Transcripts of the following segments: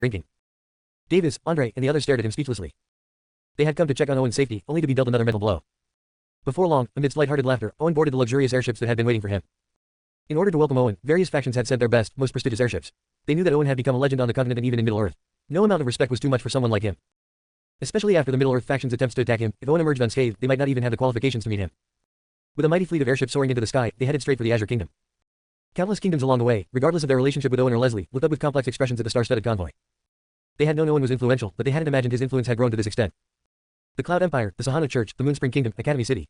drinking. Davis, Andre, and the others stared at him speechlessly. They had come to check on Owen's safety, only to be dealt another mental blow. Before long, amidst lighthearted laughter, Owen boarded the luxurious airships that had been waiting for him. In order to welcome Owen, various factions had sent their best, most prestigious airships. They knew that Owen had become a legend on the continent and even in Middle-earth. No amount of respect was too much for someone like him. Especially after the Middle-earth faction's attempts to attack him, if Owen emerged unscathed, they might not even have the qualifications to meet him. With a mighty fleet of airships soaring into the sky, they headed straight for the Azure Kingdom. Countless kingdoms along the way, regardless of their relationship with Owen or Leslie, looked up with complex expressions at the star-studded convoy. They had known Owen was influential, but they hadn't imagined his influence had grown to this extent. The Cloud Empire, the Sahana Church, the Moonspring Kingdom, Academy City.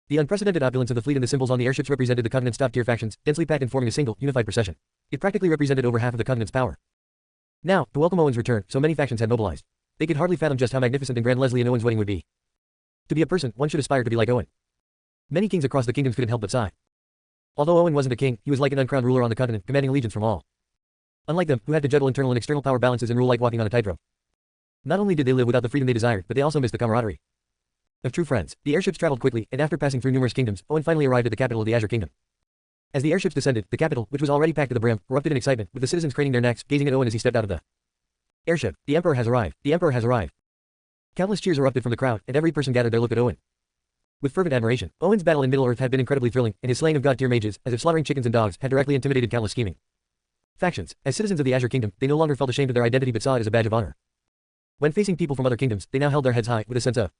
The unprecedented opulence of the fleet and the symbols on the airships represented the continent's top-tier factions, densely packed and forming a single, unified procession. It practically represented over half of the continent's power. Now, to welcome Owen's return, so many factions had mobilized. They could hardly fathom just how magnificent and grand Leslie and Owen's wedding would be. To be a person, one should aspire to be like Owen. Many kings across the kingdoms couldn't help but sigh. Although Owen wasn't a king, he was like an uncrowned ruler on the continent, commanding allegiance from all. Unlike them, who had to juggle internal and external power balances and rule like walking on a tightrope. Not only did they live without the freedom they desired, but they also missed the camaraderie of true friends. The airships traveled quickly, and after passing through numerous kingdoms, Owen finally arrived at the capital of the Azure Kingdom. As the airships descended, the capital, which was already packed to the brim, erupted in excitement, with the citizens craning their necks, gazing at Owen as he stepped out of the airship. The Emperor has arrived. The Emperor has arrived. Countless cheers erupted from the crowd, and every person gathered their look at Owen with fervent admiration. Owen's battle in Middle-earth had been incredibly thrilling, and his slaying of god-tier mages, as if slaughtering chickens and dogs, had directly intimidated countless scheming factions. As citizens of the Azure Kingdom, they no longer felt ashamed of their identity but saw it as a badge of honor. When facing people from other kingdoms, they now held their heads high, with a sense of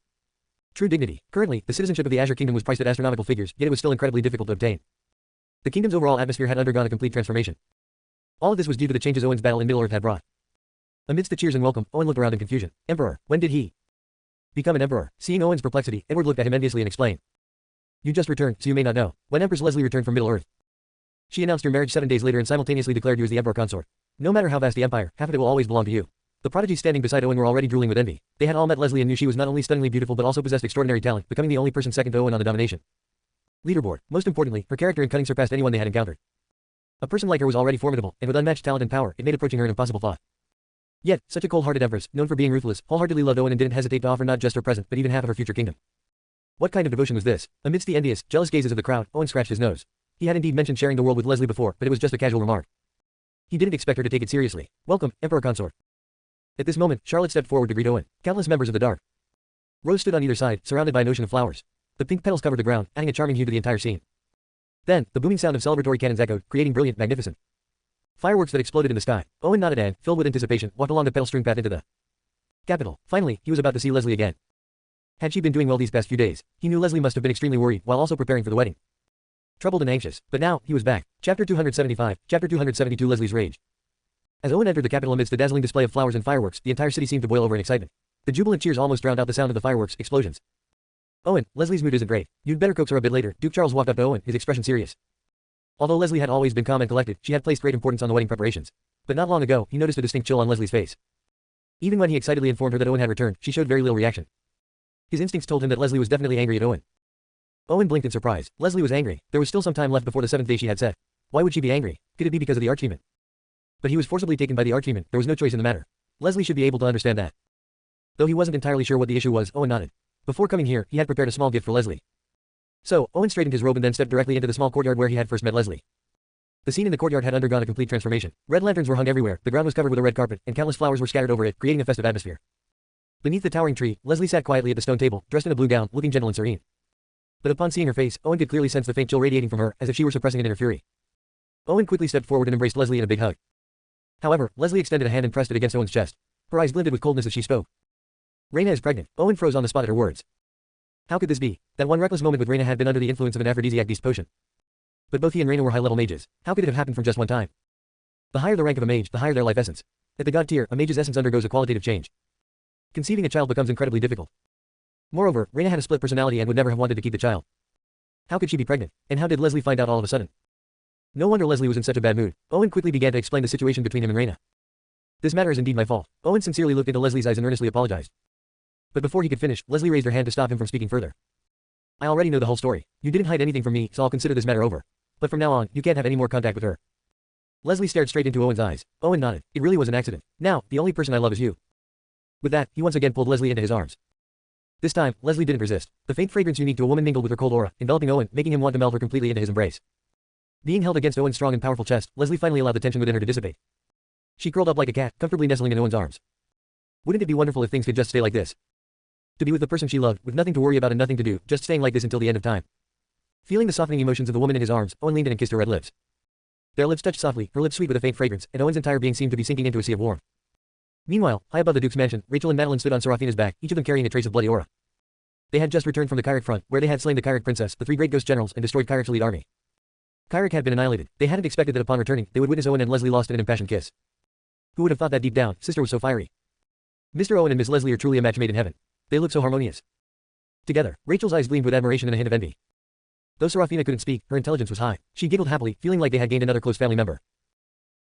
true dignity. Currently, the citizenship of the Azure Kingdom was priced at astronomical figures, yet it was still incredibly difficult to obtain. The kingdom's overall atmosphere had undergone a complete transformation. All of this was due to the changes Owen's battle in Middle-earth had brought. Amidst the cheers and welcome, Owen looked around in confusion. Emperor, when did he become an emperor? Seeing Owen's perplexity, Edward looked at him enviously and explained. You just returned, so you may not know. When Empress Leslie returned from Middle-earth, she announced your marriage 7 days later and simultaneously declared you as the Emperor Consort. No matter how vast the empire, half of it will always belong to you. The prodigies standing beside Owen were already drooling with envy. They had all met Leslie and knew she was not only stunningly beautiful but also possessed extraordinary talent, becoming the only person second to Owen on the domination leaderboard. Most importantly, her character and cunning surpassed anyone they had encountered. A person like her was already formidable, and with unmatched talent and power, it made approaching her an impossible thought. Yet, such a cold-hearted empress, known for being ruthless, wholeheartedly loved Owen and didn't hesitate to offer not just her present, but even half of her future kingdom. What kind of devotion was this? Amidst the envious, jealous gazes of the crowd, Owen scratched his nose. He had indeed mentioned sharing the world with Leslie before, but it was just a casual remark. He didn't expect her to take it seriously. Welcome, Emperor Consort. At this moment, Charlotte stepped forward to greet Owen. Countless members of the Dark Rose stood on either side, surrounded by an ocean of flowers. The pink petals covered the ground, adding a charming hue to the entire scene. Then, the booming sound of celebratory cannons echoed, creating brilliant, magnificent fireworks that exploded in the sky. Owen nodded and, filled with anticipation, walked along the petal-strewn path into the capital. Finally, he was about to see Leslie again. Had she been doing well these past few days? He knew Leslie must have been extremely worried, while also preparing for the wedding. Troubled and anxious. But now, he was back. Chapter 275, Chapter 272 Leslie's Rage. As Owen entered the capital amidst a dazzling display of flowers and fireworks, the entire city seemed to boil over in excitement. The jubilant cheers almost drowned out the sound of the fireworks explosions. Owen, Leslie's mood isn't great. You'd better coax her a bit later. Duke Charles walked up to Owen, his expression serious. Although Leslie had always been calm and collected, she had placed great importance on the wedding preparations. But not long ago, he noticed a distinct chill on Leslie's face. Even when he excitedly informed her that Owen had returned, she showed very little reaction. His instincts told him that Leslie was definitely angry at Owen. Owen blinked in surprise. Leslie was angry. There was still some time left before the 7th day she had set. Why would she be angry? Could it be because of the archdemon? But he was forcibly taken by the archdemon. There was no choice in the matter. Leslie should be able to understand that. Though he wasn't entirely sure what the issue was, Owen nodded. Before coming here, he had prepared a small gift for Leslie. So, Owen straightened his robe and then stepped directly into the small courtyard where he had first met Leslie. The scene in the courtyard had undergone a complete transformation. Red lanterns were hung everywhere, the ground was covered with a red carpet, and countless flowers were scattered over it, creating a festive atmosphere. Beneath the towering tree, Leslie sat quietly at the stone table, dressed in a blue gown, looking gentle and serene. But upon seeing her face, Owen could clearly sense the faint chill radiating from her, as if she were suppressing an inner fury. Owen quickly stepped forward and embraced Leslie in a big hug. However, Leslie extended a hand and pressed it against Owen's chest. Her eyes glinted with coldness as she spoke. Raina is pregnant. Owen froze on the spot at her words. How could this be? That one reckless moment with Raina had been under the influence of an aphrodisiac beast potion. But both he and Raina were high-level mages. How could it have happened from just one time? The higher the rank of a mage, the higher their life essence. At the god tier, a mage's essence undergoes a qualitative change. Conceiving a child becomes incredibly difficult. Moreover, Raina had a split personality and would never have wanted to keep the child. How could she be pregnant? And how did Leslie find out all of a sudden? No wonder Leslie was in such a bad mood. Owen quickly began to explain the situation between him and Raina. This matter is indeed my fault. Owen sincerely looked into Leslie's eyes and earnestly apologized. But before he could finish, Leslie raised her hand to stop him from speaking further. I already know the whole story. You didn't hide anything from me, so I'll consider this matter over. But from now on, you can't have any more contact with her. Leslie stared straight into Owen's eyes. Owen nodded. It really was an accident. Now, the only person I love is you. With that, he once again pulled Leslie into his arms. This time, Leslie didn't resist. The faint fragrance unique to a woman mingled with her cold aura, enveloping Owen, making him want to melt her completely into his embrace. Being held against Owen's strong and powerful chest, Leslie finally allowed the tension within her to dissipate. She curled up like a cat, comfortably nestling in Owen's arms. Wouldn't it be wonderful if things could just stay like this? To be with the person she loved, with nothing to worry about and nothing to do, just staying like this until the end of time. Feeling the softening emotions of the woman in his arms, Owen leaned in and kissed her red lips. Their lips touched softly, her lips sweet with a faint fragrance, and Owen's entire being seemed to be sinking into a sea of warmth. Meanwhile, high above the Duke's mansion, Rachel and Madeline stood on Serafina's back, each of them carrying a trace of bloody aura. They had just returned from the Kyric front, where they had slain the Kyric princess, the 3 great ghost generals, and destroyed Kyric's elite army. Kyric had been annihilated. They hadn't expected that upon returning, they would witness Owen and Leslie lost in an impassioned kiss. Who would have thought that deep down, sister was so fiery? Mr. Owen and Miss Leslie are truly a match made in heaven. They look so harmonious. Together, Rachel's eyes gleamed with admiration and a hint of envy. Though Serafina couldn't speak, her intelligence was high. She giggled happily, feeling like they had gained another close family member.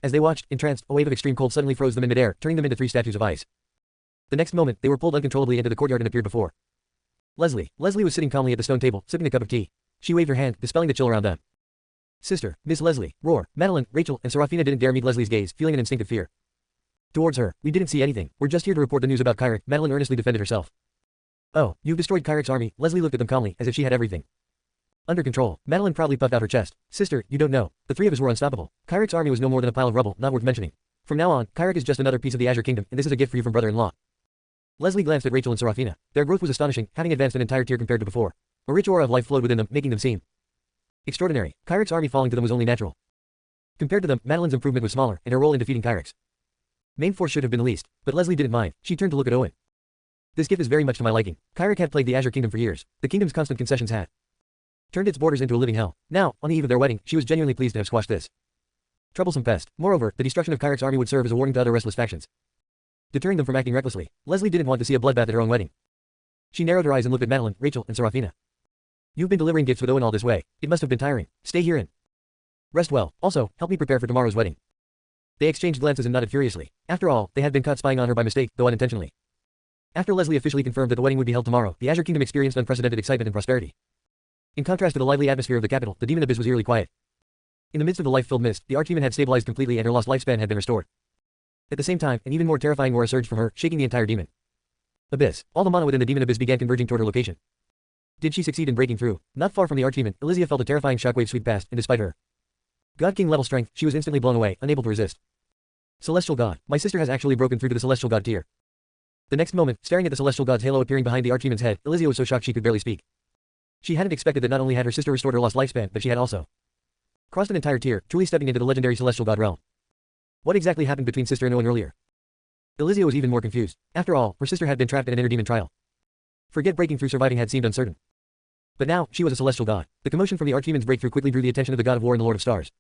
As they watched, entranced, a wave of extreme cold suddenly froze them in midair, turning them into 3 statues of ice. The next moment, they were pulled uncontrollably into the courtyard and appeared before Leslie. Leslie was sitting calmly at the stone table, sipping a cup of tea. She waved her hand, dispelling the chill around them. Sister, Miss Leslie, roar. Madeline, Rachel, and Serafina didn't dare meet Leslie's gaze, feeling an instinctive fear. Towards her, we didn't see anything. We're just here to report the news about Kyric. Madeline earnestly defended herself. Oh, you've destroyed Kyric's army. Leslie looked at them calmly, as if she had everything under control. Madeline proudly puffed out her chest. Sister, you don't know. The 3 of us were unstoppable. Kyric's army was no more than a pile of rubble, not worth mentioning. From now on, Kyric is just another piece of the Azure Kingdom, and this is a gift for you from brother-in-law. Leslie glanced at Rachel and Serafina. Their growth was astonishing, having advanced an entire tier compared to before. A rich aura of life flowed within them, making them seem extraordinary. Kyric's army falling to them was only natural. Compared to them, Madeline's improvement was smaller, and her role in defeating Kyric's main force should have been the least. But Leslie didn't mind. She turned to look at Owen. This gift is very much to my liking. Kyric had plagued the Azure Kingdom for years. The kingdom's constant concessions had turned its borders into a living hell. Now, on the eve of their wedding, she was genuinely pleased to have squashed this troublesome pest. Moreover, the destruction of Kyric's army would serve as a warning to other restless factions, deterring them from acting recklessly. Leslie didn't want to see a bloodbath at her own wedding. She narrowed her eyes and looked at Madeline, Rachel, and Serafina. You've been delivering gifts with Owen all this way. It must have been tiring. Stay here and rest well. Also, help me prepare for tomorrow's wedding. They exchanged glances and nodded furiously. After all, they had been caught spying on her by mistake, though unintentionally. After Leslie officially confirmed that the wedding would be held tomorrow, the Azure Kingdom experienced unprecedented excitement and prosperity. In contrast to the lively atmosphere of the capital, the demon abyss was eerily quiet. In the midst of the life-filled mist, the archdemon had stabilized completely and her lost lifespan had been restored. At the same time, an even more terrifying aura surged from her, shaking the entire demon abyss. All the mana within the demon abyss began converging toward her location. Did she succeed in breaking through? Not far from the archdemon, Elysia felt a terrifying shockwave sweep past, and despite her God King level strength, she was instantly blown away, unable to resist. Celestial God, my sister has actually broken through to the Celestial God tier. The next moment, staring at the Celestial God's halo appearing behind the archdemon's head, Elysia was so shocked she could barely speak. She hadn't expected that not only had her sister restored her lost lifespan, but she had also crossed an entire tier, truly stepping into the legendary Celestial God realm. What exactly happened between sister and Owen earlier? Elysia was even more confused. After all, her sister had been trapped in an inner demon trial. Forget breaking through, surviving had seemed uncertain. But now, she was a Celestial God. The commotion from the archdemon's breakthrough quickly drew the attention of the God of War and the Lord of Stars.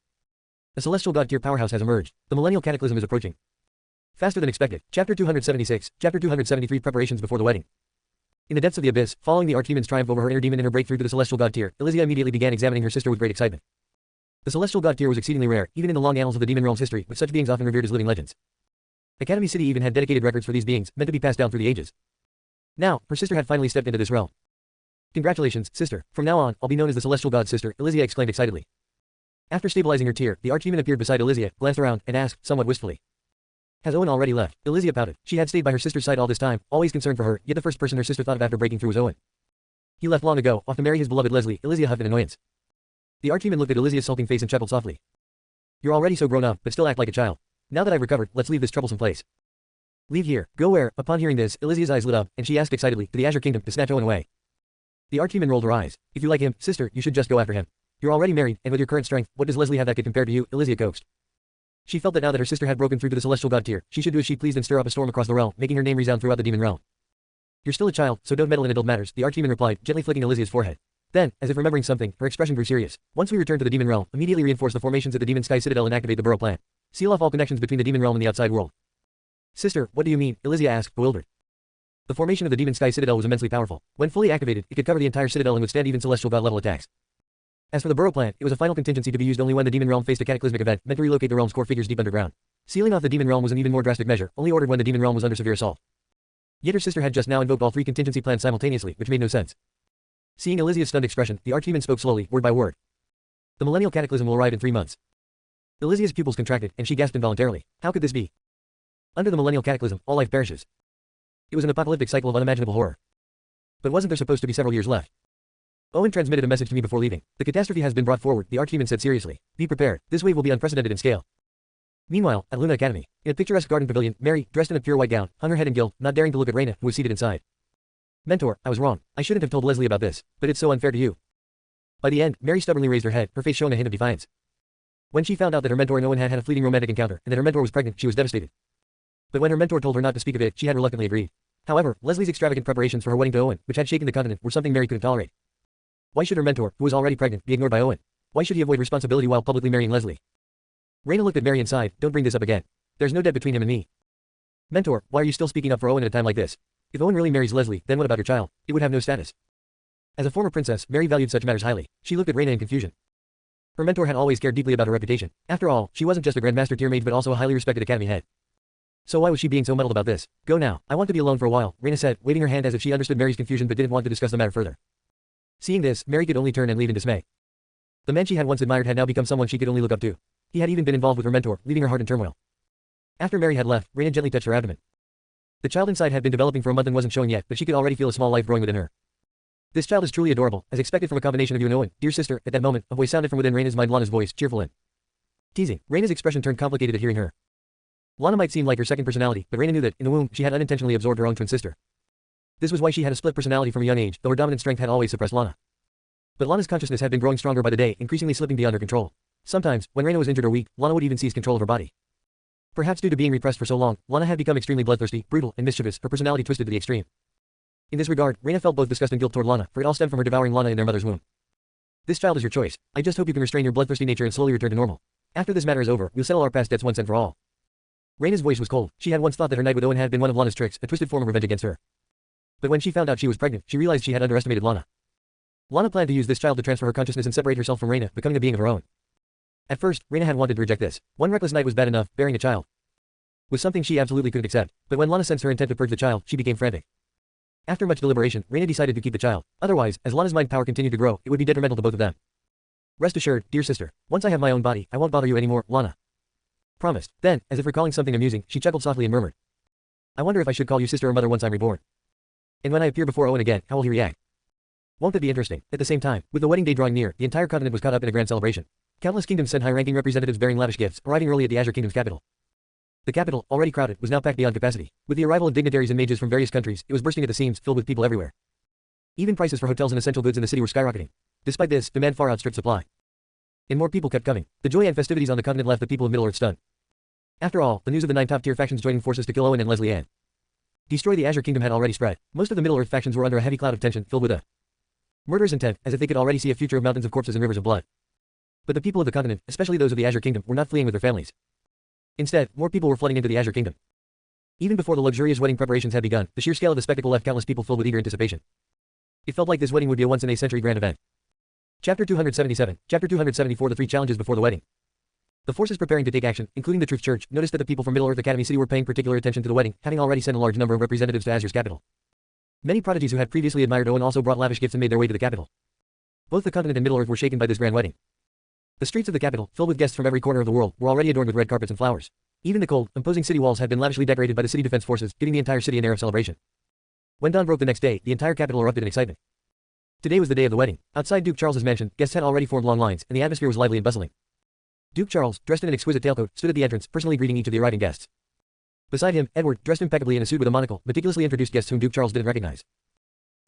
A Celestial God tier powerhouse has emerged. The millennial cataclysm is approaching faster than expected. Chapter 276, Chapter 273 Preparations before the wedding. In the depths of the abyss, following the archdemon's triumph over her inner demon and her breakthrough to the Celestial God tier, Elysia immediately began examining her sister with great excitement. The Celestial God tier was exceedingly rare, even in the long annals of the demon realm's history, with such beings often revered as living legends. Academy City even had dedicated records for these beings, meant to be passed down through the ages. Now, her sister had finally stepped into this realm. Congratulations, sister. From now on, I'll be known as the Celestial God's sister, Elysia exclaimed excitedly. After stabilizing her tier, the archdemon appeared beside Elysia, glanced around, and asked, somewhat wistfully. Has Owen already left? Elysia pouted. She had stayed by her sister's side all this time, always concerned for her, yet the first person her sister thought of after breaking through was Owen. He left long ago, off to marry his beloved Leslie, Elysia huffed in annoyance. The archdemon looked at Elysia's sulking face and chuckled softly. You're already so grown up, but still act like a child. Now that I've recovered, let's leave this troublesome place. Leave here. Go where? Upon hearing this, Elysia's eyes lit up, and she asked excitedly, to the Azure Kingdom, to snatch Owen away. The archdemon rolled her eyes. If you like him, sister, you should just go after him. You're already married, and with your current strength, what does Leslie have that could compare to you? Elysia coaxed. She felt that now that her sister had broken through to the Celestial God tier, she should do as she pleased and stir up a storm across the realm, making her name resound throughout the demon realm. You're still a child, so don't meddle in adult matters, the archdemon replied, gently flicking Elysia's forehead. Then, as if remembering something, her expression grew serious. Once we return to the demon realm, immediately reinforce the formations at the demon sky citadel and activate the burrow plan. Seal off all connections between the demon realm and the outside world. Sister, what do you mean? Elysia asked, bewildered. The formation of the demon sky citadel was immensely powerful. When fully activated, it could cover the entire citadel and withstand even Celestial God level attacks. As for the burrow plan, it was a final contingency to be used only when the demon realm faced a cataclysmic event, meant to relocate the realm's core figures deep underground. Sealing off the demon realm was an even more drastic measure, only ordered when the demon realm was under severe assault. Yet her sister had just now invoked all 3 contingency plans simultaneously, which made no sense. Seeing Elysia's stunned expression, the archdemon spoke slowly, word by word. The millennial cataclysm will arrive in 3 months. Elysia's pupils contracted, and she gasped involuntarily. How could this be? Under the millennial cataclysm, all life perishes. It was an apocalyptic cycle of unimaginable horror. But wasn't there supposed to be several years left? Owen transmitted a message to me before leaving. The catastrophe has been brought forward, the archdemon said seriously. Be prepared. This wave will be unprecedented in scale. Meanwhile, at Luna Academy, in a picturesque garden pavilion, Mary, dressed in a pure white gown, hung her head in guilt, not daring to look at Reina, who was seated inside. Mentor, I was wrong. I shouldn't have told Leslie about this, but it's so unfair to you. By the end, Mary stubbornly raised her head, her face showing a hint of defiance. When she found out that her mentor and Owen had a fleeting romantic encounter, and that her mentor was pregnant, she was devastated. But when her mentor told her not to speak of it, she had reluctantly agreed. However, Leslie's extravagant preparations for her wedding to Owen, which had shaken the continent, were something Mary couldn't tolerate. Why should her mentor, who was already pregnant, be ignored by Owen? Why should he avoid responsibility while publicly marrying Leslie? Reina looked at Mary and sighed, don't bring this up again. There's no debt between him and me. Mentor, why are you still speaking up for Owen at a time like this? If Owen really marries Leslie, then what about your child? It would have no status. As a former princess, Mary valued such matters highly. She looked at Reina in confusion. Her mentor had always cared deeply about her reputation. After all, she wasn't just a grandmaster tier mage but also a highly respected academy head. So why was she being so muddled about this? Go now, I want to be alone for a while, Reina said, waving her hand as if she understood Mary's confusion but didn't want to discuss the matter further. Seeing this, Mary could only turn and leave in dismay. The man she had once admired had now become someone she could only look up to. He had even been involved with her mentor, leaving her heart in turmoil. After Mary had left, Reina gently touched her abdomen. The child inside had been developing for a month and wasn't showing yet, but she could already feel a small life growing within her. This child is truly adorable, as expected from a combination of you and Owen, dear sister. At that moment, a voice sounded from within Reina's mind, Lana's voice, cheerful and teasing. Reina's expression turned complicated at hearing her. Lana might seem like her second personality, but Reina knew that, in the womb, she had unintentionally absorbed her own twin sister. This was why she had a split personality from a young age, though her dominant strength had always suppressed Lana. But Lana's consciousness had been growing stronger by the day, increasingly slipping beyond her control. Sometimes, when Reina was injured or weak, Lana would even seize control of her body. Perhaps due to being repressed for so long, Lana had become extremely bloodthirsty, brutal, and mischievous, her personality twisted to the extreme. In this regard, Reina felt both disgust and guilt toward Lana, for it all stemmed from her devouring Lana in their mother's womb. This child is your choice. I just hope you can restrain your bloodthirsty nature and slowly return to normal. After this matter is over, we'll settle our past debts once and for all. Reina's voice was cold. She had once thought that her night with Owen had been one of Lana's tricks, a twisted form of revenge against her. But when she found out she was pregnant, she realized she had underestimated Lana. Lana planned to use this child to transfer her consciousness and separate herself from Reina, becoming a being of her own. At first, Reina had wanted to reject this. One reckless night was bad enough, bearing a child was something she absolutely couldn't accept. But when Lana sensed her intent to purge the child, she became frantic. After much deliberation, Reina decided to keep the child. Otherwise, as Lana's mind power continued to grow, it would be detrimental to both of them. Rest assured, dear sister, once I have my own body, I won't bother you anymore, Lana promised. Then, as if recalling something amusing, she chuckled softly and murmured, I wonder if I should call you sister or mother once I'm reborn. And when I appear before Owen again, how will he react? Won't that be interesting? At the same time, with the wedding day drawing near, the entire continent was caught up in a grand celebration. Countless kingdoms sent high-ranking representatives bearing lavish gifts, arriving early at the Azure Kingdom's capital. The capital, already crowded, was now packed beyond capacity. With the arrival of dignitaries and mages from various countries, it was bursting at the seams, filled with people everywhere. Even prices for hotels and essential goods in the city were skyrocketing. Despite this, demand far outstripped supply. And more people kept coming. The joy and festivities on the continent left the people of Middle-earth stunned. After all, the news of the 9 top-tier factions joining forces to kill Owen and Leslie and destroy the Azure Kingdom had already spread. Most of the Middle-earth factions were under a heavy cloud of tension, filled with a murderous intent, as if they could already see a future of mountains of corpses and rivers of blood. But the people of the continent, especially those of the Azure Kingdom, were not fleeing with their families. Instead, more people were flooding into the Azure Kingdom. Even before the luxurious wedding preparations had begun, the sheer scale of the spectacle left countless people filled with eager anticipation. It felt like this wedding would be a once-in-a-century grand event. Chapter 277, Chapter 274 The 3 challenges before the wedding. The forces preparing to take action, including the Truth Church, noticed that the people from Middle-earth Academy City were paying particular attention to the wedding, having already sent a large number of representatives to Azure's capital. Many prodigies who had previously admired Owen also brought lavish gifts and made their way to the capital. Both the continent and Middle-earth were shaken by this grand wedding. The streets of the capital, filled with guests from every corner of the world, were already adorned with red carpets and flowers. Even the cold, imposing city walls had been lavishly decorated by the city defense forces, giving the entire city an air of celebration. When dawn broke the next day, the entire capital erupted in excitement. Today was the day of the wedding. Outside Duke Charles's mansion, guests had already formed long lines, and the atmosphere was lively and bustling. Duke Charles, dressed in an exquisite tailcoat, stood at the entrance, personally greeting each of the arriving guests. Beside him, Edward, dressed impeccably in a suit with a monocle, meticulously introduced guests whom Duke Charles didn't recognize.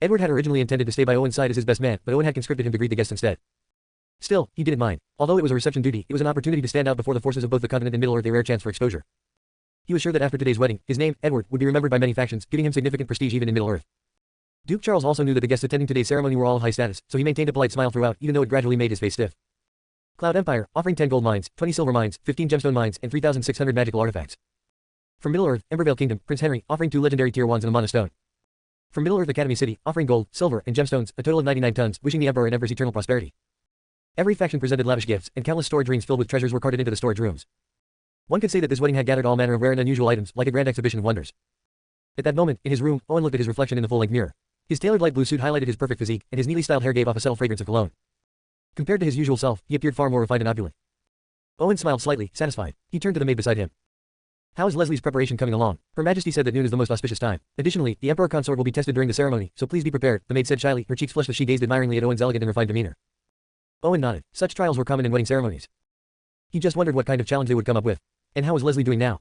Edward had originally intended to stay by Owen's side as his best man, but Owen had conscripted him to greet the guests instead. Still, he didn't mind. Although it was a reception duty, it was an opportunity to stand out before the forces of both the continent and Middle-earth, a rare chance for exposure. He was sure that after today's wedding, his name, Edward, would be remembered by many factions, giving him significant prestige even in Middle-earth. Duke Charles also knew that the guests attending today's ceremony were all of high status, so he maintained a polite smile throughout, even though it gradually made his face stiff. Cloud Empire, offering 10 gold mines, 20 silver mines, 15 gemstone mines, and 3,600 magical artifacts. From Middle-earth, Embervale Kingdom, Prince Henry, offering 2 legendary tier 1s and a mana stone. From Middle-earth Academy City, offering gold, silver, and gemstones, a total of 99 tons, wishing the Emperor and Empress eternal prosperity. Every faction presented lavish gifts, and countless storage rings filled with treasures were carted into the storage rooms. One could say that this wedding had gathered all manner of rare and unusual items, like a grand exhibition of wonders. At that moment, in his room, Owen looked at his reflection in the full-length mirror. His tailored light blue suit highlighted his perfect physique, and his neatly styled hair gave off a subtle fragrance of cologne. Compared to his usual self, he appeared far more refined and opulent. Owen smiled slightly, satisfied. He turned to the maid beside him. How is Leslie's preparation coming along? Her Majesty said that noon is the most auspicious time. Additionally, the Emperor Consort will be tested during the ceremony, so please be prepared, the maid said shyly, her cheeks flushed as she gazed admiringly at Owen's elegant and refined demeanor. Owen nodded. Such trials were common in wedding ceremonies. He just wondered what kind of challenge they would come up with. And how was Leslie doing now?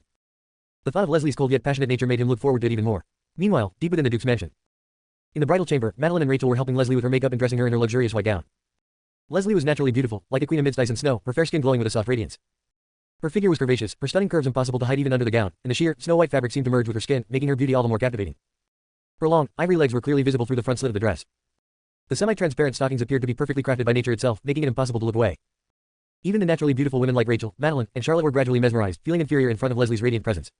The thought of Leslie's cold yet passionate nature made him look forward to it even more. Meanwhile, deep within the Duke's mansion. In the bridal chamber, Madeline and Rachel were helping Leslie with her makeup and dressing her in her luxurious white gown. Leslie was naturally beautiful, like a queen amidst ice and snow, her fair skin glowing with a soft radiance. Her figure was curvaceous, her stunning curves impossible to hide even under the gown, and the sheer, snow-white fabric seemed to merge with her skin, making her beauty all the more captivating. Her long, ivory legs were clearly visible through the front slit of the dress. The semi-transparent stockings appeared to be perfectly crafted by nature itself, making it impossible to look away. Even the naturally beautiful women like Rachel, Madeline, and Charlotte were gradually mesmerized, feeling inferior in front of Leslie's radiant presence.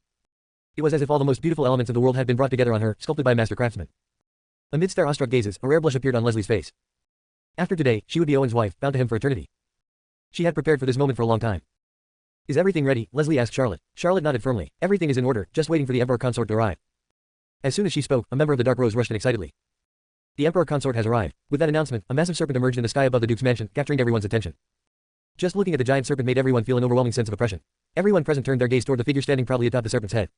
It was as if all the most beautiful elements of the world had been brought together on her, sculpted by master craftsmen. Amidst their awestruck gazes, a rare blush appeared on Leslie's face. After today, she would be Owen's wife, bound to him for eternity. She had prepared for this moment for a long time. Is everything ready? Leslie asked Charlotte. Charlotte nodded firmly. Everything is in order, just waiting for the Emperor Consort to arrive. As soon as she spoke, a member of the Dark Rose rushed in excitedly. The Emperor Consort has arrived. With that announcement, a massive serpent emerged in the sky above the Duke's mansion, capturing everyone's attention. Just looking at the giant serpent made everyone feel an overwhelming sense of oppression. Everyone present turned their gaze toward the figure standing proudly atop the serpent's head.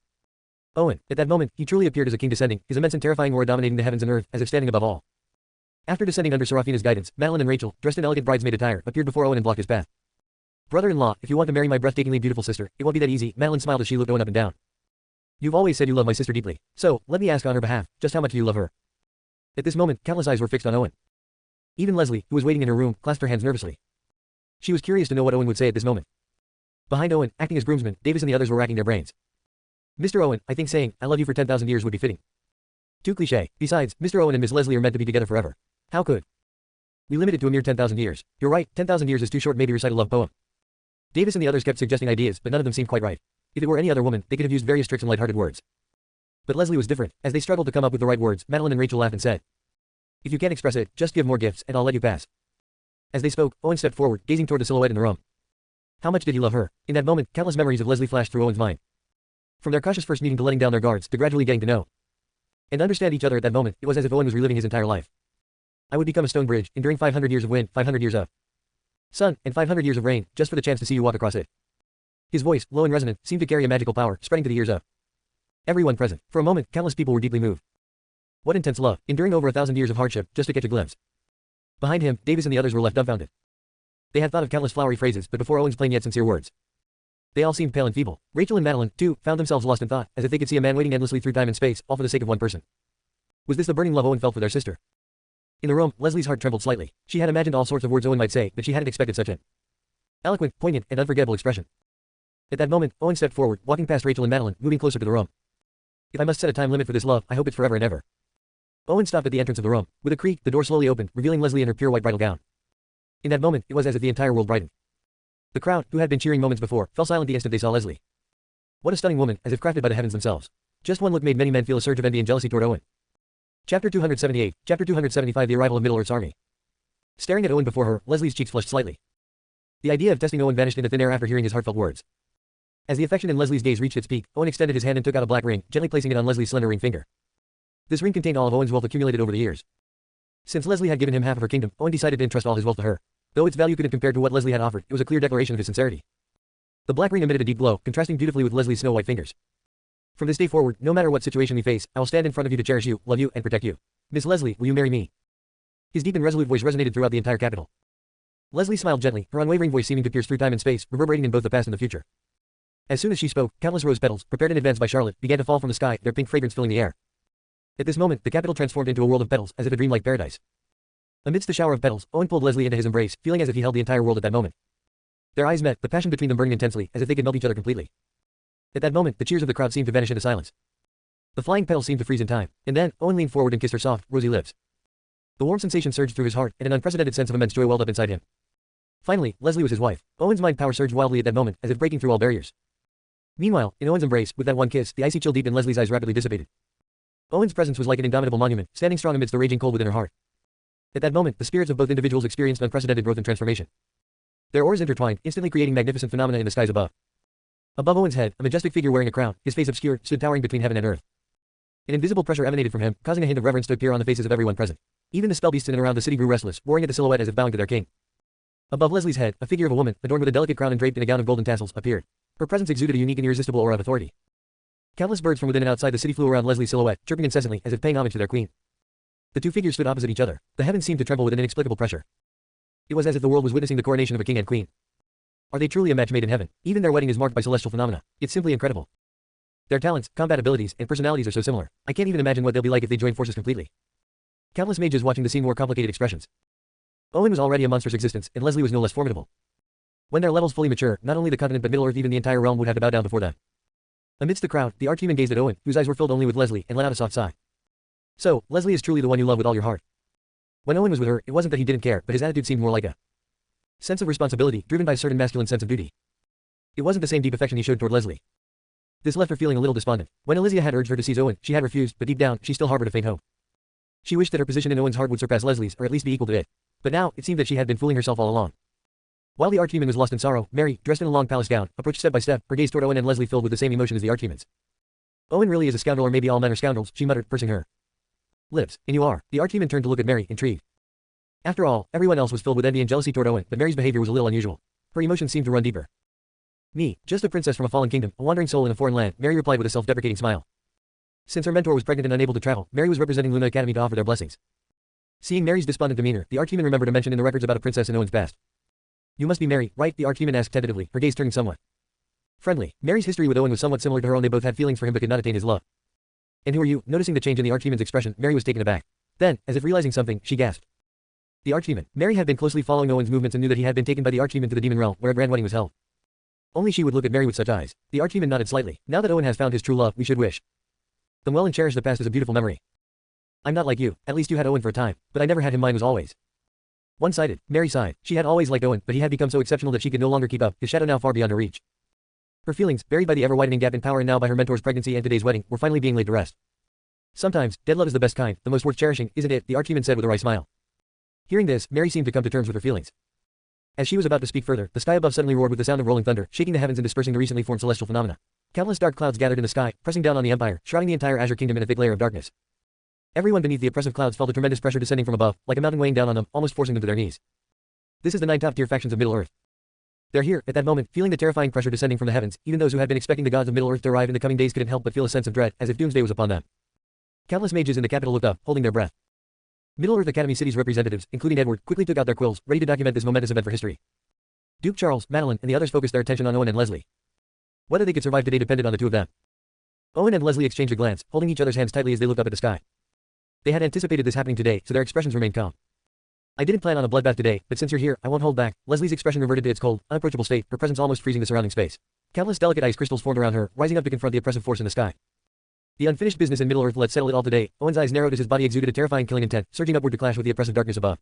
Owen. At that moment, he truly appeared as a king descending, his immense and terrifying aura dominating the heavens and earth, as if standing above all. After descending under Serafina's guidance, Madeline and Rachel, dressed in elegant bridesmaid attire, appeared before Owen and blocked his path. Brother-in-law, if you want to marry my breathtakingly beautiful sister, it won't be that easy, Madeline smiled as she looked Owen up and down. You've always said you love my sister deeply. So, let me ask on her behalf, just how much do you love her? At this moment, countless eyes were fixed on Owen. Even Leslie, who was waiting in her room, clasped her hands nervously. She was curious to know what Owen would say at this moment. Behind Owen, acting as groomsmen, Davis and the others were racking their brains. Mr. Owen, I think saying, I love you for 10,000 years would be fitting. Too cliché. Besides, Mr. Owen and Miss Leslie are meant to be together forever. How could we limit it to a mere 10,000 years? You're right, 10,000 years is too short, maybe recite a love poem. Davis and the others kept suggesting ideas, but none of them seemed quite right. If it were any other woman, they could have used various tricks and light-hearted words. But Leslie was different. As they struggled to come up with the right words, Madeline and Rachel laughed and said, if you can't express it, just give more gifts, and I'll let you pass. As they spoke, Owen stepped forward, gazing toward the silhouette in the room. How much did he love her? In that moment, countless memories of Leslie flashed through Owen's mind. From their cautious first meeting to letting down their guards, to gradually getting to know and understand each other at that moment, it was as if Owen was reliving his entire life. I would become a stone bridge, enduring 500 years of wind, 500 years of sun, and 500 years of rain, just for the chance to see you walk across it. His voice, low and resonant, seemed to carry a magical power, spreading to the ears of everyone present. For a moment, countless people were deeply moved. What intense love, enduring over 1,000 years of hardship, just to catch a glimpse. Behind him, Davis and the others were left dumbfounded. They had thought of countless flowery phrases, but before Owen's plain yet sincere words, they all seemed pale and feeble. Rachel and Madeline, too, found themselves lost in thought, as if they could see a man waiting endlessly through time and space, all for the sake of one person. Was this the burning love Owen felt for their sister? In the room, Leslie's heart trembled slightly. She had imagined all sorts of words Owen might say, but she hadn't expected such an eloquent, poignant, and unforgettable expression. At that moment, Owen stepped forward, walking past Rachel and Madeline, moving closer to the room. If I must set a time limit for this love, I hope it's forever and ever. Owen stopped at the entrance of the room. With a creak, the door slowly opened, revealing Leslie in her pure white bridal gown. In that moment, it was as if the entire world brightened. The crowd, who had been cheering moments before, fell silent the instant they saw Leslie. What a stunning woman, as if crafted by the heavens themselves. Just one look made many men feel a surge of envy and jealousy toward Owen. Chapter 278, Chapter 275 The arrival of Middle-earth's army. Staring at Owen before her, Leslie's cheeks flushed slightly. The idea of testing Owen vanished into thin air after hearing his heartfelt words. As the affection in Leslie's gaze reached its peak, Owen extended his hand and took out a black ring, gently placing it on Leslie's slender ring finger. This ring contained all of Owen's wealth accumulated over the years. Since Leslie had given him half of her kingdom, Owen decided to entrust all his wealth to her. Though its value couldn't compare to what Leslie had offered, it was a clear declaration of his sincerity. The black ring emitted a deep glow, contrasting beautifully with Leslie's snow-white fingers. From this day forward, no matter what situation we face, I will stand in front of you to cherish you, love you, and protect you. Miss Leslie, will you marry me? His deep and resolute voice resonated throughout the entire capital. Leslie smiled gently, her unwavering voice seeming to pierce through time and space, reverberating in both the past and the future. As soon as she spoke, countless rose petals, prepared in advance by Charlotte, began to fall from the sky, their pink fragrance filling the air. At this moment, the capital transformed into a world of petals, as if a dreamlike paradise. Amidst the shower of petals, Owen pulled Leslie into his embrace, feeling as if he held the entire world at that moment. Their eyes met, the passion between them burning intensely, as if they could melt each other completely. At that moment, the cheers of the crowd seemed to vanish into silence. The flying petals seemed to freeze in time, and then, Owen leaned forward and kissed her soft, rosy lips. The warm sensation surged through his heart, and an unprecedented sense of immense joy welled up inside him. Finally, Leslie was his wife. Owen's mind power surged wildly at that moment, as if breaking through all barriers. Meanwhile, in Owen's embrace, with that one kiss, the icy chill deep in Leslie's eyes rapidly dissipated. Owen's presence was like an indomitable monument, standing strong amidst the raging cold within her heart. At that moment, the spirits of both individuals experienced unprecedented growth and transformation. Their auras intertwined, instantly creating magnificent phenomena in the skies above. Above Owen's head, a majestic figure wearing a crown, his face obscured, stood towering between heaven and earth. An invisible pressure emanated from him, causing a hint of reverence to appear on the faces of everyone present. Even the spell beasts in and around the city grew restless, roaring at the silhouette as if bowing to their king. Above Leslie's head, a figure of a woman, adorned with a delicate crown and draped in a gown of golden tassels, appeared. Her presence exuded a unique and irresistible aura of authority. Countless birds from within and outside the city flew around Leslie's silhouette, chirping incessantly, as if paying homage to their queen. The two figures stood opposite each other. The heavens seemed to tremble with an inexplicable pressure. It was as if the world was witnessing the coronation of a king and queen. Are they truly a match made in heaven? Even their wedding is marked by celestial phenomena. It's simply incredible. Their talents, combat abilities, and personalities are so similar. I can't even imagine what they'll be like if they join forces completely. Countless mages watching the scene wore complicated expressions. Owen was already a monstrous existence, and Leslie was no less formidable. When their levels fully mature, not only the continent but Middle-earth, even the entire realm would have to bow down before them. Amidst the crowd, the Archdemon gazed at Owen, whose eyes were filled only with Leslie, and let out a soft sigh. So, Leslie is truly the one you love with all your heart. When Owen was with her, it wasn't that he didn't care, but his attitude seemed more like a sense of responsibility, driven by a certain masculine sense of duty. It wasn't the same deep affection he showed toward Leslie. This left her feeling a little despondent. When Elysia had urged her to seize Owen, she had refused, but deep down, she still harbored a faint hope. She wished that her position in Owen's heart would surpass Leslie's, or at least be equal to it. But now, it seemed that she had been fooling herself all along. While the Archdemon was lost in sorrow, Mary, dressed in a long palace gown, approached step by step, her gaze toward Owen and Leslie filled with the same emotion as the Archdemon's. Owen really is a scoundrel, or maybe all men are scoundrels, she muttered, pursing her lips. And you are. The Archdemon turned to look at Mary, intrigued. After all, everyone else was filled with envy and jealousy toward Owen, but Mary's behavior was a little unusual. Her emotions seemed to run deeper. Me, just a princess from a fallen kingdom, a wandering soul in a foreign land, Mary replied with a self-deprecating smile. Since her mentor was pregnant and unable to travel, Mary was representing Luna Academy to offer their blessings. Seeing Mary's despondent demeanor, the Archdemon remembered a mention in the records about a princess in Owen's past. You must be Mary, right? The Archdemon asked tentatively, her gaze turning somewhat friendly. Mary's history with Owen was somewhat similar to her own. They both had feelings for him but could not attain his love. And who are you? Noticing the change in the Archdemon's expression, Mary was taken aback. Then, as if realizing something, she gasped. The Archdemon. Mary had been closely following Owen's movements and knew that he had been taken by the Archdemon to the demon realm, where a grand wedding was held. Only she would look at Mary with such eyes. The Archdemon nodded slightly. Now that Owen has found his true love, we should wish them well and cherish the past as a beautiful memory. I'm not like you. At least you had Owen for a time, but I never had him. Mine was always one-sided. Mary sighed. She had always liked Owen, but he had become so exceptional that she could no longer keep up, his shadow now far beyond her reach. Her feelings, buried by the ever-widening gap in power and now by her mentor's pregnancy and today's wedding, were finally being laid to rest. Sometimes, dead love is the best kind, the most worth cherishing, isn't it? The Archdemon said with a wry smile. Hearing this, Mary seemed to come to terms with her feelings. As she was about to speak further, the sky above suddenly roared with the sound of rolling thunder, shaking the heavens and dispersing the recently formed celestial phenomena. Countless dark clouds gathered in the sky, pressing down on the Empire, shrouding the entire Azure Kingdom in a thick layer of darkness. Everyone beneath the oppressive clouds felt a tremendous pressure descending from above, like a mountain weighing down on them, almost forcing them to their knees. This is the 9 top-tier factions of Middle-earth. They're here, at that moment, feeling the terrifying pressure descending from the heavens. Even those who had been expecting the gods of Middle-earth to arrive in the coming days couldn't help but feel a sense of dread, as if doomsday was upon them. Countless mages in the capital looked up, holding their breath. Middle-earth Academy City's representatives, including Edward, quickly took out their quills, ready to document this momentous event for history. Duke Charles, Madeline, and the others focused their attention on Owen and Leslie. Whether they could survive today depended on the two of them. Owen and Leslie exchanged a glance, holding each other's hands tightly as they looked up at the sky. They had anticipated this happening today, so their expressions remained calm. I didn't plan on a bloodbath today, but since you're here, I won't hold back. Leslie's expression reverted to its cold, unapproachable state, her presence almost freezing the surrounding space. Countless delicate ice crystals formed around her, rising up to confront the oppressive force in the sky. The unfinished business in Middle-earth, let's settle it all today. Owen's eyes narrowed as his body exuded a terrifying killing intent, surging upward to clash with the oppressive darkness above.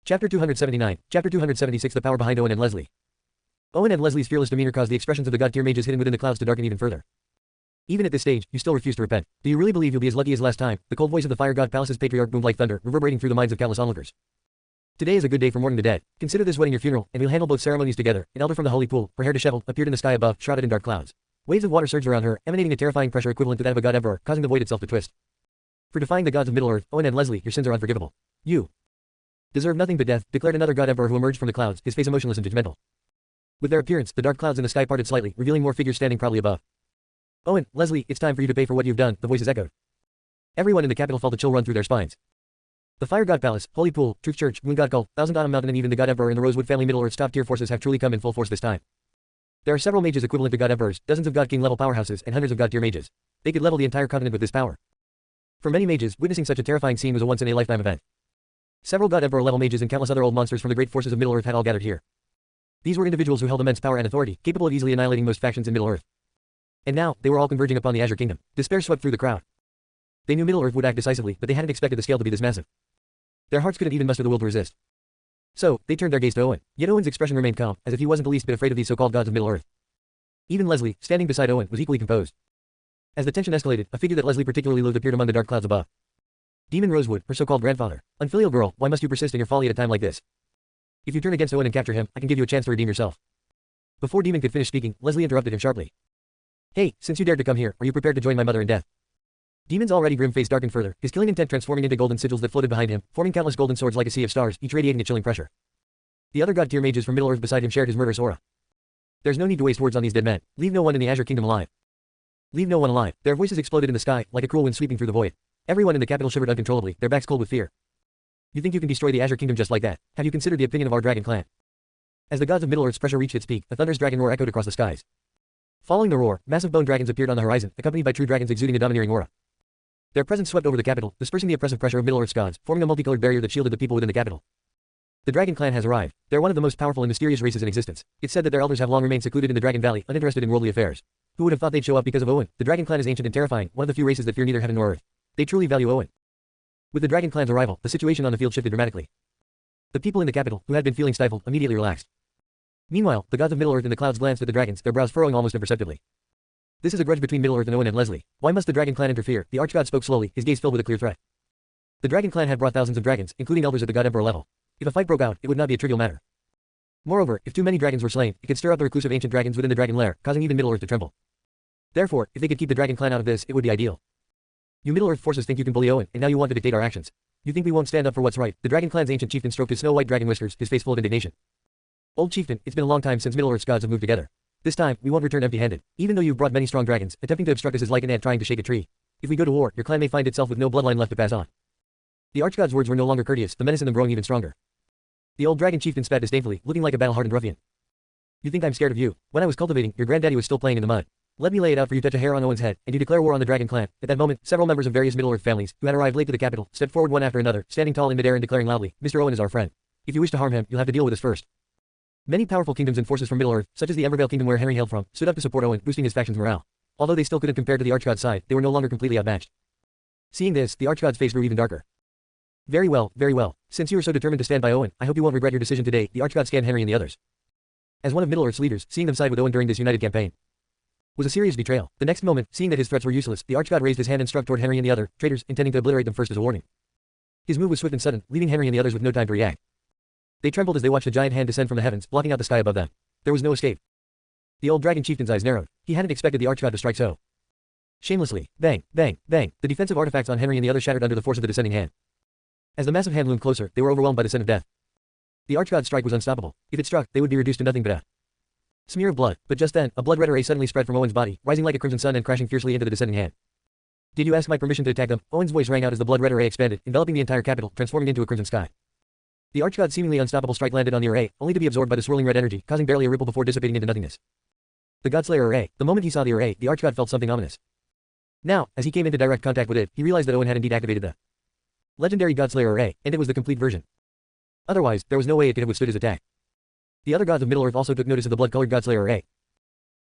Chapter 279. Chapter 276. The power behind Owen and Leslie. Owen and Leslie's fearless demeanor caused the expressions of the god-tier mages hidden within the clouds to darken even further. Even at this stage, you still refuse to repent. Do you really believe you'll be as lucky as last time? The cold voice of the fire god palace's patriarch boomed like thunder, reverberating through the minds of countless onlookers. Today is a good day for mourning the dead. Consider this wedding your funeral, and we'll handle both ceremonies together. An elder from the holy pool, her hair disheveled, appeared in the sky above, shrouded in dark clouds. Waves of water surged around her, emanating a terrifying pressure equivalent to that of a god emperor, causing the void itself to twist. For defying the gods of Middle-earth, Owen and Leslie, your sins are unforgivable. You deserve nothing but death, declared another god emperor who emerged from the clouds, his face emotionless and judgmental. With their appearance, the dark clouds in the sky parted slightly, revealing more figures standing proudly above. Owen, Leslie, it's time for you to pay for what you've done, the voices echoed. Everyone in the capital felt a chill run through their spines. The Fire God Palace, Holy Pool, Truth Church, Moon God Cult, Thousand Autumn Mountain and even the God Emperor and the Rosewood family Middle-earth's top-tier forces have truly come in full force this time. There are several mages equivalent to God Emperors, dozens of God King level powerhouses, and hundreds of God tier mages. They could level the entire continent with this power. For many mages, witnessing such a terrifying scene was a once-in-a-lifetime event. Several God Emperor level mages and countless other old monsters from the great forces of Middle-earth had all gathered here. These were individuals who held immense power and authority, capable of easily annihilating most factions in Middle-earth. And now, they were all converging upon the Azure Kingdom. Despair swept through the crowd. They knew Middle-earth would act decisively, but they hadn't expected the scale to be this massive. Their hearts couldn't even muster the will to resist. So, they turned their gaze to Owen. Yet Owen's expression remained calm, as if he wasn't the least bit afraid of these so-called gods of Middle-earth. Even Leslie, standing beside Owen, was equally composed. As the tension escalated, a figure that Leslie particularly loathed appeared among the dark clouds above. Demon Rosewood, her so-called grandfather. Unfilial girl, why must you persist in your folly at a time like this? If you turn against Owen and capture him, I can give you a chance to redeem yourself. Before Demon could finish speaking, Leslie interrupted him sharply. Hey, since you dared to come here, are you prepared to join my mother in death? Demon's already grim face darkened further, his killing intent transforming into golden sigils that floated behind him, forming countless golden swords like a sea of stars, each radiating a chilling pressure. The other god-tier mages from Middle-earth beside him shared his murderous aura. There's no need to waste words on these dead men. Leave no one in the Azure Kingdom alive. Leave no one alive. Their voices exploded in the sky, like a cruel wind sweeping through the void. Everyone in the capital shivered uncontrollably, their backs cold with fear. You think you can destroy the Azure Kingdom just like that? Have you considered the opinion of our dragon clan? As the gods of Middle-earth's pressure reached its peak, a thunderous dragon roar echoed across the skies. Following the roar, massive bone dragons appeared on the horizon, accompanied by true dragons exuding a domineering aura. Their presence swept over the capital, dispersing the oppressive pressure of Middle-earth's gods, forming a multicolored barrier that shielded the people within the capital. The Dragon Clan has arrived. They're one of the most powerful and mysterious races in existence. It's said that their elders have long remained secluded in the Dragon Valley, uninterested in worldly affairs. Who would have thought they'd show up because of Owen? The Dragon Clan is ancient and terrifying, one of the few races that fear neither heaven nor earth. They truly value Owen. With the Dragon Clan's arrival, the situation on the field shifted dramatically. The people in the capital, who had been feeling stifled, immediately relaxed. Meanwhile, the gods of Middle-earth in the clouds glanced at the dragons, their brows furrowing almost imperceptibly. This is a grudge between Middle-earth and Owen and Leslie. Why must the Dragon Clan interfere? The Archgod spoke slowly, his gaze filled with a clear threat. The Dragon Clan had brought thousands of dragons, including elders at the God Emperor level. If a fight broke out, it would not be a trivial matter. Moreover, if too many dragons were slain, it could stir up the reclusive ancient dragons within the Dragon Lair, causing even Middle-earth to tremble. Therefore, if they could keep the Dragon Clan out of this, it would be ideal. You Middle-earth forces think you can bully Owen, and now you want to dictate our actions. You think we won't stand up for what's right? The Dragon Clan's ancient chieftain stroked his snow-white dragon whiskers, his face full of indignation. Old chieftain, it's been a long time since Middle-earth's gods have moved together. This time, we won't return empty-handed. Even though you've brought many strong dragons, attempting to obstruct us is like an ant trying to shake a tree. If we go to war, your clan may find itself with no bloodline left to pass on. The Archgod's words were no longer courteous, the menace in them growing even stronger. The old dragon chieftain spat disdainfully, looking like a battle-hardened ruffian. You think I'm scared of you? When I was cultivating, your granddaddy was still playing in the mud. Let me lay it out for you. Touch a hair on Owen's head, and you declare war on the Dragon Clan. At that moment, several members of various Middle-earth families, who had arrived late to the capital, stepped forward one after another, standing tall in midair and declaring loudly, Mr. Owen is our friend. If you wish to harm him, you'll have to deal with us first. Many powerful kingdoms and forces from Middle-earth, such as the Embervale kingdom where Henry hailed from, stood up to support Owen, boosting his faction's morale. Although they still couldn't compare to the Archgod's side, they were no longer completely outmatched. Seeing this, the Archgod's face grew even darker. Very well, very well. Since you are so determined to stand by Owen, I hope you won't regret your decision today. The Archgod scanned Henry and the others. As one of Middle-earth's leaders, seeing them side with Owen during this united campaign was a serious betrayal. The next moment, seeing that his threats were useless, the Archgod raised his hand and struck toward Henry and the other traitors, intending to obliterate them first as a warning. His move was swift and sudden, leaving Henry and the others with no time to react. They trembled as they watched a giant hand descend from the heavens, blocking out the sky above them. There was no escape. The old dragon chieftain's eyes narrowed. He hadn't expected the Archgod to strike so shamelessly. Bang, bang, bang. The defensive artifacts on Henry and the others shattered under the force of the descending hand. As the massive hand loomed closer, they were overwhelmed by the scent of death. The Archgod's strike was unstoppable. If it struck, they would be reduced to nothing but a smear of blood. But just then, a blood-red array suddenly spread from Owen's body, rising like a crimson sun and crashing fiercely into the descending hand. Did you ask my permission to attack them? Owen's voice rang out as the blood-red array expanded, enveloping the entire capital, transforming into a crimson sky. The Archgod's seemingly unstoppable strike landed on the array, only to be absorbed by the swirling red energy, causing barely a ripple before dissipating into nothingness. The Godslayer array. The moment he saw the array, the Archgod felt something ominous. Now, as he came into direct contact with it, he realized that Owen had indeed activated the legendary Godslayer array, and it was the complete version. Otherwise, there was no way it could have withstood his attack. The other gods of Middle-earth also took notice of the blood-colored Godslayer array,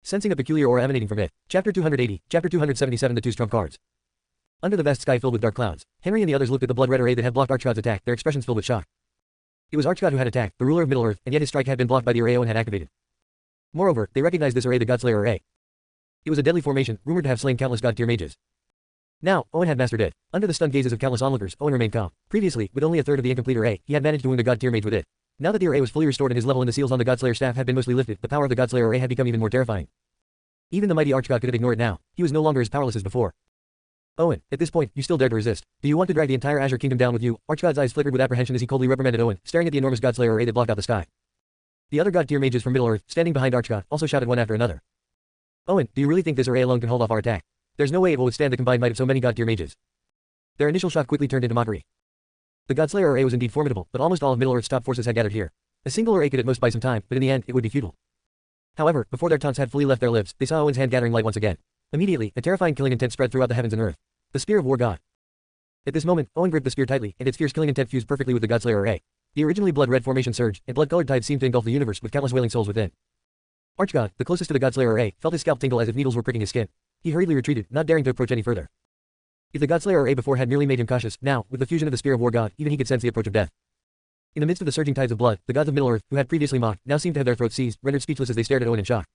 sensing a peculiar aura emanating from it. Chapter 280, Chapter 277. The two trump cards. Under the vast sky filled with dark clouds, Henry and the others looked at the blood-red array that had blocked Archgod's attack, their expressions filled with shock. It was Archgod who had attacked, the ruler of Middle-earth, and yet his strike had been blocked by the array Owen had activated. Moreover, they recognized this array the Godslayer array. It was a deadly formation, rumored to have slain countless god-tier mages. Now, Owen had mastered it. Under the stunned gazes of countless onlookers, Owen remained calm. Previously, with only a third of the incomplete array, he had managed to wound a god-tier mage with it. Now that the array was fully restored and his level in the seals on the Godslayer staff had been mostly lifted, the power of the Godslayer array had become even more terrifying. Even the mighty Archgod couldn't ignore it now. He was no longer as powerless as before. Owen, at this point, you still dared to resist. Do you want to drag the entire Azure Kingdom down with you? Archgod's eyes flickered with apprehension as he coldly reprimanded Owen, staring at the enormous Godslayer array that blocked out the sky. The other god-tier mages from Middle-earth, standing behind Archgod, also shouted one after another. Owen, do you really think this array alone can hold off our attack? There's no way it will withstand the combined might of so many god-tier mages. Their initial shock quickly turned into mockery. The Godslayer array was indeed formidable, but almost all of Middle-earth's top forces had gathered here. A single array could at most buy some time, but in the end, it would be futile. However, before their taunts had fully left their lips, they saw Owen's hand gathering light once again. Immediately, a terrifying killing intent spread throughout the heavens and earth. The Spear of War God. At this moment, Owen gripped the spear tightly, and its fierce killing intent fused perfectly with the Godslayer array. The originally blood-red formation surged, and blood-colored tides seemed to engulf the universe with countless wailing souls within. Archgod, the closest to the Godslayer array, felt his scalp tingle as if needles were pricking his skin. He hurriedly retreated, not daring to approach any further. If the Godslayer array before had merely made him cautious, now, with the fusion of the Spear of War God, even he could sense the approach of death. In the midst of the surging tides of blood, the gods of Middle-earth, who had previously mocked, now seemed to have their throats seized, rendered speechless as they stared at Owen in shock.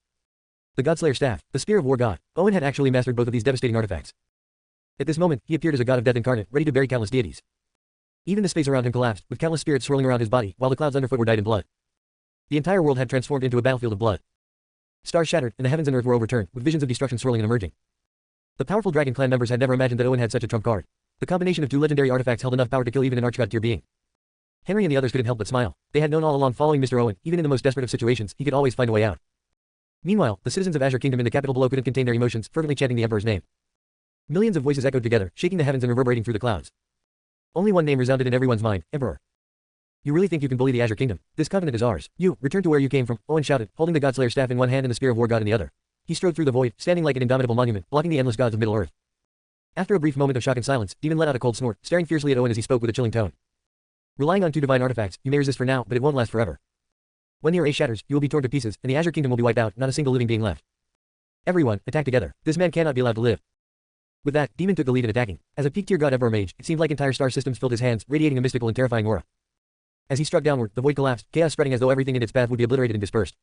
The Godslayer staff, the Spear of War God. Owen had actually mastered both of these devastating artifacts. At this moment, he appeared as a god of death incarnate, ready to bury countless deities. Even the space around him collapsed, with countless spirits swirling around his body, while the clouds underfoot were dyed in blood. The entire world had transformed into a battlefield of blood. Stars shattered, and the heavens and earth were overturned, with visions of destruction swirling and emerging. The powerful Dragon Clan members had never imagined that Owen had such a trump card. The combination of two legendary artifacts held enough power to kill even an Archgod tier being. Henry and the others couldn't help but smile. They had known all along following Mr. Owen, even in the most desperate of situations, he could always find a way out. Meanwhile, the citizens of Azure Kingdom in the capital below couldn't contain their emotions, fervently chanting the Emperor's name. Millions of voices echoed together, shaking the heavens and reverberating through the clouds. Only one name resounded in everyone's mind, Emperor. You really think you can bully the Azure Kingdom? This continent is ours. You, return to where you came from, Owen shouted, holding the Godslayer staff in one hand and the Spear of War God in the other. He strode through the void, standing like an indomitable monument, blocking the endless gods of Middle-earth. After a brief moment of shock and silence, Demon let out a cold snort, staring fiercely at Owen as he spoke with a chilling tone. Relying on 2 divine artifacts, you may resist for now, but it won't last forever. When the array shatters, you will be torn to pieces, and the Azure Kingdom will be wiped out, not a single living being left. Everyone, attack together. This man cannot be allowed to live. With that, Demon took the lead in attacking. As a peak-tier god Emperor Mage, it seemed like entire star systems filled his hands, radiating a mystical and terrifying aura. As he struck downward, the void collapsed, chaos spreading as though everything in its path would be obliterated and dispersed.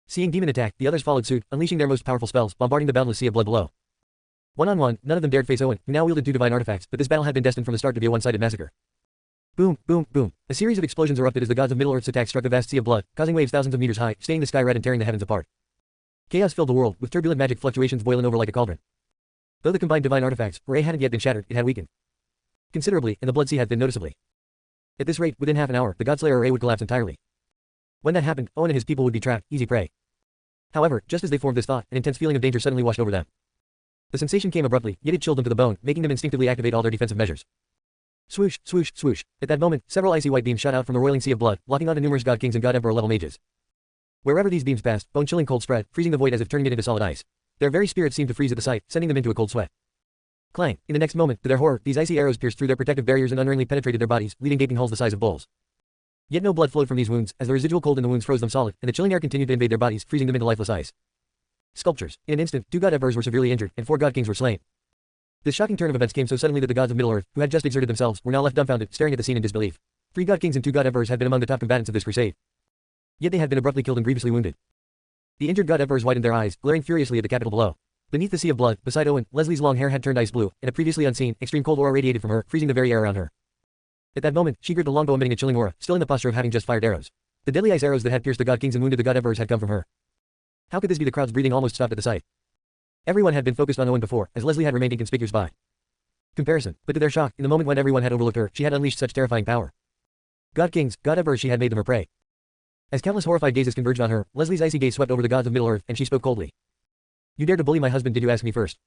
Seeing Demon attack, the others followed suit, unleashing their most powerful spells, bombarding the boundless sea of blood below. One-on-one, none of them dared face Owen, who now wielded 2 divine artifacts, but this battle had been destined from the start to be a one-sided massacre. Boom, boom, boom. A series of explosions erupted as the gods of Middle-earth's attack struck the vast sea of blood, causing waves thousands of meters high, staining the sky red and tearing the heavens apart. Chaos filled the world, with turbulent magic fluctuations boiling over like a cauldron. Though the combined divine artifacts, array hadn't yet been shattered, it had weakened considerably, and the blood sea had thinned noticeably. At this rate, within half an hour, the Godslayer array would collapse entirely. When that happened, Owen and his people would be trapped, easy prey. However, just as they formed this thought, an intense feeling of danger suddenly washed over them. The sensation came abruptly, yet it chilled them to the bone, making them instinctively activate all their defensive measures. Swoosh, swoosh, swoosh. At that moment, several icy white beams shot out from the roiling sea of blood, locking onto numerous god kings and god emperor level mages. Wherever these beams passed, bone-chilling cold spread, freezing the void as if turning it into solid ice. Their very spirits seemed to freeze at the sight, sending them into a cold sweat. Clang! In the next moment, to their horror, these icy arrows pierced through their protective barriers and unerringly penetrated their bodies, leaving gaping holes the size of bowls. Yet no blood flowed from these wounds, as the residual cold in the wounds froze them solid, and the chilling air continued to invade their bodies, freezing them into lifeless ice. Sculptures. In an instant, 2 god emperors were severely injured, and 4 god kings were slain. This shocking turn of events came so suddenly that the gods of Middle-earth, who had just exerted themselves, were now left dumbfounded, staring at the scene in disbelief. 3 god kings and 2 god emperors had been among the top combatants of this crusade. Yet they had been abruptly killed and grievously wounded. The injured god emperors widened their eyes, glaring furiously at the capital below. Beneath the sea of blood, beside Owen, Leslie's long hair had turned ice blue, and a previously unseen, extreme cold aura radiated from her, freezing the very air around her. At that moment, she gripped a longbow emitting a chilling aura, still in the posture of having just fired arrows. The deadly ice arrows that had pierced the god kings and wounded the god emperors had come from her. How could this be? The crowd's breathing almost stopped at the sight. Everyone had been focused on Owen before, as Leslie had remained inconspicuous by comparison, but to their shock, in the moment when everyone had overlooked her, she had unleashed such terrifying power. God kings, god emperors, she had made them her prey. As countless horrified gazes converged on her, Leslie's icy gaze swept over the gods of Middle-earth, and she spoke coldly. You dared to bully my husband, did you ask me first?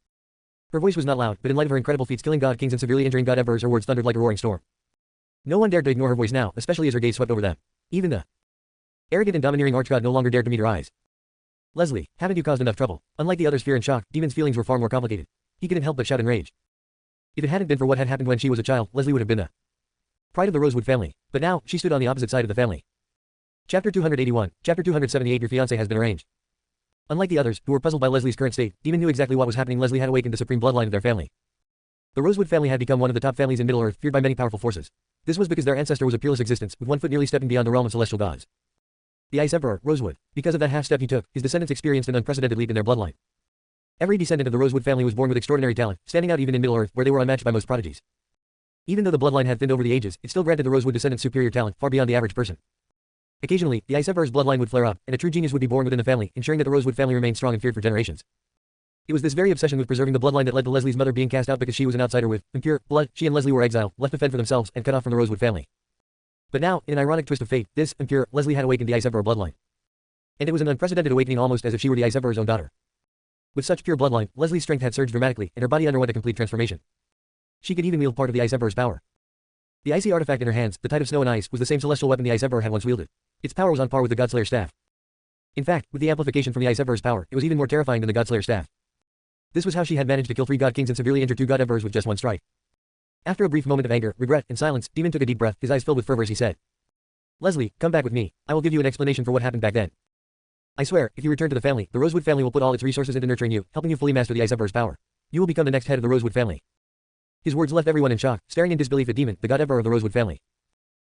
Her voice was not loud, but in light of her incredible feats killing god kings and severely injuring god emperors, her words thundered like a roaring storm. No one dared to ignore her voice now, especially as her gaze swept over them. Even the arrogant and domineering archgod no longer dared to meet her eyes. Leslie, haven't you caused enough trouble? Unlike the others' fear and shock, Demon's feelings were far more complicated. He couldn't help but shout in rage. If it hadn't been for what had happened when she was a child, Leslie would have been the pride of the Rosewood family. But now, she stood on the opposite side of the family. Chapter 281, Chapter 278. Your fiancé has been arranged. Unlike the others, who were puzzled by Leslie's current state, Demon knew exactly what was happening. Leslie had awakened the supreme bloodline of their family. The Rosewood family had become one of the top families in Middle-earth, feared by many powerful forces. This was because their ancestor was a peerless existence, with 1 foot nearly stepping beyond the realm of celestial gods. The Ice Emperor, Rosewood. Because of that half-step he took, his descendants experienced an unprecedented leap in their bloodline. Every descendant of the Rosewood family was born with extraordinary talent, standing out even in Middle-earth, where they were unmatched by most prodigies. Even though the bloodline had thinned over the ages, it still granted the Rosewood descendants superior talent, far beyond the average person. Occasionally, the Ice Emperor's bloodline would flare up, and a true genius would be born within the family, ensuring that the Rosewood family remained strong and feared for generations. It was this very obsession with preserving the bloodline that led to Leslie's mother being cast out because she was an outsider with impure blood. She and Leslie were exiled, left to fend for themselves, and cut off from the Rosewood family. But now, in an ironic twist of fate, this impure Leslie had awakened the Ice Emperor bloodline. And it was an unprecedented awakening, almost as if she were the Ice Emperor's own daughter. With such pure bloodline, Leslie's strength had surged dramatically, and her body underwent a complete transformation. She could even wield part of the Ice Emperor's power. The icy artifact in her hands, the tide of snow and ice, was the same celestial weapon the Ice Emperor had once wielded. Its power was on par with the Godslayer staff. In fact, with the amplification from the Ice Emperor's power, it was even more terrifying than the Godslayer staff. This was how she had managed to kill 3 god kings and severely injure 2 god emperors with just 1 strike. After a brief moment of anger, regret, and silence, Demon took a deep breath, his eyes filled with fervor as he said, Leslie, come back with me. I will give you an explanation for what happened back then. I swear, if you return to the family, the Rosewood family will put all its resources into nurturing you, helping you fully master the Ice Emperor's power. You will become the next head of the Rosewood family. His words left everyone in shock, staring in disbelief at Demon, the god emperor of the Rosewood family.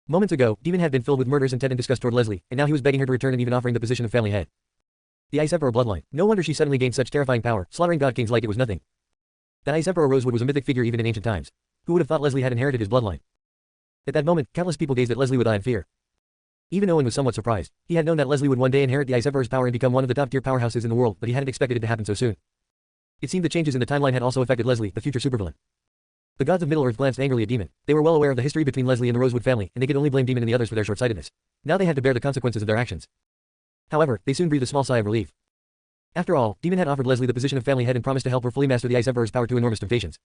Moments ago, Demon had been filled with murderous intent and disgust toward Leslie, and now he was begging her to return and even offering the position of family head. The Ice Emperor bloodline. No wonder she suddenly gained such terrifying power, slaughtering god kings like it was nothing. The Ice Emperor Rosewood was a mythic figure even in ancient times. Who would have thought Leslie had inherited his bloodline? At that moment, countless people gazed at Leslie with eye and fear. Even Owen was somewhat surprised. He had known that Leslie would one day inherit the Ice Emperor's power and become one of the top-tier powerhouses in the world, but he hadn't expected it to happen so soon. It seemed the changes in the timeline had also affected Leslie, the future supervillain. The gods of Middle-earth glanced angrily at Demon. They were well aware of the history between Leslie and the Rosewood family, and they could only blame Demon and the others for their short-sightedness. Now they had to bear the consequences of their actions. However, they soon breathed a small sigh of relief. After all, Demon had offered Leslie the position of family head and promised to help her fully master the Ice Emperor's power to enormous temptations.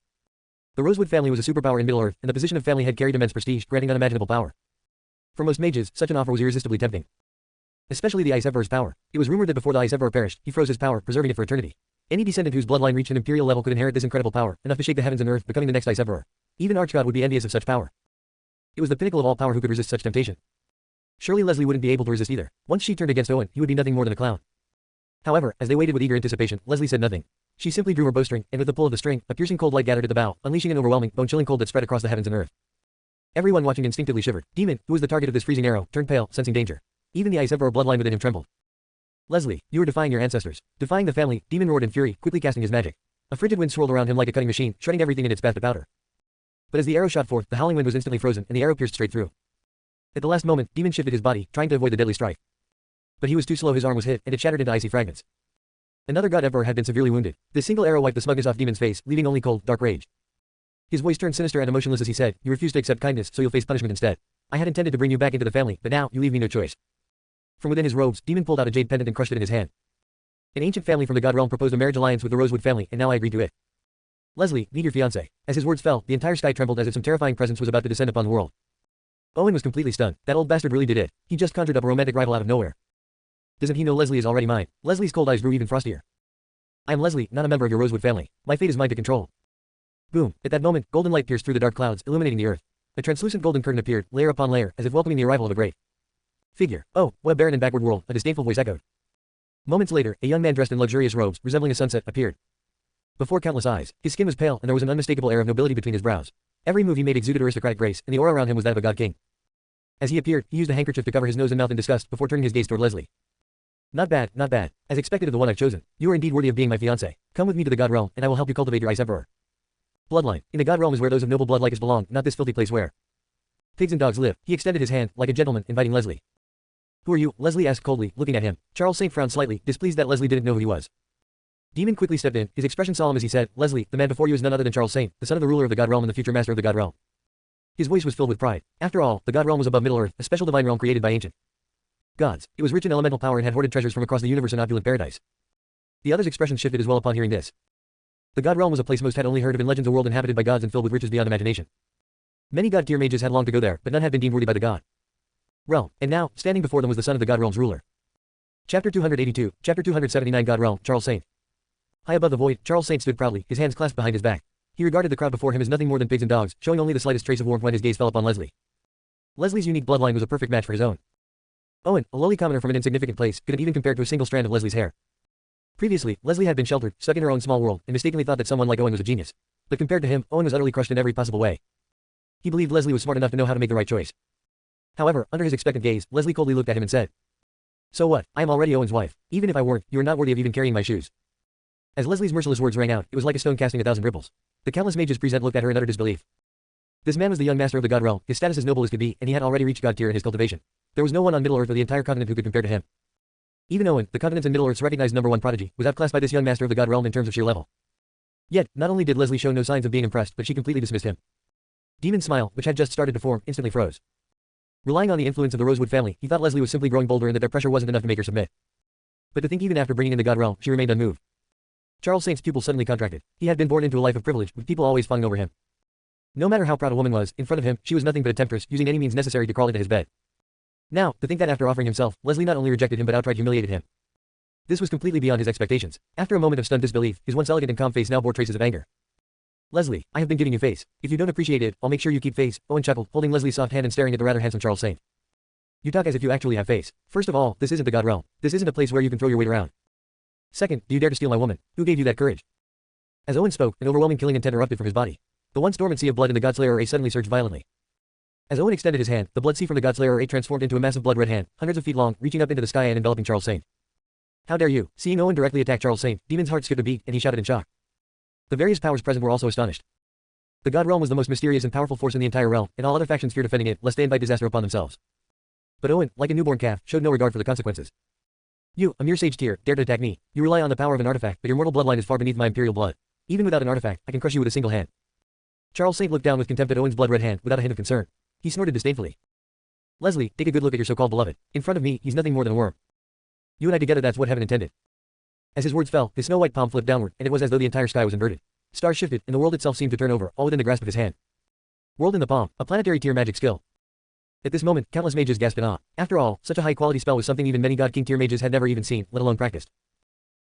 The Rosewood family was a superpower in Middle-earth, and the position of family head carried immense prestige, granting unimaginable power. For most mages, such an offer was irresistibly tempting. Especially the Ice Emperor's power. It was rumored that before the Ice Emperor perished, he froze his power, preserving it for eternity. Any descendant whose bloodline reached an imperial level could inherit this incredible power, enough to shake the heavens and earth, becoming the next Ice Emperor. Even Archgod would be envious of such power. It was the pinnacle of all power who could resist such temptation. Surely Leslie wouldn't be able to resist either. Once she turned against Owen, he would be nothing more than a clown. However, as they waited with eager anticipation, Leslie said nothing. She simply drew her bowstring, and with the pull of the string, a piercing cold light gathered at the bow, unleashing an overwhelming, bone-chilling cold that spread across the heavens and earth. Everyone watching instinctively shivered. Demon, who was the target of this freezing arrow, turned pale, sensing danger. Even the Ice Emperor bloodline within him trembled. Leslie, you are defying your ancestors. Defying the family, Demon roared in fury, quickly casting his magic. A frigid wind swirled around him like a cutting machine, shredding everything in its path to powder. But as the arrow shot forth, the howling wind was instantly frozen, and the arrow pierced straight through. At the last moment, Demon shifted his body, trying to avoid the deadly strike. But he was too slow, his arm was hit, and it shattered into icy fragments. Another god emperor had been severely wounded. This single arrow wiped the smugness off Demon's face, leaving only cold, dark rage. His voice turned sinister and emotionless as he said, "You refuse to accept kindness, so you'll face punishment instead. I had intended to bring you back into the family, but now, you leave me no choice." From within his robes, Demon pulled out a jade pendant and crushed it in his hand. An ancient family from the god realm proposed a marriage alliance with the Rosewood family, and now I agreed to it. Leslie, meet your fiancé. As his words fell, the entire sky trembled as if some terrifying presence was about to descend upon the world. Owen was completely stunned. That old bastard really did it. He just conjured up a romantic rival out of nowhere. Doesn't he know Leslie is already mine? Leslie's cold eyes grew even frostier. I am Leslie, not a member of your Rosewood family. My fate is mine to control. Boom. At that moment, golden light pierced through the dark clouds, illuminating the earth. A translucent golden curtain appeared, layer upon layer, as if welcoming the arrival of a great figure. Oh, what a barren and backward world, a disdainful voice echoed. Moments later, a young man dressed in luxurious robes, resembling a sunset, appeared. Before countless eyes, his skin was pale, and there was an unmistakable air of nobility between his brows. Every move he made exuded aristocratic grace, and the aura around him was that of a god king. As he appeared, he used a handkerchief to cover his nose and mouth in disgust before turning his gaze toward Leslie. Not bad, not bad. As expected of the one I've chosen. You are indeed worthy of being my fiancé. Come with me to the god realm, and I will help you cultivate your Ice Emperor. Bloodline. In the god realm is where those of noble blood like us belong, not this filthy place where pigs and dogs live. He extended his hand, like a gentleman, inviting Leslie. Who are you? Leslie asked coldly, looking at him. Charles Saint frowned slightly, displeased that Leslie didn't know who he was. Demon quickly stepped in, his expression solemn as he said, Leslie, the man before you is none other than Charles Saint, the son of the ruler of the god realm and the future master of the god realm. His voice was filled with pride. After all, the god realm was above Middle-earth, a special divine realm created by ancient gods. It was rich in elemental power and had hoarded treasures from across the universe in opulent paradise. The other's expression shifted as well upon hearing this. The god realm was a place most had only heard of in legends, a world inhabited by gods and filled with riches beyond imagination. Many god-tier mages had longed to go there, but none had been deemed worthy by the god realm, and now, standing before them was the son of the god realm's ruler. Chapter 282, Chapter 279 God Realm, Charles Saint. High above the void, Charles Saint stood proudly, his hands clasped behind his back. He regarded the crowd before him as nothing more than pigs and dogs, showing only the slightest trace of warmth when his gaze fell upon Leslie. Leslie's unique bloodline was a perfect match for his own. Owen, a lowly commoner from an insignificant place, couldn't even compare to a single strand of Leslie's hair. Previously, Leslie had been sheltered, stuck in her own small world, and mistakenly thought that someone like Owen was a genius. But compared to him, Owen was utterly crushed in every possible way. He believed Leslie was smart enough to know how to make the right choice. However, under his expectant gaze, Leslie coldly looked at him and said, "So what? I am already Owen's wife. Even if I weren't, you are not worthy of even carrying my shoes." As Leslie's merciless words rang out, it was like a stone casting 1,000 ripples. The countless mages present looked at her in utter disbelief. This man was the young master of the god realm, his status as noble as could be, and he had already reached god tier in his cultivation. There was no one on Middle-earth or the entire continent who could compare to him. Even Owen, the continents in Middle-earth's recognized #1 prodigy, was outclassed by this young master of the god realm in terms of sheer level. Yet, not only did Leslie show no signs of being impressed, but she completely dismissed him. Demon's smile, which had just started to form, instantly froze. Relying on the influence of the Rosewood family, he thought Leslie was simply growing bolder and that their pressure wasn't enough to make her submit. But to think even after bringing in the god realm, she remained unmoved. Charles Saint's pupil suddenly contracted. He had been born into a life of privilege, with people always fawning over him. No matter how proud a woman was, in front of him, she was nothing but a temptress, using any means necessary to crawl into his bed. Now, to think that after offering himself, Leslie not only rejected him but outright humiliated him. This was completely beyond his expectations. After a moment of stunned disbelief, his once elegant and calm face now bore traces of anger. Leslie, I have been giving you face. If you don't appreciate it, I'll make sure you keep face, Owen chuckled, holding Leslie's soft hand and staring at the rather handsome Charles Saint. You talk as if you actually have face. First of all, this isn't the god realm. This isn't a place where you can throw your weight around. Second, do you dare to steal my woman? Who gave you that courage? As Owen spoke, an overwhelming killing intent erupted from his body. The once dormant sea of blood in the Godslayer A suddenly surged violently. As Owen extended his hand, the blood sea from the Godslayer A transformed into a massive blood-red hand, hundreds of feet long, reaching up into the sky and enveloping Charles Saint. How dare you? Seeing Owen directly attack Charles Saint, Demon's heart skipped a beat, and he shouted in shock. The various powers present were also astonished. The god realm was the most mysterious and powerful force in the entire realm, and all other factions feared defending it, lest they invite disaster upon themselves. But Owen, like a newborn calf, showed no regard for the consequences. You, a mere sage tier, dared to attack me. You rely on the power of an artifact, but your mortal bloodline is far beneath my imperial blood. Even without an artifact, I can crush you with a single hand. Charles Saint looked down with contempt at Owen's blood-red hand, without a hint of concern. He snorted disdainfully. Leslie, take a good look at your so-called beloved. In front of me, he's nothing more than a worm. You and I together, that's what heaven intended. As his words fell, his snow-white palm flipped downward, and it was as though the entire sky was inverted. Stars shifted, and the world itself seemed to turn over, all within the grasp of his hand. World in the palm, a planetary tier magic skill. At this moment, countless mages gasped in awe. After all, such a high-quality spell was something even many God King tier mages had never even seen, let alone practiced.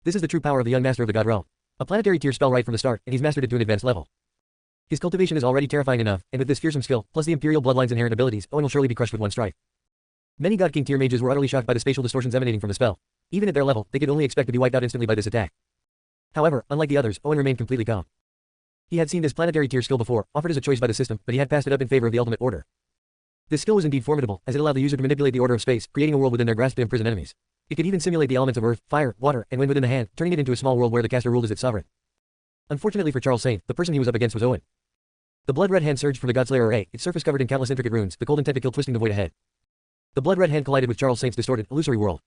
This is the true power of the young master of the God realm. A planetary tier spell right from the start, and he's mastered it to an advanced level. His cultivation is already terrifying enough, and with this fearsome skill, plus the Imperial Bloodline's inherent abilities, Owen will surely be crushed with one strike. Many God King tier mages were utterly shocked by the spatial distortions emanating from the spell. Even at their level, they could only expect to be wiped out instantly by this attack. However, unlike the others, Owen remained completely calm. He had seen this planetary tier skill before, offered as a choice by the system, but he had passed it up in favor of the ultimate order. This skill was indeed formidable, as it allowed the user to manipulate the order of space, creating a world within their grasp to imprison enemies. It could even simulate the elements of earth, fire, water, and wind within the hand, turning it into a small world where the caster ruled as its sovereign. Unfortunately for Charles Saint, the person he was up against was Owen. The blood-red hand surged from the Godslayer array, its surface covered in countless intricate runes, the golden tentacle twisting the void ahead. The blood-red hand collided with Charles Saint's distorted, illusory world.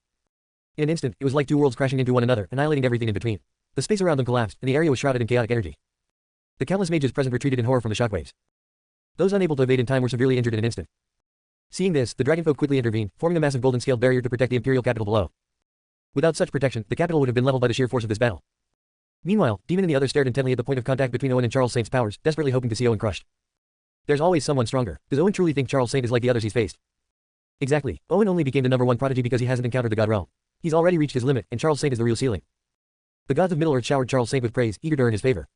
In an instant, it was like two worlds crashing into one another, annihilating everything in between. The space around them collapsed, and the area was shrouded in chaotic energy. The countless mages present retreated in horror from the shockwaves. Those unable to evade in time were severely injured in an instant. Seeing this, the dragonfolk quickly intervened, forming a massive golden-scaled barrier to protect the imperial capital below. Without such protection, the capital would have been leveled by the sheer force of this battle. Meanwhile, Demon and the others stared intently at the point of contact between Owen and Charles Saint's powers, desperately hoping to see Owen crushed. There's always someone stronger. Does Owen truly think Charles Saint is like the others he's faced? Exactly. Owen only became the #1 prodigy because he hasn't encountered the God realm. He's already reached his limit, and Charles Saint is the real ceiling. The gods of Middle-earth showered Charles Saint with praise, eager to earn his favor.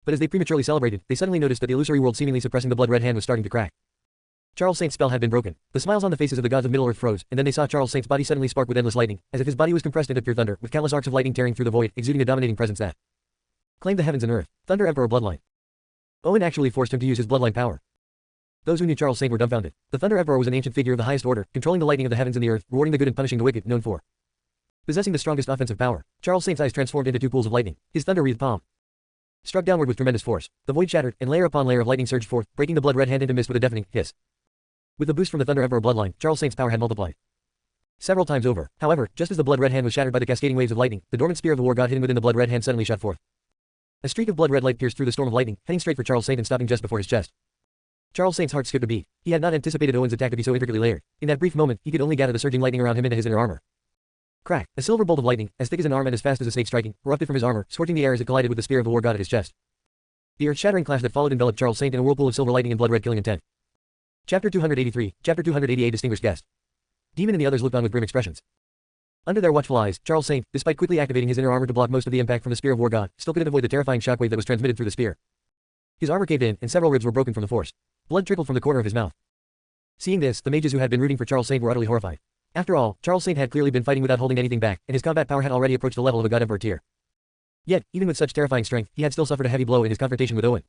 But as they prematurely celebrated, they suddenly noticed that the illusory world seemingly suppressing the blood-red hand was starting to crack. Charles Saint's spell had been broken. The smiles on the faces of the gods of Middle-earth froze, and then they saw Charles Saint's body suddenly spark with endless lightning, as if his body was compressed into pure thunder, with countless arcs of lightning tearing through the void, exuding a dominating presence that claimed the heavens and earth. Thunder Emperor Bloodline. Owen actually forced him to use his bloodline power. Those who knew Charles Saint were dumbfounded. The Thunder Emperor was an ancient figure of the highest order, controlling the lightning of the heavens and the earth, rewarding the good and punishing the wicked, known for possessing the strongest offensive power. Charles Saint's eyes transformed into two pools of lightning. His thunder-wreathed palm struck downward with tremendous force. The void shattered, and layer upon layer of lightning surged forth, breaking the blood-red hand into mist with a deafening hiss. With the boost from the Thunder Emperor bloodline, Charles Saint's power had multiplied several times over. However, just as the blood-red hand was shattered by the cascading waves of lightning, the dormant spear of the war god hidden within the blood-red hand suddenly shot forth. A streak of blood-red light pierced through the storm of lightning, heading straight for Charles Saint and stopping just before his chest. Charles Saint's heart skipped a beat. He had not anticipated Owen's attack to be so intricately layered. In that brief moment, he could only gather the surging lightning around him into his inner armor. Crack! A silver bolt of lightning, as thick as an arm and as fast as a snake striking, erupted from his armor, scorching the air as it collided with the spear of the war god at his chest. The earth-shattering clash that followed enveloped Charles Saint in a whirlpool of silver lightning and blood-red killing intent. Chapter 283, Chapter 288 Distinguished Guest. Demon and the others looked on with grim expressions. Under their watchful eyes, Charles Saint, despite quickly activating his inner armor to block most of the impact from the spear of war god, still couldn't avoid the terrifying shockwave that was transmitted through the spear. His armor caved in, and several ribs were broken from the force. Blood trickled from the corner of his mouth. Seeing this, the mages who had been rooting for Charles Saint were utterly horrified. After all, Charles Saint had clearly been fighting without holding anything back, and his combat power had already approached the level of a God Emperor tier. Yet, even with such terrifying strength, he had still suffered a heavy blow in his confrontation with Owen.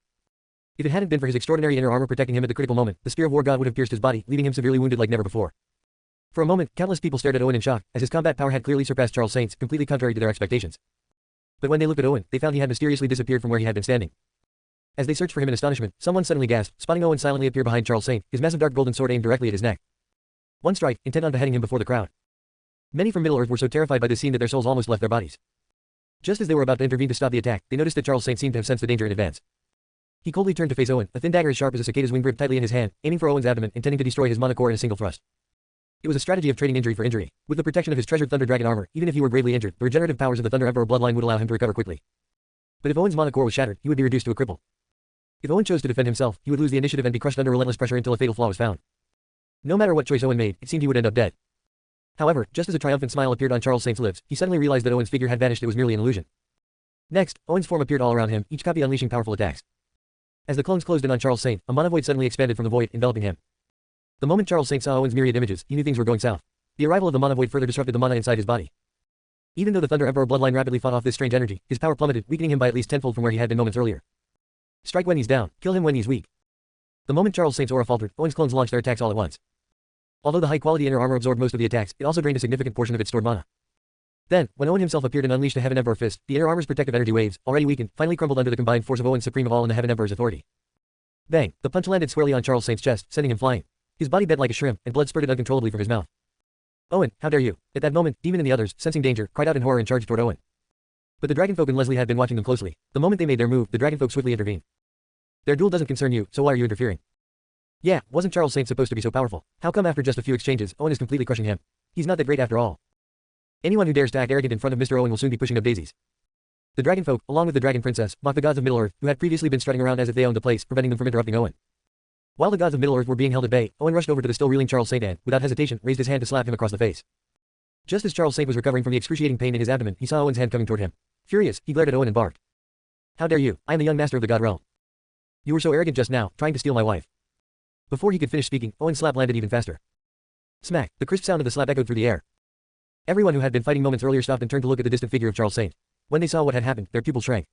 If it hadn't been for his extraordinary inner armor protecting him at the critical moment, the spear of war god would have pierced his body, leaving him severely wounded like never before. For a moment, countless people stared at Owen in shock, as his combat power had clearly surpassed Charles Saint's, completely contrary to their expectations. But when they looked at Owen, they found he had mysteriously disappeared from where he had been standing. As they searched for him in astonishment, someone suddenly gasped, spotting Owen silently appear behind Charles Saint, his massive dark golden sword aimed directly at his neck. One strike, intent on beheading him before the crowd. Many from Middle-earth were so terrified by this scene that their souls almost left their bodies. Just as they were about to intervene to stop the attack, they noticed that Charles Saint seemed to have sensed the danger in advance. He coldly turned to face Owen, a thin dagger as sharp as a cicada's wing gripped tightly in his hand, aiming for Owen's abdomen, intending to destroy his monocore in a single thrust. It was a strategy of trading injury for injury. With the protection of his treasured Thunder Dragon armor, even if he were gravely injured, the regenerative powers of the Thunder Emperor bloodline would allow him to recover quickly. But if Owen's monocore was shattered, he would be reduced to a cripple. If Owen chose to defend himself, he would lose the initiative and be crushed under relentless pressure until a fatal flaw was found. No matter what choice Owen made, it seemed he would end up dead. However, just as a triumphant smile appeared on Charles Saint's lips, he suddenly realized that Owen's figure had vanished. It was merely an illusion. Next, Owen's form appeared all around him, each copy unleashing powerful attacks. As the clones closed in on Charles Saint, a monovoid suddenly expanded from the void, enveloping him. The moment Charles Saint saw Owen's myriad images, he knew things were going south. The arrival of the monovoid further disrupted the mana inside his body. Even though the Thunder Emperor bloodline rapidly fought off this strange energy, his power plummeted, weakening him by at least tenfold from where he had been moments earlier. Strike when he's down, kill him when he's weak. The moment Charles Saint's aura faltered, Owen's clones launched their attacks all at once. Although the high-quality inner armor absorbed most of the attacks, it also drained a significant portion of its stored mana. Then, when Owen himself appeared and unleashed a Heaven Emperor fist, the inner armor's protective energy waves, already weakened, finally crumbled under the combined force of Owen's supreme of all and the Heaven Emperor's authority. Bang! The punch landed squarely on Charles Saint's chest, sending him flying. His body bent like a shrimp, and blood spurted uncontrollably from his mouth. Owen, how dare you! At that moment, Demon and the others, sensing danger, cried out in horror and charged toward Owen. But the Dragonfolk and Leslie had been watching them closely. The moment they made their move, the Dragonfolk swiftly intervened. Their duel doesn't concern you, so why are you interfering? Yeah, wasn't Charles Saint supposed to be so powerful? How come after just a few exchanges, Owen is completely crushing him? He's not that great after all. Anyone who dares to act arrogant in front of Mr. Owen will soon be pushing up daisies. The Dragonfolk, along with the Dragon Princess, mocked the gods of Middle-earth, who had previously been strutting around as if they owned the place, preventing them from interrupting Owen. While the gods of Middle-earth were being held at bay, Owen rushed over to the still reeling Charles Saint and, without hesitation, raised his hand to slap him across the face. Just as Charles Saint was recovering from the excruciating pain in his abdomen, he saw Owen's hand coming toward him. Furious, he glared at Owen and barked. How dare you? I am the young master of the god realm. You were so arrogant just now, trying to steal my wife. Before he could finish speaking, Owen's slap landed even faster. Smack, the crisp sound of the slap echoed through the air. Everyone who had been fighting moments earlier stopped and turned to look at the distant figure of Charles Saint. When they saw what had happened, their pupils shrank.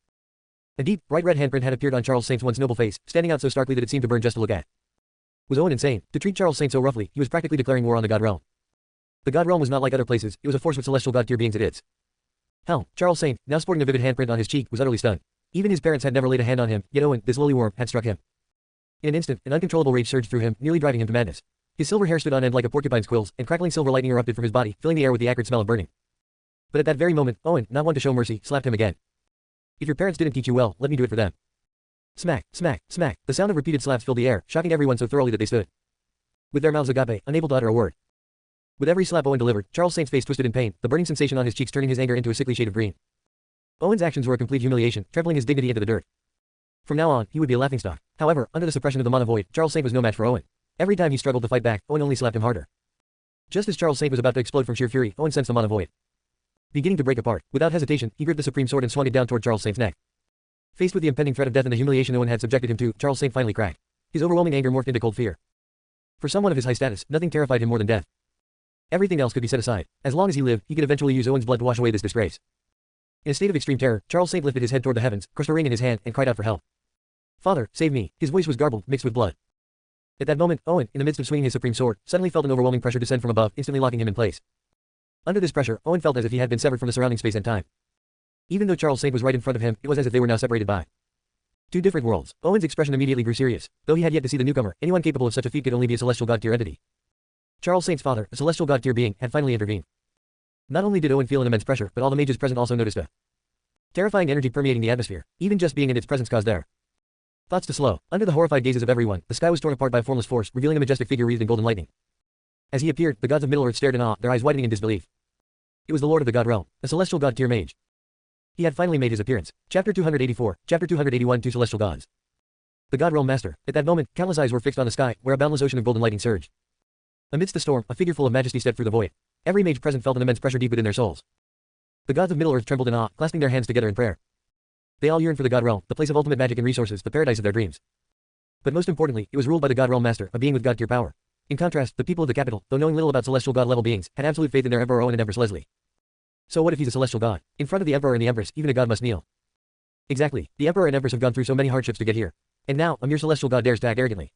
A deep, bright red handprint had appeared on Charles Saint's once noble face, standing out so starkly that it seemed to burn just to look at. Was Owen insane? To treat Charles Saint so roughly, he was practically declaring war on the god realm. The god realm was not like other places, it was a force with celestial god tier beings at its. Hell, Charles Saint, now sporting a vivid handprint on his cheek, was utterly stunned. Even his parents had never laid a hand on him, yet Owen, this lowly worm, had struck him. In an instant, an uncontrollable rage surged through him, nearly driving him to madness. His silver hair stood on end like a porcupine's quills, and crackling silver lightning erupted from his body, filling the air with the acrid smell of burning. But at that very moment, Owen, not one to show mercy, slapped him again. If your parents didn't teach you well, let me do it for them. Smack, smack, smack. The sound of repeated slaps filled the air, shocking everyone so thoroughly that they stood with their mouths agape, unable to utter a word. With every slap Owen delivered, Charles Saint's face twisted in pain, the burning sensation on his cheeks turning his anger into a sickly shade of green. Owen's actions were a complete humiliation, trampling his dignity into the dirt. From now on, he would be a laughingstock. However, under the suppression of the mana void, Charles Saint was no match for Owen. Every time he struggled to fight back, Owen only slapped him harder. Just as Charles Saint was about to explode from sheer fury, Owen sensed the mana void beginning to break apart. Without hesitation, he gripped the supreme sword and swung it down toward Charles Saint's neck. Faced with the impending threat of death and the humiliation Owen had subjected him to, Charles Saint finally cracked. His overwhelming anger morphed into cold fear. For someone of his high status, nothing terrified him more than death. Everything else could be set aside. As long as he lived, he could eventually use Owen's blood to wash away this disgrace. In a state of extreme terror, Charles Saint lifted his head toward the heavens, crushed a ring in his hand, and cried out for help. Father, save me. His voice was garbled, mixed with blood. At that moment, Owen, in the midst of swinging his supreme sword, suddenly felt an overwhelming pressure descend from above, instantly locking him in place. Under this pressure, Owen felt as if he had been severed from the surrounding space and time. Even though Charles Saint was right in front of him, it was as if they were now separated by two different worlds. Owen's expression immediately grew serious. Though he had yet to see the newcomer, anyone capable of such a feat could only be a celestial god tier entity. Charles Saint's father, a celestial god tier being, had finally intervened. Not only did Owen feel an immense pressure, but all the mages present also noticed a terrifying energy permeating the atmosphere. Even just being in its presence caused their thoughts to slow. Under the horrified gazes of everyone, the sky was torn apart by a formless force, revealing a majestic figure wreathed in golden lightning. As he appeared, the gods of Middle-earth stared in awe, their eyes widening in disbelief. It was the lord of the god realm, a celestial god tier mage. He had finally made his appearance. Chapter 284, Chapter 281 Two Celestial Gods. The god realm master. At that moment, countless eyes were fixed on the sky, where a boundless ocean of golden lightning surged. Amidst the storm, a figure full of majesty stepped through the void. Every mage present felt an immense pressure deep within their souls. The gods of Middle-earth trembled in awe, clasping their hands together in prayer. They all yearned for the god realm, the place of ultimate magic and resources, the paradise of their dreams. But most importantly, it was ruled by the god realm master, a being with god tier power. In contrast, the people of the capital, though knowing little about celestial god level beings, had absolute faith in their emperor Owen and empress Leslie. So what if he's a celestial god? In front of the emperor and the empress, even a god must kneel. Exactly. The emperor and empress have gone through so many hardships to get here. And now, a mere celestial god dares to act arrogantly.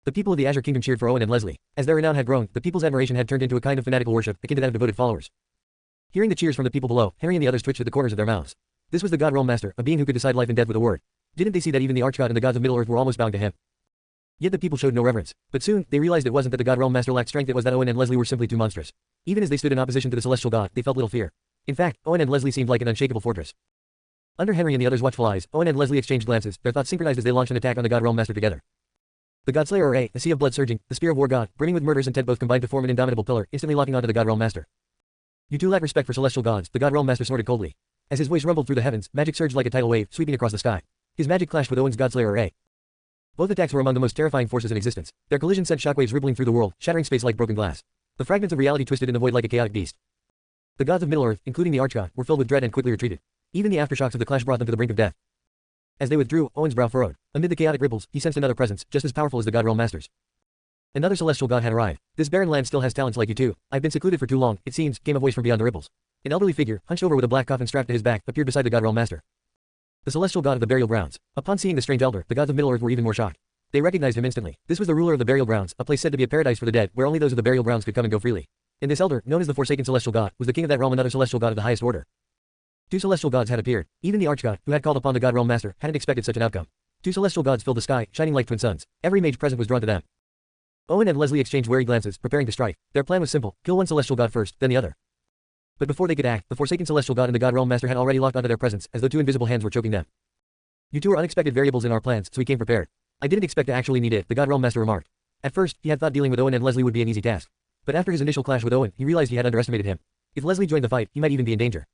The people of the Azure Kingdom cheered for Owen and Leslie. As their renown had grown, the people's admiration had turned into a kind of fanatical worship, akin to that of devoted followers. Hearing the cheers from the people below, Harry and the others twitched at the corners of their mouths. This was the god realm master, a being who could decide life and death with a word. Didn't they see that even the archgod and the gods of Middle-earth were almost bowing to him? Yet the people showed no reverence. But soon, they realized it wasn't that the god realm master lacked strength, it was that Owen and Leslie were simply too monstrous. Even as they stood in opposition to the celestial god, they felt little fear. In fact, Owen and Leslie seemed like an unshakable fortress. Under Henry and the others' watchful eyes, Owen and Leslie exchanged glances, their thoughts synchronized as they launched an attack on the god realm master together. The Godslayer or a sea of blood surging, the spear of war god, brimming with murderous intent both combined to form an indomitable pillar, instantly locking onto the god realm master. You two lack respect for celestial gods, the god realm master snorted coldly. As his voice rumbled through the heavens, magic surged like a tidal wave, sweeping across the sky. His magic clashed with Owen's Godslayer or a. Both attacks were among the most terrifying forces in existence. Their collision sent shockwaves rippling through the world, shattering space like broken glass. The fragments of reality twisted in the void like a chaotic beast. The gods of Middle-earth, including the archgod, were filled with dread and quickly retreated. Even the aftershocks of the clash brought them to the brink of death. As they withdrew, Owen's brow furrowed. Amid the chaotic ripples, he sensed another presence, just as powerful as the god realm masters. Another celestial god had arrived. This barren land still has talents like you too. I've been secluded for too long, it seems, came a voice from beyond the ripples. An elderly figure, hunched over with a black coffin strapped to his back, appeared beside the god realm master. The celestial god of the burial grounds. Upon seeing the strange elder, the gods of Middle-earth were even more shocked. They recognized him instantly. This was the ruler of the burial grounds, a place said to be a paradise for the dead, where only those of the burial grounds could come and go freely. And this elder, known as the Forsaken Celestial God, was the king of that realm, another celestial god of the highest order. Two celestial gods had appeared. Even the archgod, who had called upon the god realm master, hadn't expected such an outcome. Two celestial gods filled the sky, shining like twin suns. Every mage present was drawn to them. Owen and Leslie exchanged wary glances, preparing to strike. Their plan was simple: kill one celestial god first, then the other. But before they could act, the Forsaken Celestial God and the god realm master had already locked onto their presence, as though two invisible hands were choking them. You two are unexpected variables in our plans, so we came prepared. I didn't expect to actually need it, the god realm master remarked. At first, he had thought dealing with Owen and Leslie would be an easy task. But after his initial clash with Owen, he realized he had underestimated him. If Leslie joined the fight, he might even be in danger.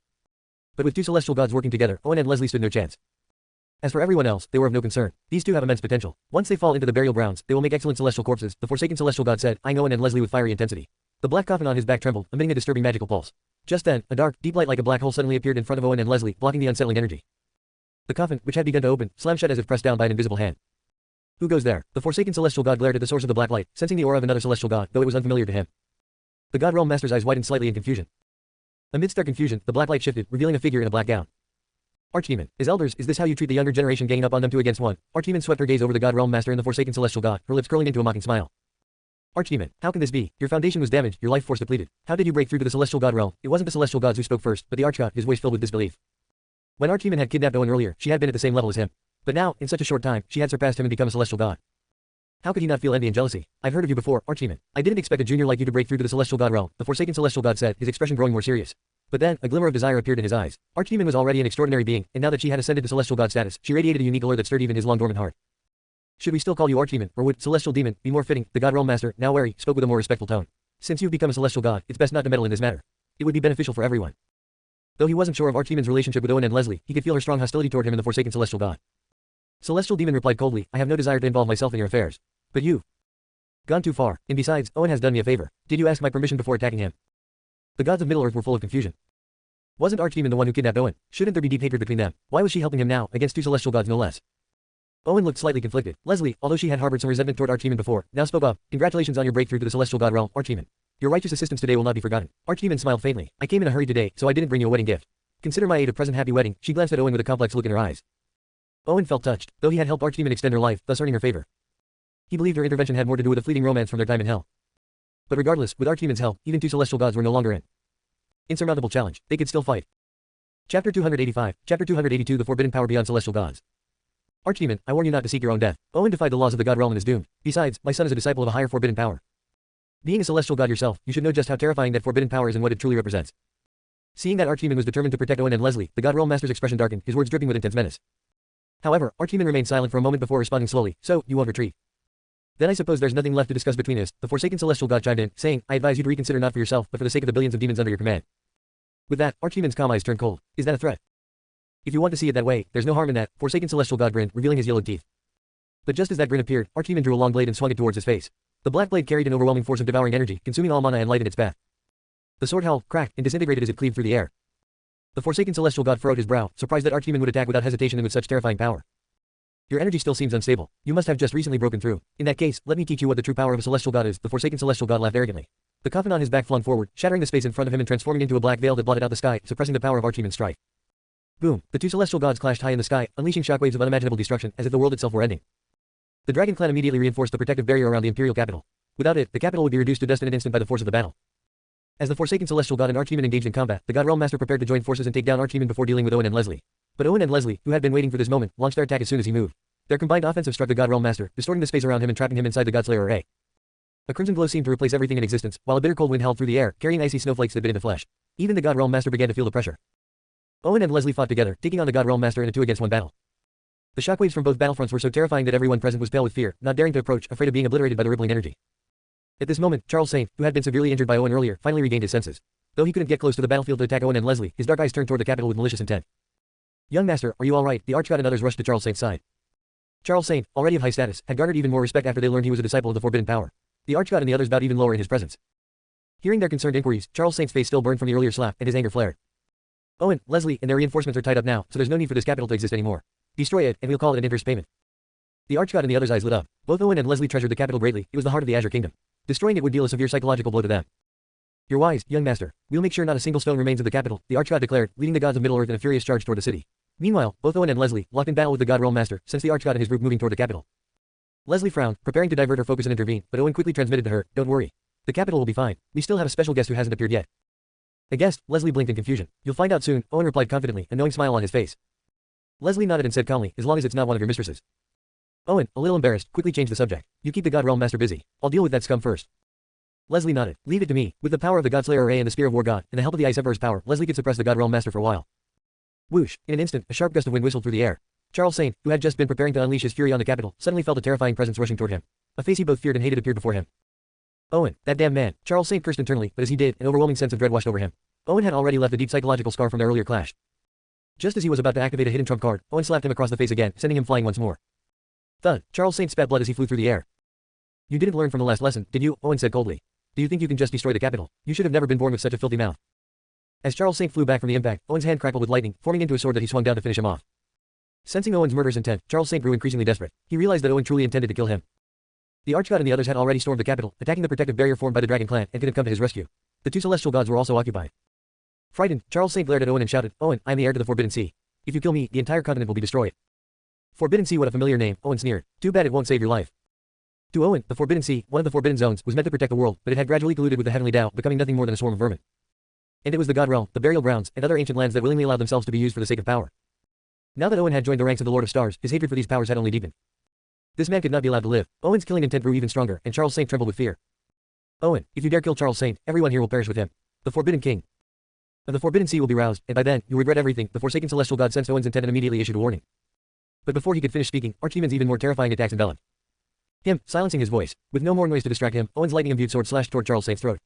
But with two celestial gods working together, Owen and Leslie stood no chance. As for everyone else, they were of no concern. These two have immense potential. Once they fall into the burial grounds, they will make excellent celestial corpses, the Forsaken Celestial God said, eyeing Owen and Leslie with fiery intensity. The black coffin on his back trembled, emitting a disturbing magical pulse. Just then, a dark, deep light like a black hole suddenly appeared in front of Owen and Leslie, blocking the unsettling energy. The coffin, which had begun to open, slammed shut as if pressed down by an invisible hand. Who goes there? The Forsaken Celestial God glared at the source of the black light, sensing the aura of another celestial god, though it was unfamiliar to him. The God Realm Master's eyes widened slightly in confusion. Amidst their confusion, the black light shifted, revealing a figure in a black gown. Archdemon, as elders, is this how you treat the younger generation, ganging up on them 2 against 1? Archdemon swept her gaze over the God Realm Master and the Forsaken Celestial God, her lips curling into a mocking smile. Archdemon, how can this be? Your foundation was damaged, your life force depleted. How did you break through to the Celestial God realm? It wasn't the Celestial Gods who spoke first, but the Archgod, his voice filled with disbelief. When Archdemon had kidnapped Owen earlier, she had been at the same level as him. But now, in such a short time, she had surpassed him and become a Celestial God. How could he not feel envy and jealousy? I've heard of you before, Archdemon. I didn't expect a junior like you to break through to the Celestial God realm, the Forsaken Celestial God said, his expression growing more serious. But then, a glimmer of desire appeared in his eyes. Archdemon was already an extraordinary being, and now that she had ascended to Celestial God status, she radiated a unique allure that stirred even his long-dormant heart. Should we still call you Archdemon, or would Celestial Demon be more fitting? The God Realm Master, now wary, spoke with a more respectful tone. Since you've become a Celestial God, it's best not to meddle in this matter. It would be beneficial for everyone. Though he wasn't sure of Archdemon's relationship with Owen and Leslie, he could feel her strong hostility toward him and the Forsaken Celestial God. Celestial Demon replied coldly, I have no desire to involve myself in your affairs. But you. Gone too far, and besides, Owen has done me a favor. Did you ask my permission before attacking him? The gods of Middle-earth were full of confusion. Wasn't Archdemon the one who kidnapped Owen? Shouldn't there be deep hatred between them? Why was she helping him now, against 2 celestial gods no less? Owen looked slightly conflicted. Leslie, although she had harbored some resentment toward Archdemon before, now spoke up. Congratulations on your breakthrough to the Celestial God realm, Archdemon. Your righteous assistance today will not be forgotten. Archdemon smiled faintly. I came in a hurry today, so I didn't bring you a wedding gift. Consider my aid a present happy wedding. She glanced at Owen with a complex look in her eyes. Owen felt touched, though he had helped Archdemon extend her life, thus earning her favor. He believed her intervention had more to do with a fleeting romance from their time in hell. But regardless, with Archdemon's help, even 2 celestial gods were no longer an insurmountable challenge. They could still fight. Chapter 285, Chapter 282 The Forbidden Power Beyond Celestial Gods. Archdemon, I warn you not to seek your own death. Owen defied the laws of the God realm and is doomed. Besides, my son is a disciple of a higher forbidden power. Being a celestial god yourself, you should know just how terrifying that forbidden power is and what it truly represents. Seeing that Archdemon was determined to protect Owen and Leslie, the God Realm Master's expression darkened, his words dripping with intense menace. However, Archdemon remained silent for a moment before responding slowly, so, you won't retreat. Then I suppose there's nothing left to discuss between us. The Forsaken Celestial God chimed in, saying, I advise you to reconsider not for yourself, but for the sake of the billions of demons under your command. With that, Archdemon's calm eyes turned cold. Is that a threat? If you want to see it that way, there's no harm in that. Forsaken Celestial God grinned, revealing his yellowed teeth. But just as that grin appeared, Archdemon drew a long blade and swung it towards his face. The black blade carried an overwhelming force of devouring energy, consuming all mana and light in its path. The sword held, cracked, and disintegrated as it cleaved through the air. The Forsaken Celestial God furrowed his brow, surprised that Archdemon would attack without hesitation and with such terrifying power. Your energy still seems unstable. You must have just recently broken through. In that case, let me teach you what the true power of a celestial god is. The Forsaken Celestial God laughed arrogantly. The coffin on his back flung forward, shattering the space in front of him and transforming into a black veil that blotted out the sky, suppressing the power of Archdemon's strike. Boom! The 2 celestial gods clashed high in the sky, unleashing shockwaves of unimaginable destruction, as if the world itself were ending. The Dragon Clan immediately reinforced the protective barrier around the imperial capital. Without it, the capital would be reduced to dust in an instant by the force of the battle. As the Forsaken Celestial God and Archdemon engaged in combat, the God Realm Master prepared to join forces and take down Archdemon before dealing with Owen and Leslie. But Owen and Leslie, who had been waiting for this moment, launched their attack as soon as he moved. Their combined offensive struck the God Realm Master, distorting the space around him and trapping him inside the Godslayer array. A crimson glow seemed to replace everything in existence, while a bitter cold wind howled through the air, carrying icy snowflakes that bit into flesh. Even the God Realm Master began to feel the pressure. Owen and Leslie fought together, taking on the God Realm Master in a 2 against 1 battle. The shockwaves from both battlefronts were so terrifying that everyone present was pale with fear, not daring to approach, afraid of being obliterated by the rippling energy. At this moment, Charles Saint, who had been severely injured by Owen earlier, finally regained his senses. Though he couldn't get close to the battlefield to attack Owen and Leslie, his dark eyes turned toward the capital with malicious intent. Young master, are you all right? The Archgod and others rushed to Charles Saint's side. Charles Saint, already of high status, had garnered even more respect after they learned he was a disciple of the forbidden power. The Archgod and the others bowed even lower in his presence. Hearing their concerned inquiries, Charles Saint's face still burned from the earlier slap, and his anger flared. Owen, Leslie, and their reinforcements are tied up now, so there's no need for this capital to exist anymore. Destroy it, and we'll call it an interest payment. The Archgod and the others' eyes lit up. Both Owen and Leslie treasured the capital greatly. It was the heart of the Azure Kingdom. Destroying it would deal a severe psychological blow to them. You're wise, young master. We'll make sure not a single stone remains of the capital, the Archgod declared, leading the gods of Middle-earth in a furious charge toward the city. Meanwhile, both Owen and Leslie, locked in battle with the God Realm Master, sensed the Archgod and his group moving toward the capital. Leslie frowned, preparing to divert her focus and intervene, but Owen quickly transmitted to her, don't worry. The capital will be fine. We still have a special guest who hasn't appeared yet. A guest? Leslie blinked in confusion. You'll find out soon, Owen replied confidently, a knowing smile on his face. Leslie nodded and said calmly, as long as it's not one of your mistresses. Owen, a little embarrassed, quickly changed the subject. You keep the God Realm Master busy. I'll deal with that scum first. Leslie nodded. Leave it to me. With the power of the Godslayer array and the Spear of War God, and the help of the Ice Emperor's power, Leslie could suppress the God Realm Master for a while. Whoosh! In an instant, a sharp gust of wind whistled through the air. Charles Saint, who had just been preparing to unleash his fury on the capital, suddenly felt a terrifying presence rushing toward him. A face he both feared and hated appeared before him. Owen, that damn man. Charles Saint cursed internally, but as he did, an overwhelming sense of dread washed over him. Owen had already left a deep psychological scar from their earlier clash. Just as he was about to activate a hidden trump card, Owen slapped him across the face again, sending him flying once more. Thud! Charles Saint spat blood as he flew through the air. You didn't learn from the last lesson, did you? Owen said coldly. Do you think you can just destroy the capital? You should have never been born with such a filthy mouth. As Charles Saint flew back from the impact, Owen's hand crackled with lightning, forming into a sword that he swung down to finish him off. Sensing Owen's murderous intent, Charles Saint grew increasingly desperate. He realized that Owen truly intended to kill him. The Archgod and the others had already stormed the capital, attacking the protective barrier formed by the Dragon Clan, and could have come to his rescue. The two celestial gods were also occupied. Frightened, Charles Saint glared at Owen and shouted, Owen, I am the heir to the Forbidden Sea. If you kill me, the entire continent will be destroyed. Forbidden Sea, what a familiar name, Owen sneered. Too bad it won't save your life. To Owen, the Forbidden Sea, one of the Forbidden Zones, was meant to protect the world, but it had gradually colluded with the Heavenly Tao, becoming nothing more than a swarm of vermin. And it was the God Realm, the burial grounds, and other ancient lands that willingly allowed themselves to be used for the sake of power. Now that Owen had joined the ranks of the Lord of Stars, his hatred for these powers had only deepened. This man could not be allowed to live. Owen's killing intent grew even stronger, and Charles Saint trembled with fear. Owen, if you dare kill Charles Saint, everyone here will perish with him. The Forbidden King. And the Forbidden Sea will be roused, and by then, you'll regret everything. The Forsaken Celestial God sensed Owen's intent and immediately issued a warning. But before he could finish speaking, Archdemons' even more terrifying attacks enveloped him, silencing his voice. With no more noise to distract him, Owen's lightning-imbued sword slashed toward Charles Saint's throat.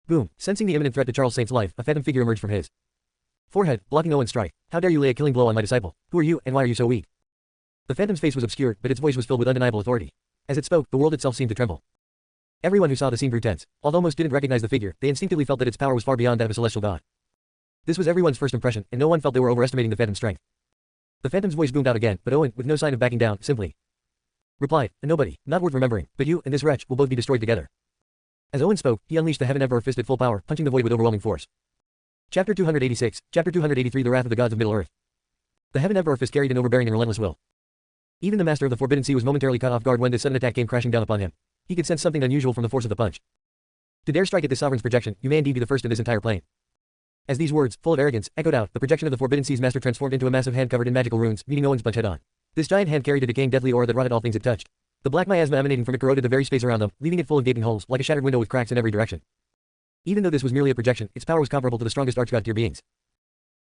Boom! Sensing the imminent threat to Charles Saint's life, a phantom figure emerged from his forehead, blocking Owen's strike. How dare you lay a killing blow on my disciple? Who are you, and why are you so weak? The phantom's face was obscured, but its voice was filled with undeniable authority. As it spoke, the world itself seemed to tremble. Everyone who saw the scene grew tense. Although most didn't recognize the figure, they instinctively felt that its power was far beyond that of a celestial god. This was everyone's first impression, and no one felt they were overestimating the phantom's strength. The phantom's voice boomed out again, but Owen, with no sign of backing down, simply replied, a nobody, not worth remembering, but you and this wretch will both be destroyed together. As Owen spoke, he unleashed the Heaven Emperor fist at full power, punching the void with overwhelming force. Chapter 286, Chapter 283 The Wrath of the Gods of Middle-earth. The Heaven Emperor fist carried an overbearing and relentless will. Even the Master of the Forbidden Sea was momentarily caught off guard when this sudden attack came crashing down upon him. He could sense something unusual from the force of the punch. To dare strike at this sovereign's projection, you may indeed be the first in this entire plane. As these words, full of arrogance, echoed out, the projection of the Forbidden Sea's master transformed into a massive hand covered in magical runes, meeting Owen's punch head-on. This giant hand carried a decaying deathly aura that rotted all things it touched. The black miasma emanating from it corroded the very space around them, leaving it full of gaping holes, like a shattered window with cracks in every direction. Even though this was merely a projection, its power was comparable to the strongest Archgod tier beings.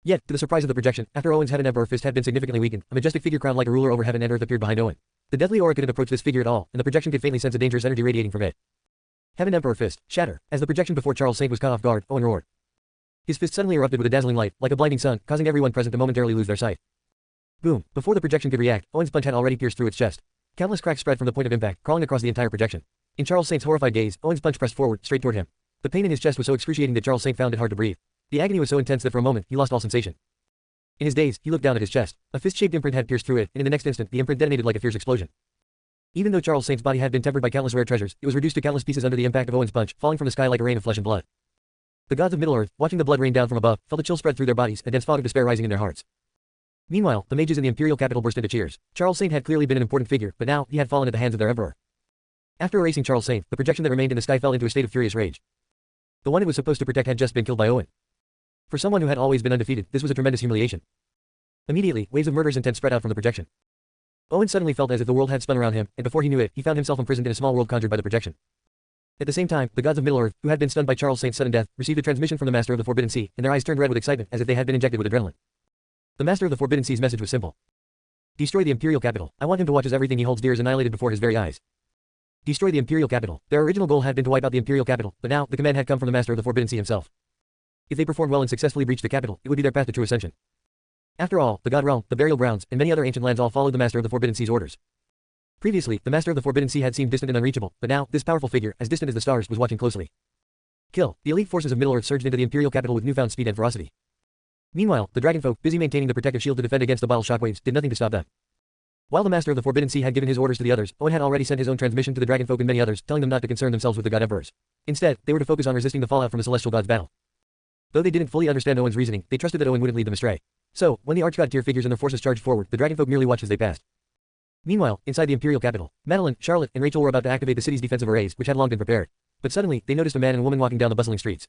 Yet, to the surprise of the projection, after Owen's Heaven Emperor fist had been significantly weakened, a majestic figure crowned like a ruler over heaven and earth appeared behind Owen. The deathly aura couldn't approach this figure at all, and the projection could faintly sense a dangerous energy radiating from it. Heaven Emperor fist, shatter. As the projection before Charles Saint was caught off guard, Owen roared. His fist suddenly erupted with a dazzling light, like a blinding sun, causing everyone present to momentarily lose their sight. Boom! Before the projection could react, Owen's punch had already pierced through its chest. Countless cracks spread from the point of impact, crawling across the entire projection. In Charles Saint's horrified gaze, Owen's punch pressed forward, straight toward him. The pain in his chest was so excruciating that Charles Saint found it hard to breathe. The agony was so intense that for a moment, he lost all sensation. In his daze, he looked down at his chest. A fist-shaped imprint had pierced through it, and in the next instant, the imprint detonated like a fierce explosion. Even though Charles Saint's body had been tempered by countless rare treasures, it was reduced to countless pieces under the impact of Owen's punch, falling from the sky like a rain of flesh and blood. The gods of Middle-earth, watching the blood rain down from above, felt a chill spread through their bodies, a dense fog of despair rising in their hearts. Meanwhile, the mages in the imperial capital burst into cheers. Charles Saint had clearly been an important figure, but now, he had fallen at the hands of their emperor. After erasing Charles Saint, the projection that remained in the sky fell into a state of furious rage. The one it was supposed to protect had just been killed by Owen. For someone who had always been undefeated, this was a tremendous humiliation. Immediately, waves of murderous intent spread out from the projection. Owen suddenly felt as if the world had spun around him, and before he knew it, he found himself imprisoned in a small world conjured by the projection. At the same time, the gods of Middle-earth, who had been stunned by Charles Saint's sudden death, received a transmission from the Master of the Forbidden Sea, and their eyes turned red with excitement as if they had been injected with adrenaline. The Master of the Forbidden Sea's message was simple. Destroy the imperial capital. I want him to watch as everything he holds dear is annihilated before his very eyes. Destroy the imperial capital. Their original goal had been to wipe out the imperial capital, but now, the command had come from the Master of the Forbidden Sea himself. If they performed well and successfully breached the capital, it would be their path to true ascension. After all, the God Realm, the burial grounds, and many other ancient lands all followed the Master of the Forbidden Sea's orders. Previously, the Master of the Forbidden Sea had seemed distant and unreachable, but now, this powerful figure, as distant as the stars, was watching closely. Kill. The elite forces of Middle-earth surged into the imperial capital with newfound speed and ferocity. Meanwhile, the dragonfolk, busy maintaining the protective shield to defend against the bottle shockwaves, did nothing to stop them. While the Master of the Forbidden Sea had given his orders to the others, Owen had already sent his own transmission to the dragonfolk and many others, telling them not to concern themselves with the god emperors. Instead, they were to focus on resisting the fallout from the celestial god's battle. Though they didn't fully understand Owen's reasoning, they trusted that Owen wouldn't lead them astray. So, when the Archgod tier figures and their forces charged forward, the dragonfolk merely watched as they passed. Meanwhile, inside the imperial capital, Madeline, Charlotte, and Rachel were about to activate the city's defensive arrays, which had long been prepared. But suddenly, they noticed a man and a woman walking down the bustling streets.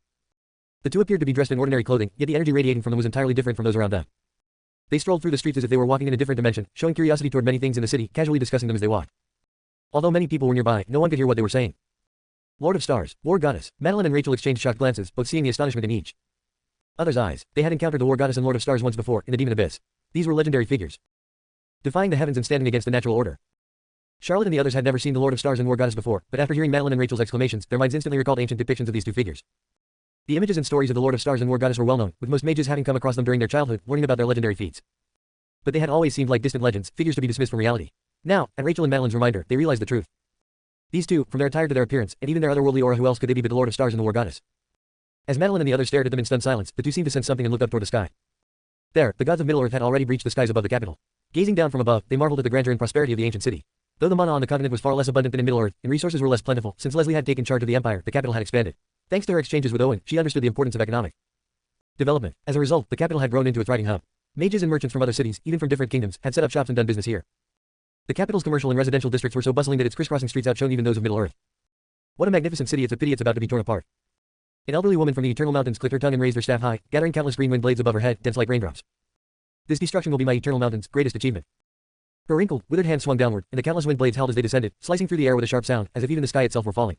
The two appeared to be dressed in ordinary clothing, yet the energy radiating from them was entirely different from those around them. They strolled through the streets as if they were walking in a different dimension, showing curiosity toward many things in the city, casually discussing them as they walked. Although many people were nearby, no one could hear what they were saying. Lord of Stars, War Goddess, Madeline and Rachel exchanged shocked glances, both seeing the astonishment in each other's eyes. They had encountered the War Goddess and Lord of Stars once before, in the Demon Abyss. These were legendary figures, defying the heavens and standing against the natural order. Charlotte and the others had never seen the Lord of Stars and War Goddess before, but after hearing Madeline and Rachel's exclamations, their minds instantly recalled ancient depictions of these two figures. The images and stories of the Lord of Stars and War Goddess were well known, with most mages having come across them during their childhood, learning about their legendary feats. But they had always seemed like distant legends, figures to be dismissed from reality. Now, at Rachel and Madeline's reminder, they realized the truth. These two, from their attire to their appearance, and even their otherworldly aura, who else could they be but the Lord of Stars and the War Goddess? As Madeline and the others stared at them in stunned silence, the two seemed to sense something and looked up toward the sky. There, the gods of Middle-earth had already breached the skies above the capital. Gazing down from above, they marveled at the grandeur and prosperity of the ancient city. Though the mana on the continent was far less abundant than in Middle-earth, and resources were less plentiful, since Leslie had taken charge of the empire, the capital had expanded. Thanks to her exchanges with Owen, she understood the importance of economic development. As a result, the capital had grown into a thriving hub. Mages and merchants from other cities, even from different kingdoms, had set up shops and done business here. The capital's commercial and residential districts were so bustling that its crisscrossing streets outshone even those of Middle-earth. What a magnificent city! It's a pity it's about to be torn apart. An elderly woman from the eternal mountains clicked her tongue and raised her staff high, gathering countless green wind blades above her head, dense like raindrops. This destruction will be my eternal mountain's greatest achievement. Her wrinkled, withered hands swung downward, and the countless wind blades held as they descended, slicing through the air with a sharp sound, as if even the sky itself were falling.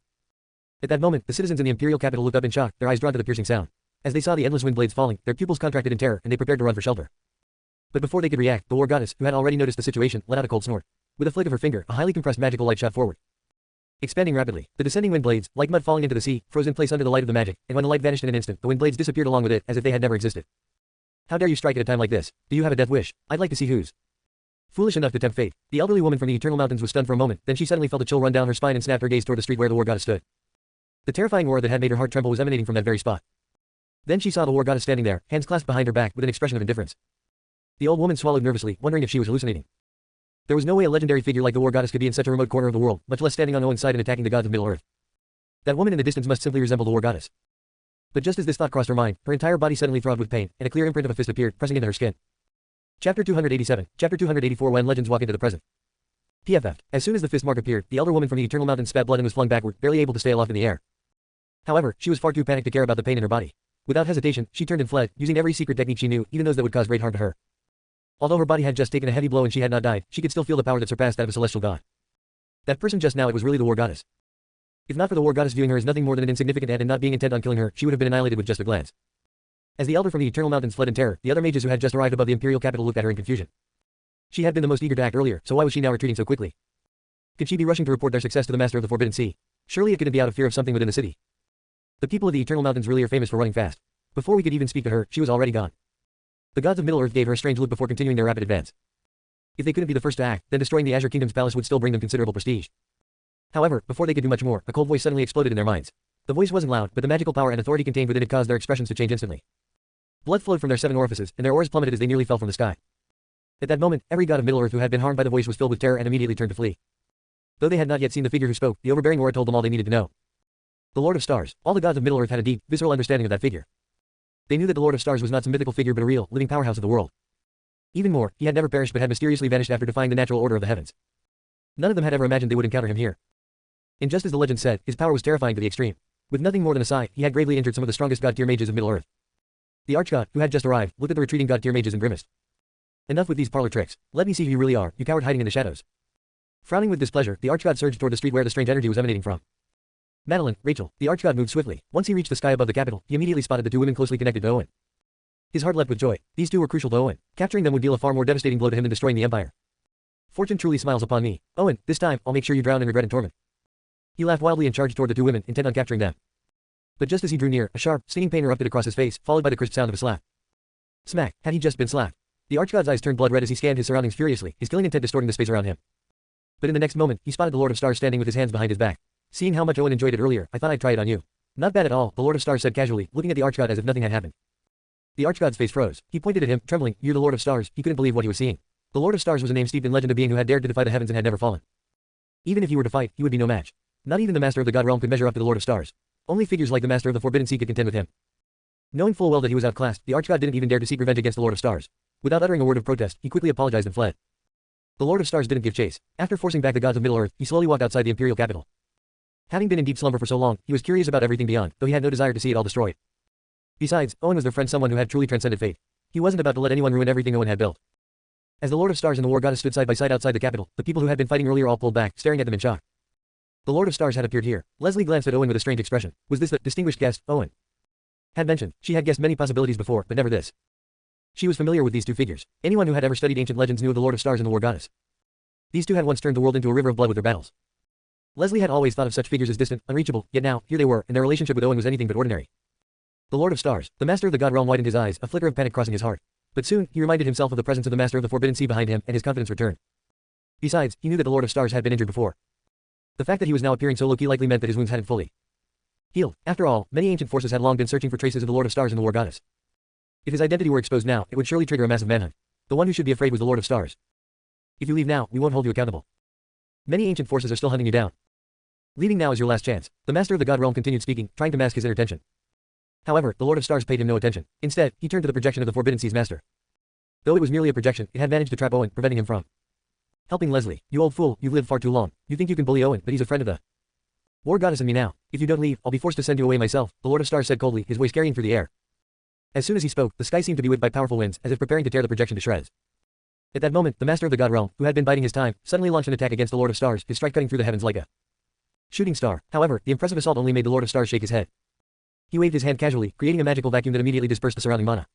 At that moment, the citizens in the imperial capital looked up in shock, their eyes drawn to the piercing sound. As they saw the endless wind blades falling, their pupils contracted in terror, and they prepared to run for shelter. But before they could react, the War Goddess, who had already noticed the situation, let out a cold snort. With a flick of her finger, a highly compressed magical light shot forward. Expanding rapidly, the descending wind blades, like mud falling into the sea, froze in place under the light of the magic, and when the light vanished in an instant, the wind blades disappeared along with it, as if they had never existed. How dare you strike at a time like this? Do you have a death wish? I'd like to see who's foolish enough to tempt fate. The elderly woman from the eternal mountains was stunned for a moment, then she suddenly felt a chill run down her spine and snapped her gaze toward the street where the War Goddess stood. The terrifying aura that had made her heart tremble was emanating from that very spot. Then she saw the War Goddess standing there, hands clasped behind her back, with an expression of indifference. The old woman swallowed nervously, wondering if she was hallucinating. There was no way a legendary figure like the War Goddess could be in such a remote corner of the world, much less standing on Owen's side and attacking the gods of Middle-earth. That woman in the distance must simply resemble the War Goddess. But just as this thought crossed her mind, her entire body suddenly throbbed with pain, and a clear imprint of a fist appeared, pressing into her skin. Chapter 287, Chapter 284 When Legends Walk into the Present. PFF. As soon as the fist mark appeared, the elder woman from the eternal mountain spat blood and was flung backward, barely able to stay aloft in the air. However, she was far too panicked to care about the pain in her body. Without hesitation, she turned and fled, using every secret technique she knew, even those that would cause great harm to her. Although her body had just taken a heavy blow and she had not died, she could still feel the power that surpassed that of a celestial god. That person just now, it was really the War Goddess. If not for the War Goddess viewing her as nothing more than an insignificant ant and not being intent on killing her, she would have been annihilated with just a glance. As the elder from the eternal mountains fled in terror, the other mages who had just arrived above the imperial capital looked at her in confusion. She had been the most eager to act earlier, so why was she now retreating so quickly? Could she be rushing to report their success to the master of the Forbidden Sea? Surely it couldn't be out of fear of something within the city. The people of the eternal mountains really are famous for running fast. Before we could even speak to her, she was already gone. The gods of Middle-earth gave her a strange look before continuing their rapid advance. If they couldn't be the first to act, then destroying the Azure Kingdom's palace would still bring them considerable prestige. However, before they could do much more, a cold voice suddenly exploded in their minds. The voice wasn't loud, but the magical power and authority contained within it caused their expressions to change instantly. Blood flowed from their 7 orifices, and their auras plummeted as they nearly fell from the sky. At that moment, every god of Middle-earth who had been harmed by the voice was filled with terror and immediately turned to flee. Though they had not yet seen the figure who spoke, the overbearing aura told them all they needed to know. The Lord of Stars. All the gods of Middle-earth had a deep, visceral understanding of that figure. They knew that the Lord of Stars was not some mythical figure but a real, living powerhouse of the world. Even more, he had never perished but had mysteriously vanished after defying the natural order of the heavens. None of them had ever imagined they would encounter him here. And just as the legend said, his power was terrifying to the extreme. With nothing more than a sigh, he had gravely injured some of the strongest god-tier mages of Middle-earth. The archgod, who had just arrived, looked at the retreating god-tier mages and grimaced. Enough with these parlor tricks. Let me see who you really are, you coward hiding in the shadows. Frowning with displeasure, the archgod surged toward the street where the strange energy was emanating from. Madeline, Rachel, the archgod moved swiftly. Once he reached the sky above the capital, he immediately spotted the two women closely connected to Owen. His heart leapt with joy. These two were crucial to Owen. Capturing them would deal a far more devastating blow to him than destroying the empire. Fortune truly smiles upon me. Owen, this time, I'll make sure you drown in regret and torment. He laughed wildly and charged toward the two women, intent on capturing them. But just as he drew near, a sharp, stinging pain erupted across his face, followed by the crisp sound of a slap. Smack. Had he just been slapped? The archgod's eyes turned blood red as he scanned his surroundings furiously, his killing intent distorting the space around him. But in the next moment, he spotted the Lord of Stars standing with his hands behind his back. Seeing how much Owen enjoyed it earlier, I thought I'd try it on you. Not bad at all, the Lord of Stars said casually, looking at the archgod as if nothing had happened. The archgod's face froze. He pointed at him, trembling. You're the Lord of Stars. He couldn't believe what he was seeing. The Lord of Stars was a name steeped in legend, a being who had dared to defy the heavens and had never fallen. Even if he were to fight, he would be no match. Not even the master of the god realm could measure up to the Lord of Stars. Only figures like the master of the Forbidden Sea could contend with him. Knowing full well that he was outclassed, the archgod didn't even dare to seek revenge against the Lord of Stars. Without uttering a word of protest, he quickly apologized and fled. The Lord of Stars didn't give chase. After forcing back the gods of Middle-earth, he slowly walked outside the imperial capital. Having been in deep slumber for so long, he was curious about everything beyond, though he had no desire to see it all destroyed. Besides, Owen was their friend, someone who had truly transcended fate. He wasn't about to let anyone ruin everything Owen had built. As the Lord of Stars and the War Goddess stood side by side outside the capital, the people who had been fighting earlier all pulled back, staring at them in shock. The Lord of Stars had appeared here. Leslie glanced at Owen with a strange expression. Was this the distinguished guest, Owen had mentioned? She had guessed many possibilities before, but never this. She was familiar with these two figures. Anyone who had ever studied ancient legends knew of the Lord of Stars and the War Goddess. These two had once turned the world into a river of blood with their battles. Leslie had always thought of such figures as distant, unreachable, yet now, here they were, and their relationship with Owen was anything but ordinary. The Lord of Stars, the master of the God realm, widened his eyes, a flicker of panic crossing his heart. But soon, he reminded himself of the presence of the master of the Forbidden Sea behind him, and his confidence returned. Besides, he knew that the Lord of Stars had been injured before. The fact that he was now appearing so low-key likely meant that his wounds hadn't fully healed. After all, many ancient forces had long been searching for traces of the Lord of Stars in the War Goddess. If his identity were exposed now, it would surely trigger a massive manhunt. The one who should be afraid was the Lord of Stars. If you leave now, we won't hold you accountable. Many ancient forces are still hunting you down. Leaving now is your last chance. The master of the God realm continued speaking, trying to mask his inner tension. However, the Lord of Stars paid him no attention. Instead, he turned to the projection of the Forbidden Sea's master. Though it was merely a projection, it had managed to trap Owen, preventing him from helping Leslie. You old fool, you've lived far too long. You think you can bully Owen, but he's a friend of the War Goddess and me now. If you don't leave, I'll be forced to send you away myself, the Lord of Stars said coldly, his voice carrying through the air. As soon as he spoke, the sky seemed to be whipped by powerful winds, as if preparing to tear the projection to shreds. At that moment, the master of the God realm, who had been biding his time, suddenly launched an attack against the Lord of Stars, his strike cutting through the heavens like a shooting star. However, the impressive assault only made the Lord of Stars shake his head. He waved his hand casually, creating a magical vacuum that immediately dispersed the surrounding mana.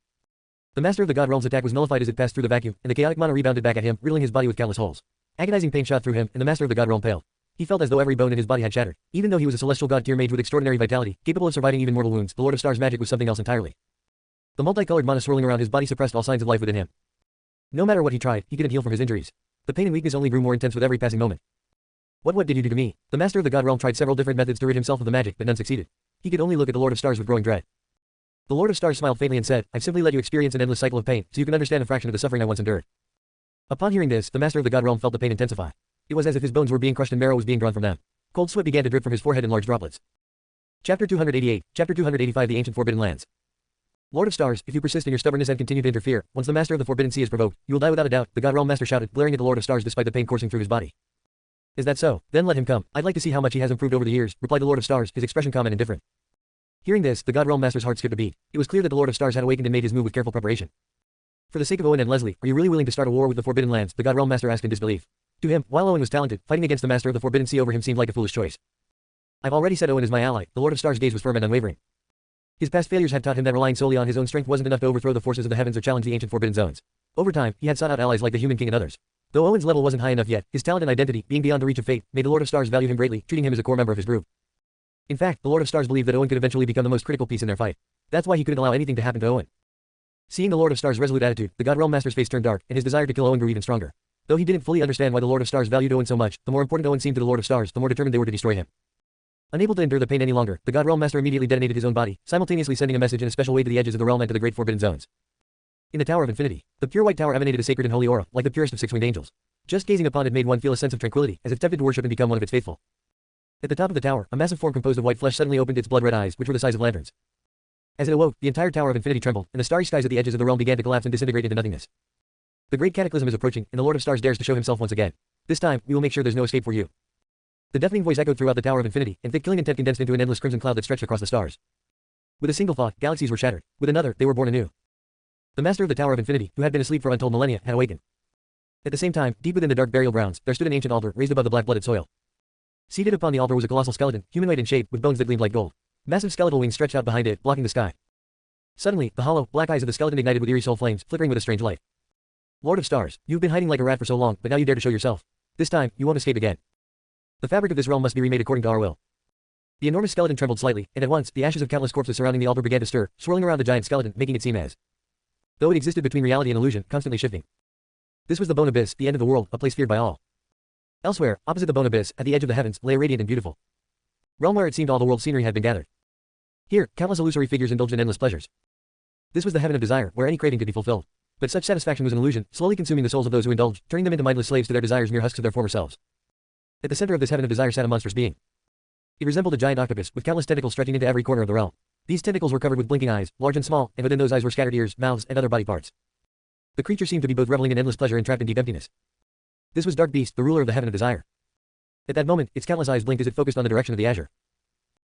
The master of the God realm's attack was nullified as it passed through the vacuum, and the chaotic mana rebounded back at him, riddling his body with countless holes. Agonizing pain shot through him, and the master of the God realm paled. He felt as though every bone in his body had shattered. Even though he was a celestial god tier mage with extraordinary vitality, capable of surviving even mortal wounds, the Lord of Stars' magic was something else entirely. The multicolored mana swirling around his body suppressed all signs of life within him. No matter what he tried, he couldn't heal from his injuries. The pain and weakness only grew more intense with every passing moment. What did you do to me? The master of the God realm tried several different methods to rid himself of the magic, but none succeeded. He could only look at the Lord of Stars with growing dread. The Lord of Stars smiled faintly and said, I've simply let you experience an endless cycle of pain, so you can understand a fraction of the suffering I once endured. Upon hearing this, the master of the God realm felt the pain intensify. It was as if his bones were being crushed and marrow was being drawn from them. Cold sweat began to drip from his forehead in large droplets. Chapter 288, Chapter 285 The Ancient Forbidden Lands. Lord of Stars, if you persist in your stubbornness and continue to interfere, once the master of the Forbidden Sea is provoked, you will die without a doubt, the God realm master shouted, glaring at the Lord of Stars despite the pain coursing through his body. Is that so? Then let him come. I'd like to see how much he has improved over the years, replied the Lord of Stars, his expression calm and indifferent. Hearing this, the God realm master's heart skipped a beat. It was clear that the Lord of Stars had awakened and made his move with careful preparation. For the sake of Owen and Leslie, are you really willing to start a war with the Forbidden Lands? The God realm master asked in disbelief. To him, while Owen was talented, fighting against the master of the Forbidden Sea over him seemed like a foolish choice. I've already said Owen is my ally. The Lord of Stars' gaze was firm and unwavering. His past failures had taught him that relying solely on his own strength wasn't enough to overthrow the forces of the heavens or challenge the ancient forbidden zones. Over time, he had sought out allies like the Human King and others. Though Owen's level wasn't high enough yet, his talent and identity, being beyond the reach of fate, made the Lord of Stars value him greatly, treating him as a core member of his group. In fact, the Lord of Stars believed that Owen could eventually become the most critical piece in their fight. That's why he couldn't allow anything to happen to Owen. Seeing the Lord of Stars' resolute attitude, the God realm master's face turned dark, and his desire to kill Owen grew even stronger. Though he didn't fully understand why the Lord of Stars valued Owen so much, the more important Owen seemed to the Lord of Stars, the more determined they were to destroy him. Unable to endure the pain any longer, the God realm master immediately detonated his own body, simultaneously sending a message in a special way to the edges of the realm and to the great forbidden zones. In the Tower of Infinity, the pure white tower emanated a sacred and holy aura, like the purest of six-winged angels. Just gazing upon it made one feel a sense of tranquility, as if tempted to worship and become one of its faithful. At the top of the tower, a massive form composed of white flesh suddenly opened its blood-red eyes, which were the size of lanterns. As it awoke, the entire Tower of Infinity trembled, and the starry skies at the edges of the realm began to collapse and disintegrate into nothingness. The great cataclysm is approaching, and the Lord of Stars dares to show himself once again. This time, we will make sure there's no escape for you. The deafening voice echoed throughout the Tower of Infinity, and thick killing intent condensed into an endless crimson cloud that stretched across the stars. With a single thought, galaxies were shattered. With another, they were born anew. The master of the Tower of Infinity, who had been asleep for untold millennia, had awakened. At the same time, deep within the dark burial grounds, there stood an ancient altar raised above the black-blooded soil. Seated upon the altar was a colossal skeleton, humanoid in shape, with bones that gleamed like gold. Massive skeletal wings stretched out behind it, blocking the sky. Suddenly, the hollow, black eyes of the skeleton ignited with eerie soul flames, flickering with a strange light. Lord of Stars, you've been hiding like a rat for so long, but now you dare to show yourself. This time, you won't escape again. The fabric of this realm must be remade according to our will. The enormous skeleton trembled slightly, and at once, the ashes of countless corpses surrounding the altar began to stir, swirling around the giant skeleton, making it seem as though it existed between reality and illusion, constantly shifting. This was the Bone Abyss, the end of the world, a place feared by all. Elsewhere, opposite the Bone Abyss, at the edge of the heavens, lay a radiant and beautiful realm where it seemed all the world's scenery had been gathered. Here, countless illusory figures indulged in endless pleasures. This was the heaven of desire, where any craving could be fulfilled. But such satisfaction was an illusion, slowly consuming the souls of those who indulged, turning them into mindless slaves to their desires, mere husks of their former selves. At the center of this heaven of desire sat a monstrous being. It resembled a giant octopus, with countless tentacles stretching into every corner of the realm. These tentacles were covered with blinking eyes, large and small, and within those eyes were scattered ears, mouths, and other body parts. The creature seemed to be both reveling in endless pleasure and trapped in deep emptiness. This was Dark Beast, the ruler of the heaven of desire. At that moment, its countless eyes blinked as it focused on the direction of the Azure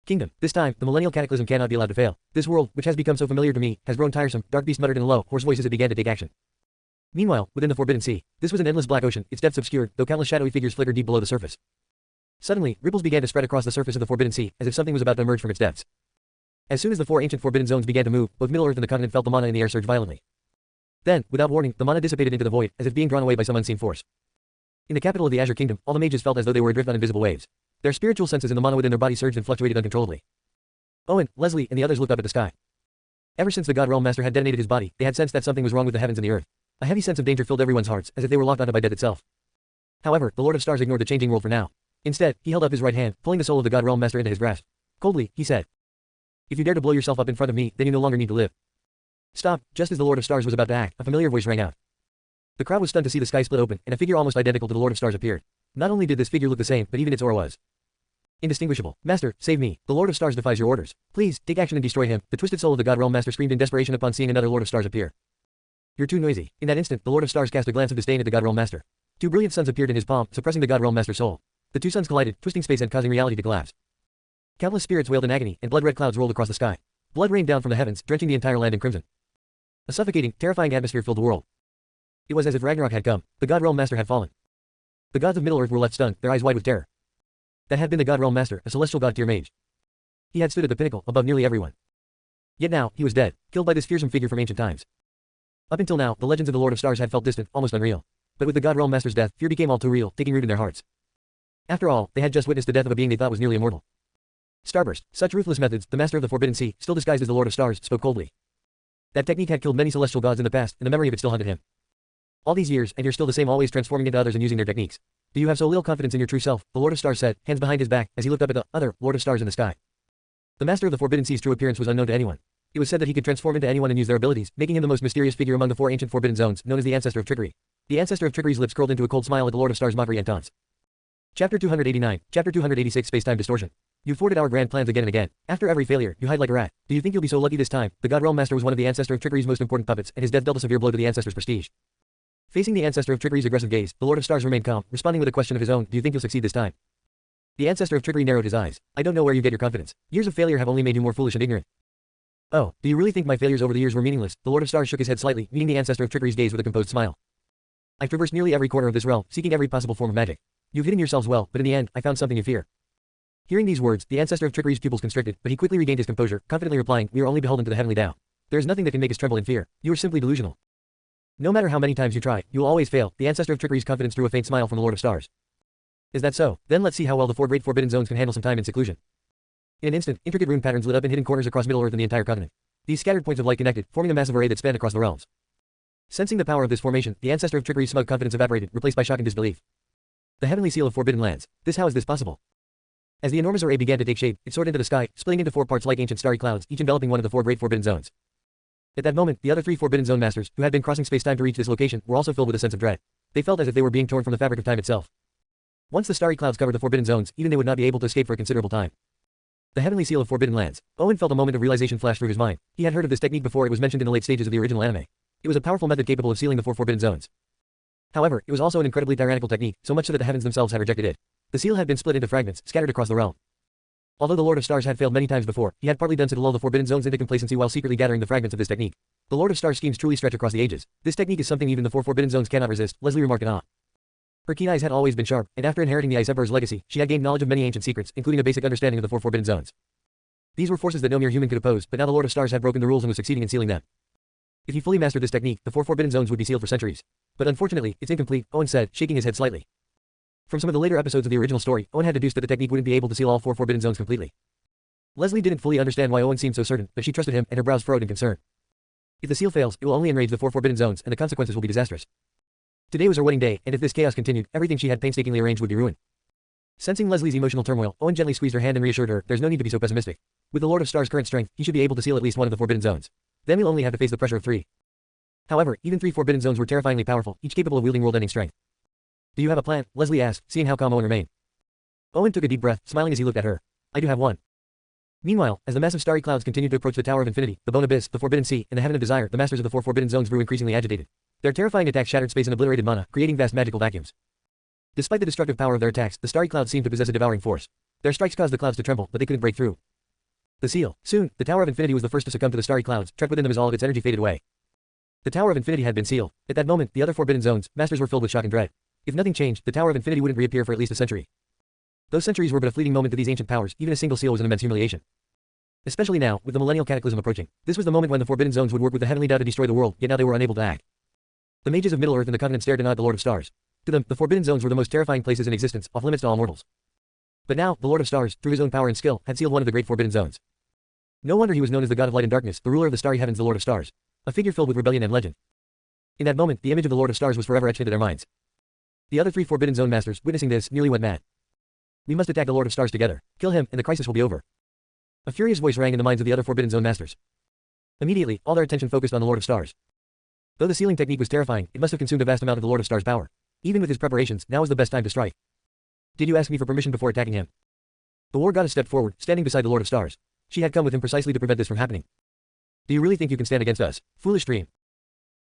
Kingdom. This time, the millennial cataclysm cannot be allowed to fail. This world, which has become so familiar to me, has grown tiresome, Dark Beast muttered in a low, hoarse voice as it began to take action. Meanwhile, within the Forbidden Sea, this was an endless black ocean, its depths obscured, though countless shadowy figures flickered deep below the surface. Suddenly, ripples began to spread across the surface of the Forbidden Sea, as if something was about to emerge from its depths. As soon as the four ancient forbidden zones began to move, both Middle-earth and the continent felt the mana in the air surge violently. Then, without warning, the mana dissipated into the void, as if being drawn away by some unseen force. In the capital of the Azure Kingdom, all the mages felt as though they were adrift on invisible waves. Their spiritual senses in the mana within their body surged and fluctuated uncontrollably. Owen, Leslie, and the others looked up at the sky. Ever since the God Realm Master had detonated his body, they had sensed that something was wrong with the heavens and the earth. A heavy sense of danger filled everyone's hearts, as if they were locked onto by death itself. However, the Lord of Stars ignored the changing world for now. Instead, he held up his right hand, pulling the soul of the God Realm Master into his grasp. Coldly, he said, "If you dare to blow yourself up in front of me, then you no longer need to live." Stop! Just as the Lord of Stars was about to act, a familiar voice rang out. The crowd was stunned to see the sky split open, and a figure almost identical to the Lord of Stars appeared. Not only did this figure look the same, but even its aura was indistinguishable. "Master, save me. The Lord of Stars defies your orders. Please, take action and destroy him." The twisted soul of the God Realm Master screamed in desperation upon seeing another Lord of Stars appear. "You're too noisy." In that instant, the Lord of Stars cast a glance of disdain at the God Realm Master. Two brilliant suns appeared in his palm, suppressing the God Realm Master's soul. The two suns collided, twisting space and causing reality to collapse. Countless spirits wailed in agony, and blood-red clouds rolled across the sky. Blood rained down from the heavens, drenching the entire land in crimson. A suffocating, terrifying atmosphere filled the world. It was as if Ragnarok had come. The God Realm Master had fallen. The gods of Middle-earth were left stunned, their eyes wide with terror. That had been the God Realm Master, a celestial god-tier mage. He had stood at the pinnacle, above nearly everyone. Yet now, he was dead, killed by this fearsome figure from ancient times. Up until now, the legends of the Lord of Stars had felt distant, almost unreal. But with the God Realm Master's death, fear became all too real, taking root in their hearts. After all, they had just witnessed the death of a being they thought was nearly immortal. Starburst. Such ruthless methods, the Master of the Forbidden Sea, still disguised as the Lord of Stars, spoke coldly. That technique had killed many celestial gods in the past, and the memory of it still haunted him. All these years, and you're still the same, always transforming into others and using their techniques. Do you have so little confidence in your true self? The Lord of Stars said, hands behind his back, as he looked up at the other Lord of Stars in the sky. The Master of the Forbidden Sea's true appearance was unknown to anyone. It was said that he could transform into anyone and use their abilities, making him the most mysterious figure among the four ancient forbidden zones, known as the Ancestor of Trickery. The Ancestor of Trickery's lips curled into a cold smile at the Lord of Stars' mockery and taunts. Chapter 289, Chapter 286 Space-Time Distortion. You thwarted our grand plans again and again. After every failure, you hide like a rat. Do you think you'll be so lucky this time? The God Realm Master was one of the Ancestor of Trickery's most important puppets, and his death dealt a severe blow to the Ancestor's prestige. Facing the Ancestor of Trickery's aggressive gaze, the Lord of Stars remained calm, responding with a question of his own. Do you think you'll succeed this time? The Ancestor of Trickery narrowed his eyes. I don't know where you get your confidence. Years of failure have only made you more foolish and ignorant. Oh, do you really think my failures over the years were meaningless? The Lord of Stars shook his head slightly, meeting the Ancestor of Trickery's gaze with a composed smile. I've traversed nearly every corner of this realm, seeking every possible form of magic. You've hidden yourselves well, but in the end, I found something you fear. Hearing these words, the Ancestor of Trickery's pupils constricted, but he quickly regained his composure, confidently replying, we are only beholden to the heavenly Tao. There is nothing that can make us tremble in fear. You are simply delusional. No matter how many times you try, you will always fail. The Ancestor of Trickery's confidence drew a faint smile from the Lord of Stars. Is that so? Then let's see how well the four great forbidden zones can handle some time in seclusion. In an instant, intricate rune patterns lit up in hidden corners across Middle-earth and the entire continent. These scattered points of light connected, forming a massive array that spanned across the realms. Sensing the power of this formation, the Ancestor of Trickery's smug confidence evaporated, replaced by shock and disbelief. The heavenly seal of forbidden lands. How is this possible? As the enormous array began to take shape, it soared into the sky, splitting into four parts like ancient starry clouds, each enveloping one of the four great forbidden zones. At that moment, the other three forbidden zone masters, who had been crossing space-time to reach this location, were also filled with a sense of dread. They felt as if they were being torn from the fabric of time itself. Once the starry clouds covered the forbidden zones, even they would not be able to escape for a considerable time. The heavenly seal of forbidden lands. Owen felt a moment of realization flash through his mind. He had heard of this technique before. It was mentioned in the late stages of the original anime. It was a powerful method capable of sealing the four forbidden zones. However, it was also an incredibly tyrannical technique, so much so that the heavens themselves had rejected it. The seal had been split into fragments, scattered across the realm. Although the Lord of Stars had failed many times before, he had partly done so to lull the forbidden zones into complacency while secretly gathering the fragments of this technique. The Lord of Stars schemes truly stretch across the ages. This technique is something even the four forbidden zones cannot resist, Leslie remarked in awe. Her keen eyes had always been sharp, and after inheriting the Ice Emperor's legacy, she had gained knowledge of many ancient secrets, including a basic understanding of the four forbidden zones. These were forces that no mere human could oppose, but now the Lord of Stars had broken the rules and was succeeding in sealing them. If he fully mastered this technique, the four forbidden zones would be sealed for centuries. But unfortunately, it's incomplete, Owen said, shaking his head slightly. From some of the later episodes of the original story, Owen had deduced that the technique wouldn't be able to seal all four forbidden zones completely. Leslie didn't fully understand why Owen seemed so certain, but she trusted him, and her brows furrowed in concern. If the seal fails, it will only enrage the four forbidden zones, and the consequences will be disastrous. Today was her wedding day, and if this chaos continued, everything she had painstakingly arranged would be ruined. Sensing Leslie's emotional turmoil, Owen gently squeezed her hand and reassured her, there's no need to be so pessimistic. With the Lord of Stars' current strength, he should be able to seal at least one of the forbidden zones. Then we'll only have to face the pressure of three. However, even three forbidden zones were terrifyingly powerful, each capable of wielding world-ending strength. Do you have a plan? Leslie asked, seeing how calm Owen remained. Owen took a deep breath, smiling as he looked at her. I do have one. Meanwhile, as the massive starry clouds continued to approach the Tower of Infinity, the Bone Abyss, the Forbidden Sea, and the Heaven of Desire, the masters of the four forbidden zones grew increasingly agitated. Their terrifying attacks shattered space and obliterated mana, creating vast magical vacuums. Despite the destructive power of their attacks, the starry clouds seemed to possess a devouring force. Their strikes caused the clouds to tremble, but they couldn't break through. The seal. Soon, the Tower of Infinity was the first to succumb to the starry clouds, trapped within them as all of its energy faded away. The Tower of Infinity had been sealed. At that moment, the other forbidden zones, masters were filled with shock and dread. If nothing changed, the Tower of Infinity wouldn't reappear for at least a century. Those centuries were but a fleeting moment to these ancient powers, even a single seal was an immense humiliation. Especially now, with the millennial cataclysm approaching. This was the moment when the forbidden zones would work with the heavenly Tao to destroy the world, yet now they were unable to act. The mages of Middle-earth and the continent stared and awed the Lord of Stars. To them, the forbidden zones were the most terrifying places in existence, off limits to all mortals. But now, the Lord of Stars, through his own power and skill, had sealed one of the great forbidden zones. No wonder he was known as the god of light and darkness, the ruler of the starry heavens, the Lord of Stars. A figure filled with rebellion and legend. In that moment, the image of the Lord of Stars was forever etched into their minds. The other three Forbidden Zone masters, witnessing this, nearly went mad. We must attack the Lord of Stars together. Kill him, and the crisis will be over. A furious voice rang in the minds of the other Forbidden Zone masters. Immediately, all their attention focused on the Lord of Stars. Though the sealing technique was terrifying, it must have consumed a vast amount of the Lord of Stars' power. Even with his preparations, now is the best time to strike. Did you ask me for permission before attacking him? The War Goddess stepped forward, standing beside the Lord of Stars. She had come with him precisely to prevent this from happening. Do you really think you can stand against us? Foolish dream.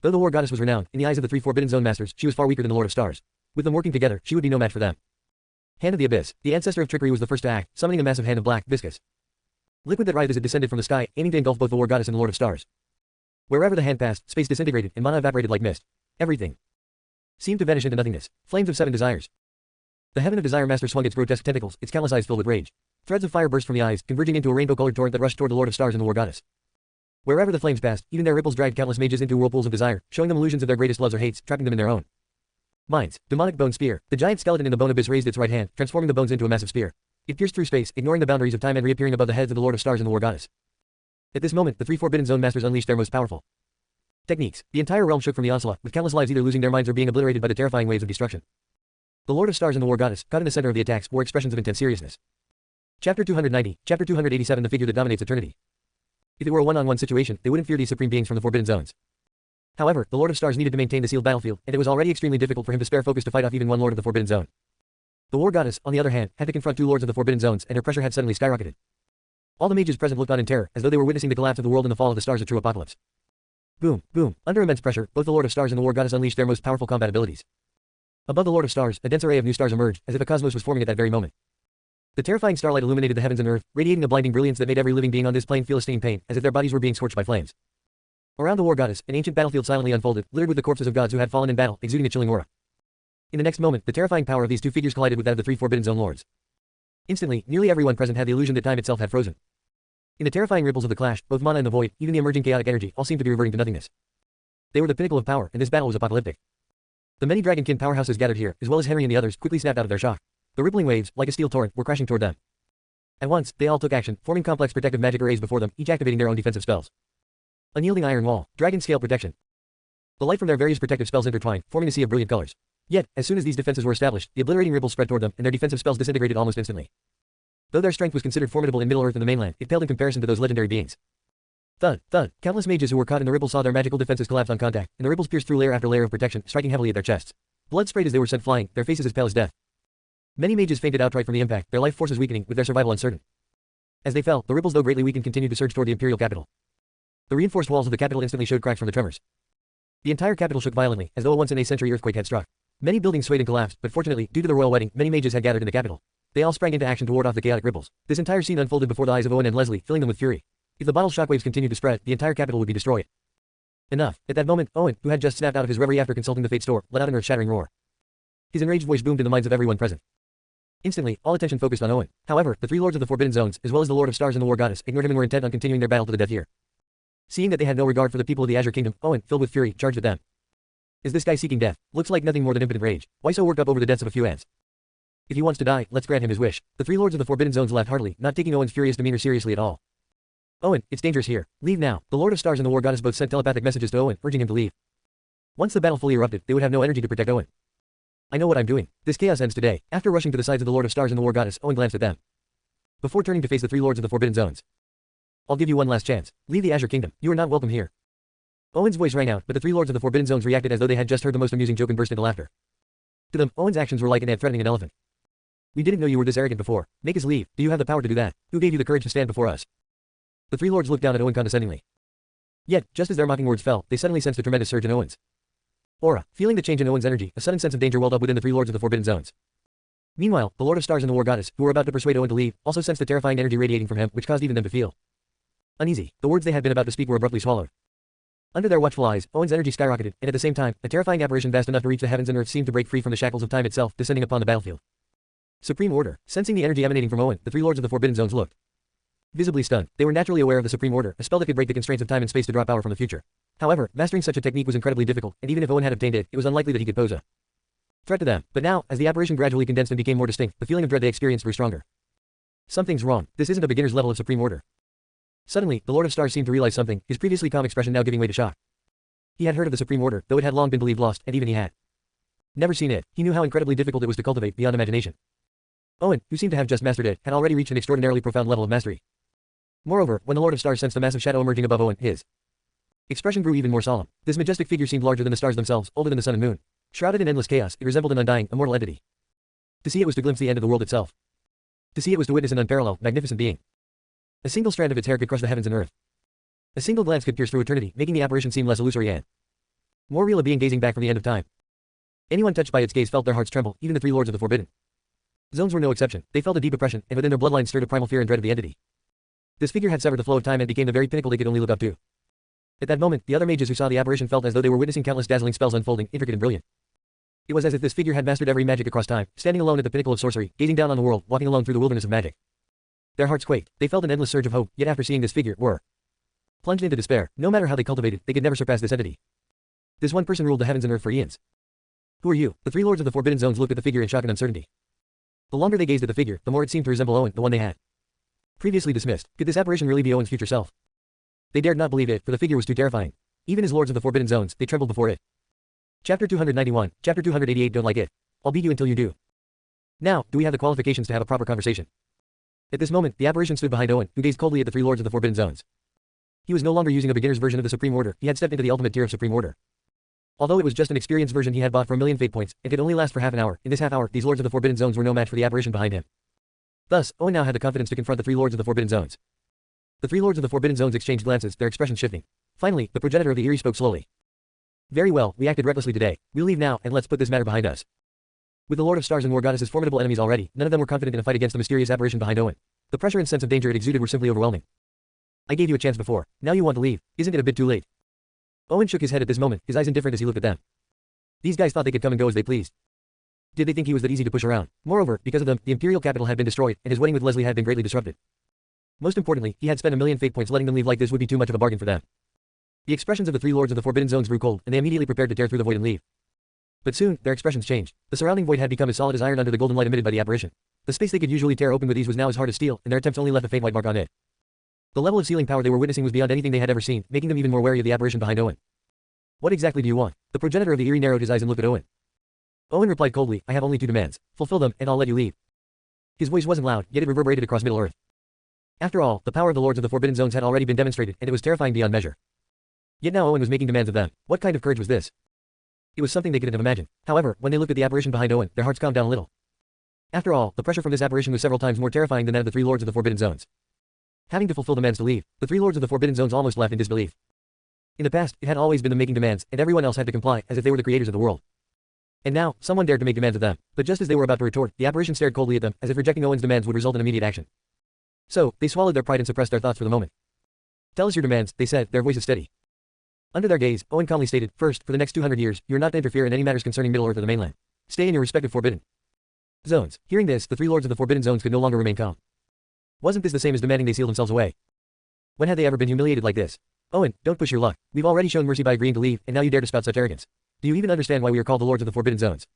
Though the War Goddess was renowned, in the eyes of the three Forbidden Zone masters, she was far weaker than the Lord of Stars. With them working together, she would be no match for them. Hand of the Abyss. The ancestor of trickery was the first to act, summoning a massive hand of black, viscous liquid that writhed as it descended from the sky, aiming to engulf both the War Goddess and the Lord of Stars. Wherever the hand passed, space disintegrated, and mana evaporated like mist. Everything seemed to vanish into nothingness. Flames of 7 desires. The Heaven of Desire Master swung its grotesque tentacles, its countless eyes filled with rage. Threads of fire burst from the eyes, converging into a rainbow-colored torrent that rushed toward the Lord of Stars and the War Goddess. Wherever the flames passed, even their ripples dragged countless mages into whirlpools of desire, showing them illusions of their greatest loves or hates, trapping them in their own minds. Demonic Bone Spear. The giant skeleton in the bone abyss raised its right hand, transforming the bones into a massive spear. It pierced through space, ignoring the boundaries of time and reappearing above the heads of the Lord of Stars and the War Goddess. At this moment, the three Forbidden Zone masters unleashed their most powerful techniques. The entire realm shook from the onslaught, with countless lives either losing their minds or being obliterated by the terrifying waves of destruction. The Lord of Stars and the War Goddess, caught in the center of the attacks, wore expressions of intense seriousness. Chapter 290, Chapter 287. The figure that dominates eternity. If it were a one-on-one situation, they wouldn't fear these supreme beings from the Forbidden Zones. However, the Lord of Stars needed to maintain the sealed battlefield, and it was already extremely difficult for him to spare focus to fight off even one Lord of the Forbidden Zone. The War Goddess, on the other hand, had to confront two Lords of the Forbidden Zones, and her pressure had suddenly skyrocketed. All the mages present looked on in terror, as though they were witnessing the collapse of the world and the fall of the stars of true apocalypse. Boom, boom. Under immense pressure, both the Lord of Stars and the War Goddess unleashed their most powerful combat abilities. Above the Lord of Stars, a dense array of new stars emerged, as if a cosmos was forming at that very moment. The terrifying starlight illuminated the heavens and earth, radiating a blinding brilliance that made every living being on this plane feel a stinging pain, as if their bodies were being scorched by flames. Around the War Goddess, an ancient battlefield silently unfolded, littered with the corpses of gods who had fallen in battle, exuding a chilling aura. In the next moment, the terrifying power of these two figures collided with that of the three Forbidden Zone lords. Instantly, nearly everyone present had the illusion that time itself had frozen. In the terrifying ripples of the clash, both mana and the void, even the emerging chaotic energy, all seemed to be reverting to nothingness. They were the pinnacle of power, and this battle was apocalyptic. The many dragonkin powerhouses gathered here, as well as Henry and the others, quickly snapped out of their shock. The rippling waves, like a steel torrent, were crashing toward them. At once, they all took action, forming complex protective magic arrays before them, each activating their own defensive spells. Unyielding iron wall, dragon scale protection. The light from their various protective spells intertwined, forming a sea of brilliant colors. Yet, as soon as these defenses were established, the obliterating ripples spread toward them, and their defensive spells disintegrated almost instantly. Though their strength was considered formidable in Middle-earth and the mainland, it paled in comparison to those legendary beings. Thud, thud. Countless mages who were caught in the ripples saw their magical defenses collapse on contact, and the ripples pierced through layer after layer of protection, striking heavily at their chests. Blood sprayed as they were sent flying, their faces as pale as death. Many mages fainted outright from the impact, their life forces weakening, with their survival uncertain. As they fell, the ripples, though greatly weakened, continued to surge toward the imperial capital. The reinforced walls of the capital instantly showed cracks from the tremors. The entire capital shook violently, as though a once-in-a-century earthquake had struck. Many buildings swayed and collapsed, but fortunately, due to the royal wedding, many mages had gathered in the capital. They all sprang into action to ward off the chaotic ripples. This entire scene unfolded before the eyes of Owen and Leslie, filling them with fury. If the bottle shockwaves continued to spread, the entire capital would be destroyed. Enough. At that moment, Owen, who had just snapped out of his reverie after consulting the Fate's door, let out an earth-shattering roar. His enraged voice boomed in the minds of everyone present. Instantly, all attention focused on Owen. However, the three lords of the Forbidden Zones, as well as the Lord of Stars and the War Goddess, ignored him and were intent on continuing their battle to the death here. Seeing that they had no regard for the people of the Azure Kingdom, Owen, filled with fury, charged at them. Is this guy seeking death? Looks like nothing more than impotent rage. Why so worked up over the deaths of a few ants? If he wants to die, let's grant him his wish. The three lords of the Forbidden Zones laughed heartily, not taking Owen's furious demeanor seriously at all. Owen, it's dangerous here. Leave now. The Lord of Stars and the War Goddess both sent telepathic messages to Owen, urging him to leave. Once the battle fully erupted, they would have no energy to protect Owen. I know what I'm doing. This chaos ends today. After rushing to the sides of the Lord of Stars and the War Goddess, Owen glanced at them. Before turning to face the three lords of the Forbidden Zones. I'll give you one last chance. Leave the Azure Kingdom. You are not welcome here. Owen's voice rang out, but the three lords of the Forbidden Zones reacted as though they had just heard the most amusing joke and burst into laughter. To them, Owen's actions were like an ant threatening an elephant. We didn't know you were this arrogant before. Make us leave. Do you have the power to do that? Who gave you the courage to stand before us? The three lords looked down at Owen condescendingly. Yet, just as their mocking words fell, they suddenly sensed a tremendous surge in Owen's aura. Feeling the change in Owen's energy, a sudden sense of danger welled up within the three lords of the Forbidden Zones. Meanwhile, the Lord of Stars and the War Goddess, who were about to persuade Owen to leave, also sensed the terrifying energy radiating from him, which caused even them to feel uneasy. The words they had been about to speak were abruptly swallowed. Under their watchful eyes, Owen's energy skyrocketed, and at the same time, a terrifying apparition vast enough to reach the heavens and earth seemed to break free from the shackles of time itself, descending upon the battlefield. Supreme Order. Sensing the energy emanating from Owen, the three lords of the Forbidden Zones looked visibly stunned. They were naturally aware of the Supreme Order, a spell that could break the constraints of time and space to draw power from the future. However, mastering such a technique was incredibly difficult, and even if Owen had obtained it, it was unlikely that he could pose a threat to them. But now, as the apparition gradually condensed and became more distinct, the feeling of dread they experienced grew stronger. Something's wrong. This isn't a beginner's level of Supreme Order. Suddenly, the Lord of Stars seemed to realize something, his previously calm expression now giving way to shock. He had heard of the Supreme Order, though it had long been believed lost, and even he had never seen it. He knew how incredibly difficult it was to cultivate beyond imagination. Owen, who seemed to have just mastered it, had already reached an extraordinarily profound level of mastery. Moreover, when the Lord of Stars sensed the massive shadow emerging above Owen, his expression grew even more solemn. This majestic figure seemed larger than the stars themselves, older than the sun and moon. Shrouded in endless chaos, it resembled an undying, immortal entity. To see it was to glimpse the end of the world itself. To see it was to witness an unparalleled, magnificent being. A single strand of its hair could crush the heavens and earth. A single glance could pierce through eternity, making the apparition seem less illusory and more real, a being gazing back from the end of time. Anyone touched by its gaze felt their hearts tremble, even the three lords of the Forbidden Zones were no exception. They felt a deep oppression, and within their bloodlines stirred a primal fear and dread of the entity. This figure had severed the flow of time and became the very pinnacle they could only look up to. At that moment, the other mages who saw the apparition felt as though they were witnessing countless dazzling spells unfolding, intricate and brilliant. It was as if this figure had mastered every magic across time, standing alone at the pinnacle of sorcery, gazing down on the world, walking alone through the wilderness of magic. Their hearts quaked. They felt an endless surge of hope, yet after seeing this figure, were plunged into despair. No matter how they cultivated, they could never surpass this entity. This one person ruled the heavens and earth for eons. Who are you? The three lords of the Forbidden Zones looked at the figure in shock and uncertainty. The longer they gazed at the figure, the more it seemed to resemble Owen, the one they had previously dismissed. Could this apparition really be Owen's future self? They dared not believe it, for the figure was too terrifying. Even as lords of the Forbidden Zones, they trembled before it. Chapter 291, Chapter 288. Don't like it. I'll beat you until you do. Now, do we have the qualifications to have a proper conversation? At this moment, the apparition stood behind Owen, who gazed coldly at the three lords of the Forbidden Zones. He was no longer using a beginner's version of the Supreme Order, he had stepped into the ultimate tier of Supreme Order. Although it was just an experienced version he had bought for 1,000,000 fate points, and could only last for half an hour, in this half hour, these lords of the Forbidden Zones were no match for the apparition behind him. Thus, Owen now had the confidence to confront the three lords of the Forbidden Zones. The three lords of the Forbidden Zones exchanged glances, their expressions shifting. Finally, the progenitor of the Eerie spoke slowly. Very well, we acted recklessly today. We'll leave now, and let's put this matter behind us. With the Lord of Stars and War Goddess's formidable enemies already, none of them were confident in a fight against the mysterious apparition behind Owen. The pressure and sense of danger it exuded were simply overwhelming. I gave you a chance before. Now you want to leave. Isn't it a bit too late? Owen shook his head at this moment, his eyes indifferent as he looked at them. These guys thought they could come and go as they pleased. Did they think he was that easy to push around? Moreover, because of them, the imperial capital had been destroyed, and his wedding with Leslie had been greatly disrupted. Most importantly, he had spent 1,000,000 fate points. Letting them leave like this would be too much of a bargain for them. The expressions of the three lords of the Forbidden Zones grew cold, and they immediately prepared to tear through the void and leave. But soon, their expressions changed. The surrounding void had become as solid as iron under the golden light emitted by the apparition. The space they could usually tear open with ease was now as hard as steel, and their attempts only left a faint white mark on it. The level of sealing power they were witnessing was beyond anything they had ever seen, making them even more wary of the apparition behind Owen. What exactly do you want? The progenitor of the Eerie narrowed his eyes and looked at Owen. Owen replied coldly, I have only two demands. Fulfill them, and I'll let you leave. His voice wasn't loud, yet it reverberated across Middle-earth. After all, the power of the lords of the Forbidden Zones had already been demonstrated, and it was terrifying beyond measure. Yet now Owen was making demands of them. What kind of courage was this? It was something they couldn't have imagined. However, when they looked at the apparition behind Owen, their hearts calmed down a little. After all, the pressure from this apparition was several times more terrifying than that of the three lords of the Forbidden Zones. Having to fulfill demands to leave, the three lords of the Forbidden Zones almost laughed in disbelief. In the past, it had always been them making demands, and everyone else had to comply, as if they were the creators of the world. And now, someone dared to make demands of them. But just as they were about to retort, the apparition stared coldly at them, as if rejecting Owen's demands would result in immediate action. So, they swallowed their pride and suppressed their thoughts for the moment. Tell us your demands, they said, their voices steady. Under their gaze, Owen calmly stated, first, for the next 200 years, you are not to interfere in any matters concerning Middle-earth or the mainland. Stay in your respective Forbidden Zones. Hearing this, the three lords of the Forbidden Zones could no longer remain calm. Wasn't this the same as demanding they seal themselves away? When had they ever been humiliated like this? Owen, don't push your luck. We've already shown mercy by agreeing to leave, and now you dare to spout such arrogance. Do you even understand why we are called the lords of the Forbidden Zones?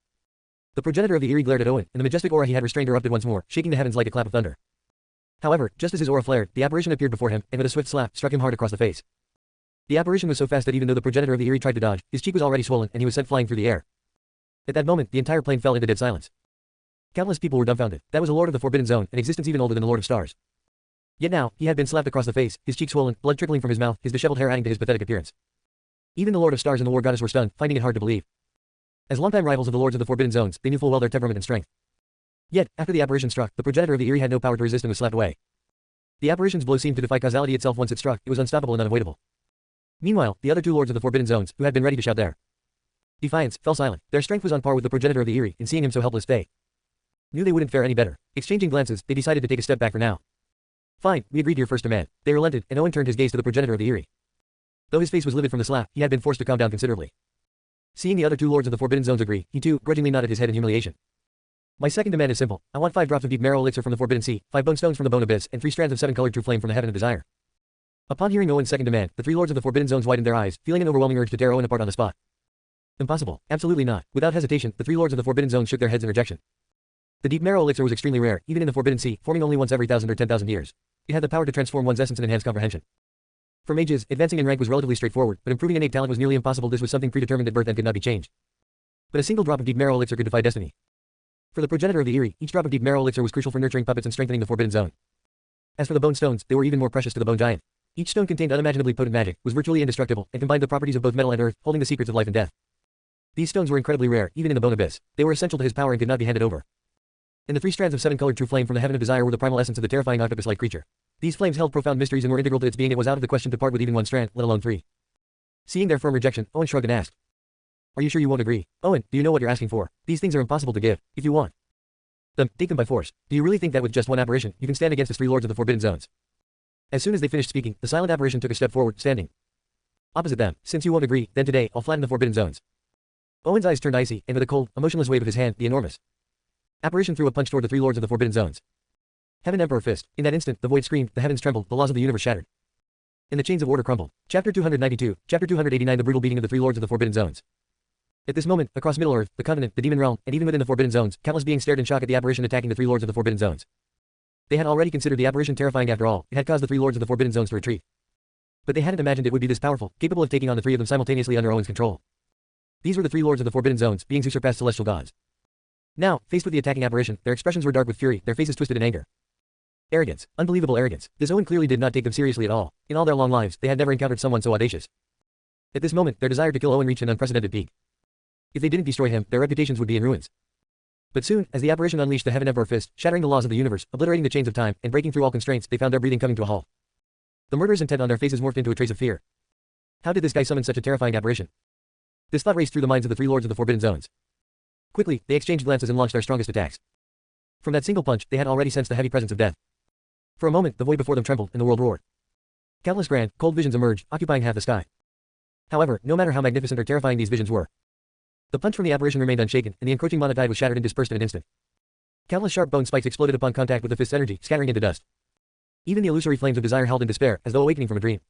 The progenitor of the Eerie glared at Owen, and the majestic aura he had restrained erupted once more, shaking the heavens like a clap of thunder. However, just as his aura flared, the apparition appeared before him, and with a swift slap, struck him hard across the face. The apparition was so fast that even though the progenitor of the Eerie tried to dodge, his cheek was already swollen, and he was sent flying through the air. At that moment, the entire plane fell into dead silence. Countless people were dumbfounded. That was a lord of the Forbidden Zone, an existence even older than the Lord of Stars. Yet now, he had been slapped across the face, his cheek swollen, blood trickling from his mouth, his disheveled hair adding to his pathetic appearance. Even the Lord of Stars and the War Goddess were stunned, finding it hard to believe. As longtime rivals of the Lords of the Forbidden Zones, they knew full well their temperament and strength. Yet, after the apparition struck, the progenitor of the Eerie had no power to resist and was slapped away. The apparition's blow seemed to defy causality itself. Once it struck, it was unstoppable and unavoidable. Meanwhile, the other two Lords of the Forbidden Zones, who had been ready to shout their defiance, fell silent. Their strength was on par with the progenitor of the Eerie, and seeing him so helpless they knew they wouldn't fare any better. Exchanging glances, they decided to take a step back for now. Fine, we agreed to your first demand. They relented, and Owen turned his gaze to the progenitor of the Eerie. Though his face was livid from the slap, he had been forced to calm down considerably. Seeing the other two Lords of the Forbidden Zones agree, he too, grudgingly nodded his head in humiliation. My second demand is simple. I want 5 drops of deep marrow elixir from the Forbidden Sea, 5 bone stones from the Bone Abyss, and 3 strands of 7-colored true flame from the Heaven of Desire. Upon hearing Owen's second demand, the three Lords of the Forbidden Zones widened their eyes, feeling an overwhelming urge to tear Owen apart on the spot. Impossible. Absolutely not. Without hesitation, the three Lords of the Forbidden Zones shook their heads in rejection. The deep marrow elixir was extremely rare, even in the Forbidden Sea, forming only once every 1,000 or 10,000 years. It had the power to transform one's essence and enhance comprehension. For mages, advancing in rank was relatively straightforward, but improving innate talent was nearly impossible. This was something predetermined at birth and could not be changed. But a single drop of deep marrow elixir could defy destiny. For the progenitor of the Eyrie, each drop of deep marrow elixir was crucial for nurturing puppets and strengthening the forbidden zone. As for the bone stones, they were even more precious to the bone giant. Each stone contained unimaginably potent magic, was virtually indestructible, and combined the properties of both metal and earth, holding the secrets of life and death. These stones were incredibly rare, even in the bone abyss. They were essential to his power and could not be handed over. In the 3 strands of 7-colored true flame from the heaven of desire were the primal essence of the terrifying octopus-like creature. These flames held profound mysteries and were integral to its being. It was out of the question to part with even 1 strand, let alone 3. Seeing their firm rejection, Owen shrugged and asked, "Are you sure you won't agree? Owen, do you know what you're asking for? These things are impossible to give. If you want them, take them by force. Do you really think that with just 1 apparition, you can stand against the 3 lords of the forbidden zones?" As soon as they finished speaking, the silent apparition took a step forward, standing opposite them. "Since you won't agree, then today, I'll flatten the forbidden zones." Owen's eyes turned icy, and with a cold, emotionless wave of his hand, the enormous apparition threw a punch toward the 3 lords of the forbidden zones. Heaven Emperor Fist. In that instant, the void screamed, the heavens trembled, the laws of the universe shattered. And the chains of order crumbled. Chapter 292, Chapter 289. The brutal beating of the 3 lords of the forbidden zones. At this moment, across Middle-earth, the continent, the demon realm, and even within the forbidden zones, countless beings stared in shock at the apparition attacking the 3 lords of the forbidden zones. They had already considered the apparition terrifying. After all, it had caused the 3 lords of the forbidden zones to retreat. But they hadn't imagined it would be this powerful, capable of taking on the 3 of them simultaneously under Owen's control. These were the 3 lords of the forbidden zones, beings who surpassed celestial gods. Now, faced with the attacking apparition, their expressions were dark with fury, their faces twisted in anger. Arrogance. Unbelievable arrogance. This Owen clearly did not take them seriously at all. In all their long lives, they had never encountered someone so audacious. At this moment, their desire to kill Owen reached an unprecedented peak. If they didn't destroy him, their reputations would be in ruins. But soon, as the apparition unleashed the Heaven Emperor Fist, shattering the laws of the universe, obliterating the chains of time, and breaking through all constraints, they found their breathing coming to a halt. The murderous intent on their faces morphed into a trace of fear. How did this guy summon such a terrifying apparition? This thought raced through the minds of the 3 lords of the forbidden zones. Quickly, they exchanged glances and launched their strongest attacks. From that single punch, they had already sensed the heavy presence of death. For a moment, the void before them trembled, and the world roared. Countless grand, cold visions emerged, occupying half the sky. However, no matter how magnificent or terrifying these visions were, the punch from the apparition remained unshaken, and the encroaching monotide was shattered and dispersed in an instant. Countless sharp bone spikes exploded upon contact with the fist's energy, scattering into dust. Even the illusory flames of desire howled in despair, as though awakening from a dream.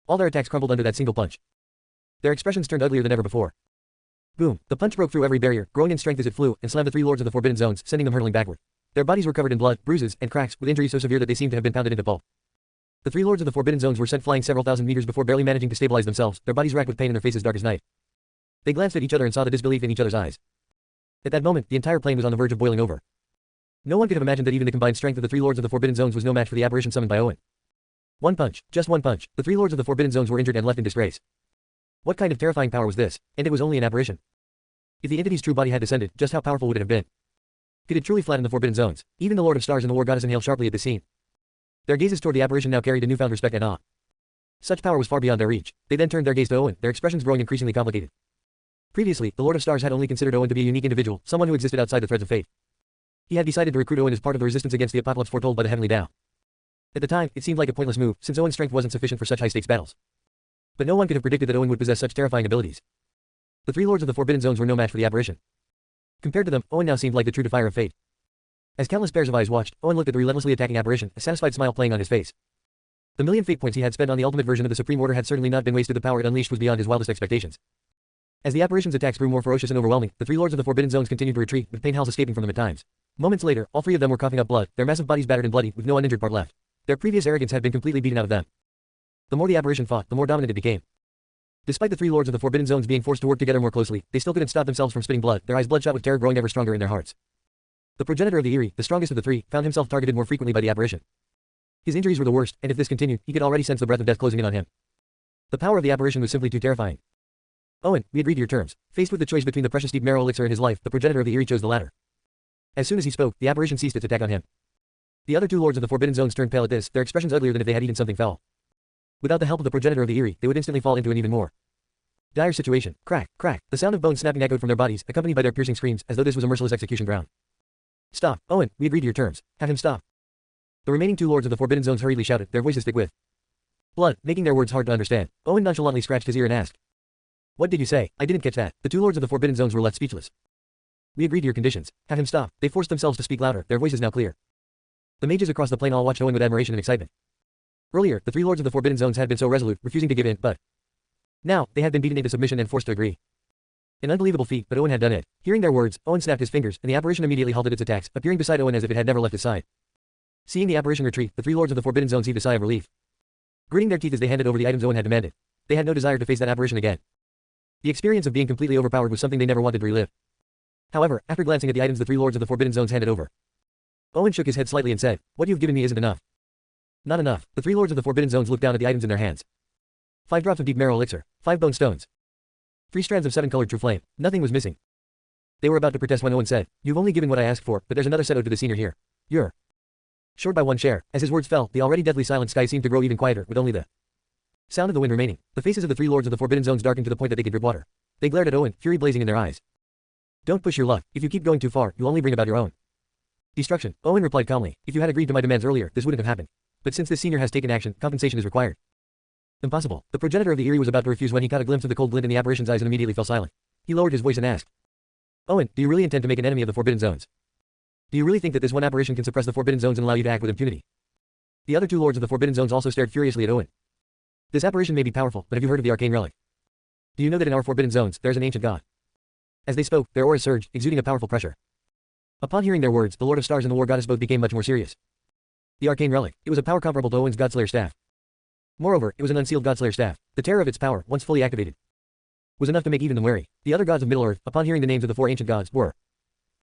All their attacks crumbled under that single punch. Their expressions turned uglier than ever before. Boom! The punch broke through every barrier, growing in strength as it flew, and slammed the 3 lords of the forbidden zones, sending them hurtling backward. Their bodies were covered in blood, bruises, and cracks, with injuries so severe that they seemed to have been pounded into pulp. The 3 lords of the forbidden zones were sent flying several thousand meters before barely managing to stabilize themselves, their bodies racked with pain and their faces dark as night. They glanced at each other and saw the disbelief in each other's eyes. At that moment, the entire plane was on the verge of boiling over. No one could have imagined that even the combined strength of the 3 lords of the forbidden zones was no match for the apparition summoned by Owen. 1 punch, just 1 punch, the 3 lords of the forbidden zones were injured and left in disgrace. What kind of terrifying power was this? And it was only an apparition. If the entity's true body had descended, just how powerful would it have been? Could it truly flatten the forbidden zones? Even the Lord of Stars and the War Goddess inhaled sharply at this scene. Their gazes toward the apparition now carried a newfound respect and awe. Such power was far beyond their reach. They then turned their gaze to Owen, their expressions growing increasingly complicated. Previously, the Lord of Stars had only considered Owen to be a unique individual, someone who existed outside the threads of fate. He had decided to recruit Owen as part of the resistance against the apocalypse foretold by the Heavenly Tao. At the time, it seemed like a pointless move, since Owen's strength wasn't sufficient for such high-stakes battles. But no one could have predicted that Owen would possess such terrifying abilities. The 3 lords of the forbidden zones were no match for the apparition. Compared to them, Owen now seemed like the true defier of fate. As countless pairs of eyes watched, Owen looked at the relentlessly attacking apparition, a satisfied smile playing on his face. The million fate points he had spent on the ultimate version of the Supreme Order had certainly not been wasted. The power it unleashed was beyond his wildest expectations. As the apparition's attacks grew more ferocious and overwhelming, the 3 lords of the forbidden zones continued to retreat, with pain howls escaping from them at times. Moments later, all 3 of them were coughing up blood, their massive bodies battered and bloody, with no uninjured part left. Their previous arrogance had been completely beaten out of them. The more the apparition fought, the more dominant it became. Despite the 3 lords of the forbidden zones being forced to work together more closely, they still couldn't stop themselves from spitting blood, their eyes bloodshot with terror growing ever stronger in their hearts. The progenitor of the Eyrie, the strongest of the 3, found himself targeted more frequently by the apparition. His injuries were the worst, and if this continued, he could already sense the breath of death closing in on him. The power of the apparition was simply too terrifying. Owen, we agreed to your terms. Faced with the choice between the precious deep marrow elixir and his life, the progenitor of the Eyrie chose the latter. As soon as he spoke, the apparition ceased its attack on him. The other 2 lords of the forbidden zones turned pale at this, their expressions uglier than if they had eaten something foul. Without the help of the progenitor of the Eyrie, they would instantly fall into an even more dire situation. Crack, crack. The sound of bones snapping echoed from their bodies, accompanied by their piercing screams, as though this was a merciless execution ground. Stop, Owen, we agreed to your terms. Have him stop. The remaining 2 lords of the forbidden zones hurriedly shouted, their voices thick with blood, making their words hard to understand. Owen nonchalantly scratched his ear and asked, "What did you say? I didn't catch that." The 2 lords of the forbidden zones were left speechless. We agreed to your conditions. Have him stop. They forced themselves to speak louder, their voices now clear. The mages across the plain all watched Owen with admiration and excitement. Earlier, the 3 lords of the forbidden zones had been so resolute, refusing to give in, but now, they had been beaten into submission and forced to agree. An unbelievable feat, but Owen had done it. Hearing their words, Owen snapped his fingers, and the apparition immediately halted its attacks, appearing beside Owen as if it had never left his side. Seeing the apparition retreat, the three lords of the Forbidden Zone heaved a sigh of relief. Gritting their teeth as they handed over the items Owen had demanded. They had no desire to face that apparition again. The experience of being completely overpowered was something they never wanted to relive. However, after glancing at the items the three lords of the Forbidden Zones handed over, Owen shook his head slightly and said, "What you've given me isn't enough." Not enough. The three lords of the Forbidden Zones looked down at the items in their hands. 5 drops of deep marrow elixir, 5 bone stones, 3 strands of 7-colored true flame. Nothing was missing. They were about to protest when Owen said, "You've only given what I asked for, but there's another set owed to the senior here. You're short by 1 share." As his words fell, the already deathly silent sky seemed to grow even quieter, with only the sound of the wind remaining. The faces of the three lords of the Forbidden Zones darkened to the point that they could drip water. They glared at Owen, fury blazing in their eyes. "Don't push your luck. If you keep going too far, you'll only bring about your own destruction." Owen replied calmly, "If you had agreed to my demands earlier, this wouldn't have happened. But since this senior has taken action, compensation is required." "Impossible." The progenitor of the Eyrie was about to refuse when he caught a glimpse of the cold glint in the apparition's eyes and immediately fell silent. He lowered his voice and asked, "Owen, do you really intend to make an enemy of the Forbidden Zones? Do you really think that this one apparition can suppress the Forbidden Zones and allow you to act with impunity?" The other 2 lords of the Forbidden Zones also stared furiously at Owen. "This apparition may be powerful, but have you heard of the arcane relic? Do you know that in our Forbidden Zones, there is an ancient god?" As they spoke, their auras surged, exuding a powerful pressure. Upon hearing their words, the Lord of Stars and the War Goddess both became much more serious. The arcane relic. It was a power comparable to Owen's Godslayer staff. Moreover, it was an unsealed Godslayer staff. The terror of its power, once fully activated, was enough to make even them wary. The other gods of Middle-earth, upon hearing the names of the 4 ancient gods, were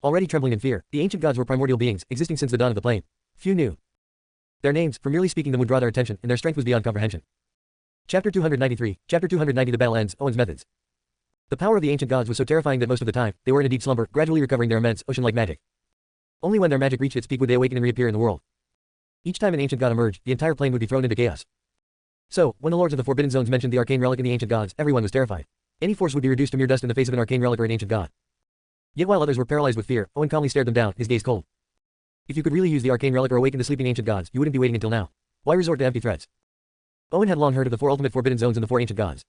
already trembling in fear. The ancient gods were primordial beings, existing since the dawn of the plane. Few knew their names, for merely speaking them would draw their attention, and their strength was beyond comprehension. Chapter 293. Chapter 290. The battle ends. Owen's methods. The power of the ancient gods was so terrifying that most of the time, they were in a deep slumber, gradually recovering their immense, ocean-like magic. Only when their magic reached its peak would they awaken and reappear in the world. Each time an ancient god emerged, the entire plane would be thrown into chaos. So, when the lords of the Forbidden Zones mentioned the arcane relic and the ancient gods, everyone was terrified. Any force would be reduced to mere dust in the face of an arcane relic or an ancient god. Yet while others were paralyzed with fear, Owen calmly stared them down, his gaze cold. If you could really use the arcane relic or awaken the sleeping ancient gods, you wouldn't be waiting until now. Why resort to empty threats? Owen had long heard of the 4 ultimate Forbidden Zones and the 4 ancient gods.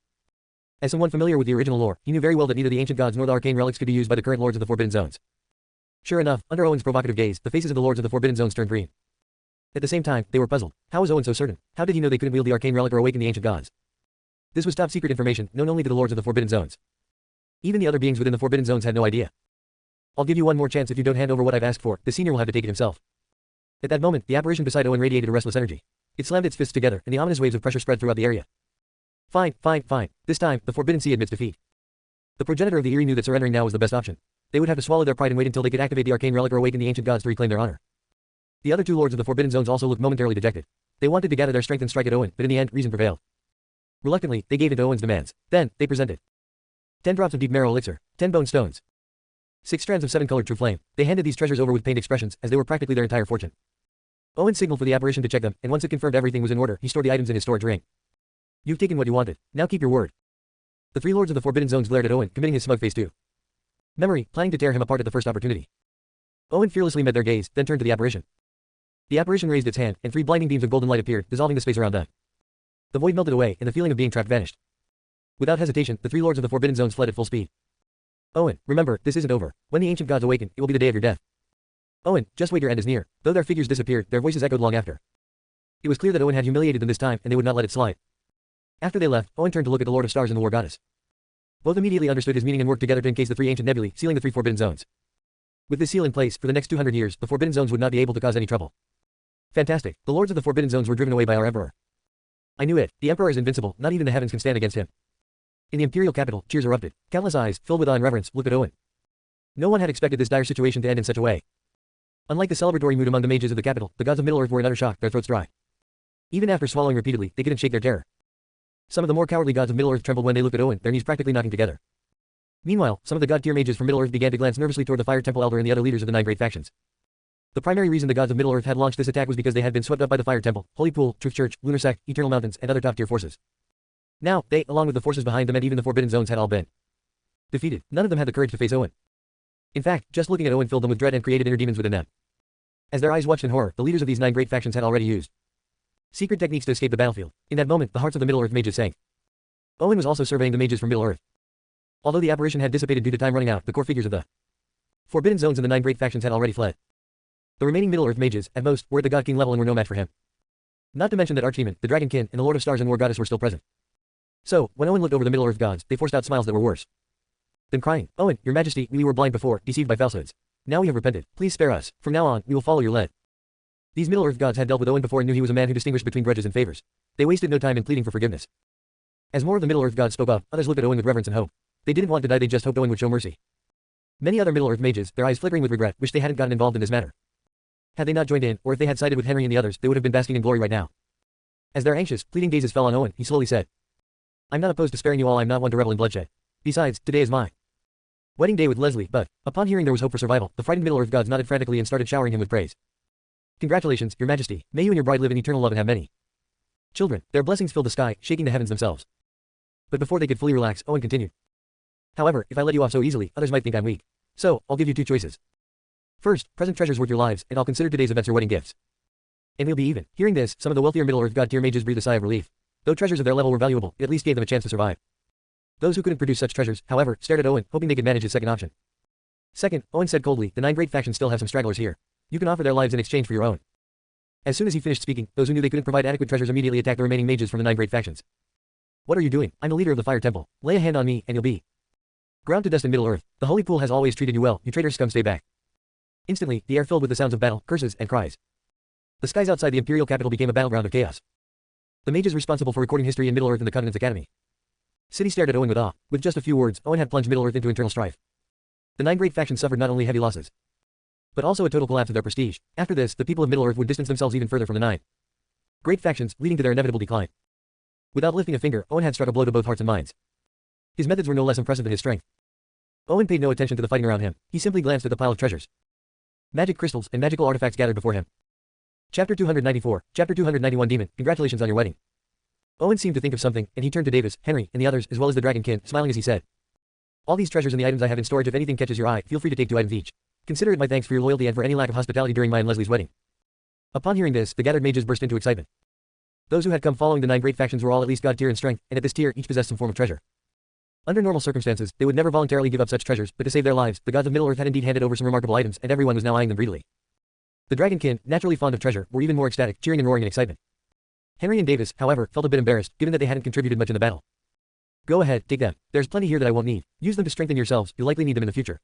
As someone familiar with the original lore, he knew very well that neither the ancient gods nor the arcane relics could be used by the current lords of the Forbidden Zones. Sure enough, under Owen's provocative gaze, the faces of the lords of the Forbidden Zones turned green. At the same time, they were puzzled. How was Owen so certain? How did he know they couldn't wield the arcane relic or awaken the ancient gods? This was top-secret information, known only to the lords of the Forbidden Zones. Even the other beings within the Forbidden Zones had no idea. "I'll give you one more chance if you don't hand over what I've asked for. The senior will have to take it himself." At that moment, the apparition beside Owen radiated a restless energy. It slammed its fists together, and the ominous waves of pressure spread throughout the area. Fine, fine, fine. This time, the Forbidden Sea admits defeat. The progenitor of the Eyrie knew that surrendering now was the best option. They would have to swallow their pride and wait until they could activate the arcane relic or awaken the ancient gods to reclaim their honor. The other 2 lords of the Forbidden Zones also looked momentarily dejected. They wanted to gather their strength and strike at Owen, but in the end, reason prevailed. Reluctantly, they gave in to Owen's demands. Then, they presented 10 drops of deep marrow elixir, 10 bone stones, 6 strands of 7-colored true flame. They handed these treasures over with pained expressions, as they were practically their entire fortune. Owen signaled for the apparition to check them, and once it confirmed everything was in order, he stored the items in his storage ring. "You've taken what you wanted. Now keep your word." The 3 lords of the Forbidden Zones glared at Owen, committing his smug face to memory, planning to tear him apart at the first opportunity. Owen fearlessly met their gaze, then turned to the apparition. The apparition raised its hand, and 3 blinding beams of golden light appeared, dissolving the space around them. The void melted away, and the feeling of being trapped vanished. Without hesitation, the 3 lords of the Forbidden Zones fled at full speed. "Owen, remember, this isn't over. When the ancient gods awaken, it will be the day of your death. Owen, just wait, your end is near." Though their figures disappeared, their voices echoed long after. It was clear that Owen had humiliated them this time, and they would not let it slide. After they left, Owen turned to look at the Lord of Stars and the War Goddess. Both immediately understood his meaning and worked together to encase the 3 ancient nebulae, sealing the 3 Forbidden Zones. With this seal in place, for the next 200 years, the Forbidden Zones would not be able to cause any trouble. Fantastic. The lords of the Forbidden Zones were driven away by our Emperor. I knew it. The Emperor is invincible, not even the heavens can stand against him. In the Imperial capital, cheers erupted. Countless eyes, filled with awe and reverence, looked at Owen. No one had expected this dire situation to end in such a way. Unlike the celebratory mood among the mages of the capital, the gods of Middle-earth were in utter shock, their throats dry. Even after swallowing repeatedly, they couldn't shake their terror. Some of the more cowardly gods of Middle-earth trembled when they looked at Owen, their knees practically knocking together. Meanwhile, some of the god-tier mages from Middle-earth began to glance nervously toward the Fire Temple Elder and the other leaders of the 9 great factions. The primary reason the gods of Middle-earth had launched this attack was because they had been swept up by the Fire Temple, Holy Pool, Truth Church, Lunar Sect, Eternal Mountains, and other top-tier forces. Now, they, along with the forces behind them and even the Forbidden Zones, had all been defeated. None of them had the courage to face Owen. In fact, just looking at Owen filled them with dread and created inner demons within them. As their eyes watched in horror, the leaders of these 9 great factions had already used secret techniques to escape the battlefield. In that moment, the hearts of the Middle-earth mages sank. Owen was also surveying the mages from Middle-earth. Although the apparition had dissipated due to time running out, the core figures of the Forbidden Zones and the 9 great factions had already fled. The remaining Middle-earth mages, at most, were at the God King level and were no match for him. Not to mention that Archdemon, the Dragonkin, and the Lord of Stars and War Goddess were still present. So, when Owen looked over the Middle-earth gods, they forced out smiles that were worse than crying. "Owen, your majesty, we were blind before, deceived by falsehoods. Now we have repented. Please spare us. From now on, we will follow your lead." These Middle-earth gods had dealt with Owen before and knew he was a man who distinguished between grudges and favors. They wasted no time in pleading for forgiveness. As more of the Middle-earth gods spoke up, others looked at Owen with reverence and hope. They didn't want to die, they just hoped Owen would show mercy. Many other Middle-earth mages, their eyes flickering with regret, wished they hadn't gotten involved in this matter. Had they not joined in, or if they had sided with Henry and the others, they would have been basking in glory right now. As their anxious, pleading gazes fell on Owen, he slowly said, "I'm not opposed to sparing you all, I'm not one to revel in bloodshed. Besides, today is my wedding day with Leslie," but, upon hearing there was hope for survival, the frightened Middle-earth gods nodded frantically and started showering him with praise. "Congratulations, your majesty, may you and your bride live in eternal love and have many children." Their blessings filled the sky, shaking the heavens themselves. But before they could fully relax, Owen continued. "However, if I let you off so easily, others might think I'm weak. So, I'll give you two choices. First, present treasures worth your lives, and I'll consider today's events your wedding gifts. And we'll be even." Hearing this, some of the wealthier Middle-earth god tier mages breathed a sigh of relief. Though treasures of their level were valuable, it at least gave them a chance to survive. Those who couldn't produce such treasures, however, stared at Owen, hoping they could manage his second option. "Second," Owen said coldly, "the 9 great factions still have some stragglers here. You can offer their lives in exchange for your own." As soon as he finished speaking, those who knew they couldn't provide adequate treasures immediately attacked the remaining mages from the 9 great factions. "What are you doing? I'm the leader of the Fire Temple. Lay a hand on me, and you'll be ground to dust in Middle-earth. The Holy Pool has always treated you well, you traitor scum, stay back." Instantly, the air filled with the sounds of battle, curses, and cries. The skies outside the Imperial capital became a battleground of chaos. The mages responsible for recording history in Middle-earth in the Continent's Academy City stared at Owen with awe. With just a few words, Owen had plunged Middle-earth into internal strife. The 9 great factions suffered not only heavy losses, but also a total collapse of their prestige. After this, the people of Middle-earth would distance themselves even further from the 9 great factions, leading to their inevitable decline. Without lifting a finger, Owen had struck a blow to both hearts and minds. His methods were no less impressive than his strength. Owen paid no attention to the fighting around him. He simply glanced at the pile of treasures, magic crystals, and magical artifacts gathered before him. Chapter 294, Chapter 291 Demon, congratulations on your wedding. Owen seemed to think of something, and he turned to Davis, Henry, and the others, as well as the Dragonkin, smiling as he said, "All these treasures and the items I have in storage, if anything catches your eye, feel free to take 2 items each. Consider it my thanks for your loyalty and for any lack of hospitality during my and Leslie's wedding." Upon hearing this, the gathered mages burst into excitement. Those who had come following the 9 great factions were all at least god tier in strength, and at this tier, each possessed some form of treasure. Under normal circumstances, they would never voluntarily give up such treasures, but to save their lives, the gods of Middle-earth had indeed handed over some remarkable items, and everyone was now eyeing them greedily. The Dragonkin, naturally fond of treasure, were even more ecstatic, cheering and roaring in excitement. Henry and Davis, however, felt a bit embarrassed, given that they hadn't contributed much in the battle. "Go ahead, take them. There's plenty here that I won't need. Use them to strengthen yourselves, you'll likely need them in the future."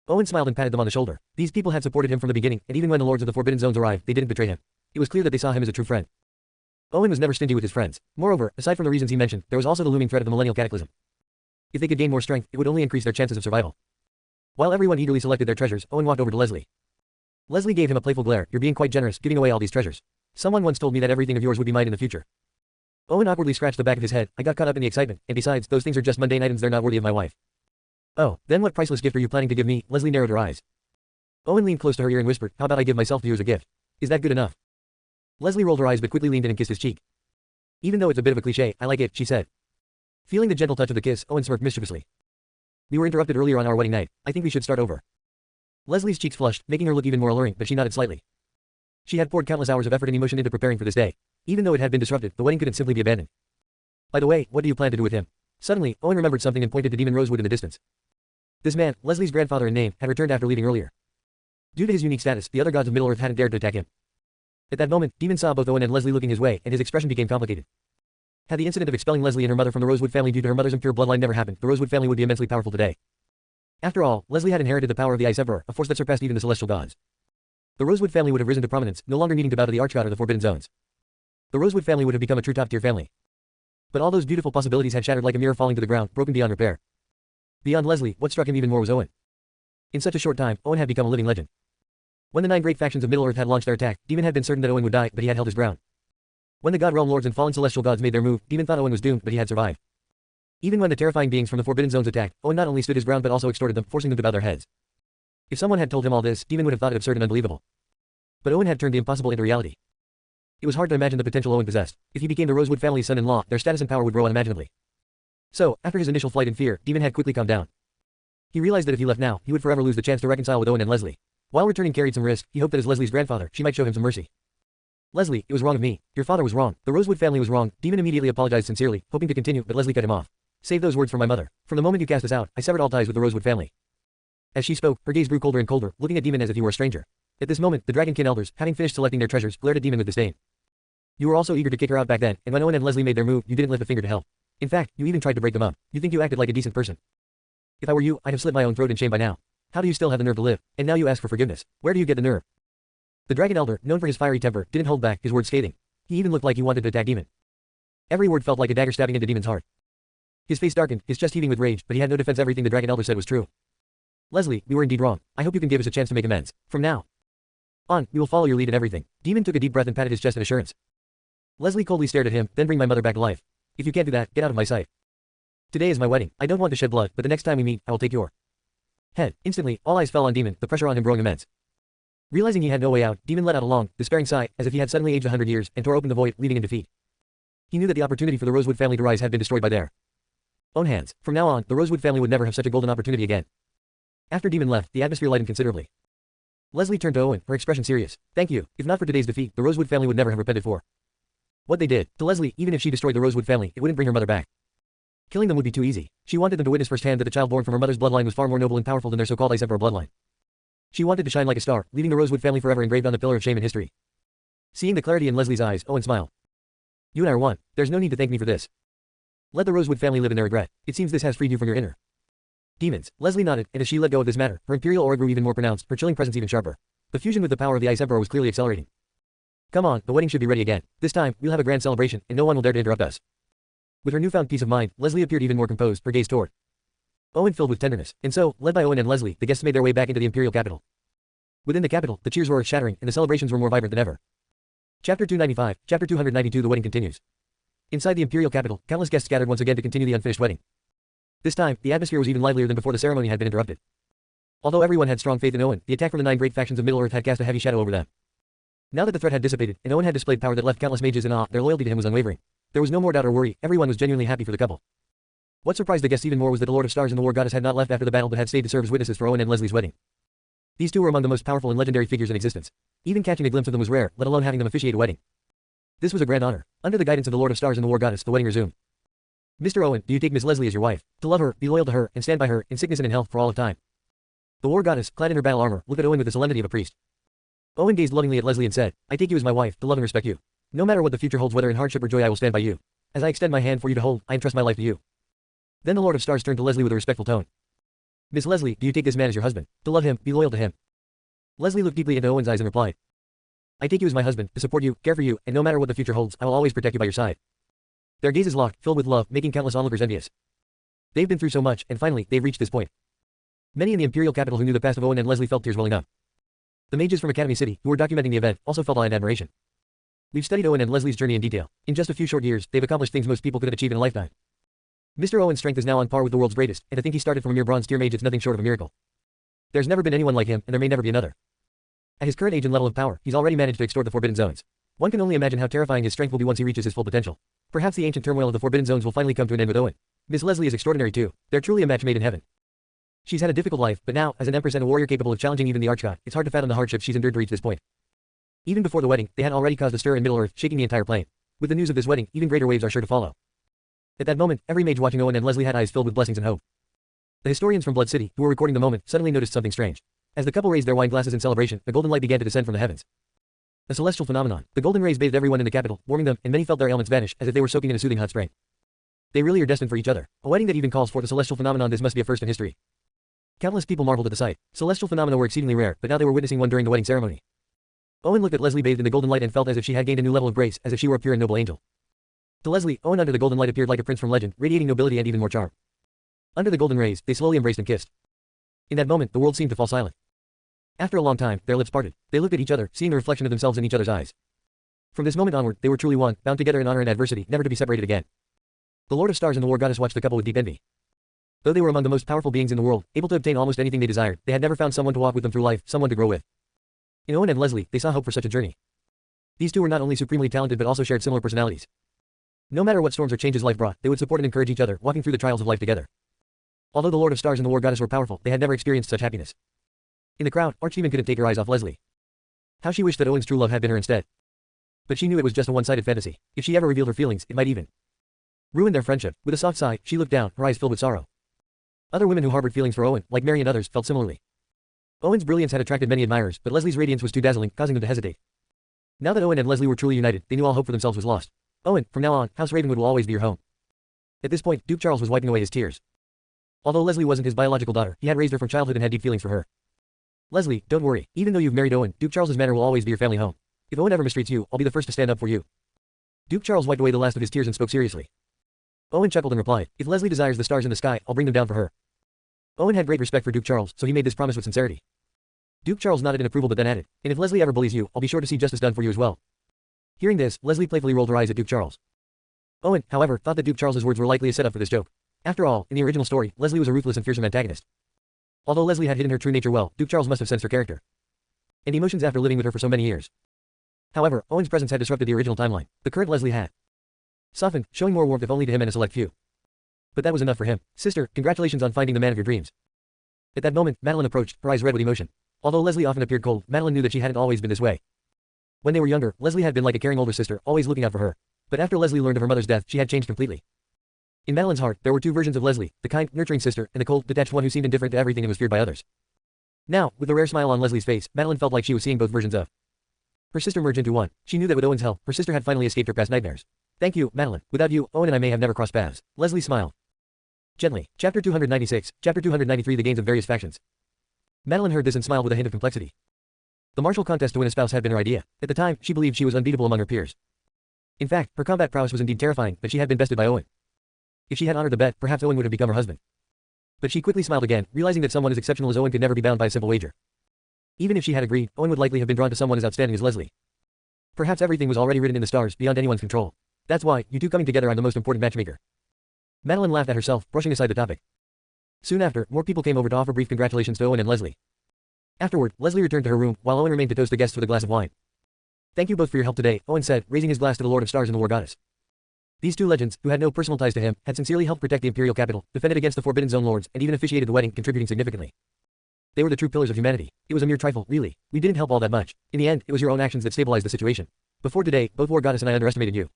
Owen smiled and patted them on the shoulder. These people had supported him from the beginning, and even when the lords of the Forbidden Zones arrived, they didn't betray him. It was clear that they saw him as a true friend. Owen was never stingy with his friends. Moreover, aside from the reasons he mentioned, there was also the looming threat of the millennial cataclysm. If they could gain more strength, it would only increase their chances of survival. While everyone eagerly selected their treasures, Owen walked over to Leslie. Leslie gave him a playful glare. "You're being quite generous, giving away all these treasures. Someone once told me that everything of yours would be mine in the future." Owen awkwardly scratched the back of his head. "I got caught up in the excitement, and besides, those things are just mundane items, they're not worthy of my wife." "Oh, then what priceless gift are you planning to give me?" Leslie narrowed her eyes. Owen leaned close to her ear and whispered, "How about I give myself to you as a gift? Is that good enough?" Leslie rolled her eyes but quickly leaned in and kissed his cheek. "Even though it's a bit of a cliché, I like it," she said. Feeling the gentle touch of the kiss, Owen smirked mischievously. "We were interrupted earlier on our wedding night. I think we should start over." Leslie's cheeks flushed, making her look even more alluring, but she nodded slightly. She had poured countless hours of effort and emotion into preparing for this day. Even though it had been disrupted, the wedding couldn't simply be abandoned. "By the way, what do you plan to do with him?" Suddenly, Owen remembered something and pointed to Demon Rosewood in the distance. This man, Leslie's grandfather in name, had returned after leaving earlier. Due to his unique status, the other gods of Middle-earth hadn't dared to attack him. At that moment, Demon saw both Owen and Leslie looking his way, and his expression became complicated. Had the incident of expelling Leslie and her mother from the Rosewood family due to her mother's impure bloodline never happened, the Rosewood family would be immensely powerful today. After all, Leslie had inherited the power of the Ice Emperor, a force that surpassed even the celestial gods. The Rosewood family would have risen to prominence, no longer needing to bow to the Archgod or the Forbidden Zones. The Rosewood family would have become a true top-tier family. But all those beautiful possibilities had shattered like a mirror falling to the ground, broken beyond repair. Beyond Leslie, what struck him even more was Owen. In such a short time, Owen had become a living legend. When the 9 great factions of Middle-earth had launched their attack, Demon had been certain that Owen would die, but he had held his ground. When the God Realm Lords and fallen celestial gods made their move, Demon thought Owen was doomed, but he had survived. Even when the terrifying beings from the Forbidden Zones attacked, Owen not only stood his ground but also extorted them, forcing them to bow their heads. If someone had told him all this, Demon would have thought it absurd and unbelievable. But Owen had turned the impossible into reality. It was hard to imagine the potential Owen possessed. If he became the Rosewood family's son-in-law, their status and power would grow unimaginably. So, after his initial flight in fear, Demon had quickly calmed down. He realized that if he left now, he would forever lose the chance to reconcile with Owen and Leslie. While returning carried some risk, he hoped that as Leslie's grandfather, she might show him some mercy. "Leslie, it was wrong of me. Your father was wrong. The Rosewood family was wrong." Demon immediately apologized sincerely, hoping to continue, but Leslie cut him off. "Save those words for my mother. From the moment you cast us out, I severed all ties with the Rosewood family." As she spoke, her gaze grew colder and colder, looking at Demon as if he were a stranger. At this moment, the Dragonkin elders, having finished selecting their treasures, glared at Demon with disdain. "You were also eager to kick her out back then, and when Owen and Leslie made their move, you didn't lift a finger to help. In fact, you even tried to break them up. You think you acted like a decent person. If I were you, I'd have slit my own throat in shame by now. How do you still have the nerve to live? And now you ask for forgiveness. Where do you get the nerve?" The Dragon Elder, known for his fiery temper, didn't hold back, his words scathing. He even looked like he wanted to attack Demon. Every word felt like a dagger stabbing into Demon's heart. His face darkened, his chest heaving with rage, but he had no defense. Everything the Dragon Elder said was true. Leslie, we were indeed wrong. I hope you can give us a chance to make amends. From now on, we will follow your lead in everything. Demon took a deep breath and patted his chest in assurance. Leslie coldly stared at him, then bring my mother back to life. If you can't do that, get out of my sight. Today is my wedding. I don't want to shed blood, but the next time we meet, I will take your head. Instantly, all eyes fell on Demon, the pressure on him growing immense. Realizing he had no way out, Demon let out a long, despairing sigh, as if he had suddenly aged 100 years, and tore open the void, leaving in defeat. He knew that the opportunity for the Rosewood family to rise had been destroyed by their own hands. From now on, the Rosewood family would never have such a golden opportunity again. After Demon left, the atmosphere lightened considerably. Leslie turned to Owen, her expression serious. Thank you. If not for today's defeat, the Rosewood family would never have repented for what they did. To Leslie, even if she destroyed the Rosewood family, it wouldn't bring her mother back. Killing them would be too easy. She wanted them to witness firsthand that the child born from her mother's bloodline was far more noble and powerful than their so-called Ice Emperor bloodline. She wanted to shine like a star, leaving the Rosewood family forever engraved on the pillar of shame in history. Seeing the clarity in Leslie's eyes, Owen smiled. You and I are one. There's no need to thank me for this. Let the Rosewood family live in their regret. It seems this has freed you from your inner demons. Leslie nodded, and as she let go of this matter, her imperial aura grew even more pronounced, her chilling presence even sharper. The fusion with the power of the Ice Emperor was clearly accelerating. Come on, the wedding should be ready again. This time, we'll have a grand celebration, and no one will dare to interrupt us. With her newfound peace of mind, Leslie appeared even more composed, her gaze toward Owen filled with tenderness. And so, led by Owen and Leslie, the guests made their way back into the imperial capital. Within the capital, the cheers were earth-shattering, and the celebrations were more vibrant than ever. Chapter 295, Chapter 292. The wedding continues. Inside the imperial capital, countless guests gathered once again to continue the unfinished wedding. This time, the atmosphere was even livelier than before the ceremony had been interrupted. Although everyone had strong faith in Owen, the attack from the 9 great factions of Middle-earth had cast a heavy shadow over them. Now that the threat had dissipated, and Owen had displayed power that left countless mages in awe, their loyalty to him was unwavering. There was no more doubt or worry, everyone was genuinely happy for the couple. What surprised the guests even more was that the Lord of Stars and the War Goddess had not left after the battle but had stayed to serve as witnesses for Owen and Leslie's wedding. These two were among the most powerful and legendary figures in existence. Even catching a glimpse of them was rare, let alone having them officiate a wedding. This was a grand honor. Under the guidance of the Lord of Stars and the War Goddess, the wedding resumed. Mr. Owen, do you take Miss Leslie as your wife? To love her, be loyal to her, and stand by her, in sickness and in health, for all of time. The War Goddess, clad in her battle armor, looked at Owen with the solemnity of a priest. Owen gazed lovingly at Leslie and said, I take you as my wife, to love and respect you. No matter what the future holds, whether in hardship or joy, I will stand by you. As I extend my hand for you to hold, I entrust my life to you. Then the Lord of Stars turned to Leslie with a respectful tone. Miss Leslie, do you take this man as your husband? To love him, be loyal to him. Leslie looked deeply into Owen's eyes and replied, I take you as my husband, to support you, care for you, and no matter what the future holds, I will always protect you by your side. Their gazes locked, filled with love, making countless onlookers envious. They've been through so much, and finally, they've reached this point. Many in the imperial capital who knew the past of Owen and Leslie felt tears welling up. The mages from Academy City, who were documenting the event, also felt awe and admiration. We've studied Owen and Leslie's journey in detail. In just a few short years, they've accomplished things most people couldn't achieve in a lifetime. Mr. Owen's strength is now on par with the world's greatest, and to think he started from a mere bronze tier mage, it's nothing short of a miracle. There's never been anyone like him, and there may never be another. At his current age and level of power, he's already managed to extort the Forbidden Zones. One can only imagine how terrifying his strength will be once he reaches his full potential. Perhaps the ancient turmoil of the Forbidden Zones will finally come to an end with Owen. Miss Leslie is extraordinary too. They're truly a match made in heaven. She's had a difficult life, but now, as an empress and a warrior capable of challenging even the Archgod, it's hard to fathom the hardships she's endured to reach this point. Even before the wedding, they had already caused a stir in Middle-earth, shaking the entire plane. With the news of this wedding, even greater waves are sure to follow. At that moment, every mage watching Owen and Leslie had eyes filled with blessings and hope. The historians from Blood City, who were recording the moment, suddenly noticed something strange. As the couple raised their wine glasses in celebration, a golden light began to descend from the heavens. A celestial phenomenon. The golden rays bathed everyone in the capital, warming them, and many felt their ailments vanish, as if they were soaking in a soothing hot spring. They really are destined for each other. A wedding that even calls forth a celestial phenomenon. This must be a first in history. Countless people marveled at the sight. Celestial phenomena were exceedingly rare, but now they were witnessing one during the wedding ceremony. Owen looked at Leslie bathed in the golden light and felt as if she had gained a new level of grace, as if she were a pure and noble angel. To Leslie, Owen under the golden light appeared like a prince from legend, radiating nobility and even more charm. Under the golden rays, they slowly embraced and kissed. In that moment, the world seemed to fall silent. After a long time, their lips parted. They looked at each other, seeing the reflection of themselves in each other's eyes. From this moment onward, they were truly one, bound together in honor and adversity, never to be separated again. The Lord of Stars and the War Goddess watched the couple with deep envy. Though they were among the most powerful beings in the world, able to obtain almost anything they desired, they had never found someone to walk with them through life, someone to grow with. In Owen and Leslie, they saw hope for such a journey. These two were not only supremely talented but also shared similar personalities. No matter what storms or changes life brought, they would support and encourage each other, walking through the trials of life together. Although the Lord of Stars and the War Goddess were powerful, they had never experienced such happiness. In the crowd, Archdemon couldn't take her eyes off Leslie. How she wished that Owen's true love had been her instead. But she knew it was just a one-sided fantasy. If she ever revealed her feelings, it might even ruin their friendship. With a soft sigh, she looked down, her eyes filled with sorrow. Other women who harbored feelings for Owen, like Mary and others, felt similarly. Owen's brilliance had attracted many admirers, but Leslie's radiance was too dazzling, causing them to hesitate. Now that Owen and Leslie were truly united, they knew all hope for themselves was lost. Owen, from now on, House Ravenwood will always be your home. At this point, Duke Charles was wiping away his tears. Although Leslie wasn't his biological daughter, he had raised her from childhood and had deep feelings for her. Leslie, don't worry. Even though you've married Owen, Duke Charles's manor will always be your family home. If Owen ever mistreats you, I'll be the first to stand up for you. Duke Charles wiped away the last of his tears and spoke seriously. Owen chuckled and replied, if Leslie desires the stars in the sky, I'll bring them down for her. Owen had great respect for Duke Charles, so he made this promise with sincerity. Duke Charles nodded in approval but then added, and if Leslie ever bullies you, I'll be sure to see justice done for you as well. Hearing this, Leslie playfully rolled her eyes at Duke Charles. Owen, however, thought that Duke Charles's words were likely a setup for this joke. After all, in the original story, Leslie was a ruthless and fearsome antagonist. Although Leslie had hidden her true nature well, Duke Charles must have sensed her character and emotions after living with her for so many years. However, Owen's presence had disrupted the original timeline. The current Leslie had softened, showing more warmth if only to him and a select few. But that was enough for him. Sister, congratulations on finding the man of your dreams. At that moment, Madeline approached, her eyes red with emotion. Although Leslie often appeared cold, Madeline knew that she hadn't always been this way. When they were younger, Leslie had been like a caring older sister, always looking out for her. But after Leslie learned of her mother's death, she had changed completely. In Madeline's heart, there were two versions of Leslie, the kind, nurturing sister, and the cold, detached one who seemed indifferent to everything and was feared by others. Now, with a rare smile on Leslie's face, Madeline felt like she was seeing both versions of her sister merge into one. She knew that with Owen's help, her sister had finally escaped her past nightmares. Thank you, Madeline. Without you, Owen and I may have never crossed paths. Leslie smiled gently. Chapter 296, Chapter 293 The Gains of Various Factions. Madeline heard this and smiled with a hint of complexity. The martial contest to win a spouse had been her idea. At the time, she believed she was unbeatable among her peers. In fact, her combat prowess was indeed terrifying, but she had been bested by Owen. If she had honored the bet, perhaps Owen would have become her husband. But she quickly smiled again, realizing that someone as exceptional as Owen could never be bound by a simple wager. Even if she had agreed, Owen would likely have been drawn to someone as outstanding as Leslie. Perhaps everything was already written in the stars, beyond anyone's control. That's why, you two coming together, I'm the most important matchmaker. Madeline laughed at herself, brushing aside the topic. Soon after, more people came over to offer brief congratulations to Owen and Leslie. Afterward, Leslie returned to her room, while Owen remained to toast the guests with a glass of wine. Thank you both for your help today, Owen said, raising his glass to the Lord of Stars and the War Goddess. These two legends, who had no personal ties to him, had sincerely helped protect the imperial capital, defended against the Forbidden Zone lords, and even officiated the wedding, contributing significantly. They were the true pillars of humanity. It was a mere trifle, really. We didn't help all that much. In the end, it was your own actions that stabilized the situation. Before today, both War Goddess and I underestimated you.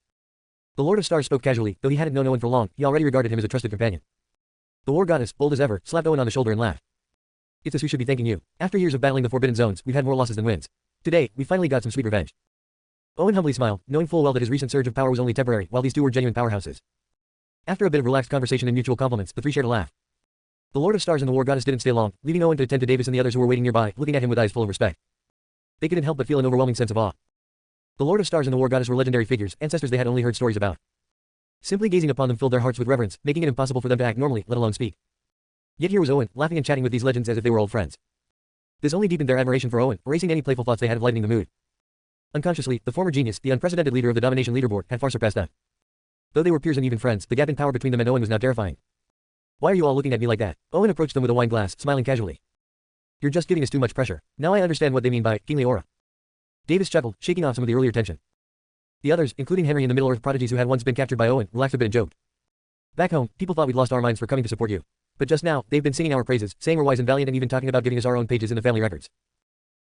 The Lord of Stars spoke casually, though he hadn't known Owen for long, he already regarded him as a trusted companion. The War Goddess, bold as ever, slapped Owen on the shoulder and laughed. It's us who should be thanking you. After years of battling the Forbidden Zones, we've had more losses than wins. Today, we finally got some sweet revenge. Owen humbly smiled, knowing full well that his recent surge of power was only temporary, while these two were genuine powerhouses. After a bit of relaxed conversation and mutual compliments, the three shared a laugh. The Lord of Stars and the War Goddess didn't stay long, leaving Owen to attend to Davis and the others who were waiting nearby, looking at him with eyes full of respect. They couldn't help but feel an overwhelming sense of awe. The Lord of Stars and the War Goddess were legendary figures, ancestors they had only heard stories about. Simply gazing upon them filled their hearts with reverence, making it impossible for them to act normally, let alone speak. Yet here was Owen, laughing and chatting with these legends as if they were old friends. This only deepened their admiration for Owen, erasing any playful thoughts they had of lightening the mood. Unconsciously, the former genius, the unprecedented leader of the domination leaderboard, had far surpassed them. Though they were peers and even friends, the gap in power between them and Owen was now terrifying. Why are you all looking at me like that? Owen approached them with a wine glass, smiling casually. You're just giving us too much pressure. Now I understand what they mean by kingly aura. Davis chuckled, shaking off some of the earlier tension. The others, including Henry and the Middle-earth prodigies who had once been captured by Owen, relaxed a bit and joked. Back home, people thought we'd lost our minds for coming to support you. But just now, they've been singing our praises, saying we're wise and valiant and even talking about giving us our own pages in the family records.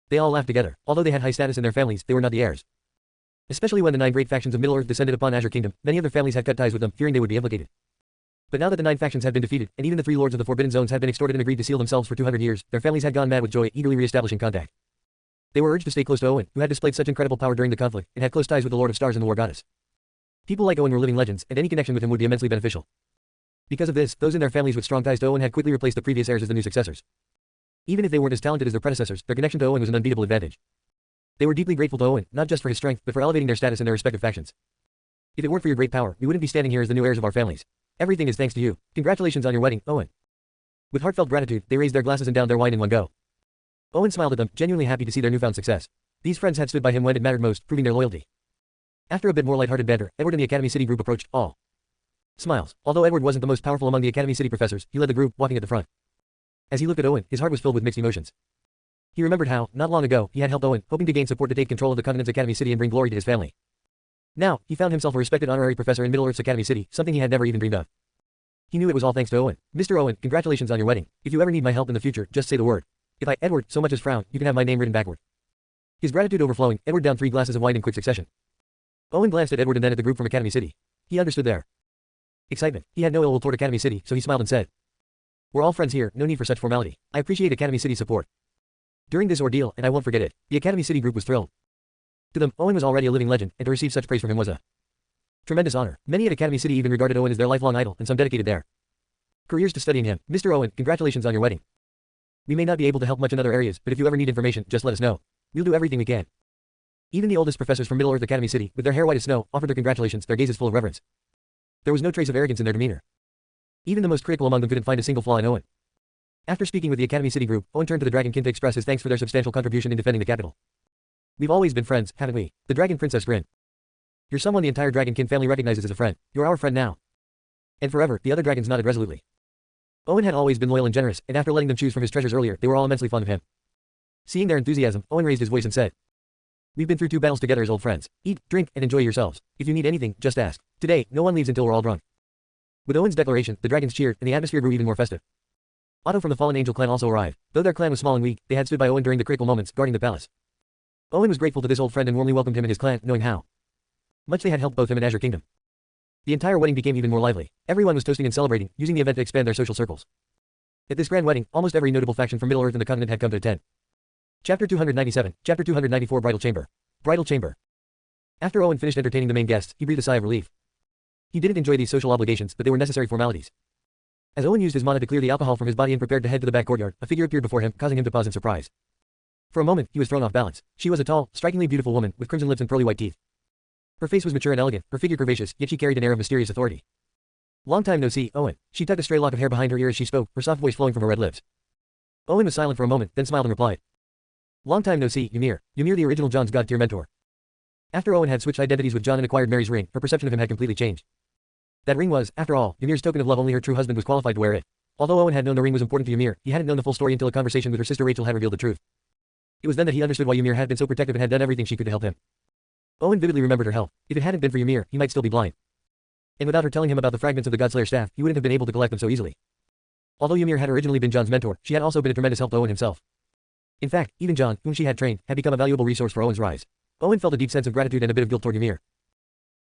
They all laughed together. Although they had high status in their families, they were not the heirs. Especially when the 9 great factions of Middle-earth descended upon Azure Kingdom, many of their families had cut ties with them, fearing they would be implicated. But now that the 9 factions had been defeated, and even the 3 lords of the Forbidden Zones had been extorted and agreed to seal themselves for 200 years, their families had gone mad with joy, eagerly re-establishing contact. They were urged to stay close to Owen, who had displayed such incredible power during the conflict, and had close ties with the Lord of Stars and the War Goddess. People like Owen were living legends, and any connection with him would be immensely beneficial. Because of this, those in their families with strong ties to Owen had quickly replaced the previous heirs as the new successors. Even if they weren't as talented as their predecessors, their connection to Owen was an unbeatable advantage. They were deeply grateful to Owen, not just for his strength, but for elevating their status in their respective factions. If it weren't for your great power, we wouldn't be standing here as the new heirs of our families. Everything is thanks to you. Congratulations on your wedding, Owen. With heartfelt gratitude, they raised their glasses and downed their wine in one go. Owen smiled at them, genuinely happy to see their newfound success. These friends had stood by him when it mattered most, proving their loyalty. After a bit more lighthearted banter, Edward and the Academy City group approached, all smiles. Although Edward wasn't the most powerful among the Academy City professors, he led the group, walking at the front. As he looked at Owen, his heart was filled with mixed emotions. He remembered how, not long ago, he had helped Owen, hoping to gain support to take control of the continent's Academy City and bring glory to his family. Now, he found himself a respected honorary professor in Middle-earth's Academy City, something he had never even dreamed of. He knew it was all thanks to Owen. Mr. Owen, congratulations on your wedding. If you ever need my help in the future, just say the word. If I, Edward, so much as frown, you can have my name written backward. His gratitude overflowing, Edward downed 3 glasses of wine in quick succession. Owen glanced at Edward and then at the group from Academy City. He understood their excitement. He had no ill will toward Academy City, so he smiled and said, "We're all friends here, no need for such formality. I appreciate Academy City's support during this ordeal, and I won't forget it." The Academy City group was thrilled. To them, Owen was already a living legend, and to receive such praise from him was a tremendous honor. Many at Academy City even regarded Owen as their lifelong idol, and some dedicated their careers to studying him. Mr. Owen, congratulations on your wedding. We may not be able to help much in other areas, but if you ever need information, just let us know. We'll do everything we can. Even the oldest professors from Middle-earth Academy City, with their hair white as snow, offered their congratulations, their gazes full of reverence. There was no trace of arrogance in their demeanor. Even the most critical among them couldn't find a single flaw in Owen. After speaking with the Academy City group, Owen turned to the Dragonkin to express his thanks for their substantial contribution in defending the capital. We've always been friends, haven't we? The Dragon Princess grinned. You're someone the entire Dragonkin family recognizes as a friend. You're our friend now. And forever, the other dragons nodded resolutely. Owen had always been loyal and generous, and after letting them choose from his treasures earlier, they were all immensely fond of him. Seeing their enthusiasm, Owen raised his voice and said, "We've been through 2 battles together as old friends. Eat, drink, and enjoy yourselves. If you need anything, just ask. Today, no one leaves until we're all drunk." With Owen's declaration, the dragons cheered, and the atmosphere grew even more festive. Otto from the Fallen Angel clan also arrived. Though their clan was small and weak, they had stood by Owen during the critical moments, guarding the palace. Owen was grateful to this old friend and warmly welcomed him and his clan, knowing how much they had helped both him and Azure Kingdom. The entire wedding became even more lively. Everyone was toasting and celebrating, using the event to expand their social circles. At this grand wedding, almost every notable faction from Middle-earth and the continent had come to attend. Chapter 297, Chapter 294 Bridal Chamber. Bridal Chamber. After Owen finished entertaining the main guests, he breathed a sigh of relief. He didn't enjoy these social obligations, but they were necessary formalities. As Owen used his mana to clear the alcohol from his body and prepared to head to the back courtyard, a figure appeared before him, causing him to pause in surprise. For a moment, he was thrown off balance. She was a tall, strikingly beautiful woman, with crimson lips and pearly white teeth. Her face was mature and elegant, her figure curvaceous, yet she carried an air of mysterious authority. "Long time no see, Owen." She tucked a stray lock of hair behind her ear as she spoke, her soft voice flowing from her red lips. Owen was silent for a moment, then smiled and replied, "Long time no see, Ymir. Ymir, the original John's god-tier mentor." After Owen had switched identities with John and acquired Mary's ring, her perception of him had completely changed. That ring was, after all, Ymir's token of love. Only her true husband was qualified to wear it. Although Owen had known the ring was important to Ymir, he hadn't known the full story until a conversation with her sister Rachel had revealed the truth. It was then that he understood why Ymir had been so protective and had done everything she could to help him. Owen vividly remembered her health. If it hadn't been for Ymir, he might still be blind. And without her telling him about the fragments of the Godslayer staff, he wouldn't have been able to collect them so easily. Although Ymir had originally been John's mentor, she had also been a tremendous help to Owen himself. In fact, even John, whom she had trained, had become a valuable resource for Owen's rise. Owen felt a deep sense of gratitude and a bit of guilt toward Ymir.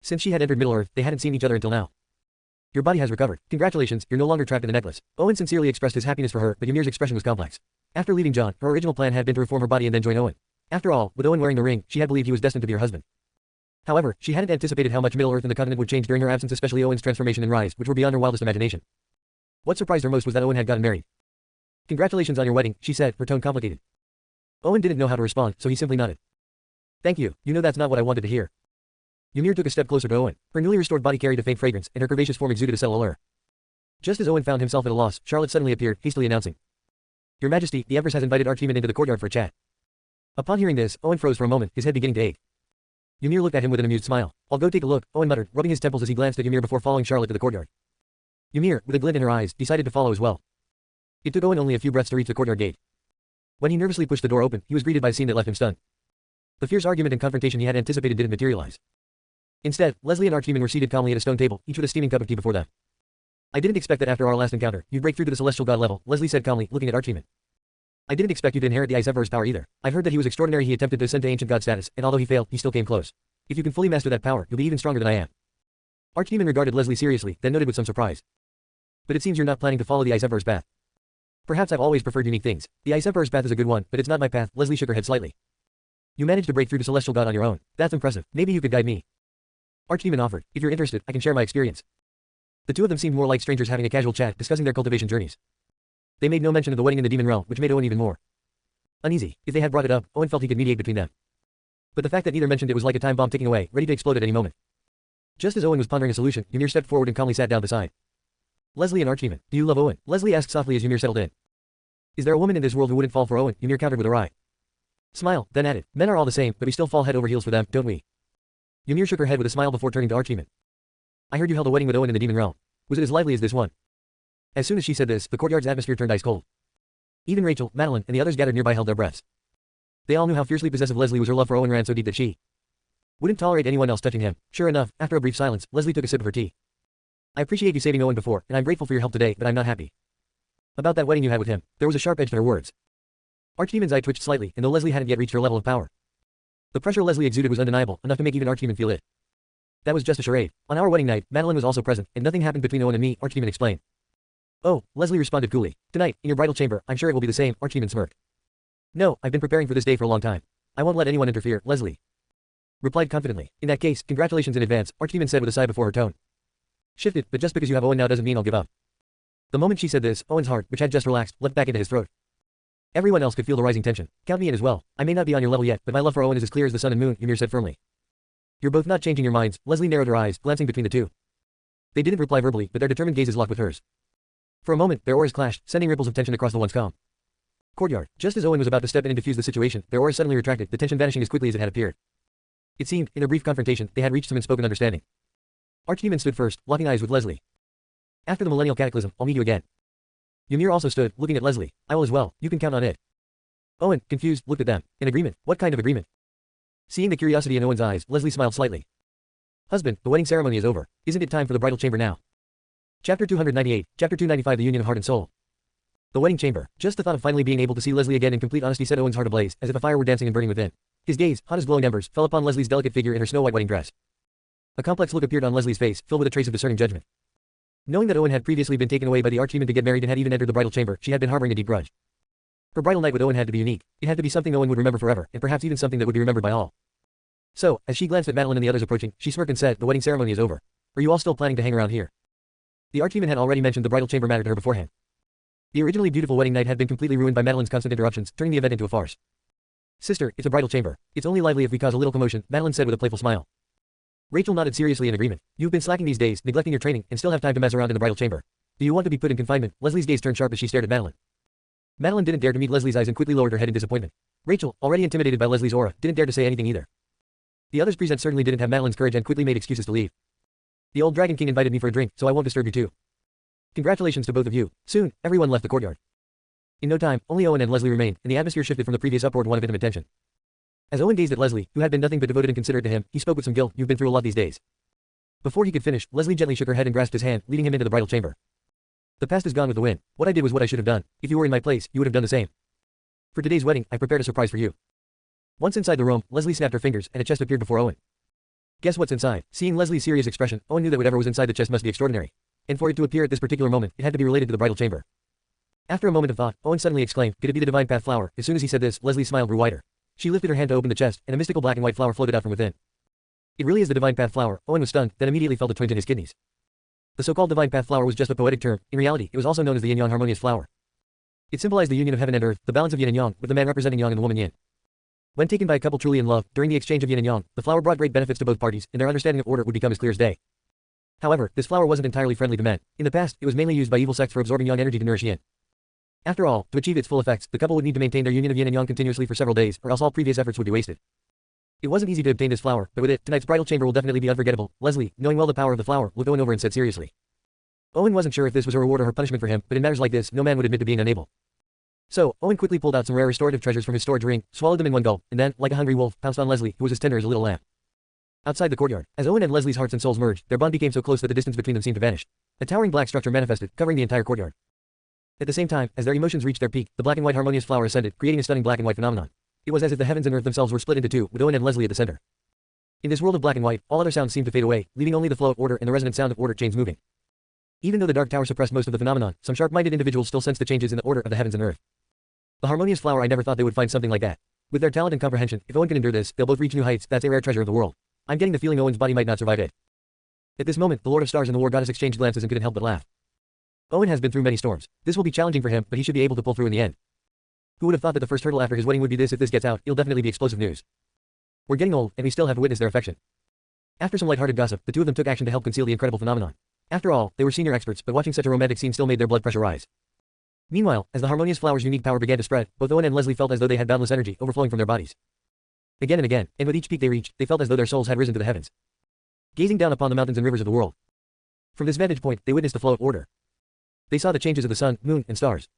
Since she had entered Middle-earth, they hadn't seen each other until now. "Your body has recovered. Congratulations, you're no longer trapped in the necklace." Owen sincerely expressed his happiness for her, but Ymir's expression was complex. After leaving John, her original plan had been to reform her body and then join Owen. After all, with Owen wearing the ring, she had believed he was destined to be her husband. However, she hadn't anticipated how much Middle-earth and the continent would change during her absence, especially Owen's transformation and rise, which were beyond her wildest imagination. What surprised her most was that Owen had gotten married. "Congratulations on your wedding," she said, her tone complicated. Owen didn't know how to respond, so he simply nodded. "Thank you. You know that's not what I wanted to hear." Ymir took a step closer to Owen. Her newly restored body carried a faint fragrance, and her curvaceous form exuded a subtle allure. Just as Owen found himself at a loss, Charlotte suddenly appeared, hastily announcing, "Your Majesty, the Empress has invited Archdemon into the courtyard for a chat." Upon hearing this, Owen froze for a moment, his head beginning to ache. Ymir looked at him with an amused smile. "I'll go take a look," Owen muttered, rubbing his temples as he glanced at Ymir before following Charlotte to the courtyard. Ymir, with a glint in her eyes, decided to follow as well. It took Owen only a few breaths to reach the courtyard gate. When he nervously pushed the door open, he was greeted by a scene that left him stunned. The fierce argument and confrontation he had anticipated didn't materialize. Instead, Leslie and Archdemon were seated calmly at a stone table, each with a steaming cup of tea before them. "I didn't expect that after our last encounter, you'd break through to the celestial god level," Leslie said calmly, looking at Archdemon. "I didn't expect you to inherit the Ice Emperor's power either. I've heard that he was extraordinary. He attempted to ascend to ancient god status, and although he failed, he still came close. If you can fully master that power, you'll be even stronger than I am." Archdemon regarded Leslie seriously, then noted with some surprise. "But it seems you're not planning to follow the Ice Emperor's path." "Perhaps I've always preferred unique things. The Ice Emperor's path is a good one, but it's not my path." Leslie shook her head slightly. "You managed to break through to Celestial God on your own. That's impressive. Maybe you could guide me." Archdemon offered. "If you're interested, I can share my experience." The two of them seemed more like strangers having a casual chat, discussing their cultivation journeys. They made no mention of the wedding in the demon realm, which made Owen even more uneasy. If they had brought it up, Owen felt he could mediate between them. But the fact that neither mentioned it was like a time bomb ticking away, ready to explode at any moment. Just as Owen was pondering a solution, Ymir stepped forward and calmly sat down beside Leslie and Archdemon. "Do you love Owen?" Leslie asked softly as Ymir settled in. "Is there a woman in this world who wouldn't fall for Owen?" Ymir countered with a wry smile, then added, "Men are all the same, but we still fall head over heels for them, don't we?" Ymir shook her head with a smile before turning to Archdemon. "I heard you held a wedding with Owen in the demon realm. Was it as lively as this one?" As soon as she said this, the courtyard's atmosphere turned ice cold. Even Rachel, Madeline, and the others gathered nearby held their breaths. They all knew how fiercely possessive Leslie was. Her love for Owen ran so deep that she wouldn't tolerate anyone else touching him. Sure enough, after a brief silence, Leslie took a sip of her tea. "I appreciate you saving Owen before, and I'm grateful for your help today, but I'm not happy about that wedding you had with him." There was a sharp edge to her words. Archdemon's eye twitched slightly, and though Leslie hadn't yet reached her level of power, the pressure Leslie exuded was undeniable, enough to make even Archemon feel it. "That was just a charade. On our wedding night, Madeline was also present, and nothing happened between Owen and me," Archemon explained. "Oh," Leslie responded coolly. "Tonight, in your bridal chamber, I'm sure it will be the same," Archemon smirked. "No, I've been preparing for this day for a long time. I won't let anyone interfere," Leslie replied confidently. "In that case, congratulations in advance," Archemon said with a sigh before her tone shifted. "But just because you have Owen now doesn't mean I'll give up." The moment she said this, Owen's heart, which had just relaxed, leapt back into his throat. Everyone else could feel the rising tension. Count me in as well. I may not be on your level yet, but my love for Owen is as clear as the sun and moon, Ymir said firmly. You're both not changing your minds. Leslie narrowed her eyes, glancing between the two. They didn't reply verbally, but their determined gazes locked with hers. For a moment, their auras clashed, sending ripples of tension across the one's calm. Courtyard. Just as Owen was about to step in and defuse the situation, their auras suddenly retracted, the tension vanishing as quickly as it had appeared. It seemed, in their brief confrontation, they had reached some unspoken understanding. Archdemon stood first, locking eyes with Leslie. After the millennial cataclysm, I'll meet you again. Ymir also stood, looking at Leslie. I will as well, you can count on it. Owen, confused, looked at them. An agreement? What kind of agreement? Seeing the curiosity in Owen's eyes, Leslie smiled slightly. Husband, the wedding ceremony is over. Isn't it time for the bridal chamber now? Chapter 298, Chapter 295 The Union of Heart and Soul. The wedding chamber. Just the thought of finally being able to see Leslie again in complete honesty set Owen's heart ablaze, as if a fire were dancing and burning within. His gaze, hot as glowing embers, fell upon Leslie's delicate figure in her snow-white wedding dress. A complex look appeared on Leslie's face, filled with a trace of discerning judgment. Knowing that Owen had previously been taken away by the Archdemon to get married and had even entered the bridal chamber, she had been harboring a deep grudge. Her bridal night with Owen had to be unique. It had to be something Owen would remember forever, and perhaps even something that would be remembered by all. So, as she glanced at Madeline and the others approaching, she smirked and said, the wedding ceremony is over. Are you all still planning to hang around here? The Archdemon had already mentioned the bridal chamber matter to her beforehand. The originally beautiful wedding night had been completely ruined by Madeline's constant interruptions, turning the event into a farce. Sister, it's a bridal chamber. It's only lively if we cause a little commotion, Madeline said with a playful smile. Rachel nodded seriously in agreement. You've been slacking these days, neglecting your training, and still have time to mess around in the bridal chamber. Do you want to be put in confinement? Leslie's gaze turned sharp as she stared at Madeline. Madeline didn't dare to meet Leslie's eyes and quickly lowered her head in disappointment. Rachel, already intimidated by Leslie's aura, didn't dare to say anything either. The others present certainly didn't have Madeline's courage and quickly made excuses to leave. The old Dragon King invited me for a drink, so I won't disturb you too. Congratulations to both of you. Soon, everyone left the courtyard. In no time, only Owen and Leslie remained, and the atmosphere shifted from the previous uproar to one of intimate tension. As Owen gazed at Leslie, who had been nothing but devoted and considerate to him, he spoke with some guilt. You've been through a lot these days. Before he could finish, Leslie gently shook her head and grasped his hand, leading him into the bridal chamber. The past is gone with the wind. What I did was what I should have done. If you were in my place, you would have done the same. For today's wedding, I prepared a surprise for you. Once inside the room, Leslie snapped her fingers, and a chest appeared before Owen. Guess what's inside? Seeing Leslie's serious expression, Owen knew that whatever was inside the chest must be extraordinary. And for it to appear at this particular moment, it had to be related to the bridal chamber. After a moment of thought, Owen suddenly exclaimed, could it be the Divine Path flower? As soon as he said this, Leslie's smile grew wider. She lifted her hand to open the chest, and a mystical black and white flower floated out from within. It really is the Divine Path flower. Owen was stunned, then immediately felt a twinge in his kidneys. The so-called Divine Path flower was just a poetic term. In reality, it was also known as the Yin-Yang harmonious flower. It symbolized the union of heaven and earth, the balance of yin and yang, with the man representing yang and the woman yin. When taken by a couple truly in love, during the exchange of yin and yang, the flower brought great benefits to both parties, and their understanding of order would become as clear as day. However, this flower wasn't entirely friendly to men. In the past, it was mainly used by evil sects for absorbing yang energy to nourish yin. After all, to achieve its full effects, the couple would need to maintain their union of yin and yang continuously for several days, or else all previous efforts would be wasted. It wasn't easy to obtain this flower, but with it, tonight's bridal chamber will definitely be unforgettable. Leslie, knowing well the power of the flower, looked Owen over and said seriously. Owen wasn't sure if this was a reward or her punishment for him, but in matters like this, no man would admit to being unable. So, Owen quickly pulled out some rare restorative treasures from his storage ring, swallowed them in one gulp, and then, like a hungry wolf, pounced on Leslie, who was as tender as a little lamb. Outside the courtyard, as Owen and Leslie's hearts and souls merged, their bond became so close that the distance between them seemed to vanish. A towering black structure manifested, covering the entire courtyard. At the same time, as their emotions reached their peak, the black and white harmonious flower ascended, creating a stunning black and white phenomenon. It was as if the heavens and earth themselves were split into two, with Owen and Leslie at the center. In this world of black and white, all other sounds seemed to fade away, leaving only the flow of order and the resonant sound of order chains moving. Even though the dark tower suppressed most of the phenomenon, some sharp-minded individuals still sensed the changes in the order of the heavens and earth. The harmonious flower, I never thought they would find something like that. With their talent and comprehension, if Owen can endure this, they'll both reach new heights. That's a rare treasure of the world. I'm getting the feeling Owen's body might not survive it. At this moment, the Lord of Stars and the War Goddess exchanged glances and couldn't help but laugh. Owen has been through many storms. This will be challenging for him, but he should be able to pull through in the end. Who would have thought that the first hurdle after his wedding would be this? If this gets out, it'll definitely be explosive news. We're getting old, and we still have to witness their affection. After some lighthearted gossip, the two of them took action to help conceal the incredible phenomenon. After all, they were senior experts, but watching such a romantic scene still made their blood pressure rise. Meanwhile, as the harmonious flower's unique power began to spread, both Owen and Leslie felt as though they had boundless energy overflowing from their bodies. Again and again, and with each peak they reached, they felt as though their souls had risen to the heavens. Gazing down upon the mountains and rivers of the world. From this vantage point, they witnessed the flow of order. They saw the changes of the sun, moon, and stars.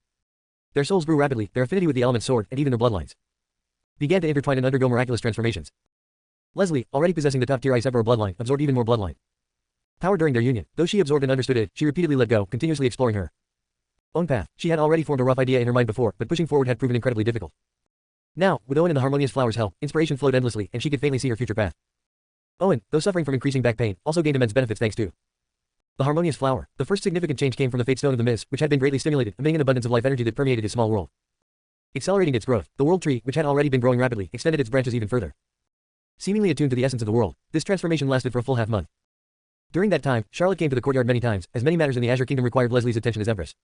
Their souls grew rapidly, their affinity with the element soared, and even their bloodlines began to intertwine and undergo miraculous transformations. Leslie, already possessing the top-tier Ice Emperor bloodline, absorbed even more bloodline power during their union. Though she absorbed and understood it, she repeatedly let go, continuously exploring her own path. She had already formed a rough idea in her mind before, but pushing forward had proven incredibly difficult. Now, with Owen and the harmonious flower's help, inspiration flowed endlessly, and she could faintly see her future path. Owen, though suffering from increasing back pain, also gained immense benefits thanks to the harmonious flower. The first significant change came from the fate stone of the mist, which had been greatly stimulated, emitting an abundance of life energy that permeated his small world. Accelerating its growth, the world tree, which had already been growing rapidly, extended its branches even further. Seemingly attuned to the essence of the world, this transformation lasted for a full half-month. During that time, Charlotte came to the courtyard many times, as many matters in the Azure Kingdom required Leslie's attention as Empress.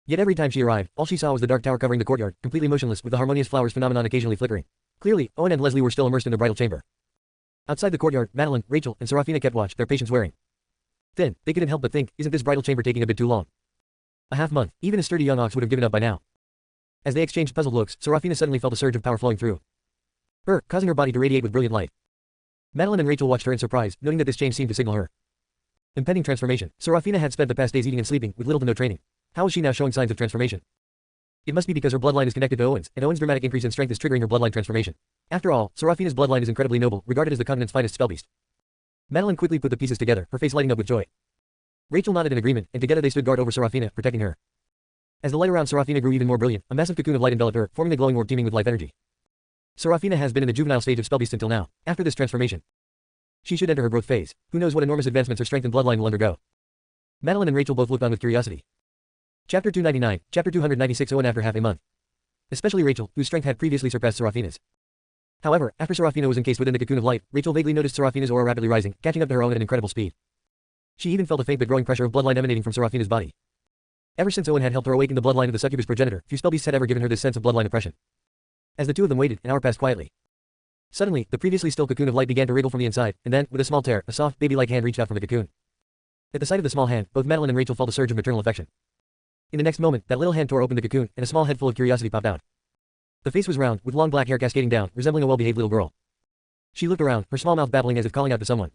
Yet every time she arrived, all she saw was the dark tower covering the courtyard, completely motionless with the harmonious flowers phenomenon occasionally flickering. Clearly, Owen and Leslie were still immersed in their bridal chamber. Outside the courtyard, Madeline, Rachel, and Serafina kept watch, their patience wearing thin. They couldn't help but think, isn't this bridal chamber taking a bit too long? A half-month, even a sturdy young ox would have given up by now. As they exchanged puzzled looks, Serafina suddenly felt a surge of power flowing through her, causing her body to radiate with brilliant light. Madeline and Rachel watched her in surprise, noting that this change seemed to signal her impending transformation. Serafina had spent the past days eating and sleeping, with little to no training. How was she now showing signs of transformation? It must be because her bloodline is connected to Owen's, and Owen's dramatic increase in strength is triggering her bloodline transformation. After all, Serafina's bloodline is incredibly noble, regarded as the continent's finest spellbeast. Madeline quickly put the pieces together, her face lighting up with joy. Rachel nodded in agreement, and together they stood guard over Serafina, protecting her. As the light around Serafina grew even more brilliant, a massive cocoon of light enveloped her, forming a glowing orb teeming with life energy. Serafina has been in the juvenile stage of spellbeast until now. After this transformation, she should enter her growth phase. Who knows what enormous advancements her strength and bloodline will undergo. Madeline and Rachel both looked on with curiosity. Chapter 299, Chapter 296. Owen after half a month. Especially Rachel, whose strength had previously surpassed Serafina's. However, after Serafina was encased within the cocoon of light, Rachel vaguely noticed Serafina's aura rapidly rising, catching up to her own at an incredible speed. She even felt a faint but growing pressure of bloodline emanating from Serafina's body. Ever since Owen had helped her awaken the bloodline of the succubus progenitor, few spellbeasts had ever given her this sense of bloodline oppression. As the two of them waited, an hour passed quietly. Suddenly, the previously still cocoon of light began to wriggle from the inside, and then, with a small tear, a soft, baby-like hand reached out from the cocoon. At the sight of the small hand, both Madeline and Rachel felt a surge of maternal affection. In the next moment, that little hand tore open the cocoon, and a small head full of curiosity popped out. The face was round, with long black hair cascading down, resembling a well-behaved little girl. She looked around, her small mouth babbling as if calling out to someone.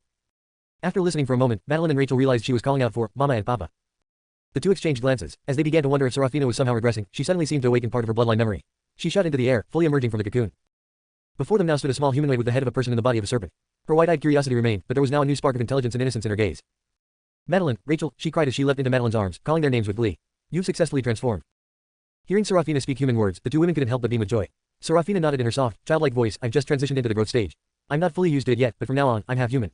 After listening for a moment, Madeline and Rachel realized she was calling out for Mama and Papa. The two exchanged glances. As they began to wonder if Serafina was somehow regressing, she suddenly seemed to awaken part of her bloodline memory. She shot into the air, fully emerging from the cocoon. Before them now stood a small humanoid with the head of a person in the body of a serpent. Her wide-eyed curiosity remained, but there was now a new spark of intelligence and innocence in her gaze. Madeline, Rachel, she cried as she leapt into Madeline's arms, calling their names with glee. You've successfully transformed. Hearing Serafina speak human words, the two women couldn't help but beam with joy. Serafina nodded in her soft, childlike voice. I've just transitioned into the growth stage. I'm not fully used to it yet, but from now on, I'm half human.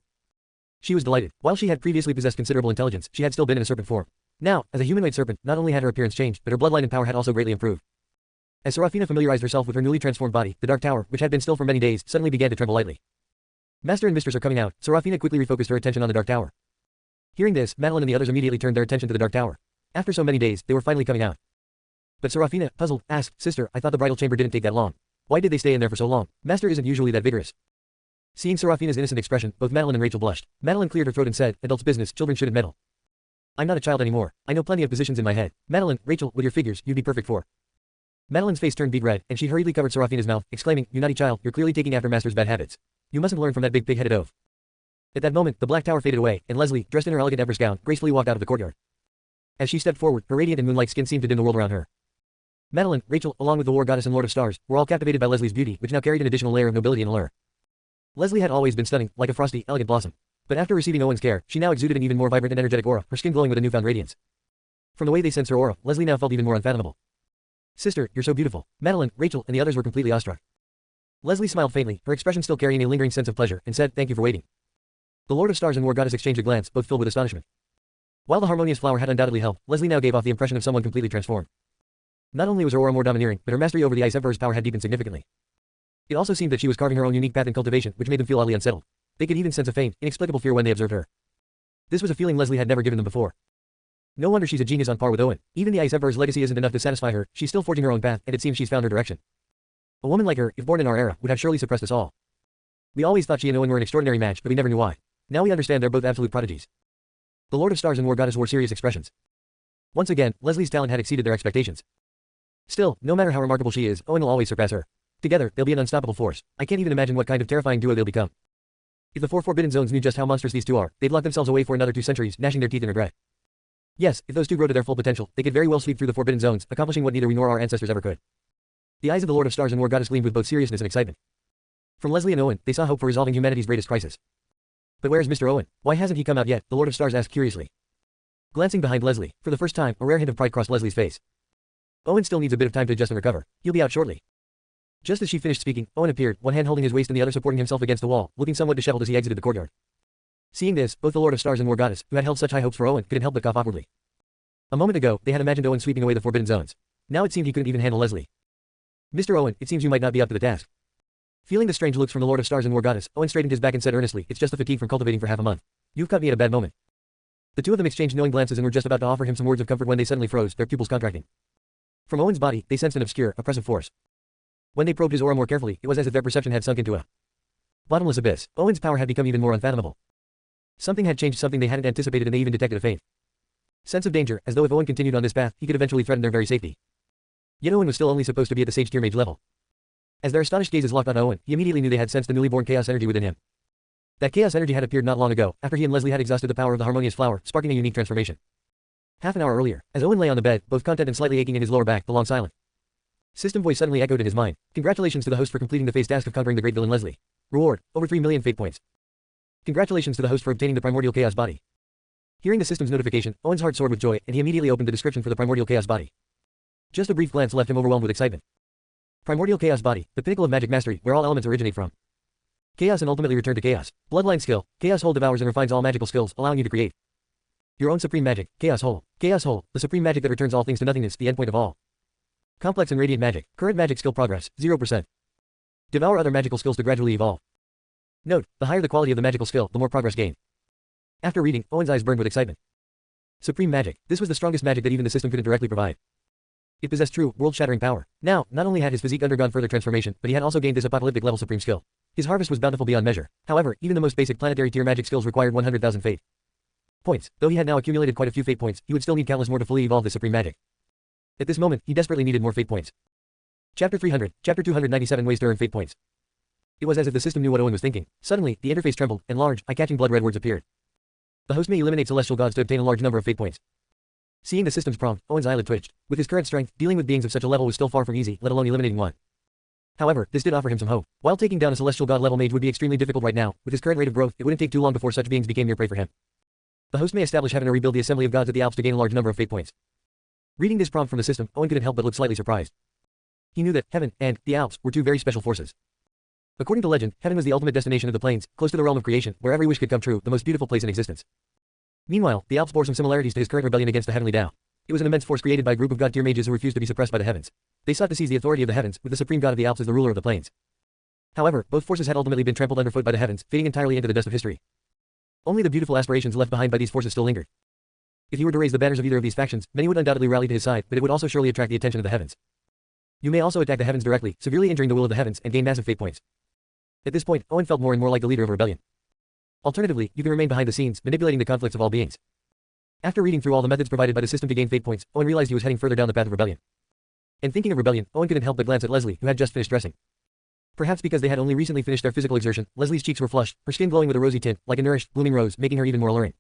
She was delighted. While she had previously possessed considerable intelligence, she had still been in a serpent form. Now, as a humanoid serpent, not only had her appearance changed, but her bloodline and power had also greatly improved. As Serafina familiarized herself with her newly transformed body, the dark tower, which had been still for many days, suddenly began to tremble lightly. Master and mistress are coming out. Serafina quickly refocused her attention on the dark tower. Hearing this, Madeline and the others immediately turned their attention to the dark tower. After so many days, they were finally coming out. But Serafina, puzzled, asked, Sister, I thought the bridal chamber didn't take that long. Why did they stay in there for so long? Master isn't usually that vigorous. Seeing Serafina's innocent expression, both Madeline and Rachel blushed. Madeline cleared her throat and said, Adults' business, children shouldn't meddle. I'm not a child anymore. I know plenty of positions in my head. Madeline, Rachel, with your figures, you'd be perfect for. Madeline's face turned beet red, and she hurriedly covered Serafina's mouth, exclaiming, You naughty child, you're clearly taking after Master's bad habits. You mustn't learn from that big pig-headed oaf. At that moment, the black tower faded away, and Leslie, dressed in her elegant empress gown, gracefully walked out of the courtyard. As she stepped forward, her radiant and moonlike skin seemed to dim the world around her. Madeline, Rachel, along with the war goddess and lord of stars, were all captivated by Leslie's beauty, which now carried an additional layer of nobility and allure. Leslie had always been stunning, like a frosty, elegant blossom. But after receiving Owen's care, she now exuded an even more vibrant and energetic aura, her skin glowing with a newfound radiance. From the way they sensed her aura, Leslie now felt even more unfathomable. Sister, you're so beautiful. Madeline, Rachel, and the others were completely awestruck. Leslie smiled faintly, her expression still carrying a lingering sense of pleasure, and said, Thank you for waiting. The Lord of Stars and War Goddess exchanged a glance, both filled with astonishment. While the harmonious flower had undoubtedly helped, Leslie now gave off the impression of someone completely transformed. Not only was her aura more domineering, but her mastery over the Ice Emperor's power had deepened significantly. It also seemed that she was carving her own unique path in cultivation, which made them feel oddly unsettled. They could even sense a faint, inexplicable fear when they observed her. This was a feeling Leslie had never given them before. No wonder she's a genius on par with Owen. Even the Ice Emperor's legacy isn't enough to satisfy her, she's still forging her own path, and it seems she's found her direction. A woman like her, if born in our era, would have surely suppressed us all. We always thought she and Owen were an extraordinary match, but we never knew why. Now we understand they're both absolute prodigies. The Lord of Stars and War Goddess wore serious expressions. Once again, Leslie's talent had exceeded their expectations. Still, no matter how remarkable she is, Owen will always surpass her. Together, they'll be an unstoppable force. I can't even imagine what kind of terrifying duo they'll become. If the four Forbidden Zones knew just how monstrous these two are, they'd lock themselves away for another 2 centuries, gnashing their teeth in regret. Yes, if those two grow to their full potential, they could very well sweep through the Forbidden Zones, accomplishing what neither we nor our ancestors ever could. The eyes of the Lord of Stars and War Goddess gleamed with both seriousness and excitement. From Leslie and Owen, they saw hope for resolving humanity's greatest crisis. But where's Mr. Owen? Why hasn't he come out yet? The Lord of Stars asked curiously. Glancing behind Leslie, for the first time, a rare hint of pride crossed Leslie's face. Owen still needs a bit of time to adjust and recover. He'll be out shortly. Just as she finished speaking, Owen appeared, one hand holding his waist and the other supporting himself against the wall, looking somewhat disheveled as he exited the courtyard. Seeing this, both the Lord of Stars and War Goddess, who had held such high hopes for Owen, couldn't help but cough awkwardly. A moment ago, they had imagined Owen sweeping away the Forbidden Zones. Now it seemed he couldn't even handle Leslie. Mr. Owen, it seems you might not be up to the task. Feeling the strange looks from the Lord of Stars and War Goddess, Owen straightened his back and said earnestly, It's just the fatigue from cultivating for half a month. You've caught me at a bad moment. The two of them exchanged knowing glances and were just about to offer him some words of comfort when they suddenly froze, their pupils contracting. From Owen's body, they sensed an obscure, oppressive force. When they probed his aura more carefully, it was as if their perception had sunk into a bottomless abyss. Owen's power had become even more unfathomable. Something had changed, something they hadn't anticipated, and they even detected a faint sense of danger, as though if Owen continued on this path, he could eventually threaten their very safety. Yet Owen was still only supposed to be at the sage tier mage level. As their astonished gazes locked on Owen, he immediately knew they had sensed the newly born chaos energy within him. That chaos energy had appeared not long ago, after he and Leslie had exhausted the power of the harmonious flower, sparking a unique transformation. Half an hour earlier, as Owen lay on the bed, both content and slightly aching in his lower back, the long silent system voice suddenly echoed in his mind. Congratulations to the host for completing the phase task of conquering the great villain Leslie. Reward, over 3 million fate points. Congratulations to the host for obtaining the primordial chaos body. Hearing the system's notification, Owen's heart soared with joy, and he immediately opened the description for the primordial chaos body. Just a brief glance left him overwhelmed with excitement. Primordial chaos body, the pinnacle of magic mastery, where all elements originate from chaos and ultimately return to chaos. Bloodline skill, Chaos Whole devours and refines all magical skills, allowing you to create your own supreme magic. Chaos Whole, the supreme magic that returns all things to nothingness, the endpoint of all. Complex and radiant magic, current magic skill progress, 0%. Devour other magical skills to gradually evolve. Note, the higher the quality of the magical skill, the more progress gained. After reading, Owen's eyes burned with excitement. Supreme magic, this was the strongest magic that even the system couldn't directly provide. It possessed true, world-shattering power. Now, not only had his physique undergone further transformation, but he had also gained this apocalyptic-level supreme skill. His harvest was bountiful beyond measure. However, even the most basic planetary tier magic skills required 100,000 fate points. Though he had now accumulated quite a few fate points, he would still need countless more to fully evolve this supreme magic. At this moment, he desperately needed more fate points. Chapter 300, Chapter 297 Ways to earn fate points. It was as if the system knew what Owen was thinking. Suddenly, the interface trembled, and large, eye-catching blood-red words appeared. The host may eliminate celestial gods to obtain a large number of fate points. Seeing the system's prompt, Owen's eyelid twitched. With his current strength, dealing with beings of such a level was still far from easy, let alone eliminating one. However, this did offer him some hope. While taking down a celestial god level mage would be extremely difficult right now, with his current rate of growth, it wouldn't take too long before such beings became mere prey for him. The host may establish heaven or rebuild the assembly of gods at the Alps to gain a large number of fate points. Reading this prompt from the system, Owen couldn't help but look slightly surprised. He knew that heaven and the Alps were two very special forces. According to legend, heaven was the ultimate destination of the planes, close to the realm of creation, where every wish could come true, the most beautiful place in existence. Meanwhile, the Alps bore some similarities to his current rebellion against the heavenly Tao. It was an immense force created by a group of god-tier mages who refused to be suppressed by the heavens. They sought to seize the authority of the heavens, with the supreme god of the Alps as the ruler of the plains. However, both forces had ultimately been trampled underfoot by the heavens, fading entirely into the dust of history. Only the beautiful aspirations left behind by these forces still lingered. If he were to raise the banners of either of these factions, many would undoubtedly rally to his side, but it would also surely attract the attention of the heavens. You may also attack the heavens directly, severely injuring the will of the heavens, and gain massive fate points. At this point, Owen felt more and more like the leader of a rebellion. Alternatively, you can remain behind the scenes, manipulating the conflicts of all beings. After reading through all the methods provided by the system to gain fate points, Owen realized he was heading further down the path of rebellion. And thinking of rebellion, Owen couldn't help but glance at Leslie, who had just finished dressing. Perhaps because they had only recently finished their physical exertion, Leslie's cheeks were flushed, her skin glowing with a rosy tint, like a nourished, blooming rose, making her even more alluring.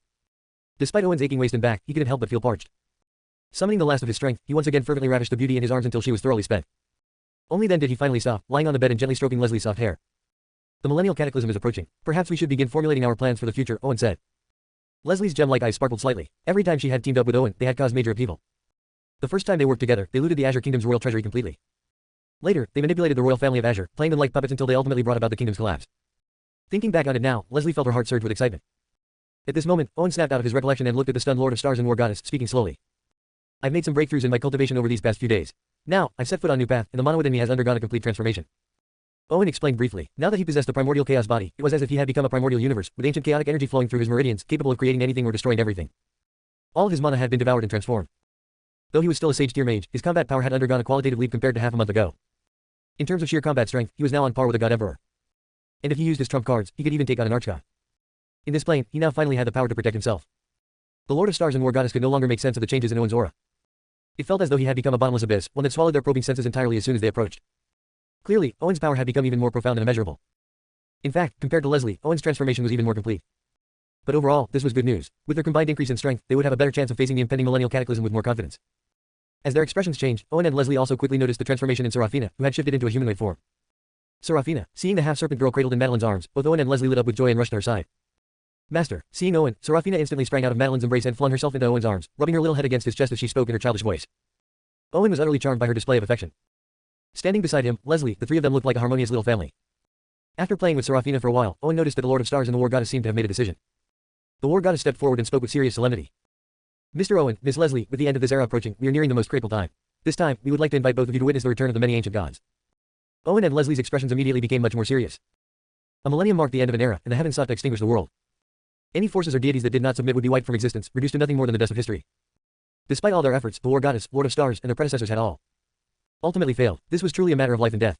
Despite Owen's aching waist and back, he couldn't help but feel parched. Summoning the last of his strength, he once again fervently ravished the beauty in his arms until she was thoroughly spent. Only then did he finally stop, lying on the bed and gently stroking Leslie's soft hair. The millennial cataclysm is approaching. Perhaps we should begin formulating our plans for the future, Owen said. Leslie's gem-like eyes sparkled slightly. Every time she had teamed up with Owen, they had caused major upheaval. The first time they worked together, they looted the Azure Kingdom's royal treasury completely. Later, they manipulated the royal family of Azure, playing them like puppets until they ultimately brought about the kingdom's collapse. Thinking back on it now, Leslie felt her heart surge with excitement. At this moment, Owen snapped out of his recollection and looked at the stunned Lord of Stars and War Goddess, speaking slowly. I've made some breakthroughs in my cultivation over these past few days. Now, I've set foot on a new path, and the mana within me has undergone a complete transformation. Owen explained briefly. Now that he possessed the primordial chaos body, it was as if he had become a primordial universe, with ancient chaotic energy flowing through his meridians, capable of creating anything or destroying everything. All of his mana had been devoured and transformed. Though he was still a sage tier mage, his combat power had undergone a qualitative leap compared to half a month ago. In terms of sheer combat strength, he was now on par with a god emperor. And if he used his trump cards, he could even take on an archgod. In this plane, he now finally had the power to protect himself. The Lord of Stars and War Goddess could no longer make sense of the changes in Owen's aura. It felt as though he had become a bottomless abyss, one that swallowed their probing senses entirely as soon as they approached. Clearly, Owen's power had become even more profound and immeasurable. In fact, compared to Leslie, Owen's transformation was even more complete. But overall, this was good news. With their combined increase in strength, they would have a better chance of facing the impending millennial cataclysm with more confidence. As their expressions changed, Owen and Leslie also quickly noticed the transformation in Serafina, who had shifted into a humanoid form. Serafina, seeing the half-serpent girl cradled in Madeline's arms, both Owen and Leslie lit up with joy and rushed to her side. Master, seeing Owen, Serafina instantly sprang out of Madeline's embrace and flung herself into Owen's arms, rubbing her little head against his chest as she spoke in her childish voice. Owen was utterly charmed by her display of affection. Standing beside him, Leslie, the three of them looked like a harmonious little family. After playing with Serafina for a while, Owen noticed that the Lord of Stars and the War Goddess seemed to have made a decision. The War Goddess stepped forward and spoke with serious solemnity. Mr. Owen, Miss Leslie, with the end of this era approaching, we are nearing the most critical time. This time, we would like to invite both of you to witness the return of the many ancient gods. Owen and Leslie's expressions immediately became much more serious. A millennium marked the end of an era, and the heavens sought to extinguish the world. Any forces or deities that did not submit would be wiped from existence, reduced to nothing more than the dust of history. Despite all their efforts, the War Goddess, Lord of Stars, and their predecessors had all ultimately failed. This was truly a matter of life and death.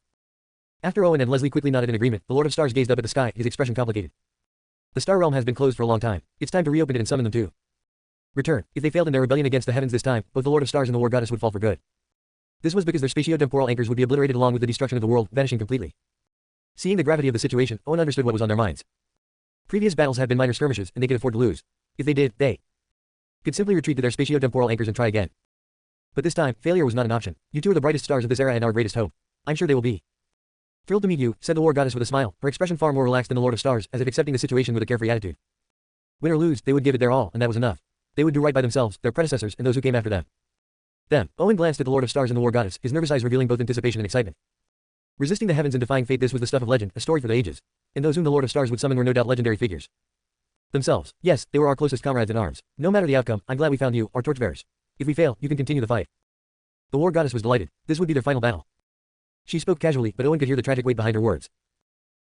After Owen and Leslie quickly nodded in agreement, the Lord of Stars gazed up at the sky, his expression complicated. The Star Realm has been closed for a long time. It's time to reopen it and summon them to return. If they failed in their rebellion against the heavens this time, both the Lord of Stars and the War Goddess would fall for good. This was because their spatio-temporal anchors would be obliterated along with the destruction of the world, vanishing completely. Seeing the gravity of the situation, Owen understood what was on their minds. Previous battles had been minor skirmishes, and they could afford to lose. If they did, they could simply retreat to their spatio-temporal anchors and try again. But this time, failure was not an option. You two are the brightest stars of this era and our greatest hope. I'm sure they will be thrilled to meet you, said the War Goddess with a smile, her expression far more relaxed than the Lord of Stars, as if accepting the situation with a carefree attitude. Win or lose, they would give it their all, and that was enough. They would do right by themselves, their predecessors, and those who came after them. Owen glanced at the Lord of Stars and the War Goddess, his nervous eyes revealing both anticipation and excitement. Resisting the heavens and defying fate, this was the stuff of legend, a story for the ages. And those whom the Lord of Stars would summon were no doubt legendary figures. Themselves. Yes, they were our closest comrades in arms. No matter the outcome, I'm glad we found you, our torchbearers. If we fail, you can continue the fight. The War Goddess was delighted. This would be their final battle. She spoke casually, but Owen could hear the tragic weight behind her words.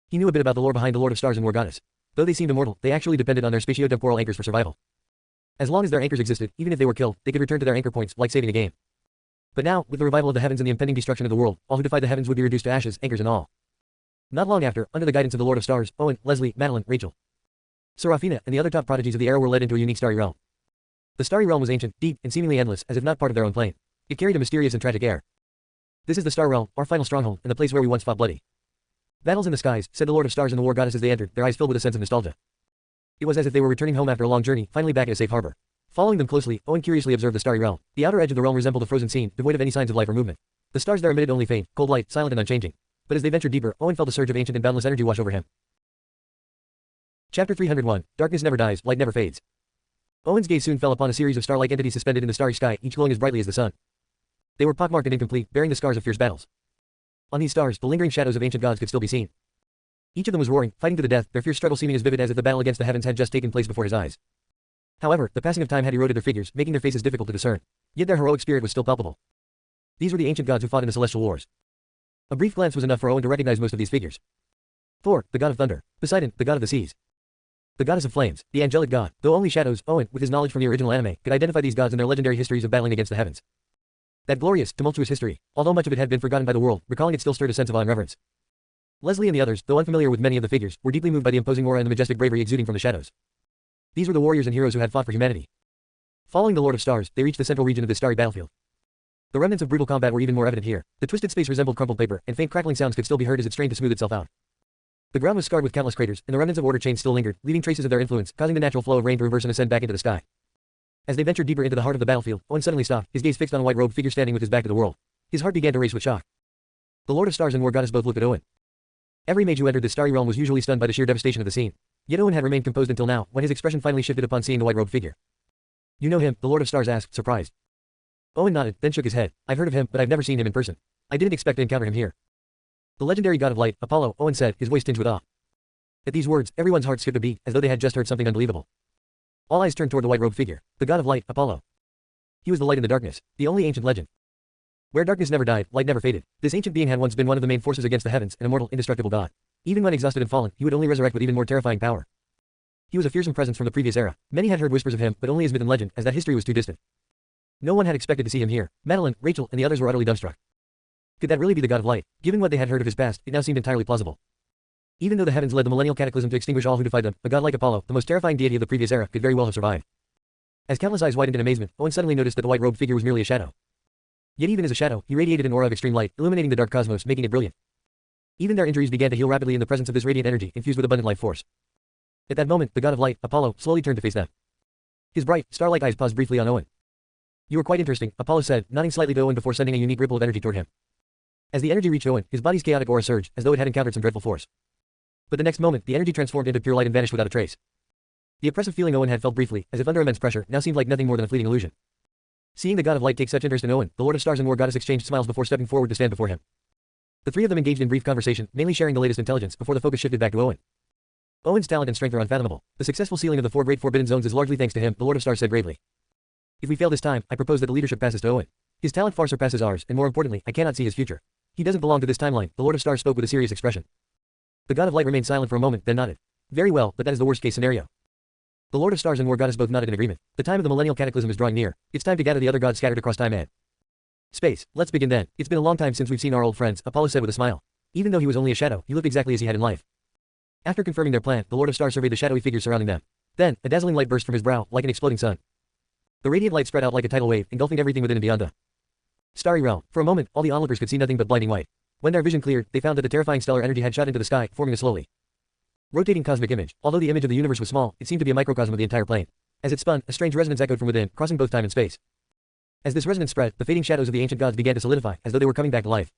He knew a bit about the lore behind the Lord of Stars and War Goddess. Though they seemed immortal, they actually depended on their spatio-temporal anchors for survival. As long as their anchors existed, even if they were killed, they could return to their anchor points, like saving a game. But now, with the revival of the heavens and the impending destruction of the world, all who defied the heavens would be reduced to ashes, anchors and all. Not long after, under the guidance of the Lord of Stars, Owen, Leslie, Madeline, Rachel, Serafina, and the other top prodigies of the era were led into a unique starry realm. The starry realm was ancient, deep, and seemingly endless, as if not part of their own plane. It carried a mysterious and tragic air. This is the Star Realm, our final stronghold, and the place where we once fought bloody battles in the skies, said the Lord of Stars and the War Goddess as they entered, their eyes filled with a sense of nostalgia. It was as if they were returning home after a long journey, finally back at a safe harbor. Following them closely, Owen curiously observed the starry realm. The outer edge of the realm resembled a frozen scene, devoid of any signs of life or movement. The stars there emitted only faint, cold light, silent and unchanging. But as they ventured deeper, Owen felt a surge of ancient and boundless energy wash over him. Chapter 301, Darkness never dies, light never fades. Owen's gaze soon fell upon a series of star-like entities suspended in the starry sky, each glowing as brightly as the sun. They were pockmarked and incomplete, bearing the scars of fierce battles. On these stars, the lingering shadows of ancient gods could still be seen. Each of them was roaring, fighting to the death, their fierce struggle seeming as vivid as if the battle against the heavens had just taken place before his eyes. However, the passing of time had eroded their figures, making their faces difficult to discern. Yet their heroic spirit was still palpable. These were the ancient gods who fought in the celestial wars. A brief glance was enough for Owen to recognize most of these figures. Thor, the god of thunder. Poseidon, the god of the seas. The goddess of flames, the angelic god. Though only shadows, Owen, with his knowledge from the original anime, could identify these gods and their legendary histories of battling against the heavens. That glorious, tumultuous history, although much of it had been forgotten by the world, recalling it still stirred a sense of awe and reverence. Leslie and the others, though unfamiliar with many of the figures, were deeply moved by the imposing aura and the majestic bravery exuding from the shadows. These were the warriors and heroes who had fought for humanity. Following the Lord of Stars, they reached the central region of this starry battlefield. The remnants of brutal combat were even more evident here. The twisted space resembled crumpled paper, and faint crackling sounds could still be heard as it strained to smooth itself out. The ground was scarred with countless craters, and the remnants of order chains still lingered, leaving traces of their influence, causing the natural flow of rain to reverse and ascend back into the sky. As they ventured deeper into the heart of the battlefield, Owen suddenly stopped, his gaze fixed on a white-robed figure standing with his back to the world. His heart began to race with shock. The Lord of Stars and War Goddess both looked at Owen. Every mage who entered this starry realm was usually stunned by the sheer devastation of the scene. Yet Owen had remained composed until now, when his expression finally shifted upon seeing the white-robed figure. You know him, the Lord of Stars asked, surprised. Owen nodded, then shook his head. I've heard of him, but I've never seen him in person. I didn't expect to encounter him here. The legendary god of light, Apollo, Owen said, his voice tinged with awe. At these words, everyone's heart skipped a beat, as though they had just heard something unbelievable. All eyes turned toward the white-robed figure. The god of light, Apollo. He was the light in the darkness, the only ancient legend. Where darkness never died, light never faded. This ancient being had once been one of the main forces against the heavens, an immortal, indestructible god. Even when exhausted and fallen, he would only resurrect with even more terrifying power. He was a fearsome presence from the previous era. Many had heard whispers of him, but only as myth and legend, as that history was too distant. No one had expected to see him here. Madeline, Rachel, and the others were utterly dumbstruck. Could that really be the god of light? Given what they had heard of his past, it now seemed entirely plausible. Even though the heavens led the millennial cataclysm to extinguish all who defied them, a god like Apollo, the most terrifying deity of the previous era, could very well have survived. As countless eyes widened in amazement, Owen suddenly noticed that the white-robed figure was merely a shadow. Yet even as a shadow, he radiated an aura of extreme light, illuminating the dark cosmos, making it brilliant. Even their injuries began to heal rapidly in the presence of this radiant energy, infused with abundant life force. At that moment, the god of light, Apollo, slowly turned to face them. His bright, star-like eyes paused briefly on Owen. You are quite interesting, Apollo said, nodding slightly to Owen before sending a unique ripple of energy toward him. As the energy reached Owen, his body's chaotic aura surged, as though it had encountered some dreadful force. But the next moment, the energy transformed into pure light and vanished without a trace. The oppressive feeling Owen had felt briefly, as if under immense pressure, now seemed like nothing more than a fleeting illusion. Seeing the god of light take such interest in Owen, the Lord of Stars and War Goddess exchanged smiles before stepping forward to stand before him. The three of them engaged in brief conversation, mainly sharing the latest intelligence, before the focus shifted back to Owen. Owen's talent and strength are unfathomable. The successful sealing of the 4 great forbidden zones is largely thanks to him, the Lord of Stars said gravely. If we fail this time, I propose that the leadership passes to Owen. His talent far surpasses ours, and more importantly, I cannot see his future. He doesn't belong to this timeline, the Lord of Stars spoke with a serious expression. The god of light remained silent for a moment, then nodded. Very well, but that is the worst-case scenario. The Lord of Stars and War Goddess both nodded in agreement. The time of the millennial cataclysm is drawing near. It's time to gather the other gods scattered across time and Space, let's begin then. It's been a long time since we've seen our old friends, Apollo said with a smile. Even though he was only a shadow, he looked exactly as he had in life. After confirming their plan, the Lord of Stars surveyed the shadowy figures surrounding them. Then, a dazzling light burst from his brow, like an exploding sun. The radiant light spread out like a tidal wave, engulfing everything within and beyond the starry realm. For a moment, all the onlookers could see nothing but blinding white. When their vision cleared, they found that the terrifying stellar energy had shot into the sky, forming a slowly rotating cosmic image. Although the image of the universe was small, it seemed to be a microcosm of the entire plane. As it spun, a strange resonance echoed from within, crossing both time and space. As this resonance spread, the fading shadows of the ancient gods began to solidify, as though they were coming back to life.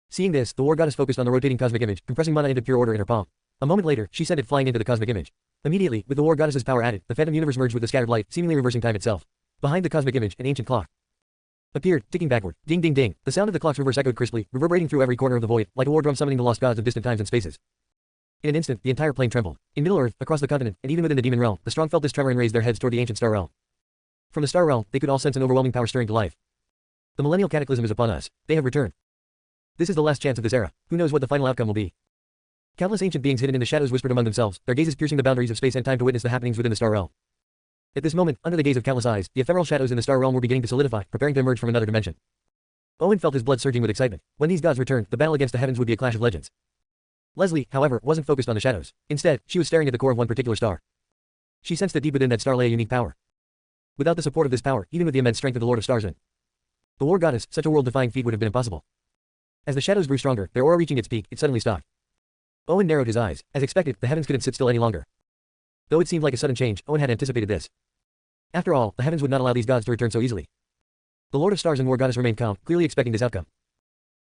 Seeing this, the war goddess focused on the rotating cosmic image, compressing mana into pure order in her palm. A moment later, she sent it flying into the cosmic image. Immediately, with the war goddess's power added, the phantom universe merged with the scattered light, seemingly reversing time itself. Behind the cosmic image, an ancient clock appeared, ticking backward. Ding ding ding. The sound of the clock's reverse echoed crisply, reverberating through every corner of the void, like a war drum summoning the lost gods of distant times and spaces. In an instant, the entire plane trembled. In Middle-earth, across the continent, and even within the demon realm, the strong felt this tremor and raised their heads toward the ancient star realm. From the star realm, they could all sense an overwhelming power stirring to life. The millennial cataclysm is upon us. They have returned. This is the last chance of this era. Who knows what the final outcome will be? Countless ancient beings hidden in the shadows whispered among themselves, their gazes piercing the boundaries of space and time to witness the happenings within the star realm. At this moment, under the gaze of countless eyes, the ephemeral shadows in the star realm were beginning to solidify, preparing to emerge from another dimension. Owen felt his blood surging with excitement. When these gods returned, the battle against the heavens would be a clash of legends. Leslie, however, wasn't focused on the shadows. Instead, she was staring at the core of one particular star. She sensed that deep within that star lay a unique power. Without the support of this power, even with the immense strength of the Lord of Stars and the War Goddess, such a world-defying feat would have been impossible. As the shadows grew stronger, their aura reaching its peak, it suddenly stopped. Owen narrowed his eyes. As expected, the heavens couldn't sit still any longer. Though it seemed like a sudden change, Owen had anticipated this. After all, the heavens would not allow these gods to return so easily. The Lord of Stars and War Goddess remained calm, clearly expecting this outcome.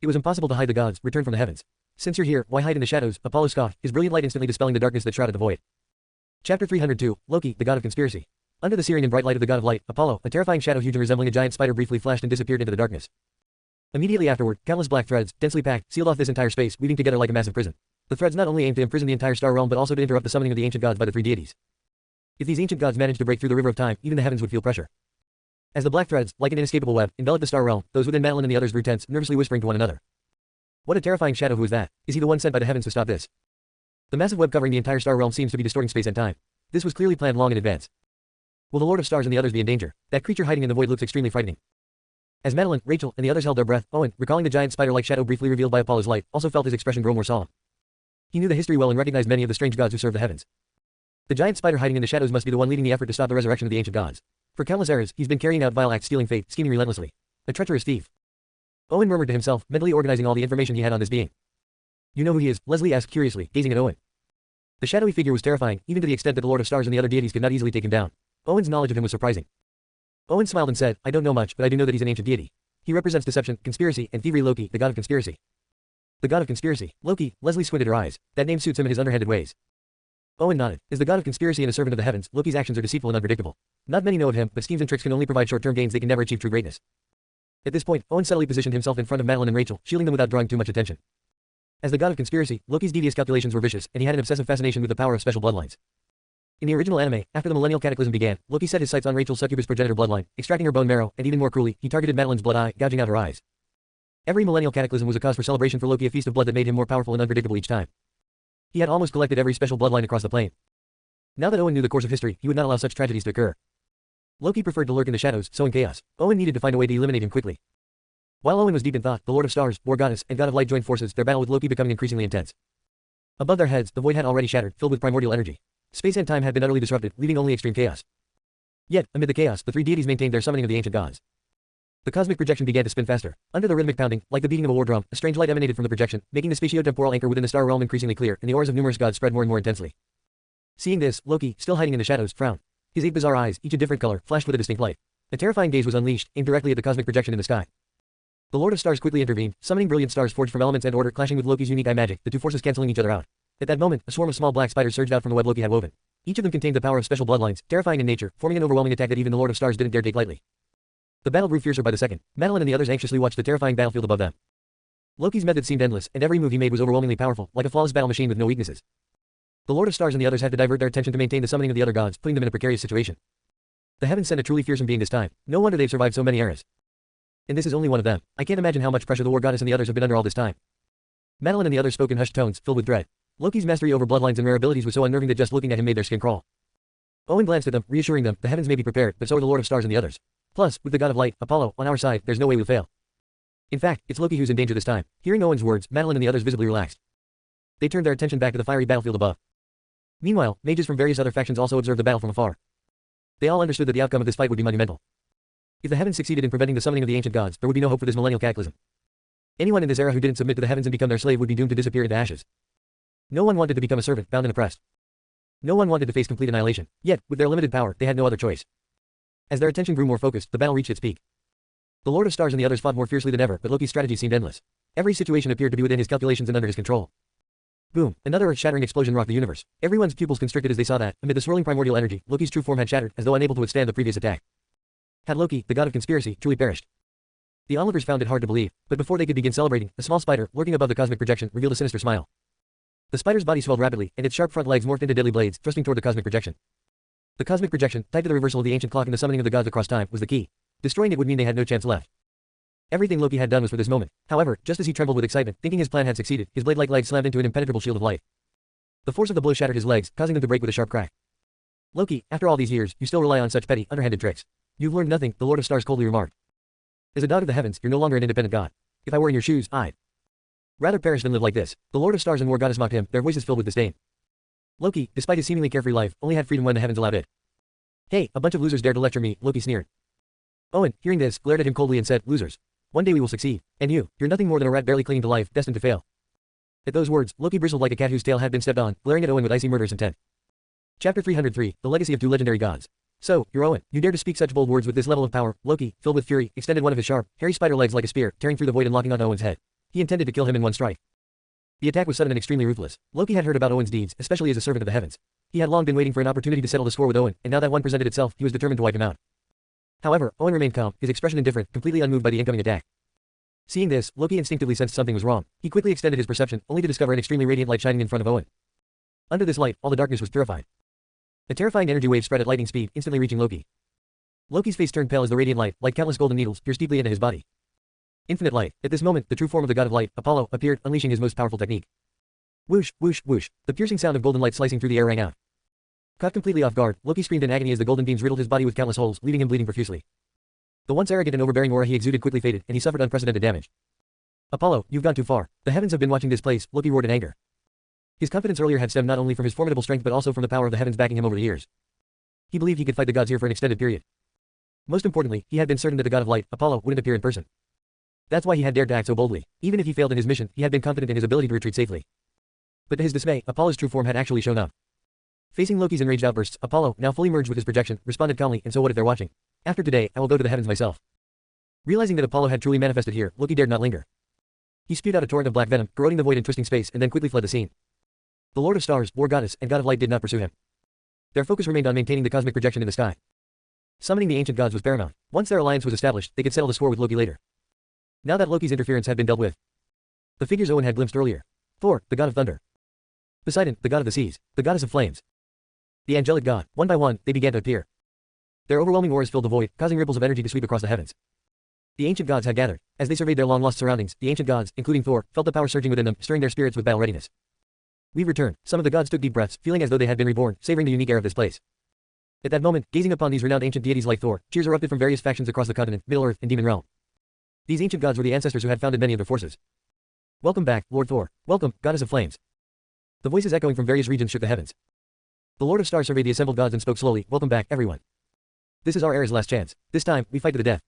It was impossible to hide the gods, return from the heavens. Since you're here, why hide in the shadows? Apollo scoffed, his brilliant light instantly dispelling the darkness that shrouded the void. Chapter 302, Loki, the God of Conspiracy. Under the searing and bright light of the God of Light, Apollo, a terrifying shadow huge and resembling a giant spider briefly flashed and disappeared into the darkness. Immediately afterward, countless black threads, densely packed, sealed off this entire space, weaving together like a massive prison. The threads not only aimed to imprison the entire star realm but also to interrupt the summoning of the ancient gods by the three deities. If these ancient gods managed to break through the river of time, even the heavens would feel pressure. As the black threads, like an inescapable web, enveloped the star realm, those within Madeline and the others grew tense, nervously whispering to one another. What a terrifying shadow, who is that? Is he the one sent by the heavens to stop this? The massive web covering the entire star realm seems to be distorting space and time. This was clearly planned long in advance. Will the Lord of Stars and the others be in danger? That creature hiding in the void looks extremely frightening. As Madeline, Rachel, and the others held their breath, Owen, recalling the giant spider-like shadow briefly revealed by Apollo's light, also felt his expression grow more solemn. He knew the history well and recognized many of the strange gods who serve the heavens. The giant spider hiding in the shadows must be the one leading the effort to stop the resurrection of the ancient gods. For countless eras, he's been carrying out vile acts, stealing fate, scheming relentlessly. A treacherous thief. Owen murmured to himself, mentally organizing all the information he had on this being. You know who he is? Leslie asked curiously, gazing at Owen. The shadowy figure was terrifying, even to the extent that the Lord of Stars and the other deities could not easily take him down. Owen's knowledge of him was surprising. Owen smiled and said, I don't know much, but I do know that he's an ancient deity. He represents deception, conspiracy, and thievery. Loki, the god of conspiracy. The god of conspiracy. Loki, Leslie squinted her eyes. That name suits him in his underhanded ways. Owen nodded. Is the god of conspiracy and a servant of the heavens, Loki's actions are deceitful and unpredictable. Not many know of him, but schemes and tricks can only provide short-term gains, they can never achieve true greatness. At this point, Owen subtly positioned himself in front of Madeline and Rachel, shielding them without drawing too much attention. As the god of conspiracy, Loki's devious calculations were vicious, and he had an obsessive fascination with the power of special bloodlines. In the original anime, after the millennial cataclysm began, Loki set his sights on Rachel's succubus progenitor bloodline, extracting her bone marrow, and even more cruelly, he targeted Madeline's blood eye, gouging out her eyes. Every millennial cataclysm was a cause for celebration for Loki, a feast of blood that made him more powerful and unpredictable each time. He had almost collected every special bloodline across the plane. Now that Owen knew the course of history, he would not allow such tragedies to occur. Loki preferred to lurk in the shadows, sowing chaos. Owen needed to find a way to eliminate him quickly. While Owen was deep in thought, the Lord of Stars, War Goddess, and God of Light joined forces, their battle with Loki becoming increasingly intense. Above their heads, the void had already shattered, filled with primordial energy. Space and time had been utterly disrupted, leaving only extreme chaos. Yet, amid the chaos, the three deities maintained their summoning of the ancient gods. The cosmic projection began to spin faster. Under the rhythmic pounding, like the beating of a war drum, a strange light emanated from the projection, making the spatio-temporal anchor within the star realm increasingly clear, and the auras of numerous gods spread more and more intensely. Seeing this, Loki, still hiding in the shadows, frowned. His 8 bizarre eyes, each a different color, flashed with a distinct light. A terrifying gaze was unleashed, aimed directly at the cosmic projection in the sky. The Lord of Stars quickly intervened, summoning brilliant stars forged from elements and order, clashing with Loki's unique eye magic, the two forces canceling each other out. At that moment, a swarm of small black spiders surged out from the web Loki had woven. Each of them contained the power of special bloodlines, terrifying in nature, forming an overwhelming attack that even the Lord of Stars didn't dare take lightly. The battle grew fiercer by the second. Madeline and the others anxiously watched the terrifying battlefield above them. Loki's method seemed endless, and every move he made was overwhelmingly powerful, like a flawless battle machine with no weaknesses. The Lord of Stars and the others had to divert their attention to maintain the summoning of the other gods, putting them in a precarious situation. The heavens sent a truly fearsome being this time. No wonder they've survived so many eras. And this is only one of them. I can't imagine how much pressure the War Goddess and the others have been under all this time. Madeline and the others spoke in hushed tones, filled with dread. Loki's mastery over bloodlines and rare abilities was so unnerving that just looking at him made their skin crawl. Owen glanced at them, reassuring them, the heavens may be prepared, but so are the Lord of Stars and the others. Plus, with the God of Light, Apollo, on our side, there's no way we'll fail. In fact, it's Loki who's in danger this time. Hearing Owen's words, Madeline and the others visibly relaxed. They turned their attention back to the fiery battlefield above. Meanwhile, mages from various other factions also observed the battle from afar. They all understood that the outcome of this fight would be monumental. If the heavens succeeded in preventing the summoning of the ancient gods, there would be no hope for this millennial cataclysm. Anyone in this era who didn't submit to the heavens and become their slave would be doomed to disappear into ashes. No one wanted to become a servant, bound and oppressed. No one wanted to face complete annihilation. Yet, with their limited power, they had no other choice. As their attention grew more focused, the battle reached its peak. The Lord of Stars and the others fought more fiercely than ever, but Loki's strategy seemed endless. Every situation appeared to be within his calculations and under his control. Boom! Another earth-shattering explosion rocked the universe. Everyone's pupils constricted as they saw that, amid the swirling primordial energy, Loki's true form had shattered, as though unable to withstand the previous attack. Had Loki, the god of conspiracy, truly perished? The onlookers found it hard to believe, but before they could begin celebrating, a small spider, lurking above the cosmic projection, revealed a sinister smile. The spider's body swelled rapidly, and its sharp front legs morphed into deadly blades, thrusting toward the cosmic projection. The cosmic projection, tied to the reversal of the ancient clock and the summoning of the gods across time, was the key. Destroying it would mean they had no chance left. Everything Loki had done was for this moment. However, just as he trembled with excitement, thinking his plan had succeeded, his blade-like legs slammed into an impenetrable shield of light. The force of the blow shattered his legs, causing them to break with a sharp crack. Loki, after all these years, you still rely on such petty, underhanded tricks. You've learned nothing, the Lord of Stars coldly remarked. As a dog of the heavens, you're no longer an independent god. If I were in your shoes, I'd rather perish than live like this. The Lord of Stars and War Goddess mocked him, their voices filled with disdain. Loki, despite his seemingly carefree life, only had freedom when the heavens allowed it. Hey, a bunch of losers dared to lecture me, Loki sneered. Owen, hearing this, glared at him coldly and said, losers. One day we will succeed. And you're nothing more than a rat barely clinging to life, destined to fail. At those words, Loki bristled like a cat whose tail had been stepped on, glaring at Owen with icy murderous intent. Chapter 303, The Legacy of Two Legendary Gods. So, you're Owen. You dare to speak such bold words with this level of power. Loki, filled with fury, extended one of his sharp, hairy spider legs like a spear, tearing through the void and locking onto Owen's head. He intended to kill him in one strike. The attack was sudden and extremely ruthless. Loki had heard about Owen's deeds, especially as a servant of the heavens. He had long been waiting for an opportunity to settle the score with Owen, and now that one presented itself, he was determined to wipe him out. However, Owen remained calm, his expression indifferent, completely unmoved by the incoming attack. Seeing this, Loki instinctively sensed something was wrong. He quickly extended his perception, only to discover an extremely radiant light shining in front of Owen. Under this light, all the darkness was purified. A terrifying energy wave spread at lightning speed, instantly reaching Loki. Loki's face turned pale as the radiant light, like countless golden needles, pierced deeply into his body. Infinite light. At this moment, the true form of the god of light, Apollo, appeared, unleashing his most powerful technique. Whoosh, whoosh, whoosh. The piercing sound of golden light slicing through the air rang out. Caught completely off guard, Loki screamed in agony as the golden beams riddled his body with countless holes, leaving him bleeding profusely. The once arrogant and overbearing aura he exuded quickly faded, and he suffered unprecedented damage. Apollo, you've gone too far. The heavens have been watching this place, Loki roared in anger. His confidence earlier had stemmed not only from his formidable strength but also from the power of the heavens backing him over the years. He believed he could fight the gods here for an extended period. Most importantly, he had been certain that the god of light, Apollo, wouldn't appear in person. That's why he had dared to act so boldly. Even if he failed in his mission, he had been confident in his ability to retreat safely. But to his dismay, Apollo's true form had actually shown up. Facing Loki's enraged outbursts, Apollo, now fully merged with his projection, responded calmly, and so what if they're watching? After today, I will go to the heavens myself. Realizing that Apollo had truly manifested here, Loki dared not linger. He spewed out a torrent of black venom, corroding the void and twisting space, and then quickly fled the scene. The Lord of Stars, War Goddess, and God of Light did not pursue him. Their focus remained on maintaining the cosmic projection in the sky. Summoning the ancient gods was paramount. Once their alliance was established, they could settle the score with Loki later. Now that Loki's interference had been dealt with, the figures Owen had glimpsed earlier. Thor, the god of thunder. Poseidon, the god of the seas, the goddess of flames. The angelic god, one by one, they began to appear. Their overwhelming auras filled the void, causing ripples of energy to sweep across the heavens. The ancient gods had gathered. As they surveyed their long-lost surroundings, the ancient gods, including Thor, felt the power surging within them, stirring their spirits with battle readiness. We've returned. Some of the gods took deep breaths, feeling as though they had been reborn, savoring the unique air of this place. At that moment, gazing upon these renowned ancient deities like Thor, cheers erupted from various factions across the continent, Middle-earth, and Demon Realm. These ancient gods were the ancestors who had founded many of their forces. Welcome back, Lord Thor. Welcome, goddess of flames. The voices echoing from various regions shook the heavens. The Lord of Stars surveyed the assembled gods and spoke slowly, welcome back, everyone. This is our era's last chance. This time, we fight to the death.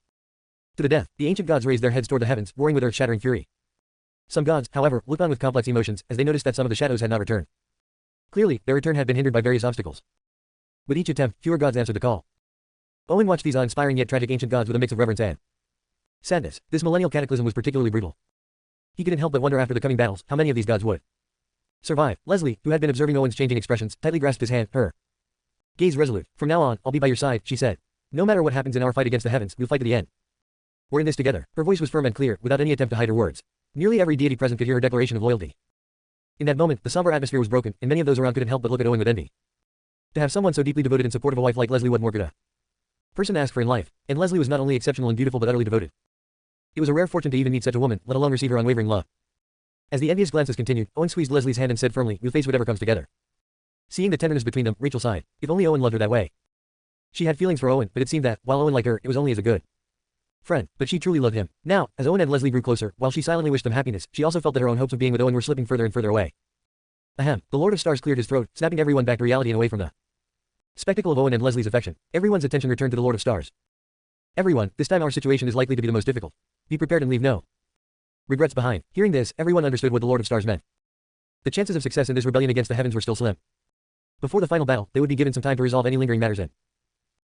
To the death, the ancient gods raised their heads toward the heavens, roaring with earth-shattering fury. Some gods, however, looked on with complex emotions, as they noticed that some of the shadows had not returned. Clearly, their return had been hindered by various obstacles. With each attempt, fewer gods answered the call. Owen watched these awe-inspiring yet tragic ancient gods with a mix of reverence and sadness. This millennial cataclysm was particularly brutal. He couldn't help but wonder after the coming battles, how many of these gods would survive. Leslie, who had been observing Owen's changing expressions, tightly grasped his hand, her gaze resolute. From now on, I'll be by your side, she said. No matter what happens in our fight against the heavens, we'll fight to the end. We're in this together. Her voice was firm and clear, without any attempt to hide her words. Nearly every deity present could hear her declaration of loyalty. In that moment, the somber atmosphere was broken, and many of those around couldn't help but look at Owen with envy. To have someone so deeply devoted in support of a wife like Leslie, what more could a person ask for in life? And Leslie was not only exceptional and beautiful but utterly devoted. It was a rare fortune to even meet such a woman, let alone receive her unwavering love. As the envious glances continued, Owen squeezed Leslie's hand and said firmly, we'll face whatever comes together. Seeing the tenderness between them, Rachel sighed. If only Owen loved her that way. She had feelings for Owen, but it seemed that, while Owen liked her, it was only as a good friend, but she truly loved him. Now, as Owen and Leslie grew closer, while she silently wished them happiness, she also felt that her own hopes of being with Owen were slipping further and further away. Ahem, the Lord of Stars cleared his throat, snapping everyone back to reality and away from the spectacle of Owen and Leslie's affection. Everyone's attention returned to the Lord of Stars. Everyone, this time our situation is likely to be the most difficult. Be prepared and leave no regrets behind. Hearing this, everyone understood what the Lord of Stars meant. The chances of success in this rebellion against the heavens were still slim. Before the final battle, they would be given some time to resolve any lingering matters and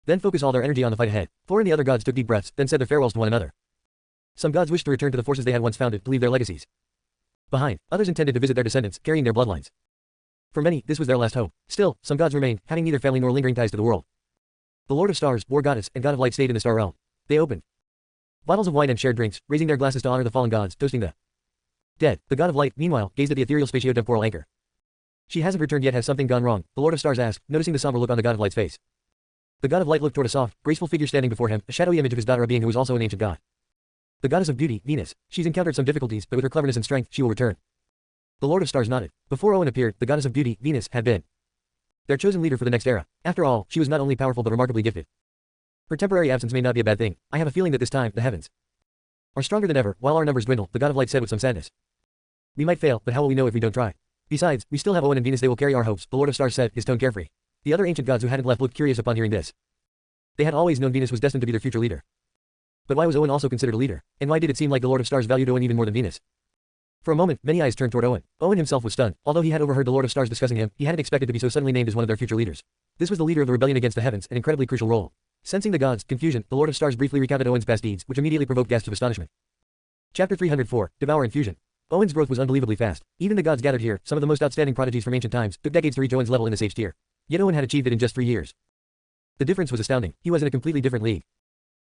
then focus all their energy on the fight ahead. Thor and the other gods took deep breaths, then said their farewells to one another. Some gods wished to return to the forces they had once founded, to leave their legacies behind. Others intended to visit their descendants, carrying their bloodlines. For many, this was their last hope. Still, some gods remained, having neither family nor lingering ties to the world. The Lord of Stars, War Goddess, and God of Light stayed in the Star Realm. They opened bottles of wine and shared drinks, raising their glasses to honor the fallen gods, toasting the dead. The God of Light, meanwhile, gazed at the ethereal spatio-temporal anchor. She hasn't returned yet. Has something gone wrong? The Lord of Stars asked, noticing the somber look on the God of Light's face. The God of Light looked toward a soft, graceful figure standing before him, a shadowy image of his daughter, a being who was also an ancient god. The goddess of beauty, Venus. She's encountered some difficulties, but with her cleverness and strength, she will return. The Lord of Stars nodded. Before Owen appeared, the goddess of beauty, Venus, had been their chosen leader for the next era. After all, she was not only powerful but remarkably gifted. Her temporary absence may not be a bad thing. I have a feeling that this time, the heavens are stronger than ever. While our numbers dwindle, the God of Light said with some sadness. We might fail, but how will we know if we don't try? Besides, we still have Owen and Venus. They will carry our hopes, the Lord of Stars said, his tone carefree. The other ancient gods who hadn't left looked curious upon hearing this. They had always known Venus was destined to be their future leader. But why was Owen also considered a leader? And why did it seem like the Lord of Stars valued Owen even more than Venus? For a moment, many eyes turned toward Owen. Owen himself was stunned. Although he had overheard the Lord of Stars discussing him, he hadn't expected to be so suddenly named as one of their future leaders. This was the leader of the rebellion against the heavens, an incredibly crucial role. Sensing the gods' confusion, the Lord of Stars briefly recounted Owen's past deeds, which immediately provoked gasps of astonishment. Chapter 304, Devour and Fusion. Owen's growth was unbelievably fast. Even the gods gathered here, some of the most outstanding prodigies from ancient times, took decades to reach Owen's level in this age tier. Yet Owen had achieved it in just 3 years. The difference was astounding. He was in a completely different league.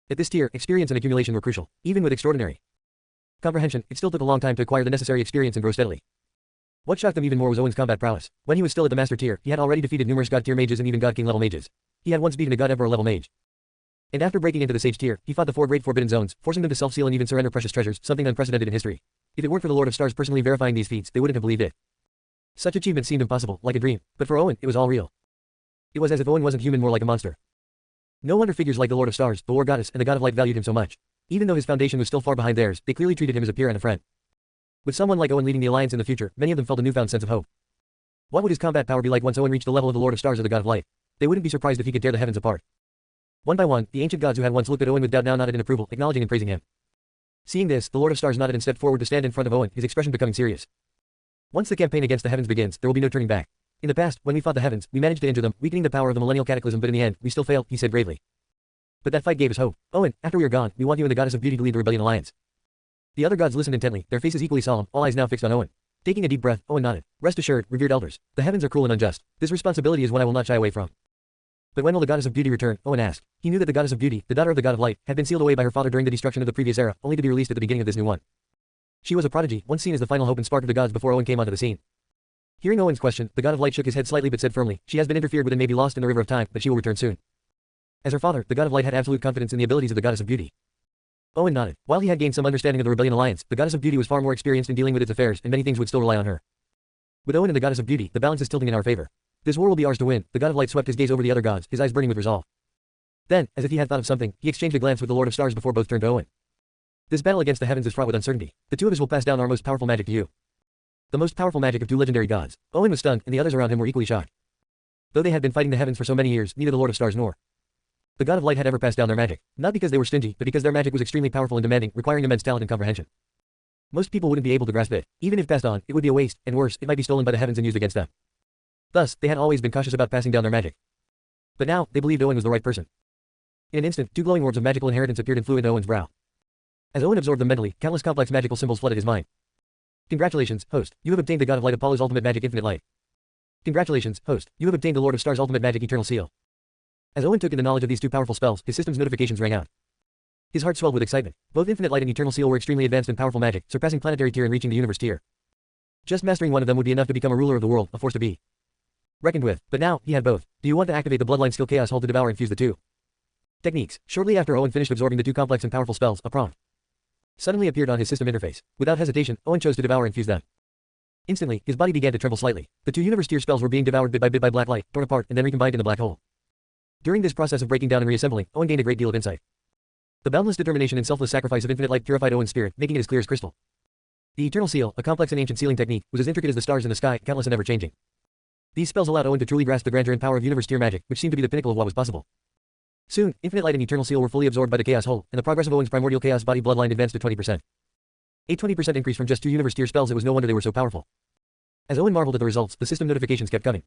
At this tier, experience and accumulation were crucial. Even with extraordinary comprehension, it still took a long time to acquire the necessary experience and grow steadily. What shocked them even more was Owen's combat prowess. When he was still at the Master tier, he had already defeated numerous God tier mages and even God King level mages. He had once beaten a God Emperor level mage. And after breaking into the Sage tier, he fought the 4 great forbidden zones, forcing them to self-seal and even surrender precious treasures, something unprecedented in history. If it weren't for the Lord of Stars personally verifying these feats, they wouldn't have believed it. Such achievement seemed impossible, like a dream. But for Owen, it was all real. It was as if Owen wasn't human, more like a monster. No wonder figures like the Lord of Stars, the War Goddess, and the God of Light valued him so much. Even though his foundation was still far behind theirs, they clearly treated him as a peer and a friend. With someone like Owen leading the alliance in the future, many of them felt a newfound sense of hope. What would his combat power be like once Owen reached the level of the Lord of Stars or the God of Light? They wouldn't be surprised if he could tear the heavens apart. One by one, the ancient gods who had once looked at Owen with doubt now nodded in approval, acknowledging and praising him. Seeing this, the Lord of Stars nodded and stepped forward to stand in front of Owen, his expression becoming serious. Once the campaign against the heavens begins, there will be no turning back. In the past, when we fought the heavens, we managed to injure them, weakening the power of the millennial cataclysm, but in the end, we still failed, he said gravely. But that fight gave us hope. Owen, after we are gone, we want you and the Goddess of Beauty to lead the rebellion alliance. The other gods listened intently, their faces equally solemn, all eyes now fixed on Owen. Taking a deep breath, Owen nodded. Rest assured, revered elders, the heavens are cruel and unjust. This responsibility is one I will not shy away from. But when will the Goddess of Beauty return? Owen asked. He knew that the Goddess of Beauty, the daughter of the God of Light, had been sealed away by her father during the destruction of the previous era, only to be released at the beginning of this new one. She was a prodigy, once seen as the final hope and spark of the gods before Owen came onto the scene. Hearing Owen's question, the God of Light shook his head slightly but said firmly, she has been interfered with and may be lost in the river of time, but she will return soon. As her father, the God of Light had absolute confidence in the abilities of the Goddess of Beauty. Owen nodded. While he had gained some understanding of the rebellion alliance, the Goddess of Beauty was far more experienced in dealing with its affairs, and many things would still rely on her. With Owen and the Goddess of Beauty, the balance is tilting in our favor. This war will be ours to win. The God of Light swept his gaze over the other gods, his eyes burning with resolve. Then, as if he had thought of something, he exchanged a glance with the Lord of Stars before both turned to Owen. This battle against the heavens is fraught with uncertainty. The two of us will pass down our most powerful magic to you. The most powerful magic of 2 legendary gods. Owen was stunned, and the others around him were equally shocked. Though they had been fighting the heavens for so many years, neither the Lord of Stars nor the God of Light had ever passed down their magic. Not because they were stingy, but because their magic was extremely powerful and demanding, requiring immense talent and comprehension. Most people wouldn't be able to grasp it. Even if passed on, it would be a waste, and worse, it might be stolen by the heavens and used against them. Thus, they had always been cautious about passing down their magic. But now, they believed Owen was the right person. In an instant, 2 glowing orbs of magical inheritance appeared and flew into Owen's brow. As Owen absorbed them mentally, countless complex magical symbols flooded his mind. Congratulations, host. You have obtained the God of Light Apollo's ultimate magic infinite light. Congratulations, host. You have obtained the Lord of Stars ultimate magic eternal seal. As Owen took in the knowledge of these 2 powerful spells, his system's notifications rang out. His heart swelled with excitement. Both infinite light and eternal seal were extremely advanced and powerful magic, surpassing planetary tier and reaching the universe tier. Just mastering one of them would be enough to become a ruler of the world, a force to be reckoned with. But now, he had both. Do you want to activate the bloodline skill Chaos Hold to devour and fuse the 2 techniques? Shortly after Owen finished absorbing the 2 complex and powerful spells, a prompt suddenly appeared on his system interface. Without hesitation, Owen chose to devour and fuse them. Instantly, his body began to tremble slightly. The 2 universe tier spells were being devoured bit by black light, torn apart, and then recombined in the black hole. During this process of breaking down and reassembling, Owen gained a great deal of insight. The boundless determination and selfless sacrifice of infinite light purified Owen's spirit, making it as clear as crystal. The eternal seal, a complex and ancient sealing technique, was as intricate as the stars in the sky, countless and ever-changing. These spells allowed Owen to truly grasp the grandeur and power of universe tier magic, which seemed to be the pinnacle of what was possible. Soon, infinite light and eternal seal were fully absorbed by the chaos whole, and the progress of Owen's primordial chaos body bloodline advanced to 20%. A 20% increase from just 2 universe tier spells. It was no wonder they were so powerful. As Owen marveled at the results, the system notifications kept coming.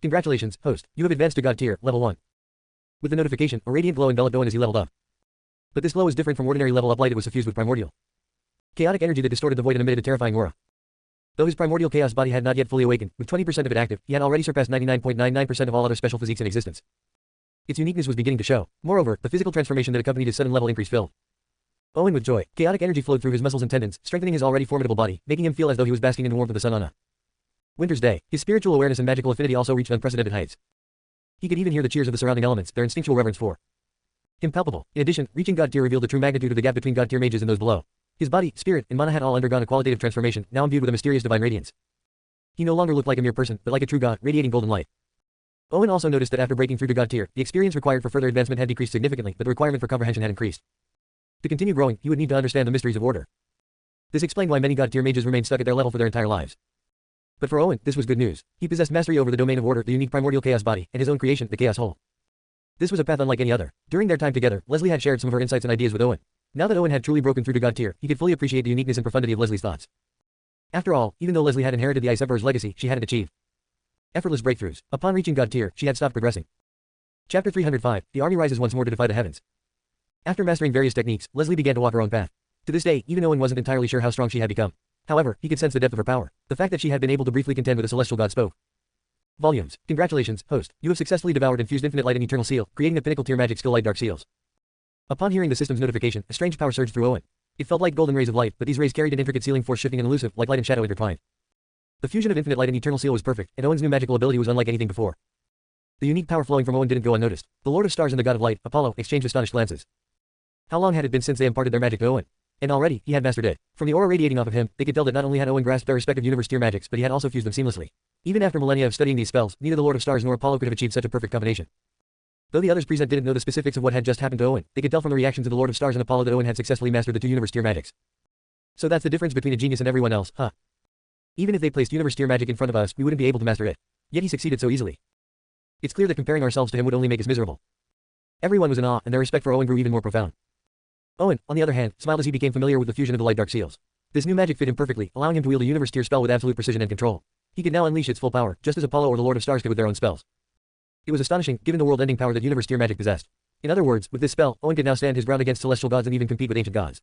Congratulations, host, you have advanced to God tier, level 1. With the notification, a radiant glow enveloped Owen as he leveled up. But this glow was different from ordinary level up light. It was suffused with primordial chaotic energy that distorted the void and emitted a terrifying aura. Though his primordial chaos body had not yet fully awakened, with 20% of it active, he had already surpassed 99.99% of all other special physiques in existence. Its uniqueness was beginning to show. Moreover, the physical transformation that accompanied his sudden level increase filled Owen with joy. Chaotic energy flowed through his muscles and tendons, strengthening his already formidable body, making him feel as though he was basking in the warmth of the sun on a winter's day. His spiritual awareness and magical affinity also reached unprecedented heights. He could even hear the cheers of the surrounding elements, their instinctual reverence for him palpable. In addition, reaching God tier revealed the true magnitude of the gap between God tier mages and those below. His body, spirit, and mana had all undergone a qualitative transformation, now imbued with a mysterious divine radiance. He no longer looked like a mere person, but like a true god, radiating golden light. Owen also noticed that after breaking through to God tier, the experience required for further advancement had decreased significantly, but the requirement for comprehension had increased. To continue growing, he would need to understand the mysteries of order. This explained why many God tier mages remained stuck at their level for their entire lives. But for Owen, this was good news. He possessed mastery over the domain of order, the unique primordial chaos body, and his own creation, the chaos whole. This was a path unlike any other. During their time together, Leslie had shared some of her insights and ideas with Owen. Now that Owen had truly broken through to God tier, he could fully appreciate the uniqueness and profundity of Leslie's thoughts. After all, even though Leslie had inherited the Ice Emperor's legacy, she hadn't achieved effortless breakthroughs. Upon reaching God tier, she had stopped progressing. Chapter 305, the army rises once more to defy the heavens. After mastering various techniques, Leslie began to walk her own path. To this day, even Owen wasn't entirely sure how strong she had become. However, he could sense the depth of her power. The fact that she had been able to briefly contend with a celestial god spoke volumes. Congratulations, host. You have successfully devoured and fused infinite light and eternal seal, creating the pinnacle tier magic skill light dark seals. Upon hearing the system's notification, a strange power surged through Owen. It felt like golden rays of light, but these rays carried an intricate sealing force shifting and elusive, like light and shadow intertwined. The fusion of infinite light and eternal seal was perfect, and Owen's new magical ability was unlike anything before. The unique power flowing from Owen didn't go unnoticed. The Lord of Stars and the God of Light, Apollo, exchanged astonished glances. How long had it been since they imparted their magic to Owen? And already, he had mastered it. From the aura radiating off of him, they could tell that not only had Owen grasped their respective universe tier magics, but he had also fused them seamlessly. Even after millennia of studying these spells, neither the Lord of Stars nor Apollo could have achieved such a perfect combination. Though the others present didn't know the specifics of what had just happened to Owen, they could tell from the reactions of the Lord of Stars and Apollo that Owen had successfully mastered the 2 universe tier magics. So that's the difference between a genius and everyone else, huh? Even if they placed universe tier magic in front of us, we wouldn't be able to master it. Yet he succeeded so easily. It's clear that comparing ourselves to him would only make us miserable. Everyone was in awe, and their respect for Owen grew even more profound. Owen, on the other hand, smiled as he became familiar with the fusion of the light dark seals. This new magic fit him perfectly, allowing him to wield a universe tier spell with absolute precision and control. He could now unleash its full power, just as Apollo or the Lord of Stars could with their own spells. It was astonishing, given the world-ending power that universe tier magic possessed. In other words, with this spell, Owen could now stand his ground against celestial gods and even compete with ancient gods.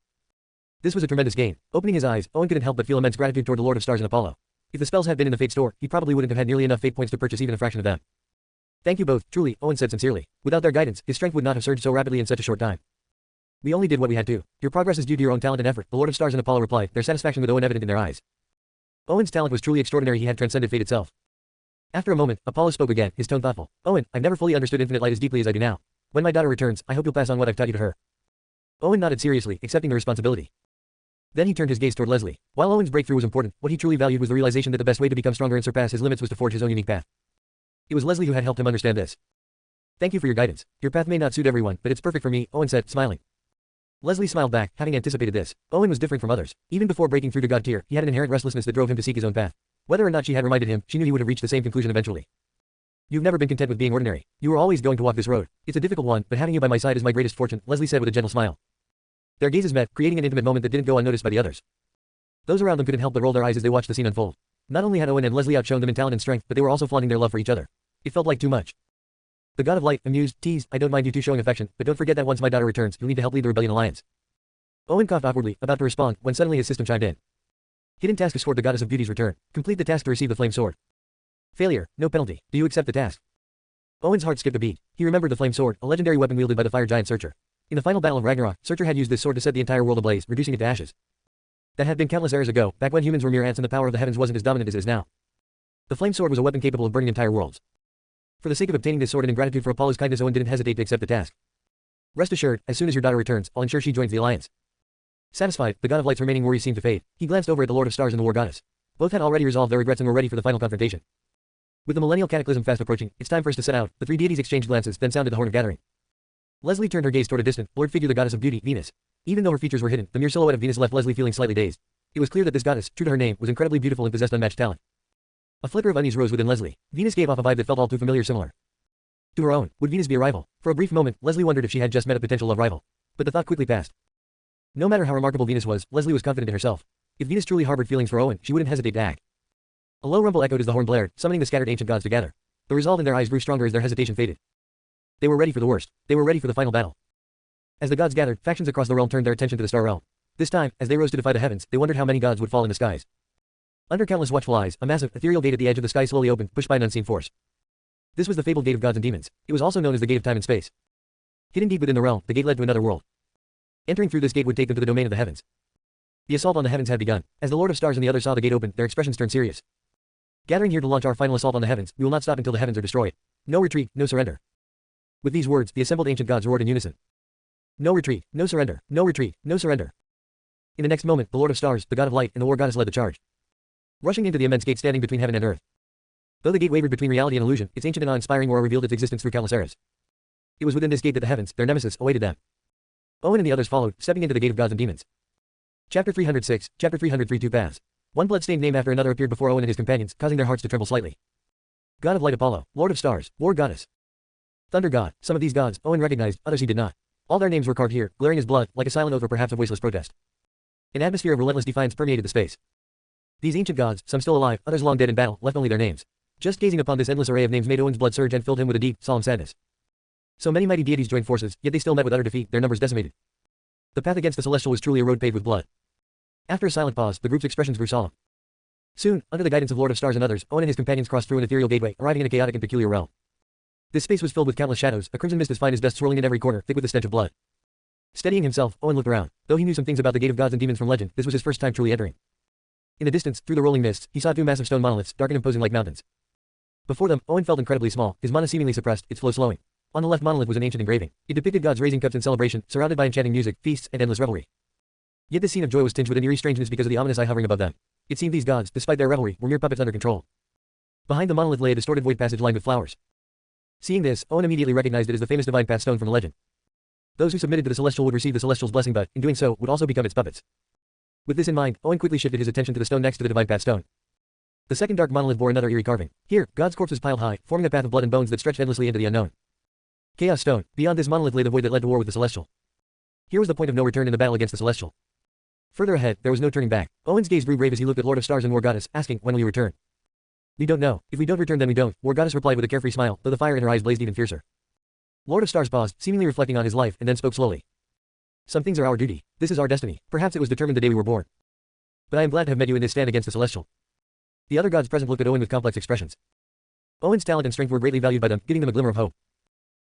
This was a tremendous gain. Opening his eyes, Owen couldn't help but feel immense gratitude toward the Lord of Stars and Apollo. If the spells had been in the Fate store, he probably wouldn't have had nearly enough Fate points to purchase even a fraction of them. Thank you both, truly, Owen said sincerely. Without their guidance, his strength would not have surged so rapidly in such a short time. We only did what we had to. Your progress is due to your own talent and effort, the Lord of Stars and Apollo replied, their satisfaction with Owen evident in their eyes. Owen's talent was truly extraordinary. He had transcended fate itself. After a moment, Apollo spoke again, his tone thoughtful. Owen, I've never fully understood infinite light as deeply as I do now. When my daughter returns, I hope you'll pass on what I've taught you to her. Owen nodded seriously, accepting the responsibility. Then he turned his gaze toward Leslie. While Owen's breakthrough was important, what he truly valued was the realization that the best way to become stronger and surpass his limits was to forge his own unique path. It was Leslie who had helped him understand this. Thank you for your guidance. Your path may not suit everyone, but it's perfect for me, Owen said, smiling. Leslie smiled back, having anticipated this. Owen was different from others. Even before breaking through to God tier, he had an inherent restlessness that drove him to seek his own path. Whether or not she had reminded him, she knew he would have reached the same conclusion eventually. You've never been content with being ordinary. You were always going to walk this road. It's a difficult one, but having you by my side is my greatest fortune, Leslie said with a gentle smile. Their gazes met, creating an intimate moment that didn't go unnoticed by the others. Those around them couldn't help but roll their eyes as they watched the scene unfold. Not only had Owen and Leslie outshone them in talent and strength, but they were also flaunting their love for each other. It felt like too much. The God of Light, amused, teased, I don't mind you two showing affection, but don't forget that once my daughter returns, you'll need to help lead the Rebellion Alliance. Owen coughed awkwardly, about to respond, when suddenly his system chimed in. Hidden task: escort the Goddess of Beauty's return. Complete the task to receive the flame sword. Failure, no penalty. Do you accept the task? Owen's heart skipped a beat. He remembered the flame sword, a legendary weapon wielded by the fire giant Searcher. In the final battle of Ragnarok, Searcher had used this sword to set the entire world ablaze, reducing it to ashes. That had been countless eras ago, back when humans were mere ants and the power of the heavens wasn't as dominant as it is now. The flame sword was a weapon capable of burning entire worlds. For the sake of obtaining this sword and in gratitude for Apollo's kindness, Owen didn't hesitate to accept the task. Rest assured, as soon as your daughter returns, I'll ensure she joins the alliance. Satisfied, the God of Light's remaining worries seemed to fade. He glanced over at the Lord of Stars and the War Goddess. Both had already resolved their regrets and were ready for the final confrontation. With the millennial cataclysm fast approaching, it's time for us to set out. The three deities exchanged glances, then sounded the horn of gathering. Leslie turned her gaze toward a distant, blurred figure, the goddess of beauty, Venus. Even though her features were hidden, the mere silhouette of Venus left Leslie feeling slightly dazed. It was clear that this goddess, true to her name, was incredibly beautiful and possessed unmatched talent. A flicker of unease rose within Leslie. Venus gave off a vibe that felt all too familiar, similar to her own. Would Venus be a rival? For a brief moment, Leslie wondered if she had just met a potential love rival. But the thought quickly passed. No matter how remarkable Venus was, Leslie was confident in herself. If Venus truly harbored feelings for Owen, she wouldn't hesitate to act. A low rumble echoed as the horn blared, summoning the scattered ancient gods together. The resolve in their eyes grew stronger as their hesitation faded. They were ready for the worst. They were ready for the final battle. As the gods gathered, factions across the realm turned their attention to the star realm. This time, as they rose to defy the heavens, they wondered how many gods would fall in the skies. Under countless watchful eyes, a massive, ethereal gate at the edge of the sky slowly opened, pushed by an unseen force. This was the fabled gate of gods and demons. It was also known as the gate of time and space. Hidden deep within the realm, the gate led to another world. Entering through this gate would take them to the domain of the heavens. The assault on the heavens had begun. As the Lord of Stars and the others saw the gate open, their expressions turned serious. Gathering here to launch our final assault on the heavens, we will not stop until the heavens are destroyed. No retreat, no surrender. With these words, the assembled ancient gods roared in unison. No retreat, no surrender, no retreat, no surrender. In the next moment, the Lord of Stars, the god of light, and the war goddess led the charge. Rushing into the immense gate standing between heaven and earth. Though the gate wavered between reality and illusion, its ancient and awe-inspiring aura revealed its existence through countless eras. It was within this gate that the heavens, their nemesis, awaited them. Owen and the others followed, stepping into the gate of gods and demons. Chapter 306, Chapter 303. Two paths. One blood-stained name after another appeared before Owen and his companions, causing their hearts to tremble slightly. God of light Apollo, Lord of Stars, war goddess. Thunder god. Some of these gods, Owen recognized, others he did not. All their names were carved here, glaring as blood, like a silent oath or perhaps a voiceless protest. An atmosphere of relentless defiance permeated the space. These ancient gods, some still alive, others long dead in battle, left only their names. Just gazing upon this endless array of names made Owen's blood surge and filled him with a deep, solemn sadness. So many mighty deities joined forces, yet they still met with utter defeat, their numbers decimated. The path against the celestial was truly a road paved with blood. After a silent pause, the group's expressions grew solemn. Soon, under the guidance of Lord of Stars and others, Owen and his companions crossed through an ethereal gateway, arriving in a chaotic and peculiar realm. This space was filled with countless shadows, a crimson mist as fine as dust swirling in every corner, thick with the stench of blood. Steadying himself, Owen looked around. Though he knew some things about the gate of gods and demons from legend, this was his first time truly entering. In the distance, through the rolling mists, he saw two massive stone monoliths, dark and imposing like mountains. Before them, Owen felt incredibly small, his mana seemingly suppressed, its flow slowing. On the left monolith was an ancient engraving. It depicted gods raising cups in celebration, surrounded by enchanting music, feasts, and endless revelry. Yet this scene of joy was tinged with an eerie strangeness because of the ominous eye hovering above them. It seemed these gods, despite their revelry, were mere puppets under control. Behind the monolith lay a distorted void passage lined with flowers. Seeing this, Owen immediately recognized it as the famous divine path stone from the legend. Those who submitted to the celestial would receive the celestial's blessing but, in doing so, would also become its puppets. With this in mind, Owen quickly shifted his attention to the stone next to the divine path stone. The second dark monolith bore another eerie carving. Here, gods' corpses piled high, forming a path of blood and bones that stretched endlessly into the unknown. Chaos stone. Beyond this monolith lay the void that led to war with the celestial. Here was the point of no return in the battle against the celestial. Further ahead, there was no turning back. Owen's gaze grew grave as he looked at Lord of Stars and War Goddess, asking, when will you return? We don't know. If we don't return then we don't, War Goddess replied with a carefree smile, though the fire in her eyes blazed even fiercer. Lord of Stars paused, seemingly reflecting on his life, and then spoke slowly. Some things are our duty. This is our destiny. Perhaps it was determined the day we were born. But I am glad to have met you in this stand against the celestial. The other gods present looked at Owen with complex expressions. Owen's talent and strength were greatly valued by them, giving them a glimmer of hope.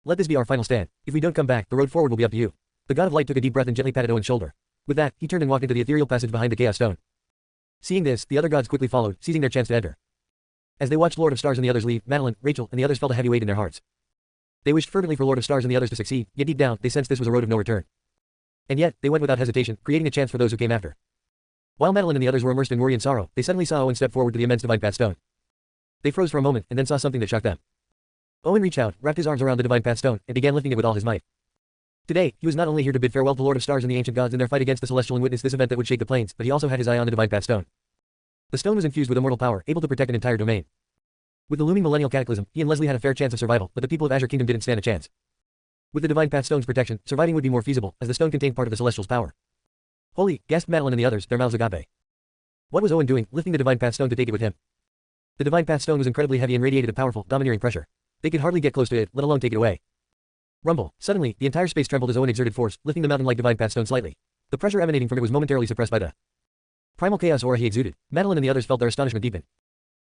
Let this be our final stand. If we don't come back, the road forward will be up to you. The god of light took a deep breath and gently patted Owen's shoulder. With that, he turned and walked into the ethereal passage behind the Chaos Stone. Seeing this, the other gods quickly followed, seizing their chance to enter. As they watched Lord of Stars and the others leave, Madeline, Rachel, and the others felt a heavy weight in their hearts. They wished fervently for Lord of Stars and the others to succeed, yet deep down, they sensed this was a road of no return. And yet, they went without hesitation, creating a chance for those who came after. While Madeline and the others were immersed in worry and sorrow, they suddenly saw Owen step forward to the immense divine path stone. They froze for a moment, and then saw something that shocked them. Owen reached out, wrapped his arms around the divine path stone, and began lifting it with all his might. Today, he was not only here to bid farewell to Lord of Stars and the ancient gods in their fight against the celestial and witness this event that would shake the plains, but he also had his eye on the divine path stone. The stone was infused with immortal power, able to protect an entire domain. With the looming millennial cataclysm, he and Leslie had a fair chance of survival, but the people of Azure Kingdom didn't stand a chance. With the divine path stone's protection, surviving would be more feasible, as the stone contained part of the celestial's power. Holy, gasped Madeline and the others, their mouths agape. What was Owen doing, lifting the divine path stone to take it with him? The divine path stone was incredibly heavy and radiated a powerful, domineering pressure. They could hardly get close to it, let alone take it away. Rumble. Suddenly, the entire space trembled as Owen exerted force, lifting the mountain-like divine path stone slightly. The pressure emanating from it was momentarily suppressed by the primal chaos aura he exuded. Madeline and the others felt their astonishment deepen.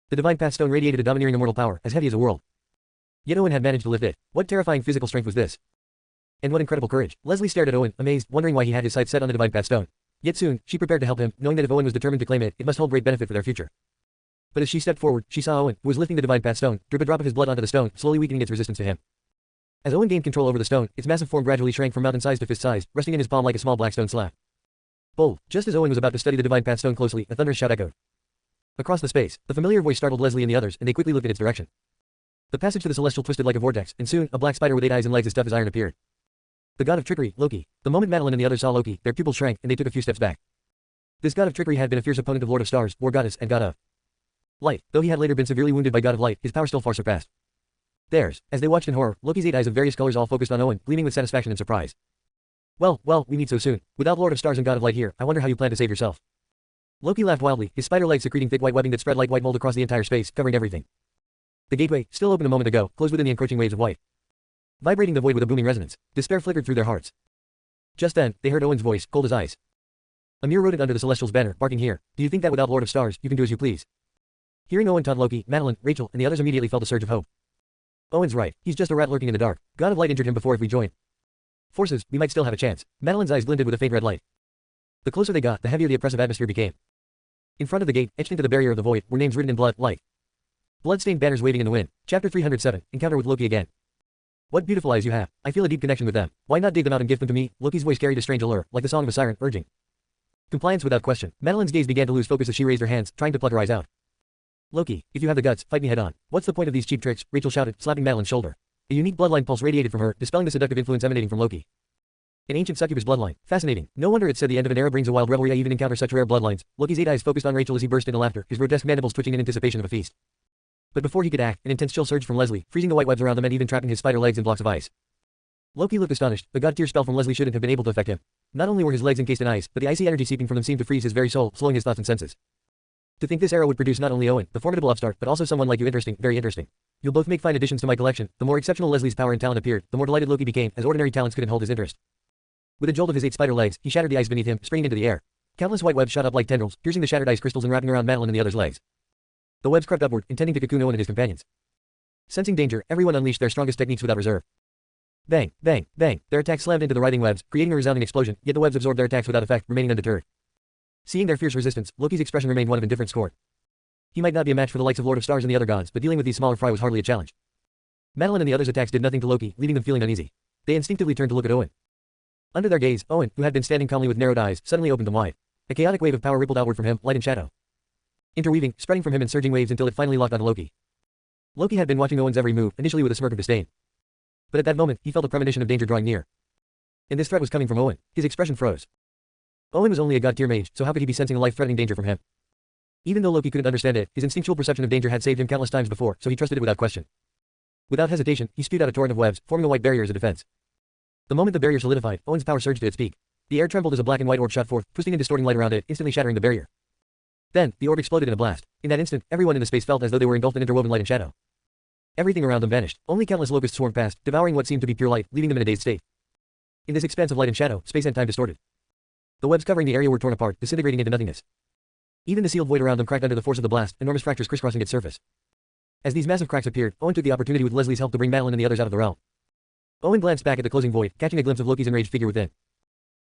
The divine path stone radiated a domineering immortal power, as heavy as a world. Yet Owen had managed to lift it. What terrifying physical strength was this? And what incredible courage. Leslie stared at Owen, amazed, wondering why he had his sights set on the divine path stone. Yet soon, she prepared to help him, knowing that if Owen was determined to claim it, it must hold great benefit for their future. But as she stepped forward, she saw Owen, who was lifting the divine path stone, drip a drop of his blood onto the stone, slowly weakening its resistance to him. As Owen gained control over the stone, its massive form gradually shrank from mountain-sized to fist-sized, resting in his palm like a small black stone slab. Bold. Just as Owen was about to study the divine path stone closely, a thunderous shout echoed. Across the space, the familiar voice startled Leslie and the others, and they quickly looked in its direction. The passage to the celestial twisted like a vortex, and soon, a black spider with 8 eyes and legs as tough as iron appeared. The god of trickery, Loki. The moment Madeline and the others saw Loki, their pupils shrank and they took a few steps back. This god of trickery had been a fierce opponent of Lord of Stars, War Goddess, and God of Light. Though he had later been severely wounded by God of Light, his power still far surpassed theirs. As they watched in horror, Loki's 8 eyes of various colors all focused on Owen, gleaming with satisfaction and surprise. Well, we meet so soon. Without Lord of Stars and God of Light here, I wonder how you plan to save yourself. Loki laughed wildly, his spider legs secreting thick white webbing that spread like white mold across the entire space, covering everything. The gateway, still open a moment ago, closed within the encroaching waves of white, vibrating the void with a booming resonance. Despair flickered through their hearts. Just then, they heard Owen's voice, cold as ice. A mere rodent under the Celestial's banner, barking here. Do you think that without Lord of Stars, you can do as you please? Hearing Owen taunt Loki, Madeline, Rachel, and the others immediately felt a surge of hope. Owen's right, he's just a rat lurking in the dark. God of Light injured him before. If we join forces, we might still have a chance. Madeline's eyes glinted with a faint red light. The closer they got, the heavier the oppressive atmosphere became. In front of the gate, etched into the barrier of the void, were names written in blood, like blood-stained banners waving in the wind. Chapter 307, Encounter with Loki again. What beautiful eyes you have. I feel a deep connection with them. Why not dig them out and give them to me? Loki's voice carried a strange allure, like the song of a siren, urging compliance without question. Madeline's gaze began to lose focus as she raised her hands, trying to pluck her eyes out. Loki, if you have the guts, fight me head on. What's the point of these cheap tricks? Rachel shouted, slapping Madeline's shoulder. A unique bloodline pulse radiated from her, dispelling the seductive influence emanating from Loki. An ancient succubus bloodline. Fascinating. No wonder it said the end of an era brings a wild revelry. I even encounter such rare bloodlines. Loki's 8 eyes focused on Rachel as he burst into laughter, his grotesque mandibles twitching in anticipation of a feast. But before he could act, an intense chill surged from Leslie, freezing the white webs around them and even trapping his spider legs in blocks of ice. Loki looked astonished. The god tier spell from Leslie shouldn't have been able to affect him. Not only were his legs encased in ice, but the icy energy seeping from them seemed to freeze his very soul, slowing his thoughts and senses. To think this era would produce not only Owen, the formidable upstart, but also someone like you. Interesting, very interesting. You'll both make fine additions to my collection. The more exceptional Leslie's power and talent appeared, the more delighted Loki became, as ordinary talents couldn't hold his interest. With a jolt of his 8 spider legs, he shattered the ice beneath him, springing into the air. Countless white webs shot up like tendrils, piercing the shattered ice crystals and wrapping around Madeline and the others' legs. The webs crept upward, intending to cocoon Owen and his companions. Sensing danger, everyone unleashed their strongest techniques without reserve. Bang, bang, bang. Their attacks slammed into the writhing webs, creating a resounding explosion, yet the webs absorbed their attacks without effect, remaining undeterred. Seeing their fierce resistance, Loki's expression remained one of indifferent scorn. He might not be a match for the likes of Lord of Stars and the other gods, but dealing with these smaller fry was hardly a challenge. Madeline and the others' attacks did nothing to Loki, leaving them feeling uneasy. They instinctively turned to look at Owen. Under their gaze, Owen, who had been standing calmly with narrowed eyes, suddenly opened them wide. A chaotic wave of power rippled outward from him, light and shadow, interweaving, spreading from him in surging waves until it finally locked onto Loki. Loki had been watching Owen's every move, initially with a smirk of disdain. But at that moment, he felt a premonition of danger drawing near. And this threat was coming from Owen. His expression froze. Owen was only a god-tier mage, so how could he be sensing a life-threatening danger from him? Even though Loki couldn't understand it, his instinctual perception of danger had saved him countless times before, so he trusted it without question. Without hesitation, he spewed out a torrent of webs, forming a white barrier as a defense. The moment the barrier solidified, Owen's power surged to its peak. The air trembled as a black and white orb shot forth, twisting and distorting light around it, instantly shattering the barrier. Then, the orb exploded in a blast. In that instant, everyone in the space felt as though they were engulfed in interwoven light and shadow. Everything around them vanished. Only countless locusts swarmed past, devouring what seemed to be pure light, leaving them in a dazed state. In this expanse of light and shadow, space and time distorted. The webs covering the area were torn apart, disintegrating into nothingness. Even the sealed void around them cracked under the force of the blast, enormous fractures crisscrossing its surface. As these massive cracks appeared, Owen took the opportunity with Leslie's help to bring Madeline and the others out of the realm. Owen glanced back at the closing void, catching a glimpse of Loki's enraged figure within.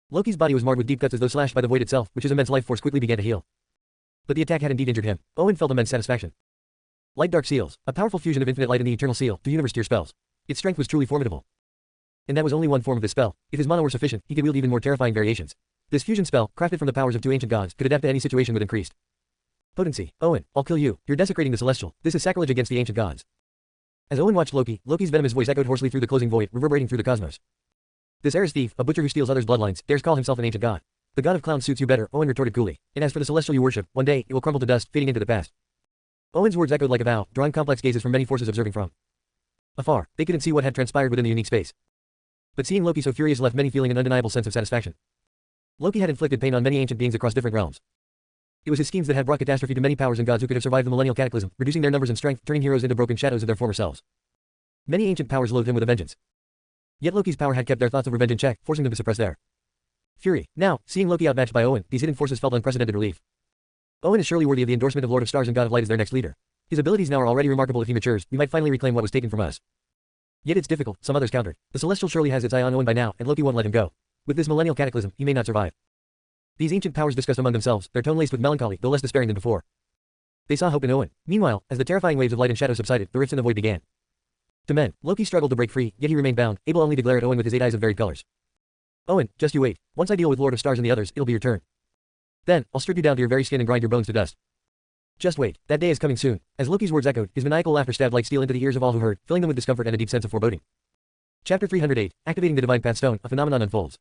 Loki's body was marred with deep cuts as though slashed by the void itself, which his immense life force quickly began to heal. But the attack had indeed injured him. Owen felt immense satisfaction. Light Dark Seals, a powerful fusion of infinite light and the eternal seal, 2 universe tier spells. Its strength was truly formidable. And that was only one form of this spell. If his mana were sufficient, he could wield even more terrifying variations. This fusion spell, crafted from the powers of 2 ancient gods, could adapt to any situation with increased potency. Owen, I'll kill you. You're desecrating the celestial. This is sacrilege against the ancient gods. As Owen watched Loki, Loki's venomous voice echoed hoarsely through the closing void, reverberating through the cosmos. This Eris thief, a butcher who steals others' bloodlines, dares call himself an ancient god. The god of clowns suits you better, Owen retorted coolly. And as for the celestial you worship, one day, it will crumble to dust, fading into the past. Owen's words echoed like a vow, drawing complex gazes from many forces observing from afar. They couldn't see what had transpired within the unique space. But seeing Loki so furious left many feeling an undeniable sense of satisfaction. Loki had inflicted pain on many ancient beings across different realms. It was his schemes that had brought catastrophe to many powers and gods who could have survived the millennial cataclysm, reducing their numbers and strength, turning heroes into broken shadows of their former selves. Many ancient powers loathed him with a vengeance. Yet Loki's power had kept their thoughts of revenge in check, forcing them to suppress their fury. Now, seeing Loki outmatched by Owen, these hidden forces felt unprecedented relief. Owen is surely worthy of the endorsement of Lord of Stars and God of Light as their next leader. His abilities now are already remarkable. If he matures, we might finally reclaim what was taken from us. Yet it's difficult, some others countered. The Celestial surely has its eye on Owen by now, and Loki won't let him go. With this millennial cataclysm, he may not survive. These ancient powers discussed among themselves, their tone laced with melancholy, though less despairing than before. They saw hope in Owen. Meanwhile, as the terrifying waves of light and shadow subsided, the rifts in the void began to mend. Loki struggled to break free, yet he remained bound, able only to glare at Owen with his 8 eyes of varied colors. Owen, just you wait. Once I deal with Lord of Stars and the others, it'll be your turn. Then, I'll strip you down to your very skin and grind your bones to dust. Just wait, that day is coming soon. As Loki's words echoed, his maniacal laughter stabbed like steel into the ears of all who heard, filling them with discomfort and a deep sense of foreboding. Chapter 308, Activating the Divine Path Stone, a phenomenon unfolds.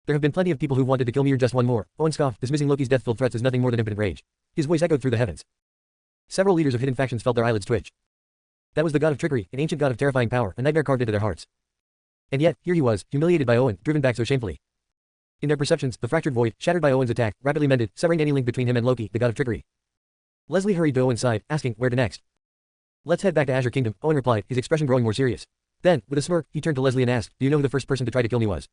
There have been plenty of people who wanted to kill me or just one more. Owen scoffed, dismissing Loki's death-filled threats as nothing more than impotent rage. His voice echoed through the heavens. Several leaders of hidden factions felt their eyelids twitch. That was the god of trickery, an ancient god of terrifying power, a nightmare carved into their hearts. And yet, here he was, humiliated by Owen, driven back so shamefully. In their perceptions, the fractured void, shattered by Owen's attack, rapidly mended, severing any link between him and Loki, the god of trickery. Leslie hurried to Owen's side, asking, where to next? Let's head back to Azure Kingdom, Owen replied, his expression growing more serious. Then, with a smirk, he turned to Leslie and asked, do you know who the first person to try to kill me was?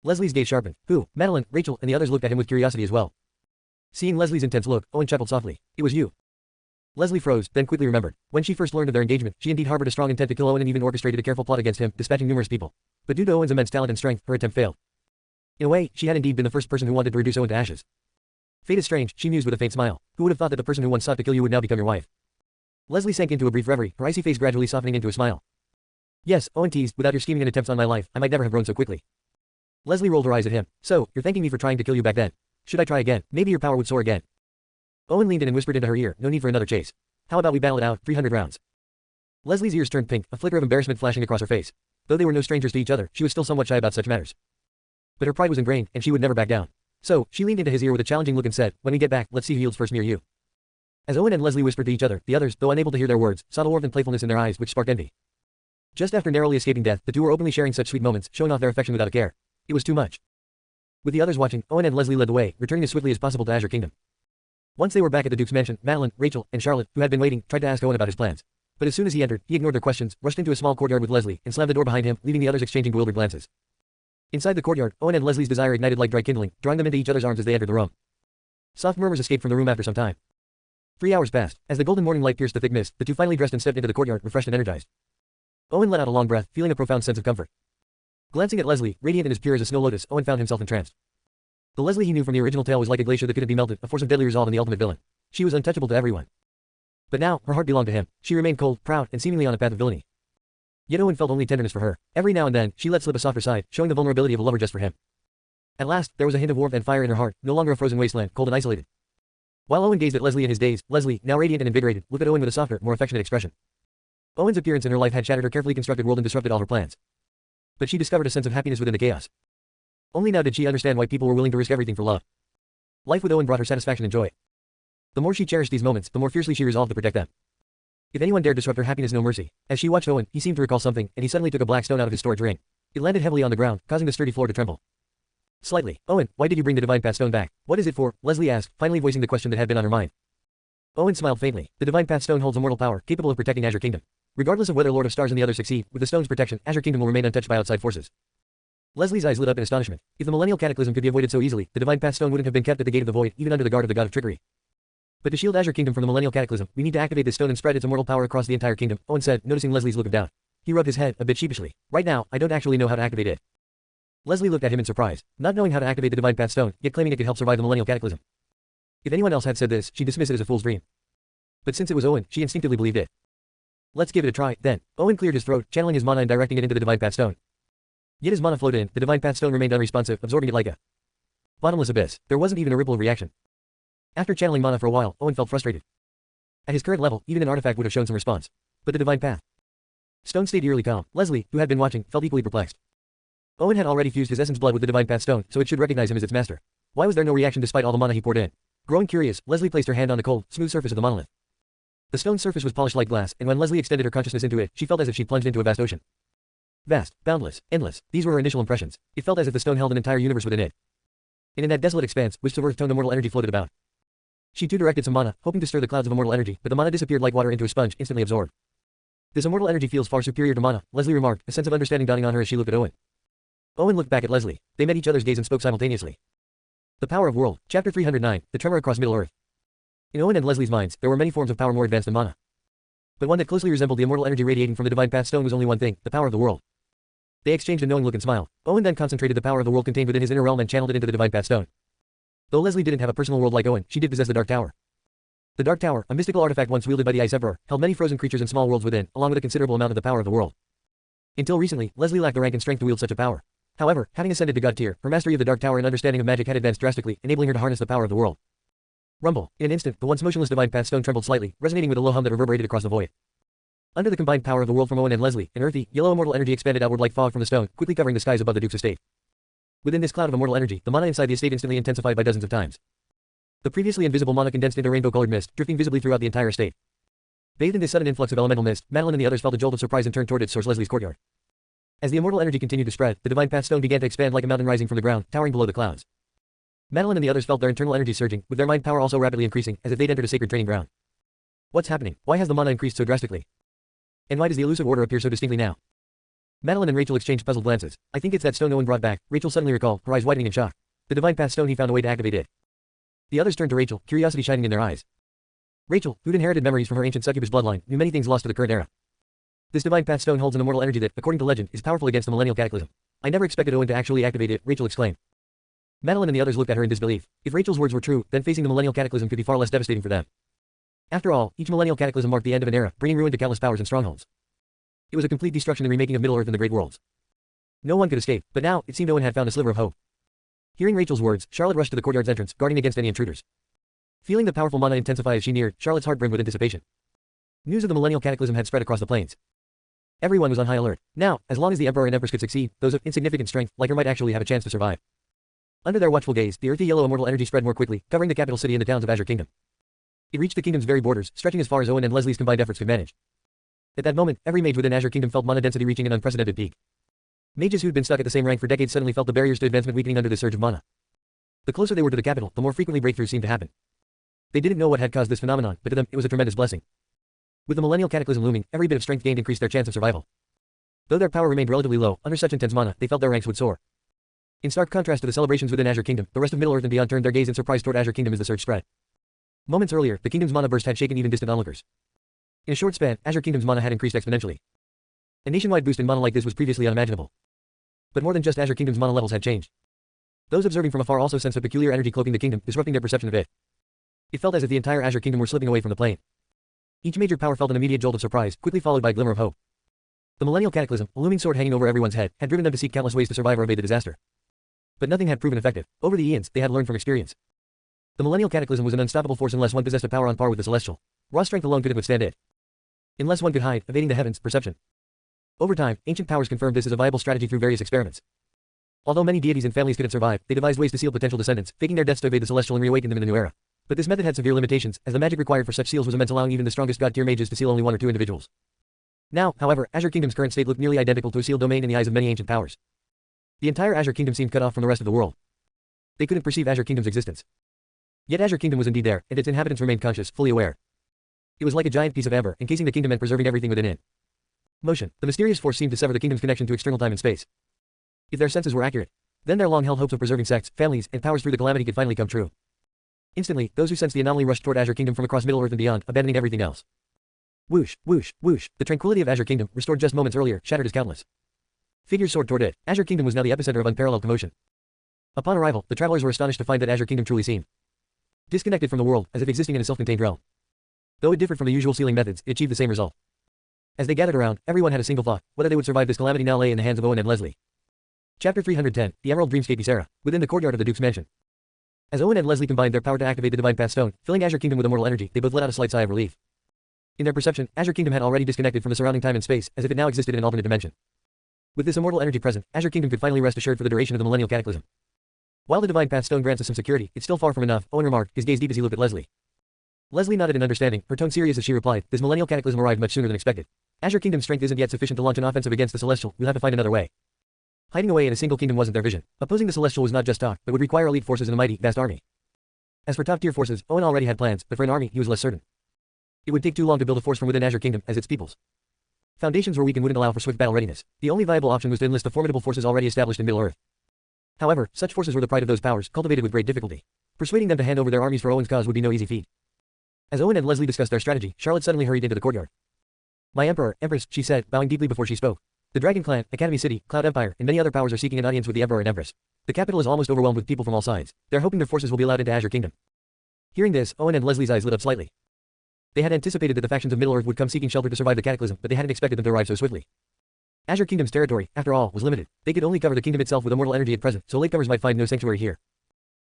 Leslie's gaze sharpened. Who? Madeline, Rachel, and the others looked at him with curiosity as well. Seeing Leslie's intense look, Owen chuckled softly. It was you. Leslie froze, then quickly remembered. When she first learned of their engagement, she indeed harbored a strong intent to kill Owen and even orchestrated a careful plot against him, dispatching numerous people. But due to Owen's immense talent and strength, her attempt failed. In a way, she had indeed been the first person who wanted to reduce Owen to ashes. Fate is strange, she mused with a faint smile. Who would have thought that the person who once sought to kill you would now become your wife? Leslie sank into a brief reverie, her icy face gradually softening into a smile. Yes, Owen teased, without your scheming and attempts on my life, I might never have grown so quickly. Leslie rolled her eyes at him. So, you're thanking me for trying to kill you back then. Should I try again? Maybe your power would soar again. Owen leaned in and whispered into her ear, no need for another chase. How about we battle it out, 300 rounds? Leslie's ears turned pink, a flicker of embarrassment flashing across her face. Though they were no strangers to each other, she was still somewhat shy about such matters. But her pride was ingrained, and she would never back down. So, she leaned into his ear with a challenging look and said, when we get back, let's see who yields first, me or you. As Owen and Leslie whispered to each other, the others, though unable to hear their words, saw the warmth and playfulness in their eyes which sparked envy. Just after narrowly escaping death, the two were openly sharing such sweet moments, showing off their affection without a care. It was too much. With the others watching, Owen and Leslie led the way, returning as swiftly as possible to Azure Kingdom. Once they were back at the Duke's mansion, Madeline, Rachel, and Charlotte, who had been waiting, tried to ask Owen about his plans. But as soon as he entered, he ignored their questions, rushed into a small courtyard with Leslie, and slammed the door behind him, leaving the others exchanging bewildered glances. Inside the courtyard, Owen and Leslie's desire ignited like dry kindling, drawing them into each other's arms as they entered the room. Soft murmurs escaped from the room after some time. 3 hours passed. As the golden morning light pierced the thick mist, the two finally dressed and stepped into the courtyard, refreshed and energized. Owen let out a long breath, feeling a profound sense of comfort. Glancing at Leslie, radiant and as pure as a snow lotus, Owen found himself entranced. The Leslie he knew from the original tale was like a glacier that couldn't be melted, a force of deadly resolve and the ultimate villain. She was untouchable to everyone. But now, her heart belonged to him. She remained cold, proud, and seemingly on a path of villainy. Yet Owen felt only tenderness for her. Every now and then, she let slip a softer side, showing the vulnerability of a lover just for him. At last, there was a hint of warmth and fire in her heart, no longer a frozen wasteland, cold and isolated. While Owen gazed at Leslie in his daze, Leslie, now radiant and invigorated, looked at Owen with a softer, more affectionate expression. Owen's appearance in her life had shattered her carefully constructed world and disrupted all her plans. But she discovered a sense of happiness within the chaos. Only now did she understand why people were willing to risk everything for love. Life with Owen brought her satisfaction and joy. The more she cherished these moments, the more fiercely she resolved to protect them. If anyone dared disrupt her happiness, no mercy. As she watched Owen, he seemed to recall something, and he suddenly took a black stone out of his storage ring. It landed heavily on the ground, causing the sturdy floor to tremble. Slightly. Owen, why did you bring the Divine Path Stone back? What is it for? Leslie asked, finally voicing the question that had been on her mind. Owen smiled faintly. The Divine Path Stone holds immortal power, capable of protecting Azure Kingdom. Regardless of whether Lord of Stars and the others succeed, with the stone's protection, Azure Kingdom will remain untouched by outside forces. Leslie's eyes lit up in astonishment. If the millennial cataclysm could be avoided so easily, the Divine Path Stone wouldn't have been kept at the gate of the void, even under the guard of the god of trickery. But to shield Azure Kingdom from the millennial cataclysm, we need to activate this stone and spread its immortal power across the entire kingdom, Owen said, noticing Leslie's look of doubt. He rubbed his head, a bit sheepishly. Right now, I don't actually know how to activate it. Leslie looked at him in surprise, not knowing how to activate the Divine Path Stone, yet claiming it could help survive the millennial cataclysm. If anyone else had said this, she'd dismiss it as a fool's dream. But since it was Owen, she instinctively believed it. Let's give it a try, then. Owen cleared his throat, channeling his mana and directing it into the Divine Path Stone. Yet as mana flowed in, the Divine Path Stone remained unresponsive, absorbing it like a bottomless abyss. There wasn't even a ripple of reaction. After channeling mana for a while, Owen felt frustrated. At his current level, even an artifact would have shown some response. But the Divine Path Stone stayed eerily calm. Leslie, who had been watching, felt equally perplexed. Owen had already fused his essence blood with the Divine Path Stone, so it should recognize him as its master. Why was there no reaction despite all the mana he poured in? Growing curious, Leslie placed her hand on the cold, smooth surface of the monolith. The stone's surface was polished like glass, and when Leslie extended her consciousness into it, she felt as if she'd plunged into a vast ocean. Vast, boundless, endless, these were her initial impressions. It felt as if the stone held an entire universe within it. And in that desolate expanse, wisps of earth-toned immortal energy floated about. She too directed some mana, hoping to stir the clouds of immortal energy, but the mana disappeared like water into a sponge, instantly absorbed. This immortal energy feels far superior to mana, Leslie remarked, a sense of understanding dawning on her as she looked at Owen. Owen looked back at Leslie. They met each other's gaze and spoke simultaneously. The Power of World, Chapter 309, The Tremor Across Middle-earth. In Owen and Leslie's minds, there were many forms of power more advanced than mana. But one that closely resembled the immortal energy radiating from the Divine Path Stone was only one thing, the power of the world. They exchanged a knowing look and smiled. Owen then concentrated the power of the world contained within his inner realm and channeled it into the Divine Path Stone. Though Leslie didn't have a personal world like Owen, she did possess the Dark Tower. The Dark Tower, a mystical artifact once wielded by the Ice Emperor, held many frozen creatures and small worlds within, along with a considerable amount of the power of the world. Until recently, Leslie lacked the rank and strength to wield such a power. However, having ascended to God tier, her mastery of the Dark Tower and understanding of magic had advanced drastically, enabling her to harness the power of the world. Rumble. In an instant, the once motionless Divine Path Stone trembled slightly, resonating with a low hum that reverberated across the void. Under the combined power of the world from Owen and Leslie, an earthy, yellow immortal energy expanded outward like fog from the stone, quickly covering the skies above the Duke's estate. Within this cloud of immortal energy, the mana inside the estate instantly intensified by dozens of times. The previously invisible mana condensed into rainbow-colored mist, drifting visibly throughout the entire estate. Bathed in this sudden influx of elemental mist, Madeline and the others felt a jolt of surprise and turned toward its source, Leslie's courtyard. As the immortal energy continued to spread, the divine path stone began to expand like a mountain rising from the ground, towering below the clouds. Madeline and the others felt their internal energy surging, with their mind power also rapidly increasing, as if they'd entered a sacred training ground. What's happening? Why has the mana increased so drastically? And why does the elusive order appear so distinctly now? Madeline and Rachel exchanged puzzled glances. I think it's that stone Owen brought back, Rachel suddenly recalled, her eyes widening in shock. The divine path stone, he found a way to activate it. The others turned to Rachel, curiosity shining in their eyes. Rachel, who'd inherited memories from her ancient succubus bloodline, knew many things lost to the current era. This divine path stone holds an immortal energy that, according to legend, is powerful against the millennial cataclysm. I never expected Owen to actually activate it, Rachel exclaimed. Madeline and the others looked at her in disbelief. If Rachel's words were true, then facing the millennial cataclysm could be far less devastating for them. After all, each millennial cataclysm marked the end of an era, bringing ruin to countless powers and strongholds. It was a complete destruction and remaking of Middle-earth and the Great Worlds. No one could escape, but now, it seemed Owen had found a sliver of hope. Hearing Rachel's words, Charlotte rushed to the courtyard's entrance, guarding against any intruders. Feeling the powerful mana intensify as she neared, Charlotte's heart brimmed with anticipation. News of the millennial cataclysm had spread across the plains. Everyone was on high alert. Now, as long as the Emperor and Empress could succeed, those of insignificant strength, like her, might actually have a chance to survive. Under their watchful gaze, the earthy yellow immortal energy spread more quickly, covering the capital city and the towns of Azure Kingdom. It reached the kingdom's very borders, stretching as far as Owen and Leslie's combined efforts could manage. At that moment, every mage within Azure Kingdom felt mana density reaching an unprecedented peak. Mages who'd been stuck at the same rank for decades suddenly felt the barriers to advancement weakening under this surge of mana. The closer they were to the capital, the more frequently breakthroughs seemed to happen. They didn't know what had caused this phenomenon, but to them, it was a tremendous blessing. With the millennial cataclysm looming, every bit of strength gained increased their chance of survival. Though their power remained relatively low, under such intense mana, they felt their ranks would soar. In stark contrast to the celebrations within Azure Kingdom, the rest of Middle-earth and beyond turned their gaze in surprise toward Azure Kingdom as the surge spread. Moments earlier, the kingdom's mana burst had shaken even distant onlookers. In a short span, Azure Kingdom's mana had increased exponentially. A nationwide boost in mana like this was previously unimaginable. But more than just Azure Kingdom's mana levels had changed. Those observing from afar also sensed a peculiar energy cloaking the kingdom, disrupting their perception of it. It felt as if the entire Azure Kingdom were slipping away from the plane. Each major power felt an immediate jolt of surprise, quickly followed by a glimmer of hope. The millennial cataclysm, a looming sword hanging over everyone's head, had driven them to seek countless ways to survive or evade the disaster. But nothing had proven effective. Over the eons, they had learned from experience. The millennial cataclysm was an unstoppable force unless one possessed a power on par with the celestial. Raw strength alone couldn't withstand it. Unless one could hide, evading the heavens, perception. Over time, ancient powers confirmed this as a viable strategy through various experiments. Although many deities and families couldn't survive, they devised ways to seal potential descendants, faking their deaths to evade the celestial and reawaken them in the new era. But this method had severe limitations, as the magic required for such seals was immense, allowing even the strongest god-tier mages to seal only one or two individuals. Now, however, Azure Kingdom's current state looked nearly identical to a sealed domain in the eyes of many ancient powers. The entire Azure Kingdom seemed cut off from the rest of the world. They couldn't perceive Azure Kingdom's existence. Yet Azure Kingdom was indeed there, and its inhabitants remained conscious, fully aware. It was like a giant piece of amber, encasing the kingdom and preserving everything within it. Motion. The mysterious force seemed to sever the kingdom's connection to external time and space. If their senses were accurate, then their long-held hopes of preserving sects, families, and powers through the calamity could finally come true. Instantly, those who sensed the anomaly rushed toward Azure Kingdom from across Middle-earth and beyond, abandoning everything else. Whoosh, whoosh, whoosh. The tranquility of Azure Kingdom, restored just moments earlier, shattered as countless figures soared toward it. Azure Kingdom was now the epicenter of unparalleled commotion. Upon arrival, the travelers were astonished to find that Azure Kingdom truly seemed disconnected from the world, as if existing in a self-contained realm. Though it differed from the usual sealing methods, it achieved the same result. As they gathered around, everyone had a single thought: whether they would survive this calamity now lay in the hands of Owen and Leslie. Chapter 310, The Emerald Dreamscape Ysera, within the courtyard of the Duke's mansion. As Owen and Leslie combined their power to activate the Divine Path Stone, filling Azure Kingdom with immortal energy, they both let out a slight sigh of relief. In their perception, Azure Kingdom had already disconnected from the surrounding time and space, as if it now existed in an alternate dimension. With this immortal energy present, Azure Kingdom could finally rest assured for the duration of the millennial cataclysm. While the Divine Path Stone grants us some security, it's still far from enough, Owen remarked, his gaze deep as he looked at Leslie. Leslie nodded in understanding, her tone serious as she replied, this millennial cataclysm arrived much sooner than expected. Azure Kingdom's strength isn't yet sufficient to launch an offensive against the Celestial, we'll have to find another way. Hiding away in a single kingdom wasn't their vision. Opposing the Celestial was not just talk, but would require elite forces and a mighty, vast army. As for top-tier forces, Owen already had plans, but for an army, he was less certain. It would take too long to build a force from within Azure Kingdom, as its peoples foundations were weak and wouldn't allow for swift battle readiness. The only viable option was to enlist the formidable forces already established in Middle-earth. However, such forces were the pride of those powers, cultivated with great difficulty. Persuading them to hand over their armies for Owen's cause would be no easy feat. As Owen and Leslie discussed their strategy, Charlotte suddenly hurried into the courtyard. My Emperor, Empress, she said, bowing deeply before she spoke. The Dragon Clan, Academy City, Cloud Empire, and many other powers are seeking an audience with the Emperor and Empress. The capital is almost overwhelmed with people from all sides. They're hoping their forces will be allowed into Azure Kingdom. Hearing this, Owen and Leslie's eyes lit up slightly. They had anticipated that the factions of Middle-earth would come seeking shelter to survive the cataclysm, but they hadn't expected them to arrive so swiftly. Azure Kingdom's territory, after all, was limited. They could only cover the kingdom itself with immortal energy at present, so latecomers might find no sanctuary here.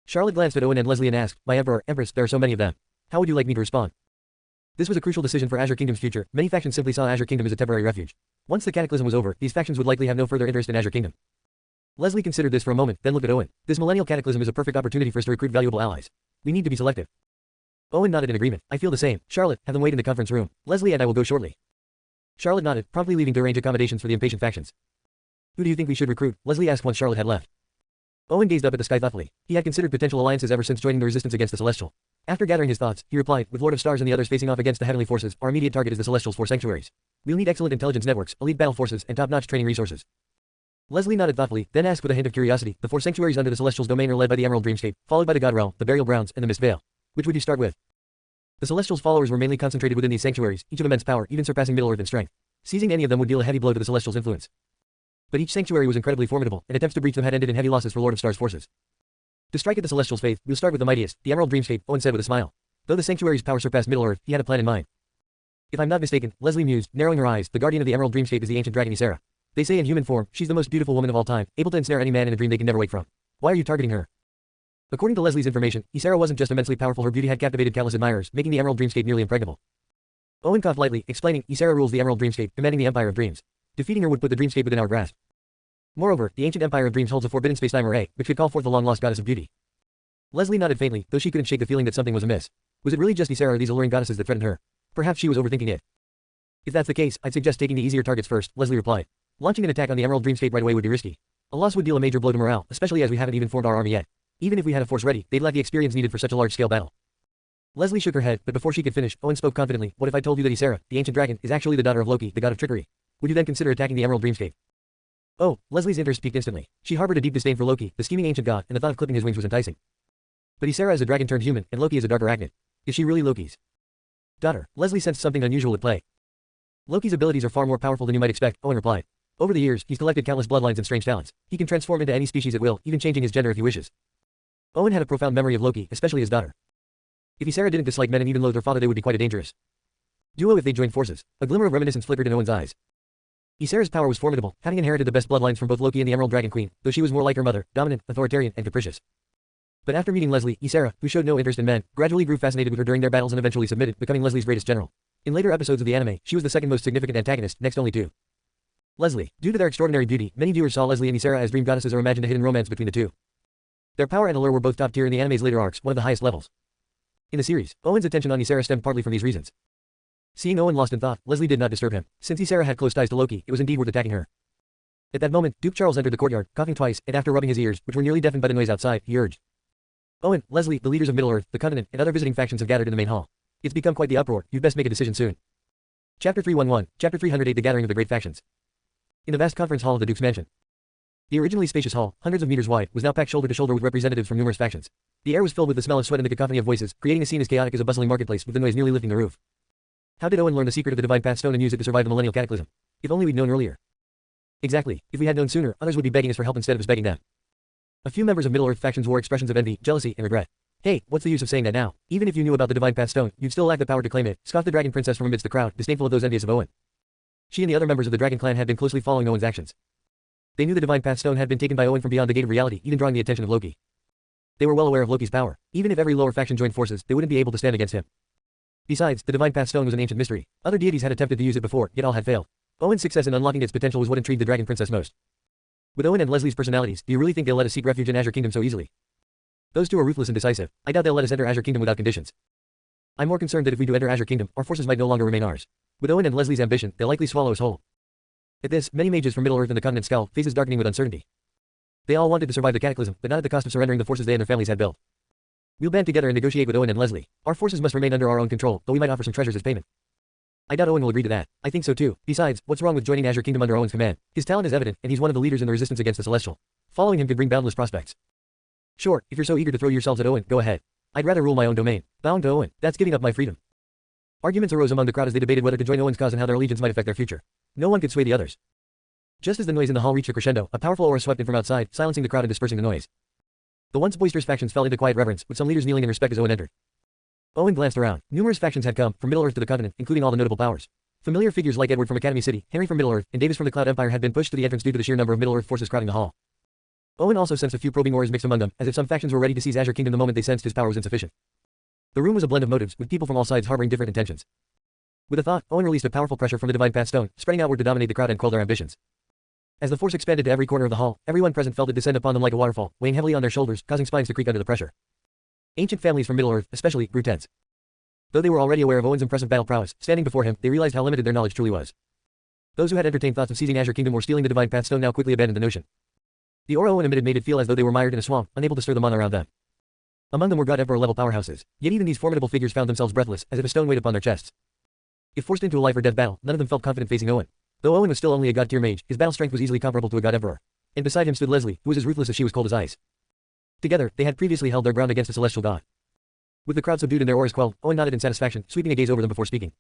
Charlotte glanced at Owen and Leslie and asked, My Emperor, Empress, there are so many of them. How would you like me to respond? This was a crucial decision for Azure Kingdom's future. Many factions simply saw Azure Kingdom as a temporary refuge. Once the cataclysm was over, these factions would likely have no further interest in Azure Kingdom. Leslie considered this for a moment, then looked at Owen. This millennial cataclysm is a perfect opportunity for us to recruit valuable allies. We need to be selective. Owen nodded in agreement. I feel the same. Charlotte, have them wait in the conference room. Leslie and I will go shortly. Charlotte nodded, promptly leaving to arrange accommodations for the impatient factions. Who do you think we should recruit? Leslie asked once Charlotte had left. Owen gazed up at the sky thoughtfully. He had considered potential alliances ever since joining the resistance against the Celestial. After gathering his thoughts, he replied, with Lord of Stars and the others facing off against the heavenly forces, our immediate target is the Celestial's 4 sanctuaries. We'll need excellent intelligence networks, elite battle forces, and top-notch training resources. Leslie nodded thoughtfully, then asked with a hint of curiosity, the 4 sanctuaries under the Celestial's domain are led by the Emerald Dreamscape, followed by the God Realm, the Burial Grounds, and the Mist Veil. Which would you start with? The Celestial's followers were mainly concentrated within these sanctuaries, each of immense power, even surpassing Middle-earth in strength. Seizing any of them would deal a heavy blow to the Celestial's influence. But each sanctuary was incredibly formidable, and attempts to breach them had ended in heavy losses for Lord of Stars forces. To strike at the Celestial's faith, we'll start with the mightiest, the Emerald Dreamscape, Owen said with a smile. Though the sanctuary's power surpassed Middle-earth, he had a plan in mind. If I'm not mistaken, Leslie mused, narrowing her eyes, the guardian of the Emerald Dreamscape is the ancient dragon Ysera. They say in human form, she's the most beautiful woman of all time, able to ensnare any man in a dream they can never wake from. Why are you targeting her? According to Leslie's information, Ysera wasn't just immensely powerful, her beauty had captivated countless admirers, making the Emerald Dreamscape nearly impregnable. Owen coughed lightly, explaining, Ysera rules the Emerald Dreamscape, commanding the Empire of Dreams. Defeating her would put the Dreamscape within our grasp. Moreover, the ancient Empire of Dreams holds a forbidden space-time array, which could call forth the long-lost goddess of beauty. Leslie nodded faintly, though she couldn't shake the feeling that something was amiss. Was it really just Ysera or these alluring goddesses that threatened her? Perhaps she was overthinking it. If that's the case, I'd suggest taking the easier targets first, Leslie replied. Launching an attack on the Emerald Dreamscape right away would be risky. A loss would deal a major blow to morale, especially as we haven't even formed our army yet. Even if we had a force ready, they'd lack the experience needed for such a large-scale battle. Leslie shook her head, but before she could finish, Owen spoke confidently. What if I told you that Ysera, the ancient dragon, is actually the daughter of Loki, the god of trickery? Would you then consider attacking the Emerald Dreamscape? Oh, Leslie's interest peaked instantly. She harbored a deep disdain for Loki, the scheming ancient god, and the thought of clipping his wings was enticing. But Ysera is a dragon turned human, and Loki is a dark arachnid. Is she really Loki's daughter? Leslie sensed something unusual at play. Loki's abilities are far more powerful than you might expect, Owen replied. Over the years, he's collected countless bloodlines and strange talents. He can transform into any species at will, even changing his gender if he wishes. Owen had a profound memory of Loki, especially his daughter. If Ysera didn't dislike men and even loathe her father, they would be quite a dangerous duo if they joined forces. A glimmer of reminiscence flickered in Owen's eyes. Ysera's power was formidable, having inherited the best bloodlines from both Loki and the Emerald Dragon Queen, though she was more like her mother, dominant, authoritarian, and capricious. But after meeting Leslie, Ysera, who showed no interest in men, gradually grew fascinated with her during their battles and eventually submitted, becoming Leslie's greatest general. In later episodes of the anime, she was the second most significant antagonist, next only to Leslie. Due to their extraordinary beauty, many viewers saw Leslie and Ysera as dream goddesses or imagined a hidden romance between the two. Their power and allure were both top tier in the anime's later arcs, one of the highest levels. In the series, Owen's attention on Ysera stemmed partly from these reasons. Seeing Owen lost in thought, Leslie did not disturb him. Since Ysera had close ties to Loki, it was indeed worth attacking her. At that moment, Duke Charles entered the courtyard, coughing twice, and after rubbing his ears, which were nearly deafened by the noise outside, he urged. Owen, Leslie, the leaders of Middle-earth, the continent, and other visiting factions have gathered in the main hall. It's become quite the uproar, you'd best make a decision soon. Chapter 311, Chapter 308 The Gathering of the Great Factions. In the vast conference hall of the Duke's mansion. The originally spacious hall, hundreds of meters wide, was now packed shoulder to shoulder with representatives from numerous factions. The air was filled with the smell of sweat and the cacophony of voices, creating a scene as chaotic as a bustling marketplace with the noise nearly lifting the roof. How did Owen learn the secret of the Divine Path Stone and use it to survive the millennial cataclysm? If only we'd known earlier. Exactly. If we had known sooner, others would be begging us for help instead of us begging them. A few members of Middle-earth factions wore expressions of envy, jealousy, and regret. Hey, what's the use of saying that now? Even if you knew about the Divine Path Stone, you'd still lack the power to claim it, scoffed the Dragon Princess from amidst the crowd, disdainful of those envious of Owen. She and the other members of the Dragon Clan had been closely following Owen's actions. They knew the Divine Path Stone had been taken by Owen from beyond the gate of reality, even drawing the attention of Loki. They were well aware of Loki's power. Even if every lower faction joined forces, they wouldn't be able to stand against him. Besides, the Divine Path Stone was an ancient mystery. Other deities had attempted to use it before, yet all had failed. Owen's success in unlocking its potential was what intrigued the Dragon Princess most. With Owen and Leslie's personalities, do you really think they'll let us seek refuge in Azure Kingdom so easily? Those two are ruthless and decisive. I doubt they'll let us enter Azure Kingdom without conditions. I'm more concerned that if we do enter Azure Kingdom, our forces might no longer remain ours. With Owen and Leslie's ambition, they'll likely swallow us whole. At this, many mages from Middle-earth and the continent scowled, faces darkening with uncertainty. They all wanted to survive the cataclysm, but not at the cost of surrendering the forces they and their families had built. We'll band together and negotiate with Owen and Leslie. Our forces must remain under our own control, though we might offer some treasures as payment. I doubt Owen will agree to that. I think so too. Besides, what's wrong with joining Azure Kingdom under Owen's command? His talent is evident, and he's one of the leaders in the resistance against the Celestial. Following him could bring boundless prospects. Sure, if you're so eager to throw yourselves at Owen, go ahead. I'd rather rule my own domain. Bound to Owen, that's giving up my freedom. Arguments arose among the crowd as they debated whether to join Owen's cause and how their allegiance might affect their future. No one could sway the others. Just as the noise in the hall reached a crescendo, a powerful aura swept in from outside, silencing the crowd and dispersing the noise. The once boisterous factions fell into quiet reverence, with some leaders kneeling in respect as Owen entered. Owen glanced around. Numerous factions had come, from Middle-earth to the continent, including all the notable powers. Familiar figures like Edward from Academy City, Henry from Middle-earth, and Davis from the Cloud Empire had been pushed to the entrance due to the sheer number of Middle-earth forces crowding the hall. Owen also sensed a few probing auras mixed among them, as if some factions were ready to seize Azure Kingdom the moment they sensed his power was insufficient. The room was a blend of motives, with people from all sides harboring different intentions. With a thought, Owen released a powerful pressure from the Divine Path Stone, spreading outward to dominate the crowd and quell their ambitions. As the force expanded to every corner of the hall, everyone present felt it descend upon them like a waterfall, weighing heavily on their shoulders, causing spines to creak under the pressure. Ancient families from Middle-earth, especially, grew tense. Though they were already aware of Owen's impressive battle prowess, standing before him, they realized how limited their knowledge truly was. Those who had entertained thoughts of seizing Azure Kingdom or stealing the Divine Path Stone now quickly abandoned the notion. The aura Owen emitted made it feel as though they were mired in a swamp, unable to stir the mana around them. Among them were God Emperor-level powerhouses, yet even these formidable figures found themselves breathless, as if a stone weighed upon their chests. If forced into a life-or-death battle, none of them felt confident facing Owen. Though Owen was still only a god-tier mage, his battle strength was easily comparable to a god emperor. And beside him stood Leslie, who was as ruthless as she was cold as ice. Together, they had previously held their ground against a celestial god. With the crowd subdued and their auras quelled, Owen nodded in satisfaction, sweeping a gaze over them before speaking.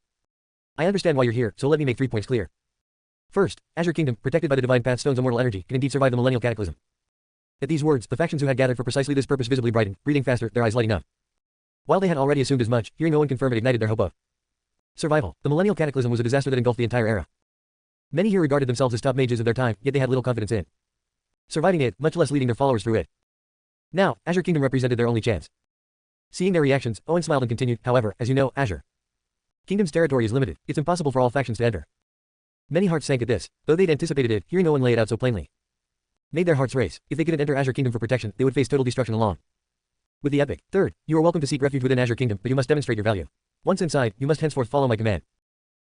I understand why you're here, so let me make 3 points clear. First, Azure Kingdom, protected by the Divine Path Stone's immortal energy, can indeed survive the millennial cataclysm. At these words, the factions who had gathered for precisely this purpose visibly brightened, breathing faster, their eyes lighting up. While they had already assumed as much, hearing Owen confirm it ignited their hope of survival. The millennial cataclysm was a disaster that engulfed the entire era. Many here regarded themselves as top mages of their time, yet they had little confidence in surviving it, much less leading their followers through it. Now, Azure Kingdom represented their only chance. Seeing their reactions, Owen smiled and continued, however, as you know, Azure Kingdom's territory is limited. It's impossible for all factions to enter. Many hearts sank at this, though they'd anticipated it, hearing Owen lay it out so plainly made their hearts race. If they couldn't enter Azure Kingdom for protection, they would face total destruction along with the epic. Third, you are welcome to seek refuge within Azure Kingdom, but you must demonstrate your value. Once inside, you must henceforth follow my command.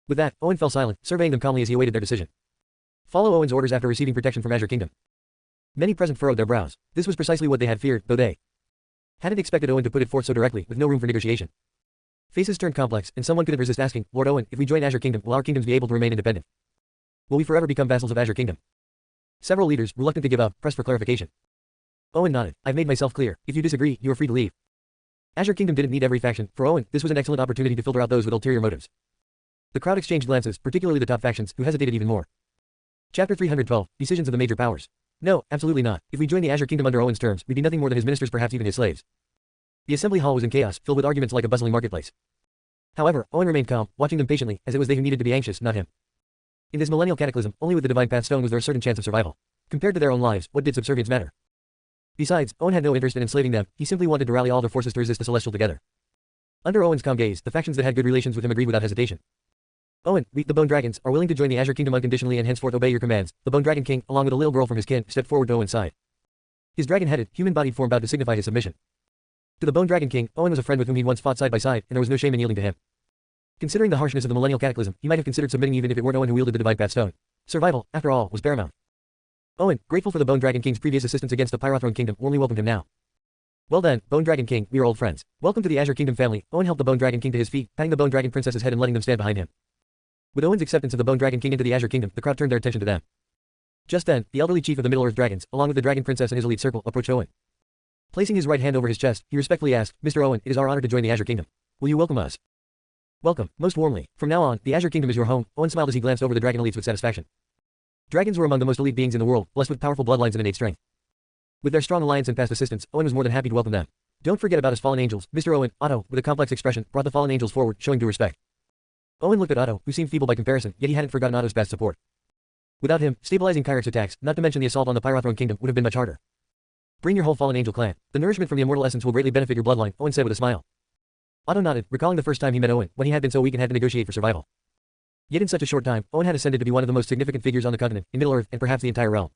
With that, Owen fell silent, surveying them calmly as he awaited their decision. Follow Owen's orders after receiving protection from Azure Kingdom. Many present furrowed their brows. This was precisely what they had feared, though they hadn't expected Owen to put it forth so directly, with no room for negotiation. Faces turned complex, and someone couldn't resist asking, Lord Owen, if we join Azure Kingdom, will our kingdoms be able to remain independent? Will we forever become vassals of Azure Kingdom? Several leaders, reluctant to give up, pressed for clarification. Owen nodded. I've made myself clear. If you disagree, you are free to leave. Azure Kingdom didn't need every faction. For Owen, this was an excellent opportunity to filter out those with ulterior motives. The crowd exchanged glances, particularly the top factions, who hesitated even more. Chapter 312, Decisions of the Major Powers. No, absolutely not. If we join the Azure Kingdom under Owen's terms, we'd be nothing more than his ministers, perhaps even his slaves. The assembly hall was in chaos, filled with arguments like a bustling marketplace. However, Owen remained calm, watching them patiently, as it was they who needed to be anxious, not him. In this millennial cataclysm, only with the Divine Path Stone was there a certain chance of survival. Compared to their own lives, what did subservience matter? Besides, Owen had no interest in enslaving them, he simply wanted to rally all their forces to resist the Celestial together. Under Owen's calm gaze, the factions that had good relations with him agreed without hesitation. Owen, we, the Bone Dragons, are willing to join the Azure Kingdom unconditionally and henceforth obey your commands. The Bone Dragon King, along with a little girl from his kin, stepped forward to Owen's side. His dragon-headed, human-bodied form bowed to signify his submission. To the Bone Dragon King, Owen was a friend with whom he'd once fought side by side, and there was no shame in yielding to him. Considering the harshness of the millennial cataclysm, he might have considered submitting even if it weren't Owen who wielded the Divine Path Stone. Survival, after all, was paramount. Owen, grateful for the Bone Dragon King's previous assistance against the Pyrothrone Kingdom, warmly welcomed him now. Well then, Bone Dragon King, we are old friends. Welcome to the Azure Kingdom family. Owen helped the Bone Dragon King to his feet, patting the Bone Dragon Princess's head and letting them stand behind him. With Owen's acceptance of the Bone Dragon King into the Azure Kingdom, the crowd turned their attention to them. Just then, the elderly chief of the Middle-earth Dragons, along with the Dragon Princess and his elite circle, approached Owen. Placing his right hand over his chest, he respectfully asked, Mr. Owen, it is our honor to join the Azure Kingdom. Will you welcome us? Welcome, most warmly. From now on, the Azure Kingdom is your home. Owen smiled as he glanced over the dragon elites with satisfaction. Dragons were among the most elite beings in the world, blessed with powerful bloodlines and innate strength. With their strong alliance and past assistance, Owen was more than happy to welcome them. Don't forget about us fallen angels. Mr. Owen, Otto, with a complex expression, brought the fallen angels forward, showing due respect. Owen looked at Otto, who seemed feeble by comparison, yet he hadn't forgotten Otto's past support. Without him, stabilizing Kyrex's attacks, not to mention the assault on the Pyrothrone Kingdom, would have been much harder. Bring your whole fallen angel clan. The nourishment from the immortal essence will greatly benefit your bloodline, Owen said with a smile. Otto nodded, recalling the first time he met Owen, when he had been so weak and had to negotiate for survival. Yet in such a short time, Owen had ascended to be one of the most significant figures on the continent, in Middle-earth, and perhaps the entire realm.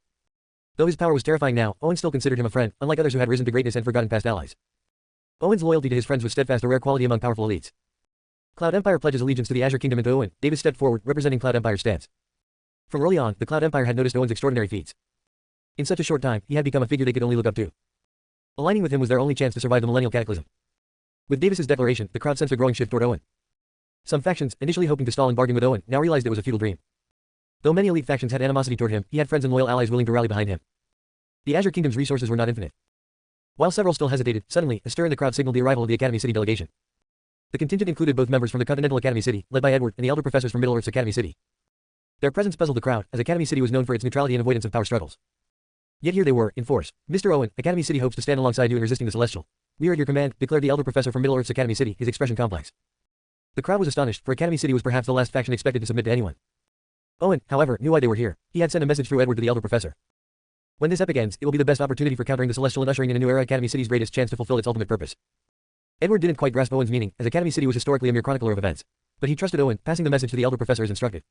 Though his power was terrifying now, Owen still considered him a friend, unlike others who had risen to greatness and forgotten past allies. Owen's loyalty to his friends was steadfast, a rare quality among powerful elites. Cloud Empire pledges allegiance to the Azure Kingdom and to Owen. Davis stepped forward, representing Cloud Empire's stance. From early on, the Cloud Empire had noticed Owen's extraordinary feats. In such a short time, he had become a figure they could only look up to. Aligning with him was their only chance to survive the millennial cataclysm. With Davis's declaration, the crowd sensed a growing shift toward Owen. Some factions, initially hoping to stall and bargain with Owen, now realized it was a futile dream. Though many elite factions had animosity toward him, he had friends and loyal allies willing to rally behind him. The Azure Kingdom's resources were not infinite. While several still hesitated, suddenly, a stir in the crowd signaled the arrival of the Academy City delegation. The contingent included both members from the Continental Academy City, led by Edward, and the elder professors from Middle-earth's Academy City. Their presence puzzled the crowd, as Academy City was known for its neutrality and avoidance of power struggles. Yet here they were, in force. Mr. Owen, Academy City hopes to stand alongside you in resisting the Celestial. We are at your command, declared the elder professor from Middle-earth's Academy City, his expression complex. The crowd was astonished, for Academy City was perhaps the last faction expected to submit to anyone. Owen, however, knew why they were here. He had sent a message through Edward to the elder professor. When this epic ends, it will be the best opportunity for countering the Celestial and ushering in a new era, Academy City's greatest chance to fulfill its ultimate purpose. Edward didn't quite grasp Owen's meaning, as Academy City was historically a mere chronicler of events. But he trusted Owen, passing the message to the elder professor as instructed.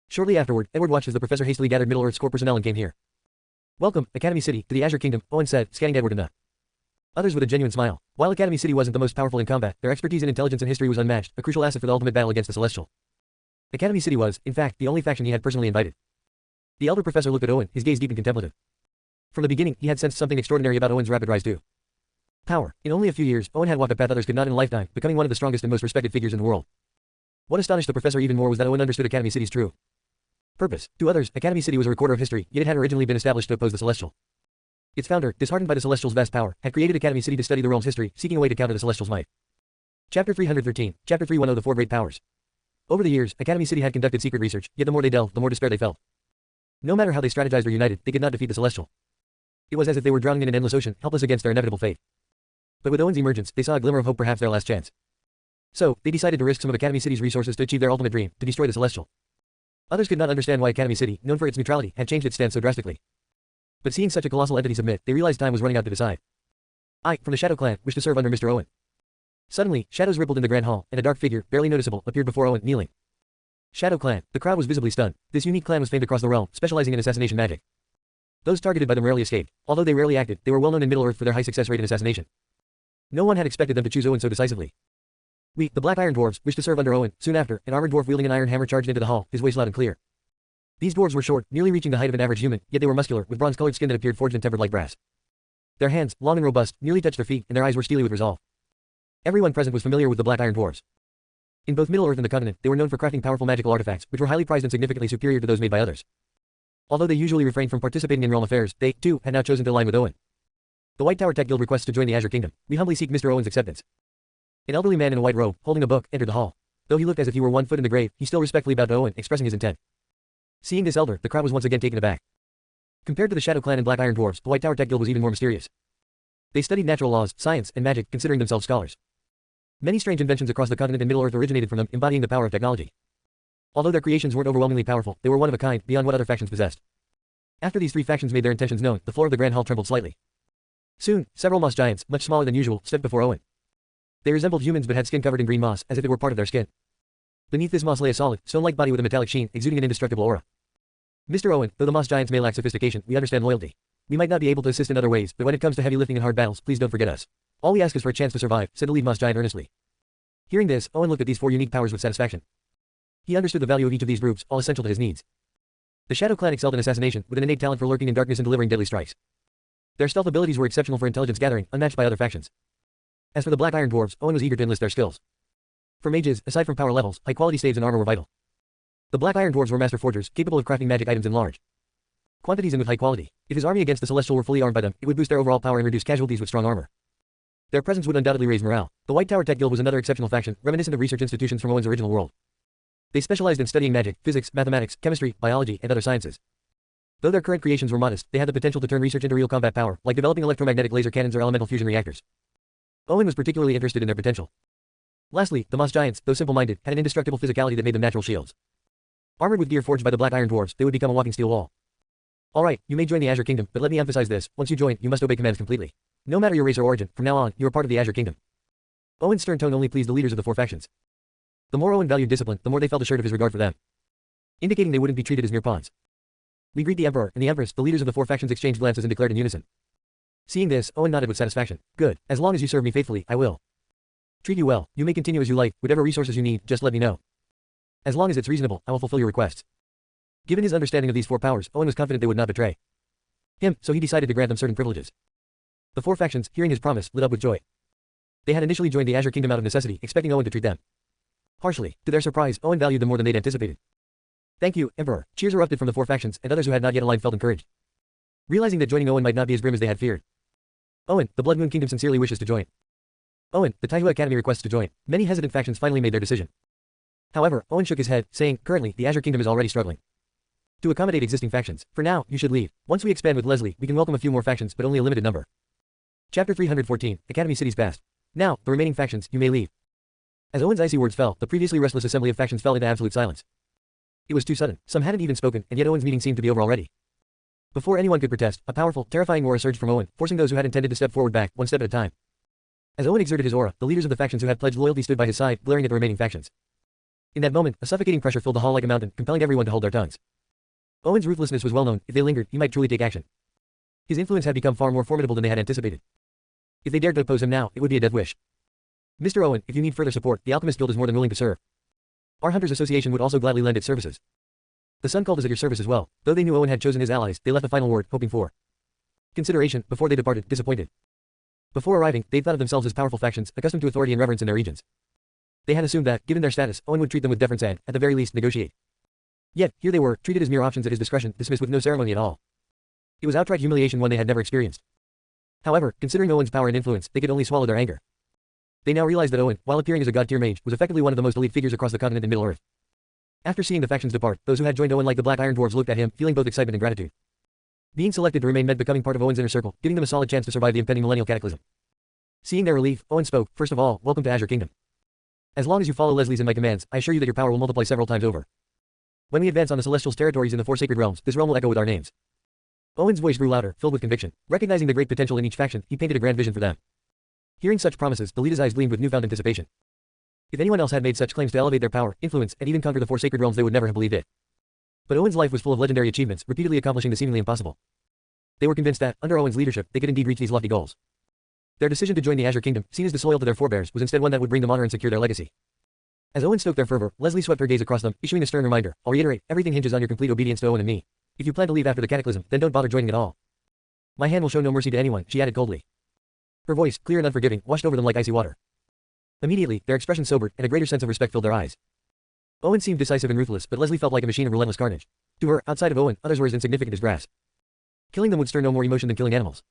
Shortly afterward, Edward watched as the professor hastily gathered Middle-earth's core personnel and came here. "Welcome, Academy City, to the Azure Kingdom," Owen said, scanning Edward and the others with a genuine smile. While Academy City wasn't the most powerful in combat, their expertise in intelligence and history was unmatched, a crucial asset for the ultimate battle against the Celestial. Academy City was, in fact, the only faction he had personally invited. The elder professor looked at Owen, his gaze deep and contemplative. From the beginning, he had sensed something extraordinary about Owen's rapid rise to power. In only a few years, Owen had walked a path others could not in a lifetime, becoming one of the strongest and most respected figures in the world. What astonished the professor even more was that Owen understood Academy City's true purpose. To others, Academy City was a recorder of history, yet it had originally been established to oppose the Celestial. Its founder, disheartened by the Celestial's vast power, had created Academy City to study the realm's history, seeking a way to counter the Celestial's might. Chapter 313, Chapter 310 The Four Great Powers. Over the years, Academy City had conducted secret research, yet the more they delved, the more despair they felt. No matter how they strategized or united, they could not defeat the Celestial. It was as if they were drowning in an endless ocean, helpless against their inevitable fate. But with Owen's emergence, they saw a glimmer of hope, perhaps their last chance. So, they decided to risk some of Academy City's resources to achieve their ultimate dream, to destroy the Celestial. Others could not understand why Academy City, known for its neutrality, had changed its stance so drastically. But seeing such a colossal entity submit, they realized time was running out to decide. I, from the Shadow Clan, wish to serve under Mr. Owen. Suddenly, shadows rippled in the grand hall, and a dark figure, barely noticeable, appeared before Owen, kneeling. Shadow Clan. The crowd was visibly stunned. This unique clan was famed across the realm, specializing in assassination magic. Those targeted by them rarely escaped. Although they rarely acted, they were well known in Middle-earth for their high success rate in assassination. No one had expected them to choose Owen so decisively. We, the Black Iron Dwarves, wish to serve under Owen. Soon after, an armored dwarf wielding an iron hammer charged into the hall, his voice loud and clear. These dwarves were short, nearly reaching the height of an average human, yet they were muscular, with bronze-colored skin that appeared forged and tempered like brass. Their hands, long and robust, nearly touched their feet, and their eyes were steely with resolve. Everyone present was familiar with the Black Iron Dwarves. In both Middle-earth and the continent, they were known for crafting powerful magical artifacts, which were highly prized and significantly superior to those made by others. Although they usually refrained from participating in realm affairs, they, too, had now chosen to align with Owen. The White Tower Tech Guild requests to join the Azure Kingdom. We humbly seek Mr. Owen's acceptance. An elderly man in a white robe, holding a book, entered the hall. Though he looked as if he were 1 foot in the grave, he still respectfully bowed to Owen, expressing his intent. Seeing this elder, the crowd was once again taken aback. Compared to the Shadow Clan and Black Iron Dwarves, the White Tower Tech Guild was even more mysterious. They studied natural laws, science, and magic, considering themselves scholars. Many strange inventions across the continent and Middle-earth originated from them, embodying the power of technology. Although their creations weren't overwhelmingly powerful, they were one of a kind, beyond what other factions possessed. After these three factions made their intentions known, the floor of the Grand Hall trembled slightly. Soon, several moss giants, much smaller than usual, stepped before Owen. They resembled humans but had skin covered in green moss, as if it were part of their skin. Beneath this moss lay a solid, stone-like body with a metallic sheen, exuding an indestructible aura. Mr. Owen, though the moss giants may lack sophistication, we understand loyalty. We might not be able to assist in other ways, but when it comes to heavy lifting and hard battles, please don't forget us. All we ask is for a chance to survive, said the lead moss giant earnestly. Hearing this, Owen looked at these four unique powers with satisfaction. He understood the value of each of these groups, all essential to his needs. The Shadow Clan excelled in assassination, with an innate talent for lurking in darkness and delivering deadly strikes. Their stealth abilities were exceptional for intelligence gathering, unmatched by other factions. As for the Black Iron Dwarves, Owen was eager to enlist their skills. For mages, aside from power levels, high-quality staves and armor were vital. The Black Iron Dwarves were master forgers, capable of crafting magic items in large quantities and with high quality. If his army against the Celestial were fully armed by them, it would boost their overall power and reduce casualties with strong armor. Their presence would undoubtedly raise morale. The White Tower Tech Guild was another exceptional faction, reminiscent of research institutions from Owen's original world. They specialized in studying magic, physics, mathematics, chemistry, biology, and other sciences. Though their current creations were modest, they had the potential to turn research into real combat power, like developing electromagnetic laser cannons or elemental fusion reactors. Owen was particularly interested in their potential. Lastly, the Moss Giants, though simple-minded, had an indestructible physicality that made them natural shields. Armored with gear forged by the Black Iron Dwarves, they would become a walking steel wall. Alright, you may join the Azure Kingdom, but let me emphasize this, once you join, you must obey commands completely. No matter your race or origin, from now on, you are part of the Azure Kingdom. Owen's stern tone only pleased the leaders of the four factions. The more Owen valued discipline, the more they felt assured of his regard for them, indicating they wouldn't be treated as mere pawns. We greet the Emperor and the Empress. The leaders of the four factions exchanged glances and declared in unison. Seeing this, Owen nodded with satisfaction. Good. As long as you serve me faithfully, I will treat you well. You may continue as you like. Whatever resources you need, just let me know. As long as it's reasonable, I will fulfill your requests. Given his understanding of these four powers, Owen was confident they would not betray him, so he decided to grant them certain privileges. The four factions, hearing his promise, lit up with joy. They had initially joined the Azure Kingdom out of necessity, expecting Owen to treat them harshly. To their surprise, Owen valued them more than they'd anticipated. Thank you, Emperor. Cheers erupted from the four factions, and others who had not yet aligned felt encouraged, realizing that joining Owen might not be as grim as they had feared. Owen, the Blood Moon Kingdom sincerely wishes to join. Owen, the Taihua Academy requests to join. Many hesitant factions finally made their decision. However, Owen shook his head, saying, currently, the Azure Kingdom is already struggling to accommodate existing factions. For now, you should leave. Once we expand with Leslie, we can welcome a few more factions, but only a limited number. Chapter 314, Academy City's Past. Now, the remaining factions, you may leave. As Owen's icy words fell, the previously restless assembly of factions fell into absolute silence. It was too sudden. Some hadn't even spoken, and yet Owen's meeting seemed to be over already. Before anyone could protest, a powerful, terrifying roar surged from Owen, forcing those who had intended to step forward back, one step at a time. As Owen exerted his aura, the leaders of the factions who had pledged loyalty stood by his side, glaring at the remaining factions. In that moment, a suffocating pressure filled the hall like a mountain, compelling everyone to hold their tongues. Owen's ruthlessness was well known. If they lingered, he might truly take action. His influence had become far more formidable than they had anticipated. If they dared to oppose him now, it would be a death wish. Mr. Owen, if you need further support, the Alchemist Guild is more than willing to serve. Our Hunters Association would also gladly lend its services. The Sun Cult is at your service as well. Though they knew Owen had chosen his allies, they left a final word, hoping for consideration, before they departed, disappointed. Before arriving, they thought of themselves as powerful factions, accustomed to authority and reverence in their regions. They had assumed that, given their status, Owen would treat them with deference and, at the very least, negotiate. Yet, here they were, treated as mere options at his discretion, dismissed with no ceremony at all. It was outright humiliation, one they had never experienced. However, considering Owen's power and influence, they could only swallow their anger. They now realized that Owen, while appearing as a god-tier mage, was effectively one of the most elite figures across the continent and Middle-earth. After seeing the factions depart, those who had joined Owen like the Black Iron Dwarves looked at him, feeling both excitement and gratitude. Being selected to remain meant becoming part of Owen's inner circle, giving them a solid chance to survive the impending millennial cataclysm. Seeing their relief, Owen spoke, first of all, welcome to Azure Kingdom. As long as you follow Leslie's and my commands, I assure you that your power will multiply several times over. When we advance on the Celestials' territories in the four sacred realms, this realm will echo with our names. Owen's voice grew louder, filled with conviction. Recognizing the great potential in each faction, he painted a grand vision for them. Hearing such promises, the leader's eyes gleamed with newfound anticipation. If anyone else had made such claims to elevate their power, influence, and even conquer the four sacred realms, they would never have believed it. But Owen's life was full of legendary achievements, repeatedly accomplishing the seemingly impossible. They were convinced that, under Owen's leadership, they could indeed reach these lofty goals. Their decision to join the Azure Kingdom, seen as disloyal to their forebears, was instead one that would bring them honor and secure their legacy. As Owen stoked their fervor, Leslie swept her gaze across them, issuing a stern reminder, I'll reiterate, everything hinges on your complete obedience to Owen and me. If you plan to leave after the cataclysm, then don't bother joining at all. My hand will show no mercy to anyone, she added coldly. Her voice, clear and unforgiving, washed over them like icy water. Immediately, their expression sobered, and a greater sense of respect filled their eyes. Owen seemed decisive and ruthless, but Leslie felt like a machine of relentless carnage. To her, outside of Owen, others were as insignificant as grass. Killing them would stir no more emotion than killing animals.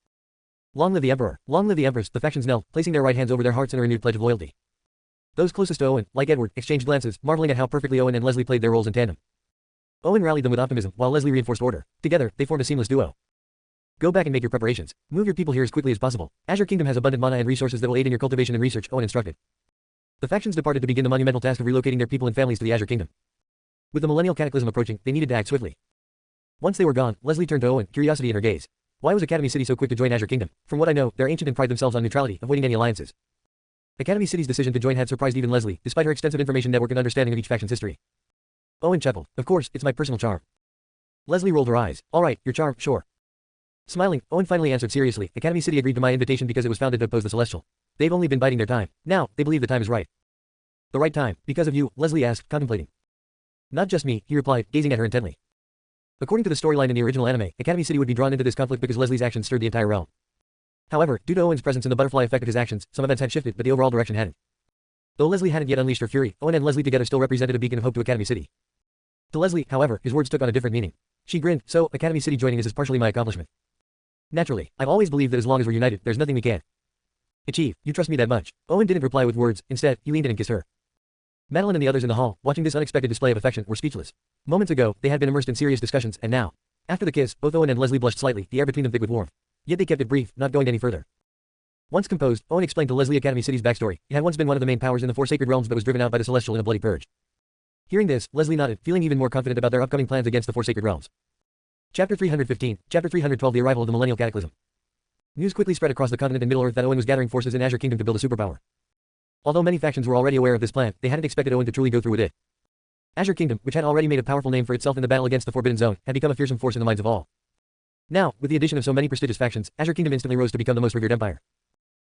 Long live the Emperor, long live the Empress, the factions knelt, placing their right hands over their hearts in a renewed pledge of loyalty. Those closest to Owen, like Edward, exchanged glances, marveling at how perfectly Owen and Leslie played their roles in tandem. Owen rallied them with optimism, while Leslie reinforced order. Together, they formed a seamless duo. Go back and make your preparations. Move your people here as quickly as possible. Azure Kingdom has abundant mana and resources that will aid in your cultivation and research, Owen instructed. The factions departed to begin the monumental task of relocating their people and families to the Azure Kingdom. With the millennial cataclysm approaching, they needed to act swiftly. Once they were gone, Leslie turned to Owen, curiosity in her gaze. Why was Academy City so quick to join Azure Kingdom? From what I know, they're ancient and pride themselves on neutrality, avoiding any alliances. Academy City's decision to join had surprised even Leslie, despite her extensive information network and understanding of each faction's history. Owen chuckled. Of course, it's my personal charm. Leslie rolled her eyes. All right, your charm, sure. Smiling, Owen finally answered seriously. Academy City agreed to my invitation because it was founded to oppose the Celestial. They've only been biding their time. Now, they believe the time is right. The right time, because of you, Leslie asked, contemplating. Not just me, he replied, gazing at her intently. According to the storyline in the original anime, Academy City would be drawn into this conflict because Leslie's actions stirred the entire realm. However, due to Owen's presence and the butterfly effect of his actions, some events had shifted, but the overall direction hadn't. Though Leslie hadn't yet unleashed her fury, Owen and Leslie together still represented a beacon of hope to Academy City. To Leslie, however, his words took on a different meaning. She grinned, so, Academy City joining us is partially my accomplishment. Naturally, I've always believed that as long as we're united, there's nothing we can't achieve. You trust me that much? Owen didn't reply with words, instead, he leaned in and kissed her. Madeline and the others in the hall, watching this unexpected display of affection, were speechless. Moments ago, they had been immersed in serious discussions, and now. After the kiss, both Owen and Leslie blushed slightly, the air between them thick with warmth. Yet they kept it brief, not going any further. Once composed, Owen explained to Leslie Academy City's backstory. It had once been one of the main powers in the four sacred realms but was driven out by the Celestial in a bloody purge. Hearing this, Leslie nodded, feeling even more confident about their upcoming plans against the four sacred realms. Chapter 315, Chapter 312 The Arrival of the Millennial Cataclysm. News quickly spread across the continent and Middle-earth that Owen was gathering forces in Azure Kingdom to build a superpower. Although many factions were already aware of this plan, they hadn't expected Owen to truly go through with it. Azure Kingdom, which had already made a powerful name for itself in the battle against the Forbidden Zone, had become a fearsome force in the minds of all. Now, with the addition of so many prestigious factions, Azure Kingdom instantly rose to become the most revered empire.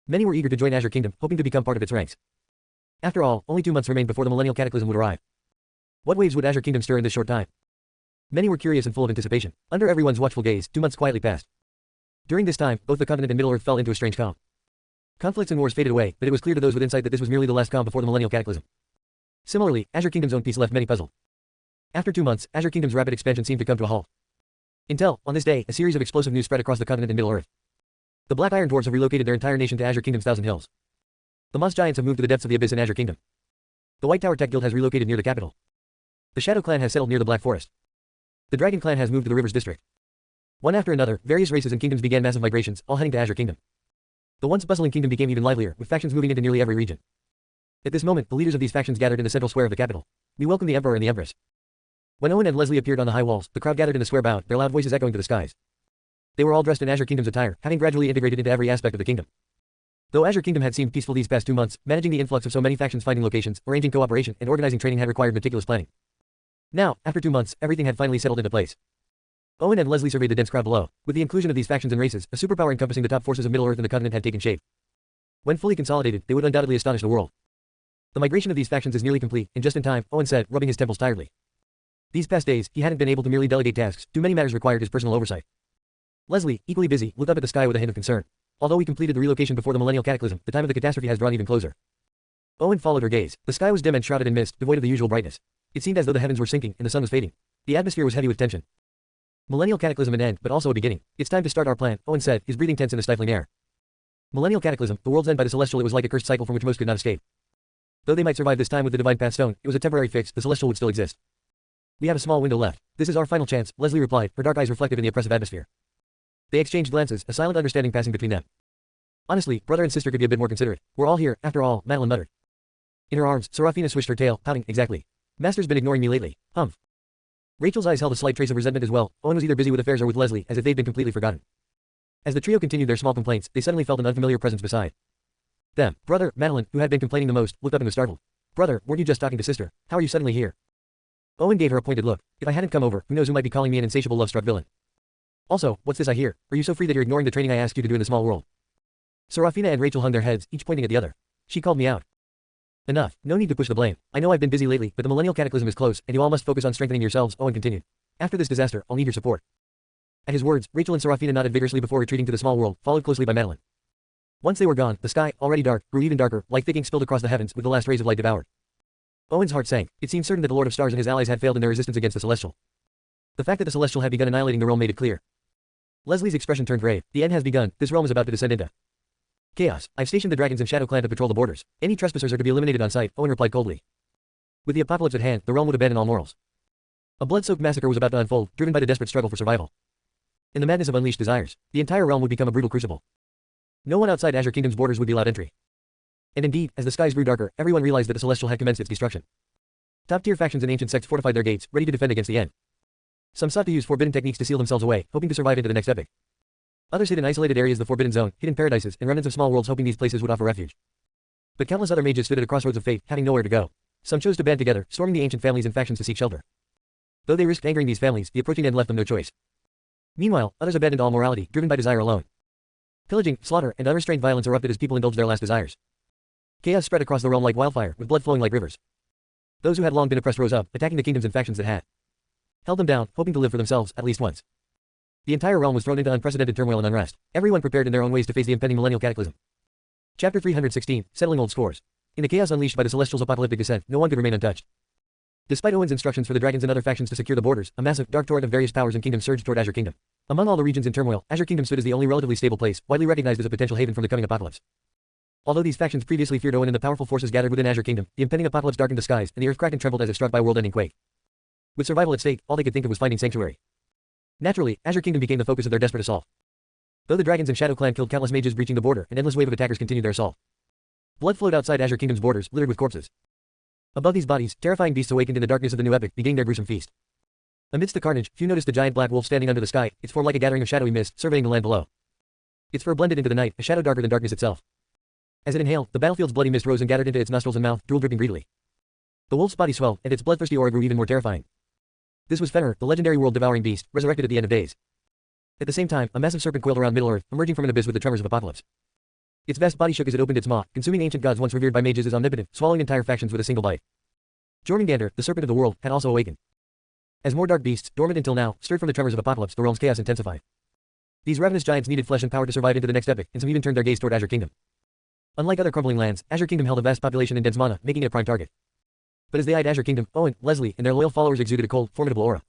Many were eager to join Azure Kingdom, hoping to become part of its ranks. After all, only 2 months remained before the millennial cataclysm would arrive. What waves would Azure Kingdom stir in this short time? Many were curious and full of anticipation. Under everyone's watchful gaze, 2 months quietly passed. During this time, both the continent and Middle-earth fell into a strange calm. Conflicts and wars faded away, but it was clear to those with insight that this was merely the last calm before the millennial cataclysm. Similarly, Azure Kingdom's own peace left many puzzled. After 2 months, Azure Kingdom's rapid expansion seemed to come to a halt. Until, on this day, a series of explosive news spread across the continent and Middle-earth. The Black Iron Dwarves have relocated their entire nation to Azure Kingdom's Thousand Hills. The Moss Giants have moved to the depths of the abyss in Azure Kingdom. The White Tower Tech Guild has relocated near the capital. The Shadow Clan has settled near the Black Forest. The Dragon Clan has moved to the Rivers District. One after another, various races and kingdoms began massive migrations, all heading to Azure Kingdom. The once bustling kingdom became even livelier, with factions moving into nearly every region. At this moment, the leaders of these factions gathered in the central square of the capital. We welcome the Emperor and the Empress. When Owen and Leslie appeared on the high walls, the crowd gathered in the square bowed, their loud voices echoing to the skies. They were all dressed in Azure Kingdom's attire, having gradually integrated into every aspect of the kingdom. Though Azure Kingdom had seemed peaceful these past 2 months, managing the influx of so many factions, finding locations, arranging cooperation, and organizing training had required meticulous planning. Now, after 2 months, everything had finally settled into place. Owen and Leslie surveyed the dense crowd below. With the inclusion of these factions and races, a superpower encompassing the top forces of Middle-earth and the continent had taken shape. When fully consolidated, they would undoubtedly astonish the world. The migration of these factions is nearly complete, and just in time, Owen said, rubbing his temples tiredly. These past days, he hadn't been able to merely delegate tasks, too many matters required his personal oversight. Leslie, equally busy, looked up at the sky with a hint of concern. Although we completed the relocation before the millennial cataclysm, the time of the catastrophe has drawn even closer. Owen followed her gaze. The sky was dim and shrouded in mist, devoid of the usual brightness. It seemed as though the heavens were sinking, and the sun was fading. The atmosphere was heavy with tension. Millennial cataclysm an end, but also a beginning. It's time to start our plan, Owen said, his breathing tense in the stifling air. Millennial cataclysm, the world's end by the celestial. It was like a cursed cycle from which most could not escape. Though they might survive this time with the divine path stone, it was a temporary fix, the celestial would still exist. We have a small window left. This is our final chance, Leslie replied, her dark eyes reflective in the oppressive atmosphere. They exchanged glances, a silent understanding passing between them. Honestly, brother and sister could be a bit more considerate. We're all here, after all, Madeline muttered. In her arms, Serafina swished her tail, pouting, exactly. Master's been ignoring me lately. Humph. Rachel's eyes held a slight trace of resentment as well. Owen was either busy with affairs or with Leslie, as if they'd been completely forgotten. As the trio continued their small complaints, they suddenly felt an unfamiliar presence beside them. Brother, Madeline, who had been complaining the most, looked up and was startled. Brother, weren't you just talking to sister? How are you suddenly here? Owen gave her a pointed look. If I hadn't come over, who knows who might be calling me an insatiable love-struck villain. Also, what's this I hear? Are you so free that you're ignoring the training I asked you to do in the small world? Serafina and Rachel hung their heads, each pointing at the other. She called me out. Enough. No need to push the blame. I know I've been busy lately, but the millennial cataclysm is close, and you all must focus on strengthening yourselves, Owen continued. After this disaster, I'll need your support. At his words, Rachel and Serafina nodded vigorously before retreating to the small world, followed closely by Madeline. Once they were gone, the sky, already dark, grew even darker, like thick ink spilled across the heavens, with the last rays of light devoured. Owen's heart sank. It seemed certain that the Lord of Stars and his allies had failed in their resistance against the Celestial. The fact that the Celestial had begun annihilating the realm made it clear. Leslie's expression turned grave. The end has begun. This realm is about to descend into chaos. I've stationed the dragons and Shadow Clan to patrol the borders. Any trespassers are to be eliminated on sight, Owen replied coldly. With the apocalypse at hand, the realm would abandon all morals. A blood-soaked massacre was about to unfold, driven by the desperate struggle for survival. In the madness of unleashed desires, the entire realm would become a brutal crucible. No one outside Azure Kingdom's borders would be allowed entry. And indeed, as the skies grew darker, everyone realized that the Celestial had commenced its destruction. Top-tier factions and ancient sects fortified their gates, ready to defend against the end. Some sought to use forbidden techniques to seal themselves away, hoping to survive into the next epoch. Others hid in isolated areas, the Forbidden Zone, hidden paradises, and remnants of small worlds, hoping these places would offer refuge. But countless other mages stood at a crossroads of fate, having nowhere to go. Some chose to band together, storming the ancient families and factions to seek shelter. Though they risked angering these families, the approaching end left them no choice. Meanwhile, others abandoned all morality, driven by desire alone. Pillaging, slaughter, and unrestrained violence erupted as people indulged their last desires. Chaos spread across the realm like wildfire, with blood flowing like rivers. Those who had long been oppressed rose up, attacking the kingdoms and factions that had held them down, hoping to live for themselves, at least once. The entire realm was thrown into unprecedented turmoil and unrest, everyone prepared in their own ways to face the impending millennial cataclysm. Chapter 316, Settling Old Scores. In the chaos unleashed by the Celestial's apocalyptic descent, no one could remain untouched. Despite Owen's instructions for the dragons and other factions to secure the borders, a massive, dark torrent of various powers and kingdoms surged toward Azure Kingdom. Among all the regions in turmoil, Azure Kingdom stood as the only relatively stable place, widely recognized as a potential haven from the coming apocalypse. Although these factions previously feared Owen and the powerful forces gathered within Azure Kingdom, the impending apocalypse darkened the skies, and the earth cracked and trembled as if struck by a world-ending quake. With survival at stake, all they could think of was finding sanctuary. Naturally, Azure Kingdom became the focus of their desperate assault. Though the dragons and Shadow Clan killed countless mages breaching the border, an endless wave of attackers continued their assault. Blood flowed outside Azure Kingdom's borders, littered with corpses. Above these bodies, terrifying beasts awakened in the darkness of the new epoch, beginning their gruesome feast. Amidst the carnage, few noticed the giant black wolf standing under the sky, its form like a gathering of shadowy mist, surveying the land below. Its fur blended into the night, a shadow darker than darkness itself. As it inhaled, the battlefield's bloody mist rose and gathered into its nostrils and mouth, drool dripping greedily. The wolf's body swelled, and its bloodthirsty aura grew even more terrifying. This was Fenrir, the legendary world-devouring beast, resurrected at the end of days. At the same time, a massive serpent coiled around Middle-earth, emerging from an abyss with the tremors of apocalypse. Its vast body shook as it opened its maw, consuming ancient gods once revered by mages as omnipotent, swallowing entire factions with a single bite. Jormungandr, the serpent of the world, had also awakened. As more dark beasts, dormant until now, stirred from the tremors of apocalypse, the realm's chaos intensified. These ravenous giants needed flesh and power to survive into the next epoch, and some even turned their gaze toward Azure Kingdom. Unlike other crumbling lands, Azure Kingdom held a vast population and dense mana, making it a prime target. But as they eyed Azure Kingdom, Owen, Leslie, and their loyal followers exuded a cold, formidable aura.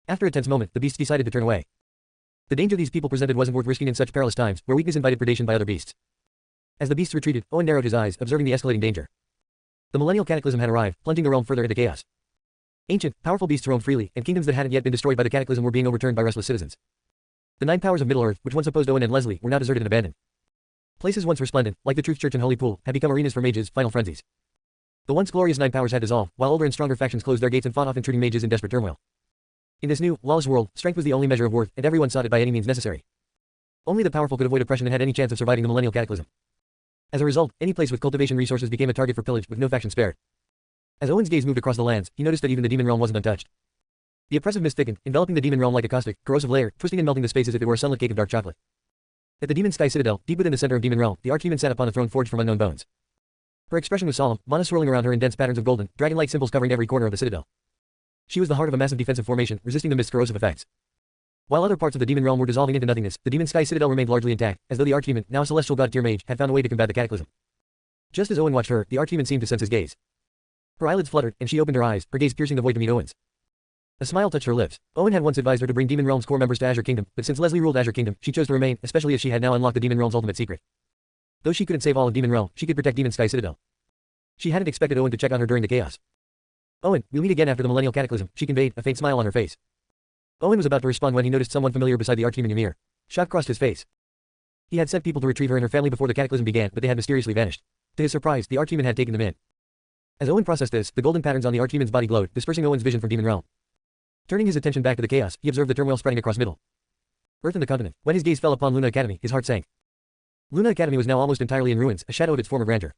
After a tense moment, the beasts decided to turn away. The danger these people presented wasn't worth risking in such perilous times, where weakness invited predation by other beasts. As the beasts retreated, Owen narrowed his eyes, observing the escalating danger. The millennial cataclysm had arrived, plunging the realm further into chaos. Ancient, powerful beasts roamed freely, and kingdoms that hadn't yet been destroyed by the cataclysm were being overturned by restless citizens. The 9 powers of Middle-earth, which once opposed Owen and Leslie, were now deserted and abandoned. Places once resplendent, like the Truth Church and Holy Pool, had become arenas for mages, final frenzies. The once glorious 9 powers had dissolved, while older and stronger factions closed their gates and fought off intruding mages in desperate turmoil. In this new, lawless world, strength was the only measure of worth, and everyone sought it by any means necessary. Only the powerful could avoid oppression and had any chance of surviving the millennial cataclysm. As a result, any place with cultivation resources became a target for pillage, with no faction spared. As Owen's gaze moved across the lands, he noticed that even the demon realm wasn't untouched. The oppressive mist thickened, enveloping the demon realm like a caustic, corrosive layer, twisting and melting the space as if it were a sunlit cake of dark chocolate. At the demon sky citadel, deep within the center of demon realm, the archdemon sat upon a throne forged from unknown bones. Her expression was solemn, mana swirling around her in dense patterns of golden, dragon-like symbols covering every corner of the citadel. She was the heart of a massive defensive formation, resisting the mist's corrosive effects. While other parts of the demon realm were dissolving into nothingness, the demon sky citadel remained largely intact, as though the archdemon, now a celestial god-tier mage, had found a way to combat the cataclysm. Just as Owen watched her, the archdemon seemed to sense his gaze. Her eyelids fluttered, and she opened her eyes, her gaze piercing the void to meet Owen's. A smile touched her lips. Owen had once advised her to bring Demon Realm's core members to Azure Kingdom, but since Leslie ruled Azure Kingdom, she chose to remain, especially as she had now unlocked the Demon Realm's ultimate secret. Though she couldn't save all of Demon Realm, she could protect Demon Sky Citadel. She hadn't expected Owen to check on her during the chaos. "Owen, we'll meet again after the Millennial Cataclysm," she conveyed, a faint smile on her face. Owen was about to respond when he noticed someone familiar beside the archdemon Ymir. Shock crossed his face. He had sent people to retrieve her and her family before the cataclysm began, but they had mysteriously vanished. To his surprise, the archdemon had taken them in. As Owen processed this, the golden patterns on the archdemon's body glowed, dispersing Owen's vision from Demon Realm. Turning his attention back to the chaos, he observed the turmoil spreading across Middle Earth and the continent. When his gaze fell upon Luna Academy, his heart sank. Luna Academy was now almost entirely in ruins, a shadow of its former grandeur.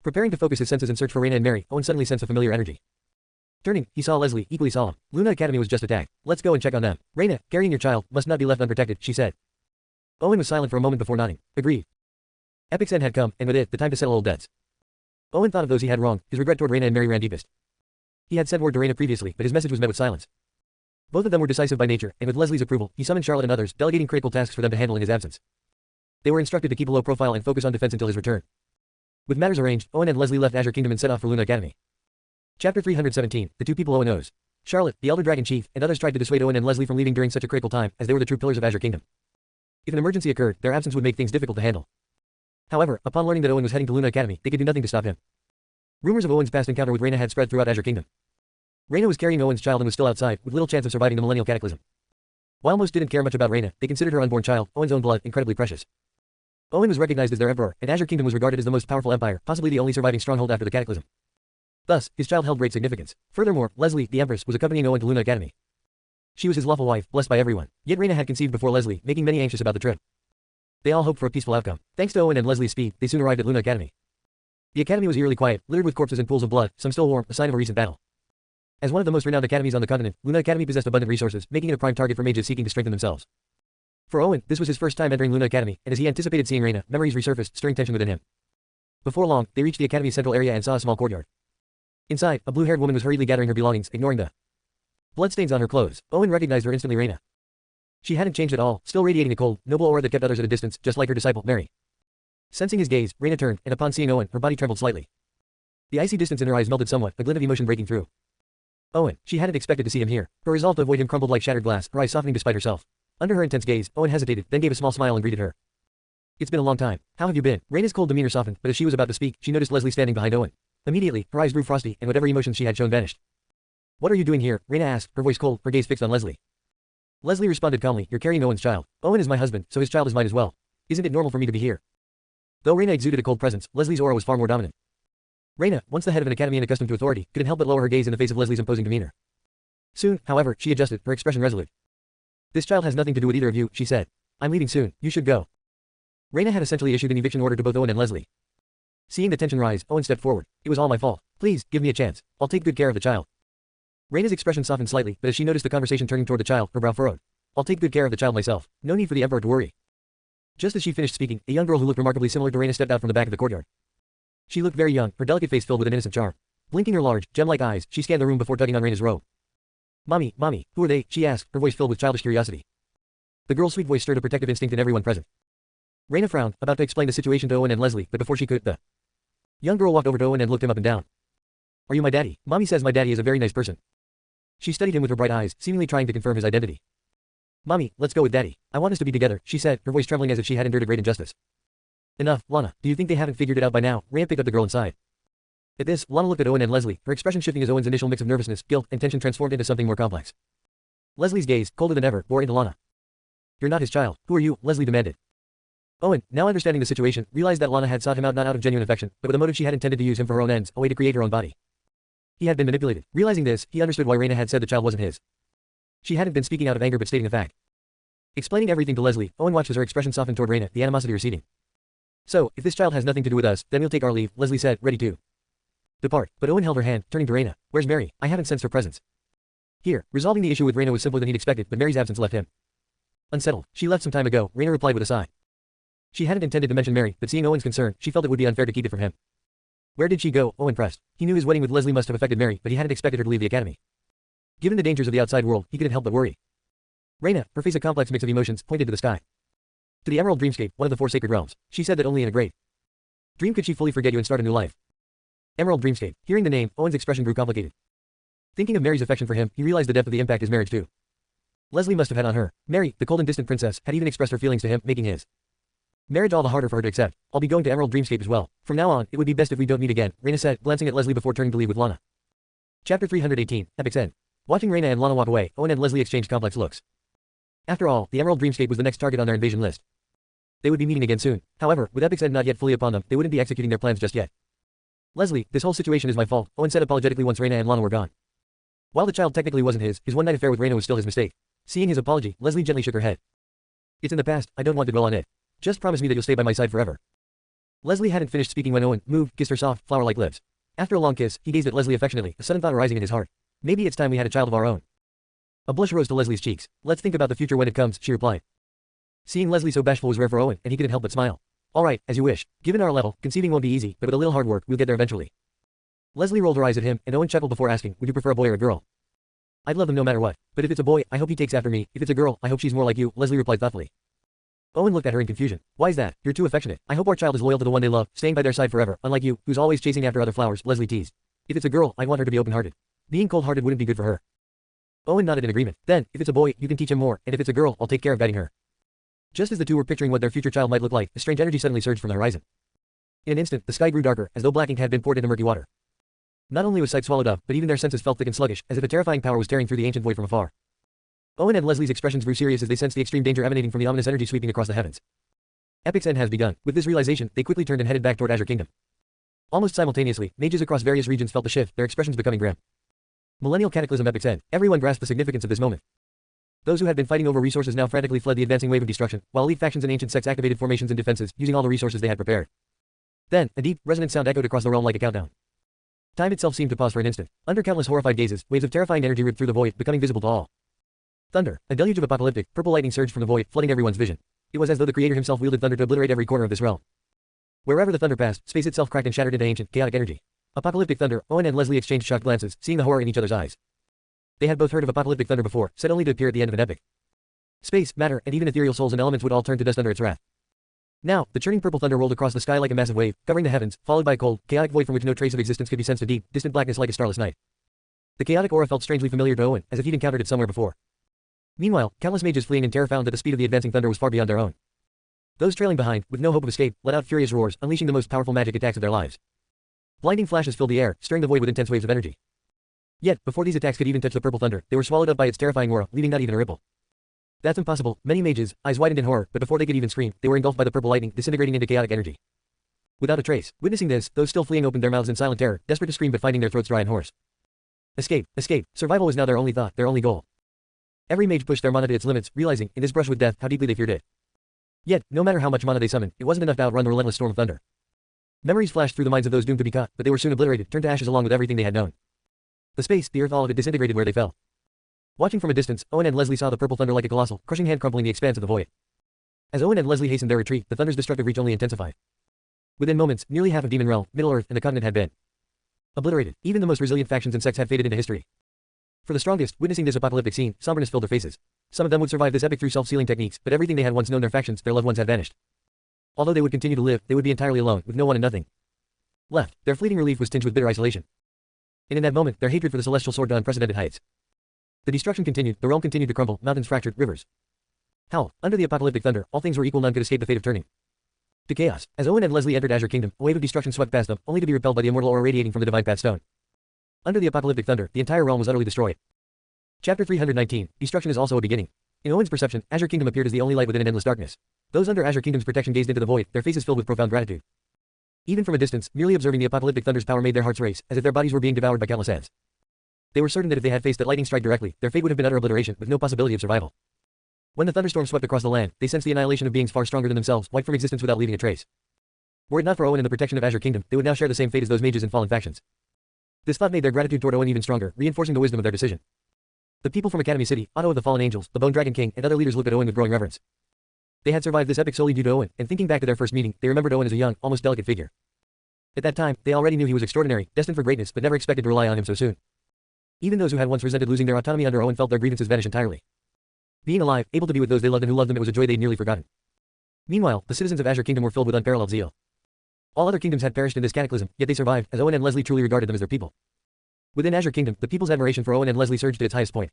Preparing to focus his senses and search for Reina and Mary, Owen suddenly sensed a familiar energy. Turning, he saw Leslie, equally solemn. "Luna Academy was just attacked. Let's go and check on them. Reina, carrying your child, must not be left unprotected," she said. Owen was silent for a moment before nodding. Agreed. Epic's end had come, and with it, the time to settle old debts. Owen thought of those he had wronged, his regret toward Reina and Mary ran deepest. He had sent word to Reina previously, but his message was met with silence. Both of them were decisive by nature, and with Leslie's approval, he summoned Charlotte and others, delegating critical tasks for them to handle in his absence. They were instructed to keep a low profile and focus on defense until his return. With matters arranged, Owen and Leslie left Azure Kingdom and set off for Luna Academy. Chapter 317, The Two People Owen Knows. Charlotte, the Elder Dragon Chief, and others tried to dissuade Owen and Leslie from leaving during such a critical time, as they were the true pillars of Azure Kingdom. If an emergency occurred, their absence would make things difficult to handle. However, upon learning that Owen was heading to Luna Academy, they could do nothing to stop him. Rumors of Owen's past encounter with Reina had spread throughout Azure Kingdom. Reina was carrying Owen's child and was still outside, with little chance of surviving the Millennial Cataclysm. While most didn't care much about Reina, they considered her unborn child, Owen's own blood, incredibly precious. Owen was recognized as their emperor, and Azure Kingdom was regarded as the most powerful empire, possibly the only surviving stronghold after the Cataclysm. Thus, his child held great significance. Furthermore, Leslie, the Empress, was accompanying Owen to Luna Academy. She was his lawful wife, blessed by everyone. Yet Reina had conceived before Leslie, making many anxious about the trip. They all hoped for a peaceful outcome. Thanks to Owen and Leslie's speed, they soon arrived at Luna Academy. The academy was eerily quiet, littered with corpses and pools of blood, some still warm, a sign of a recent battle. As one of the most renowned academies on the continent, Luna Academy possessed abundant resources, making it a prime target for mages seeking to strengthen themselves. For Owen, this was his first time entering Luna Academy, and as he anticipated seeing Reina, memories resurfaced, stirring tension within him. Before long, they reached the academy's central area and saw a small courtyard. Inside, a blue-haired woman was hurriedly gathering her belongings, ignoring the bloodstains on her clothes. Owen recognized her instantly. Reina. She hadn't changed at all, still radiating a cold, noble aura that kept others at a distance, just like her disciple, Mary. Sensing his gaze, Reina turned, and upon seeing Owen, her body trembled slightly. The icy distance in her eyes melted somewhat, a glint of emotion breaking through. Owen, she hadn't expected to see him here. Her resolve to avoid him crumbled like shattered glass, her eyes softening despite herself. Under her intense gaze, Owen hesitated, then gave a small smile and greeted her. "It's been a long time. How have you been?" Reina's cold demeanor softened, but as she was about to speak, she noticed Leslie standing behind Owen. Immediately, her eyes grew frosty, and whatever emotions she had shown vanished. "What are you doing here?" Reina asked, her voice cold, her gaze fixed on Leslie. Leslie responded calmly, "You're carrying Owen's child. Owen is my husband, so his child is mine as well. Isn't it normal for me to be here?" Though Reina exuded a cold presence, Leslie's aura was far more dominant. Reina, once the head of an academy and accustomed to authority, couldn't help but lower her gaze in the face of Leslie's imposing demeanor. Soon, however, she adjusted, her expression resolute. "This child has nothing to do with either of you," she said. "I'm leaving soon, you should go." Reina had essentially issued an eviction order to both Owen and Leslie. Seeing the tension rise, Owen stepped forward. "It was all my fault. Please, give me a chance. I'll take good care of the child." Reina's expression softened slightly, but as she noticed the conversation turning toward the child, her brow furrowed. "I'll take good care of the child myself. No need for the Emperor to worry." Just as she finished speaking, a young girl who looked remarkably similar to Reina stepped out from the back of the courtyard. She looked very young, her delicate face filled with an innocent charm. Blinking her large, gem-like eyes, she scanned the room before tugging on Reina's robe. Mommy, who are they?" she asked, her voice filled with childish curiosity. The girl's sweet voice stirred a protective instinct in everyone present. Reina frowned, about to explain the situation to Owen and Leslie, but before she could, the young girl walked over to Owen and looked him up and down. "Are you my daddy? Mommy says my daddy is a very nice person." She studied him with her bright eyes, seemingly trying to confirm his identity. "Mommy, let's go with daddy. I want us to be together," she said, her voice trembling as if she had endured a great injustice. "Enough, Lana. Do you think they haven't figured it out by now?" Reina picked up the girl inside. At this, Lana looked at Owen and Leslie, her expression shifting as Owen's initial mix of nervousness, guilt, and tension transformed into something more complex. Leslie's gaze, colder than ever, bore into Lana. "You're not his child. Who are you?" Leslie demanded. Owen, now understanding the situation, realized that Lana had sought him out not out of genuine affection, but with a motive she had intended to use him for her own ends, a way to create her own body. He had been manipulated. Realizing this, he understood why Reina had said the child wasn't his. She hadn't been speaking out of anger but stating a fact. Explaining everything to Leslie, Owen watched as her expression softened toward Reina, the animosity receding. So, if this child has nothing to do with us, then we'll take our leave, Leslie said, ready to depart. But Owen held her hand, turning to Raina. Where's Mary? I haven't sensed her presence. Here, resolving the issue with Raina was simpler than he'd expected, but Mary's absence left him unsettled. She left some time ago, Raina replied with a sigh. She hadn't intended to mention Mary, but seeing Owen's concern, she felt it would be unfair to keep it from him. Where did she go? Owen pressed. He knew his wedding with Leslie must have affected Mary, but he hadn't expected her to leave the academy. Given the dangers of the outside world, he couldn't help but worry. Raina, her face a complex mix of emotions, pointed to the sky. To the Emerald Dreamscape, one of the 4 sacred realms. She said that only in a great dream could she fully forget you and start a new life. Emerald Dreamscape. Hearing the name, Owen's expression grew complicated. Thinking of Mary's affection for him, he realized the depth of the impact his marriage to Leslie must have had on her. Mary, the cold and distant princess, had even expressed her feelings to him, making his marriage all the harder for her to accept. I'll be going to Emerald Dreamscape as well. From now on, it would be best if we don't meet again, Raina said, glancing at Leslie before turning to leave with Lana. Chapter 318, Epic's End. Watching Raina and Lana walk away, Owen and Leslie exchanged complex looks. After all, the Emerald Dreamscape was the next target on their invasion list. They would be meeting again soon. However, with Epic's End not yet fully upon them, they wouldn't be executing their plans just yet. Leslie, this whole situation is my fault, Owen said apologetically once Raina and Lana were gone. While the child technically wasn't his one-night affair with Raina was still his mistake. Seeing his apology, Leslie gently shook her head. It's in the past, I don't want to dwell on it. Just promise me that you'll stay by my side forever. Leslie hadn't finished speaking when Owen moved, kissed her soft, flower-like lips. After a long kiss, he gazed at Leslie affectionately, a sudden thought arising in his heart. Maybe it's time we had a child of our own. A blush rose to Leslie's cheeks. Let's think about the future when it comes, she replied. Seeing Leslie so bashful was rare for Owen, and he couldn't help but smile. All right, as you wish. Given our level, conceiving won't be easy, but with a little hard work, we'll get there eventually. Leslie rolled her eyes at him, and Owen chuckled before asking, would you prefer a boy or a girl? I'd love them no matter what. But if it's a boy, I hope he takes after me. If it's a girl, I hope she's more like you, Leslie replied thoughtfully. Owen looked at her in confusion. Why is that? You're too affectionate. I hope our child is loyal to the one they love, staying by their side forever, unlike you, who's always chasing after other flowers, Leslie teased. If it's a girl, I'd want her to be open-hearted. Being cold-hearted wouldn't be good for her. Owen nodded in agreement. Then, if it's a boy, you can teach him more, and if it's a girl, I'll take care of guiding her. Just as the two were picturing what their future child might look like, a strange energy suddenly surged from the horizon. In an instant, the sky grew darker, as though black ink had been poured into murky water. Not only was sight swallowed up, but even their senses felt thick and sluggish, as if a terrifying power was tearing through the ancient void from afar. Owen and Leslie's expressions grew serious as they sensed the extreme danger emanating from the ominous energy sweeping across the heavens. Epic's End has begun. With this realization, they quickly turned and headed back toward Azure Kingdom. Almost simultaneously, mages across various regions felt the shift, their expressions becoming grim. Millennial Cataclysm Epic's End. Everyone grasped the significance of this moment. Those who had been fighting over resources now frantically fled the advancing wave of destruction, while elite factions and ancient sects activated formations and defenses, using all the resources they had prepared. Then, a deep, resonant sound echoed across the realm like a countdown. Time itself seemed to pause for an instant. Under countless horrified gazes, waves of terrifying energy ripped through the void, becoming visible to all. Thunder. A deluge of apocalyptic, purple lightning surged from the void, flooding everyone's vision. It was as though the Creator himself wielded thunder to obliterate every corner of this realm. Wherever the thunder passed, space itself cracked and shattered into ancient, chaotic energy. Apocalyptic thunder. Owen and Leslie exchanged shocked glances, seeing the horror in each other's eyes. They had both heard of apocalyptic thunder before, said only to appear at the end of an epic. Space, matter, and even ethereal souls and elements would all turn to dust under its wrath. Now, the churning purple thunder rolled across the sky like a massive wave, covering the heavens, followed by a cold, chaotic void from which no trace of existence could be sensed, a deep, distant blackness like a starless night. The chaotic aura felt strangely familiar to Owen, as if he'd encountered it somewhere before. Meanwhile, countless mages fleeing in terror found that the speed of the advancing thunder was far beyond their own. Those trailing behind, with no hope of escape, let out furious roars, unleashing the most powerful magic attacks of their lives. Blinding flashes filled the air, stirring the void with intense waves of energy. Yet, before these attacks could even touch the purple thunder, they were swallowed up by its terrifying aura, leaving not even a ripple. That's impossible, many mages, eyes widened in horror, but before they could even scream, they were engulfed by the purple lightning, disintegrating into chaotic energy. Without a trace. Witnessing this, those still fleeing opened their mouths in silent terror, desperate to scream but finding their throats dry and hoarse. Escape, escape. Survival was now their only thought, their only goal. Every mage pushed their mana to its limits, realizing, in this brush with death, how deeply they feared it. Yet, no matter how much mana they summoned, it wasn't enough to outrun the relentless storm of thunder. Memories flashed through the minds of those doomed to be caught, but they were soon obliterated, turned to ashes along with everything they had known. The space, the earth, all of it disintegrated where they fell. Watching from a distance, Owen and Leslie saw the purple thunder like a colossal, crushing hand crumpling the expanse of the void. As Owen and Leslie hastened their retreat, the thunder's destructive reach only intensified. Within moments, nearly half of Demon Realm, Middle-earth, and the continent had been obliterated. Even the most resilient factions and sects had faded into history. For the strongest, witnessing this apocalyptic scene, somberness filled their faces. Some of them would survive this epic through self-sealing techniques, but everything they had once known, their factions, their loved ones, had vanished. Although they would continue to live, they would be entirely alone, with no one and nothing left. Their fleeting relief was tinged with bitter isolation. And in that moment, their hatred for the celestial soared to unprecedented heights. The destruction continued, the realm continued to crumble, mountains fractured, rivers howled. Under the apocalyptic thunder, all things were equal, none could escape the fate of turning to chaos. As Owen and Leslie entered Azure Kingdom, a wave of destruction swept past them, only to be repelled by the immortal aura radiating from the divine path stone. Under the apocalyptic thunder, the entire realm was utterly destroyed. Chapter 319. Destruction is also a beginning. In Owen's perception, Azure Kingdom appeared as the only light within an endless darkness. Those under Azure Kingdom's protection gazed into the void, their faces filled with profound gratitude. Even from a distance, merely observing the apocalyptic thunder's power made their hearts race, as if their bodies were being devoured by countless ants. They were certain that if they had faced that lightning strike directly, their fate would have been utter obliteration, with no possibility of survival. When the thunderstorm swept across the land, they sensed the annihilation of beings far stronger than themselves, wiped from existence without leaving a trace. Were it not for Owen and the protection of Azure Kingdom, they would now share the same fate as those mages and fallen factions. This thought made their gratitude toward Owen even stronger, reinforcing the wisdom of their decision. The people from Academy City, Otto of the Fallen Angels, the Bone Dragon King, and other leaders looked at Owen with growing reverence. They had survived this epic solely due to Owen, and thinking back to their first meeting, they remembered Owen as a young, almost delicate figure. At that time, they already knew he was extraordinary, destined for greatness, but never expected to rely on him so soon. Even those who had once resented losing their autonomy under Owen felt their grievances vanish entirely. Being alive, able to be with those they loved and who loved them, it was a joy they'd nearly forgotten. Meanwhile, the citizens of Azure Kingdom were filled with unparalleled zeal. All other kingdoms had perished in this cataclysm, yet they survived, as Owen and Leslie truly regarded them as their people. Within Azure Kingdom, the people's admiration for Owen and Leslie surged to its highest point.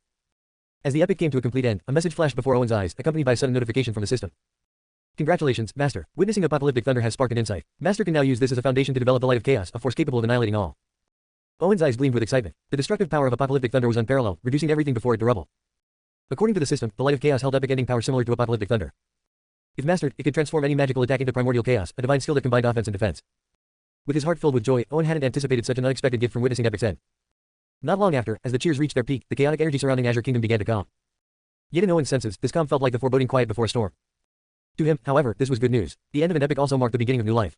As the epic came to a complete end, a message flashed before Owen's eyes, accompanied by a sudden notification from the system. Congratulations, Master. Witnessing apocalyptic thunder has sparked an insight. Master can now use this as a foundation to develop the light of chaos, a force capable of annihilating all. Owen's eyes gleamed with excitement. The destructive power of apocalyptic thunder was unparalleled, reducing everything before it to rubble. According to the system, the light of chaos held epic ending power similar to apocalyptic thunder. If mastered, it could transform any magical attack into primordial chaos, a divine skill that combined offense and defense. With his heart filled with joy, Owen hadn't anticipated such an unexpected gift from witnessing epic's end. Not long after, as the cheers reached their peak, the chaotic energy surrounding Azure Kingdom began to calm. Yet in Owen's senses, this calm felt like the foreboding quiet before a storm. To him, however, this was good news. The end of an epic also marked the beginning of new life.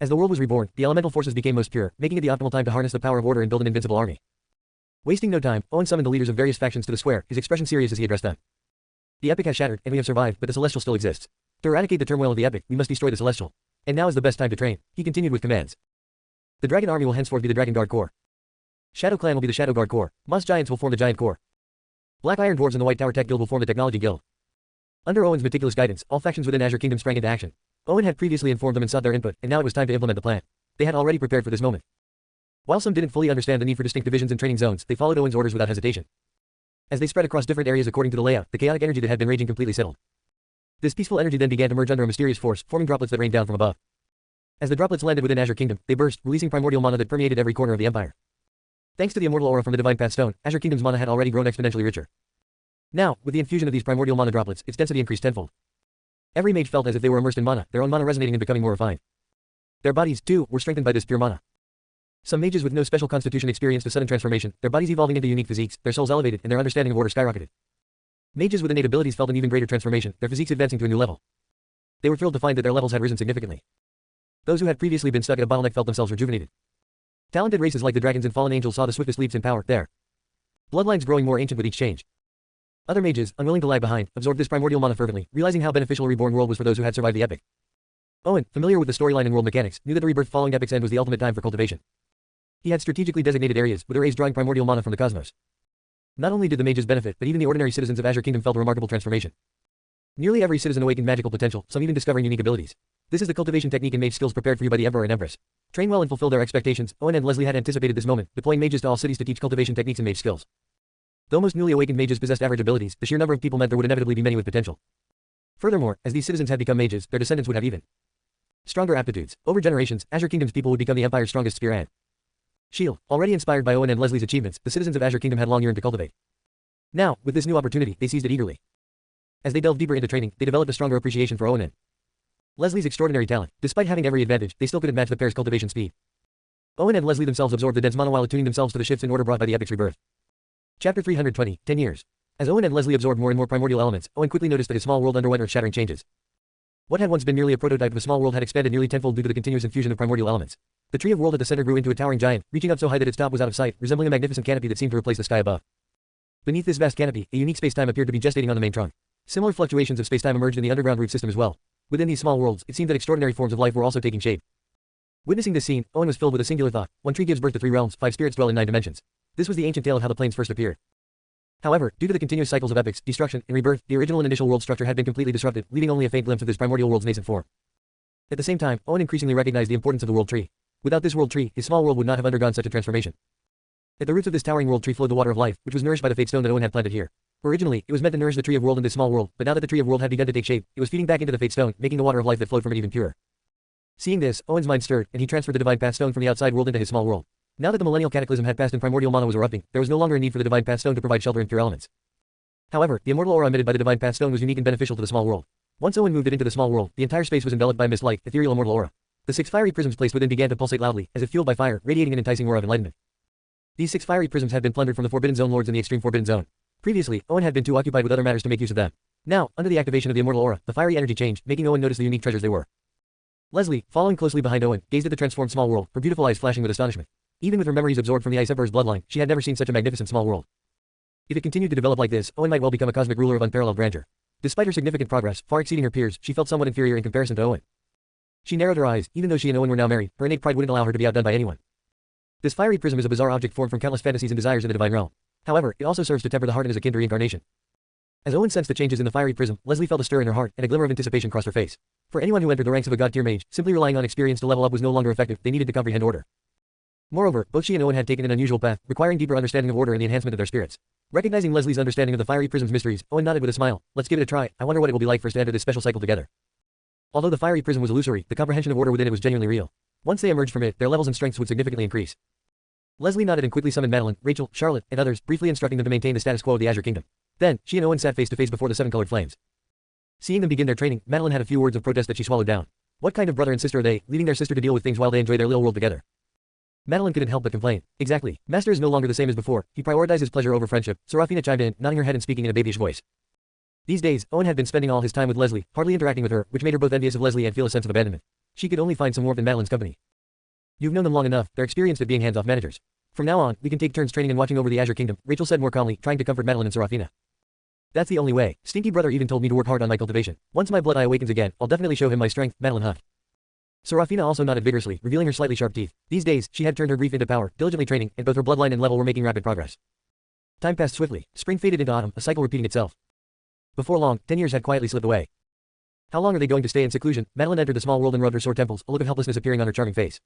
As the world was reborn, the elemental forces became most pure, making it the optimal time to harness the power of order and build an invincible army. Wasting no time, Owen summoned the leaders of various factions to the square, his expression serious as he addressed them. The epic has shattered, and we have survived, but the Celestial still exists. To eradicate the turmoil of the epic, we must destroy the Celestial. And now is the best time to train, he continued with commands. The Dragon Army will henceforth be the Dragon Guard Corps. Shadow Clan will be the Shadow Guard Corps. Moss Giants will form the Giant Corps. Black Iron Dwarves and the White Tower Tech Guild will form the Technology Guild. Under Owen's meticulous guidance, all factions within Azure Kingdom sprang into action. Owen had previously informed them and sought their input, and now it was time to implement the plan. They had already prepared for this moment. While some didn't fully understand the need for distinct divisions and training zones, they followed Owen's orders without hesitation. As they spread across different areas according to the layout, the chaotic energy that had been raging completely settled. This peaceful energy then began to merge under a mysterious force, forming droplets that rained down from above. As the droplets landed within Azure Kingdom, they burst, releasing primordial mana that permeated every corner of the empire. Thanks to the immortal aura from the Divine Path Stone, Azure Kingdom's mana had already grown exponentially richer. Now, with the infusion of these primordial mana droplets, its density increased tenfold. Every mage felt as if they were immersed in mana, their own mana resonating and becoming more refined. Their bodies, too, were strengthened by this pure mana. Some mages with no special constitution experienced a sudden transformation, their bodies evolving into unique physiques, their souls elevated, and their understanding of order skyrocketed. Mages with innate abilities felt an even greater transformation, their physiques advancing to a new level. They were thrilled to find that their levels had risen significantly. Those who had previously been stuck at a bottleneck felt themselves rejuvenated. Talented races like the dragons and fallen angels saw the swiftest leaps in power, their bloodlines growing more ancient with each change. Other mages, unwilling to lag behind, absorbed this primordial mana fervently, realizing how beneficial a reborn world was for those who had survived the epic. Owen, familiar with the storyline and world mechanics, knew that the rebirth following epic's end was the ultimate time for cultivation. He had strategically designated areas, with arrays drawing primordial mana from the cosmos. Not only did the mages benefit, but even the ordinary citizens of Azure Kingdom felt a remarkable transformation. Nearly every citizen awakened magical potential, some even discovering unique abilities. This is the cultivation technique and mage skills prepared for you by the Emperor and Empress. Train well and fulfill their expectations. Owen and Leslie had anticipated this moment, deploying mages to all cities to teach cultivation techniques and mage skills. Though most newly awakened mages possessed average abilities, the sheer number of people meant there would inevitably be many with potential. Furthermore, as these citizens had become mages, their descendants would have even stronger aptitudes. Over generations, Azure Kingdom's people would become the Empire's strongest spear and shield. Already inspired by Owen and Leslie's achievements, the citizens of Azure Kingdom had long yearned to cultivate. Now, with this new opportunity, they seized it eagerly. As they delved deeper into training, they developed a stronger appreciation for Owen and Leslie's extraordinary talent. Despite having every advantage, they still couldn't match the pair's cultivation speed. Owen and Leslie themselves absorbed the dense mana while attuning themselves to the shifts in order brought by the epic's rebirth. Chapter 320, 10 years. As Owen and Leslie absorbed more and more primordial elements, Owen quickly noticed that his small world underwent earth-shattering changes. What had once been merely a prototype of a small world had expanded nearly tenfold due to the continuous infusion of primordial elements. The tree of world at the center grew into a towering giant, reaching up so high that its top was out of sight, resembling a magnificent canopy that seemed to replace the sky above. Beneath this vast canopy, a unique space-time appeared to be gestating on the main trunk. Similar fluctuations of space-time emerged in the underground root system as well. Within these small worlds, it seemed that extraordinary forms of life were also taking shape. Witnessing this scene, Owen was filled with a singular thought. One tree gives birth to 3 realms, 5 spirits dwell in 9 dimensions. This was the ancient tale of how the planes first appeared. However, due to the continuous cycles of epics, destruction, and rebirth, the original and initial world structure had been completely disrupted, leaving only a faint glimpse of this primordial world's nascent form. At the same time, Owen increasingly recognized the importance of the world tree. Without this world tree, his small world would not have undergone such a transformation. At the roots of this towering world tree flowed the water of life, which was nourished by the fate stone that Owen had planted here. Originally, it was meant to nourish the tree of world in this small world, but now that the tree of world had begun to take shape, it was feeding back into the fate stone, making the water of life that flowed from it even purer. Seeing this, Owen's mind stirred, and he transferred the Divine Path Stone from the outside world into his small world. Now that the millennial cataclysm had passed and primordial mana was erupting, there was no longer a need for the Divine Path Stone to provide shelter and pure elements. However, the immortal aura emitted by the Divine Path Stone was unique and beneficial to the small world. Once Owen moved it into the small world, the entire space was enveloped by a mist-like, ethereal immortal aura. The 6 fiery prisms placed within began to pulsate loudly, as if fueled by fire, radiating an enticing aura of enlightenment. These 6 fiery prisms had been plundered from the Forbidden Zone lords in the extreme Forbidden Zone. Previously, Owen had been too occupied with other matters to make use of them. Now, under the activation of the immortal aura, the fiery energy changed, making Owen notice the unique treasures they were. Leslie, following closely behind Owen, gazed at the transformed small world, her beautiful eyes flashing with astonishment. Even with her memories absorbed from the Ice Emperor's bloodline, she had never seen such a magnificent small world. If it continued to develop like this, Owen might well become a cosmic ruler of unparalleled grandeur. Despite her significant progress, far exceeding her peers, she felt somewhat inferior in comparison to Owen. She narrowed her eyes. Even though she and Owen were now married, her innate pride wouldn't allow her to be outdone by anyone. This fiery prism is a bizarre object formed from countless fantasies and desires in the divine realm. However, it also serves to temper the heart and is akin to reincarnation. As Owen sensed the changes in the fiery prism, Leslie felt a stir in her heart, and a glimmer of anticipation crossed her face. For anyone who entered the ranks of a god-tier mage, simply relying on experience to level up was no longer effective. They needed to comprehend order. Moreover, both she and Owen had taken an unusual path, requiring deeper understanding of order and the enhancement of their spirits. Recognizing Leslie's understanding of the fiery prism's mysteries, Owen nodded with a smile. Let's give it a try. I wonder what it will be like for us to enter this special cycle together. Although the fiery prism was illusory, the comprehension of order within it was genuinely real. Once they emerged from it, their levels and strengths would significantly increase. Leslie nodded and quickly summoned Madeline, Rachel, Charlotte, and others, briefly instructing them to maintain the status quo of the Azure Kingdom. Then, she and Owen sat face to face before the seven-colored flames. Seeing them begin their training, Madeline had a few words of protest that she swallowed down. What kind of brother and sister are they, leaving their sister to deal with things while they enjoy their little world together? Madeline couldn't help but complain. Exactly. Master is no longer the same as before. He prioritizes pleasure over friendship. Serafina chimed in, nodding her head and speaking in a babyish voice. These days, Owen had been spending all his time with Leslie, hardly interacting with her, which made her both envious of Leslie and feel a sense of abandonment. She could only find some warmth in Madeline's company. You've known them long enough, they're experienced at being hands-off managers. From now on, we can take turns training and watching over the Azure Kingdom, Rachel said more calmly, trying to comfort Madeline and Serafina. That's the only way. Stinky brother even told me to work hard on my cultivation. Once my blood eye awakens again, I'll definitely show him my strength, Madeline huffed. Serafina also nodded vigorously, revealing her slightly sharp teeth. These days, she had turned her grief into power, diligently training, and both her bloodline and level were making rapid progress. Time passed swiftly. Spring faded into autumn, a cycle repeating itself. Before long, 10 years had quietly slipped away. How long are they going to stay in seclusion? Madeline entered the small world and rubbed her sore temples, a look of helplessness appearing on her charming face.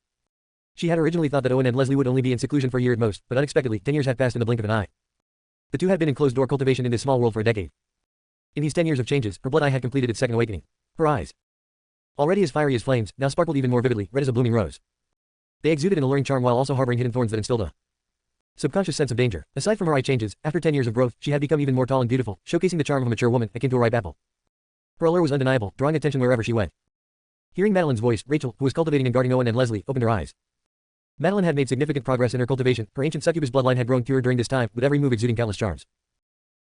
She had originally thought that Owen and Leslie would only be in seclusion for a year at most, but unexpectedly, 10 years had passed in the blink of an eye. The two had been in closed-door cultivation in this small world for a decade. In these 10 years of changes, her blood eye had completed its second awakening. Her eyes, already as fiery as flames, now sparkled even more vividly, red as a blooming rose. They exuded an alluring charm while also harboring hidden thorns that instilled a subconscious sense of danger. Aside from her eye changes, after 10 years of growth, she had become even more tall and beautiful, showcasing the charm of a mature woman, akin to a ripe apple. Her allure was undeniable, drawing attention wherever she went. Hearing Madeline's voice, Rachel, who was cultivating and guarding Owen and Leslie, opened her eyes. Madeline had made significant progress in her cultivation. Her ancient succubus bloodline had grown pure during this time, with every move exuding countless charms.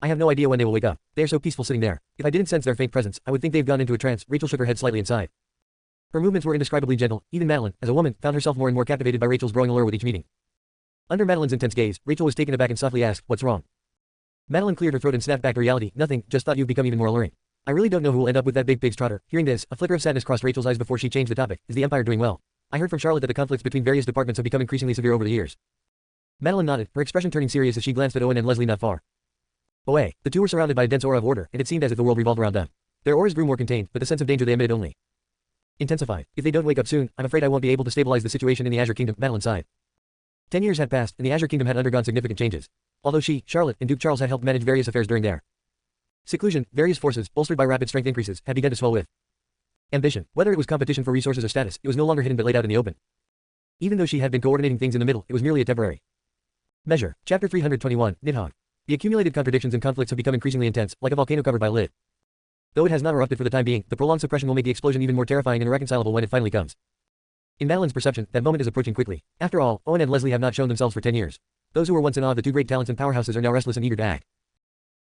I have no idea when they will wake up. They are so peaceful sitting there. If I didn't sense their faint presence, I would think they've gone into a trance. Rachel shook her head slightly and sighed. Her movements were indescribably gentle. Even Madeline, as a woman, found herself more and more captivated by Rachel's growing allure with each meeting. Under Madeline's intense gaze, Rachel was taken aback and softly asked, "What's wrong?" Madeline cleared her throat and snapped back to reality. "Nothing, just thought you've become even more alluring. I really don't know who will end up with that big pig's trotter." Hearing this, a flicker of sadness crossed Rachel's eyes before she changed the topic. Is the Empire doing well? I heard from Charlotte that the conflicts between various departments have become increasingly severe over the years. Madeline nodded, her expression turning serious as she glanced at Owen and Leslie not far away. The two were surrounded by a dense aura of order, and it seemed as if the world revolved around them. Their auras grew more contained, but the sense of danger they emitted only intensified. If they don't wake up soon, I'm afraid I won't be able to stabilize the situation in the Azure Kingdom, Madeline sighed. 10 years had passed, and the Azure Kingdom had undergone significant changes. Although she, Charlotte, and Duke Charles had helped manage various affairs during their seclusion, various forces, bolstered by rapid strength increases, had begun to swell with ambition. Whether it was competition for resources or status, it was no longer hidden but laid out in the open. Even though she had been coordinating things in the middle, it was merely a temporary measure. Chapter 321, Nidhogg. The accumulated contradictions and conflicts have become increasingly intense, like a volcano covered by a lid. Though it has not erupted for the time being, the prolonged suppression will make the explosion even more terrifying and irreconcilable when it finally comes. In Madeline's perception, that moment is approaching quickly. After all, Owen and Leslie have not shown themselves for 10 years. Those who were once in awe of the two great talents and powerhouses are now restless and eager to act.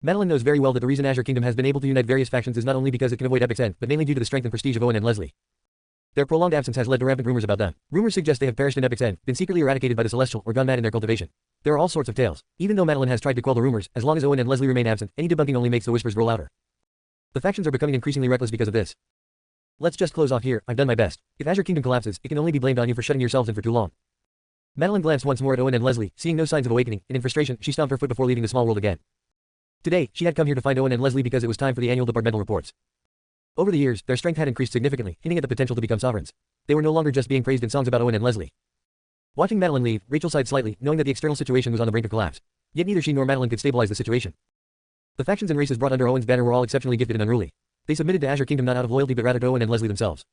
Madeline knows very well that the reason Azure Kingdom has been able to unite various factions is not only because it can avoid Epic's end, but mainly due to the strength and prestige of Owen and Leslie. Their prolonged absence has led to rampant rumors about them. Rumors suggest they have perished in Epic's end, been secretly eradicated by the Celestial, or gone mad in their cultivation. There are all sorts of tales. Even though Madeline has tried to quell the rumors, as long as Owen and Leslie remain absent, any debunking only makes the whispers grow louder. The factions are becoming increasingly reckless because of this. Let's just close off here. I've done my best. If Azure Kingdom collapses, it can only be blamed on you for shutting yourselves in for too long. Madeline glanced once more at Owen and Leslie, seeing no signs of awakening, and in frustration, she stomped her foot before leaving the small world again. Today, she had come here to find Owen and Leslie because it was time for the annual departmental reports. Over the years, their strength had increased significantly, hinting at the potential to become sovereigns. They were no longer just being praised in songs about Owen and Leslie. Watching Madeline leave, Rachel sighed slightly, knowing that the external situation was on the brink of collapse. Yet neither she nor Madeline could stabilize the situation. The factions and races brought under Owen's banner were all exceptionally gifted and unruly. They submitted to Azure Kingdom not out of loyalty but rather to Owen and Leslie themselves.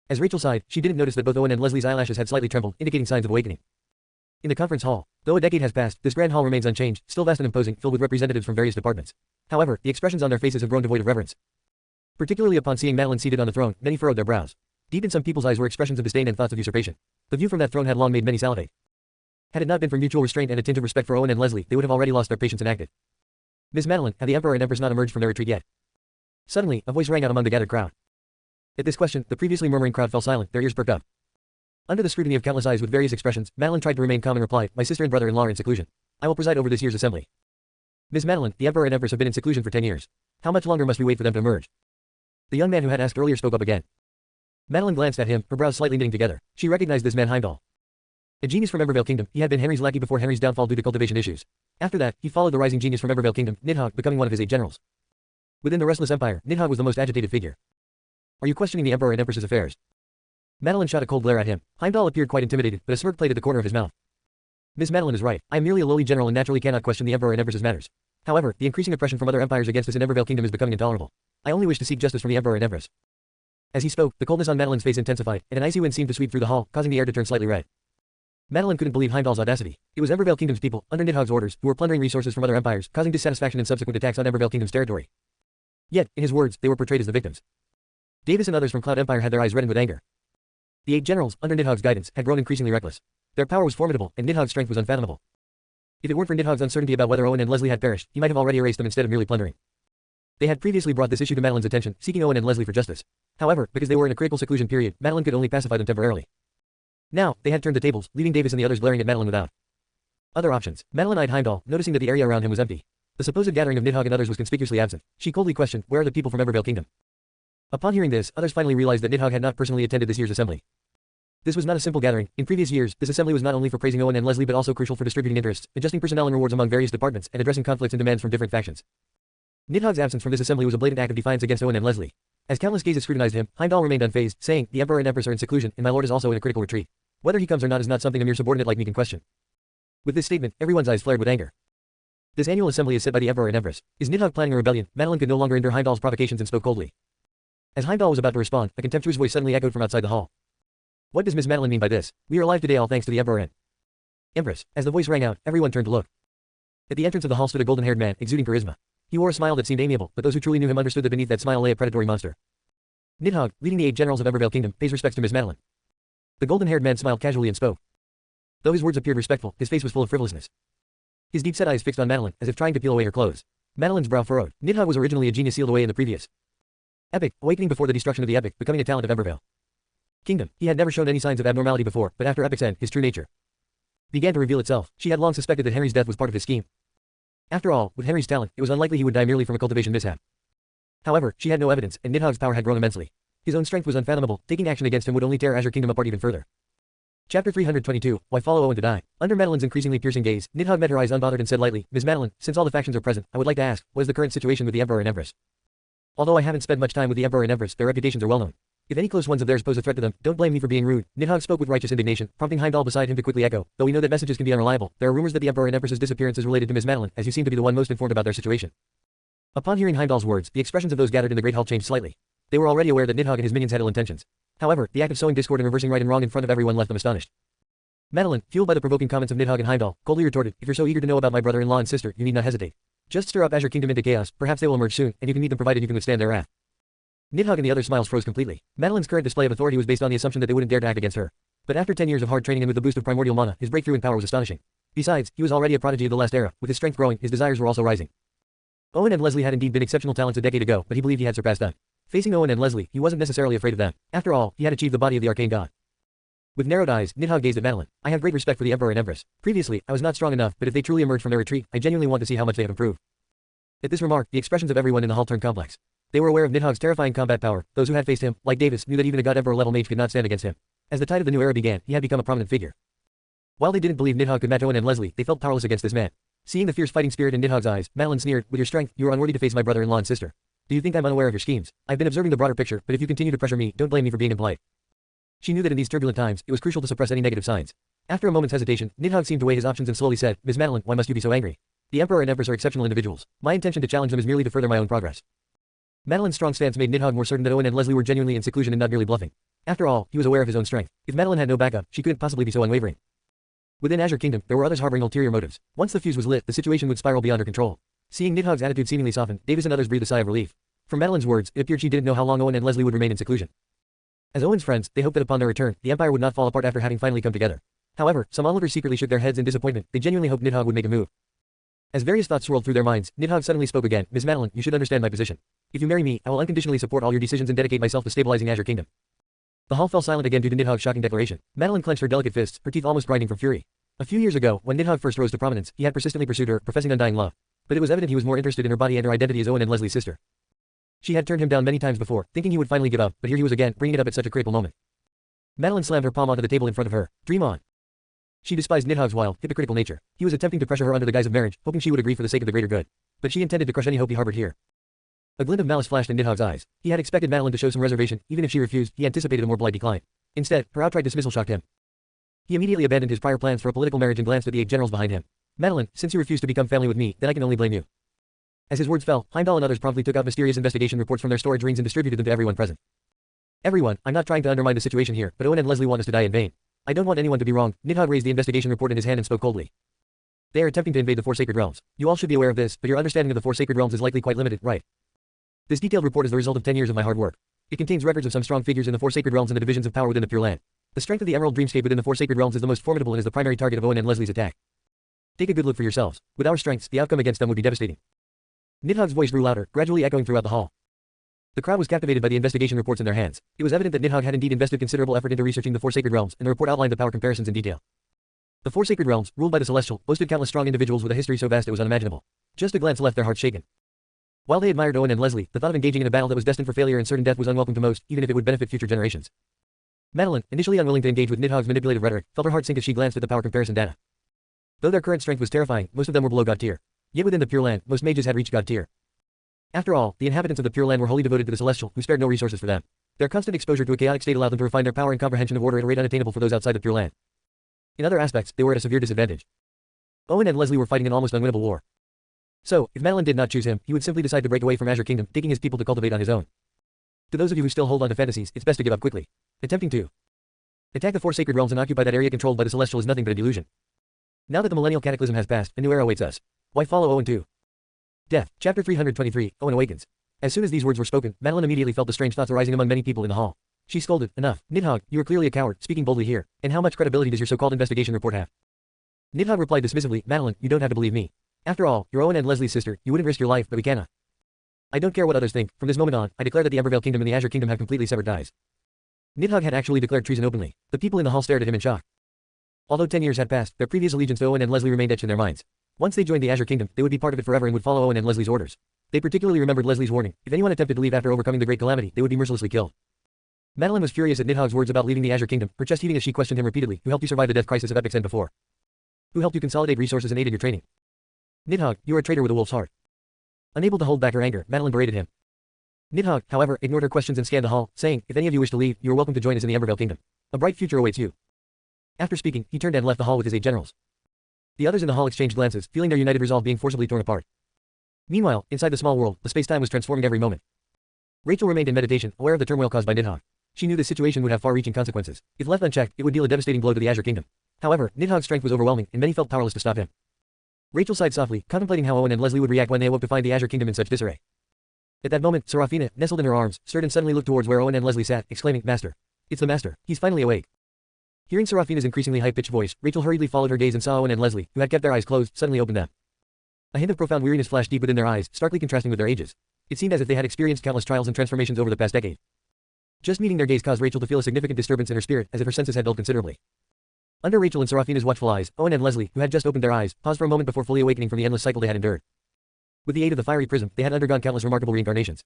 As Rachel sighed, she didn't notice that both Owen and Leslie's eyelashes had slightly trembled, indicating signs of awakening. In the conference hall, though a decade has passed, this grand hall remains unchanged, still vast and imposing, filled with representatives from various departments. However, the expressions on their faces have grown devoid of reverence. Particularly upon seeing Madeline seated on the throne, many furrowed their brows. Deep in some people's eyes were expressions of disdain and thoughts of usurpation. The view from that throne had long made many salivate. Had it not been for mutual restraint and attentive respect for Owen and Leslie, they would have already lost their patience and acted. Miss Madeline, have the Emperor and Empress not emerged from their retreat yet? Suddenly, a voice rang out among the gathered crowd. At this question, the previously murmuring crowd fell silent, their ears perked up. Under the scrutiny of countless eyes with various expressions, Madeline tried to remain calm and replied, "My sister and brother-in-law are in seclusion. I will preside over this year's assembly." "Miss Madeline, the Emperor and Empress have been in seclusion for 10 years. How much longer must we wait for them to emerge?" The young man who had asked earlier spoke up again. Madeline glanced at him, her brows slightly knitting together. She recognized this man Heimdall. A genius from Embervale Kingdom, he had been Henry's lackey before Henry's downfall due to cultivation issues. After that, he followed the rising genius from Embervale Kingdom, Nidhogg, becoming one of his 8 generals. Within the restless empire, Nidhogg was the most agitated figure. "Are you questioning the Emperor and Empress's affairs?" Madeline shot a cold glare at him. Heimdall appeared quite intimidated, but a smirk played at the corner of his mouth. "Miss Madeline is right. I am merely a lowly general and naturally cannot question the Emperor and Empress's matters. However, the increasing oppression from other empires against us in Embervale Kingdom is becoming intolerable. I only wish to seek justice from the Emperor and Empress." As he spoke, the coldness on Madeline's face intensified, and an icy wind seemed to sweep through the hall, causing the air to turn slightly red. Madeline couldn't believe Heimdall's audacity. It was Embervale Kingdom's people, under Nidhogg's orders, who were plundering resources from other empires, causing dissatisfaction and subsequent attacks on Embervale Kingdom's territory. Yet, in his words, they were portrayed as the victims. Davis and others from Cloud Empire had their eyes reddened with anger. The 8 generals, under Nidhogg's guidance, had grown increasingly reckless. Their power was formidable, and Nidhogg's strength was unfathomable. If it weren't for Nidhogg's uncertainty about whether Owen and Leslie had perished, he might have already erased them instead of merely plundering. They had previously brought this issue to Madeline's attention, seeking Owen and Leslie for justice. However, because they were in a critical seclusion period, Madeline could only pacify them temporarily. Now, they had turned the tables, leaving Davis and the others glaring at Madeline without other options. Madeline eyed Heimdall, noticing that the area around him was empty. The supposed gathering of Nidhogg and others was conspicuously absent. She coldly questioned, "Where are the people from Embervale Kingdom?" Upon hearing this, others finally realized that Nidhogg had not personally attended this year's assembly. This was not a simple gathering. In previous years, this assembly was not only for praising Owen and Leslie but also crucial for distributing interests, adjusting personnel and rewards among various departments, and addressing conflicts and demands from different factions. Nidhogg's absence from this assembly was a blatant act of defiance against Owen and Leslie. As countless gazes scrutinized him, Heimdall remained unfazed, saying, "The Emperor and Empress are in seclusion, and my lord is also in a critical retreat. Whether he comes or not is not something a mere subordinate like me can question." With this statement, everyone's eyes flared with anger. This annual assembly is set by the Emperor and Empress. Is Nidhogg planning a rebellion? Madeline could no longer endure Heimdall's provocations and spoke coldly. As Heimdall was about to respond, a contemptuous voice suddenly echoed from outside the hall. "What does Miss Madeline mean by this? We are alive today all thanks to the Emperor and Empress." As the voice rang out, everyone turned to look. At the entrance of the hall stood a golden-haired man, exuding charisma. He wore a smile that seemed amiable, but those who truly knew him understood that beneath that smile lay a predatory monster. Nidhogg, leading the 8 generals of Embervale Kingdom, pays respects to Miss Madeline. The golden-haired man smiled casually and spoke. Though his words appeared respectful, his face was full of frivolousness. His deep-set eyes fixed on Madeline, as if trying to peel away her clothes. Madeline's brow furrowed. Nidhogg was originally a genius sealed away in the previous epic, awakening before the destruction of the epic, becoming a talent of Embervale Kingdom. He had never shown any signs of abnormality before, but after epic's end, his true nature began to reveal itself. She had long suspected that Henry's death was part of his scheme. After all, with Henry's talent, it was unlikely he would die merely from a cultivation mishap. However, she had no evidence, and Nidhogg's power had grown immensely. His own strength was unfathomable. Taking action against him would only tear Azure Kingdom apart even further. Chapter 322, Why Follow Owen to Die. Under Madeline's increasingly piercing gaze, Nidhogg met her eyes unbothered and said lightly, "Miss Madeline, since all the factions are present, I would like to ask, what is the current situation with the Emperor and Empress? Although I haven't spent much time with the Emperor and Empress, their reputations are well known. If any close ones of theirs pose a threat to them, don't blame me for being rude." Nidhogg spoke with righteous indignation, prompting Heimdall beside him to quickly echo, "Though we know that messages can be unreliable, there are rumors that the Emperor and Empress's disappearance is related to Miss Madeline, as you seem to be the one most informed about their situation." Upon hearing Heimdall's words, the expressions of those gathered in the Great Hall changed slightly. They were already aware that Nidhogg and his minions had ill intentions. However, the act of sowing discord and reversing right and wrong in front of everyone left them astonished. Madeline, fueled by the provoking comments of Nidhogg and Heimdall, coldly retorted, "If you're so eager to know about my brother-in-law and sister, you need not hesitate. Just stir up Azure Kingdom into chaos, perhaps they will emerge soon, and you can meet them provided you can withstand their wrath." Nidhogg and the other smiles froze completely. Madeline's current display of authority was based on the assumption that they wouldn't dare to act against her. But after 10 years of hard training and with the boost of primordial mana, his breakthrough in power was astonishing. Besides, he was already a prodigy of the last era. With his strength growing, his desires were also rising. Owen and Leslie had indeed been exceptional talents a decade ago, but he believed he had surpassed them. Facing Owen and Leslie, he wasn't necessarily afraid of them. After all, he had achieved the body of the arcane god. With narrowed eyes, Nidhogg gazed at Madeline. "I have great respect for the Emperor and Empress. Previously, I was not strong enough, but if they truly emerge from their retreat, I genuinely want to see how much they have improved." At this remark, the expressions of everyone in the hall turned complex. They were aware of Nidhogg's terrifying combat power. Those who had faced him, like Davis, knew that even a god Emperor-level mage could not stand against him. As the tide of the new era began, he had become a prominent figure. While they didn't believe Nidhogg could match Owen and Leslie, they felt powerless against this man. Seeing the fierce fighting spirit in Nidhogg's eyes, Madeline sneered, "With your strength, you are unworthy to face my brother-in-law and sister. Do you think I'm unaware of your schemes? I've been observing the broader picture, but if you continue to pressure me, don't blame me for being impolite." She knew that in these turbulent times, it was crucial to suppress any negative signs. After a moment's hesitation, Nidhogg seemed to weigh his options and slowly said, "Miss Madeline, why must you be so angry? The Emperor and Empress are exceptional individuals. My intention to challenge them is merely to further my own progress." Madeline's strong stance made Nidhogg more certain that Owen and Leslie were genuinely in seclusion and not merely bluffing. After all, he was aware of his own strength. If Madeline had no backup, she couldn't possibly be so unwavering. Within Azure Kingdom, there were others harboring ulterior motives. Once the fuse was lit, the situation would spiral beyond her control. Seeing Nidhogg's attitude seemingly soften, Davis and others breathed a sigh of relief. From Madeline's words, it appeared she didn't know how long Owen and Leslie would remain in seclusion. As Owen's friends, they hoped that upon their return, the Empire would not fall apart after having finally come together. However, some onlookers secretly shook their heads in disappointment. They genuinely hoped Nidhogg would make a move. As various thoughts swirled through their minds, Nidhogg suddenly spoke again, "Miss Madeline, you should understand my position. If you marry me, I will unconditionally support all your decisions and dedicate myself to stabilizing Azure Kingdom. The hall fell silent again due to Nidhogg's shocking declaration. Madeline clenched her delicate fists, her teeth almost grinding from fury. A few years ago, when Nidhogg first rose to prominence, he had persistently pursued her, professing undying love. But it was evident he was more interested in her body and her identity as Owen and Leslie's sister. She had turned him down many times before, thinking he would finally give up, but here he was again, bringing it up at such a critical moment. Madeline slammed her palm onto the table in front of her. Dream on. She despised Nidhogg's wild, hypocritical nature. He was attempting to pressure her under the guise of marriage, hoping she would agree for the sake of the greater good. But she intended to crush any hope he harbored here. A glint of malice flashed in Nidhogg's eyes. He had expected Madeline to show some reservation, even if she refused, he anticipated a more polite decline. Instead, her outright dismissal shocked him. He immediately abandoned his prior plans for a political marriage and glanced at the 8 generals behind him. Madeline, since you refuse to become family with me, then I can only blame you. As his words fell, Heimdall and others promptly took out mysterious investigation reports from their storage rings and distributed them to everyone present. Everyone, I'm not trying to undermine the situation here, but Owen and Leslie want us to die in vain. I don't want anyone to be wrong. Nidhogg raised the investigation report in his hand and spoke coldly. They are attempting to invade the 4 sacred realms. You all should be aware of this, but your understanding of the 4 sacred realms is likely quite limited, right? This detailed report is the result of 10 years of my hard work. It contains records of some strong figures in the 4 sacred realms and the divisions of power within the Pure Land. The strength of the Emerald Dreamscape within the 4 sacred realms is the most formidable and is the primary target of Owen and Leslie's attack. Take a good look for yourselves. With our strengths, the outcome against them would be devastating. Nidhogg's voice grew louder, gradually echoing throughout the hall. The crowd was captivated by the investigation reports in their hands. It was evident that Nidhogg had indeed invested considerable effort into researching the 4 sacred realms, and the report outlined the power comparisons in detail. The 4 sacred realms, ruled by the Celestial, boasted countless strong individuals with a history so vast it was unimaginable. Just a glance left their hearts shaken. While they admired Owen and Leslie, the thought of engaging in a battle that was destined for failure and certain death was unwelcome to most, even if it would benefit future generations. Madeline, initially unwilling to engage with Nidhogg's manipulative rhetoric, felt her heart sink as she glanced at the power comparison data. Though their current strength was terrifying, most of them were below God tier. Yet within the Pure Land, most mages had reached God tier. After all, the inhabitants of the Pure Land were wholly devoted to the Celestial, who spared no resources for them. Their constant exposure to a chaotic state allowed them to refine their power and comprehension of order at a rate unattainable for those outside the Pure Land. In other aspects, they were at a severe disadvantage. Owen and Leslie were fighting an almost unwinnable war. So, if Madeline did not choose him, he would simply decide to break away from Azure Kingdom, taking his people to cultivate on his own. To those of you who still hold on to fantasies, it's best to give up quickly. Attempting to attack the 4 sacred realms and occupy that area controlled by the Celestial is nothing but a delusion. Now that the millennial cataclysm has passed, a new era awaits us. Why follow Owen too? Death, Chapter 323, Owen Awakens. As soon as these words were spoken, Madeline immediately felt the strange thoughts arising among many people in the hall. She scolded, enough, Nidhogg, you are clearly a coward, speaking boldly here, and how much credibility does your so-called investigation report have? Nidhogg replied dismissively, Madeline, you don't have to believe me. After all, you're Owen and Leslie's sister, you wouldn't risk your life, but we cannot. I don't care what others think, from this moment on, I declare that the Embervale Kingdom and the Azure Kingdom have completely severed ties. Nidhogg had actually declared treason openly. The people in the hall stared at him in shock. Although 10 years had passed, their previous allegiance to Owen and Leslie remained etched in their minds. Once they joined the Azure Kingdom, they would be part of it forever and would follow Owen and Leslie's orders. They particularly remembered Leslie's warning, if anyone attempted to leave after overcoming the great calamity, they would be mercilessly killed. Madeline was furious at Nidhogg's words about leaving the Azure Kingdom, her chest heaving as she questioned him repeatedly, who helped you survive the death crisis of Epic's End before? Who helped you consolidate resources and aided your training? Nidhogg, you are a traitor with a wolf's heart. Unable to hold back her anger, Madeline berated him. Nidhogg, however, ignored her questions and scanned the hall, saying, if any of you wish to leave, you are welcome to join us in the Embervale Kingdom. A bright future awaits you. After speaking, he turned and left the hall with his 8 generals. The others in the hall exchanged glances, feeling their united resolve being forcibly torn apart. Meanwhile, inside the small world, the space-time was transforming every moment. Rachel remained in meditation, aware of the turmoil caused by Nidhogg. She knew this situation would have far-reaching consequences. If left unchecked, it would deal a devastating blow to the Azure Kingdom. However, Nidhogg's strength was overwhelming, and many felt powerless to stop him. Rachel sighed softly, contemplating how Owen and Leslie would react when they awoke to find the Azure Kingdom in such disarray. At that moment, Serafina, nestled in her arms, stirred and suddenly looked towards where Owen and Leslie sat, exclaiming, Master. It's the Master. He's finally awake. Hearing Serafina's increasingly high-pitched voice, Rachel hurriedly followed her gaze and saw Owen and Leslie, who had kept their eyes closed, suddenly open them. A hint of profound weariness flashed deep within their eyes, starkly contrasting with their ages. It seemed as if they had experienced countless trials and transformations over the past decade. Just meeting their gaze caused Rachel to feel a significant disturbance in her spirit, as if her senses had dulled considerably. Under Rachel and Serafina's watchful eyes, Owen and Leslie, who had just opened their eyes, paused for a moment before fully awakening from the endless cycle they had endured. With the aid of the fiery prism, they had undergone countless remarkable reincarnations.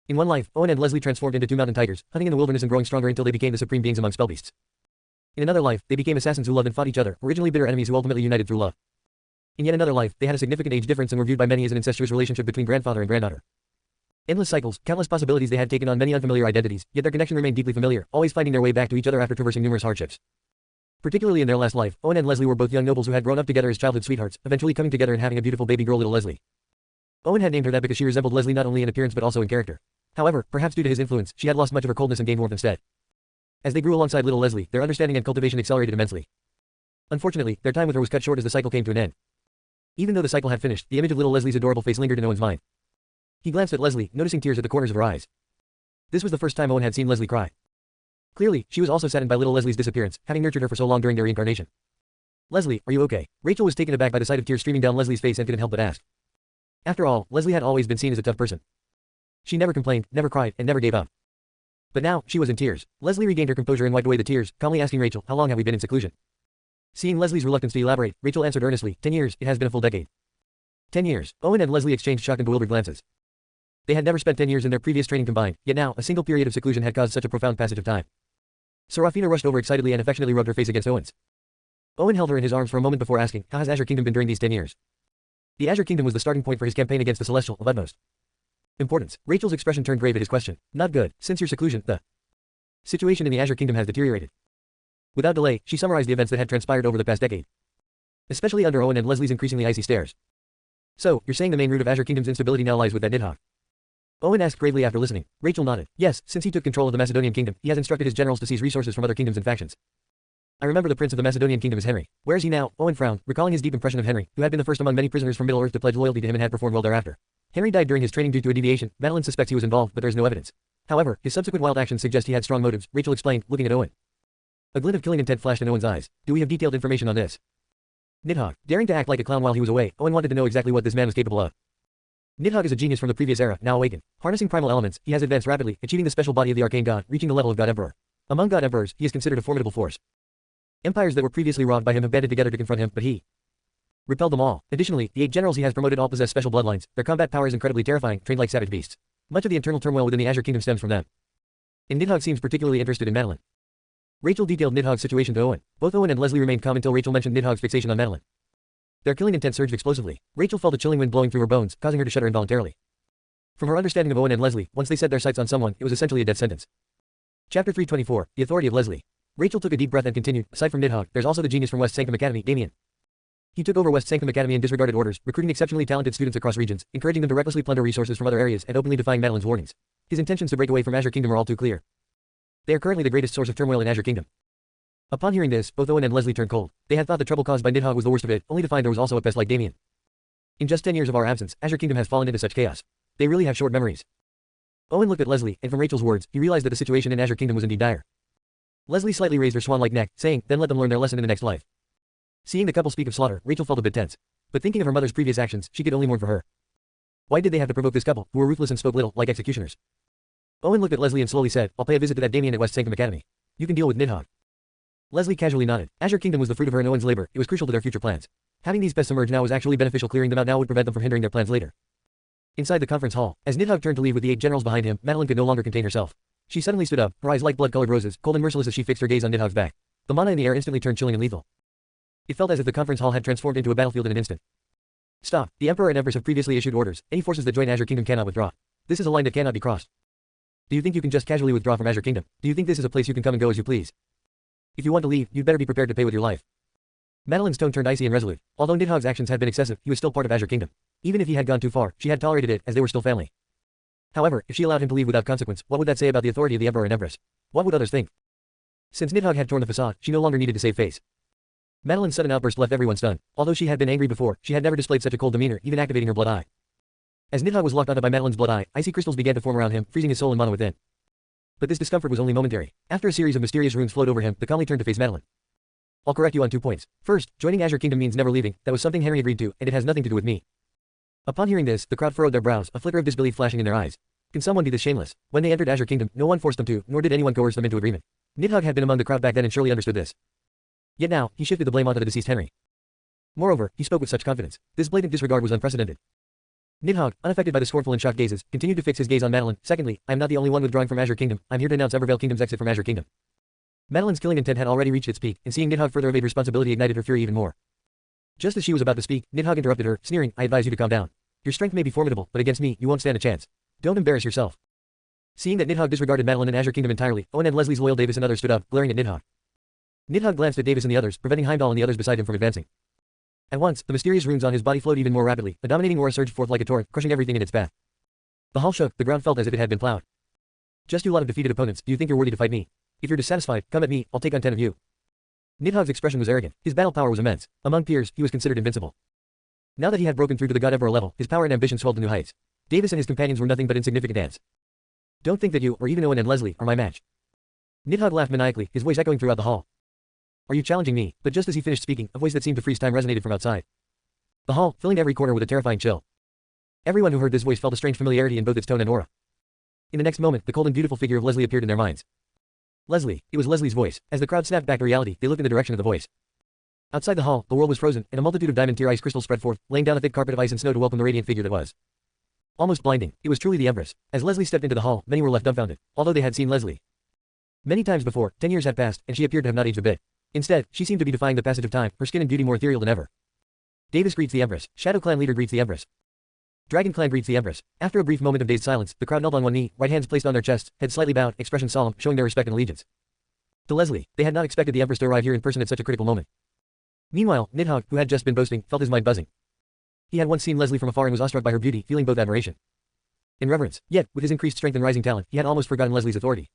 In one life, Owen and Leslie transformed into 2 mountain tigers, hunting in the wilderness and growing stronger until they became the supreme beings among spellbeasts. In another life, they became assassins who loved and fought each other, originally bitter enemies who ultimately united through love. In yet another life, they had a significant age difference and were viewed by many as an incestuous relationship between grandfather and granddaughter. Endless cycles, countless possibilities, they had taken on many unfamiliar identities, yet their connection remained deeply familiar, always finding their way back to each other after traversing numerous hardships. Particularly in their last life, Owen and Leslie were both young nobles who had grown up together as childhood sweethearts, eventually coming together and having a beautiful baby girl, little Leslie. Owen had named her that because she resembled Leslie not only in appearance but also in character. However, perhaps due to his influence, she had lost much of her coldness and gained warmth instead. As they grew alongside little Leslie, their understanding and cultivation accelerated immensely. Unfortunately, their time with her was cut short as the cycle came to an end. Even though the cycle had finished, the image of little Leslie's adorable face lingered in Owen's mind. He glanced at Leslie, noticing tears at the corners of her eyes. This was the first time Owen had seen Leslie cry. Clearly, she was also saddened by little Leslie's disappearance, having nurtured her for so long during their reincarnation. Leslie, are you okay? Rachel was taken aback by the sight of tears streaming down Leslie's face and couldn't help but ask. After all, Leslie had always been seen as a tough person. She never complained, never cried, and never gave up. But now, she was in tears. Leslie regained her composure and wiped away the tears, calmly asking Rachel, how long have we been in seclusion? Seeing Leslie's reluctance to elaborate, Rachel answered earnestly, 10 years, it has been a full decade. 10 years. Owen and Leslie exchanged shocked and bewildered glances. They had never spent 10 years in their previous training combined, yet now, a single period of seclusion had caused such a profound passage of time. Serafina rushed over excitedly and affectionately rubbed her face against Owen's. Owen held her in his arms for a moment before asking, how has Azure Kingdom been during these 10 years? The Azure Kingdom was the starting point for his campaign against the Celestial of utmost importance. Rachel's expression turned grave at his question. Not good. Since your seclusion, the situation in the Azure Kingdom has deteriorated. Without delay, she summarized the events that had transpired over the past decade. Especially under Owen and Leslie's increasingly icy stares. So, you're saying the main root of Azure Kingdom's instability now lies with that Nidhogg? Owen asked gravely after listening. Rachel nodded. Yes, since he took control of the Macedonian Kingdom, he has instructed his generals to seize resources from other kingdoms and factions. I remember the prince of the Macedonian Kingdom is Henry. Where is he now? Owen frowned, recalling his deep impression of Henry, who had been the first among many prisoners from Middle-earth to pledge loyalty to him and had performed well thereafter. Henry died during his training due to a deviation. Madeline suspects he was involved, but there is no evidence. However, his subsequent wild actions suggest he had strong motives, Rachel explained, looking at Owen. A glint of killing intent flashed in Owen's eyes. Do we have detailed information on this? Nidhogg. Daring to act like a clown while he was away, Owen wanted to know exactly what this man was capable of. Nidhogg is a genius from the previous era, now awakened. Harnessing primal elements, he has advanced rapidly, achieving the special body of the arcane god, reaching the level of God Emperor. Among God Emperors, he is considered a formidable force. Empires that were previously robbed by him have banded together to confront him, but he repelled them all. Additionally, the 8 generals he has promoted all possess special bloodlines. Their combat power is incredibly terrifying, trained like savage beasts. Much of the internal turmoil within the Azure Kingdom stems from them. And Nidhogg seems particularly interested in Madeline. Rachel detailed Nidhogg's situation to Owen. Both Owen and Leslie remained calm until Rachel mentioned Nidhogg's fixation on Madeline. Their killing intent surged explosively. Rachel felt a chilling wind blowing through her bones, causing her to shudder involuntarily. From her understanding of Owen and Leslie, once they set their sights on someone, it was essentially a death sentence. Chapter 324, The Authority of Leslie. Rachel took a deep breath and continued, aside from Nidhogg, there's also the genius from West Sanctum Academy, Damien. He took over West Sanctum Academy and disregarded orders, recruiting exceptionally talented students across regions, encouraging them to recklessly plunder resources from other areas and openly defying Madeline's warnings. His intentions to break away from Azure Kingdom are all too clear. They are currently the greatest source of turmoil in Azure Kingdom. Upon hearing this, both Owen and Leslie turned cold. They had thought the trouble caused by Nidhogg was the worst of it, only to find there was also a pest like Damien. In just 10 years of our absence, Azure Kingdom has fallen into such chaos. They really have short memories. Owen looked at Leslie, and from Rachel's words, he realized that the situation in Azure Kingdom was indeed dire. Leslie slightly raised her swan-like neck, saying, then let them learn their lesson in the next life. Seeing the couple speak of slaughter, Rachel felt a bit tense. But thinking of her mother's previous actions, she could only mourn for her. Why did they have to provoke this couple, who were ruthless and spoke little, like executioners? Owen looked at Leslie and slowly said, I'll pay a visit to that Damien at West Sanctum Academy. You can deal with Nidhogg. Leslie casually nodded. Azure Kingdom was the fruit of her and Owen's labor, it was crucial to their future plans. Having these pests emerge now was actually beneficial, clearing them out now would prevent them from hindering their plans later. Inside the conference hall, as Nidhogg turned to leave with the 8 generals behind him, Madeline could no longer contain herself. She suddenly stood up, her eyes like blood-colored roses, cold and merciless as she fixed her gaze on Nidhogg's back. The mana in the air instantly turned chilling and lethal. It felt as if the conference hall had transformed into a battlefield in an instant. Stop. The Emperor and Empress have previously issued orders. Any forces that join Azure Kingdom cannot withdraw. This is a line that cannot be crossed. Do you think you can just casually withdraw from Azure Kingdom? Do you think this is a place you can come and go as you please? If you want to leave, you'd better be prepared to pay with your life. Madeline's tone turned icy and resolute. Although Nidhogg's actions had been excessive, he was still part of Azure Kingdom. Even if he had gone too far, she had tolerated it, as they were still family. However, if she allowed him to leave without consequence, what would that say about the authority of the Emperor and Empress? What would others think? Since Nidhogg had torn the facade, she no longer needed to save face. Madeline's sudden outburst left everyone stunned. Although she had been angry before, she had never displayed such a cold demeanor, even activating her blood eye. As Nidhogg was locked onto by Madeline's blood eye, icy crystals began to form around him, freezing his soul and mana within. But this discomfort was only momentary. After a series of mysterious runes flowed over him, the calmly turned to face Madeline. I'll correct you on 2 points. First, joining Azure Kingdom means never leaving. That was something Henry agreed to, and it has nothing to do with me. Upon hearing this, the crowd furrowed their brows, a flicker of disbelief flashing in their eyes. Can someone be this shameless? When they entered Azure Kingdom, no one forced them to, nor did anyone coerce them into agreement. Nidhogg had been among the crowd back then and surely understood this. Yet now, he shifted the blame onto the deceased Henry. Moreover, he spoke with such confidence. This blatant disregard was unprecedented. Nidhogg, unaffected by the scornful and shocked gazes, continued to fix his gaze on Madeline. Secondly, I am not the only one withdrawing from Azure Kingdom. I'm here to announce Evervale Kingdom's exit from Azure Kingdom. Madeline's killing intent had already reached its peak, and seeing Nidhogg further evade responsibility ignited her fury even more. Just as she was about to speak, Nidhogg interrupted her, sneering, I advise you to calm down. Your strength may be formidable, but against me, you won't stand a chance. Don't embarrass yourself. Seeing that Nidhogg disregarded Madeline and Azure Kingdom entirely, Owen and Leslie's loyal Davis and others stood up, glaring at Nidhogg. Nidhogg glanced at Davis and the others, preventing Heimdall and the others beside him from advancing. At once, the mysterious runes on his body flowed even more rapidly, a dominating aura surged forth like a torrent, crushing everything in its path. The hall shook, the ground felt as if it had been plowed. Just you lot of defeated opponents, do you think you're worthy to fight me? If you're dissatisfied, come at me, I'll take on 10 of you. Nidhogg's expression was arrogant, his battle power was immense. Among peers, he was considered invincible. Now that he had broken through to the God Emperor level, his power and ambition swelled to new heights. Davis and his companions were nothing but insignificant ants. Don't think that you, or even Owen and Leslie, are my match. Nidhogg laughed maniacally, his voice echoing throughout the hall. Are you challenging me? But just as he finished speaking, a voice that seemed to freeze time resonated from outside. The hall, filling every corner with a terrifying chill. Everyone who heard this voice felt a strange familiarity in both its tone and aura. In the next moment, the cold and beautiful figure of Leslie appeared in their minds. Leslie. It was Leslie's voice. As the crowd snapped back to reality, they looked in the direction of the voice. Outside the hall, the world was frozen, and a multitude of diamond tier ice crystals spread forth, laying down a thick carpet of ice and snow to welcome the radiant figure that was. Almost blinding, it was truly the Empress. As Leslie stepped into the hall, many were left dumbfounded, although they had seen Leslie many times before. 10 years had passed, and she appeared to have not aged a bit. Instead, she seemed to be defying the passage of time, her skin and beauty more ethereal than ever. Davis greets the Empress. Shadow Clan leader greets the Empress. Dragon Clan greets the Empress. After a brief moment of dazed silence, the crowd knelt on one knee, right hands placed on their chests, heads slightly bowed, expression solemn, showing their respect and allegiance to Leslie. They had not expected the Empress to arrive here in person at such a critical moment. Meanwhile, Nidhogg, who had just been boasting, felt his mind buzzing. He had once seen Leslie from afar and was awestruck by her beauty, feeling both admiration and reverence. Yet, with his increased strength and rising talent, he had almost forgotten Leslie's authority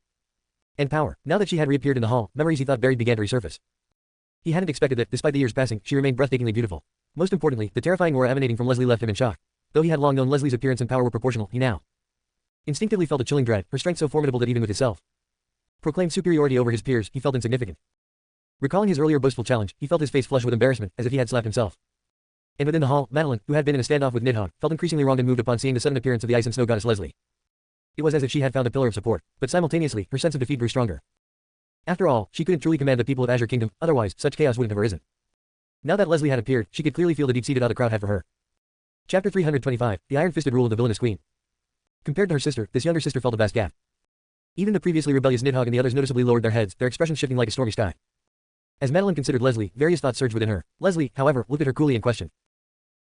and power. Now that she had reappeared in the hall, memories he thought buried began to resurface. He hadn't expected that, despite the years passing, she remained breathtakingly beautiful. Most importantly, the terrifying aura emanating from Leslie left him in shock. Though he had long known Leslie's appearance and power were proportional, he now instinctively felt a chilling dread, her strength so formidable that even with his self-proclaimed superiority over his peers, he felt insignificant. Recalling his earlier boastful challenge, he felt his face flush with embarrassment, as if he had slapped himself. And within the hall, Madeline, who had been in a standoff with Nidhogg, felt increasingly wronged and moved upon seeing the sudden appearance of the ice and snow goddess Leslie. It was as if she had found a pillar of support, but simultaneously, her sense of defeat grew stronger. After all, she couldn't truly command the people of Azure Kingdom, otherwise, such chaos wouldn't have arisen. Now that Leslie had appeared, she could clearly feel the deep-seated awe the crowd had for her. Chapter 325, The Iron-Fisted Rule of the Villainous Queen. Compared to her sister, this younger sister felt a vast gap. Even the previously rebellious Nidhogg and the others noticeably lowered their heads, their expressions shifting like a stormy sky. As Madeline considered Leslie, various thoughts surged within her. Leslie, however, looked at her coolly and questioned.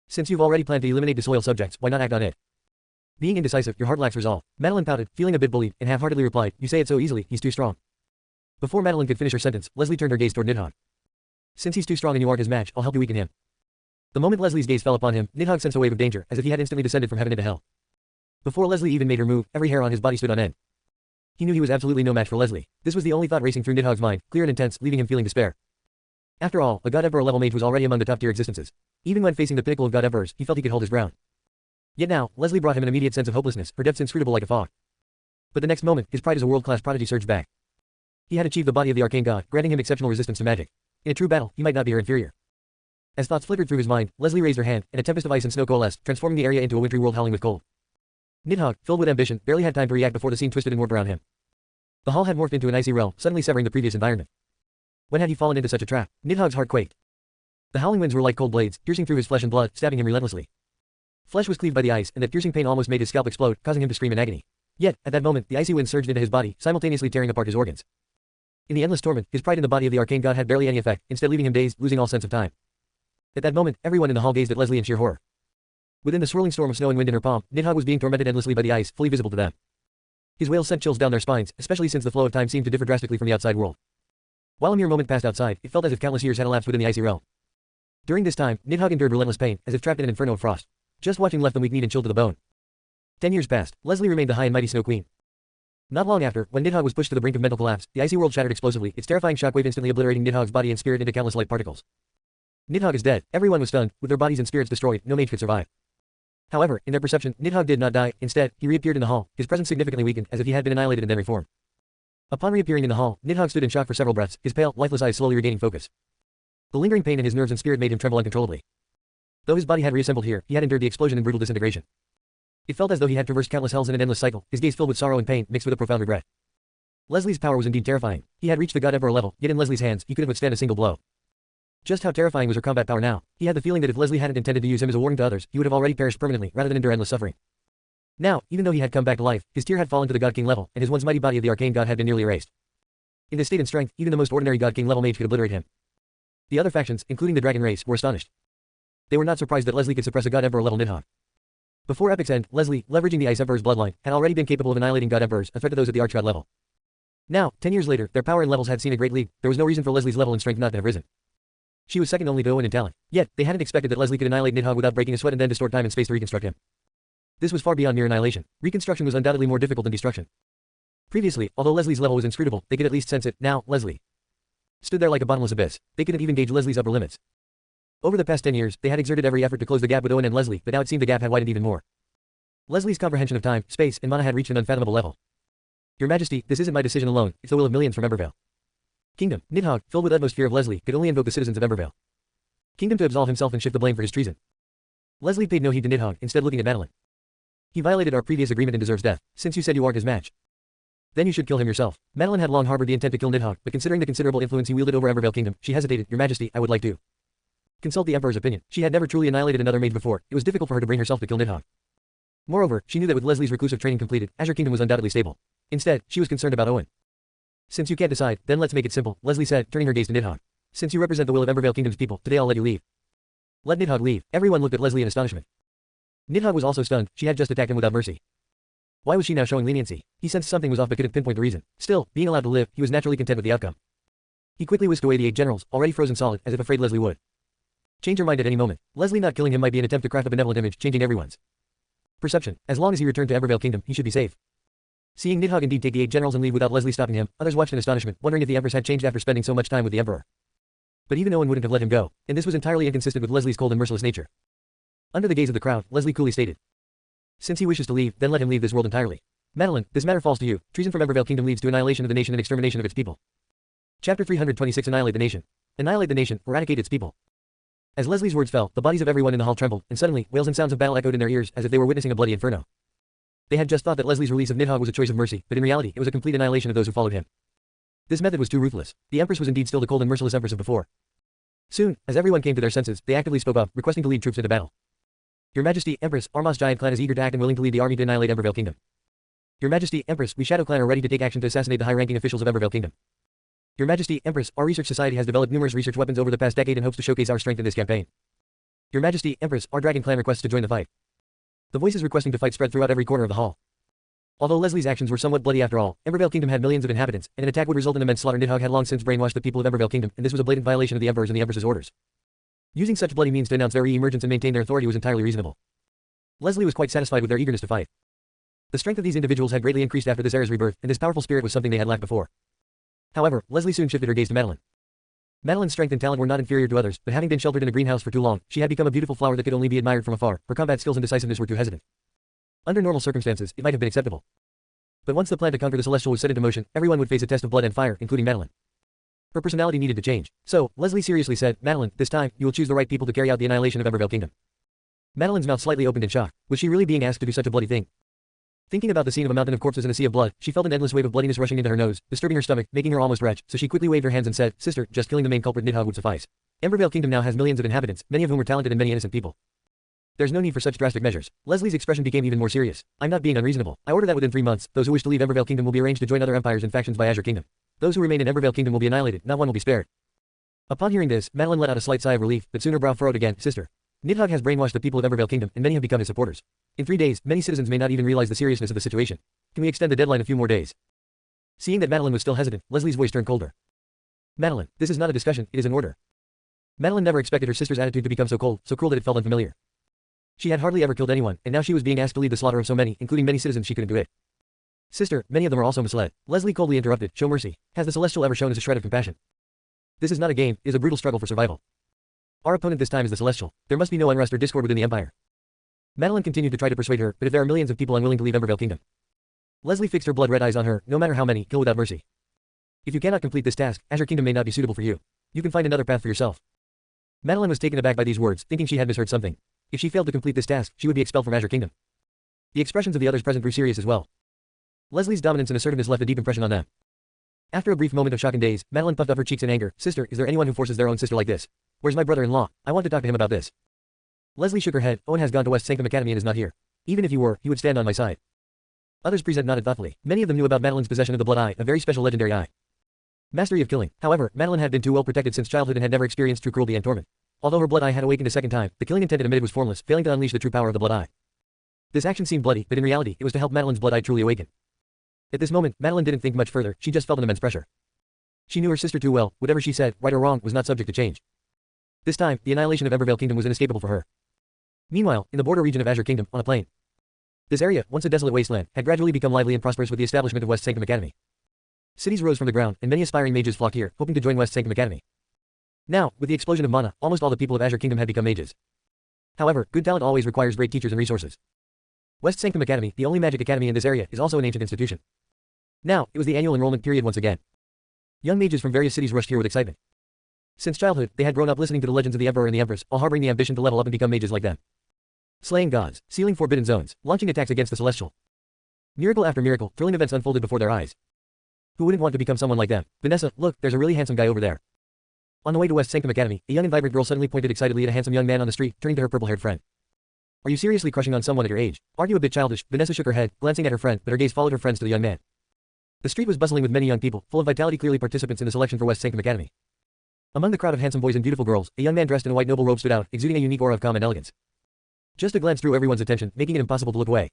Since you've already planned to eliminate disloyal subjects, why not act on it? Being indecisive, your heart lacks resolve. Madeline pouted, feeling a bit bullied, and half-heartedly replied, you say it so easily, he's too strong. Before Madeline could finish her sentence, Leslie turned her gaze toward Nidhogg. Since he's too strong and you aren't his match, I'll help you weaken him. The moment Leslie's gaze fell upon him, Nidhogg sensed a wave of danger, as if he had instantly descended from heaven into hell. Before Leslie even made her move, every hair on his body stood on end. He knew he was absolutely no match for Leslie. This was the only thought racing through Nidhogg's mind, clear and intense, leaving him feeling despair. After all, a God Emperor level mage was already among the top-tier existences. Even when facing the pinnacle of God Emperors, he felt he could hold his ground. Yet now, Leslie brought him an immediate sense of hopelessness, her depths inscrutable like a fog. But the next moment, his pride as a world-class prodigy surged back. He had achieved the body of the arcane god, granting him exceptional resistance to magic. In a true battle, he might not be her inferior. As thoughts flickered through his mind, Leslie raised her hand, and a tempest of ice and snow coalesced, transforming the area into a wintry world howling with cold. Nidhogg, filled with ambition, barely had time to react before the scene twisted and warped around him. The hall had morphed into an icy realm, suddenly severing the previous environment. When had he fallen into such a trap? Nidhogg's heart quaked. The howling winds were like cold blades, piercing through his flesh and blood, stabbing him relentlessly. Flesh was cleaved by the ice, and that piercing pain almost made his scalp explode, causing him to scream in agony. Yet, at that moment, the icy wind surged into his body, simultaneously tearing apart his organs. In the endless torment, his pride in the body of the arcane god had barely any effect, instead leaving him dazed, losing all sense of time. At that moment, everyone in the hall gazed at Leslie in sheer horror. Within the swirling storm of snow and wind in her palm, Nidhogg was being tormented endlessly by the ice, fully visible to them. His wails sent chills down their spines, especially since the flow of time seemed to differ drastically from the outside world. While a mere moment passed outside, it felt as if countless years had elapsed within the icy realm. During this time, Nidhogg endured relentless pain, as if trapped in an inferno of frost. Just watching left them weak-kneed and chilled to the bone. 10 years passed. Leslie remained the high and mighty Snow Queen. Not long after, when Nidhogg was pushed to the brink of mental collapse, the icy world shattered explosively, its terrifying shockwave instantly obliterating Nidhogg's body and spirit into countless light particles. Nidhogg is dead. Everyone was stunned. With their bodies and spirits destroyed, no mage could survive. However, in their perception, Nidhogg did not die. Instead, he reappeared in the hall, his presence significantly weakened, as if he had been annihilated and then reformed. Upon reappearing in the hall, Nidhogg stood in shock for several breaths, his pale, lifeless eyes slowly regaining focus. The lingering pain in his nerves and spirit made him tremble uncontrollably. Though his body had reassembled here, he had endured the explosion and brutal disintegration. It felt as though he had traversed countless hells in an endless cycle, his gaze filled with sorrow and pain, mixed with a profound regret. Leslie's power was indeed terrifying. He had reached the God Emperor level, yet in Leslie's hands, he couldn't withstand a single blow. Just how terrifying was her combat power now? He had the feeling that if Leslie hadn't intended to use him as a warning to others, he would have already perished permanently, rather than endure endless suffering. Now, even though he had come back to life, his tear had fallen to the God King level, and his once mighty body of the arcane god had been nearly erased. In this state and strength, even the most ordinary God King level mage could obliterate him. The other factions, including the dragon race, were astonished. They were not surprised that Leslie could suppress a God Emperor level Nidhogg. Before Epic's end, Leslie, leveraging the Ice Emperor's bloodline, had already been capable of annihilating God Emperors, a threat to those at the Archgod level. Now, 10 years later, their power and levels had seen a great leap. There was no reason for Leslie's level and strength not to have risen. She was second only to Owen in talent. Yet, they hadn't expected that Leslie could annihilate Nidhogg without breaking a sweat and then distort time and space to reconstruct him. This was far beyond mere annihilation. Reconstruction was undoubtedly more difficult than destruction. Previously, although Leslie's level was inscrutable, they could at least sense it. Now, Leslie stood there like a bottomless abyss. They couldn't even gauge Leslie's upper limits. Over the past 10 years, they had exerted every effort to close the gap with Owen and Leslie, but now it seemed the gap had widened even more. Leslie's comprehension of time, space, and mana had reached an unfathomable level. Your Majesty, this isn't my decision alone, it's the will of millions from Embervale. Kingdom, Nidhogg, filled with utmost fear of Leslie, could only invoke the citizens of Embervale. Kingdom to absolve himself and shift the blame for his treason. Leslie paid no heed to Nidhogg, instead looking at Madeline. He violated our previous agreement and deserves death, since you said you aren't his match. Then you should kill him yourself. Madeline had long harbored the intent to kill Nidhogg, but considering the considerable influence he wielded over Embervale Kingdom, she hesitated. Your Majesty, I would like to consult the Emperor's opinion. She had never truly annihilated another mage before. It was difficult for her to bring herself to kill Nidhogg. Moreover, she knew that with Leslie's reclusive training completed, Azure Kingdom was undoubtedly stable. Instead, she was concerned about Owen. Since you can't decide, then let's make it simple, Leslie said, turning her gaze to Nidhogg. Since you represent the will of Embervale Kingdom's people, today I'll let you leave. Let Nidhogg leave. Everyone looked at Leslie in astonishment. Nidhogg was also stunned. She had just attacked him without mercy. Why was she now showing leniency? He sensed something was off but couldn't pinpoint the reason. Still, being allowed to live, he was naturally content with the outcome. He quickly whisked away the 8 generals, already frozen solid, as if afraid Leslie would change her mind at any moment. Leslie not killing him might be an attempt to craft a benevolent image, changing everyone's perception. As long as he returned to Embervale Kingdom, he should be safe. Seeing Nidhogg indeed take the 8 generals and leave without Leslie stopping him, others watched in astonishment, wondering if the Empress had changed after spending so much time with the Emperor. But even Owen wouldn't have let him go, and this was entirely inconsistent with Leslie's cold and merciless nature. Under the gaze of the crowd, Leslie coolly stated, since he wishes to leave, then let him leave this world entirely. Madeline, this matter falls to you. Treason from Embervale Kingdom leads to annihilation of the nation and extermination of its people. Chapter 326 Annihilate the nation. Annihilate the nation, eradicate its people. As Leslie's words fell, the bodies of everyone in the hall trembled, and suddenly, wails and sounds of battle echoed in their ears as if they were witnessing a bloody inferno. They had just thought that Leslie's release of Nidhogg was a choice of mercy, but in reality, it was a complete annihilation of those who followed him. This method was too ruthless. The Empress was indeed still the cold and merciless Empress of before. Soon, as everyone came to their senses, they actively spoke up, requesting to lead troops into battle. Your Majesty, Empress, Armos giant clan is eager to act and willing to lead the army to annihilate Embervale Kingdom. Your Majesty, Empress, we Shadow clan are ready to take action to assassinate the high-ranking officials of Embervale Kingdom. Your Majesty, Empress, our research society has developed numerous research weapons over the past decade and hopes to showcase our strength in this campaign. Your Majesty, Empress, our Dragon clan requests to join the fight. The voices requesting to fight spread throughout every corner of the hall. Although Leslie's actions were somewhat bloody after all, Embervale Kingdom had millions of inhabitants, and an attack would result in immense slaughter. Nidhogg had long since brainwashed the people of Embervale Kingdom, and this was a blatant violation of the Emperor's and the Empress's orders. Using such bloody means to announce their re-emergence and maintain their authority was entirely reasonable. Leslie was quite satisfied with their eagerness to fight. The strength of these individuals had greatly increased after this era's rebirth, and this powerful spirit was something they had lacked before. However, Leslie soon shifted her gaze to Madeline. Madeline's strength and talent were not inferior to others, but having been sheltered in a greenhouse for too long, she had become a beautiful flower that could only be admired from afar. Her combat skills and decisiveness were too hesitant. Under normal circumstances, it might have been acceptable. But once the plan to conquer the Celestial was set into motion, everyone would face a test of blood and fire, including Madeline. Her personality needed to change. So, Leslie seriously said, Madeline, this time, you will choose the right people to carry out the annihilation of Embervale Kingdom. Madeline's mouth slightly opened in shock. Was she really being asked to do such a bloody thing? Thinking about the scene of a mountain of corpses in a sea of blood, she felt an endless wave of bloodiness rushing into her nose, disturbing her stomach, making her almost retch, so she quickly waved her hands and said, Sister, just killing the main culprit Nidhogg would suffice. Embervale Kingdom now has millions of inhabitants, many of whom are talented and many innocent people. There's no need for such drastic measures. Leslie's expression became even more serious. I'm not being unreasonable. I order that within 3 months, those who wish to leave Embervale Kingdom will be arranged to join other empires and factions by Azure Kingdom. Those who remain in Embervale Kingdom will be annihilated, not one will be spared. Upon hearing this, Madeline let out a slight sigh of relief, but soon her brow furrowed again. Sister, Nidhogg has brainwashed the people of Embervale Kingdom, and many have become his supporters. In 3 days, many citizens may not even realize the seriousness of the situation. Can we extend the deadline a few more days? Seeing that Madeline was still hesitant, Leslie's voice turned colder. Madeline, this is not a discussion, it is an order. Madeline never expected her sister's attitude to become so cold, so cruel that it felt unfamiliar. She had hardly ever killed anyone, and now she was being asked to lead the slaughter of so many, including many citizens. She couldn't do it. Sister, many of them are also misled. Leslie coldly interrupted, show mercy. Has the Celestial ever shown us a shred of compassion? This is not a game, it is a brutal struggle for survival. Our opponent this time is the Celestial. There must be no unrest or discord within the Empire. Madeline continued to try to persuade her, but if there are millions of people unwilling to leave Embervale Kingdom. Leslie fixed her blood-red eyes on her, no matter how many, kill without mercy. If you cannot complete this task, Azure Kingdom may not be suitable for you. You can find another path for yourself. Madeline was taken aback by these words, thinking she had misheard something. If she failed to complete this task, she would be expelled from Azure Kingdom. The expressions of the others present grew serious as well. Leslie's dominance and assertiveness left a deep impression on them. After a brief moment of shock and daze, Madeline puffed up her cheeks in anger. Sister, is there anyone who forces their own sister like this? Where's my brother-in-law? I want to talk to him about this. Leslie shook her head. Owen has gone to West Sanctum Academy and is not here. Even if he were, he would stand on my side. Others present nodded thoughtfully. Many of them knew about Madeline's possession of the blood eye, a very special legendary eye. Mastery of killing. However, Madeline had been too well protected since childhood and had never experienced true cruelty and torment. Although her blood eye had awakened a second time, the killing intent it emitted was formless, failing to unleash the true power of the blood eye. This action seemed bloody, but in reality, it was to help Madeline's blood eye truly awaken. At this moment, Madeline didn't think much further, she just felt an immense pressure. She knew her sister too well, whatever she said, right or wrong, was not subject to change. This time, the annihilation of Embervale Kingdom was inescapable for her. Meanwhile, in the border region of Azure Kingdom, on a plain. This area, once a desolate wasteland, had gradually become lively and prosperous with the establishment of West Sanctum Academy. Cities rose from the ground, and many aspiring mages flocked here, hoping to join West Sanctum Academy. Now, with the explosion of mana, almost all the people of Azure Kingdom had become mages. However, good talent always requires great teachers and resources. West Sanctum Academy, the only magic academy in this area, is also an ancient institution. Now, it was the annual enrollment period once again. Young mages from various cities rushed here with excitement. Since childhood, they had grown up listening to the legends of the Emperor and the Empress, all harboring the ambition to level up and become mages like them. Slaying gods, sealing forbidden zones, launching attacks against the celestial. Miracle after miracle, thrilling events unfolded before their eyes. Who wouldn't want to become someone like them? Vanessa, look, there's a really handsome guy over there. On the way to West Sanctum Academy, a young and vibrant girl suddenly pointed excitedly at a handsome young man on the street, turning to her purple-haired friend. Are you seriously crushing on someone at your age? Are you a bit childish? Vanessa shook her head, glancing at her friend, but her gaze followed her friends to the young man. The street was bustling with many young people, full of vitality, clearly participants in the selection for West Sanctum Academy. Among the crowd of handsome boys and beautiful girls, a young man dressed in a white noble robe stood out, exuding a unique aura of calm and elegance. Just a glance drew everyone's attention, making it impossible to look away.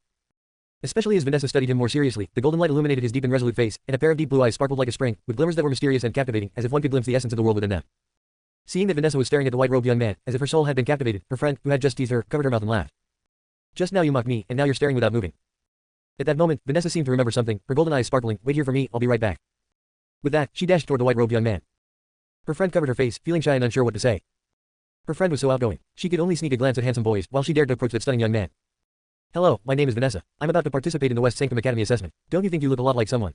Especially as Vanessa studied him more seriously, the golden light illuminated his deep and resolute face, and a pair of deep blue eyes sparkled like a spring, with glimmers that were mysterious and captivating, as if one could glimpse the essence of the world within them. Seeing that Vanessa was staring at the white-robed young man, as if her soul had been captivated, her friend, who had just teased her, covered her mouth and laughed. Just now you mocked me, and now you're staring without moving. At that moment, Vanessa seemed to remember something, her golden eyes sparkling. Wait here for me, I'll be right back. With that, she dashed toward the white-robed young man. Her friend covered her face, feeling shy and unsure what to say. Her friend was so outgoing. She could only sneak a glance at handsome boys, while she dared to approach that stunning young man. Hello, my name is Vanessa. I'm about to participate in the West Sanctum Academy assessment. Don't you think you look a lot like someone?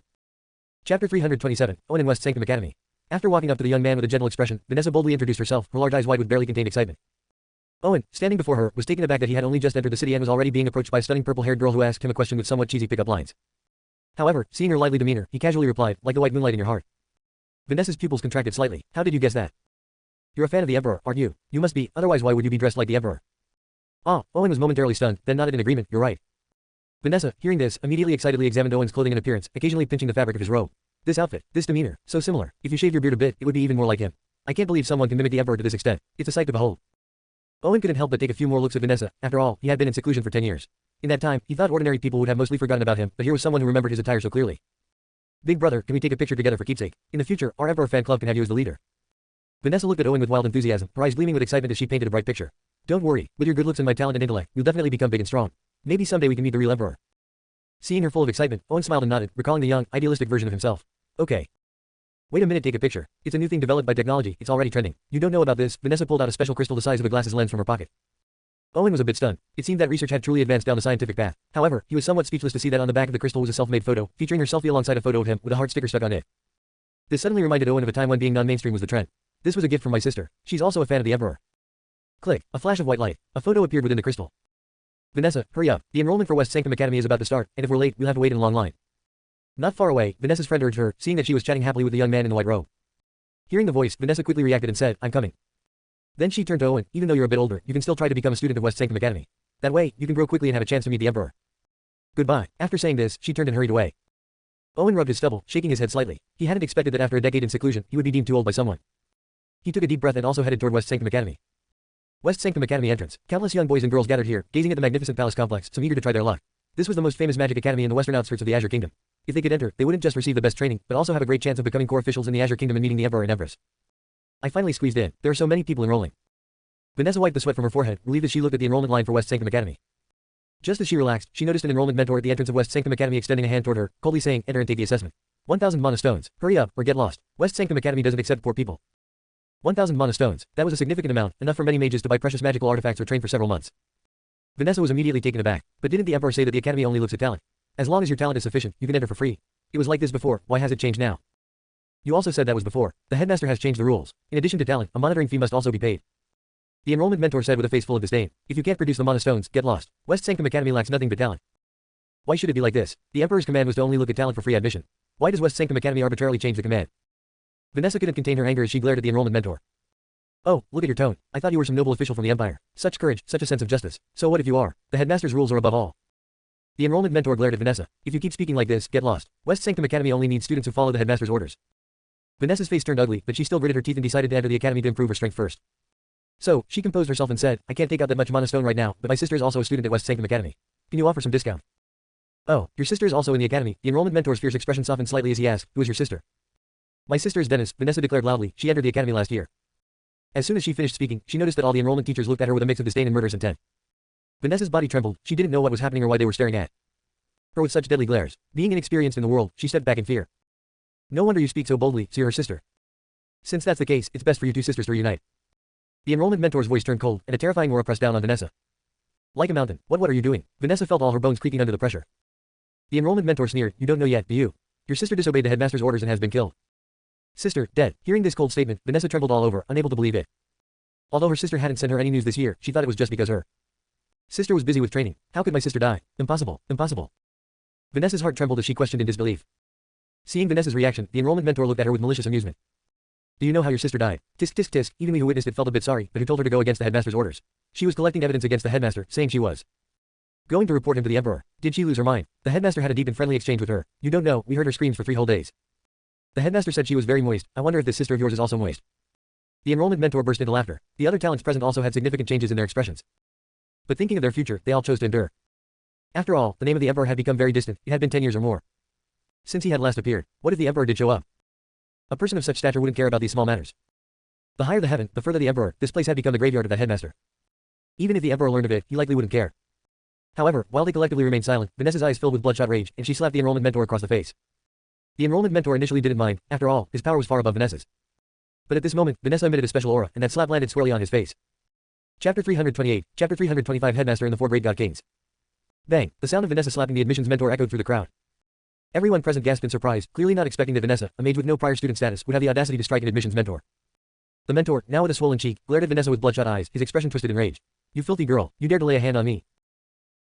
Chapter 327, Owen in West Sanctum Academy. After walking up to the young man with a gentle expression, Vanessa boldly introduced herself, her large eyes wide with barely contained excitement. Owen, standing before her, was taken aback that he had only just entered the city and was already being approached by a stunning purple-haired girl who asked him a question with somewhat cheesy pickup lines. However, seeing her lively demeanor, he casually replied, like the white moonlight in your heart. Vanessa's pupils contracted slightly. How did you guess that? You're a fan of the Emperor, aren't you? You must be, otherwise why would you be dressed like the Emperor? Ah, Owen was momentarily stunned, then nodded in agreement, you're right. Vanessa, hearing this, immediately excitedly examined Owen's clothing and appearance, occasionally pinching the fabric of his robe. This outfit, this demeanor, so similar. If you shaved your beard a bit, it would be even more like him. I can't believe someone can mimic the Emperor to this extent. It's a sight to behold. Owen couldn't help but take a few more looks at Vanessa. After all, he had been in seclusion for 10 years. In that time, he thought ordinary people would have mostly forgotten about him, but here was someone who remembered his attire so clearly. Big brother, can we take a picture together for keepsake? In the future, our Emperor fan club can have you as the leader. Vanessa looked at Owen with wild enthusiasm, her eyes gleaming with excitement as she painted a bright picture. Don't worry, with your good looks and my talent and intellect, you'll definitely become big and strong. Maybe someday we can meet the real Emperor. Seeing her full of excitement, Owen smiled and nodded, recalling the young, idealistic version of himself. Okay. Wait a minute, take a picture. It's a new thing developed by technology, it's already trending. You don't know about this? Vanessa pulled out a special crystal the size of a glass's lens from her pocket. Owen was a bit stunned. It seemed that research had truly advanced down the scientific path. However, he was somewhat speechless to see that on the back of the crystal was a self-made photo, featuring her selfie alongside a photo of him, with a heart sticker stuck on it. This suddenly reminded Owen of a time when being non-mainstream was the trend. This was a gift from my sister. She's also a fan of the Emperor. Click. A flash of white light. A photo appeared within the crystal. Vanessa, hurry up. The enrollment for West Sanctum Academy is about to start, and if we're late, we'll have to wait in a long line. Not far away, Vanessa's friend urged her, seeing that she was chatting happily with the young man in the white robe. Hearing the voice, Vanessa quickly reacted and said, I'm coming. Then she turned to Owen, even though you're a bit older, you can still try to become a student of West Sanctum Academy. That way, you can grow quickly and have a chance to meet the Emperor. Goodbye. After saying this, she turned and hurried away. Owen rubbed his stubble, shaking his head slightly. He hadn't expected that after a decade in seclusion, he would be deemed too old by someone. He took a deep breath and also headed toward West Sanctum Academy. West Sanctum Academy entrance. Countless young boys and girls gathered here, gazing at the magnificent palace complex, some eager to try their luck. This was the most famous magic academy in the western outskirts of the Azure Kingdom. If they could enter, they wouldn't just receive the best training, but also have a great chance of becoming core officials in the Azure Kingdom and meeting the Emperor and Empress. I finally squeezed in. There are so many people enrolling. Vanessa wiped the sweat from her forehead, relieved as she looked at the enrollment line for West Sanctum Academy. Just as she relaxed, she noticed an enrollment mentor at the entrance of West Sanctum Academy extending a hand toward her, coldly saying, enter and take the assessment. 1,000 mana stones. Hurry up, or get lost. West Sanctum Academy doesn't accept poor people. 1,000 mana stones. That was a significant amount, enough for many mages to buy precious magical artifacts or train for several months. Vanessa was immediately taken aback. But didn't the Emperor say that the Academy only looks at talent? As long as your talent is sufficient, you can enter for free. It was like this before, why has it changed now? You also said that was before. The headmaster has changed the rules. In addition to talent, a monitoring fee must also be paid. The enrollment mentor said with a face full of disdain. If you can't produce the mana stones, get lost. West Sanctum Academy lacks nothing but talent. Why should it be like this? The Emperor's command was to only look at talent for free admission. Why does West Sanctum Academy arbitrarily change the command? Vanessa couldn't contain her anger as she glared at the enrollment mentor. Oh, look at your tone. I thought you were some noble official from the Empire. Such courage, such a sense of justice. So what if you are? The headmaster's rules are above all. The enrollment mentor glared at Vanessa. If you keep speaking like this, get lost. West Sanctum Academy only needs students who follow the headmaster's orders. Vanessa's face turned ugly, but she still gritted her teeth and decided to enter the academy to improve her strength first. So, she composed herself and said, I can't take out that much mana stone right now, but my sister is also a student at West Sanctum Academy. Can you offer some discount? Oh, your sister is also in the academy. The enrollment mentor's fierce expression softened slightly as he asked, who is your sister? My sister is Dennis, Vanessa declared loudly. She entered the academy last year. As soon as she finished speaking, she noticed that all the enrollment teachers looked at her with a mix of disdain and murderous intent. Vanessa's body trembled. She didn't know what was happening or why they were staring at her with such deadly glares. Being inexperienced in the world, she stepped back in fear. No wonder you speak so boldly, so you're her sister. Since that's the case, it's best for you two sisters to reunite. The enrollment mentor's voice turned cold, and a terrifying aura pressed down on Vanessa. Like a mountain. What are you doing? Vanessa felt all her bones creaking under the pressure. The enrollment mentor sneered, you don't know yet, do you? Your sister disobeyed the headmaster's orders and has been killed. Sister, dead. Hearing this cold statement, Vanessa trembled all over, unable to believe it. Although her sister hadn't sent her any news this year, she thought it was just because her Sister was busy with training. How could my sister die? Impossible, impossible. Vanessa's heart trembled as she questioned in disbelief. Seeing Vanessa's reaction, the enrollment mentor looked at her with malicious amusement. Do you know how your sister died? Tisk tisk tisk, even we who witnessed it felt a bit sorry, but who told her to go against the headmaster's orders? She was collecting evidence against the headmaster, saying she was going to report him to the emperor. Did she lose her mind? The headmaster had a deep and friendly exchange with her. You don't know, we heard her screams for 3 whole days. The headmaster said she was very moist. I wonder if this sister of yours is also moist. The enrollment mentor burst into laughter. The other talents present also had significant changes in their expressions. But thinking of their future, they all chose to endure. After all, the name of the emperor had become very distant. It had been 10 years or more since he had last appeared. What if the emperor did show up? A person of such stature wouldn't care about these small matters. The higher the heaven, the further the emperor. This place had become the graveyard of that headmaster. Even if the emperor learned of it, he likely wouldn't care. However, while they collectively remained silent, Vanessa's eyes filled with bloodshot rage, and she slapped the enrollment mentor across the face. The enrollment mentor initially didn't mind. After all, his power was far above Vanessa's. But at this moment, Vanessa emitted a special aura, and that slap landed squarely on his face. Chapter 328, Chapter 325 Headmaster and the 4 Great God Kings. Bang! The sound of Vanessa slapping the admissions mentor echoed through the crowd. Everyone present gasped in surprise, clearly not expecting that Vanessa, a mage with no prior student status, would have the audacity to strike an admissions mentor. The mentor, now with a swollen cheek, glared at Vanessa with bloodshot eyes, his expression twisted in rage. You filthy girl, you dare to lay a hand on me.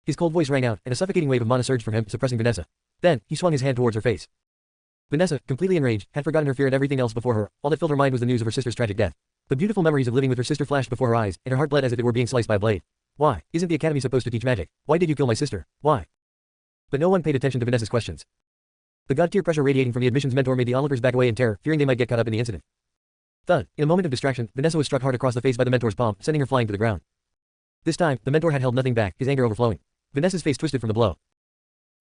His cold voice rang out, and a suffocating wave of mana surged from him, suppressing Vanessa. Then, he swung his hand towards her face. Vanessa, completely enraged, had forgotten her fear and everything else before her. All that filled her mind was the news of her sister's tragic death. The beautiful memories of living with her sister flashed before her eyes, and her heart bled as if it were being sliced by a blade. Why? Isn't the academy supposed to teach magic? Why did you kill my sister? Why? But no one paid attention to Vanessa's questions. The god-tier pressure radiating from the admissions mentor made the onlookers back away in terror, fearing they might get caught up in the incident. Thud. In a moment of distraction, Vanessa was struck hard across the face by the mentor's palm, sending her flying to the ground. This time, the mentor had held nothing back, his anger overflowing. Vanessa's face twisted from the blow.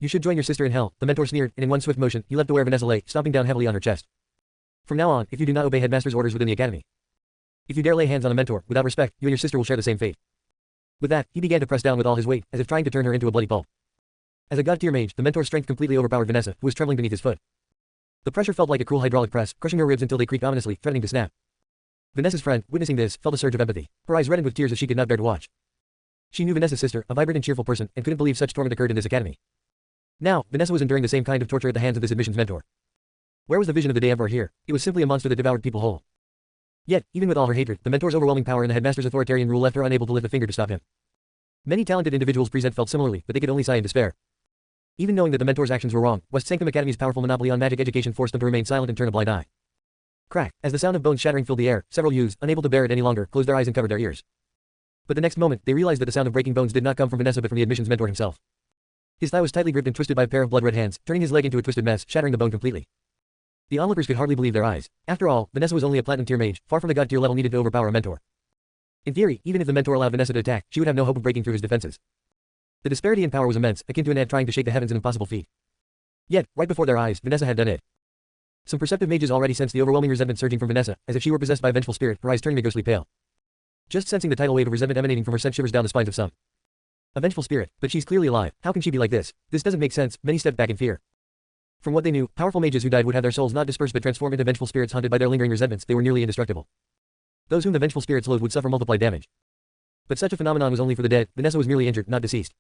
You should join your sister in hell, the mentor sneered, and in one swift motion, he leapt to where Vanessa lay, stomping down heavily on her chest. From now on, if you do not obey headmaster's orders within the academy, if you dare lay hands on a mentor, without respect, you and your sister will share the same fate. With that, he began to press down with all his weight, as if trying to turn her into a bloody pulp. As a god-tier mage, the mentor's strength completely overpowered Vanessa, who was trembling beneath his foot. The pressure felt like a cruel hydraulic press, crushing her ribs until they creaked ominously, threatening to snap. Vanessa's friend, witnessing this, felt a surge of empathy. Her eyes reddened with tears as she could not bear to watch. She knew Vanessa's sister, a vibrant and cheerful person, and couldn't believe such torment occurred in this academy. Now, Vanessa was enduring the same kind of torture at the hands of this admissions mentor. Where was the vision of the day emperor here? It was simply a monster that devoured people whole. Yet, even with all her hatred, the mentor's overwhelming power and the headmaster's authoritarian rule left her unable to lift a finger to stop him. Many talented individuals present felt similarly, but they could only sigh in despair. Even knowing that the mentor's actions were wrong, West Sanctum Academy's powerful monopoly on magic education forced them to remain silent and turn a blind eye. Crack! As the sound of bones shattering filled the air, several youths, unable to bear it any longer, closed their eyes and covered their ears. But the next moment, they realized that the sound of breaking bones did not come from Vanessa but from the admissions mentor himself. His thigh was tightly gripped and twisted by a pair of blood-red hands, turning his leg into a twisted mess, shattering the bone completely. The onlookers could hardly believe their eyes. After all, Vanessa was only a platinum-tier mage, far from the god-tier level needed to overpower a mentor. In theory, even if the mentor allowed Vanessa to attack, she would have no hope of breaking through his defenses. The disparity in power was immense, akin to an ant trying to shake the heavens, an impossible feat. Yet, right before their eyes, Vanessa had done it. Some perceptive mages already sensed the overwhelming resentment surging from Vanessa, as if she were possessed by a vengeful spirit, her eyes turning a ghostly pale. Just sensing the tidal wave of resentment emanating from her sent shivers down the spines of some. A vengeful spirit, but she's clearly alive. How can she be like this? This doesn't make sense. Many stepped back in fear. From what they knew, powerful mages who died would have their souls not dispersed but transformed into vengeful spirits haunted by their lingering resentments. They were nearly indestructible. Those whom the vengeful spirits loathed would suffer multiplied damage. But such a phenomenon was only for the dead. Vanessa was merely injured, not deceased.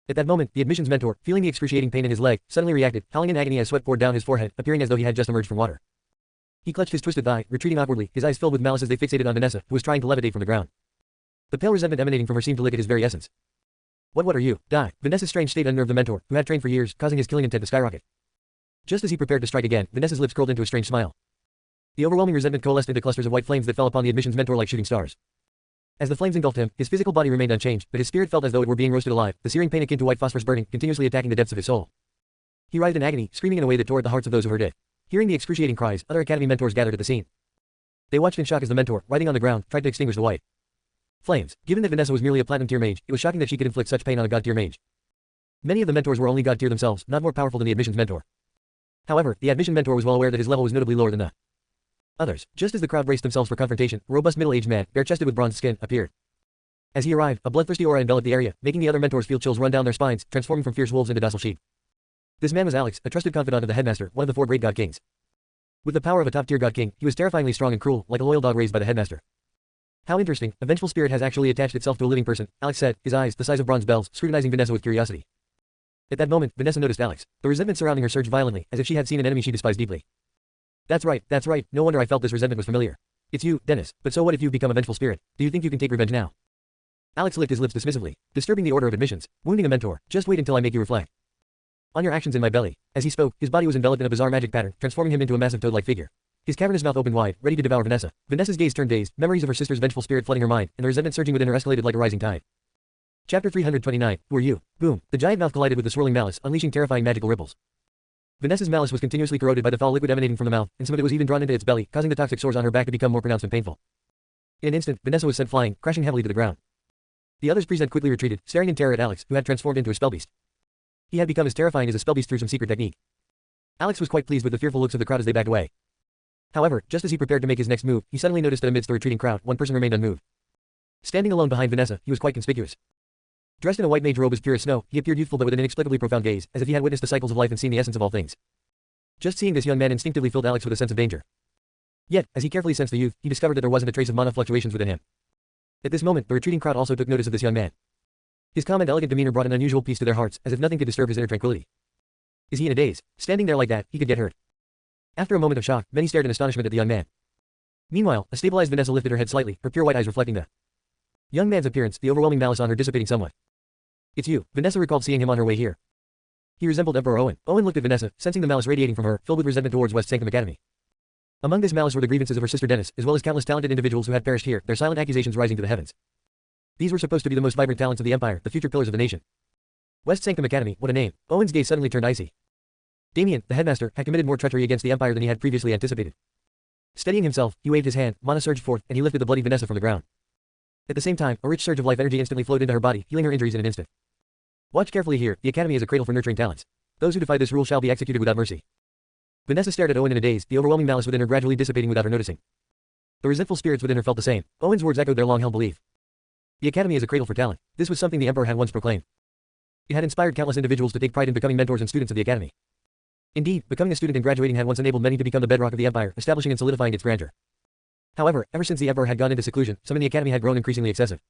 At that moment, the admissions mentor, feeling the excruciating pain in his leg, suddenly reacted, howling in agony as sweat poured down his forehead, appearing as though he had just emerged from water. He clutched his twisted thigh, retreating awkwardly, his eyes filled with malice as they fixated on Vanessa, who was trying to levitate from the ground. The pale resentment emanating from her seemed to lick at his very essence. What are you? Die. Vanessa's strange state unnerved the mentor, who had trained for years, causing his killing intent to skyrocket. Just as he prepared to strike again, Vanessa's lips curled into a strange smile. The overwhelming resentment coalesced into clusters of white flames that fell upon the admissions mentor like shooting stars. As the flames engulfed him, his physical body remained unchanged, but his spirit felt as though it were being roasted alive, the searing pain akin to white phosphorus burning, continuously attacking the depths of his soul. He writhed in agony, screaming in a way that tore at the hearts of those who heard it. Hearing the excruciating cries, other academy mentors gathered at the scene. They watched in shock as the mentor, writhing on the ground, tried to extinguish the white flames. Given that Vanessa was merely a platinum-tier mage, it was shocking that she could inflict such pain on a god-tier mage. Many of the mentors were only god-tier themselves, not more powerful than the admissions mentor. However, the admission mentor was well aware that his level was notably lower than the others. Just as the crowd braced themselves for confrontation, a robust middle-aged man, bare-chested with bronzed skin, appeared. As he arrived, a bloodthirsty aura enveloped the area, making the other mentors feel chills run down their spines, transforming from fierce wolves into docile sheep. This man was Alex, a trusted confidant of the headmaster, one of the 4 great god kings. With the power of a top-tier god king, he was terrifyingly strong and cruel, like a loyal dog raised by the headmaster. How interesting, a vengeful spirit has actually attached itself to a living person, Alex said, his eyes, the size of bronze bells, scrutinizing Vanessa with curiosity. At that moment, Vanessa noticed Alex. The resentment surrounding her surged violently, as if she had seen an enemy she despised deeply. That's right, no wonder I felt this resentment was familiar. It's you, Dennis, but so what if you've become a vengeful spirit? Do you think you can take revenge now? Alex licked his lips dismissively, disturbing the order of admissions, wounding a mentor. Just wait until I make you reflect on your actions in my belly. As he spoke, his body was enveloped in a bizarre magic pattern, transforming him into a massive toad-like figure. His cavernous mouth opened wide, ready to devour Vanessa. Vanessa's gaze turned dazed, memories of her sister's vengeful spirit flooding her mind, and the resentment surging within her escalated like a rising tide. Chapter 329, Who are you? Boom. The giant mouth collided with the swirling malice, unleashing terrifying magical ripples. Vanessa's malice was continuously corroded by the foul liquid emanating from the mouth, and some of it was even drawn into its belly, causing the toxic sores on her back to become more pronounced and painful. In an instant, Vanessa was sent flying, crashing heavily to the ground. The others present quickly retreated, staring in terror at Alex, who had transformed into a spellbeast. He had become as terrifying as a spellbeast through some secret technique. Alex was quite pleased with the fearful looks of the crowd as they backed away. However, just as he prepared to make his next move, he suddenly noticed that amidst the retreating crowd, one person remained unmoved. Standing alone behind Vanessa, he was quite conspicuous. Dressed in a white mage robe as pure as snow, he appeared youthful but with an inexplicably profound gaze, as if he had witnessed the cycles of life and seen the essence of all things. Just seeing this young man instinctively filled Alex with a sense of danger. Yet, as he carefully sensed the youth, he discovered that there wasn't a trace of mana fluctuations within him. At this moment, the retreating crowd also took notice of this young man. His calm and elegant demeanor brought an unusual peace to their hearts, as if nothing could disturb his inner tranquility. Is he in a daze? Standing there like that, he could get hurt. After a moment of shock, many stared in astonishment at the young man. Meanwhile, a stabilized Vanessa lifted her head slightly, her pure white eyes reflecting the young man's appearance, the overwhelming malice on her dissipating somewhat. It's you. Vanessa recalled seeing him on her way here. He resembled Emperor Owen. Owen looked at Vanessa, sensing the malice radiating from her, filled with resentment towards West Sanctum Academy. Among this malice were the grievances of her sister Dennis, as well as countless talented individuals who had perished here, their silent accusations rising to the heavens. These were supposed to be the most vibrant talents of the Empire, the future pillars of the nation. West Sanctum Academy, what a name. Owen's gaze suddenly turned icy. Damien, the headmaster, had committed more treachery against the Empire than he had previously anticipated. Steadying himself, he waved his hand, mana surged forth, and he lifted the bloody Vanessa from the ground. At the same time, a rich surge of life energy instantly flowed into her body, healing her injuries in an instant. Watch carefully here, the Academy is a cradle for nurturing talents. Those who defy this rule shall be executed without mercy. Vanessa stared at Owen in a daze, the overwhelming malice within her gradually dissipating without her noticing. The resentful spirits within her felt the same. Owen's words echoed their long-held belief. The Academy is a cradle for talent. This was something the Emperor had once proclaimed. It had inspired countless individuals to take pride in becoming mentors and students of the Academy. Indeed, becoming a student and graduating had once enabled many to become the bedrock of the Empire, establishing and solidifying its grandeur. However, ever since the Emperor had gone into seclusion, some in the Academy had grown increasingly excessive.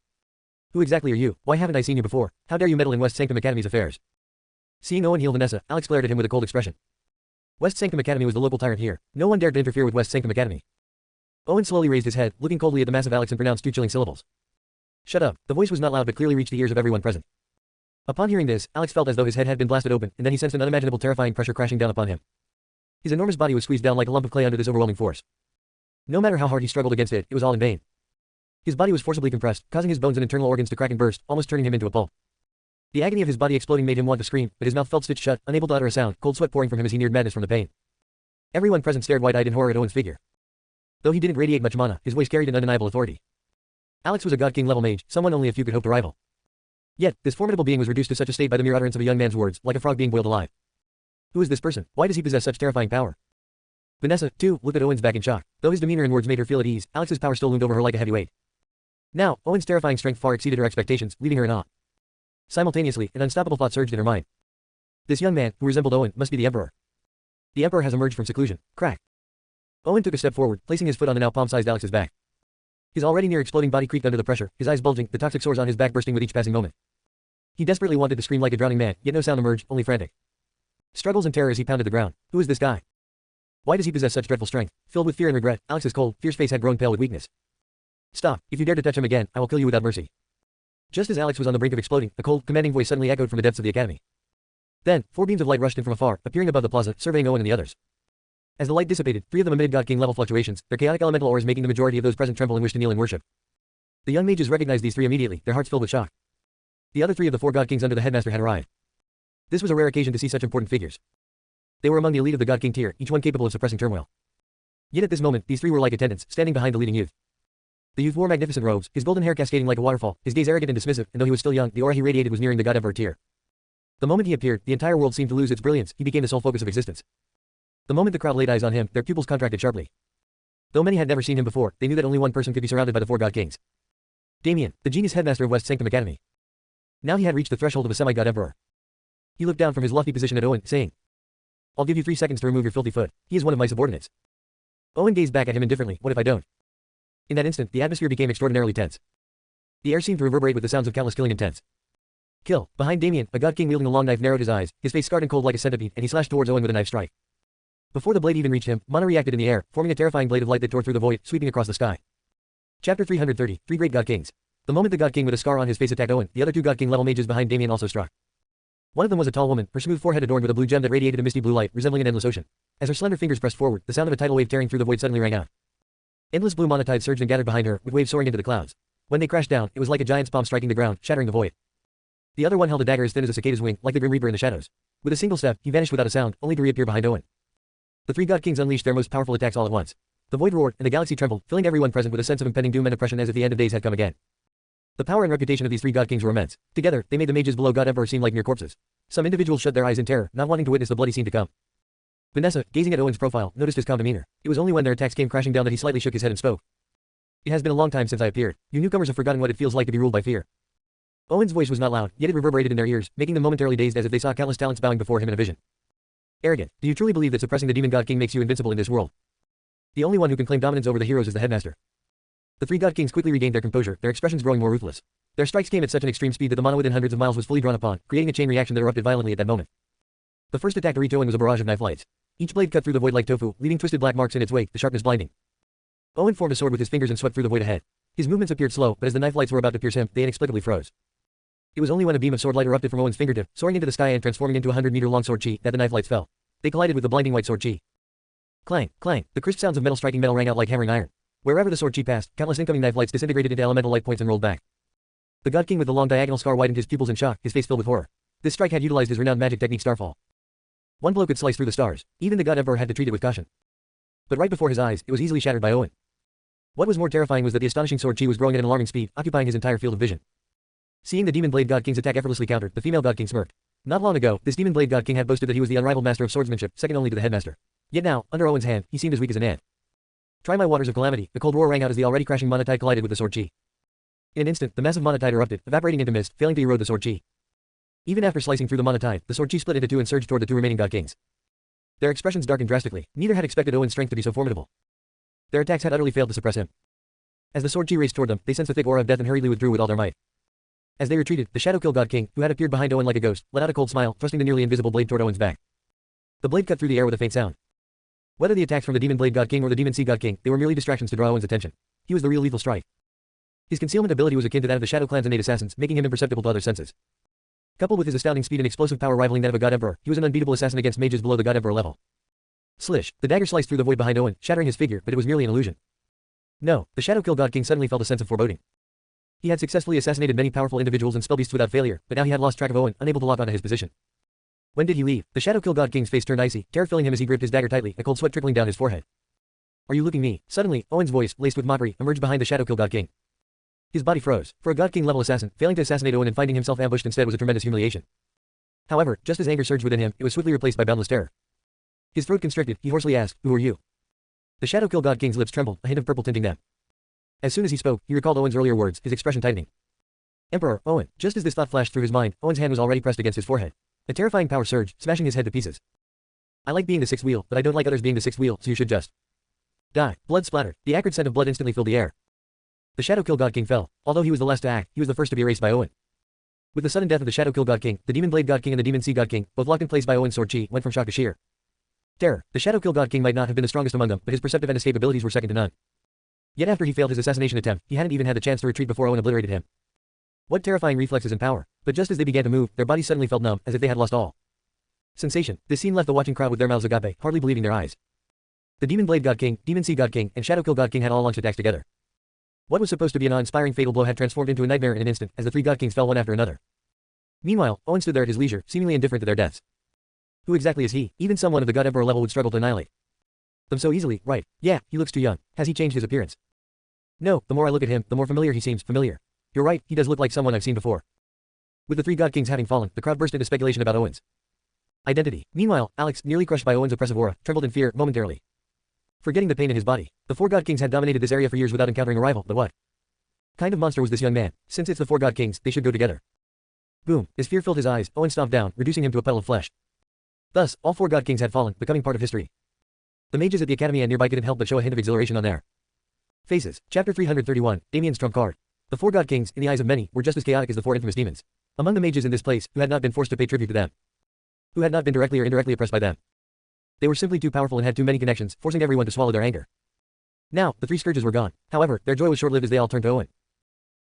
Who exactly are you? Why haven't I seen you before? How dare you meddle in West Sanctum Academy's affairs? Seeing Owen heal Vanessa, Alex glared at him with a cold expression. West Sanctum Academy was the local tyrant here. No one dared to interfere with West Sanctum Academy. Owen slowly raised his head, looking coldly at the massive Alex and pronounced two chilling syllables. Shut up. The voice was not loud but clearly reached the ears of everyone present. Upon hearing this, Alex felt as though his head had been blasted open, and then he sensed an unimaginable terrifying pressure crashing down upon him. His enormous body was squeezed down like a lump of clay under this overwhelming force. No matter how hard he struggled against it, it was all in vain. His body was forcibly compressed, causing his bones and internal organs to crack and burst, almost turning him into a pulp. The agony of his body exploding made him want to scream, but his mouth felt stitched shut, unable to utter a sound, cold sweat pouring from him as he neared madness from the pain. Everyone present stared wide-eyed in horror at Owen's figure. Though he didn't radiate much mana, his voice carried an undeniable authority. Alex was a God King level mage, someone only a few could hope to rival. Yet, this formidable being was reduced to such a state by the mere utterance of a young man's words, like a frog being boiled alive. Who is this person? Why does he possess such terrifying power? Vanessa, too, looked at Owen's back in shock. Though his demeanor and words made her feel at ease, Alex's power still loomed over her like a heavy weight. Now, Owen's terrifying strength far exceeded her expectations, leaving her in awe. Simultaneously, an unstoppable thought surged in her mind. This young man, who resembled Owen, must be the Emperor. The Emperor has emerged from seclusion. Crack. Owen took a step forward, placing his foot on the now palm-sized Alex's back. His already near-exploding body creaked under the pressure, his eyes bulging, the toxic sores on his back bursting with each passing moment. He desperately wanted to scream like a drowning man, yet no sound emerged, only frantic struggles and terror as he pounded the ground. Who is this guy? Why does he possess such dreadful strength? Filled with fear and regret, Alex's cold, fierce face had grown pale with weakness. Stop. If you dare to touch him again, I will kill you without mercy. Just as Alex was on the brink of exploding, a cold, commanding voice suddenly echoed from the depths of the Academy. Then, 4 beams of light rushed in from afar, appearing above the plaza, surveying Owen and the others. As the light dissipated, 3 of them emitted God King level fluctuations, their chaotic elemental auras making the majority of those present tremble and wish to kneel in worship. The young mages recognized these 3 immediately, their hearts filled with shock. The other 3 of the 4 God Kings under the headmaster had arrived. This was a rare occasion to see such important figures. They were among the elite of the God King tier, each one capable of suppressing turmoil. Yet at this moment, these 3 were like attendants, standing behind the leading youth. The youth wore magnificent robes, his golden hair cascading like a waterfall, his gaze arrogant and dismissive, and though he was still young, the aura he radiated was nearing the God Emperor tier. The moment he appeared, the entire world seemed to lose its brilliance, he became the sole focus of existence. The moment the crowd laid eyes on him, their pupils contracted sharply. Though many had never seen him before, they knew that only one person could be surrounded by the 4 God Kings. Damien, the genius headmaster of West Sanctum Academy. Now he had reached the threshold of a semi-god emperor. He looked down from his lofty position at Owen, saying, I'll give you 3 seconds to remove your filthy foot. He is one of my subordinates. Owen gazed back at him indifferently. What if I don't? In that instant, the atmosphere became extraordinarily tense. The air seemed to reverberate with the sounds of countless killing intents. Kill. Behind Damien, a God King wielding a long knife narrowed his eyes, his face scarred and cold like a centipede, and he slashed towards Owen with a knife strike. Before the blade even reached him, mana reacted in the air, forming a terrifying blade of light that tore through the void, sweeping across the sky. Chapter 330, 3 Great God Kings. The moment the God King with a scar on his face attacked Owen, the other two God King level mages behind Damien also struck. One of them was a tall woman, her smooth forehead adorned with a blue gem that radiated a misty blue light, resembling an endless ocean. As her slender fingers pressed forward, the sound of a tidal wave tearing through the void suddenly rang out. Endless blue monotide surged and gathered behind her, with waves soaring into the clouds. When they crashed down, it was like a giant's palm striking the ground, shattering the void. The other one held a dagger as thin as a cicada's wing, like the Grim Reaper in the shadows. With a single step, he vanished without a sound, only to reappear behind Owen. The three God Kings unleashed their most powerful attacks all at once. The void roared, and the galaxy trembled, filling everyone present with a sense of impending doom and oppression as if the end of days had come again. The power and reputation of these three God Kings were immense. Together, they made the mages below God Emperor seem like mere corpses. Some individuals shut their eyes in terror, not wanting to witness the bloody scene to come. Vanessa, gazing at Owen's profile, noticed his calm demeanor. It was only when their attacks came crashing down that he slightly shook his head and spoke. It has been a long time since I appeared. You newcomers have forgotten what it feels like to be ruled by fear. Owen's voice was not loud, yet it reverberated in their ears, making them momentarily dazed as if they saw countless talents bowing before him in a vision. Arrogant, do you truly believe that suppressing the demon God King makes you invincible in this world? The only one who can claim dominance over the heroes is the headmaster. The three God Kings quickly regained their composure, their expressions growing more ruthless. Their strikes came at such an extreme speed that the mana within hundreds of miles was fully drawn upon, creating a chain reaction that erupted violently at that moment. The first attack to reach Owen was a barrage of knife lights. Each blade cut through the void like tofu, leaving twisted black marks in its wake, the sharpness blinding. Owen formed a sword with his fingers and swept through the void ahead. His movements appeared slow, but as the knife lights were about to pierce him, they inexplicably froze. It was only when a beam of sword light erupted from Owen's fingertip, soaring into the sky and transforming into a 100-meter-long sword chi, that the knife lights fell. They collided with the blinding white sword chi. Clang, clang, the crisp sounds of metal striking metal rang out like hammering iron. Wherever the sword chi passed, countless incoming knife lights disintegrated into elemental light points and rolled back. The God King with the long diagonal scar widened his pupils in shock, his face filled with horror. This strike had utilized his renowned magic technique Starfall. One blow could slice through the stars. Even the God Emperor had to treat it with caution. But right before his eyes, it was easily shattered by Owen. What was more terrifying was that the astonishing sword chi was growing at an alarming speed, occupying his entire field of vision. Seeing the Demon Blade God King's attack effortlessly countered, the female God King smirked. Not long ago, this Demon Blade God King had boasted that he was the unrivaled master of swordsmanship, second only to the headmaster. Yet now, under Owen's hand, he seemed as weak as an ant. Try my waters of calamity. The cold roar rang out as the already crashing monotide collided with the sword chi. In an instant, the massive monotide erupted, evaporating into mist, failing to erode the sword chi. Even after slicing through the monotide, the sword chi split into two and surged toward the two remaining God Kings. Their expressions darkened drastically. Neither had expected Owen's strength to be so formidable. Their attacks had utterly failed to suppress him. As the sword chi raced toward them, they sensed a thick aura of death and hurriedly withdrew with all their might. As they retreated, the Shadowkill God King, who had appeared behind Owen like a ghost, let out a cold smile, thrusting the nearly invisible blade toward Owen's back. The blade cut through the air with a faint sound. Whether the attacks from the Demon Blade God King or the Demon Sea God King, they were merely distractions to draw Owen's attention. He was the real lethal strike. His concealment ability was akin to that of the Shadow Clan's innate assassins, making him imperceptible to other senses. Coupled with his astounding speed and explosive power rivaling that of a God Emperor, he was an unbeatable assassin against mages below the God Emperor level. Slish, the dagger sliced through the void behind Owen, shattering his figure, but it was merely an illusion. No, the Shadowkill God King suddenly felt a sense of foreboding. He had successfully assassinated many powerful individuals and spellbeasts without failure, but now he had lost track of Owen, unable to lock onto his position. When did he leave? The Shadowkill God King's face turned icy, terror filling him as he gripped his dagger tightly, a cold sweat trickling down his forehead. Are you looking me? Suddenly, Owen's voice, laced with mockery, emerged behind the Shadowkill God King. His body froze. For a God King level assassin, failing to assassinate Owen and finding himself ambushed instead was a tremendous humiliation. However, just as anger surged within him, it was swiftly replaced by boundless terror. His throat constricted, he hoarsely asked, "Who are you?" The Shadowkill God King's lips trembled, a hint of purple tinting them. As soon as he spoke, he recalled Owen's earlier words, his expression tightening. Emperor, Owen. Just as this thought flashed through his mind, Owen's hand was already pressed against his forehead. A terrifying power surged, smashing his head to pieces. I like being the sixth wheel, but I don't like others being the sixth wheel, so you should just die. Blood splattered. The acrid scent of blood instantly filled the air. The Shadowkill God King fell. Although he was the last to act, he was the first to be erased by Owen. With the sudden death of the Shadowkill God King, the Demon Blade God King and the Demon Sea God King, both locked in place by Owen's sword chi, went from shock to sheer terror. The Shadowkill God King might not have been the strongest among them, but his perceptive and escape abilities were second to none. Yet after he failed his assassination attempt, he hadn't even had the chance to retreat before Owen obliterated him. What terrifying reflexes and power. But just as they began to move, their bodies suddenly felt numb, as if they had lost all sensation. This scene left the watching crowd with their mouths agape, hardly believing their eyes. The Demon Blade God King, Demon Sea God King, and Shadowkill God King had all launched attacks together. What was supposed to be an awe-inspiring fatal blow had transformed into a nightmare in an instant, as the three God Kings fell one after another. Meanwhile, Owen stood there at his leisure, seemingly indifferent to their deaths. Who exactly is he? Even someone of the God Emperor level would struggle to annihilate them so easily, right? Yeah, he looks too young. Has he changed his appearance? No, the more I look at him, the more familiar he seems. Familiar. You're right, he does look like someone I've seen before. With the three God Kings having fallen, the crowd burst into speculation about Owen's identity. Meanwhile, Alex, nearly crushed by Owen's oppressive aura, trembled in fear, momentarily forgetting the pain in his body. The four God Kings had dominated this area for years without encountering a rival, but what kind of monster was this young man? Since it's the four God Kings, they should go together. Boom. As fear filled his eyes, Owen stomped down, reducing him to a puddle of flesh. Thus, all four God Kings had fallen, becoming part of history. The mages at the academy and nearby couldn't help but show a hint of exhilaration on their faces. Chapter 331, Damien's trump card. The four God Kings, in the eyes of many, were just as chaotic as the four infamous demons. Among the mages in this place, who had not been forced to pay tribute to them, who had not been directly or indirectly oppressed by them, they were simply too powerful and had too many connections, forcing everyone to swallow their anger. Now, the three scourges were gone. However, their joy was short-lived as they all turned to Owen.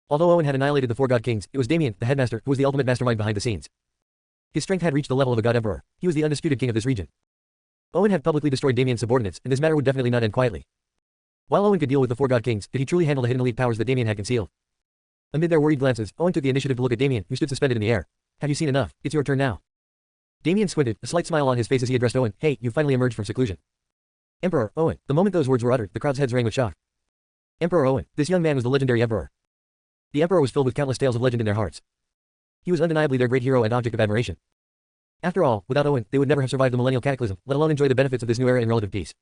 Although Owen had annihilated the 4 god kings, it was Damien, the headmaster, who was the ultimate mastermind behind the scenes. His strength had reached the level of a god emperor. He was the undisputed king of this region. Owen had publicly destroyed Damien's subordinates, and this matter would definitely not end quietly. While Owen could deal with the 4 god kings, did he truly handle the hidden elite powers that Damien had concealed? Amid their worried glances, Owen took the initiative to look at Damien, who stood suspended in the air. Have you seen enough? It's your turn now. Damien squinted, a slight smile on his face as he addressed Owen. Hey, you finally emerged from seclusion. Emperor, Owen. The moment those words were uttered, the crowd's heads rang with shock. Emperor Owen. This young man was the legendary emperor. The emperor was filled with countless tales of legend in their hearts. He was undeniably their great hero and object of admiration. After all, without Owen, they would never have survived the millennial cataclysm, let alone enjoy the benefits of this new era in relative peace.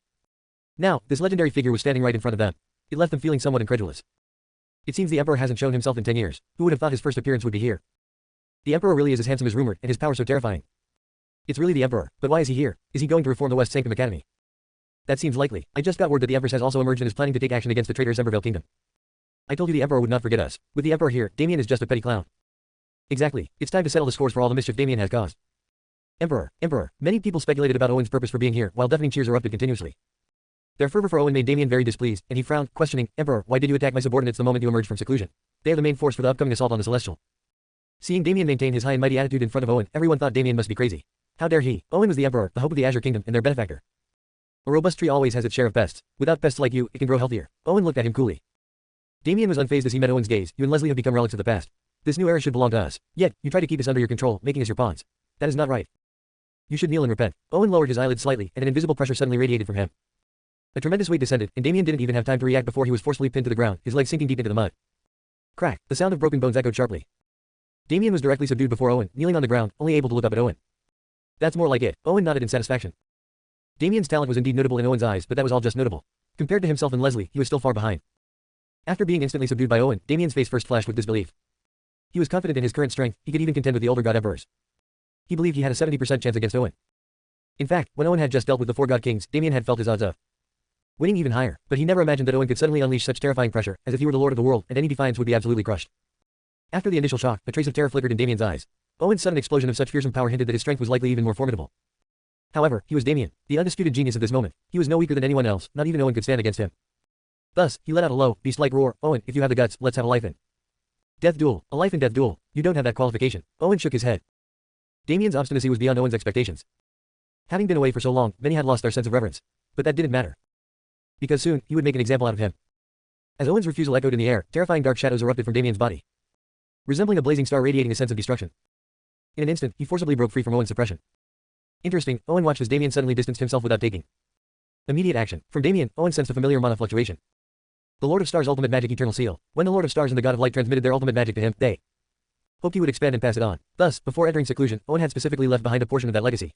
Now, this legendary figure was standing right in front of them. It left them feeling somewhat incredulous. It seems the emperor hasn't shown himself in 10 years. Who would have thought his first appearance would be here? The emperor really is as handsome as rumored, and his power so terrifying. It's really the emperor, but why is he here? Is he going to reform the West Sanctum Academy? That seems likely. I just got word that the empress has also emerged and is planning to take action against the traitorous Embervale kingdom. I told you the emperor would not forget us. With the emperor here, Damien is just a petty clown. Exactly. It's time to settle the scores for all the mischief Damien has caused. Emperor. Many people speculated about Owen's purpose for being here, while deafening cheers erupted continuously. Their fervor for Owen made Damien very displeased, and he frowned, questioning, Emperor, why did you attack my subordinates the moment you emerged from seclusion? They are the main force for the upcoming assault on the Celestial. Seeing Damien maintain his high and mighty attitude in front of Owen, everyone thought Damien must be crazy. How dare he? Owen was the emperor, the hope of the Azure Kingdom, and their benefactor. A robust tree always has its share of pests. Without pests like you, it can grow healthier. Owen looked at him coolly. Damien was unfazed as he met Owen's gaze. You and Leslie have become relics of the past. This new era should belong to us. Yet, you try to keep us under your control, making us your pawns. That is not right. You should kneel and repent. Owen lowered his eyelids slightly, and an invisible pressure suddenly radiated from him. A tremendous weight descended, and Damien didn't even have time to react before he was forcefully pinned to the ground, his legs sinking deep into the mud. Crack! The sound of broken bones echoed sharply. Damien was directly subdued before Owen, kneeling on the ground, only able to look up at Owen. That's more like it. Owen nodded in satisfaction. Damien's talent was indeed notable in Owen's eyes, but that was all just notable. Compared to himself and Leslie, he was still far behind. After being instantly subdued by Owen, Damien's face first flashed with disbelief. He was confident in his current strength, he could even contend with the older god emperors. He believed he had a 70% chance against Owen. In fact, when Owen had just dealt with the 4 god kings, Damien had felt his odds of winning even higher, but he never imagined that Owen could suddenly unleash such terrifying pressure, as if he were the lord of the world, and any defiance would be absolutely crushed. After the initial shock, a trace of terror flickered in Damien's eyes. Owen's sudden explosion of such fearsome power hinted that his strength was likely even more formidable. However, he was Damien, the undisputed genius of this moment. He was no weaker than anyone else, not even Owen could stand against him. Thus, he let out a low, beast-like roar. Owen, if you have the guts, let's have a life and death duel. A life and death duel. You don't have that qualification. Owen shook his head. Damien's obstinacy was beyond Owen's expectations. Having been away for so long, many had lost their sense of reverence. But that didn't matter. Because soon, he would make an example out of him. As Owen's refusal echoed in the air, terrifying dark shadows erupted from Damien's body, resembling a blazing star radiating a sense of destruction. In an instant, he forcibly broke free from Owen's suppression. Interesting, Owen watched as Damien suddenly distanced himself without taking immediate action. From Damien, Owen sensed a familiar mana fluctuation. The Lord of Stars' ultimate magic eternal seal. When the Lord of Stars and the God of Light transmitted their ultimate magic to him, they hoped he would expand and pass it on. Thus, before entering seclusion, Owen had specifically left behind a portion of that legacy,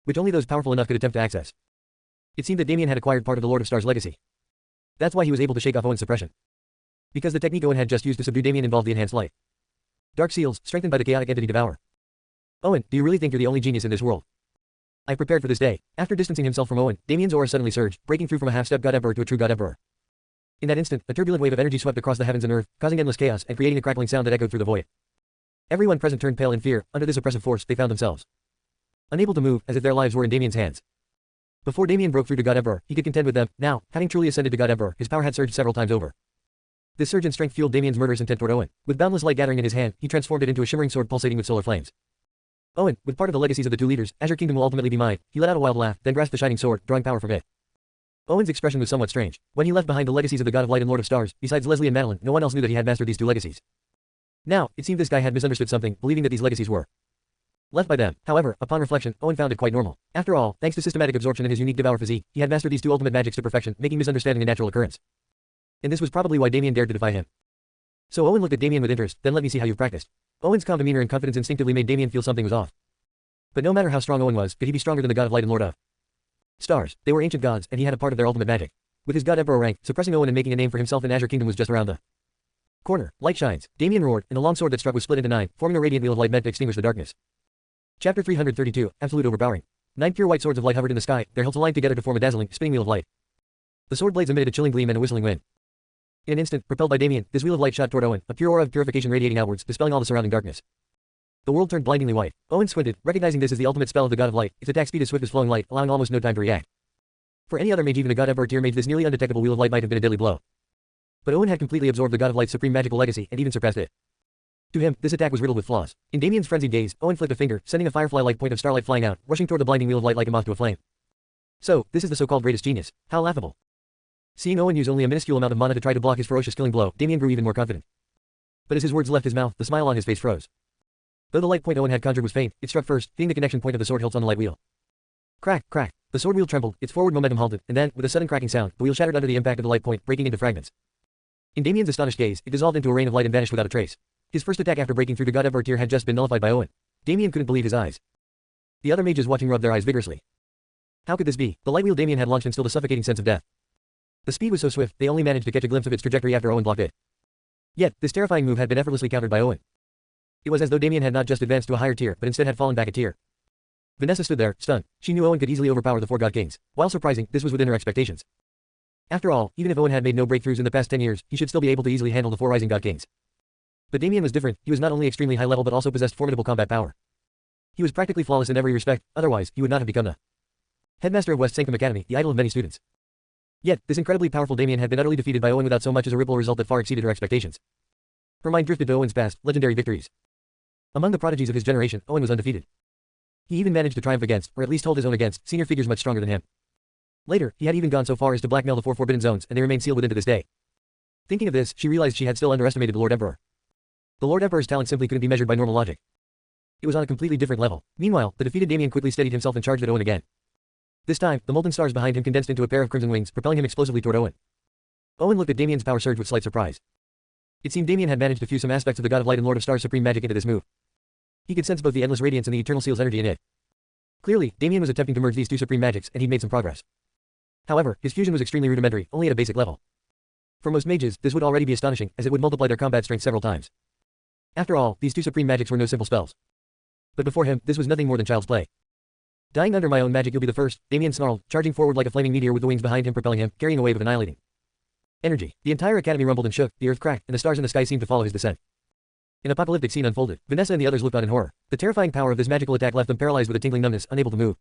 which only those powerful enough could attempt to access. It seemed that Damien had acquired part of the Lord of Stars' legacy. That's why he was able to shake off Owen's suppression. Because the technique Owen had just used to subdue Damien involved the enhanced light dark seals, strengthened by the chaotic entity Devour. Owen, do you really think you're the only genius in this world? I've prepared for this day. After distancing himself from Owen, Damien's aura suddenly surged, breaking through from a half-step god emperor to a true god emperor. In that instant, a turbulent wave of energy swept across the heavens and earth, causing endless chaos and creating a crackling sound that echoed through the void. Everyone present turned pale in fear. Under this oppressive force, they found themselves unable to move, as if their lives were in Damien's hands. Before Damien broke through to God Emperor, he could contend with them. Now, having truly ascended to God Emperor, his power had surged several times over. This surge in strength fueled Damien's murderous intent toward Owen. With boundless light gathering in his hand, he transformed it into a shimmering sword pulsating with solar flames. Owen, with part of the legacies of the 2 leaders, Azure Kingdom will ultimately be mine. He let out a wild laugh, then grasped the shining sword, drawing power from it. Owen's expression was somewhat strange. When he left behind the legacies of the God of Light and Lord of Stars, besides Leslie and Madeline, no one else knew that he had mastered these 2 legacies. Now, it seemed this guy had misunderstood something, believing that these legacies were left by them. However, upon reflection, Owen found it quite normal. After all, thanks to systematic absorption in his unique Devour physique, he had mastered these 2 ultimate magics to perfection, making misunderstanding a natural occurrence. And this was probably why Damien dared to defy him. So Owen looked at Damien with interest. Then let me see how you've practiced. Owen's calm demeanor and confidence instinctively made Damien feel something was off. But no matter how strong Owen was, could he be stronger than the God of Light and Lord of Stars? They were ancient gods, and he had a part of their ultimate magic. With his God Emperor rank, suppressing Owen and making a name for himself in Azure Kingdom was just around the corner. Light shines. Damien roared, and the long sword that struck was split into 9, forming a radiant wheel of light meant to extinguish the darkness. Chapter 332, Absolute Overpowering. 9 pure white swords of light hovered in the sky, their hilts aligned together to form a dazzling, spinning wheel of light. The sword blades emitted a chilling gleam and a whistling wind. In an instant, propelled by Damien, this wheel of light shot toward Owen, a pure aura of purification radiating outwards, dispelling all the surrounding darkness. The world turned blindingly white. Owen squinted, recognizing this as the ultimate spell of the God of Light. Its attack speed is swift as flowing light, allowing almost no time to react. For any other mage, even a God Emperor tier mage, this nearly undetectable wheel of light might have been a deadly blow. But Owen had completely absorbed the God of Light's supreme magical legacy and even surpassed it. To him, this attack was riddled with flaws. In Damien's frenzied gaze, Owen flicked a finger, sending a firefly-like point of starlight flying out, rushing toward the blinding wheel of light like a moth to a flame. So, this is the so-called greatest genius. How laughable. Seeing Owen use only a minuscule amount of mana to try to block his ferocious killing blow, Damien grew even more confident. But as his words left his mouth, the smile on his face froze. Though the light point Owen had conjured was faint, it struck first, hitting the connection point of the sword hilts on the light wheel. Crack, crack. The sword wheel trembled, its forward momentum halted, and then, with a sudden cracking sound, the wheel shattered under the impact of the light point, breaking into fragments. In Damien's astonished gaze, it dissolved into a rain of light and vanished without a trace. His first attack after breaking through the God Emperor tier had just been nullified by Owen. Damien couldn't believe his eyes. The other mages watching rubbed their eyes vigorously. How could this be? The light wheel Damien had launched instilled a suffocating sense of death. The speed was so swift, they only managed to catch a glimpse of its trajectory after Owen blocked it. Yet, this terrifying move had been effortlessly countered by Owen. It was as though Damien had not just advanced to a higher tier, but instead had fallen back a tier. Vanessa stood there, stunned. She knew Owen could easily overpower the four God Kings. While surprising, this was within her expectations. After all, even if Owen had made no breakthroughs in the past 10 years, he should still be able to easily handle the four rising God Kings. But Damien was different. He was not only extremely high level but also possessed formidable combat power. He was practically flawless in every respect, otherwise, he would not have become the headmaster of West Sanctum Academy, the idol of many students. Yet, this incredibly powerful Damien had been utterly defeated by Owen without so much as a ripple result that far exceeded her expectations. Her mind drifted to Owen's past, legendary victories. Among the prodigies of his generation, Owen was undefeated. He even managed to triumph against, or at least hold his own against, senior figures much stronger than him. Later, he had even gone so far as to blackmail the four forbidden zones, and they remain sealed within to this day. Thinking of this, she realized she had still underestimated the Lord Emperor. The Lord Emperor's talent simply couldn't be measured by normal logic. It was on a completely different level. Meanwhile, the defeated Damien quickly steadied himself and charged at Owen again. This time, the molten stars behind him condensed into a pair of crimson wings, propelling him explosively toward Owen. Owen looked at Damien's power surge with slight surprise. It seemed Damien had managed to fuse some aspects of the God of Light and Lord of Stars' supreme magic into this move. He could sense both the endless radiance and the eternal seal's energy in it. Clearly, Damien was attempting to merge these two supreme magics, and he'd made some progress. However, his fusion was extremely rudimentary, only at a basic level. For most mages, this would already be astonishing, as it would multiply their combat strength several times. After all, these two supreme magics were no simple spells. But before him, this was nothing more than child's play. Dying under my own magic, you'll be the first, Damien snarled, charging forward like a flaming meteor with the wings behind him propelling him, carrying a wave of annihilating energy. The entire academy rumbled and shook, the earth cracked, and the stars in the sky seemed to follow his descent. An apocalyptic scene unfolded. Vanessa and the others looked on in horror. The terrifying power of this magical attack left them paralyzed with a tingling numbness, unable to move.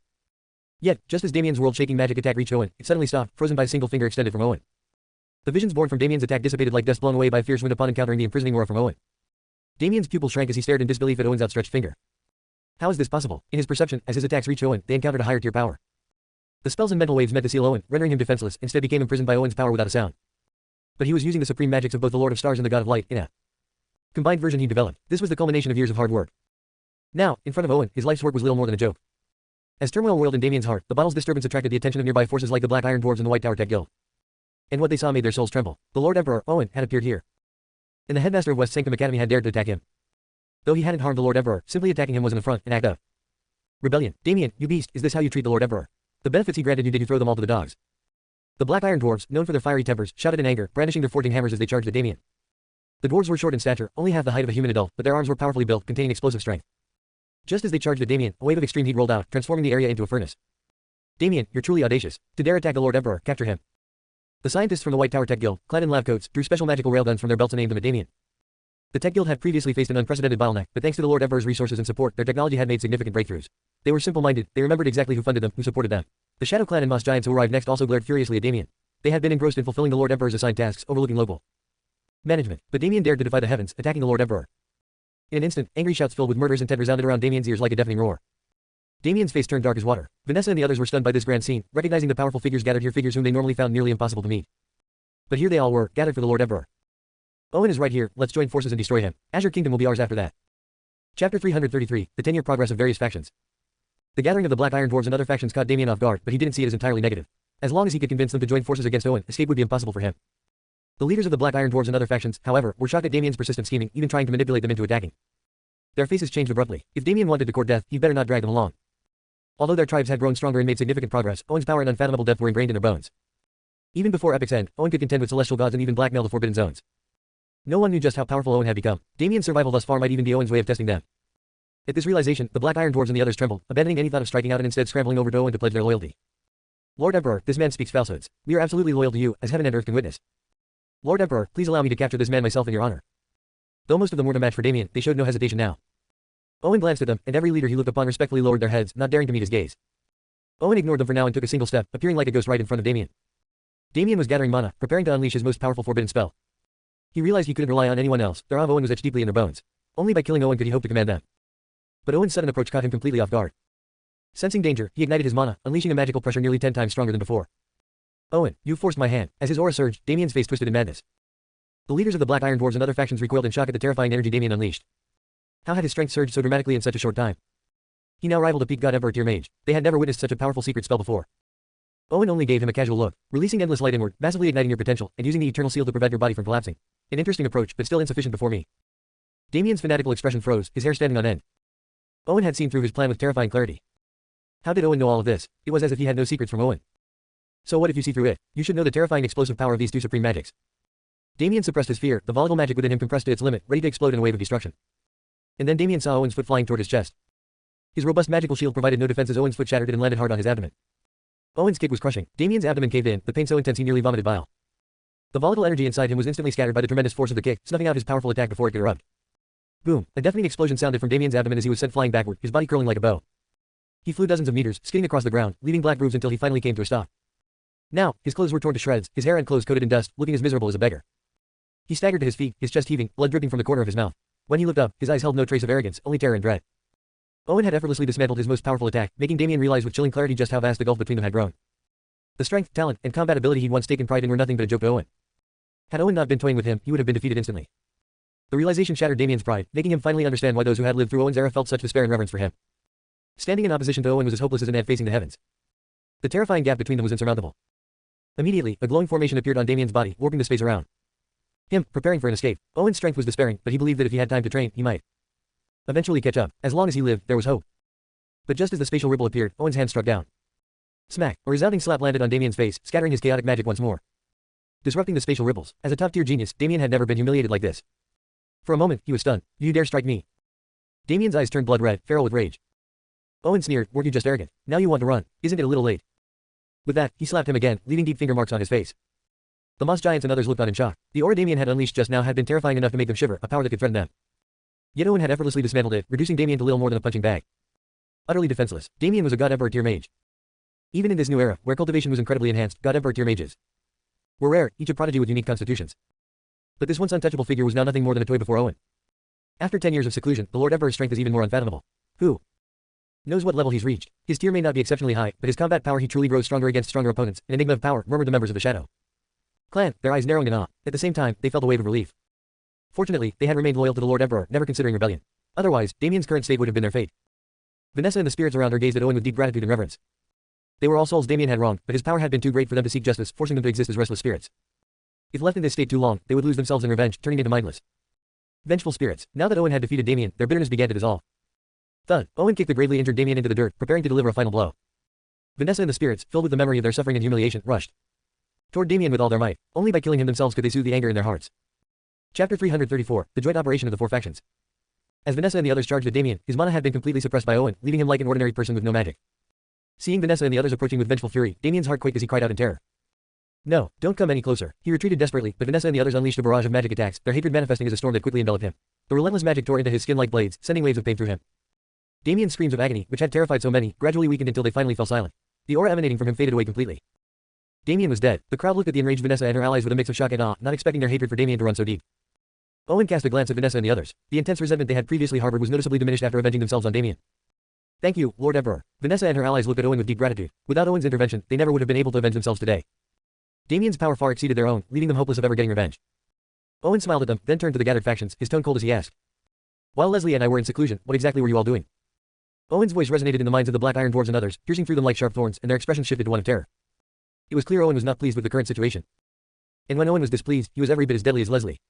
Yet, just as Damien's world-shaking magic attack reached Owen, it suddenly stopped, frozen by a single finger extended from Owen. The visions born from Damien's attack dissipated like dust blown away by a fierce wind upon encountering the imprisoning aura from Owen. Damien's pupils shrank as he stared in disbelief at Owen's outstretched finger. How is this possible? In his perception, as his attacks reached Owen, they encountered a higher tier power. The spells and mental waves meant to seal Owen, rendering him defenseless, instead became imprisoned by Owen's power without a sound. But he was using the supreme magics of both the Lord of Stars and the God of Light, in a combined version he developed. This was the culmination of years of hard work. Now, in front of Owen, his life's work was little more than a joke. As turmoil whirled in Damien's heart, the bottle's disturbance attracted the attention of nearby forces like the Black Iron Dwarves and the White Tower Tech Guild. And what they saw made their souls tremble. The Lord Emperor, Owen, had appeared here. And the headmaster of West Sanctum Academy had dared to attack him. Though he hadn't harmed the Lord Emperor, simply attacking him was an affront, an act of rebellion. Damien, you beast, is this how you treat the Lord Emperor? The benefits he granted you, did you throw them all to the dogs? The Black Iron Dwarves, known for their fiery tempers, shouted in anger, brandishing their forging hammers as they charged at Damien. The dwarves were short in stature, only half the height of a human adult, but their arms were powerfully built, containing explosive strength. Just as they charged at Damien, a wave of extreme heat rolled out, transforming the area into a furnace. Damien, you're truly audacious. To dare attack the Lord Emperor, capture him. The scientists from the White Tower Tech Guild, clad in lab coats, drew special magical railguns from their belts and aimed them at Damien. The Tech Guild had previously faced an unprecedented bottleneck, but thanks to the Lord Emperor's resources and support, their technology had made significant breakthroughs. They were simple-minded, they remembered exactly who funded them, who supported them. The Shadow Clan and Moss Giants who arrived next also glared furiously at Damien. They had been engrossed in fulfilling the Lord Emperor's assigned tasks, overlooking local management. But Damien dared to defy the heavens, attacking the Lord Emperor. In an instant, angry shouts filled with murderous intent resounded around Damien's ears like a deafening roar. Damien's face turned dark as water. Vanessa and the others were stunned by this grand scene, recognizing the powerful figures gathered here, figures whom they normally found nearly impossible to meet. But here they all were, gathered for the Lord Emperor. Owen is right here, let's join forces and destroy him. Azure Kingdom will be ours after that. Chapter 333, The 10-Year Progress of Various Factions. The gathering of the Black Iron Dwarves and other factions caught Damien off guard, but he didn't see it as entirely negative. As long as he could convince them to join forces against Owen, escape would be impossible for him. The leaders of the Black Iron Dwarves and other factions, however, were shocked at Damien's persistent scheming, even trying to manipulate them into attacking. Their faces changed abruptly. If Damien wanted to court death, he'd better not drag them along. Although their tribes had grown stronger and made significant progress, Owen's power and unfathomable depth were ingrained in their bones. Even before Epic's end, Owen could contend with celestial gods and even blackmail the forbidden zones. No one knew just how powerful Owen had become. Damien's survival thus far might even be Owen's way of testing them. At this realization, the Black Iron Dwarves and the others trembled, abandoning any thought of striking out and instead scrambling over to Owen to pledge their loyalty. Lord Emperor, this man speaks falsehoods. We are absolutely loyal to you, as heaven and earth can witness. Lord Emperor, please allow me to capture this man myself in your honor. Though most of them were no match for Damien, they showed no hesitation now. Owen glanced at them, and every leader he looked upon respectfully lowered their heads, not daring to meet his gaze. Owen ignored them for now and took a single step, appearing like a ghost right in front of Damien. Damien was gathering mana, preparing to unleash his most powerful forbidden spell. He realized he couldn't rely on anyone else, their awe of Owen was etched deeply in their bones. Only by killing Owen could he hope to command them. But Owen's sudden approach caught him completely off guard. Sensing danger, he ignited his mana, unleashing a magical pressure nearly 10 times stronger than before. Owen, you forced my hand. As his aura surged, Damien's face twisted in madness. The leaders of the Black Iron Dwarves and other factions recoiled in shock at the terrifying energy Damien unleashed. How had his strength surged so dramatically in such a short time? He now rivaled a peak god Emperor tier mage. They had never witnessed such a powerful secret spell before. Owen only gave him a casual look, releasing endless light inward, massively igniting your potential, and using the eternal seal to prevent your body from collapsing. An interesting approach, but still insufficient before me. Damien's fanatical expression froze, his hair standing on end. Owen had seen through his plan with terrifying clarity. How did Owen know all of this? It was as if he had no secrets from Owen. So what if you see through it? You should know the terrifying explosive power of these two supreme magics. Damien suppressed his fear, the volatile magic within him compressed to its limit, ready to explode in a wave of destruction. And then Damien saw Owen's foot flying toward his chest. His robust magical shield provided no defense as Owen's foot shattered it and landed hard on his abdomen. Owen's kick was crushing. Damien's abdomen caved in, the pain so intense he nearly vomited bile. The volatile energy inside him was instantly scattered by the tremendous force of the kick, snuffing out his powerful attack before it could erupt. Boom! A deafening explosion sounded from Damien's abdomen as he was sent flying backward, his body curling like a bow. He flew dozens of meters, skidding across the ground, leaving black grooves until he finally came to a stop. Now, his clothes were torn to shreds, his hair and clothes coated in dust, looking as miserable as a beggar. He staggered to his feet, his chest heaving, blood dripping from the corner of his mouth. When he looked up, his eyes held no trace of arrogance, only terror and dread. Owen had effortlessly dismantled his most powerful attack, making Damien realize with chilling clarity just how vast the gulf between them had grown. The strength, talent, and combat ability he'd once taken pride in were nothing but a joke to Owen. Had Owen not been toying with him, he would have been defeated instantly. The realization shattered Damien's pride, making him finally understand why those who had lived through Owen's era felt such despair and reverence for him. Standing in opposition to Owen was as hopeless as an ant facing the heavens. The terrifying gap between them was insurmountable. Immediately, a glowing formation appeared on Damien's body, warping the space around him, preparing for an escape. Owen's strength was despairing, but he believed that if he had time to train, he might eventually catch up. As long as he lived, there was hope. But just as the spatial ripple appeared, Owen's hand struck down. Smack! A resounding slap landed on Damien's face, scattering his chaotic magic once more, disrupting the spatial ripples. As a top-tier genius, Damien had never been humiliated like this. For a moment, he was stunned. You dare strike me? Damien's eyes turned blood red, feral with rage. Owen sneered, weren't you just arrogant? Now you want to run. Isn't it a little late? With that, he slapped him again, leaving deep finger marks on his face. The Moss Giants and others looked on in shock. The aura Damien had unleashed just now had been terrifying enough to make them shiver, a power that could threaten them. Yet Owen had effortlessly dismantled it, reducing Damien to little more than a punching bag. Utterly defenseless, Damien was a god Emperor tier mage. Even in this new era, where cultivation was incredibly enhanced, god Emperor tier mages were rare, each a prodigy with unique constitutions. But this once untouchable figure was now nothing more than a toy before Owen. After 10 years of seclusion, the Lord Emperor's strength is even more unfathomable. Who knows what level he's reached? His tier may not be exceptionally high, but his combat power he truly grows stronger against stronger opponents, an enigma of power, murmured the members of the Shadow Clan, their eyes narrowing in awe. At the same time, they felt a wave of relief. Fortunately, they had remained loyal to the Lord Emperor, never considering rebellion. Otherwise, Damien's current state would have been their fate. Vanessa and the spirits around her gazed at Owen with deep gratitude and reverence. They were all souls Damien had wronged, but his power had been too great for them to seek justice, forcing them to exist as restless spirits. If left in this state too long, they would lose themselves in revenge, turning into mindless, vengeful spirits. Now that Owen had defeated Damien, their bitterness began to dissolve. Thud! Owen kicked the gravely injured Damien into the dirt, preparing to deliver a final blow. Vanessa and the spirits, filled with the memory of their suffering and humiliation, rushed toward Damien with all their might. Only by killing him themselves could they soothe the anger in their hearts. Chapter 334, The Joint Operation of the Four Factions. As Vanessa and the others charged at Damien, his mana had been completely suppressed by Owen, leaving him like an ordinary person with no magic. Seeing Vanessa and the others approaching with vengeful fury, Damien's heart quaked as he cried out in terror. No, don't come any closer. He retreated desperately, but Vanessa and the others unleashed a barrage of magic attacks, their hatred manifesting as a storm that quickly enveloped him. The relentless magic tore into his skin like blades, sending waves of pain through him. Damien's screams of agony, which had terrified so many, gradually weakened until they finally fell silent. The aura emanating from him faded away completely. Damien was dead. The crowd looked at the enraged Vanessa and her allies with a mix of shock and awe, not expecting their hatred for Damien to run so deep. Owen cast a glance at Vanessa and the others. The intense resentment they had previously harbored was noticeably diminished after avenging themselves on Damien. Thank you, Lord Emperor. Vanessa and her allies looked at Owen with deep gratitude. Without Owen's intervention, they never would have been able to avenge themselves today. Damien's power far exceeded their own, leaving them hopeless of ever getting revenge. Owen smiled at them, then turned to the gathered factions, his tone cold as he asked. While Leslie and I were in seclusion, what exactly were you all doing? Owen's voice resonated in the minds of the Black Iron Dwarves and others, piercing through them like sharp thorns, and their expressions shifted to one of terror. It was clear Owen was not pleased with the current situation. And when Owen was displeased, he was every bit as deadly as Leslie.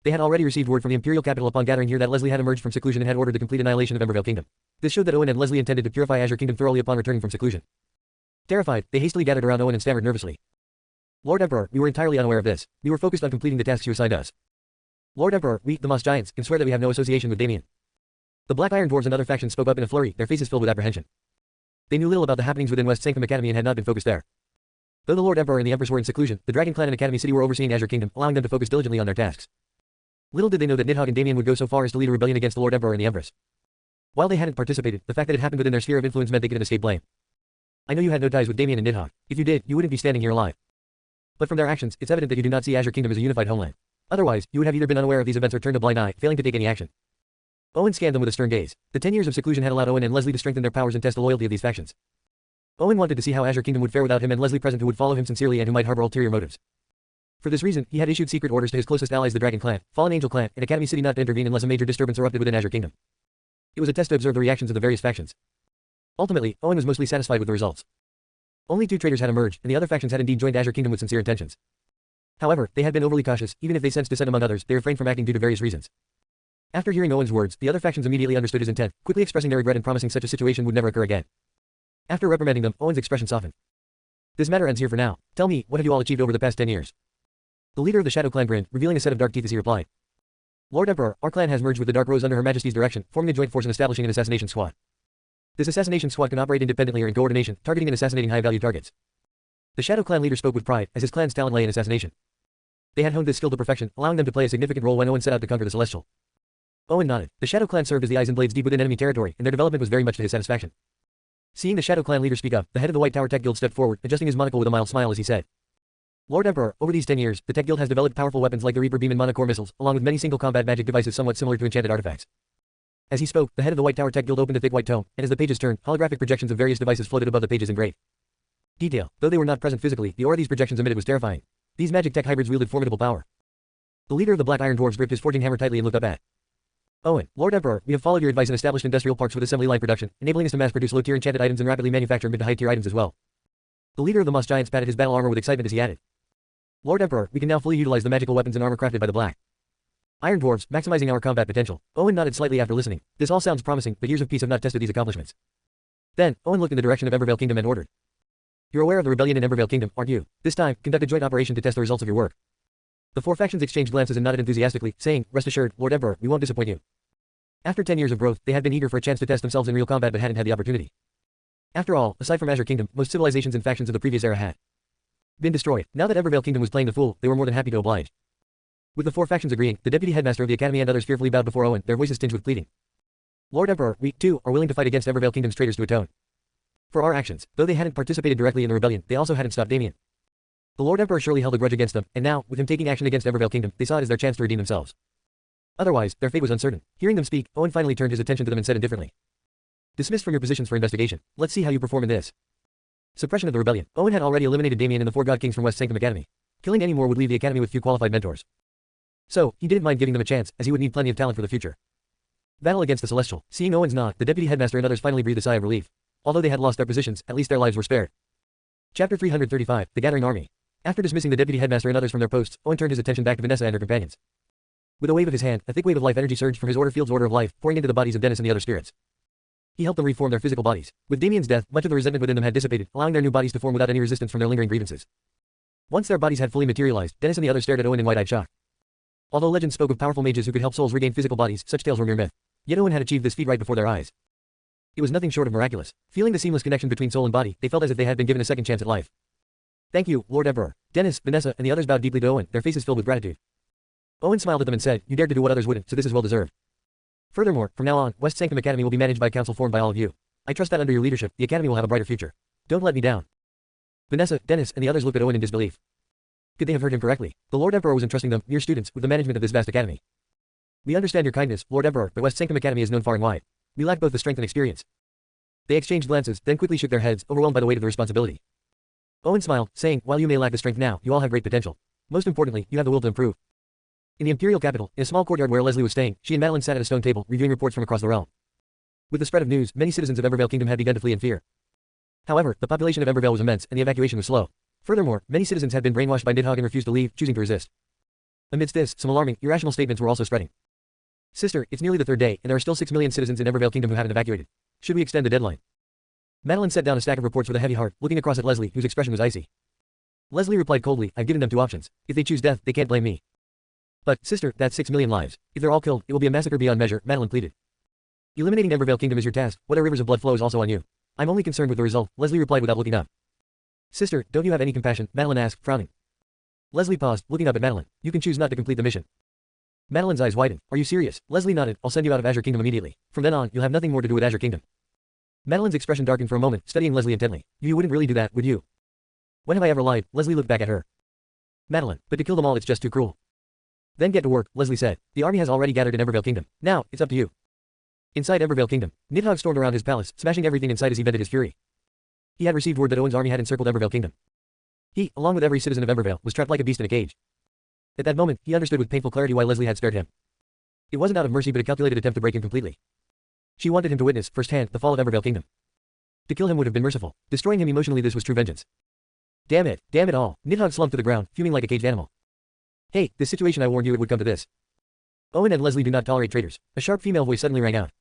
They had already received word from the Imperial capital upon gathering here that Leslie had emerged from seclusion and had ordered the complete annihilation of Embervale Kingdom. This showed that Owen and Leslie intended to purify Azure Kingdom thoroughly upon returning from seclusion. Terrified, they hastily gathered around Owen and stammered nervously. Lord Emperor, we were entirely unaware of this. We were focused on completing the tasks you assigned us. Lord Emperor, we, the Moss Giants, can swear that we have no association with Damien. The Black Iron Dwarves and other factions spoke up in a flurry, their faces filled with apprehension. They knew little about the happenings within West Sanctum Academy and had not been focused there. Though the Lord Emperor and the Empress were in seclusion, the Dragon Clan and Academy City were overseeing Azure Kingdom, allowing them to focus diligently on their tasks. Little did they know that Nidhogg and Damien would go so far as to lead a rebellion against the Lord Emperor and the Empress. While they hadn't participated, the fact that it happened within their sphere of influence meant they couldn't escape blame. I know you had no ties with Damien and Nidhogg. If you did, you wouldn't be standing here alive. But from their actions, it's evident that you do not see Azure Kingdom as a unified homeland. Otherwise, you would have either been unaware of these events or turned a blind eye, failing to take any action. Owen scanned them with a stern gaze. The 10 years of seclusion had allowed Owen and Leslie to strengthen their powers and test the loyalty of these factions. Owen wanted to see how Azure Kingdom would fare without him and Leslie present, who would follow him sincerely and who might harbor ulterior motives. For this reason, he had issued secret orders to his closest allies, the Dragon Clan, Fallen Angel Clan, and Academy City, not to intervene unless a major disturbance erupted within Azure Kingdom. It was a test to observe the reactions of the various factions. Ultimately, Owen was mostly satisfied with the results. Only 2 traitors had emerged, and the other factions had indeed joined Azure Kingdom with sincere intentions. However, they had been overly cautious. Even if they sensed dissent among others, they refrained from acting due to various reasons. After hearing Owen's words, the other factions immediately understood his intent, quickly expressing their regret and promising such a situation would never occur again. After reprimanding them, Owen's expression softened. This matter ends here for now. Tell me, what have you all achieved over the past 10 years? The leader of the Shadow Clan grinned, revealing a set of dark teeth as he replied. Lord Emperor, our clan has merged with the Dark Rose under Her Majesty's direction, forming a joint force and establishing an assassination squad. This assassination squad can operate independently or in coordination, targeting and assassinating high-value targets. The Shadow Clan leader spoke with pride, as his clan's talent lay in assassination. They had honed this skill to perfection, allowing them to play a significant role when Owen set out to conquer the Celestial. Owen nodded. The Shadow Clan served as the eyes and blades deep within enemy territory, and their development was very much to his satisfaction. Seeing the Shadow Clan leader speak up, the head of the White Tower Tech Guild stepped forward, adjusting his monocle with a mild smile as he said. Lord Emperor, over these 10 years, the Tech Guild has developed powerful weapons like the Reaper Beam and Monocore missiles, along with many single combat magic devices somewhat similar to enchanted artifacts. As he spoke, the head of the White Tower Tech Guild opened a thick white tome, and as the pages turned, holographic projections of various devices floated above the pages in great detail. Though they were not present physically, the aura these projections emitted was terrifying. These magic tech hybrids wielded formidable power. The leader of the Black Iron Dwarves gripped his forging hammer tightly and looked up at Owen. Lord Emperor, we have followed your advice and established industrial parks with assembly line production, enabling us to mass-produce low-tier enchanted items and rapidly manufacture mid to high-tier items as well. The leader of the Moss Giants patted his battle armor with excitement as he added. Lord Emperor, we can now fully utilize the magical weapons and armor crafted by the Black Iron Dwarves, maximizing our combat potential. Owen nodded slightly after listening. This all sounds promising, but years of peace have not tested these accomplishments. Then, Owen looked in the direction of Embervale Kingdom and ordered. You're aware of the rebellion in Embervale Kingdom, aren't you? This time, conduct a joint operation to test the results of your work. The 4 factions exchanged glances and nodded enthusiastically, saying, rest assured, Lord Emperor, we won't disappoint you. After 10 years of growth, they had been eager for a chance to test themselves in real combat but hadn't had the opportunity. After all, aside from Azure Kingdom, most civilizations and factions of the previous era had been destroyed. Now that Embervale Kingdom was playing the fool, they were more than happy to oblige. With the 4 factions agreeing, the deputy headmaster of the academy and others fearfully bowed before Owen, their voices tinged with pleading. Lord Emperor, we, too, are willing to fight against Embervale Kingdom's traitors to atone for our actions. Though they hadn't participated directly in the rebellion, they also hadn't stopped Damien. The Lord Emperor surely held a grudge against them, and now, with him taking action against Embervale Kingdom, they saw it as their chance to redeem themselves. Otherwise, their fate was uncertain. Hearing them speak, Owen finally turned his attention to them and said indifferently. Dismissed from your positions for investigation. Let's see how you perform in this. Suppression of the rebellion. Owen had already eliminated Damien and the 4 God Kings from West Sanctum Academy. Killing any more would leave the academy with few qualified mentors. So, he didn't mind giving them a chance, as he would need plenty of talent for the future. Battle against the Celestial. Seeing Owen's nod, the deputy headmaster and others finally breathed a sigh of relief. Although they had lost their positions, at least their lives were spared. Chapter 335, The Gathering Army. After dismissing the deputy headmaster and others from their posts, Owen turned his attention back to Vanessa and her companions. With a wave of his hand, a thick wave of life energy surged from his order field's order of life, pouring into the bodies of Dennis and the other spirits. He helped them reform their physical bodies. With Damien's death, much of the resentment within them had dissipated, allowing their new bodies to form without any resistance from their lingering grievances. Once their bodies had fully materialized, Dennis and the others stared at Owen in wide-eyed shock. Although legends spoke of powerful mages who could help souls regain physical bodies, such tales were mere myth. Yet Owen had achieved this feat right before their eyes. It was nothing short of miraculous. Feeling the seamless connection between soul and body, they felt as if they had been given a second chance at life. Thank you, Lord Emperor. Dennis, Vanessa, and the others bowed deeply to Owen, their faces filled with gratitude. Owen smiled at them and said, you dared to do what others wouldn't, so this is well deserved. Furthermore, from now on, West Sanctum Academy will be managed by a council formed by all of you. I trust that under your leadership, the academy will have a brighter future. Don't let me down. Vanessa, Dennis, and the others looked at Owen in disbelief. Could they have heard him correctly? The Lord Emperor was entrusting them, mere students, with the management of this vast academy. We understand your kindness, Lord Emperor, but West Sanctum Academy is known far and wide. We lack both the strength and experience. They exchanged glances, then quickly shook their heads, overwhelmed by the weight of the responsibility. Owen smiled, saying, while you may lack the strength now, you all have great potential. Most importantly, you have the will to improve. In the Imperial capital, in a small courtyard where Leslie was staying, she and Madeline sat at a stone table, reviewing reports from across the realm. With the spread of news, many citizens of Embervale Kingdom had begun to flee in fear. However, the population of Embervale was immense, and the evacuation was slow. Furthermore, many citizens had been brainwashed by Nidhogg and refused to leave, choosing to resist. Amidst this, some alarming, irrational statements were also spreading. Sister, it's nearly the 3rd day, and there are still 6 million citizens in Embervale Kingdom who haven't evacuated. Should we extend the deadline? Madeline set down a stack of reports with a heavy heart, looking across at Leslie, whose expression was icy. Leslie replied coldly, I've given them 2 options. If they choose death, they can't blame me. But, sister, that's 6 million lives. If they're all killed, it will be a massacre beyond measure, Madeline pleaded. Eliminating Embervale Kingdom is your task, what a rivers of blood flows also on you. I'm only concerned with the result, Leslie replied without looking up. Sister, don't you have any compassion? Madeline asked, frowning. Leslie paused, looking up at Madeline. You can choose not to complete the mission. Madeline's eyes widened. Are you serious? Leslie nodded. I'll send you out of Azure Kingdom immediately. From then on, you'll have nothing more to do with Azure Kingdom. Madeline's expression darkened for a moment, studying Leslie intently. You wouldn't really do that, would you? When have I ever lied? Leslie looked back at her. Madeline, but to kill them all it's just too cruel. Then get to work, Leslie said. The army has already gathered in Embervale Kingdom. Now, it's up to you. Inside Embervale Kingdom, Nidhogg stormed around his palace, smashing everything inside as he vented his fury. He had received word that Owen's army had encircled Embervale Kingdom. He, along with every citizen of Embervale, was trapped like a beast in a cage. At that moment, he understood with painful clarity why Leslie had spared him. It wasn't out of mercy but a calculated attempt to break him completely. She wanted him to witness, firsthand, the fall of Embervale Kingdom. To kill him would have been merciful. Destroying him emotionally, this was true vengeance. Damn it all. Nidhogg slumped to the ground, fuming like a caged animal. Hey, this situation, I warned you it would come to this. Owen and Leslie do not tolerate traitors. A sharp female voice suddenly rang out.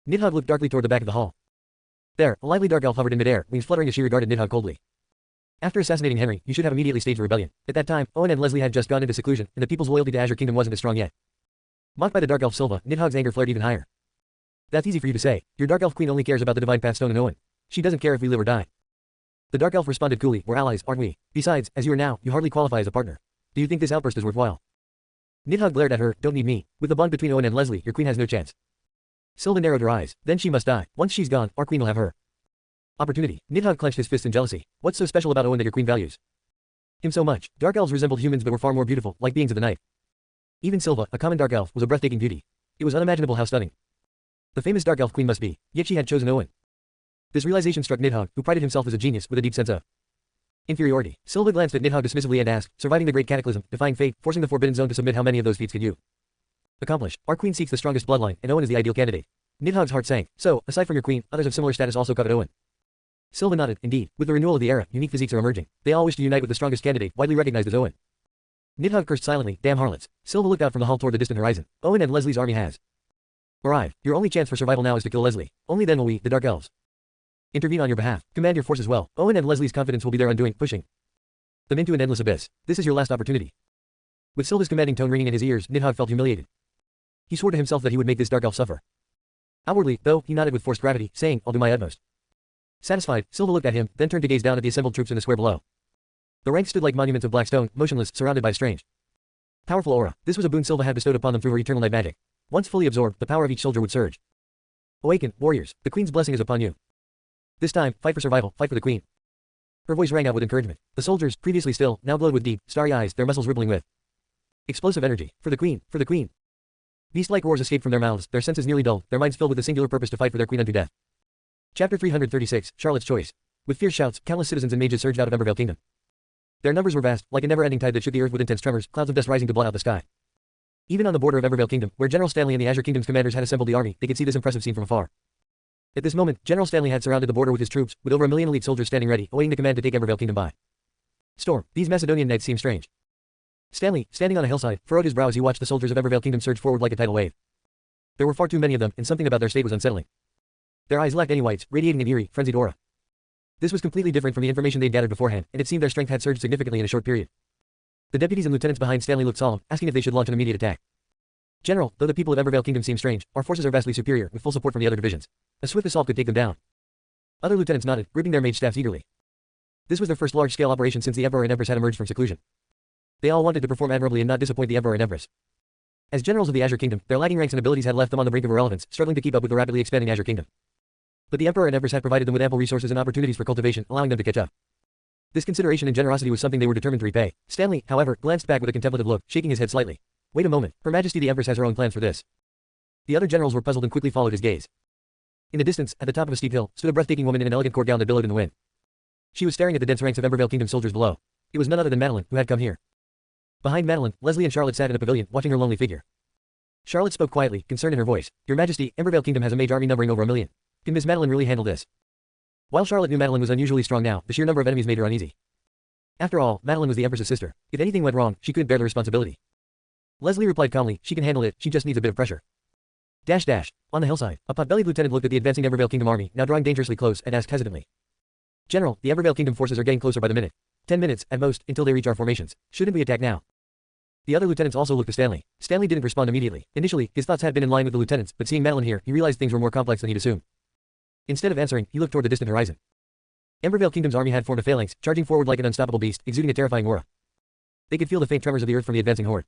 Nidhogg looked darkly toward the back of the hall. There, a lively dark elf hovered in midair, wings fluttering as she regarded Nidhogg coldly. After assassinating Henry, you should have immediately staged a rebellion. At that time, Owen and Leslie had just gone into seclusion, and the people's loyalty to Azure Kingdom wasn't as strong yet. Mocked by the dark elf Silva, Nidhogg's anger flared even higher. That's easy for you to say. Your dark elf queen only cares about the divine pathstone and Owen. She doesn't care if we live or die. The dark elf responded coolly, we're allies, aren't we? Besides, as you are now, you hardly qualify as a partner. Do you think this outburst is worthwhile? Nidhogg glared at her, don't need me. With the bond between Owen and Leslie, your queen has no chance. Silva narrowed her eyes. Then she must die. Once she's gone, our queen will have her. Opportunity. Nidhogg clenched his fist in jealousy. What's so special about Owen that your queen values him so much? Dark elves resembled humans but were far more beautiful, like beings of the night. Even Silva, a common dark elf, was a breathtaking beauty. It was unimaginable how stunning the famous dark elf queen must be, yet she had chosen Owen. This realization struck Nidhogg, who prided himself as a genius, with a deep sense of inferiority. Silva glanced at Nidhogg dismissively and asked, surviving the great cataclysm, defying fate, forcing the Forbidden Zone to submit, how many of those feats could you accomplish? Our queen seeks the strongest bloodline, and Owen is the ideal candidate. Nidhogg's heart sank. So, aside from your queen, others of similar status also covet Owen. Silva nodded. Indeed, with the renewal of the era, unique physiques are emerging. They all wish to unite with the strongest candidate, widely recognized as Owen. Nidhogg cursed silently, damn harlots. Silva looked out from the hall toward the distant horizon. Owen and Leslie's army has arrived. Your only chance for survival now is to kill Leslie. Only then will we, the Dark Elves, intervene on your behalf. Command your forces well. Owen and Leslie's confidence will be their undoing, pushing them into an endless abyss. This is your last opportunity. With Silva's commanding tone ringing in his ears, Nidhogg felt humiliated. He swore to himself that he would make this Dark Elf suffer. Outwardly, though, he nodded with forced gravity, saying, I'll do my utmost. Satisfied, Silva looked at him, then turned to gaze down at the assembled troops in the square below. The ranks stood like monuments of black stone, motionless, surrounded by a strange, powerful aura. This was a boon Silva had bestowed upon them through her eternal night magic. Once fully absorbed, the power of each soldier would surge. Awaken, warriors. The Queen's blessing is upon you. This time, fight for survival, fight for the Queen. Her voice rang out with encouragement. The soldiers, previously still, now glowed with deep, starry eyes, their muscles rippling with explosive energy. For the Queen, for the Queen. Beast-like roars escaped from their mouths, their senses nearly dulled, their minds filled with the singular purpose to fight for their queen unto death. Chapter 336, Charlotte's Choice. With fierce shouts, countless citizens and mages surged out of Embervale Kingdom. Their numbers were vast, like a never-ending tide that shook the earth with intense tremors, clouds of dust rising to blot out the sky. Even on the border of Embervale Kingdom, where General Stanley and the Azure Kingdom's commanders had assembled the army, they could see this impressive scene from afar. At this moment, General Stanley had surrounded the border with his troops, with over 1 million elite soldiers standing ready, awaiting the command to take Embervale Kingdom by storm. These Macedonian knights seemed strange. Stanley, standing on a hillside, furrowed his brow as he watched the soldiers of Embervale Kingdom surge forward like a tidal wave. There were far too many of them, and something about their state was unsettling. Their eyes lacked any whites, radiating an eerie, frenzied aura. This was completely different from the information they'd gathered beforehand, and it seemed their strength had surged significantly in a short period. The deputies and lieutenants behind Stanley looked solemn, asking if they should launch an immediate attack. General, though the people of Embervale Kingdom seem strange, our forces are vastly superior, with full support from the other divisions. A swift assault could take them down. Other lieutenants nodded, gripping their mage staffs eagerly. This was their first large-scale operation since the Emperor and Empress had emerged from seclusion. They all wanted to perform admirably and not disappoint the Emperor and Empress. As generals of the Azure Kingdom, their lagging ranks and abilities had left them on the brink of irrelevance, struggling to keep up with the rapidly expanding Azure Kingdom. But the Emperor and Empress had provided them with ample resources and opportunities for cultivation, allowing them to catch up. This consideration and generosity was something they were determined to repay. Stanley, however, glanced back with a contemplative look, shaking his head slightly. Wait a moment, Her Majesty the Empress has her own plans for this. The other generals were puzzled and quickly followed his gaze. In the distance, at the top of a steep hill, stood a breathtaking woman in an elegant court gown that billowed in the wind. She was staring at the dense ranks of Embervale Kingdom soldiers below. It was none other than Madeline, who had come here. Behind Madeline, Leslie and Charlotte sat in a pavilion, watching her lonely figure. Charlotte spoke quietly, concern in her voice. Your Majesty, Embervale Kingdom has a mage army numbering over 1 million. Can Miss Madeline really handle this? While Charlotte knew Madeline was unusually strong now, the sheer number of enemies made her uneasy. After all, Madeline was the Empress's sister. If anything went wrong, she couldn't bear the responsibility. Leslie replied calmly, she can handle it, she just needs a bit of pressure. Dash dash. On the hillside, a pot-bellied lieutenant looked at the advancing Embervale Kingdom army, now drawing dangerously close, and asked hesitantly. General, the Embervale Kingdom forces are getting closer by the minute. 10 minutes, at most, until they reach our formations. Shouldn't we attack now? The other lieutenants also looked to Stanley. Stanley didn't respond immediately. Initially, his thoughts had been in line with the lieutenants, but seeing Madeline here, he realized things were more complex than he'd assumed. Instead of answering, he looked toward the distant horizon. Embervale Kingdom's army had formed a phalanx, charging forward like an unstoppable beast, exuding a terrifying aura. They could feel the faint tremors of the earth from the advancing horde.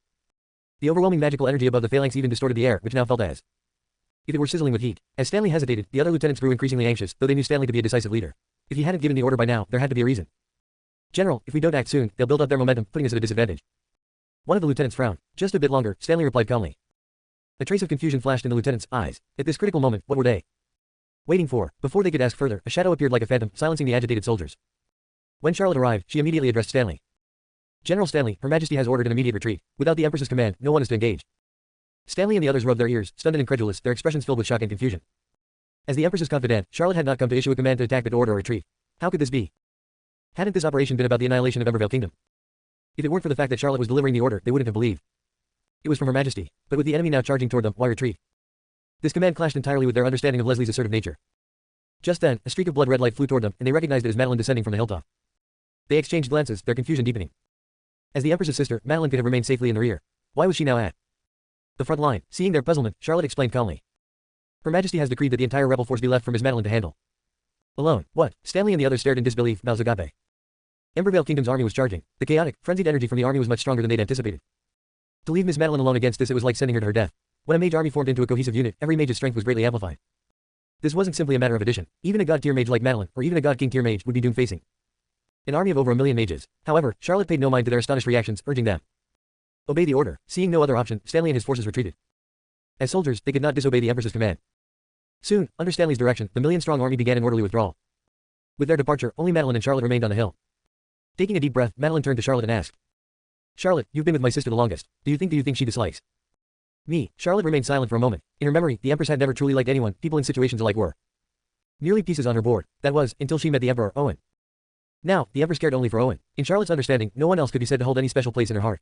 The overwhelming magical energy above the phalanx even distorted the air, which now felt as if it were sizzling with heat. As Stanley hesitated, the other lieutenants grew increasingly anxious, though they knew Stanley to be a decisive leader. If he hadn't given the order by now, there had to be a reason. General, if we don't act soon, they'll build up their momentum, putting us at a disadvantage. One of the lieutenants frowned. Just a bit longer, Stanley replied calmly. A trace of confusion flashed in the lieutenant's eyes. At this critical moment, what were they waiting for? Before they could ask further, a shadow appeared like a phantom, silencing the agitated soldiers. When Charlotte arrived, she immediately addressed Stanley. General Stanley, Her Majesty has ordered an immediate retreat. Without the Empress's command, no one is to engage. Stanley and the others rubbed their ears, stunned and incredulous, their expressions filled with shock and confusion. As the Empress's confidant, Charlotte had not come to issue a command to attack but to order a retreat. How could this be? Hadn't this operation been about the annihilation of Embervale Kingdom? If it weren't for the fact that Charlotte was delivering the order, they wouldn't have believed. It was from Her Majesty. But with the enemy now charging toward them, why retreat? This command clashed entirely with their understanding of Leslie's assertive nature. Just then, a streak of blood-red light flew toward them, and they recognized it as Madeline descending from the hilltop. They exchanged glances, their confusion deepening. As the Empress's sister, Madeline could have remained safely in the rear. Why was she now at the front line? Seeing their puzzlement, Charlotte explained calmly. Her Majesty has decreed that the entire rebel force be left for Miss Madeline to handle. Alone. What? Stanley and the others stared in disbelief. Malzagape. Embervale Kingdom's army was charging. The chaotic, frenzied energy from the army was much stronger than they'd anticipated. To leave Miss Madeline alone against this, it was like sending her to her death. When a mage army formed into a cohesive unit, every mage's strength was greatly amplified. This wasn't simply a matter of addition. Even a god-tier mage like Madeline, or even a god-king tier mage, would be doomed facing an army of over 1 million mages. However, Charlotte paid no mind to their astonished reactions, urging them obey the order. Seeing no other option, Stanley and his forces retreated. As soldiers, they could not disobey the Empress's command. Soon, under Stanley's direction, the million-strong army began an orderly withdrawal. With their departure, only Madeline and Charlotte remained on the hill. Taking a deep breath, Madeline turned to Charlotte and asked, Charlotte, you've been with my sister the longest. Do you think she dislikes me? Charlotte remained silent for a moment. In her memory, the Empress had never truly liked anyone, people in situations alike were merely pieces on her board. That was, until she met the Emperor, Owen. Now, the Empress cared only for Owen. In Charlotte's understanding, no one else could be said to hold any special place in her heart.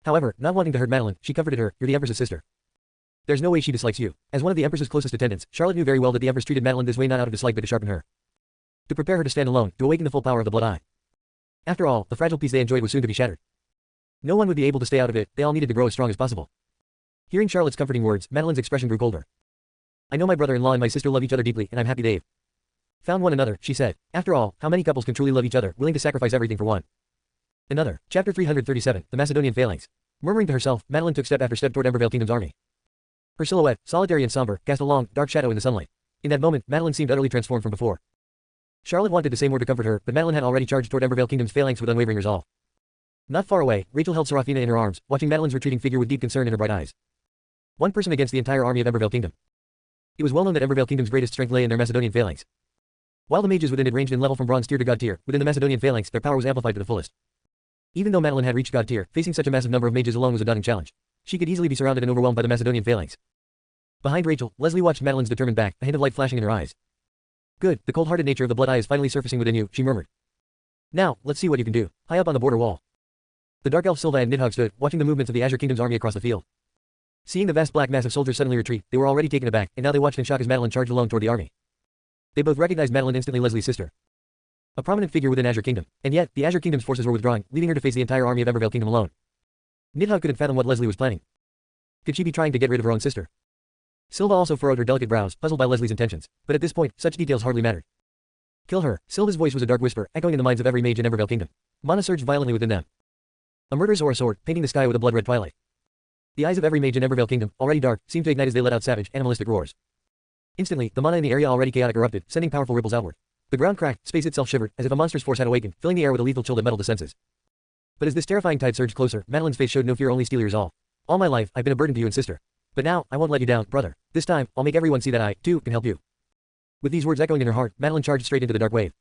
However, not wanting to hurt Madeline, she comforted her, you're the Empress's sister. There's no way she dislikes you. As one of the Empress's closest attendants, Charlotte knew very well that the Empress treated Madeline this way not out of dislike but to sharpen her. To prepare her to stand alone, to awaken the full power of the Blood Eye. After all, the fragile peace they enjoyed was soon to be shattered. No one would be able to stay out of it, they all needed to grow as strong as possible. Hearing Charlotte's comforting words, Madeline's expression grew colder. I know my brother-in-law and my sister love each other deeply, and I'm happy they've found one another, she said. After all, how many couples can truly love each other, willing to sacrifice everything for one another? Chapter 337, The Macedonian Phalanx. Murmuring to herself, Madeline took step after step toward Embervale Kingdom's army. Her silhouette, solitary and somber, cast a long, dark shadow in the sunlight. In that moment, Madeline seemed utterly transformed from before. Charlotte wanted to say more to comfort her, but Madeline had already charged toward Embervale Kingdom's phalanx with unwavering resolve. Not far away, Rachel held Serafina in her arms, watching Madeline's retreating figure with deep concern in her bright eyes. One person against the entire army of Embervale Kingdom. It was well known that Embervale Kingdom's greatest strength lay in their Macedonian phalanx. While the mages within it ranged in level from bronze tier to god tier, within the Macedonian phalanx their power was amplified to the fullest. Even though Madeline had reached god tier, facing such a massive number of mages alone was a daunting challenge. She could easily be surrounded and overwhelmed by the Macedonian phalanx. Behind Rachel, Leslie watched Madeline's determined back, a hint of light flashing in her eyes. Good, the cold-hearted nature of the Blood Eye is finally surfacing within you, she murmured. Now, let's see what you can do. High up on the border wall, the dark elf Silva and Nidhogg stood, watching the movements of the Azure Kingdom's army across the field. Seeing the vast black mass of soldiers suddenly retreat, they were already taken aback, and now they watched in shock as Madeline charged alone toward the army. They both recognized Madeline instantly, Leslie's sister. A prominent figure within Azure Kingdom. And yet, the Azure Kingdom's forces were withdrawing, leaving her to face the entire army of Embervale Kingdom alone. Nidhogg couldn't fathom what Leslie was planning. Could she be trying to get rid of her own sister? Silva also furrowed her delicate brows, puzzled by Leslie's intentions. But at this point, such details hardly mattered. Kill her. Silva's voice was a dark whisper, echoing in the minds of every mage in Embervale Kingdom. Mana surged violently within them. A murderous aura soared, painting the sky with a blood-red twilight. The eyes of every mage in Embervale Kingdom, already dark, seemed to ignite as they let out savage, animalistic roars. Instantly, the mana in the area already chaotic erupted, sending powerful ripples outward. The ground cracked, space itself shivered, as if a monstrous force had awakened, filling the air with a lethal chill that meddled the senses. But as this terrifying tide surged closer, Madeline's face showed no fear, only steely resolve. All my life, I've been a burden to you and sister. But now, I won't let you down, brother. This time, I'll make everyone see that I, too, can help you. With these words echoing in her heart, Madeline charged straight into the dark wave.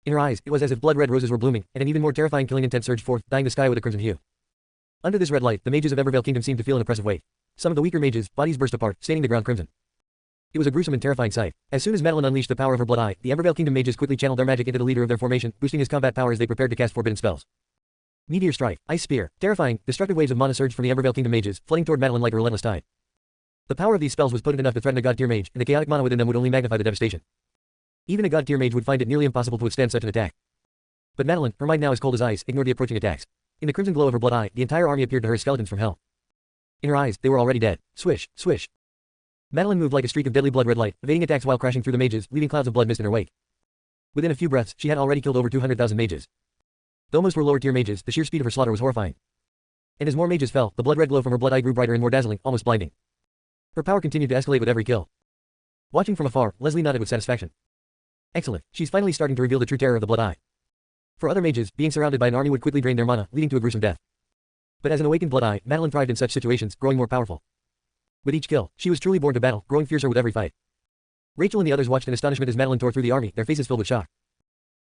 In her eyes, it was as if blood-red roses were blooming, and an even more terrifying killing intent surged forth, dyeing the sky with a crimson hue. Under this red light, the mages of Embervale Kingdom seemed to feel an oppressive weight. Some of the weaker mages' bodies burst apart, staining the ground crimson. It was a gruesome and terrifying sight. As soon as Madeline unleashed the power of her blood eye, the Embervale Kingdom mages quickly channeled their magic into the leader of their formation, boosting his combat power as they prepared to cast forbidden spells. Meteor strike, ice spear, terrifying, destructive waves of mana surged from the Embervale Kingdom mages, flooding toward Madeline like a relentless tide. The power of these spells was potent enough to threaten a god-tier mage, and the chaotic mana within them would only magnify the devastation. Even a god-tier mage would find it nearly impossible to withstand such an attack. But Madeline, her mind now as cold as ice, ignored the approaching attacks. In the crimson glow of her blood eye, the entire army appeared to her as skeletons from hell. In her eyes, they were already dead. Swish, swish. Madeline moved like a streak of deadly blood-red light, evading attacks while crashing through the mages, leaving clouds of blood mist in her wake. Within a few breaths, she had already killed over 200,000 mages. Though most were lower-tier mages, the sheer speed of her slaughter was horrifying. And as more mages fell, the blood-red glow from her blood eye grew brighter and more dazzling, almost blinding. Her power continued to escalate with every kill. Watching from afar, Leslie nodded with satisfaction. Excellent, she's finally starting to reveal the true terror of the blood eye. For other mages, being surrounded by an army would quickly drain their mana, leading to a gruesome death. But as an awakened Blood Eye, Madeline thrived in such situations, growing more powerful. With each kill, she was truly born to battle, growing fiercer with every fight. Rachel and the others watched in astonishment as Madeline tore through the army, their faces filled with shock.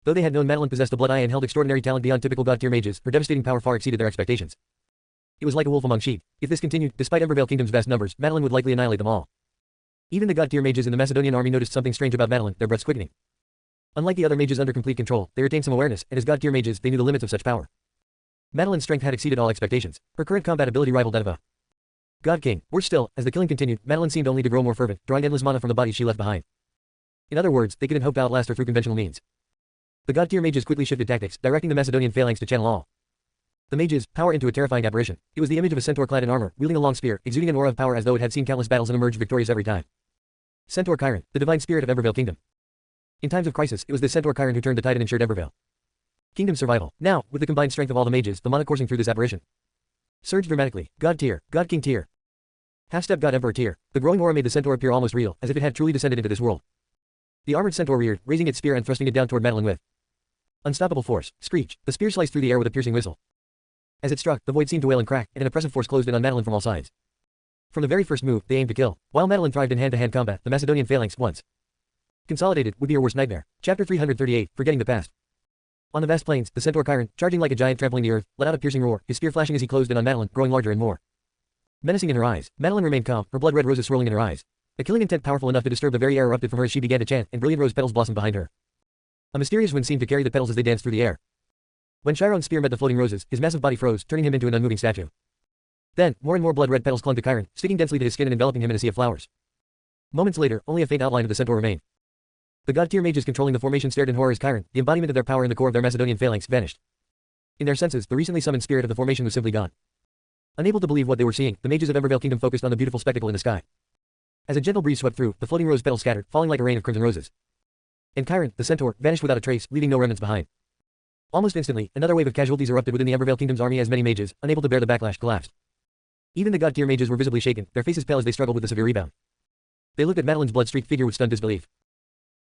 Though they had known Madeline possessed a Blood Eye and held extraordinary talent beyond typical god-tier mages, her devastating power far exceeded their expectations. It was like a wolf among sheep. If this continued, despite Embervale Kingdom's vast numbers, Madeline would likely annihilate them all. Even the god-tier mages in the Macedonian army noticed something strange about Madeline, their breaths quickening. Unlike the other mages under complete control, they retained some awareness, and as god-tier mages, they knew the limits of such power. Madeline's strength had exceeded all expectations. Her current combat ability rivaled that of a God King. Worse still, as the killing continued, Madeline seemed only to grow more fervent, drawing endless mana from the bodies she left behind. In other words, they couldn't hope to outlast her through conventional means. The god-tier mages quickly shifted tactics, directing the Macedonian phalanx to channel all the mages' power into a terrifying apparition. It was the image of a centaur clad in armor, wielding a long spear, exuding an aura of power as though it had seen countless battles and emerged victorious every time. Centaur Chiron, the divine spirit of Embervale Kingdom. In times of crisis, it was this Centaur Chiron who turned the tide and ensured Embervale Kingdom's survival. Now, with the combined strength of all the mages, the mana coursing through this apparition surged dramatically. God tier, God King tier, half-step God Emperor tier. The growing aura made the centaur appear almost real, as if it had truly descended into this world. The armored centaur reared, raising its spear and thrusting it down toward Madeline with unstoppable force. Screech. The spear sliced through the air with a piercing whistle. As it struck, the void seemed to wail and crack, and an oppressive force closed in on Madeline from all sides. From the very first move, they aimed to kill. While Madeline thrived in hand-to-hand combat, the Macedonian phalanx, once consolidated, would be her worst nightmare. Chapter 338, Forgetting the Past. On the vast plains, the centaur Chiron, charging like a giant trampling the earth, let out a piercing roar, his spear flashing as he closed in on Madeline, growing larger and more menacing in her eyes. Madeline remained calm, her blood-red roses swirling in her eyes. A killing intent powerful enough to disturb the very air erupted from her as she began to chant, and brilliant rose petals blossomed behind her. A mysterious wind seemed to carry the petals as they danced through the air. When Chiron's spear met the floating roses, his massive body froze, turning him into an unmoving statue. Then, more and more blood-red petals clung to Chiron, sticking densely to his skin and enveloping him in a sea of flowers. Moments later, only a faint outline of the centaur remained. The god-tier mages controlling the formation stared in horror as Chiron, the embodiment of their power in the core of their Macedonian phalanx, vanished. In their senses, the recently summoned spirit of the formation was simply gone. Unable to believe what they were seeing, the mages of Embervale Kingdom focused on the beautiful spectacle in the sky. As a gentle breeze swept through, the floating rose petals scattered, falling like a rain of crimson roses. And Chiron, the centaur, vanished without a trace, leaving no remnants behind. Almost instantly, another wave of casualties erupted within the Embervale Kingdom's army as many mages, unable to bear the backlash, collapsed. Even the god-tier mages were visibly shaken, their faces pale as they struggled with the severe rebound. They looked at Madeline's blood-streaked figure with stunned disbelief.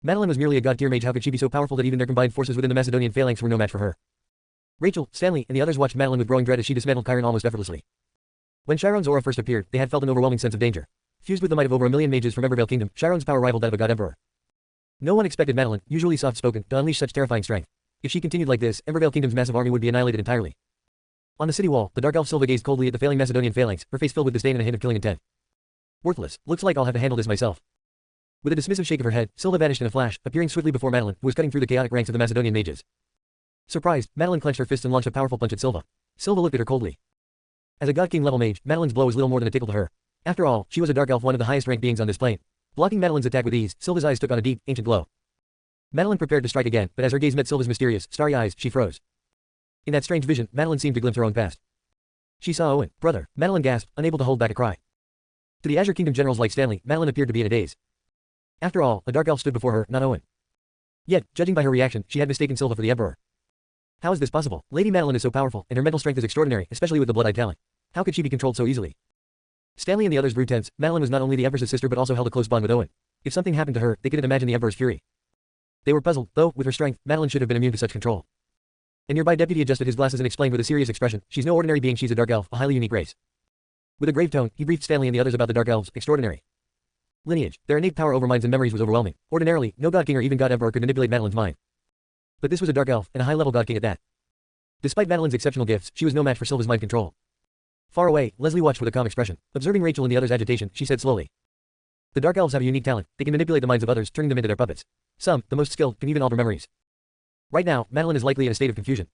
Madeline was merely a god-tier mage. How could she be so powerful that even their combined forces within the Macedonian phalanx were no match for her? Rachel, Stanley, and the others watched Madeline with growing dread as she dismantled Chiron almost effortlessly. When Chiron's aura first appeared, they had felt an overwhelming sense of danger. Fused with the might of over 1,000,000 mages from Embervale Kingdom, Chiron's power rivaled that of a god emperor. No one expected Madeline, usually soft-spoken, to unleash such terrifying strength. If she continued like this, Embervale Kingdom's massive army would be annihilated entirely. On the city wall, the dark elf Silva gazed coldly at the failing Macedonian phalanx, her face filled with disdain and a hint of killing intent. Worthless. Looks like I'll have to handle this myself. With a dismissive shake of her head, Silva vanished in a flash, appearing swiftly before Madeline, who was cutting through the chaotic ranks of the Macedonian mages. Surprised, Madeline clenched her fist and launched a powerful punch at Silva. Silva looked at her coldly. As a god king level mage, Madeline's blow was little more than a tickle to her. After all, she was a dark elf, one of the highest ranked beings on this plane. Blocking Madeline's attack with ease, Silva's eyes took on a deep, ancient glow. Madeline prepared to strike again, but as her gaze met Silva's mysterious, starry eyes, she froze. In that strange vision, Madeline seemed to glimpse her own past. She saw Owen. Brother. Madeline gasped, unable to hold back a cry. To the Azure Kingdom generals like Stanley, Madeline appeared to be in a daze. After all, a dark elf stood before her, not Owen. Yet, judging by her reaction, she had mistaken Silva for the Emperor. How is this possible? Lady Madeline is so powerful, and her mental strength is extraordinary, especially with the blood-eyed talent. How could she be controlled so easily? Stanley and the others grew tense. Madeline was not only the Empress's sister but also held a close bond with Owen. If something happened to her, they couldn't imagine the Emperor's fury. They were puzzled, though, with her strength, Madeline should have been immune to such control. A nearby deputy adjusted his glasses and explained with a serious expression, "She's no ordinary being, she's a dark elf, a highly unique race." With a grave tone, he briefed Stanley and the others about the dark elves' extraordinary lineage. Their innate power over minds and memories was overwhelming. Ordinarily, no god king or even god emperor could manipulate Madeline's mind. But this was a dark elf, and a high-level god king at that. Despite Madeline's exceptional gifts, she was no match for Silva's mind control. Far away, Leslie watched with a calm expression. Observing Rachel and the others' agitation, she said slowly, "The dark elves have a unique talent. They can manipulate the minds of others, turning them into their puppets. Some, the most skilled, can even alter memories." Right now, Madeline is likely in a state of confusion.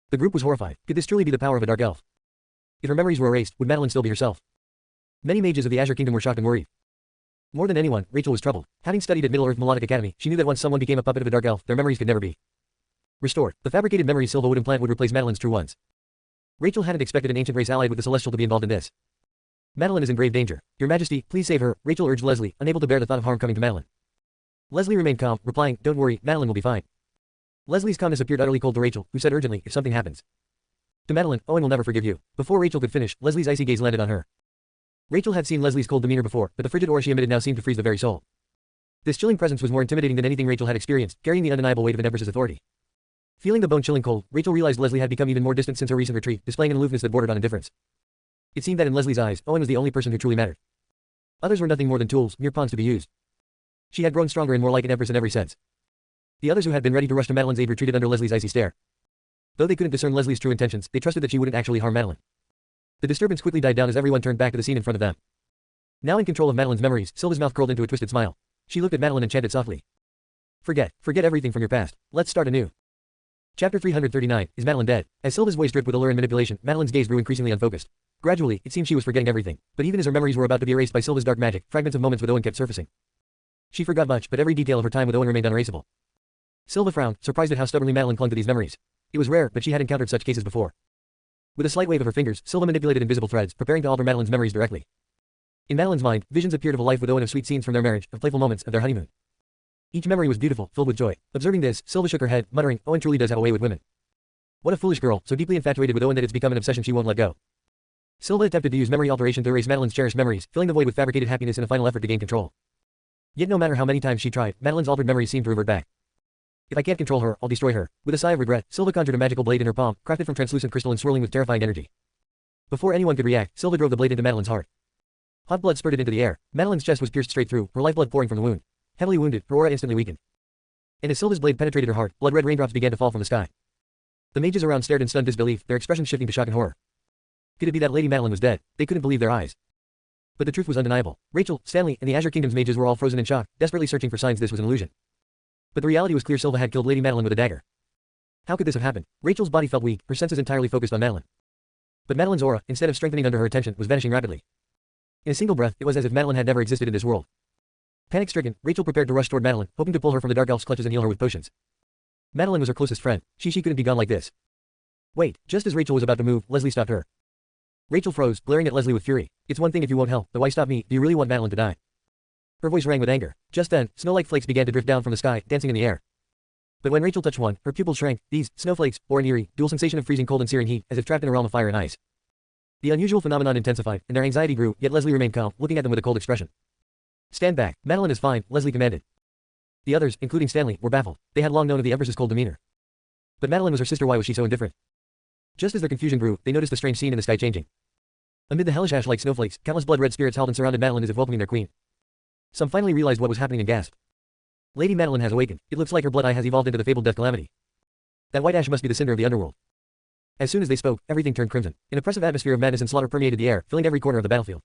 The group was horrified. Could this truly be the power of a dark elf? If her memories were erased, would Madeline still be herself? Many mages of the Azure Kingdom were shocked and worried. More than anyone, Rachel was troubled. Having studied at Middle-earth Melodic Academy, she knew that once someone became a puppet of a dark elf, their memories could never be restored. The fabricated memories Silva would implant would replace Madeline's true ones. Rachel hadn't expected an ancient race allied with the Celestial to be involved in this. Madeline is in grave danger. Your Majesty, please save her, Rachel urged Leslie, unable to bear the thought of harm coming to Madeline. Leslie remained calm, replying, "Don't worry, Madeline will be fine." Leslie's calmness appeared utterly cold to Rachel, who said urgently, "If something happens to Madeline, Owen will never forgive you." Before Rachel could finish, Leslie's icy gaze landed on her. Rachel had seen Leslie's cold demeanor before, but the frigid aura she emitted now seemed to freeze the very soul. This chilling presence was more intimidating than anything Rachel had experienced, carrying the undeniable weight of an empress's authority. Feeling the bone-chilling cold, Rachel realized Leslie had become even more distant since her recent retreat, displaying an aloofness that bordered on indifference. It seemed that in Leslie's eyes, Owen was the only person who truly mattered. Others were nothing more than tools, mere pawns to be used. She had grown stronger and more like an empress in every sense. The others who had been ready to rush to Madeline's aid retreated under Leslie's icy stare. Though they couldn't discern Leslie's true intentions, they trusted that she wouldn't actually harm Madeline. The disturbance quickly died down as everyone turned back to the scene in front of them. Now in control of Madeline's memories, Silva's mouth curled into a twisted smile. She looked at Madeline and chanted softly. Forget everything from your past. Let's start anew. Chapter 339, Is Madeline dead? As Silva's voice dripped with allure and manipulation, Madeline's gaze grew increasingly unfocused. Gradually, it seemed she was forgetting everything, but even as her memories were about to be erased by Silva's dark magic, fragments of moments with Owen kept surfacing. She forgot much, but every detail of her time with Owen remained unerasable. Silva frowned, surprised at how stubbornly Madeline clung to these memories. It was rare, but she had encountered such cases before. With a slight wave of her fingers, Silva manipulated invisible threads, preparing to alter Madeline's memories directly. In Madeline's mind, visions appeared of a life with Owen of sweet scenes from their marriage, of playful moments, of their honeymoon. Each memory was beautiful, filled with joy. Observing this, Silva shook her head, muttering, Owen truly does have a way with women. What a foolish girl, so deeply infatuated with Owen that it's become an obsession she won't let go. Silva attempted to use memory alteration to erase Madeline's cherished memories, filling the void with fabricated happiness in a final effort to gain control. Yet no matter how many times she tried, Madeline's altered memories seemed to revert back. If I can't control her, I'll destroy her. With a sigh of regret, Silva conjured a magical blade in her palm, crafted from translucent crystal and swirling with terrifying energy. Before anyone could react, Silva drove the blade into Madeline's heart. Hot blood spurted into the air. Madeline's chest was pierced straight through, her lifeblood pouring from the wound. Heavily wounded, her aura instantly weakened. And as Silva's blade penetrated her heart, blood-red raindrops began to fall from the sky. The mages around stared in stunned disbelief, their expressions shifting to shock and horror. Could it be that Lady Madeline was dead? They couldn't believe their eyes. But the truth was undeniable. Rachel, Stanley, and the Azure Kingdom's mages were all frozen in shock, desperately searching for signs this was an illusion. But the reality was clear. Silva had killed Lady Madeline with a dagger. How could this have happened? Rachel's body felt weak, her senses entirely focused on Madeline. But Madeline's aura, instead of strengthening under her attention, was vanishing rapidly. In a single breath, it was as if Madeline had never existed in this world. Panic-stricken, Rachel prepared to rush toward Madeline, hoping to pull her from the dark elf's clutches and heal her with potions. Madeline was her closest friend. She couldn't be gone like this. Wait, just as Rachel was about to move, Leslie stopped her. Rachel froze, glaring at Leslie with fury. It's one thing if you won't help, but why stop me? Do you really want Madeline to die? Her voice rang with anger. Just then, snow-like flakes began to drift down from the sky, dancing in the air. But when Rachel touched one, her pupils shrank. These snowflakes bore an eerie, dual sensation of freezing cold and searing heat, as if trapped in a realm of fire and ice. The unusual phenomenon intensified, and their anxiety grew, yet Leslie remained calm, looking at them with a cold expression. Stand back. Madeline is fine, Leslie commanded. The others, including Stanley, were baffled. They had long known of the Empress's cold demeanor. But Madeline was her sister. Why was she so indifferent? Just as their confusion grew, they noticed a strange scene in the sky changing. Amid the hellish ash-like snowflakes, countless blood-red spirits held and surrounded Madeline as if welcoming their queen. Some finally realized what was happening and gasped. Lady Madeline has awakened. It looks like her blood eye has evolved into the fabled death calamity. That white ash must be the cinder of the underworld. As soon as they spoke, everything turned crimson. An oppressive atmosphere of madness and slaughter permeated the air, filling every corner of the battlefield.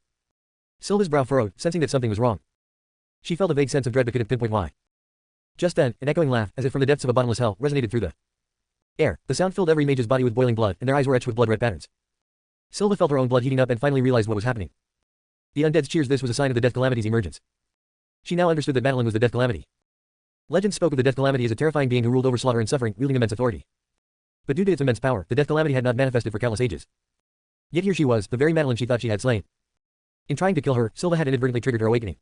Silva's brow furrowed, sensing that something was wrong. She felt a vague sense of dread but couldn't pinpoint why. Just then, an echoing laugh, as if from the depths of a bottomless hell, resonated through the air. The sound filled every mage's body with boiling blood, and their eyes were etched with blood-red patterns. Silva felt her own blood heating up and finally realized what was happening. The undead's cheers. This was a sign of the death calamity's emergence. She now understood that Madeline was the death calamity. Legend spoke of the death calamity as a terrifying being who ruled over slaughter and suffering, wielding immense authority. But due to its immense power, the death calamity had not manifested for countless ages. Yet here she was, the very Madeline she thought she had slain. In trying to kill her, Silva had inadvertently triggered her awakening.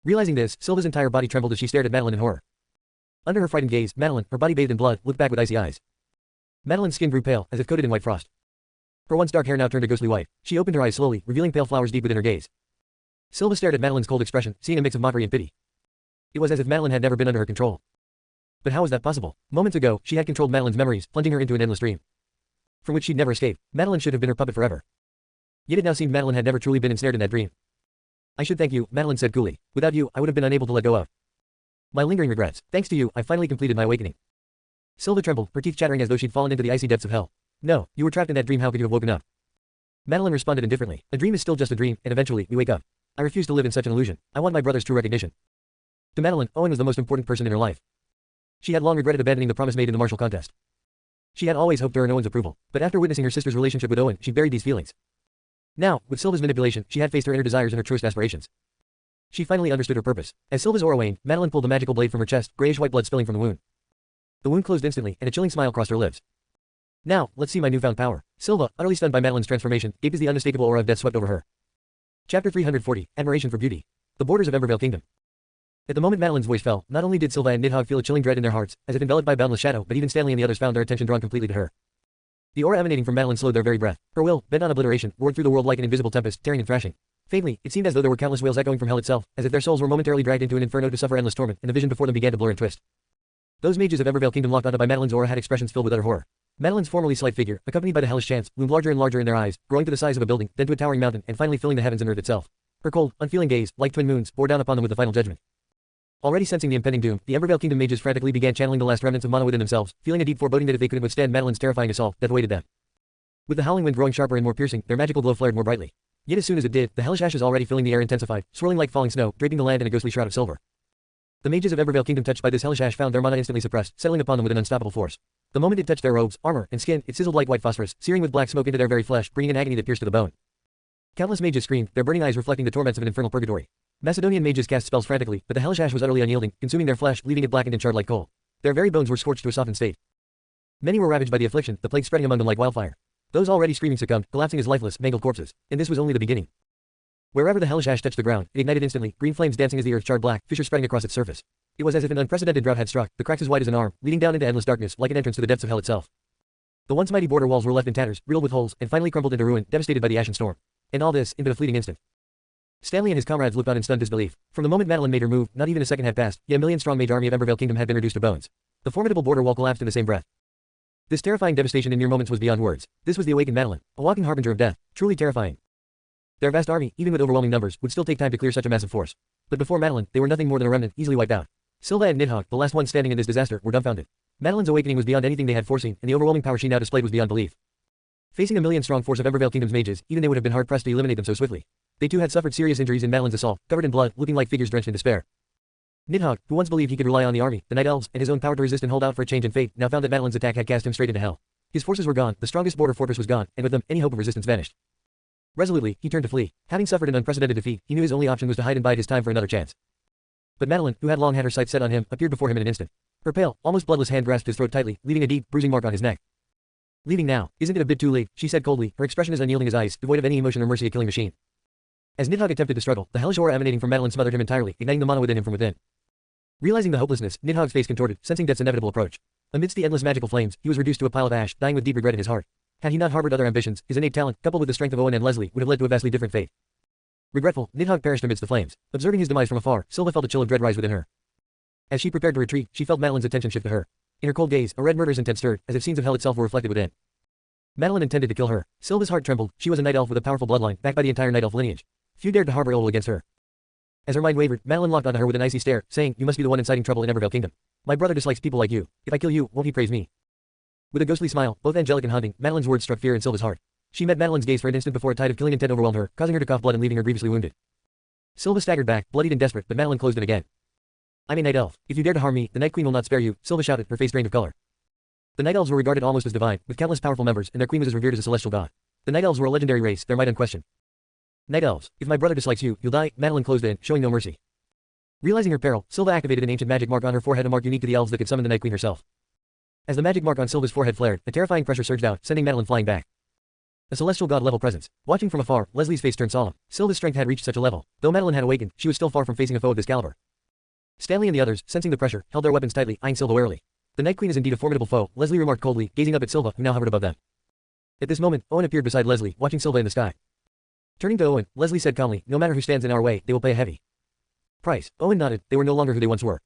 Realizing this, Silva's entire body trembled as she stared at Madeline in horror. Under her frightened gaze, Madeline, her body bathed in blood, looked back with icy eyes. Madeline's skin grew pale, as if coated in white frost. Her once dark hair now turned a ghostly white. She opened her eyes slowly, revealing pale flowers deep within her gaze. Silva stared at Madeline's cold expression, seeing a mix of mockery and pity. It was as if Madeline had never been under her control. But how was that possible? Moments ago, she had controlled Madeline's memories, plunging her into an endless dream, from which she'd never escape. Madeline should have been her puppet forever. Yet it now seemed Madeline had never truly been ensnared in that dream. I should thank you, Madeline said coolly. Without you, I would have been unable to let go of my lingering regrets. Thanks to you, I finally completed my awakening. Silva trembled, her teeth chattering as though she'd fallen into the icy depths of hell. No, you were trapped in that dream. How could you have woken up? Madeline responded indifferently. A dream is still just a dream, and eventually, we wake up. I refuse to live in such an illusion. I want my brother's true recognition. To Madeline, Owen was the most important person in her life. She had long regretted abandoning the promise made in the martial contest. She had always hoped to earn Owen's approval, but after witnessing her sister's relationship with Owen, she buried these feelings. Now, with Silva's manipulation, she had faced her inner desires and her truest aspirations. She finally understood her purpose. As Silva's aura waned, Madeline pulled the magical blade from her chest, grayish-white blood spilling from the wound. The wound closed instantly, and a chilling smile crossed her lips. Now, let's see my newfound power. Silva, utterly stunned by Madeline's transformation, gaped as the unmistakable aura of death swept over her. Chapter 340, Admiration for Beauty. The borders of Embervale Kingdom. At the moment Madeline's voice fell, not only did Silva and Nidhogg feel a chilling dread in their hearts, as if enveloped by boundless shadow, but even Stanley and the others found their attention drawn completely to her. The aura emanating from Madeline slowed their very breath. Her will, bent on obliteration, roared through the world like an invisible tempest, tearing and thrashing. Faintly, it seemed as though there were countless wails echoing from hell itself, as if their souls were momentarily dragged into an inferno to suffer endless torment, and the vision before them began to blur and twist. Those mages of Evervale Kingdom locked onto by Madeline's aura had expressions filled with utter horror. Madeline's formerly slight figure, accompanied by the hellish chants, loomed larger and larger in their eyes, growing to the size of a building, then to a towering mountain, and finally filling the heavens and earth itself. Her cold, unfeeling gaze, like twin moons, bore down upon them with the final judgment. Already sensing the impending doom, the Evervale Kingdom mages frantically began channeling the last remnants of mana within themselves, feeling a deep foreboding that if they couldn't withstand Madeline's terrifying assault, death awaited them. With the howling wind growing sharper and more piercing, their magical glow flared more brightly. Yet as soon as it did, the hellish ashes already filling the air intensified, swirling like falling snow, draping the land in a ghostly shroud of silver. The mages of Evervale Kingdom touched by this hellish ash found their mana instantly suppressed, settling upon them with an unstoppable force. The moment it touched their robes, armor, and skin, it sizzled like white phosphorus, searing with black smoke into their very flesh, bringing an agony that pierced to the bone. Countless mages screamed, their burning eyes reflecting the torments of an infernal purgatory. Macedonian mages cast spells frantically, but the hellish ash was utterly unyielding, consuming their flesh, leaving it blackened and charred like coal. Their very bones were scorched to a softened state. Many were ravaged by the affliction, the plague spreading among them like wildfire. Those already screaming succumbed, collapsing as lifeless, mangled corpses. And this was only the beginning. Wherever the hellish ash touched the ground, it ignited instantly, green flames dancing as the earth charred black, fissures spreading across its surface. It was as if an unprecedented drought had struck, the cracks as wide as an arm, leading down into endless darkness, like an entrance to the depths of hell itself. The once mighty border walls were left in tatters, riddled with holes, and finally crumbled into ruin, devastated by the ashen storm. And all this, in but a fleeting instant. Stanley and his comrades looked on in stunned disbelief. From the moment Madeline made her move, not even a second had passed, yet a million-strong mage army of Evervale Kingdom had been reduced to bones. The formidable border wall collapsed in the same breath. This terrifying devastation in mere moments was beyond words. This was the awakened Madeline, a walking harbinger of death, truly terrifying. Their vast army, even with overwhelming numbers, would still take time to clear such a massive force. But before Madeline, they were nothing more than a remnant, easily wiped out. Silva and Nidhogg, the last ones standing in this disaster, were dumbfounded. Madeline's awakening was beyond anything they had foreseen, and the overwhelming power she now displayed was beyond belief. Facing a million-strong force of Evervale Kingdom's mages, even they would have been hard-pressed to eliminate them so swiftly. They too had suffered serious injuries in Madeline's assault, covered in blood, looking like figures drenched in despair. Nidhogg, who once believed he could rely on the army, the Night Elves, and his own power to resist and hold out for a change in fate, now found that Madeline's attack had cast him straight into hell. His forces were gone, the strongest border fortress was gone, and with them, any hope of resistance vanished. Resolutely, he turned to flee. Having suffered an unprecedented defeat, he knew his only option was to hide and bide his time for another chance. But Madeline, who had long had her sights set on him, appeared before him in an instant. Her pale, almost bloodless hand grasped his throat tightly, leaving a deep, bruising mark on his neck. Leaving now, isn't it a bit too late, she said coldly, her expression as unyielding as ice, devoid of any emotion or mercy, a killing machine. As Nidhogg attempted to struggle, the hellish aura emanating from Madeline smothered him entirely, igniting the mana within him from within. Realizing the hopelessness, Nidhogg's face contorted, sensing death's inevitable approach. Amidst the endless magical flames, he was reduced to a pile of ash, dying with deep regret in his heart. Had he not harbored other ambitions, his innate talent, coupled with the strength of Owen and Leslie, would have led to a vastly different fate. Regretful, Nidhogg perished amidst the flames. Observing his demise from afar, Silva felt a chill of dread rise within her. As she prepared to retreat, she felt Madeline's attention shift to her. In her cold gaze, a red murderous intent stirred, as if scenes of hell itself were reflected within. Madeline intended to kill her. Silva's heart trembled. She was a Night Elf with a powerful bloodline, backed by the entire Night Elf lineage. Few dared to harbor ill will against her. As her mind wavered, Madeline locked onto her with an icy stare, saying, "You must be the one inciting trouble in Evervale Kingdom. My brother dislikes people like you. If I kill you, won't he praise me?" With a ghostly smile, both angelic and haunting, Madeline's words struck fear in Silva's heart. She met Madeline's gaze for an instant before a tide of killing intent overwhelmed her, causing her to cough blood and leaving her grievously wounded. Silva staggered back, bloodied and desperate, but Madeline closed in again. "I'm a Night Elf. If you dare to harm me, the Night Queen will not spare you," Silva shouted, her face drained of color. The Night Elves were regarded almost as divine, with countless powerful members, and their queen was as revered as a celestial god. The Night Elves were a legendary race, their might unquestioned. "Night Elves, if my brother dislikes you, you'll die," Madeline closed in, showing no mercy. Realizing her peril, Silva activated an ancient magic mark on her forehead, a mark unique to the elves that could summon the Night Queen herself. As the magic mark on Silva's forehead flared, a terrifying pressure surged out, sending Madeline flying back. A celestial god-level presence. Watching from afar, Leslie's face turned solemn. Silva's strength had reached such a level. Though Madeline had awakened, she was still far from facing a foe of this caliber. Stanley and the others, sensing the pressure, held their weapons tightly, eyeing Silva warily. "The Night Queen is indeed a formidable foe," Leslie remarked coldly, gazing up at Silva, who now hovered above them. At this moment, Owen appeared beside Leslie, watching Silva in the sky. Turning to Owen, Leslie said calmly, "No matter who stands in our way, they will pay a heavy price." Owen nodded. They were no longer who they once were.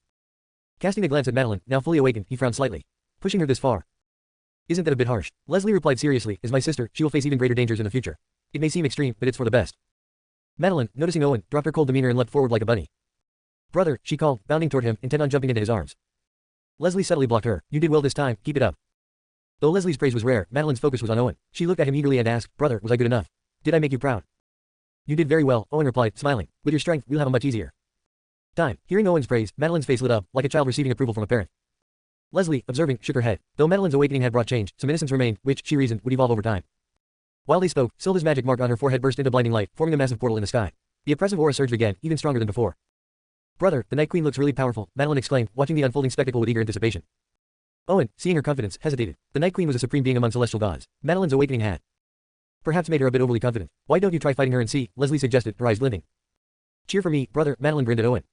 Casting a glance at Madeline, now fully awakened, he frowned slightly. "Pushing her this far. Isn't that a bit harsh?" Leslie replied seriously, "As my sister, she will face even greater dangers in the future. It may seem extreme, but it's for the best." Madeline, noticing Owen, dropped her cold demeanor and leapt forward like a bunny. "Brother," she called, bounding toward him, intent on jumping into his arms. Leslie subtly blocked her. "You did well this time, keep it up." Though Leslie's praise was rare, Madeline's focus was on Owen. She looked at him eagerly and asked, "Brother, was I good enough? Did I make you proud?" "You did very well," Owen replied, smiling. "With your strength, we'll have a much easier time." Hearing Owen's praise, Madeline's face lit up, like a child receiving approval from a parent. Leslie, observing, shook her head. Though Madeline's awakening had brought change, some innocence remained, which, she reasoned, would evolve over time. While they spoke, Silva's magic mark on her forehead burst into blinding light, forming a massive portal in the sky. The oppressive aura surged again, even stronger than before. "Brother, the Night Queen looks really powerful," Madeline exclaimed, watching the unfolding spectacle with eager anticipation. Owen, seeing her confidence, hesitated. The Night Queen was a supreme being among celestial gods. Madeline's awakening had perhaps made her a bit overly confident. "Why don't you try fighting her and see?" Leslie suggested, her eyes glinting. "Cheer for me, brother," Madeline grinned at Owen.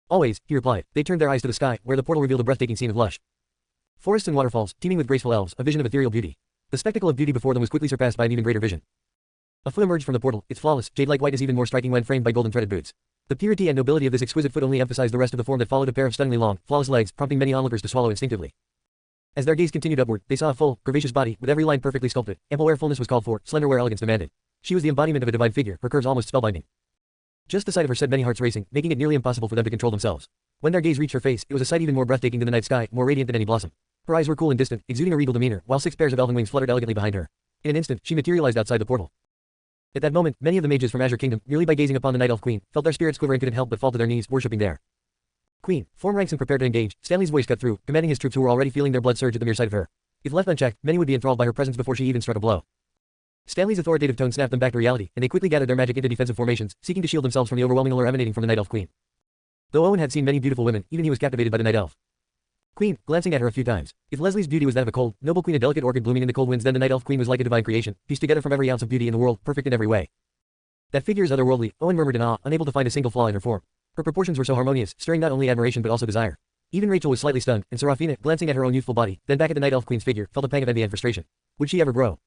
"Always," he replied. They turned their eyes to the sky, where the portal revealed a breathtaking scene of lush forests and waterfalls, teeming with graceful elves, a vision of ethereal beauty. The spectacle of beauty before them was quickly surpassed by an even greater vision. A foot emerged from the portal, its flawless, jade-like white is even more striking when framed by golden threaded boots. The purity and nobility of this exquisite foot only emphasized the rest of the form that followed a pair of stunningly long, flawless legs, prompting many onlookers to swallow instinctively. As their gaze continued upward, they saw a full, curvaceous body, with every line perfectly sculpted. Ample where fullness was called for, slender where elegance demanded. She was the embodiment of a divine figure, her curves almost spellbinding. Just the sight of her set many hearts racing, making it nearly impossible for them to control themselves. When their gaze reached her face, it was a sight even more breathtaking than the night sky, more radiant than any blossom. Her eyes were cool and distant, exuding a regal demeanor, while 6 pairs of elven wings fluttered elegantly behind her. In an instant, she materialized outside the portal. At that moment, many of the mages from Azure Kingdom, merely by gazing upon the Night Elf Queen, felt their spirits quiver and couldn't help but fall to their knees, worshipping there. Queen, form ranks and prepare to engage. Stanley's voice cut through, commanding his troops who were already feeling their blood surge at the mere sight of her. If left unchecked, many would be enthralled by her presence before she even struck a blow. Stanley's authoritative tone snapped them back to reality, and they quickly gathered their magic into defensive formations, seeking to shield themselves from the overwhelming allure emanating from the Night Elf Queen. Though Owen had seen many beautiful women, even he was captivated by the Night Elf Queen, glancing at her a few times. If Leslie's beauty was that of a cold, noble queen, a delicate orchid blooming in the cold winds, then the Night Elf Queen was like a divine creation, pieced together from every ounce of beauty in the world, perfect in every way. That figure is otherworldly, Owen murmured in awe, unable to find a single flaw in her form. Her proportions were so harmonious, stirring not only admiration but also desire. Even Rachel was slightly stunned, and Serafina, glancing at her own youthful body, then back at the Night Elf Queen's figure, felt a pang of envy and frustration. Would she ever grow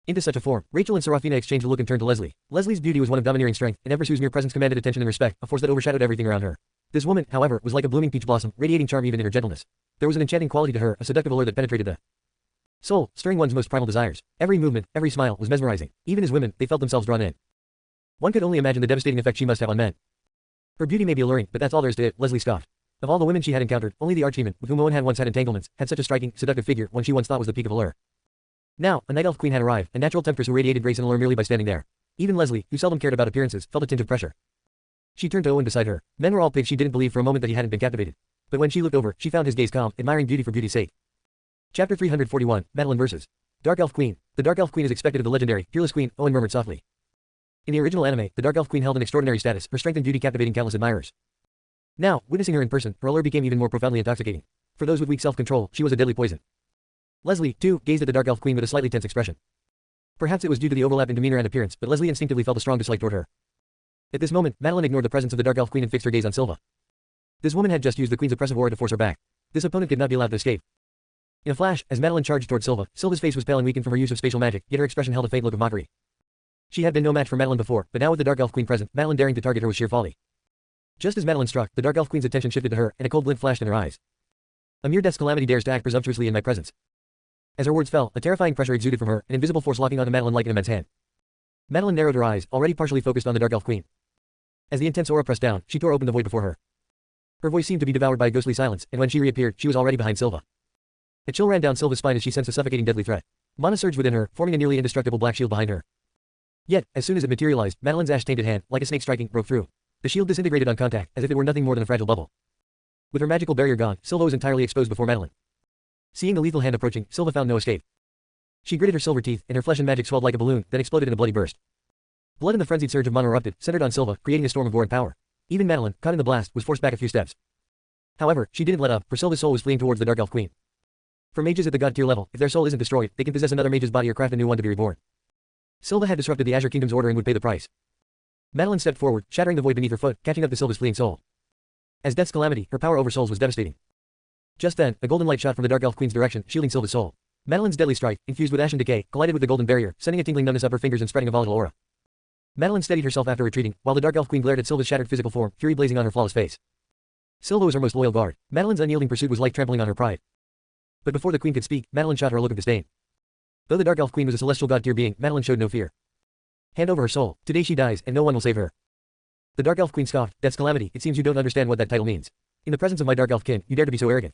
into such a form? Rachel and Serafina exchanged a look and turned to Leslie. Leslie's beauty was one of domineering strength, and Eversue's mere presence commanded attention and respect, a force that overshadowed everything around her. This woman, however, was like a blooming peach blossom, radiating charm even in her gentleness. There was an enchanting quality to her, a seductive allure that penetrated the soul, stirring one's most primal desires. Every movement, every smile, was mesmerizing. Even as women, they felt themselves drawn in. One could only imagine the devastating effect she must have on men. Her beauty may be alluring, but that's all there is to it, Leslie scoffed. Of all the women she had encountered, only the archdemon, with whom Owen had once had entanglements, had such a striking, seductive figure, one she once thought was the peak of allure. Now, a Night Elf Queen had arrived, a natural temptress who radiated grace and allure merely by standing there. Even Leslie, who seldom cared about appearances, felt a tinge of pressure. She turned to Owen beside her. Men were all pigs. She didn't believe for a moment that he hadn't been captivated. But when she looked over, she found his gaze calm, admiring beauty for beauty's sake. Chapter 341, Madeline vs. Dark Elf Queen. The Dark Elf Queen is expected of the legendary, fearless queen, Owen murmured softly. In the original anime, the Dark Elf Queen held an extraordinary status, her strength and beauty captivating countless admirers. Now, witnessing her in person, her allure became even more profoundly intoxicating. For those with weak self-control, she was a deadly poison. Leslie, too, gazed at the Dark Elf Queen with a slightly tense expression. Perhaps it was due to the overlap in demeanor and appearance, but Leslie instinctively felt a strong dislike toward her. At this moment, Madeline ignored the presence of the Dark Elf Queen and fixed her gaze on Silva. This woman had just used the Queen's oppressive aura to force her back. This opponent could not be allowed to escape. In a flash, as Madeline charged toward Silva, Silva's face was pale and weakened from her use of spatial magic, yet her expression held a faint look of mockery. She had been no match for Madeline before, but now with the Dark Elf Queen present, Madeline daring to target her was sheer folly. Just as Madeline struck, the Dark Elf Queen's attention shifted to her, and a cold glint flashed in her eyes. A mere death's calamity dares to act presumptuously in my presence. As her words fell, a terrifying pressure exuded from her, an invisible force locking onto Madeline like an immense hand. Madeline narrowed her eyes, already partially focused on the Dark Elf Queen. As the intense aura pressed down, she tore open the void before her. Her voice seemed to be devoured by a ghostly silence, and when she reappeared, she was already behind Silva. A chill ran down Silva's spine as she sensed a suffocating deadly threat. Mana surged within her, forming a nearly indestructible black shield behind her. Yet, as soon as it materialized, Madeline's ash-tainted hand, like a snake striking, broke through. The shield disintegrated on contact, as if it were nothing more than a fragile bubble. With her magical barrier gone, Silva was entirely exposed before Madeline. Seeing the lethal hand approaching, Silva found no escape. She gritted her silver teeth, and her flesh and magic swelled like a balloon, then exploded in a bloody burst. Blood in the frenzied surge of mana erupted, centered on Silva, creating a storm of gore and power. Even Madeline, caught in the blast, was forced back a few steps. However, she didn't let up, for Silva's soul was fleeing towards the Dark Elf Queen. For mages at the god tier level, if their soul isn't destroyed, they can possess another mage's body or craft a new one to be reborn. Silva had disrupted the Azure Kingdom's order and would pay the price. Madeline stepped forward, shattering the void beneath her foot, catching up to Silva's fleeing soul. As death's calamity, her power over souls was devastating. Just then, a golden light shot from the Dark Elf Queen's direction, shielding Silva's soul. Madeline's deadly strike, infused with ash and decay, collided with the golden barrier, sending a tingling numbness up her fingers and spreading a volatile aura. Madeline steadied herself after retreating, while the Dark Elf Queen glared at Silva's shattered physical form, fury blazing on her flawless face. Silva was her most loyal guard. Madeline's unyielding pursuit was like trampling on her pride. But before the Queen could speak, Madeline shot her a look of disdain. Though the Dark Elf Queen was a celestial god-tier being, Madeline showed no fear. Hand over her soul. Today she dies, and no one will save her. The Dark Elf Queen scoffed. Death's calamity. It seems you don't understand what that title means. In the presence of my Dark Elf kin, you dare to be so arrogant.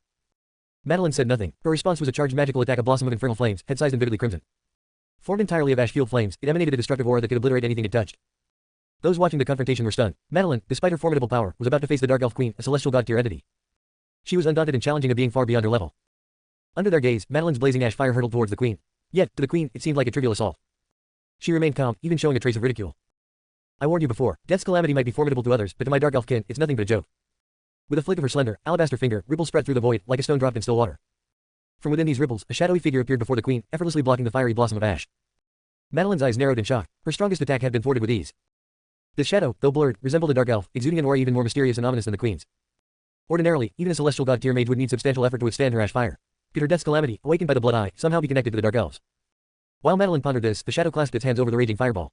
Madeline said nothing. Her response was a charged magical attack, a blossom of infernal flames, head-sized and vividly crimson. Formed entirely of ash-fueled flames, it emanated a destructive aura that could obliterate anything it touched. Those watching the confrontation were stunned. Madeline, despite her formidable power, was about to face the Dark Elf Queen, a celestial god-tier entity. She was undaunted and challenging a being far beyond her level. Under their gaze, Madeline's blazing ash fire hurtled towards the Queen. Yet, to the Queen, it seemed like a trivial assault. She remained calm, even showing a trace of ridicule. I warned you before. Death's calamity might be formidable to others, but to my Dark Elf kin, it's nothing but a joke. With a flick of her slender, alabaster finger, ripples spread through the void, like a stone dropped in still water. From within these ripples, a shadowy figure appeared before the Queen, effortlessly blocking the fiery blossom of ash. Madeline's eyes narrowed in shock. Her strongest attack had been thwarted with ease. This shadow, though blurred, resembled a dark elf, exuding an aura even more mysterious and ominous than the Queen's. Ordinarily, even a celestial god-tier mage would need substantial effort to withstand her ash fire. Could her death's calamity, awakened by the blood eye, somehow be connected to the dark elves? While Madeline pondered this, the shadow clasped its hands over the raging fireball.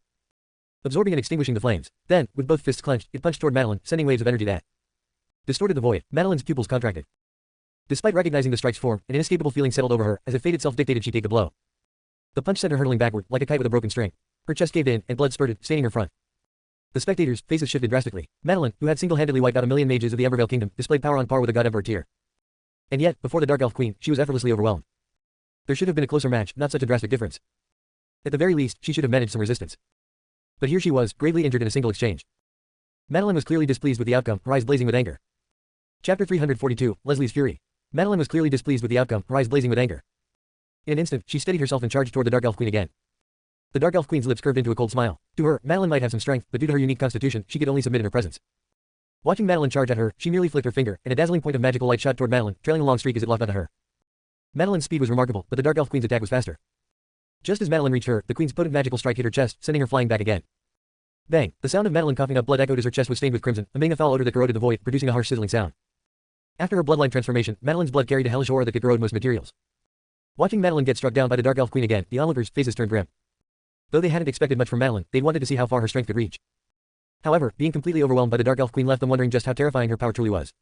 absorbing and extinguishing the flames. Then, with both fists clenched, it punched toward Madeline, sending waves of energy that distorted the void. Madeline's pupils contracted. Despite recognizing the strike's form, an inescapable feeling settled over her, as if fate itself dictated she take the blow. The punch sent her hurtling backward, like a kite with a broken string. Her chest caved in, and blood spurted, staining her front. The spectators' faces shifted drastically. Madeline, who had single-handedly wiped out a million mages of the Embervale Kingdom, displayed power on par with a god Emperor tier. And yet, before the Dark Elf Queen, she was effortlessly overwhelmed. There should have been a closer match, not such a drastic difference. At the very least, she should have managed some resistance. But here she was, gravely injured in a single exchange. Madeline was clearly displeased with the outcome, her eyes blazing with anger. Chapter 342, Leslie's Fury. Madeline was clearly displeased with the outcome, her eyes blazing with anger. In an instant, she steadied herself and charged toward the Dark Elf Queen again. The Dark Elf Queen's lips curved into a cold smile. To her, Madeline might have some strength, but due to her unique constitution, she could only submit in her presence. Watching Madeline charge at her, she merely flicked her finger, and a dazzling point of magical light shot toward Madeline, trailing a long streak as it locked onto her. Madeline's speed was remarkable, but the Dark Elf Queen's attack was faster. Just as Madeline reached her, the Queen's potent magical strike hit her chest, sending her flying back again. Bang! The sound of Madeline coughing up blood echoed as her chest was stained with crimson, emitting a foul odor that corroded the void, producing a harsh sizzling sound. After her bloodline transformation, Madeline's blood carried a hellish aura that could corrode most materials. Watching Madeline get struck down by the Dark Elf Queen again, the onlookers' faces turned grim. Though they hadn't expected much from Madeline, they'd wanted to see how far her strength could reach. However, being completely overwhelmed by the Dark Elf Queen left them wondering just how terrifying her power truly was.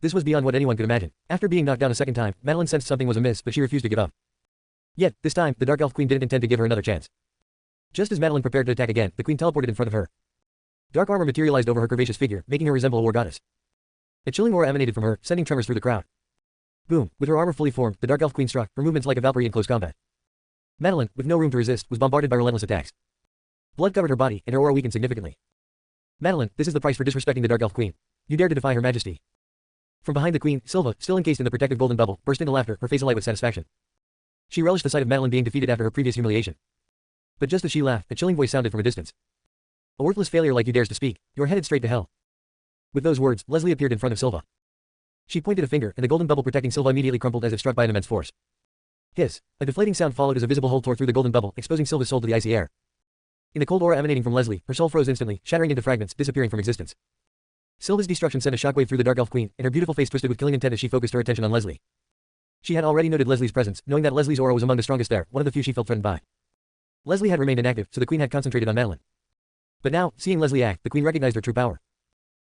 This was beyond what anyone could imagine. After being knocked down a second time, Madeline sensed something was amiss, but she refused to give up. Yet, this time, the Dark Elf Queen didn't intend to give her another chance. Just as Madeline prepared to attack again, the Queen teleported in front of her. Dark armor materialized over her curvaceous figure, making her resemble a war goddess. A chilling aura emanated from her, sending tremors through the crowd. Boom! With her armor fully formed, the Dark Elf Queen struck, her movements like a Valkyrie in close combat. Madeline, with no room to resist, was bombarded by relentless attacks. Blood covered her body, and her aura weakened significantly. Madeline, this is the price for disrespecting the Dark Elf Queen. You dare to defy her majesty. From behind the Queen, Silva, still encased in the protective golden bubble, burst into laughter, her face alight with satisfaction. She relished the sight of Madeline being defeated after her previous humiliation. But just as she laughed, a chilling voice sounded from a distance. A worthless failure like you dares to speak, you're headed straight to hell. With those words, Leslie appeared in front of Silva. She pointed a finger, and the golden bubble protecting Silva immediately crumpled as if struck by an immense force. Hiss! A deflating sound followed as a visible hole tore through the golden bubble, exposing Silva's soul to the icy air. In the cold aura emanating from Leslie, her soul froze instantly, shattering into fragments, disappearing from existence. Silva's destruction sent a shockwave through the Dark Elf Queen, and her beautiful face twisted with killing intent as she focused her attention on Leslie. She had already noted Leslie's presence, knowing that Leslie's aura was among the strongest there, one of the few she felt threatened by. Leslie had remained inactive, so the Queen had concentrated on Madeline. But now, seeing Leslie act, the Queen recognized her true power.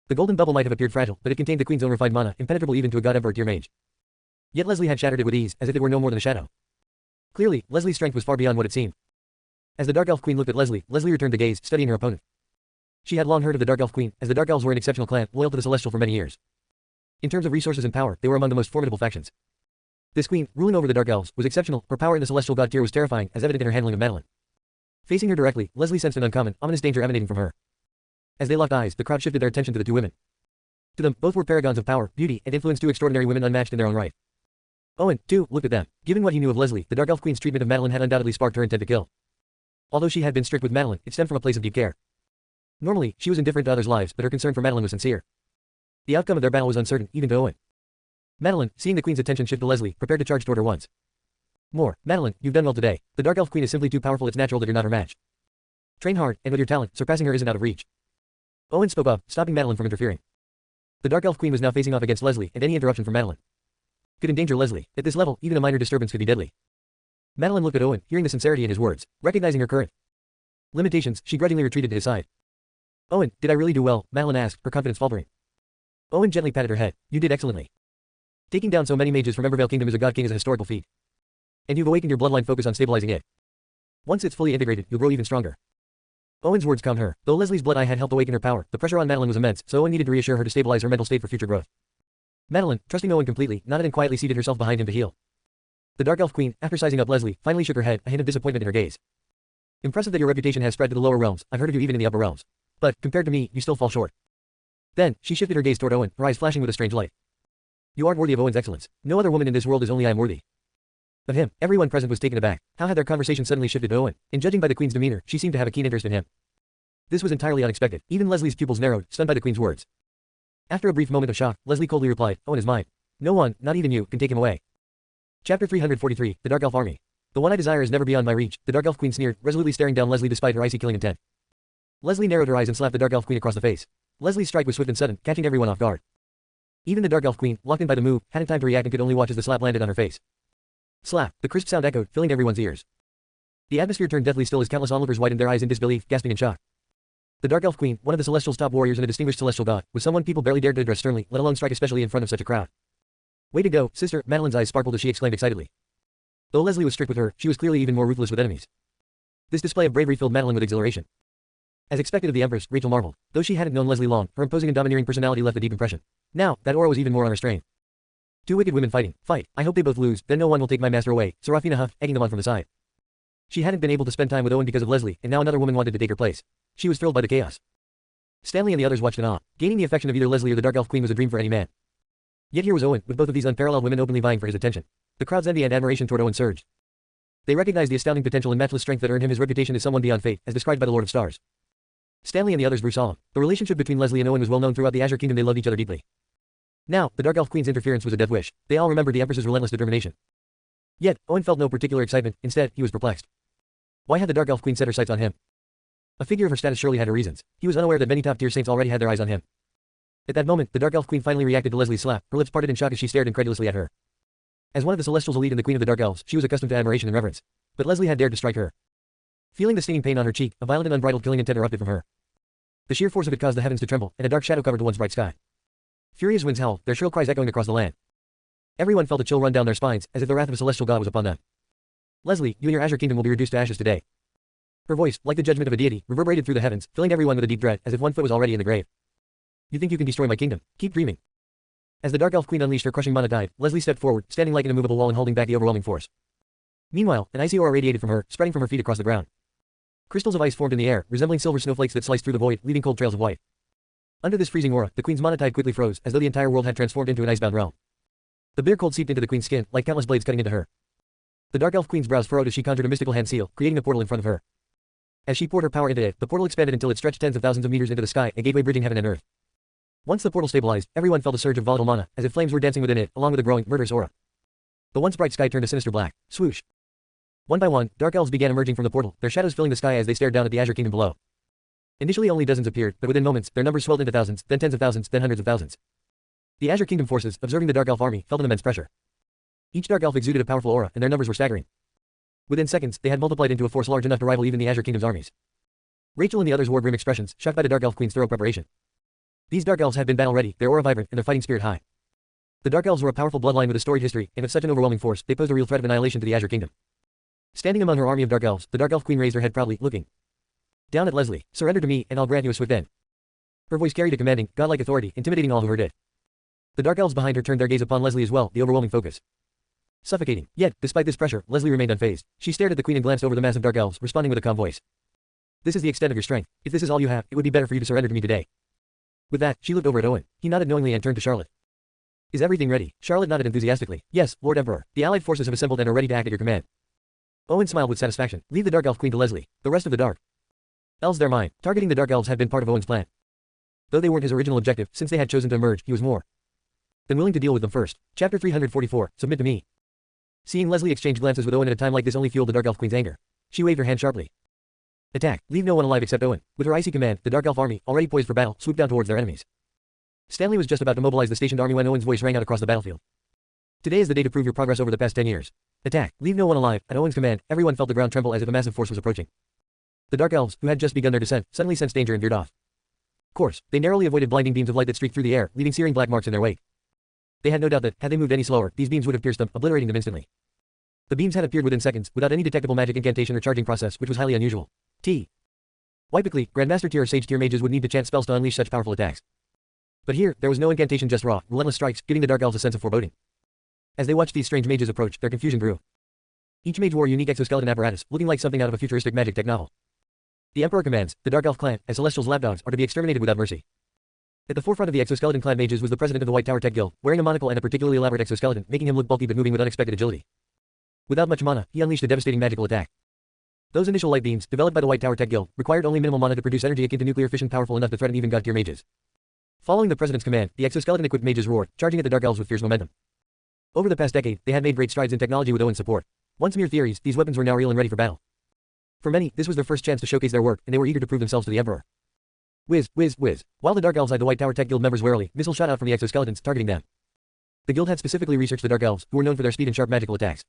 The golden bubble might have appeared fragile, but it contained the Queen's own refined mana, impenetrable even to a god Emperor tier mage. Yet Leslie had shattered it with ease, as if it were no more than a shadow. Clearly, Leslie's strength was far beyond what it seemed. As the Dark Elf Queen looked at Leslie, Leslie returned the gaze, studying her opponent. She had long heard of the Dark Elf Queen, as the Dark Elves were an exceptional clan, loyal to the Celestial for many years. In terms of resources and power, they were among the most formidable factions. This Queen, ruling over the Dark Elves, was exceptional, her power in the Celestial God tier was terrifying, as evident in her handling of Madeline. Facing her directly, Leslie sensed an uncommon, ominous danger emanating from her. As they locked eyes, the crowd shifted their attention to the two women. To them, both were paragons of power, beauty, and influence, two extraordinary women unmatched in their own right. Owen, too, looked at them. Given what he knew of Leslie, the Dark Elf Queen's treatment of Madeline had undoubtedly sparked her intent to kill. Although she had been strict with Madeline, it stemmed from a place of deep care. Normally, she was indifferent to others' lives, but her concern for Madeline was sincere. The outcome of their battle was uncertain, even to Owen. Madeline, seeing the Queen's attention shift to Leslie, prepared to charge toward her once more. Madeline, you've done well today. The Dark Elf Queen is simply too powerful, it's natural that you're not her match. Train hard, and with your talent, surpassing her isn't out of reach. Owen spoke up, stopping Madeline from interfering. The Dark Elf Queen was now facing off against Leslie, and any interruption from Madeline could endanger Leslie. At this level, even a minor disturbance could be deadly. Madeline looked at Owen, hearing the sincerity in his words. Recognizing her current limitations, she grudgingly retreated to his side. Owen, did I really do well? Madeline asked, her confidence faltering. Owen gently patted her head. You did excellently. Taking down so many mages from Embervale Kingdom as a god king is a historical feat. And you've awakened your bloodline focus on stabilizing it. Once it's fully integrated, you'll grow even stronger. Owen's words calmed her. Though Leslie's blood eye had helped awaken her power, the pressure on Madeline was immense, so Owen needed to reassure her to stabilize her mental state for future growth. Madeline, trusting Owen completely, nodded and quietly seated herself behind him to heal. The Dark Elf Queen, after sizing up Leslie, finally shook her head, a hint of disappointment in her gaze. Impressive that your reputation has spread to the lower realms. I've heard of you even in the upper realms. But, compared to me, you still fall short. Then, she shifted her gaze toward Owen, her eyes flashing with a strange light. You aren't worthy of Owen's excellence. No other woman in this world is only I am worthy. Of him, everyone present was taken aback. How had their conversation suddenly shifted to Owen? And judging by the Queen's demeanor, she seemed to have a keen interest in him. This was entirely unexpected. Even Leslie's pupils narrowed, stunned by the Queen's words. After a brief moment of shock, Leslie coldly replied, Owen is mine. No one, not even you, can take him away. Chapter 343, The Dark Elf Army. The one I desire is never beyond my reach, the Dark Elf Queen sneered, resolutely staring down Leslie despite her icy killing intent. Leslie narrowed her eyes and slapped the Dark Elf Queen across the face. Leslie's strike was swift and sudden, catching everyone off guard. Even the Dark Elf Queen, locked in by the move, hadn't time to react and could only watch as the slap landed on her face. Slap! The crisp sound echoed, filling everyone's ears. The atmosphere turned deathly still as countless onlookers widened their eyes in disbelief, gasping in shock. The Dark Elf Queen, one of the Celestial's top warriors and a distinguished celestial god, was someone people barely dared to address sternly, let alone strike especially in front of such a crowd. Way to go, sister, Madeline's eyes sparkled as she exclaimed excitedly. Though Leslie was strict with her, she was clearly even more ruthless with enemies. This display of bravery filled Madeline with exhilaration. As expected of the Empress, Rachel marveled. Though she hadn't known Leslie long, her imposing and domineering personality left a deep impression. Now, that aura was even more unrestrained. Two wicked women fighting. Fight. I hope they both lose, then no one will take my master away, Serafina huffed, egging them on from the side. She hadn't been able to spend time with Owen because of Leslie, and now another woman wanted to take her place. She was thrilled by the chaos. Stanley and the others watched in awe. Gaining the affection of either Leslie or the Dark Elf Queen was a dream for any man. Yet here was Owen, with both of these unparalleled women openly vying for his attention. The crowd's envy and admiration toward Owen surged. They recognized the astounding potential and matchless strength that earned him his reputation as someone beyond fate, as described by the Lord of Stars. Stanley and the others grew solemn. The relationship between Leslie and Owen was well known throughout the Azure Kingdom. They loved each other deeply. Now, the Dark Elf Queen's interference was a death wish. They all remembered the Empress's relentless determination. Yet, Owen felt no particular excitement. Instead, he was perplexed. Why had the Dark Elf Queen set her sights on him? A figure of her status surely had her reasons. He was unaware that many top-tier saints already had their eyes on him. At that moment, the Dark Elf Queen finally reacted to Leslie's slap. Her lips parted in shock as she stared incredulously at her. As one of the Celestial's elite and the Queen of the Dark Elves, she was accustomed to admiration and reverence. But Leslie had dared to strike her. Feeling the stinging pain on her cheek, a violent and unbridled killing intent erupted from her. The sheer force of it caused the heavens to tremble, and a dark shadow covered the once bright sky. Furious winds howled, their shrill cries echoing across the land. Everyone felt a chill run down their spines, as if the wrath of a celestial god was upon them. Leslie, you and your Azure Kingdom will be reduced to ashes today. Her voice, like the judgment of a deity, reverberated through the heavens, filling everyone with a deep dread, as if one foot was already in the grave. You think you can destroy my kingdom? Keep dreaming. As the Dark Elf Queen unleashed her crushing mana dive, Leslie stepped forward, standing like an immovable wall and holding back the overwhelming force. Meanwhile, an icy aura radiated from her, spreading from her feet across the ground. Crystals of ice formed in the air, resembling silver snowflakes that sliced through the void, leaving cold trails of white. Under this freezing aura, the Queen's mana tide quickly froze, as though the entire world had transformed into an icebound realm. The bitter cold seeped into the Queen's skin, like countless blades cutting into her. The Dark Elf Queen's brows furrowed as she conjured a mystical hand seal, creating a portal in front of her. As she poured her power into it, the portal expanded until it stretched tens of thousands of meters into the sky, a gateway bridging heaven and earth. Once the portal stabilized, everyone felt a surge of volatile mana, as if flames were dancing within it, along with a growing, murderous aura. The once bright sky turned a sinister black. Swoosh. One by one, dark elves began emerging from the portal, their shadows filling the sky as they stared down at the Azure Kingdom below. Initially only dozens appeared, but within moments, their numbers swelled into thousands, then tens of thousands, then hundreds of thousands. The Azure Kingdom forces, observing the Dark Elf army, felt an immense pressure. Each Dark Elf exuded a powerful aura, and their numbers were staggering. Within seconds, they had multiplied into a force large enough to rival even the Azure Kingdom's armies. Rachel and the others wore grim expressions, shocked by the Dark Elf Queen's thorough preparation. These Dark Elves had been battle-ready, their aura vibrant, and their fighting spirit high. The Dark Elves were a powerful bloodline with a storied history, and of such an overwhelming force, they posed a real threat of annihilation to the Azure Kingdom. Standing among her army of Dark Elves, the Dark Elf Queen raised her head proudly, looking down at Leslie. Surrender to me, and I'll grant you a swift end. Her voice carried a commanding, godlike authority, intimidating all who heard it. The Dark Elves behind her turned their gaze upon Leslie as well, the overwhelming focus. Suffocating. Yet, despite this pressure, Leslie remained unfazed. She stared at the Queen and glanced over the mass of Dark Elves, responding with a calm voice. This is the extent of your strength. If this is all you have, it would be better for you to surrender to me today. With that, she looked over at Owen. He nodded knowingly and turned to Charlotte. Is everything ready? Charlotte nodded enthusiastically. Yes, Lord Emperor. The allied forces have assembled and are ready to act at your command. Owen smiled with satisfaction. Leave the Dark Elf Queen to Leslie. The rest of the Dark Elves they're mine. Targeting the Dark Elves had been part of Owen's plan. Though they weren't his original objective, since they had chosen to emerge, he was more than willing to deal with them first. Chapter 344, Submit to me. Seeing Leslie exchange glances with Owen at a time like this only fueled the Dark Elf Queen's anger. She waved her hand sharply. Attack. Leave no one alive except Owen. With her icy command, the Dark Elf army, already poised for battle, swooped down towards their enemies. Stanley was just about to mobilize the stationed army when Owen's voice rang out across the battlefield. Today is the day to prove your progress over the past 10 years. Attack. Leave no one alive. At Owen's command, everyone felt the ground tremble as if a massive force was approaching. The Dark Elves, who had just begun their descent, suddenly sensed danger and veered off course. They narrowly avoided blinding beams of light that streaked through the air, leaving searing black marks in their wake. They had no doubt that, had they moved any slower, these beams would have pierced them, obliterating them instantly. The beams had appeared within seconds, without any detectable magic incantation or charging process, which was highly unusual. Typically, Grandmaster tier or Sage tier mages would need to chant spells to unleash such powerful attacks. But here, there was no incantation, just raw, relentless strikes, giving the Dark Elves a sense of foreboding. As they watched these strange mages approach, their confusion grew. Each mage wore a unique exoskeleton apparatus, looking like something out of a futuristic magic tech novel. The Emperor commands, the Dark Elf clan, as Celestial's lapdogs, are to be exterminated without mercy. At the forefront of the exoskeleton clan mages was the president of the White Tower Tech Guild, wearing a monocle and a particularly elaborate exoskeleton, making him look bulky but moving with unexpected agility. Without much mana, he unleashed a devastating magical attack. Those initial light beams, developed by the White Tower Tech Guild, required only minimal mana to produce energy akin to nuclear fission powerful enough to threaten even god-tier mages. Following the president's command, the exoskeleton-equipped mages roared, charging at the Dark Elves with fierce momentum. Over the past decade, they had made great strides in technology with Owen's support. Once mere theories, these weapons were now real and ready for battle. For many, this was their first chance to showcase their work, and they were eager to prove themselves to the Emperor. Whiz, whiz, whiz. While the Dark Elves eyed the White Tower Tech Guild members warily, missiles shot out from the exoskeletons, targeting them. The guild had specifically researched the Dark Elves, who were known for their speed and sharp magical attacks.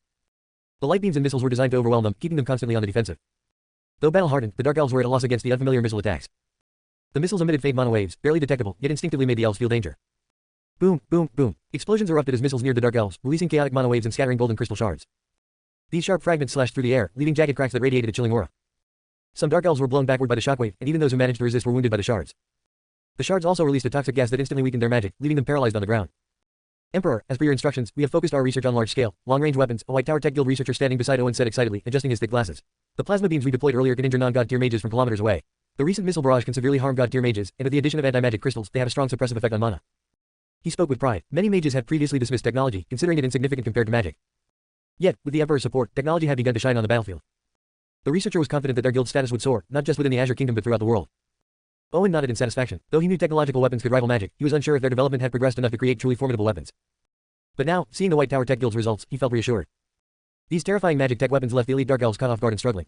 The light beams and missiles were designed to overwhelm them, keeping them constantly on the defensive. Though battle-hardened, the Dark Elves were at a loss against the unfamiliar missile attacks. The missiles emitted faint mono-waves, barely detectable, yet instinctively made the elves feel danger. Boom, boom, boom. Explosions erupted as missiles neared the dark elves, releasing chaotic mono-waves and scattering golden crystal shards. These sharp fragments slashed through the air, leaving jagged cracks that radiated a chilling aura. Some dark elves were blown backward by the shockwave, and even those who managed to resist were wounded by the shards. The shards also released a toxic gas that instantly weakened their magic, leaving them paralyzed on the ground. Emperor, as per your instructions, we have focused our research on large-scale, long-range weapons, a White Tower Tech Guild researcher standing beside Owen said excitedly, adjusting his thick glasses. The plasma beams we deployed earlier can injure non-god tier mages from kilometers away. The recent missile barrage can severely harm god tier mages, and with the addition of anti-magic crystals, they have a strong suppressive effect on mana. He spoke with pride. Many mages had previously dismissed technology, considering it insignificant compared to magic. Yet, with the Emperor's support, technology had begun to shine on the battlefield. The researcher was confident that their guild's status would soar, not just within the Azure Kingdom but throughout the world. Owen nodded in satisfaction. Though he knew technological weapons could rival magic, he was unsure if their development had progressed enough to create truly formidable weapons. But now, seeing the White Tower Tech Guild's results, he felt reassured. These terrifying magic tech weapons left the elite Dark Elves caught off guard and struggling.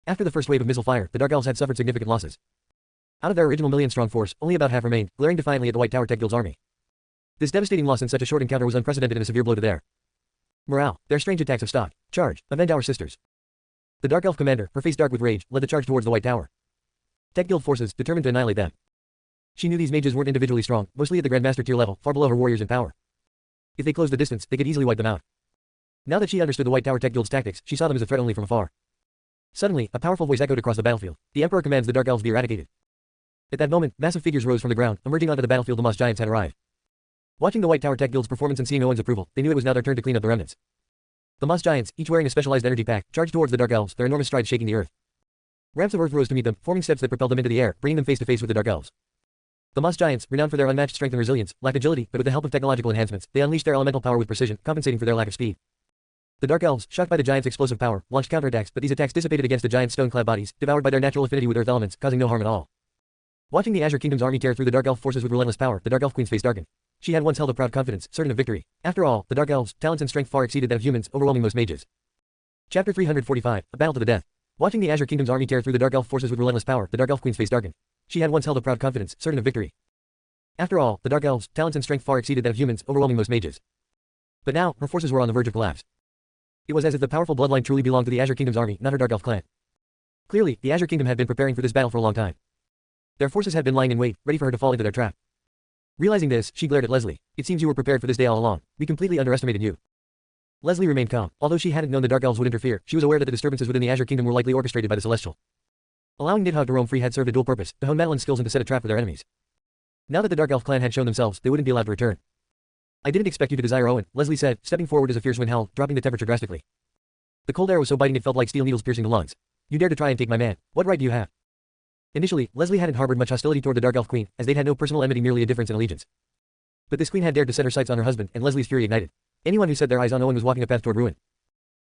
After the first wave of missile fire, the Dark Elves had suffered significant losses. Out of their original million-strong force, only about half remained, glaring defiantly at the White Tower Tech Guild's army. This devastating loss in such a short encounter was unprecedented and a severe blow to their morale. Their strange attacks have stopped. Charge! Avenge our sisters! The Dark Elf commander, her face dark with rage, led the charge towards the White Tower Tech Guild forces, determined to annihilate them. She knew these mages weren't individually strong, mostly at the Grandmaster tier level, far below her warriors in power. If they closed the distance, they could easily wipe them out. Now that she understood the White Tower Tech Guild's tactics, she saw them as a threat only from afar. Suddenly, a powerful voice echoed across the battlefield. The Emperor commands the Dark Elves be eradicated. At that moment, massive figures rose from the ground, emerging onto the battlefield. The Moss Giants had arrived. Watching the White Tower Tech Guild's performance and seeing Owen's approval, they knew it was now their turn to clean up the remnants. The Moss Giants, each wearing a specialized energy pack, charged towards the Dark Elves, their enormous strides shaking the earth. Ramps of earth rose to meet them, forming steps that propelled them into the air, bringing them face to face with the Dark Elves. The Moss Giants, renowned for their unmatched strength and resilience, lacked agility, but with the help of technological enhancements, they unleashed their elemental power with precision, compensating for their lack of speed. The Dark Elves, shocked by the Giants' explosive power, launched counterattacks, but these attacks dissipated against the Giants' stone-clad bodies, devoured by their natural affinity with earth elements, causing no harm at all. Watching the Azure Kingdom's army tear through the Dark Elf forces with relentless power, the Dark Elf Queen's face darkened. She had once held a proud confidence, certain of victory. After all, the Dark Elves' talents and strength far exceeded that of humans, overwhelming most mages. Chapter 345, A Battle to the Death. Watching the Azure Kingdom's army tear through the Dark Elf forces with relentless power, the Dark Elf Queen's face darkened. She had once held a proud confidence, certain of victory. After all, the Dark Elves' talents and strength far exceeded that of humans, overwhelming most mages. But now, her forces were on the verge of collapse. It was as if the powerful bloodline truly belonged to the Azure Kingdom's army, not her Dark Elf clan. Clearly, the Azure Kingdom had been preparing for this battle for a long time. Their forces had been lying in wait, ready for her to fall into their trap. Realizing this, she glared at Leslie. It seems you were prepared for this day all along. We completely underestimated you. Leslie remained calm. Although she hadn't known the Dark Elves would interfere, she was aware that the disturbances within the Azure Kingdom were likely orchestrated by the Celestial. Allowing Nidhogg to roam free had served a dual purpose, to hone Madeline's skills and to set a trap for their enemies. Now that the Dark Elf clan had shown themselves, they wouldn't be allowed to return. I didn't expect you to desire Owen, Leslie said, stepping forward as a fierce wind howled, dropping the temperature drastically. The cold air was so biting it felt like steel needles piercing the lungs. You dare to try and take my man. What right do you have? Initially, Leslie hadn't harbored much hostility toward the Dark Elf Queen, as they'd had no personal enmity, merely a difference in allegiance. But this queen had dared to set her sights on her husband, and Leslie's fury ignited. Anyone who set their eyes on Owen was walking a path toward ruin.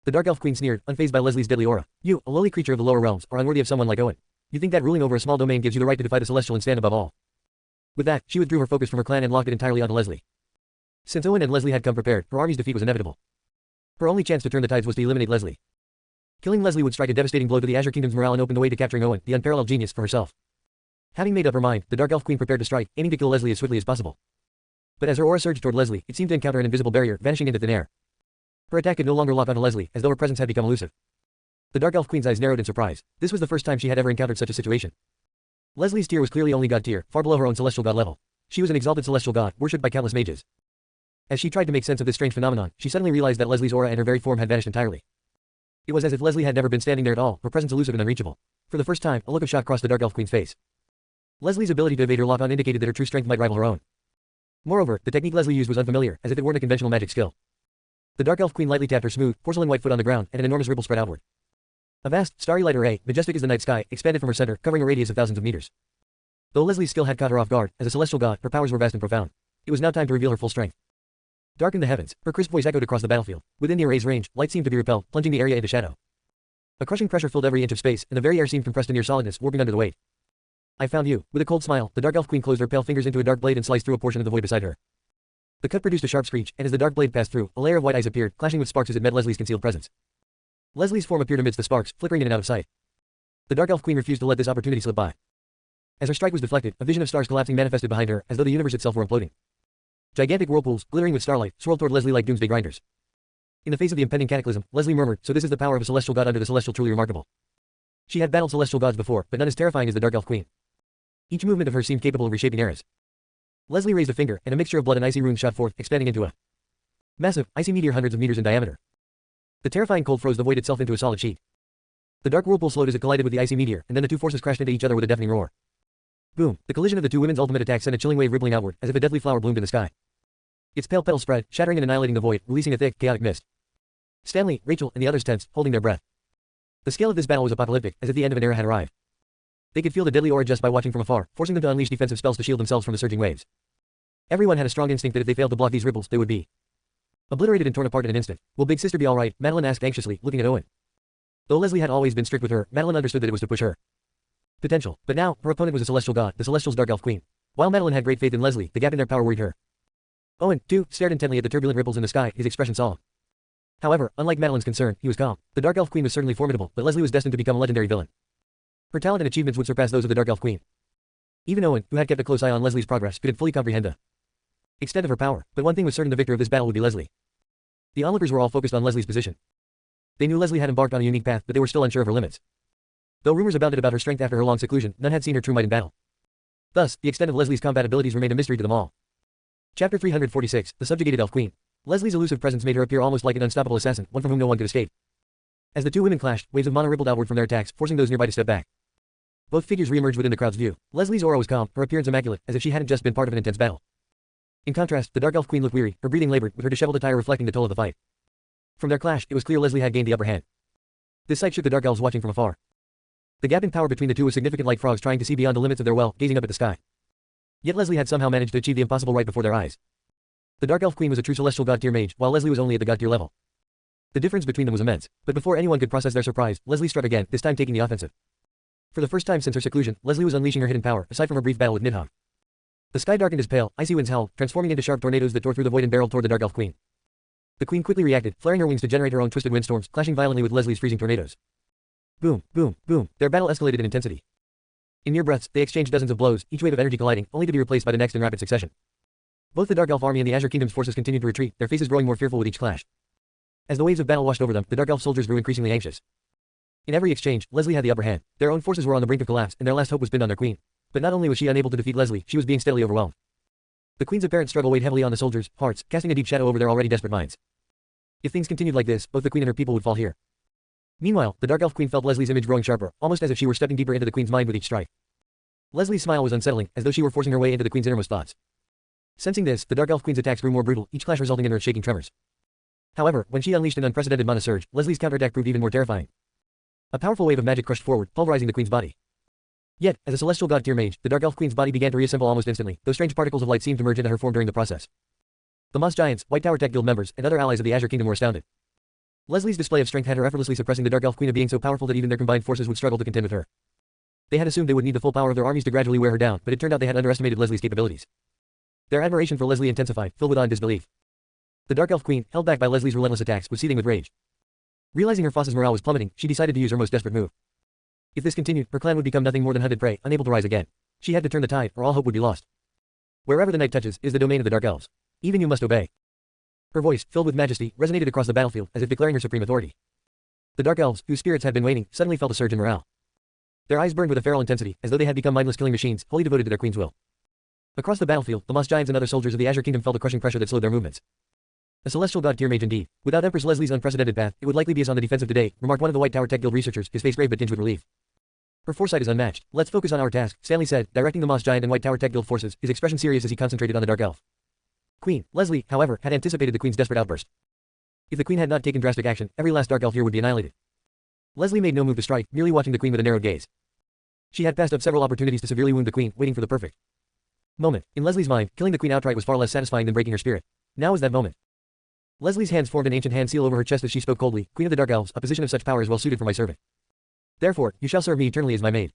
The Dark Elf Queen sneered, unfazed by Leslie's deadly aura. You, a lowly creature of the lower realms, are unworthy of someone like Owen. You think that ruling over a small domain gives you the right to defy the Celestial and stand above all. With that, she withdrew her focus from her clan and locked it entirely onto Leslie. Since Owen and Leslie had come prepared, her army's defeat was inevitable. Her only chance to turn the tides was to eliminate Leslie. Killing Leslie would strike a devastating blow to the Azure Kingdom's morale and open the way to capturing Owen, the unparalleled genius, for herself. Having made up her mind, the Dark Elf Queen prepared to strike, aiming to kill Leslie as swiftly as possible. But as her aura surged toward Leslie, it seemed to encounter an invisible barrier, vanishing into thin air. Her attack could no longer lock onto Leslie, as though her presence had become elusive. The Dark Elf Queen's eyes narrowed in surprise. This was the first time she had ever encountered such a situation. Leslie's tier was clearly only god tier, far below her own celestial god level. She was an exalted celestial god, worshipped by countless mages. As she tried to make sense of this strange phenomenon, she suddenly realized that Leslie's aura and her very form had vanished entirely. It was as if Leslie had never been standing there at all, her presence elusive and unreachable. For the first time, a look of shock crossed the Dark Elf Queen's face. Leslie's ability to evade her lock-on indicated that her true strength might rival her own. Moreover, the technique Leslie used was unfamiliar, as if it weren't a conventional magic skill. The Dark Elf Queen lightly tapped her smooth, porcelain white foot on the ground, and an enormous ripple spread outward. A vast, starry light array, majestic as the night sky, expanded from her center, covering a radius of thousands of meters. Though Leslie's skill had caught her off guard, as a celestial god, her powers were vast and profound. It was now time to reveal her full strength. Dark in the heavens, her crisp voice echoed across the battlefield. Within the array's range, light seemed to be repelled, plunging the area into shadow. A crushing pressure filled every inch of space, and the very air seemed compressed to near solidness, warping under the weight. I found you. With a cold smile, the Dark Elf Queen closed her pale fingers into a dark blade and sliced through a portion of the void beside her. The cut produced a sharp screech, and as the dark blade passed through, a layer of white eyes appeared, clashing with sparks as it met Leslie's concealed presence. Leslie's form appeared amidst the sparks, flickering in and out of sight. The Dark Elf Queen refused to let this opportunity slip by. As her strike was deflected, a vision of stars collapsing manifested behind her, as though the universe itself were imploding. Gigantic whirlpools, glittering with starlight, swirled toward Leslie like doomsday grinders. In the face of the impending cataclysm, Leslie murmured, "So this is the power of a celestial god under the celestial, truly remarkable." She had battled celestial gods before, but none as terrifying as the Dark Elf Queen. Each movement of hers seemed capable of reshaping eras. Leslie raised a finger, and a mixture of blood and icy runes shot forth, expanding into a massive, icy meteor hundreds of meters in diameter. The terrifying cold froze the void itself into a solid sheet. The dark whirlpool slowed as it collided with the icy meteor, and then the two forces crashed into each other with a deafening roar. Boom! The collision of the two women's ultimate attack sent a chilling wave rippling outward, as if a deadly flower bloomed in the sky. Its pale petals spread, shattering and annihilating the void, releasing a thick, chaotic mist. Stanley, Rachel, and the others tensed, holding their breath. The scale of this battle was apocalyptic, as if the end of an era had arrived. They could feel the deadly aura just by watching from afar, forcing them to unleash defensive spells to shield themselves from the surging waves. Everyone had a strong instinct that if they failed to block these ripples, they would be obliterated and torn apart in an instant. Will Big Sister be all right? Madeline asked anxiously, looking at Owen. Though Leslie had always been strict with her, Madeline understood that it was to push her potential. But now, her opponent was a celestial god, the Celestial's Dark Elf Queen. While Madeline had great faith in Leslie, the gap in their power worried her. Owen, too, stared intently at the turbulent ripples in the sky, his expression solemn. However, unlike Madeline's concern, he was calm. The Dark Elf Queen was certainly formidable, but Leslie was destined to become a legendary villain. Her talent and achievements would surpass those of the Dark Elf Queen. Even Owen, who had kept a close eye on Leslie's progress, couldn't fully comprehend the extent of her power, but one thing was certain: the victor of this battle would be Leslie. The onlookers were all focused on Leslie's position. They knew Leslie had embarked on a unique path, but they were still unsure of her limits. Though rumors abounded about her strength after her long seclusion, none had seen her true might in battle. Thus, the extent of Leslie's combat abilities remained a mystery to them all. Chapter 346, The Subjugated Elf Queen. Leslie's elusive presence made her appear almost like an unstoppable assassin, one from whom no one could escape. As the two women clashed, waves of mana rippled outward from their attacks, forcing those nearby to step back. Both figures re-emerged within the crowd's view. Leslie's aura was calm, her appearance immaculate, as if she hadn't just been part of an intense battle. In contrast, the Dark Elf Queen looked weary, her breathing labored, with her disheveled attire reflecting the toll of the fight. From their clash, it was clear Leslie had gained the upper hand. This sight shook the Dark Elves watching from afar. The gap in power between the two was significant, like frogs trying to see beyond the limits of their well, gazing up at the sky. Yet Leslie had somehow managed to achieve the impossible right before their eyes. The Dark Elf Queen was a true celestial god-tier mage, while Leslie was only at the god-tier level. The difference between them was immense, but before anyone could process their surprise, Leslie struck again, this time taking the offensive. For the first time since her seclusion, Leslie was unleashing her hidden power, aside from her brief battle with Nidhogg. The sky darkened as pale, icy winds howled, transforming into sharp tornadoes that tore through the void and barreled toward the Dark Elf Queen. The Queen quickly reacted, flaring her wings to generate her own twisted windstorms, clashing violently with Leslie's freezing tornadoes. Boom, boom, boom, their battle escalated in intensity. In mere breaths, they exchanged dozens of blows, each wave of energy colliding, only to be replaced by the next in rapid succession. Both the Dark Elf army and the Azure Kingdom's forces continued to retreat, their faces growing more fearful with each clash. As the waves of battle washed over them, the Dark Elf soldiers grew increasingly anxious. In every exchange, Leslie had the upper hand. Their own forces were on the brink of collapse, and their last hope was pinned on their queen. But not only was she unable to defeat Leslie, she was being steadily overwhelmed. The Queen's apparent struggle weighed heavily on the soldiers' hearts, casting a deep shadow over their already desperate minds. If things continued like this, both the Queen and her people would fall here. Meanwhile, the Dark Elf Queen felt Leslie's image growing sharper, almost as if she were stepping deeper into the Queen's mind with each strike. Leslie's smile was unsettling, as though she were forcing her way into the Queen's innermost thoughts. Sensing this, the Dark Elf Queen's attacks grew more brutal, each clash resulting in earth-shaking tremors. However, when she unleashed an unprecedented mana surge, Leslie's counterattack proved even more terrifying. A powerful wave of magic crushed forward, pulverizing the Queen's body. Yet, as a celestial god-tier mage, the Dark Elf Queen's body began to reassemble almost instantly, though strange particles of light seemed to merge into her form during the process. The Moss Giants, White Tower Tech Guild members, and other allies of the Azure Kingdom were astounded. Leslie's display of strength had her effortlessly suppressing the Dark Elf Queen, a being so powerful that even their combined forces would struggle to contend with her. They had assumed they would need the full power of their armies to gradually wear her down, but it turned out they had underestimated Leslie's capabilities. Their admiration for Leslie intensified, filled with awe and disbelief. The Dark Elf Queen, held back by Leslie's relentless attacks, was seething with rage. Realizing her foss's morale was plummeting, she decided to use her most desperate move. If this continued, her clan would become nothing more than hunted prey, unable to rise again. She had to turn the tide, or all hope would be lost. Wherever the night touches, is the domain of the Dark Elves. Even you must obey. Her voice, filled with majesty, resonated across the battlefield, as if declaring her supreme authority. The Dark Elves, whose spirits had been waning, suddenly felt a surge in morale. Their eyes burned with a feral intensity, as though they had become mindless killing machines, wholly devoted to their queen's will. Across the battlefield, the Moss Giants and other soldiers of the Azure Kingdom felt a crushing pressure that slowed their movements. A celestial god-tier mage indeed. Without Empress Leslie's unprecedented path, it would likely be us on the defensive today, remarked one of the White Tower Tech Guild researchers, his face grave but tinged with relief. Her foresight is unmatched. Let's focus on our task, Stanley said, directing the Moss Giant and White Tower Tech Guild forces, his expression serious as he concentrated on the Dark Elf. Queen Leslie, however, had anticipated the Queen's desperate outburst. If the Queen had not taken drastic action, every last Dark Elf here would be annihilated. Leslie made no move to strike, merely watching the Queen with a narrowed gaze. She had passed up several opportunities to severely wound the Queen, waiting for the perfect moment. In Leslie's mind, killing the Queen outright was far less satisfying than breaking her spirit. Now was that moment. Leslie's hands formed an ancient hand seal over her chest as she spoke coldly. Queen of the Dark Elves, a position of such power is well suited for my servant. Therefore, you shall serve me eternally as my maid.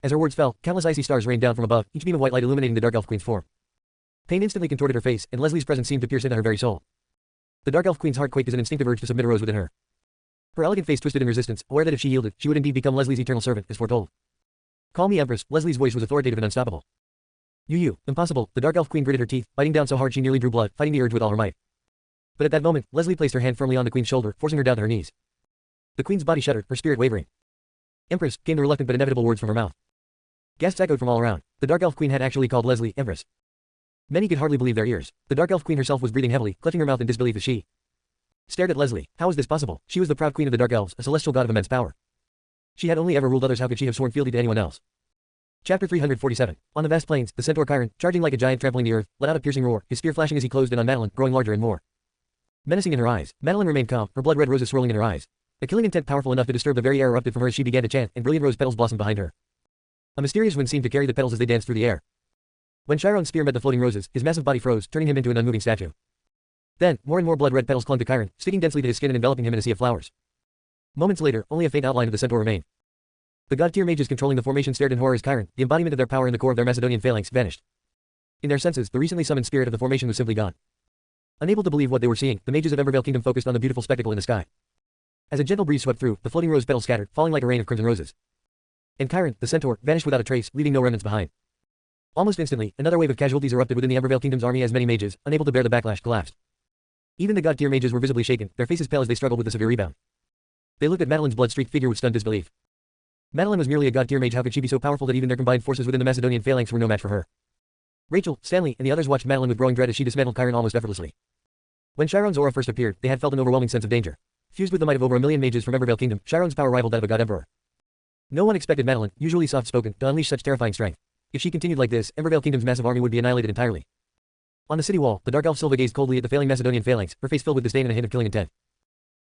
As her words fell, countless icy stars rained down from above, each beam of white light illuminating the Dark Elf Queen's form. Pain instantly contorted her face, and Leslie's presence seemed to pierce into her very soul. The Dark Elf Queen's heart quaked as an instinctive urge to submit arose within her. Her elegant face twisted in resistance, aware that if she yielded, she would indeed become Leslie's eternal servant, as foretold. Call me Empress. Leslie's voice was authoritative and unstoppable. You, impossible. The Dark Elf Queen gritted her teeth, biting down so hard she nearly drew blood, fighting the urge with all her might. But at that moment, Leslie placed her hand firmly on the Queen's shoulder, forcing her down to her knees. The Queen's body shuddered, her spirit wavering. Empress, came the reluctant but inevitable words from her mouth. Gasps echoed from all around. The Dark Elf Queen had actually called Leslie Empress. Many could hardly believe their ears. The Dark Elf Queen herself was breathing heavily, clutching her mouth in disbelief as she stared at Leslie. How was this possible? She was the proud queen of the Dark Elves, a celestial god of immense power. She had only ever ruled others. How could she have sworn fealty to anyone else? Chapter 347. On the vast plains, the centaur Chiron, charging like a giant trampling the earth, let out a piercing roar, his spear flashing as he closed in on Madeline, growing larger and more menacing in her eyes. Madeline remained calm, her blood-red roses swirling in her eyes. A killing intent powerful enough to disturb the very air erupted from her as she began to chant, and brilliant rose petals blossomed behind her. A mysterious wind seemed to carry the petals as they danced through the air. When Chiron's spear met the floating roses, his massive body froze, turning him into an unmoving statue. Then, more and more blood-red petals clung to Chiron, sticking densely to his skin and enveloping him in a sea of flowers. Moments later, only a faint outline of the centaur remained. The god-tier mages controlling the formation stared in horror as Chiron, the embodiment of their power in the core of their Macedonian phalanx, vanished. In their senses, the recently summoned spirit of the formation was simply gone. Unable to believe what they were seeing, the mages of Embervale Kingdom focused on the beautiful spectacle in the sky. As a gentle breeze swept through, the floating rose petals scattered, falling like a rain of crimson roses. And Chiron, the centaur, vanished without a trace, leaving no remnants behind. Almost instantly, another wave of casualties erupted within the Embervale Kingdom's army as many mages, unable to bear the backlash, collapsed. Even the god-tier mages were visibly shaken, their faces pale as they struggled with the severe rebound. They looked at Madeline's blood-streaked figure with stunned disbelief. Madeline was merely a god-tier mage. How could she be so powerful that even their combined forces within the Macedonian phalanx were no match for her? Rachel, Stanley, and the others watched Madeline with growing dread as she dismantled Chiron almost effortlessly. When Chiron's aura first appeared, they had felt an overwhelming sense of danger. Fused with the might of over 1,000,000 mages from Embervale Kingdom, Chiron's power rivaled that of a god-emperor. No one expected Madeline, usually soft-spoken, to unleash such terrifying strength. If she continued like this, Embervale Kingdom's massive army would be annihilated entirely. On the city wall, the Dark Elf Silva gazed coldly at the failing Macedonian phalanx, her face filled with disdain and a hint of killing intent.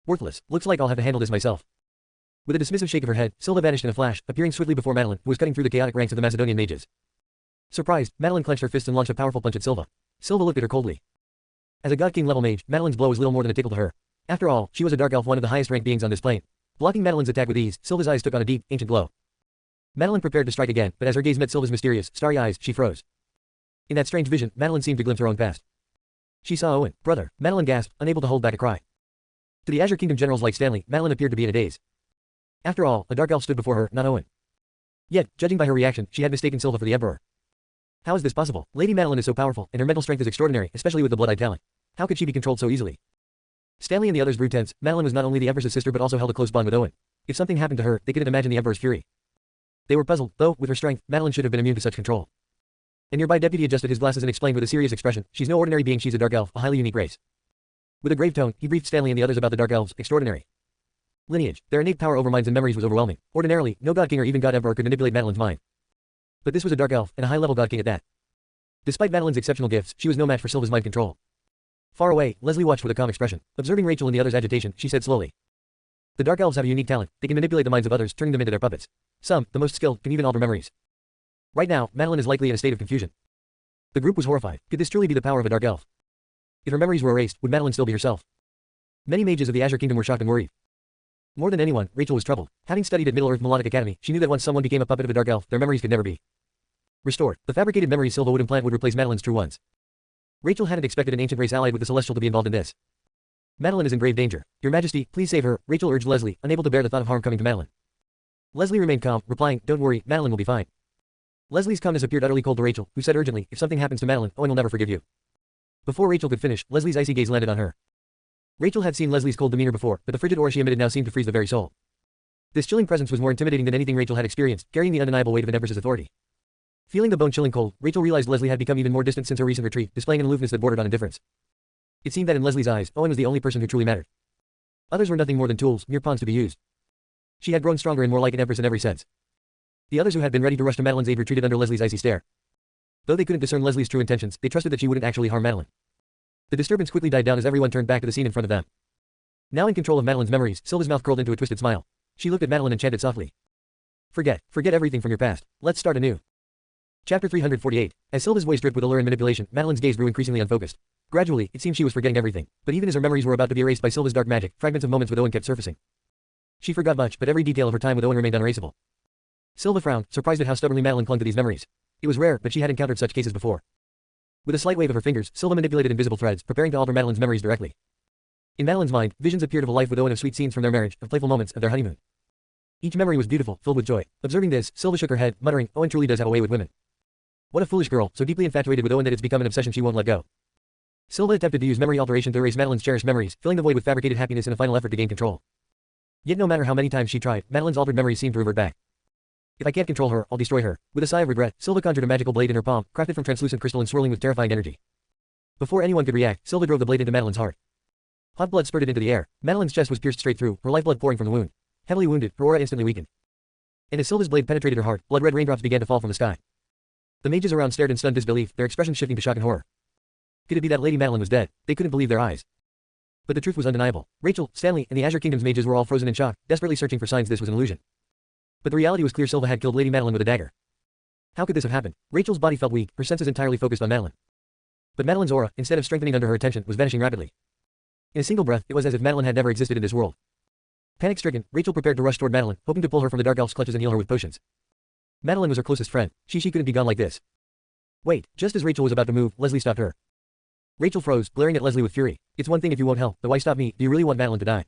Worthless. Looks like I'll have to handle this myself. With a dismissive shake of her head, Silva vanished in a flash, appearing swiftly before Madeline, who was cutting through the chaotic ranks of the Macedonian mages. Surprised, Madeline clenched her fist and launched a powerful punch at Silva. Silva looked at her coldly. As a God King level mage, Madeline's blow was little more than a tickle to her. After all, she was a Dark Elf, one of the highest-ranked beings on this plane. Blocking Madeline's attack with ease, Silva's eyes took on a deep, ancient glow. Madeline prepared to strike again, but as her gaze met Silva's mysterious, starry eyes, she froze. In that strange vision, Madeline seemed to glimpse her own past. She saw Owen. Brother. Madeline gasped, unable to hold back a cry. To the Azure Kingdom generals like Stanley, Madeline appeared to be in a daze. After all, a Dark Elf stood before her, not Owen. Yet, judging by her reaction, she had mistaken Silva for the Emperor. How is this possible? Lady Madeline is so powerful, and her mental strength is extraordinary, especially with the blood-eyed talent. How could she be controlled so easily? Stanley and the others grew tense. Madeline was not only the Empress's sister but also held a close bond with Owen. If something happened to her, they couldn't imagine the Emperor's fury. They were puzzled, though, with her strength, Madeline should have been immune to such control. A nearby deputy adjusted his glasses and explained with a serious expression, "She's no ordinary being, she's a Dark Elf, a highly unique race." With a grave tone, he briefed Stanley and the others about the Dark Elves' extraordinary lineage. Their innate power over minds and memories was overwhelming. Ordinarily, no God King or even God Emperor could manipulate Madeline's mind. But this was a Dark Elf, and a high-level God King at that. Despite Madeline's exceptional gifts, she was no match for Silva's mind control. Far away, Leslie watched with a calm expression. Observing Rachel and the others' agitation, she said slowly, "The Dark Elves have a unique talent. They can manipulate the minds of others, turning them into their puppets. Some, the most skilled, can even alter memories." Right now, Madeline is likely in a state of confusion. The group was horrified. Could this truly be the power of a Dark Elf? If her memories were erased, would Madeline still be herself? Many mages of the Azure Kingdom were shocked and worried. More than anyone, Rachel was troubled. Having studied at Middle-earth Melodic Academy, she knew that once someone became a puppet of a Dark Elf, their memories could never be restored. The fabricated memories Silva would implant would replace Madeline's true ones. Rachel hadn't expected an ancient race allied with the Celestial to be involved in this. Madeline is in grave danger. Your Majesty, please save her, Rachel urged Leslie, unable to bear the thought of harm coming to Madeline. Leslie remained calm, replying, "Don't worry, Madeline will be fine." Leslie's calmness appeared utterly cold to Rachel, who said urgently, "If something happens to Madeline, Owen will never forgive you." Before Rachel could finish, Leslie's icy gaze landed on her. Rachel had seen Leslie's cold demeanor before, but the frigid aura she emitted now seemed to freeze the very soul. This chilling presence was more intimidating than anything Rachel had experienced, carrying the undeniable weight of an Empress's authority. Feeling the bone-chilling cold, Rachel realized Leslie had become even more distant since her recent retreat, displaying an aloofness that bordered on indifference. It seemed that in Leslie's eyes, Owen was the only person who truly mattered. Others were nothing more than tools, mere pawns to be used. She had grown stronger and more like an Empress in every sense. The others who had been ready to rush to Madeline's aid retreated under Leslie's icy stare. Though they couldn't discern Leslie's true intentions, they trusted that she wouldn't actually harm Madeline. The disturbance quickly died down as everyone turned back to the scene in front of them. Now in control of Madeline's memories, Silva's mouth curled into a twisted smile. She looked at Madeline and chanted softly, Forget everything from your past. Let's start anew." Chapter 348. As Silva's voice dripped with allure and manipulation, Madeline's gaze grew increasingly unfocused. Gradually, it seemed she was forgetting everything, but even as her memories were about to be erased by Silva's dark magic, fragments of moments with Owen kept surfacing. She forgot much, but every detail of her time with Owen remained unerasable. Silva frowned, surprised at how stubbornly Madeline clung to these memories. It was rare, but she had encountered such cases before. With a slight wave of her fingers, Silva manipulated invisible threads, preparing to alter Madeline's memories directly. In Madeline's mind, visions appeared of a life with Owen, of sweet scenes from their marriage, of playful moments, of their honeymoon. Each memory was beautiful, filled with joy. Observing this, Silva shook her head, muttering, "Owen truly does have a way with women. What a foolish girl, so deeply infatuated with Owen that it's become an obsession she won't let go." Silva attempted to use memory alteration to erase Madeline's cherished memories, filling the void with fabricated happiness in a final effort to gain control. Yet no matter how many times she tried, Madeline's altered memories seemed to revert back. If I can't control her, I'll destroy her. With a sigh of regret, Silva conjured a magical blade in her palm, crafted from translucent crystal and swirling with terrifying energy. Before anyone could react, Silva drove the blade into Madeline's heart. Hot blood spurted into the air. Madeline's chest was pierced straight through, her lifeblood pouring from the wound. Heavily wounded, her aura instantly weakened. And as Silva's blade penetrated her heart, blood-red raindrops began to fall from the sky. The mages around stared in stunned disbelief, their expressions shifting to shock and horror. Could it be that Lady Madeline was dead? They couldn't believe their eyes. But the truth was undeniable. Rachel, Stanley, and the Azure Kingdom's mages were all frozen in shock, desperately searching for signs this was an illusion. But the reality was clear: Silva had killed Lady Madeline with a dagger. How could this have happened? Rachel's body felt weak, her senses entirely focused on Madeline. But Madeline's aura, instead of strengthening under her attention, was vanishing rapidly. In a single breath, it was as if Madeline had never existed in this world. Panic-stricken, Rachel prepared to rush toward Madeline, hoping to pull her from the Dark Elf's clutches and heal her with potions. Madeline was her closest friend. She couldn't be gone like this. Wait, just as Rachel was about to move, Leslie stopped her. Rachel froze, glaring at Leslie with fury. It's one thing if you won't help, but why stop me? Do you really want Madeline to die?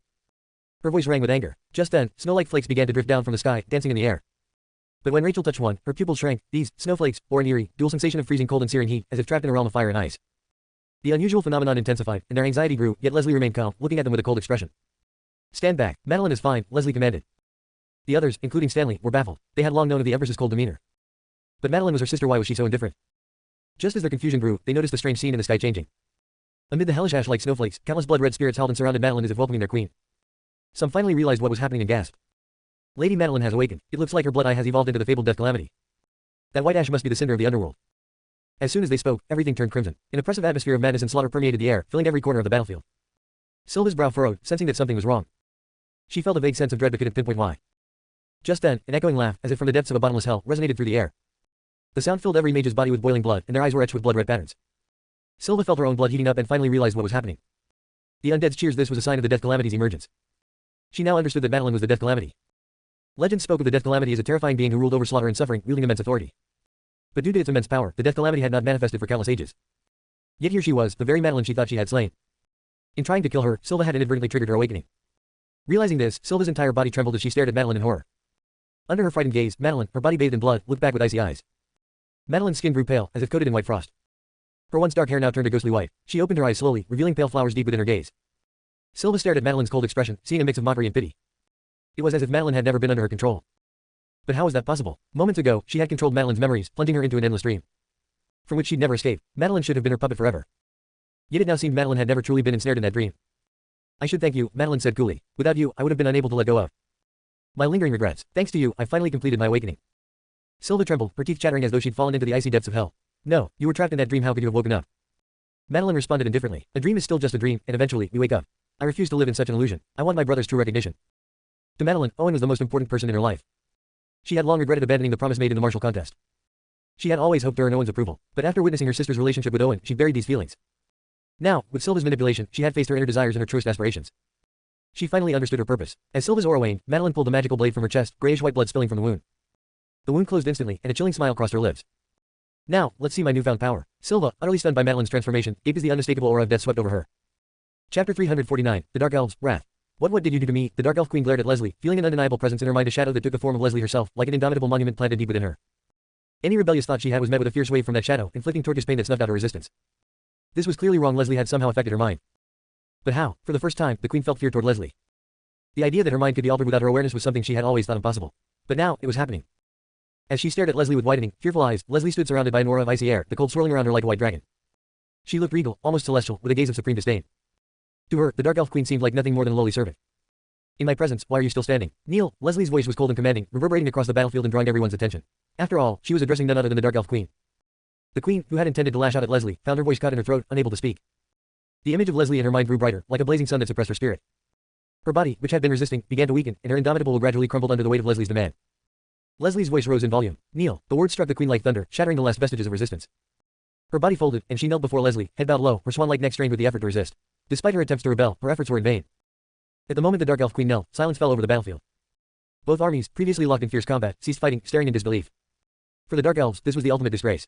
Her voice rang with anger. Just then, snow-like flakes began to drift down from the sky, dancing in the air. But when Rachel touched one, her pupils shrank. These snowflakes bore an eerie, dual sensation of freezing cold and searing heat, as if trapped in a realm of fire and ice. The unusual phenomenon intensified, and their anxiety grew, yet Leslie remained calm, looking at them with a cold expression. Stand back. Madeline is fine, Leslie commanded. The others, including Stanley, were baffled. They had long known of the Empress's cold demeanor. But Madeline was her sister, why was she so indifferent? Just as their confusion grew, they noticed the strange scene in the sky changing. Amid the hellish ash-like snowflakes, countless blood-red spirits held and surrounded Madeline as if welcoming their queen. Some finally realized what was happening and gasped. Lady Madeline has awakened. It looks like her blood eye has evolved into the fabled Death Calamity. That white ash must be the cinder of the underworld. As soon as they spoke, everything turned crimson. An oppressive atmosphere of madness and slaughter permeated the air, filling every corner of the battlefield. Silva's brow furrowed, sensing that something was wrong. She felt a vague sense of dread but couldn't pinpoint why. Just then, an echoing laugh, as if from the depths of a bottomless hell, resonated through the air. The sound filled every mage's body with boiling blood, and their eyes were etched with blood-red patterns. Silva felt her own blood heating up and finally realized what was happening. The undead's cheers. This was a sign of the Death Calamity's emergence. She now understood that Madeline was the Death Calamity. Legend spoke of the Death Calamity as a terrifying being who ruled over slaughter and suffering, wielding immense authority. But due to its immense power, the Death Calamity had not manifested for countless ages. Yet here she was, the very Madeline she thought she had slain. In trying to kill her, Silva had inadvertently triggered her awakening. Realizing this, Silva's entire body trembled as she stared at Madeline in horror. Under her frightened gaze, Madeline, her body bathed in blood, looked back with icy eyes. Madeline's skin grew pale, as if coated in white frost. Her once dark hair now turned a ghostly white. She opened her eyes slowly, revealing pale flowers deep within her gaze. Silva stared at Madeline's cold expression, seeing a mix of mockery and pity. It was as if Madeline had never been under her control. But how was that possible? Moments ago, she had controlled Madeline's memories, plunging her into an endless dream, from which she'd never escape. Madeline should have been her puppet forever. Yet it now seemed Madeline had never truly been ensnared in that dream. I should thank you, Madeline said coolly. Without you, I would have been unable to let go of my lingering regrets. Thanks to you, I finally completed my awakening. Silva trembled, her teeth chattering as though she'd fallen into the icy depths of hell. No, you were trapped in that dream. How could you have woken up? Madeline responded indifferently. A dream is still just a dream, and eventually, we wake up. I refuse to live in such an illusion. I want my brother's true recognition. To Madeline, Owen was the most important person in her life. She had long regretted abandoning the promise made in the martial contest. She had always hoped to earn Owen's approval, but after witnessing her sister's relationship with Owen, she buried these feelings. Now, with Silva's manipulation, she had faced her inner desires and her truest aspirations. She finally understood her purpose. As Silva's aura waned, Madeline pulled the magical blade from her chest, grayish-white blood spilling from the wound. The wound closed instantly, and a chilling smile crossed her lips. Now, let's see my newfound power. Silva, utterly stunned by Madeline's transformation, gaped as the unmistakable aura of death swept over her. Chapter 349, The Dark Elves, Wrath. What did you do to me? The Dark Elf Queen glared at Leslie, feeling an undeniable presence in her mind, a shadow that took the form of Leslie herself, like an indomitable monument planted deep within her. Any rebellious thought she had was met with a fierce wave from that shadow, inflicting torturous pain that snuffed out her resistance. This was clearly wrong. Leslie had somehow affected her mind. But how? For the first time, the Queen felt fear toward Leslie. The idea that her mind could be altered without her awareness was something she had always thought impossible. But now, it was happening. As she stared at Leslie with widening, fearful eyes, Leslie stood surrounded by an aura of icy air, the cold swirling around her like a white dragon. She looked regal, almost celestial, with a gaze of supreme disdain. To her, the Dark Elf Queen seemed like nothing more than a lowly servant. In my presence, why are you still standing? Kneel. Leslie's voice was cold and commanding, reverberating across the battlefield and drawing everyone's attention. After all, she was addressing none other than the Dark Elf Queen. The Queen, who had intended to lash out at Leslie, found her voice caught in her throat, unable to speak. The image of Leslie in her mind grew brighter, like a blazing sun that suppressed her spirit. Her body, which had been resisting, began to weaken, and her indomitable will gradually crumbled under the weight of Leslie's demand. Leslie's voice rose in volume. Kneel. The word struck the Queen like thunder, shattering the last vestiges of resistance. Her body folded, and she knelt before Leslie, head bowed low, her swan-like neck strained with the effort to resist. Despite her attempts to rebel, her efforts were in vain. At the moment the Dark Elf Queen knelt, silence fell over the battlefield. Both armies, previously locked in fierce combat, ceased fighting, staring in disbelief. For the Dark Elves, this was the ultimate disgrace.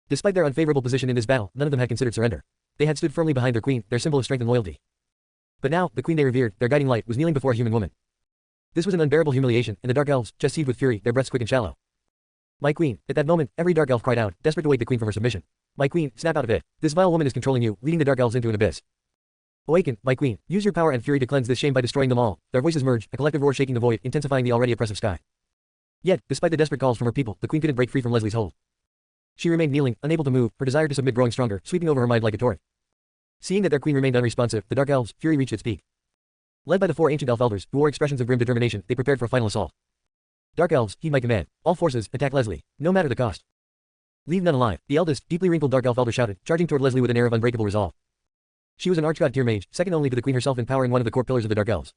Despite their unfavorable position in this battle, none of them had considered surrender. They had stood firmly behind their queen, their symbol of strength and loyalty. But now, the queen they revered, their guiding light, was kneeling before a human woman. This was an unbearable humiliation, and the Dark Elves, just seethed with fury, their breaths quick and shallow. My queen. At that moment, every Dark Elf cried out, desperate to wake the queen from her submission. My queen, snap out of it. This vile woman is controlling you, leading the Dark Elves into an abyss. Awaken, my queen. Use your power and fury to cleanse this shame by destroying them all. Their voices merged, a collective roar shaking the void, intensifying the already oppressive sky. Yet, despite the desperate calls from her people, the queen couldn't break free from Leslie's hold. She remained kneeling, unable to move, her desire to submit growing stronger, sweeping over her mind like a torrent. Seeing that their queen remained unresponsive, the Dark Elves' fury reached its peak. Led by the 4 ancient elf elders, who wore expressions of grim determination, they prepared for a final assault. Dark Elves, heed my command. All forces, attack Leslie, no matter the cost. Leave none alive, the eldest, deeply wrinkled Dark Elf elder shouted, charging toward Leslie with an air of unbreakable resolve. She was an archgod tier mage, second only to the queen herself in power and one of the core pillars of the Dark Elves.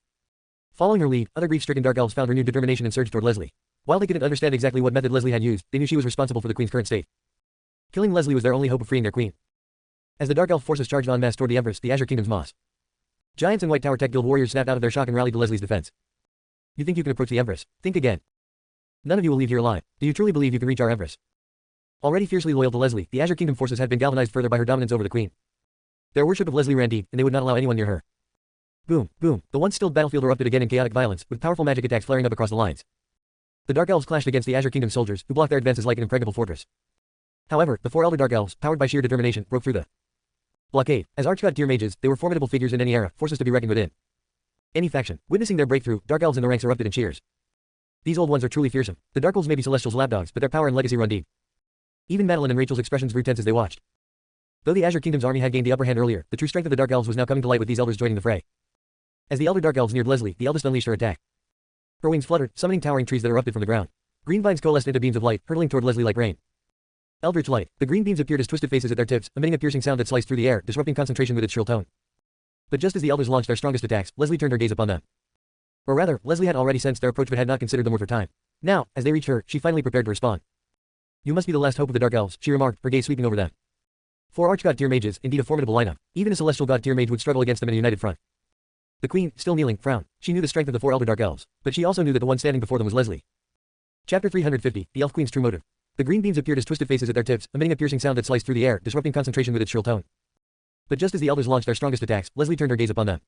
Following her lead, other grief-stricken Dark Elves found renewed determination and surged toward Leslie. While they couldn't understand exactly what method Leslie had used, they knew she was responsible for the queen's current state. Killing Leslie was their only hope of freeing their queen. As the Dark Elf forces charged en masse toward the Empress, the Azure Kingdom's Moss. Giants and White Tower Tech Guild warriors snapped out of their shock and rallied to Leslie's defense. You think you can approach the Empress? Think again. None of you will leave here alive. Do you truly believe you can reach our Empress? Already fiercely loyal to Leslie, the Azure Kingdom forces had been galvanized further by her dominance over the queen. Their worship of Leslie ran deep, and they would not allow anyone near her. Boom, boom, the once stilled battlefield erupted again in chaotic violence, with powerful magic attacks flaring up across the lines. The Dark Elves clashed against the Azure Kingdom soldiers, who blocked their advances like an impregnable fortress. However, the 4 elder Dark Elves, powered by sheer determination, broke through the blockade. As archgod tier mages, they were formidable figures in any era, forces to be reckoned with in any faction. Witnessing their breakthrough, Dark Elves in the ranks erupted in cheers. These old ones are truly fearsome. The Dark Elves may be Celestials' lapdogs, but their power and legacy run deep. Even Madeline and Rachel's expressions grew tense as they watched. Though the Azure Kingdom's army had gained the upper hand earlier, the true strength of the Dark Elves was now coming to light with these elders joining the fray. As the elder Dark Elves neared Leslie, the eldest unleashed her attack. Her wings fluttered, summoning towering trees that erupted from the ground. Green vines coalesced into beams of light, hurtling toward Leslie like rain. Eldritch light. The green beams appeared as twisted faces at their tips, emitting a piercing sound that sliced through the air, disrupting concentration with its shrill tone. But just as the elders launched their strongest attacks, Leslie turned her gaze upon them. Or rather, Leslie had already sensed their approach but had not considered them worth her time. Now, as they reached her, she finally prepared to respond. You must be the last hope of the Dark Elves, she remarked, her gaze sweeping over them. 4 archgod tier mages, indeed a formidable lineup. Even a celestial god tier mage would struggle against them in a united front. The queen, still kneeling, frowned. She knew the strength of the 4 elder Dark Elves, but she also knew that the one standing before them was Leslie. Chapter 350, The Elf Queen's True Motive. The green beams appeared as twisted faces at their tips, emitting a piercing sound that sliced through the air, disrupting concentration with its shrill tone. But just as the elders launched their strongest attacks, Leslie turned her gaze upon them.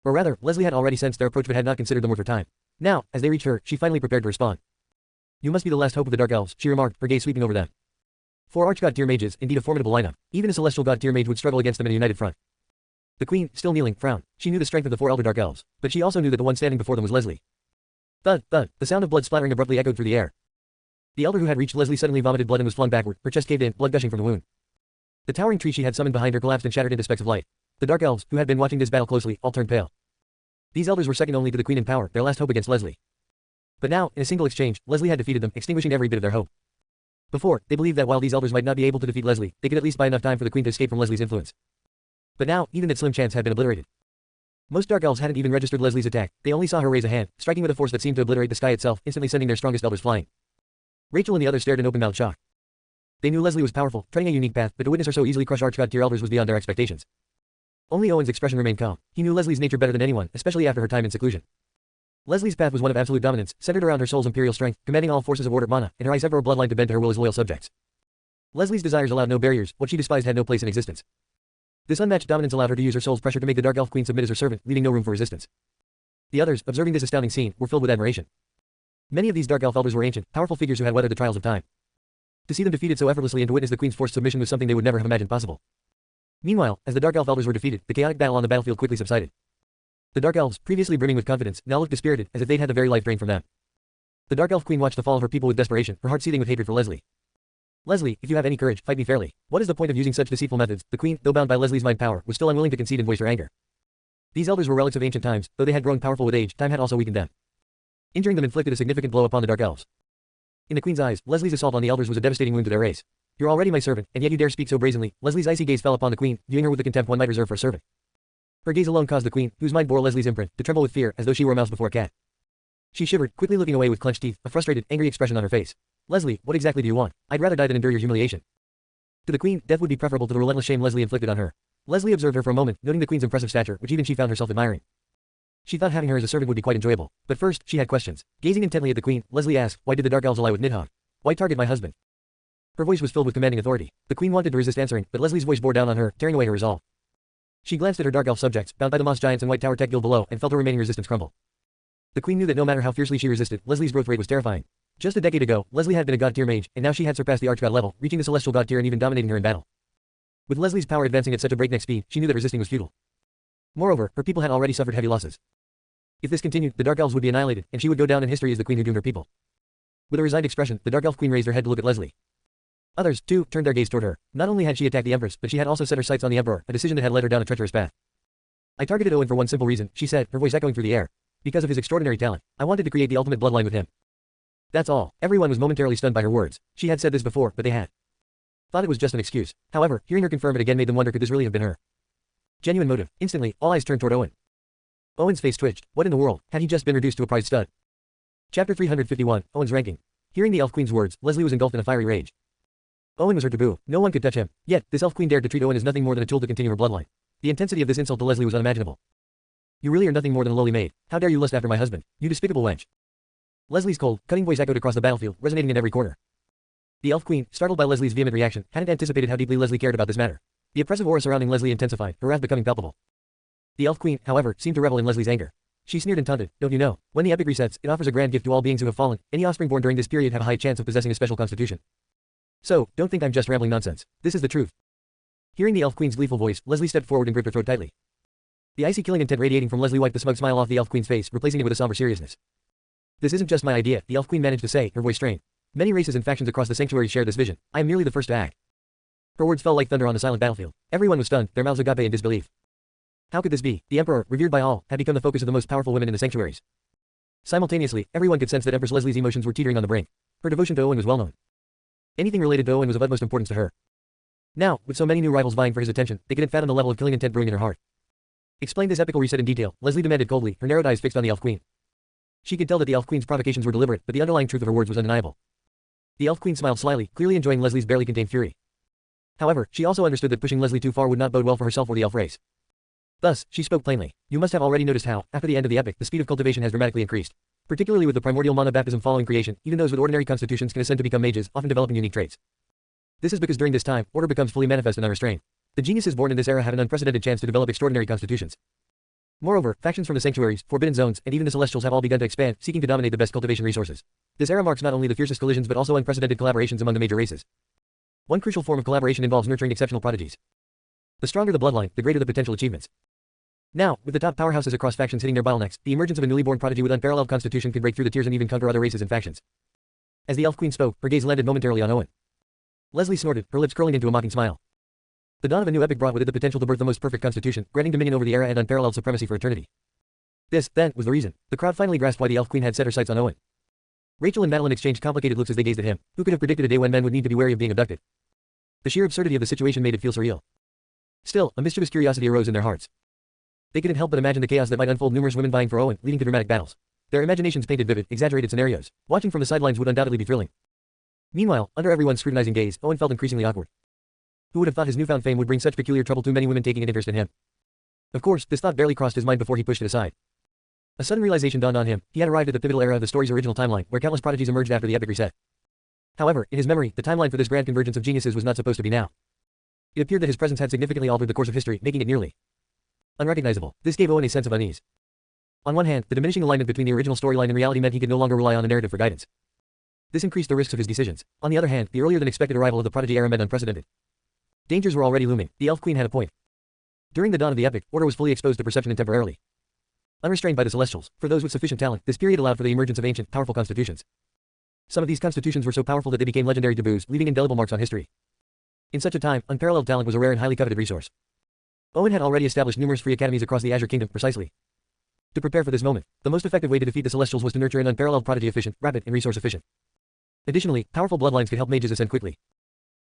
Or rather, Leslie had already sensed their approach but had not considered them worth her time. Now, as they reached her, she finally prepared to respond. You must be the last hope of the Dark Elves, she remarked, her gaze sweeping over them. 4 archgod tier mages, indeed a formidable lineup. Even a celestial god tier mage would struggle against them in a united front. The queen, still kneeling, frowned. She knew the strength of the 4 elder Dark Elves, but she also knew that the one standing before them was Leslie. Thud, thud, the sound of blood splattering abruptly echoed through the air. The elder who had reached Leslie suddenly vomited blood and was flung backward, her chest caved in, blood gushing from the wound. The towering tree she had summoned behind her collapsed and shattered into specks of light. The Dark Elves, who had been watching this battle closely, all turned pale. These elders were second only to the queen in power, their last hope against Leslie. But now, in a single exchange, Leslie had defeated them, extinguishing every bit of their hope. Before, they believed that while these elders might not be able to defeat Leslie, they could at least buy enough time for the queen to escape from Leslie's influence. But now, even that slim chance had been obliterated. Most Dark Elves hadn't even registered Leslie's attack, they only saw her raise a hand, striking with a force that seemed to obliterate the sky itself, instantly sending their strongest elders flying. Rachel and the others stared in open-mouthed shock. They knew Leslie was powerful, treading a unique path, but to witness her so easily crush archgod tier elders was beyond their expectations. Only Owen's expression remained calm. He knew Leslie's nature better than anyone, especially after her time in seclusion. Leslie's path was one of absolute dominance, centered around her soul's imperial strength, commanding all forces of order mana, and her eyes ever a bloodline to bend to her will as loyal subjects. Leslie's desires allowed no barriers, what she despised had no place in existence. This unmatched dominance allowed her to use her soul's pressure to make the Dark Elf Queen submit as her servant, leaving no room for resistance. The others, observing this astounding scene, were filled with admiration. Many of these Dark Elf elders were ancient, powerful figures who had weathered the trials of time. To see them defeated so effortlessly and to witness the Queen's forced submission was something they would never have imagined possible. Meanwhile, as the Dark Elf elders were defeated, the chaotic battle on the battlefield quickly subsided. The Dark Elves, previously brimming with confidence, now looked dispirited, as if they'd had the very life drained from them. The Dark Elf Queen watched the fall of her people with desperation, her heart seething with hatred for Leslie. Leslie, if you have any courage, fight me fairly. What is the point of using such deceitful methods? The Queen, though bound by Leslie's mind power, was still unwilling to concede and voice her anger. These elders were relics of ancient times, though they had grown powerful with age, time had also weakened them. Injuring them inflicted a significant blow upon the Dark Elves. In the Queen's eyes, Leslie's assault on the elders was a devastating wound to their race. You're already my servant, and yet you dare speak so brazenly. Leslie's icy gaze fell upon the Queen, viewing her with the contempt one might reserve for a servant. Her gaze alone caused the Queen, whose mind bore Leslie's imprint, to tremble with fear, as though she were a mouse before a cat. She shivered, quickly looking away with clenched teeth, a frustrated, angry expression on her face. Leslie, what exactly do you want? I'd rather die than endure your humiliation. To the Queen, death would be preferable to the relentless shame Leslie inflicted on her. Leslie observed her for a moment, noting the Queen's impressive stature, which even she found herself admiring. She thought having her as a servant would be quite enjoyable. But first, she had questions. Gazing intently at the Queen, Leslie asked, why did the Dark Elves ally with Nidhogg? Why target my husband? Her voice was filled with commanding authority. The Queen wanted to resist answering, but Leslie's voice bore down on her, tearing away her resolve. She glanced at her Dark Elf subjects, bound by the Moss Giants and White Tower Tech Guild below, and felt her remaining resistance crumble. The Queen knew that no matter how fiercely she resisted, Leslie's growth rate was terrifying. Just a decade ago, Leslie had been a god tier mage, and now she had surpassed the archgod level, reaching the celestial god tier and even dominating her in battle. With Leslie's power advancing at such a breakneck speed, she knew that resisting was futile. Moreover, her people had already suffered heavy losses. If this continued, the Dark Elves would be annihilated, and she would go down in history as the Queen who doomed her people. With a resigned expression, the Dark Elf Queen raised her head to look at Leslie. Others, too, turned their gaze toward her. Not only had she attacked the Empress, but she had also set her sights on the Emperor, a decision that had led her down a treacherous path. I targeted Owen for one simple reason, she said, her voice echoing through the air. Because of his extraordinary talent. I wanted to create the ultimate bloodline with him. That's all. Everyone was momentarily stunned by her words. She had said this before, but they had thought it was just an excuse. However, hearing her confirm it again made them wonder, could this really have been her genuine motive? Instantly, all eyes turned toward Owen. Owen's face twitched. What in the world? Had he just been reduced to a prize stud? Chapter 351, Owen's ranking. Hearing the Elf Queen's words, Leslie was engulfed in a fiery rage. Owen was her taboo. No one could touch him. Yet, this Elf Queen dared to treat Owen as nothing more than a tool to continue her bloodline. The intensity of this insult to Leslie was unimaginable. You really are nothing more than a lowly maid. How dare you lust after my husband, you despicable wench. Leslie's cold, cutting voice echoed across the battlefield, resonating in every corner. The Elf Queen, startled by Leslie's vehement reaction, hadn't anticipated how deeply Leslie cared about this matter. The oppressive aura surrounding Leslie intensified, her wrath becoming palpable. The Elf Queen, however, seemed to revel in Leslie's anger. She sneered and taunted, don't you know, when the epic resets, it offers a grand gift to all beings who have fallen. Any offspring born during this period have a high chance of possessing a special constitution. So, don't think I'm just rambling nonsense. This is the truth. Hearing the Elf Queen's gleeful voice, Leslie stepped forward and gripped her throat tightly. The icy killing intent radiating from Leslie wiped the smug smile off the Elf Queen's face, replacing it with a somber seriousness. This isn't just my idea, the Elf Queen managed to say, her voice strained. Many races and factions across the sanctuary share this vision. I am merely the first to act. Her words fell like thunder on the silent battlefield. Everyone was stunned, their mouths agape in disbelief. How could this be? The Emperor, revered by all, had become the focus of the most powerful women in the sanctuaries. Simultaneously, everyone could sense that Empress Leslie's emotions were teetering on the brink. Her devotion to Owen was well known. Anything related to Owen was of utmost importance to her. Now, with so many new rivals vying for his attention, they couldn't fathom the level of killing intent brewing in her heart. Explain this epical reset in detail, Leslie demanded coldly, her narrowed eyes fixed on the Elf Queen. She could tell that the Elf Queen's provocations were deliberate, but the underlying truth of her words was undeniable. The Elf Queen smiled slyly, clearly enjoying Leslie's barely contained fury. However, she also understood that pushing Leslie too far would not bode well for herself or the elf race. Thus, she spoke plainly. You must have already noticed how, after the end of the epic, the speed of cultivation has dramatically increased. Particularly with the primordial mana baptism following creation, even those with ordinary constitutions can ascend to become mages, often developing unique traits. This is because during this time, order becomes fully manifest and unrestrained. The geniuses born in this era have an unprecedented chance to develop extraordinary constitutions. Moreover, factions from the sanctuaries, forbidden zones, and even the celestials have all begun to expand, seeking to dominate the best cultivation resources. This era marks not only the fiercest collisions but also unprecedented collaborations among the major races. One crucial form of collaboration involves nurturing exceptional prodigies. The stronger the bloodline, the greater the potential achievements. Now, with the top powerhouses across factions hitting their bottlenecks, the emergence of a newly born prodigy with unparalleled constitution could break through the tiers and even conquer other races and factions. As the Elf Queen spoke, her gaze landed momentarily on Owen. Leslie snorted, her lips curling into a mocking smile. The dawn of a new epic brought with it the potential to birth the most perfect constitution, granting dominion over the era and unparalleled supremacy for eternity. This, then, was the reason. The crowd finally grasped why the Elf Queen had set her sights on Owen. Rachel and Madeline exchanged complicated looks as they gazed at him. Who could have predicted a day when men would need to be wary of being abducted? The sheer absurdity of the situation made it feel surreal. Still, a mischievous curiosity arose in their hearts. They couldn't help but imagine the chaos that might unfold, numerous women vying for Owen, leading to dramatic battles. Their imaginations painted vivid, exaggerated scenarios. Watching from the sidelines would undoubtedly be thrilling. Meanwhile, under everyone's scrutinizing gaze, Owen felt increasingly awkward. Who would have thought his newfound fame would bring such peculiar trouble to many women taking an interest in him? Of course, this thought barely crossed his mind before he pushed it aside. A sudden realization dawned on him. He had arrived at the pivotal era of the story's original timeline, where countless prodigies emerged after the epic reset. However, in his memory, the timeline for this grand convergence of geniuses was not supposed to be now. It appeared that his presence had significantly altered the course of history, making it nearly unrecognizable. This gave Owen a sense of unease. On one hand, the diminishing alignment between the original storyline and reality meant he could no longer rely on the narrative for guidance. This increased the risks of his decisions. On the other hand, the earlier than expected arrival of the prodigy era meant unprecedented dangers were already looming. The Elf Queen had a point. During the dawn of the epic, order was fully exposed to perception and temporarily unrestrained by the celestials. For those with sufficient talent, this period allowed for the emergence of ancient, powerful constitutions. Some of these constitutions were so powerful that they became legendary taboos, leaving indelible marks on history. In such a time, unparalleled talent was a rare and highly coveted resource. Owen had already established numerous free academies across the Azure Kingdom, precisely to prepare for this moment. The most effective way to defeat the Celestials was to nurture an unparalleled prodigy efficient, rapid, and resource efficient. Additionally, powerful bloodlines could help mages ascend quickly.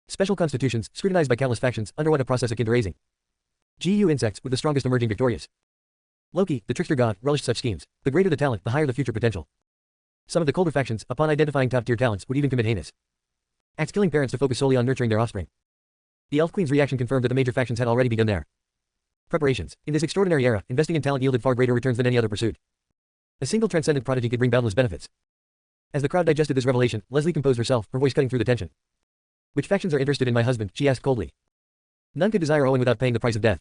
Special constitutions, scrutinized by countless factions, underwent a process akin to raising GU insects, with the strongest emerging victorious. Loki, the trickster god, relished such schemes. The greater the talent, the higher the future potential. Some of the colder factions, upon identifying top-tier talents, would even commit heinous acts, killing parents to focus solely on nurturing their offspring. The Elf Queen's reaction confirmed that the major factions had already begun their preparations. In this extraordinary era, investing in talent yielded far greater returns than any other pursuit. A single transcendent prodigy could bring boundless benefits. As the crowd digested this revelation, Leslie composed herself, her voice cutting through the tension. Which factions are interested in my husband? She asked coldly. None could desire Owen without paying the price of death.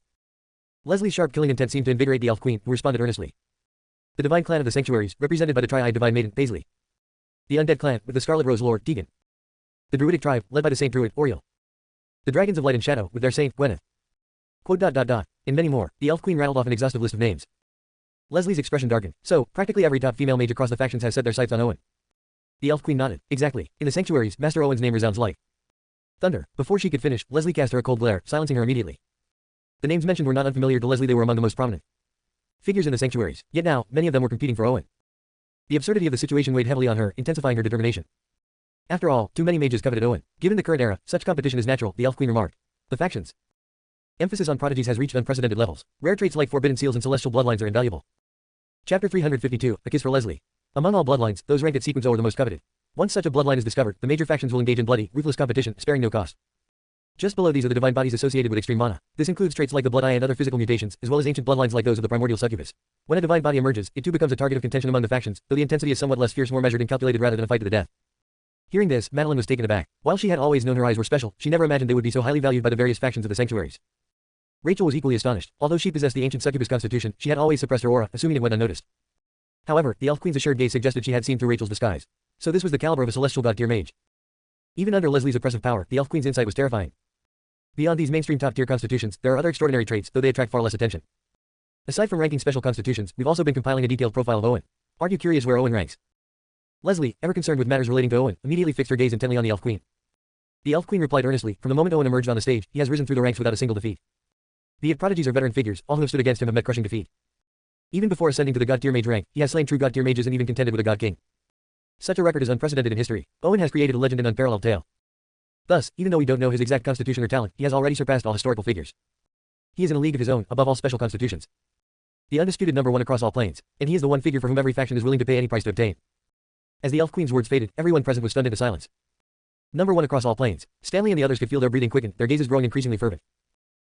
Leslie's sharp killing intent seemed to invigorate the Elf Queen, who responded earnestly. The divine clan of the sanctuaries, represented by the tri-eyed divine maiden, Paisley. The undead clan, with the Scarlet Rose Lord, Deegan. The druidic tribe, led by the Saint Druid, Oriel. The dragons of light and shadow, with their saint, Gwyneth. And many more. The Elf Queen rattled off an exhaustive list of names. Leslie's expression darkened. So, practically every top female mage across the factions has set their sights on Owen. The Elf Queen nodded. Exactly. In the sanctuaries, Master Owen's name resounds like thunder. Before she could finish, Leslie cast her a cold glare, silencing her immediately. The names mentioned were not unfamiliar to Leslie. They were among the most prominent figures in the sanctuaries, yet now, many of them were competing for Owen. The absurdity of the situation weighed heavily on her, intensifying her determination. After all, too many mages coveted Owen. Given the current era, such competition is natural, the Elf Queen remarked. The factions. Emphasis on prodigies has reached unprecedented levels. Rare traits like forbidden seals and celestial bloodlines are invaluable. Chapter 352, A Kiss for Leslie. Among all bloodlines, those ranked at sequence O are the most coveted. Once such a bloodline is discovered, the major factions will engage in bloody, ruthless competition, sparing no cost. Just below these are the divine bodies associated with extreme mana. This includes traits like the blood eye and other physical mutations, as well as ancient bloodlines like those of the primordial succubus. When a divine body emerges, it too becomes a target of contention among the factions, though the intensity is somewhat less fierce, more measured and calculated rather than a fight to the death. Hearing this, Madeline was taken aback. While she had always known her eyes were special, she never imagined they would be so highly valued by the various factions of the sanctuaries. Rachel was equally astonished. Although she possessed the ancient succubus constitution, she had always suppressed her aura, assuming it went unnoticed. However, the Elf Queen's assured gaze suggested she had seen through Rachel's disguise. So this was the caliber of a celestial god-tier mage. Even under Leslie's oppressive power, the Elf Queen's insight was terrifying. Beyond these mainstream top-tier constitutions, there are other extraordinary traits, though they attract far less attention. Aside from ranking special constitutions, we've also been compiling a detailed profile of Owen. Aren't you curious where Owen ranks? Leslie, ever concerned with matters relating to Owen, immediately fixed her gaze intently on the Elf Queen. The Elf Queen replied earnestly, from the moment Owen emerged on the stage, he has risen through the ranks without a single defeat. Be it prodigies or veteran figures, all who have stood against him have met crushing defeat. Even before ascending to the god-tier mage rank, he has slain true god-tier mages and even contended with a god king. Such a record is unprecedented in history. Owen has created a legend and unparalleled tale. Thus, even though we don't know his exact constitution or talent, he has already surpassed all historical figures. He is in a league of his own, above all special constitutions. The undisputed number one across all planes, and he is the one figure for whom every faction is willing to pay any price to obtain. As the Elf Queen's words faded, everyone present was stunned into silence. Number one across all planes. Stanley and the others could feel their breathing quicken, their gazes growing increasingly fervent.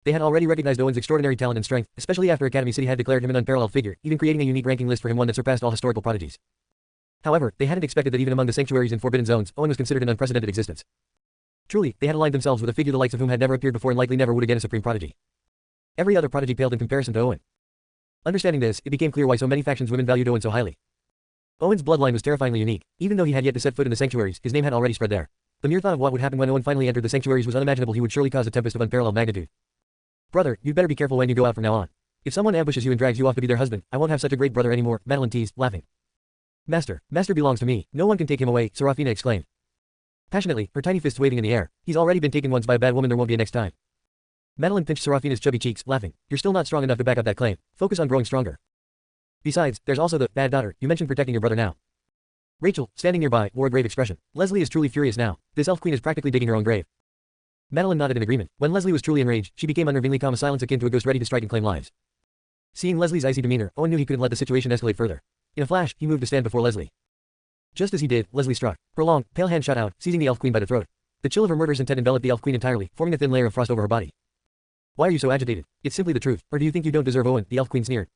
They had already recognized Owen's extraordinary talent and strength, especially after Academy City had declared him an unparalleled figure, even creating a unique ranking list for him, one that surpassed all historical prodigies. However, they hadn't expected that even among the sanctuaries and forbidden zones, Owen was considered an unprecedented existence. Truly, they had aligned themselves with a figure the likes of whom had never appeared before and likely never would again, a supreme prodigy. Every other prodigy paled in comparison to Owen. Understanding this, it became clear why so many factions women valued Owen so highly. Owen's bloodline was terrifyingly unique. Even though he had yet to set foot in the sanctuaries, his name had already spread there. The mere thought of what would happen when Owen finally entered the sanctuaries was unimaginable. He would surely cause a tempest of unparalleled magnitude. Brother, you'd better be careful when you go out from now on. If someone ambushes you and drags you off to be their husband, I won't have such a great brother anymore, Madeline teased, laughing. Master belongs to me, no one can take him away, Serafina exclaimed. Passionately, her tiny fists waving in the air. He's already been taken once by a bad woman, there won't be a next time. Madeline pinched Serafina's chubby cheeks, laughing. You're still not strong enough to back up that claim. Focus on growing stronger. Besides, there's also the bad daughter. You mentioned protecting your brother now. Rachel, standing nearby, wore a grave expression. Leslie is truly furious now. This Elf Queen is practically digging her own grave. Madeline nodded in agreement. When Leslie was truly enraged, she became unnervingly calm, a silence akin to a ghost ready to strike and claim lives. Seeing Leslie's icy demeanor, Owen knew he couldn't let the situation escalate further. In a flash, he moved to stand before Leslie. Just as he did, Leslie struck. Her long, pale hand shot out, seizing the Elf Queen by the throat. The chill of her murderous intent enveloped the Elf Queen entirely, forming a thin layer of frost over her body. Why are you so agitated? It's simply the truth. Or do you think you don't deserve Owen? The Elf Queen sneered.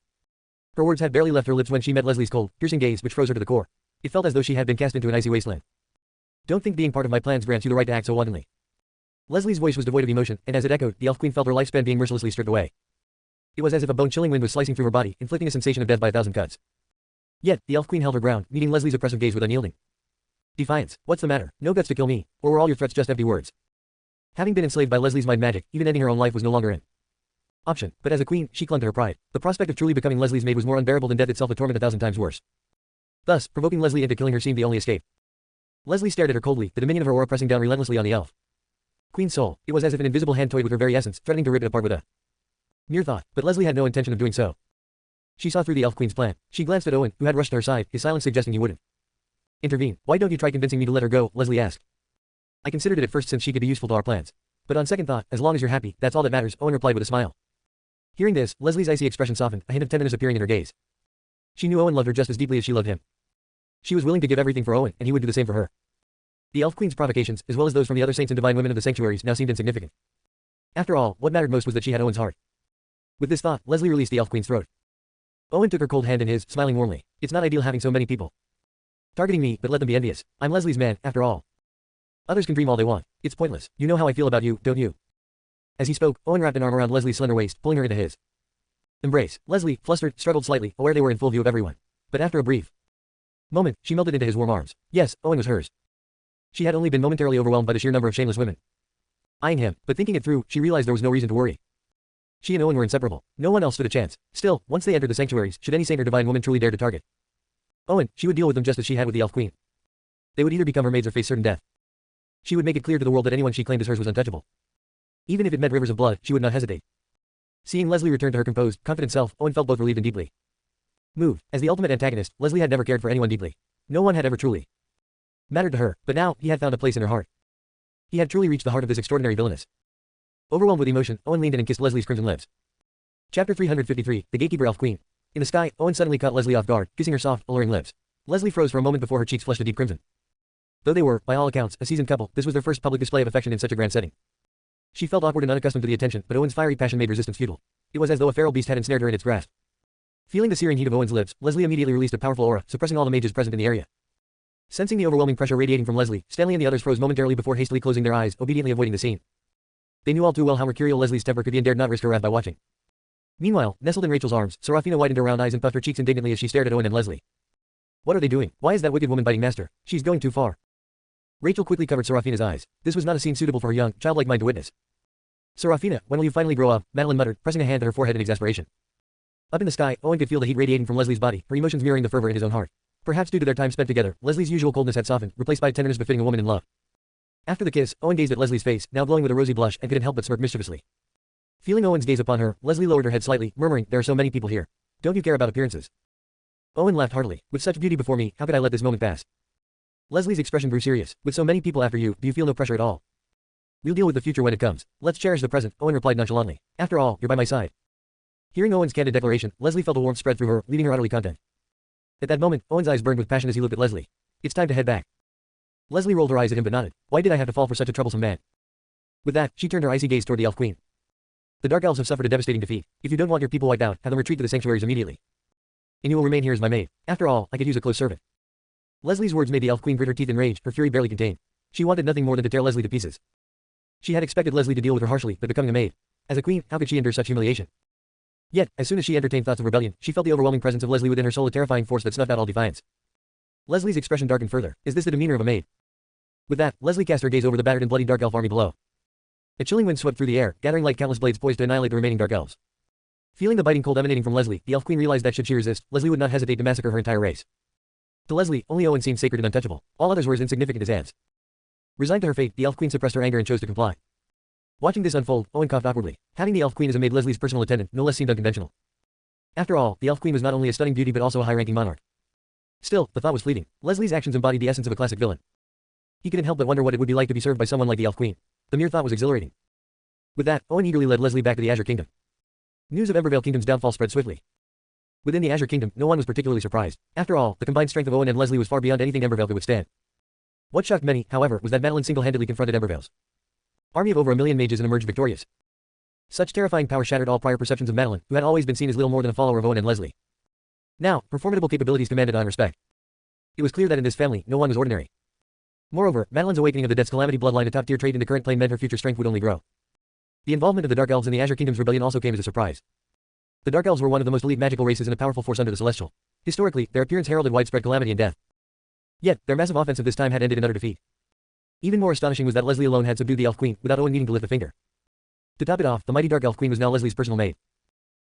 Her words had barely left her lips when she met Leslie's cold, piercing gaze, which froze her to the core. It felt as though she had been cast into an icy wasteland. Don't think being part of my plans grants you the right to act so wantonly. Leslie's voice was devoid of emotion, and as it echoed, the Elf Queen felt her lifespan being mercilessly stripped away. It was as if a bone-chilling wind was slicing through her body, inflicting a sensation of death by 1,000 cuts. Yet, the Elf Queen held her ground, meeting Leslie's oppressive gaze with unyielding defiance. What's the matter? No guts to kill me? Or were all your threats just empty words? Having been enslaved by Leslie's mind magic, even ending her own life was no longer an option, but as a queen, she clung to her pride. The prospect of truly becoming Leslie's maid was more unbearable than death itself, a torment 1,000 times worse. Thus, provoking Leslie into killing her seemed the only escape. Leslie stared at her coldly, the dominion of her aura pressing down relentlessly on the elf Queen's soul. It was as if an invisible hand toyed with her very essence, threatening to rip it apart with a mere thought, but Leslie had no intention of doing so. She saw through the Elf Queen's plan. She glanced at Owen, who had rushed to her side, his silence suggesting he wouldn't intervene. Why don't you try convincing me to let her go? Leslie asked. I considered it at first since she could be useful to our plans. But on second thought, as long as you're happy, that's all that matters, Owen replied with a smile. Hearing this, Leslie's icy expression softened, a hint of tenderness appearing in her gaze. She knew Owen loved her just as deeply as she loved him. She was willing to give everything for Owen, and he would do the same for her. The Elf Queen's provocations, as well as those from the other saints and divine women of the sanctuaries, now seemed insignificant. After all, what mattered most was that she had Owen's heart. With this thought, Leslie released the Elf Queen's throat. Owen took her cold hand in his, smiling warmly. It's not ideal having so many people targeting me, but let them be envious. I'm Leslie's man, after all. Others can dream all they want. It's pointless. You know how I feel about you, don't you? As he spoke, Owen wrapped an arm around Leslie's slender waist, pulling her into his embrace. Leslie, flustered, struggled slightly, aware they were in full view of everyone. But after a brief moment, she melted into his warm arms. Yes, Owen was hers. She had only been momentarily overwhelmed by the sheer number of shameless women eyeing him, but thinking it through, she realized there was no reason to worry. She and Owen were inseparable. No one else stood a chance. Still, once they entered the sanctuaries, should any saint or divine woman truly dare to target Owen, she would deal with them just as she had with the Elf Queen. They would either become her maids or face certain death. She would make it clear to the world that anyone she claimed as hers was untouchable. Even if it meant rivers of blood, she would not hesitate. Seeing Leslie return to her composed, confident self, Owen felt both relieved and deeply moved. As the ultimate antagonist, Leslie had never cared for anyone deeply. No one had ever truly mattered to her, but now, he had found a place in her heart. He had truly reached the heart of this extraordinary villainess. Overwhelmed with emotion, Owen leaned in and kissed Leslie's crimson lips. Chapter 353, The Gatekeeper Elf Queen. In the sky, Owen suddenly caught Leslie off guard, kissing her soft, alluring lips. Leslie froze for a moment before her cheeks flushed a deep crimson. Though they were, by all accounts, a seasoned couple, this was their first public display of affection in such a grand setting. She felt awkward and unaccustomed to the attention, but Owen's fiery passion made resistance futile. It was as though a feral beast had ensnared her in its grasp. Feeling the searing heat of Owen's lips, Leslie immediately released a powerful aura, suppressing all the mages present in the area. Sensing the overwhelming pressure radiating from Leslie, Stanley and the others froze momentarily before hastily closing their eyes, obediently avoiding the scene. They knew all too well how mercurial Leslie's temper could be and dared not risk her wrath by watching. Meanwhile, nestled in Rachel's arms, Serafina widened her round eyes and puffed her cheeks indignantly as she stared at Owen and Leslie. What are they doing? Why is that wicked woman biting Master? She's going too far. Rachel quickly covered Serafina's eyes. This was not a scene suitable for her young, childlike mind to witness. Serafina, when will you finally grow up? Madeline muttered, pressing a hand to her forehead in exasperation. Up in the sky, Owen could feel the heat radiating from Leslie's body, her emotions mirroring the fervor in his own heart. Perhaps due to their time spent together, Leslie's usual coldness had softened, replaced by a tenderness befitting a woman in love. After the kiss, Owen gazed at Leslie's face, now glowing with a rosy blush, and couldn't help but smirk mischievously. Feeling Owen's gaze upon her, Leslie lowered her head slightly, murmuring, there are so many people here. Don't you care about appearances? Owen laughed heartily. With such beauty before me, how could I let this moment pass? Leslie's expression grew serious. With so many people after you, do you feel no pressure at all? We'll deal with the future when it comes. Let's cherish the present, Owen replied nonchalantly. After all, you're by my side. Hearing Owen's candid declaration, Leslie felt a warmth spread through her, leaving her utterly content. At that moment, Owen's eyes burned with passion as he looked at Leslie. It's time to head back. Leslie rolled her eyes at him but nodded. Why did I have to fall for such a troublesome man? With that, she turned her icy gaze toward the Elf Queen. The Dark Elves have suffered a devastating defeat. If you don't want your people wiped out, have them retreat to the sanctuaries immediately. And you will remain here as my maid. After all, I could use a close servant. Leslie's words made the Elf Queen grit her teeth in rage, her fury barely contained. She wanted nothing more than to tear Leslie to pieces. She had expected Leslie to deal with her harshly, but becoming a maid. As a queen, how could she endure such humiliation? Yet, as soon as she entertained thoughts of rebellion, she felt the overwhelming presence of Leslie within her soul, a terrifying force that snuffed out all defiance. Leslie's expression darkened further. Is this the demeanor of a maid? With that, Leslie cast her gaze over the battered and bloody Dark Elf army below. A chilling wind swept through the air, gathering like countless blades poised to annihilate the remaining Dark Elves. Feeling the biting cold emanating from Leslie, the Elf Queen realized that should she resist, Leslie would not hesitate to massacre her entire race. To Leslie, only Owen seemed sacred and untouchable. All others were as insignificant as ants. Resigned to her fate, the Elf Queen suppressed her anger and chose to comply. Watching this unfold, Owen coughed awkwardly. Having the Elf Queen as a maid, Leslie's personal attendant, no less seemed unconventional. After all, the Elf Queen was not only a stunning beauty but also a high-ranking monarch. Still, the thought was fleeting. Leslie's actions embodied the essence of a classic villain. He couldn't help but wonder what it would be like to be served by someone like the Elf Queen. The mere thought was exhilarating. With that, Owen eagerly led Leslie back to the Azure Kingdom. News of Embervale Kingdom's downfall spread swiftly. Within the Azure Kingdom, no one was particularly surprised. After all, the combined strength of Owen and Leslie was far beyond anything Embervale could withstand. What shocked many, however, was that Madeline single-handedly confronted Embervale's army of over 1 million mages and emerged victorious. Such terrifying power shattered all prior perceptions of Madeline, who had always been seen as little more than a follower of Owen and Leslie. Now, her formidable capabilities commanded on respect. It was clear that in this family, no one was ordinary. Moreover, Madeline's awakening of the Death's Calamity bloodline, a top-tier trait in the current plane, meant her future strength would only grow. The involvement of the Dark Elves in the Azure Kingdom's rebellion also came as a surprise. The Dark Elves were one of the most elite magical races and a powerful force under the Celestial. Historically, their appearance heralded widespread calamity and death. Yet, their massive offensive this time had ended in utter defeat. Even more astonishing was that Leslie alone had subdued the Elf Queen, without Owen needing to lift a finger. To top it off, the mighty Dark Elf Queen was now Leslie's personal maid.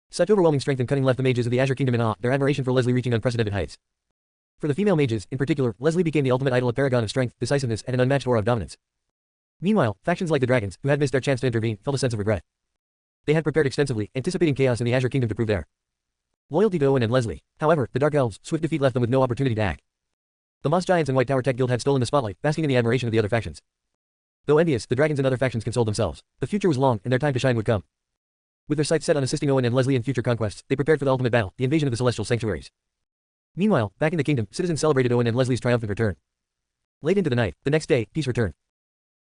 Such overwhelming strength and cunning left the mages of the Azure Kingdom in awe, their admiration for Leslie reaching unprecedented heights. For the female mages, in particular, Leslie became the ultimate idol, a paragon of strength, decisiveness, and an unmatched aura of dominance. Meanwhile, factions like the Dragons, who had missed their chance to intervene, felt a sense of regret. They had prepared extensively, anticipating chaos in the Azure Kingdom to prove their loyalty to Owen and Leslie. However, the Dark Elves' swift defeat left them with no opportunity to act. The Moss Giants and White Tower Tech Guild had stolen the spotlight, basking in the admiration of the other factions. Though envious, the Dragons and other factions consoled themselves. The future was long, and their time to shine would come. With their sights set on assisting Owen and Leslie in future conquests, they prepared for the ultimate battle, the invasion of the Celestial Sanctuaries. Meanwhile, back in the kingdom, citizens celebrated Owen and Leslie's triumphant return. Late into the night, the next day, peace returned.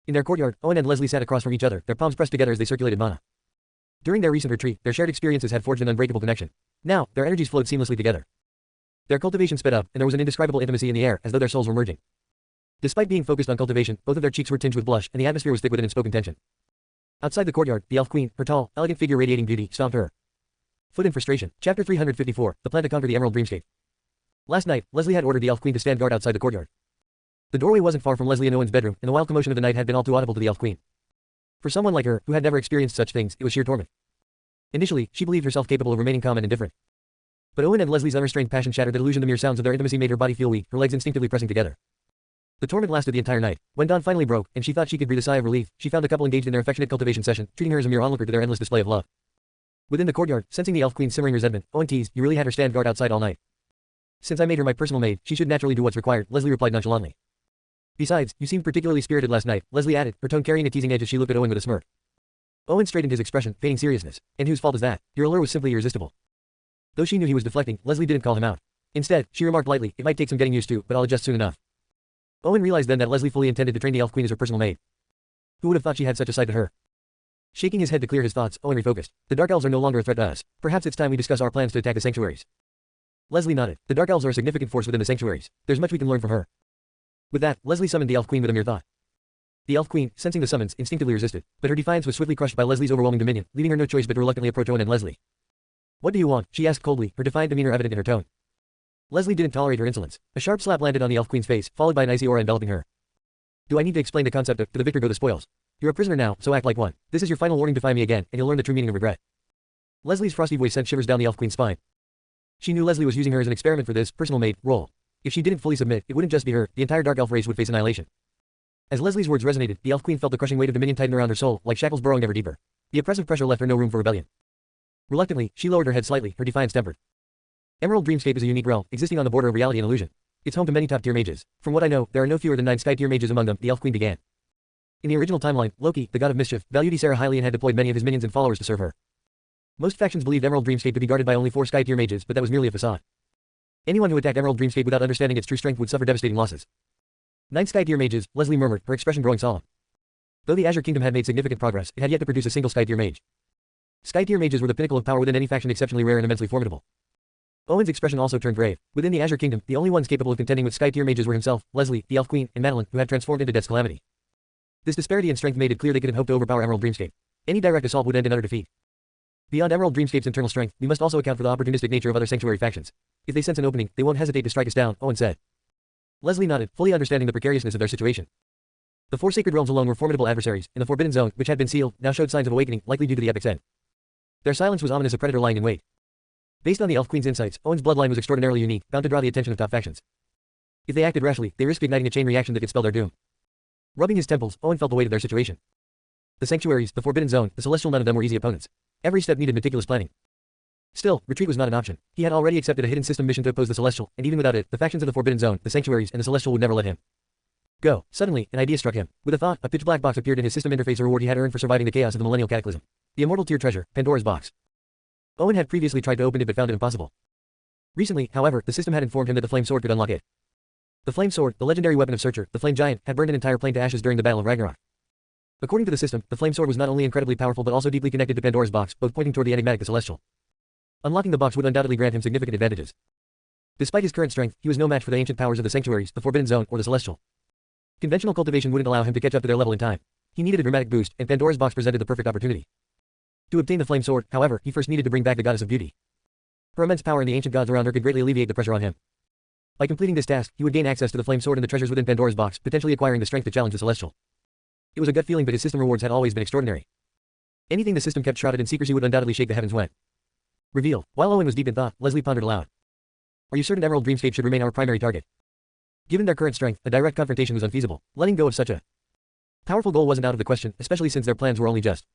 In their courtyard, Owen and Leslie sat across from each other, their palms pressed together as they circulated mana. During their recent retreat, their shared experiences had forged an unbreakable connection. Now, their energies flowed seamlessly together. Their cultivation sped up, and there was an indescribable intimacy in the air, as though their souls were merging. Despite being focused on cultivation, both of their cheeks were tinged with blush, and the atmosphere was thick with unspoken tension. Outside the courtyard, the Elf Queen, her tall, elegant figure radiating beauty, stomped her foot in frustration. Chapter 354, The Plan to Conquer the Emerald Dreamscape. Last night, Leslie had ordered the Elf Queen to stand guard outside the courtyard. The doorway wasn't far from Leslie and Owen's bedroom, and the wild commotion of the night had been all too audible to the Elf Queen. For someone like her, who had never experienced such things, it was sheer torment. Initially, she believed herself capable of remaining calm and indifferent. But Owen and Leslie's unrestrained passion shattered the illusion. The mere sounds of their intimacy made her body feel weak, her legs instinctively pressing together. The torment lasted the entire night. When dawn finally broke, and she thought she could breathe a sigh of relief, she found the couple engaged in their affectionate cultivation session, treating her as a mere onlooker to their endless display of love. Within the courtyard, sensing the Elf Queen's simmering resentment, Owen teased, "You really had her stand guard outside all night." "Since I made her my personal maid, she should naturally do what's required," Leslie replied nonchalantly. "Besides, you seemed particularly spirited last night," Leslie added, her tone carrying a teasing edge as she looked at Owen with a smirk. Owen straightened his expression, feigning seriousness. "And whose fault is that? Your allure was simply irresistible." Though she knew he was deflecting, Leslie didn't call him out. Instead, she remarked lightly, "It might take some getting used to, but I'll adjust soon enough." Owen realized then that Leslie fully intended to train the Elf Queen as her personal maid. Who would have thought she had such a side to her? Shaking his head to clear his thoughts, Owen refocused. "The Dark Elves are no longer a threat to us. Perhaps it's time we discuss our plans to attack the sanctuaries." Leslie nodded. "The Dark Elves are a significant force within the sanctuaries. There's much we can learn from her." With that, Leslie summoned the Elf Queen with a mere thought. The Elf Queen, sensing the summons, instinctively resisted, but her defiance was swiftly crushed by Leslie's overwhelming dominion, leaving her no choice but to reluctantly approach Owen and Leslie. "What do you want?" she asked coldly, her defiant demeanor evident in her tone. Leslie didn't tolerate her insolence. A sharp slap landed on the Elf Queen's face, followed by an icy aura enveloping her. "Do I need to explain the concept of, to the victor go the spoils? You're a prisoner now, so act like one. This is your final warning, defy me again, and you'll learn the true meaning of regret." Leslie's frosty voice sent shivers down the Elf Queen's spine. She knew Leslie was using her as an experiment for this personal maid role. If she didn't fully submit, it wouldn't just be her, the entire Dark Elf race would face annihilation. As Leslie's words resonated, the Elf Queen felt the crushing weight of dominion tighten around her soul, like shackles burrowing ever deeper. The oppressive pressure left her no room for rebellion. Reluctantly, she lowered her head slightly, her defiance tempered. Emerald Dreamscape is a unique realm, existing on the border of reality and illusion. It's home to many top-tier mages. From what I know, there are no fewer than 9 sky-tier mages among them, the Elf Queen began. In the original timeline, Loki, the god of mischief, valued Ysera highly and had deployed many of his minions and followers to serve her. Most factions believed Emerald Dreamscape to be guarded by only 4 sky-tier mages, but that was merely a facade. Anyone who attacked Emerald Dreamscape without understanding its true strength would suffer devastating losses. 9 sky-tier mages, Leslie murmured, her expression growing solemn. Though the Azure Kingdom had made significant progress, it had yet to produce a single sky-tier mage. Sky-tier mages were the pinnacle of power within any faction, exceptionally rare and immensely formidable. Owen's expression also turned grave. Within the Azure Kingdom, the only ones capable of contending with sky-tier mages were himself, Leslie, the Elf Queen, and Madeline, who had transformed into Death's Calamity. This disparity in strength made it clear they couldn't hope to overpower Emerald Dreamscape. Any direct assault would end in utter defeat. Beyond Emerald Dreamscape's internal strength, we must also account for the opportunistic nature of other sanctuary factions. If they sense an opening, they won't hesitate to strike us down, Owen said. Leslie nodded, fully understanding the precariousness of their situation. The 4 sacred realms alone were formidable adversaries, and the Forbidden Zone, which had been sealed, now showed signs of awakening, likely due to the epic's end. Their silence was ominous, a predator lying in wait. Based on the Elf Queen's insights, Owen's bloodline was extraordinarily unique, bound to draw the attention of top factions. If they acted rashly, they risked igniting a chain reaction that could spell their doom. Rubbing his temples, Owen felt the weight of their situation. The sanctuaries, the Forbidden Zone, the Celestial, none of them were easy opponents. Every step needed meticulous planning. Still, retreat was not an option. He had already accepted a hidden system mission to oppose the Celestial, and even without it, the factions of the Forbidden Zone, the sanctuaries, and the Celestial would never let him go. Suddenly, an idea struck him. With a thought, a pitch-black box appeared in his system interface, a reward he had earned for surviving the chaos of the Millennial Cataclysm. The Immortal Tier Treasure, Pandora's Box. Owen had previously tried to open it but found it impossible. Recently, however, the system had informed him that the Flame Sword could unlock it. The Flame Sword, the legendary weapon of Searcher, the Flame Giant, had burned an entire plane to ashes during the Battle of Ragnarok. According to the system, the Flame Sword was not only incredibly powerful but also deeply connected to Pandora's Box, both pointing toward the enigmatic the Celestial. Unlocking the box would undoubtedly grant him significant advantages. Despite his current strength, he was no match for the ancient powers of the sanctuaries, the Forbidden Zone, or the Celestial. Conventional cultivation wouldn't allow him to catch up to their level in time. He needed a dramatic boost, and Pandora's Box presented the perfect opportunity. To obtain the Flame Sword, however, he first needed to bring back the Goddess of Beauty. Her immense power and the ancient gods around her could greatly alleviate the pressure on him. By completing this task, he would gain access to the Flame Sword and the treasures within Pandora's Box, potentially acquiring the strength to challenge the Celestial. It was a gut feeling, but his system rewards had always been extraordinary. Anything the system kept shrouded in secrecy would undoubtedly shake the heavens when revealed. While Owen was deep in thought, Leslie pondered aloud. "Are you certain Emerald Dreamscape should remain our primary target?" Given their current strength, a direct confrontation was unfeasible. Letting go of such a powerful goal wasn't out of the question, especially since their plans were only just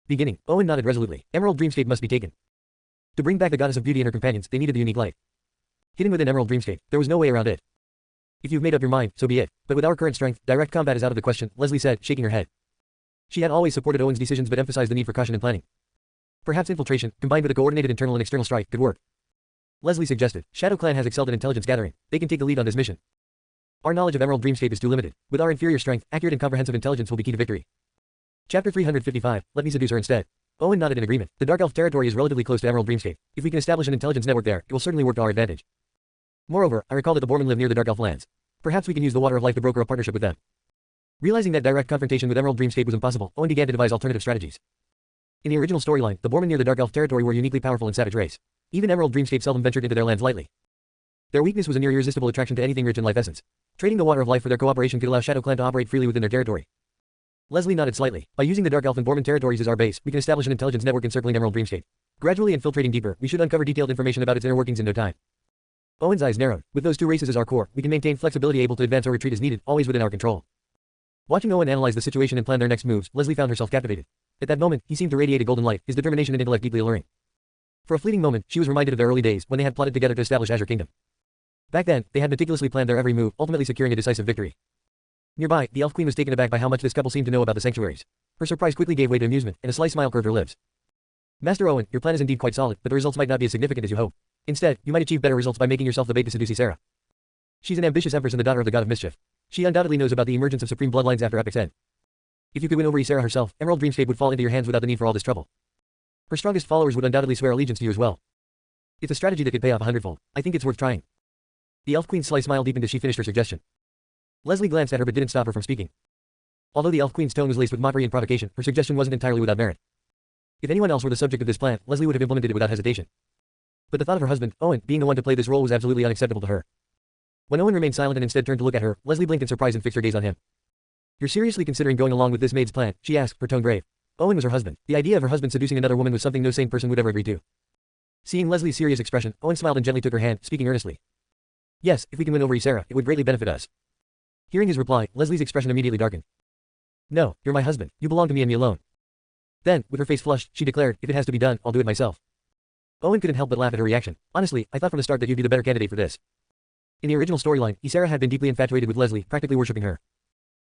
beginning. Owen nodded resolutely. Emerald Dreamscape must be taken. To bring back the Goddess of Beauty and her companions, they needed the unique light hidden within Emerald Dreamscape. There was no way around it. "If you've made up your mind, so be it. But with our current strength, direct combat is out of the question," Leslie said, shaking her head. She had always supported Owen's decisions but emphasized the need for caution and planning. Perhaps infiltration, combined with a coordinated internal and external strike, could work. Leslie suggested. "Shadow Clan has excelled in intelligence gathering. They can take the lead on this mission. Our knowledge of Emerald Dreamscape is too limited. With our inferior strength, accurate and comprehensive intelligence will be key to victory." Chapter 355, Let me seduce her instead. Owen nodded in agreement. The Dark Elf territory is relatively close to Emerald Dreamscape. If we can establish an intelligence network there, it will certainly work to our advantage. Moreover, I recall that the Borman live near the Dark Elf lands. Perhaps we can use the Water of Life to broker a partnership with them. Realizing that direct confrontation with Emerald Dreamscape was impossible, Owen began to devise alternative strategies. In the original storyline, the Borman near the Dark Elf territory were a uniquely powerful and savage race. Even Emerald Dreamscape seldom ventured into their lands lightly. Their weakness was a near irresistible attraction to anything rich in life essence. Trading the Water of Life for their cooperation could allow Shadow Clan to operate freely within their territory. Leslie nodded slightly. By using the Dark Elf and Borman territories as our base, we can establish an intelligence network encircling Emerald Dreamscape. Gradually infiltrating deeper, we should uncover detailed information about its inner workings in no time. Owen's eyes narrowed. With those two races as our core, we can maintain flexibility, able to advance or retreat as needed, always within our control. Watching Owen analyze the situation and plan their next moves, Leslie found herself captivated. At that moment, he seemed to radiate a golden light, his determination and intellect deeply alluring. For a fleeting moment, she was reminded of their early days when they had plotted together to establish Azure Kingdom. Back then, they had meticulously planned their every move, ultimately securing a decisive victory. Nearby, the Elf Queen was taken aback by how much this couple seemed to know about the sanctuaries. Her surprise quickly gave way to amusement, and a sly smile curved her lips. Master Owen, your plan is indeed quite solid, but the results might not be as significant as you hope. Instead, you might achieve better results by making yourself the bait to seduce Ysera. She's an ambitious empress and the daughter of the god of mischief. She undoubtedly knows about the emergence of supreme bloodlines after Epic's end. If you could win over Ysera herself, Emerald Dreamscape would fall into your hands without the need for all this trouble. Her strongest followers would undoubtedly swear allegiance to you as well. It's a strategy that could pay off 100-fold. I think it's worth trying. The Elf Queen's sly smile deepened as she finished her suggestion. Leslie glanced at her but didn't stop her from speaking. Although the Elf Queen's tone was laced with mockery and provocation, her suggestion wasn't entirely without merit. If anyone else were the subject of this plan, Leslie would have implemented it without hesitation. But the thought of her husband, Owen, being the one to play this role was absolutely unacceptable to her. When Owen remained silent and instead turned to look at her, Leslie blinked in surprise and fixed her gaze on him. You're seriously considering going along with this maid's plan? She asked, her tone grave. Owen was her husband. The idea of her husband seducing another woman was something no sane person would ever agree to. Seeing Leslie's serious expression, Owen smiled and gently took her hand, speaking earnestly. Yes, if we can win over Ysera, it would greatly benefit us. Hearing his reply, Leslie's expression immediately darkened. No, you're my husband. You belong to me and me alone. Then, with her face flushed, she declared, if it has to be done, I'll do it myself. Owen couldn't help but laugh at her reaction. Honestly, I thought from the start that you'd be the better candidate for this. In the original storyline, Ysera had been deeply infatuated with Leslie, practically worshipping her.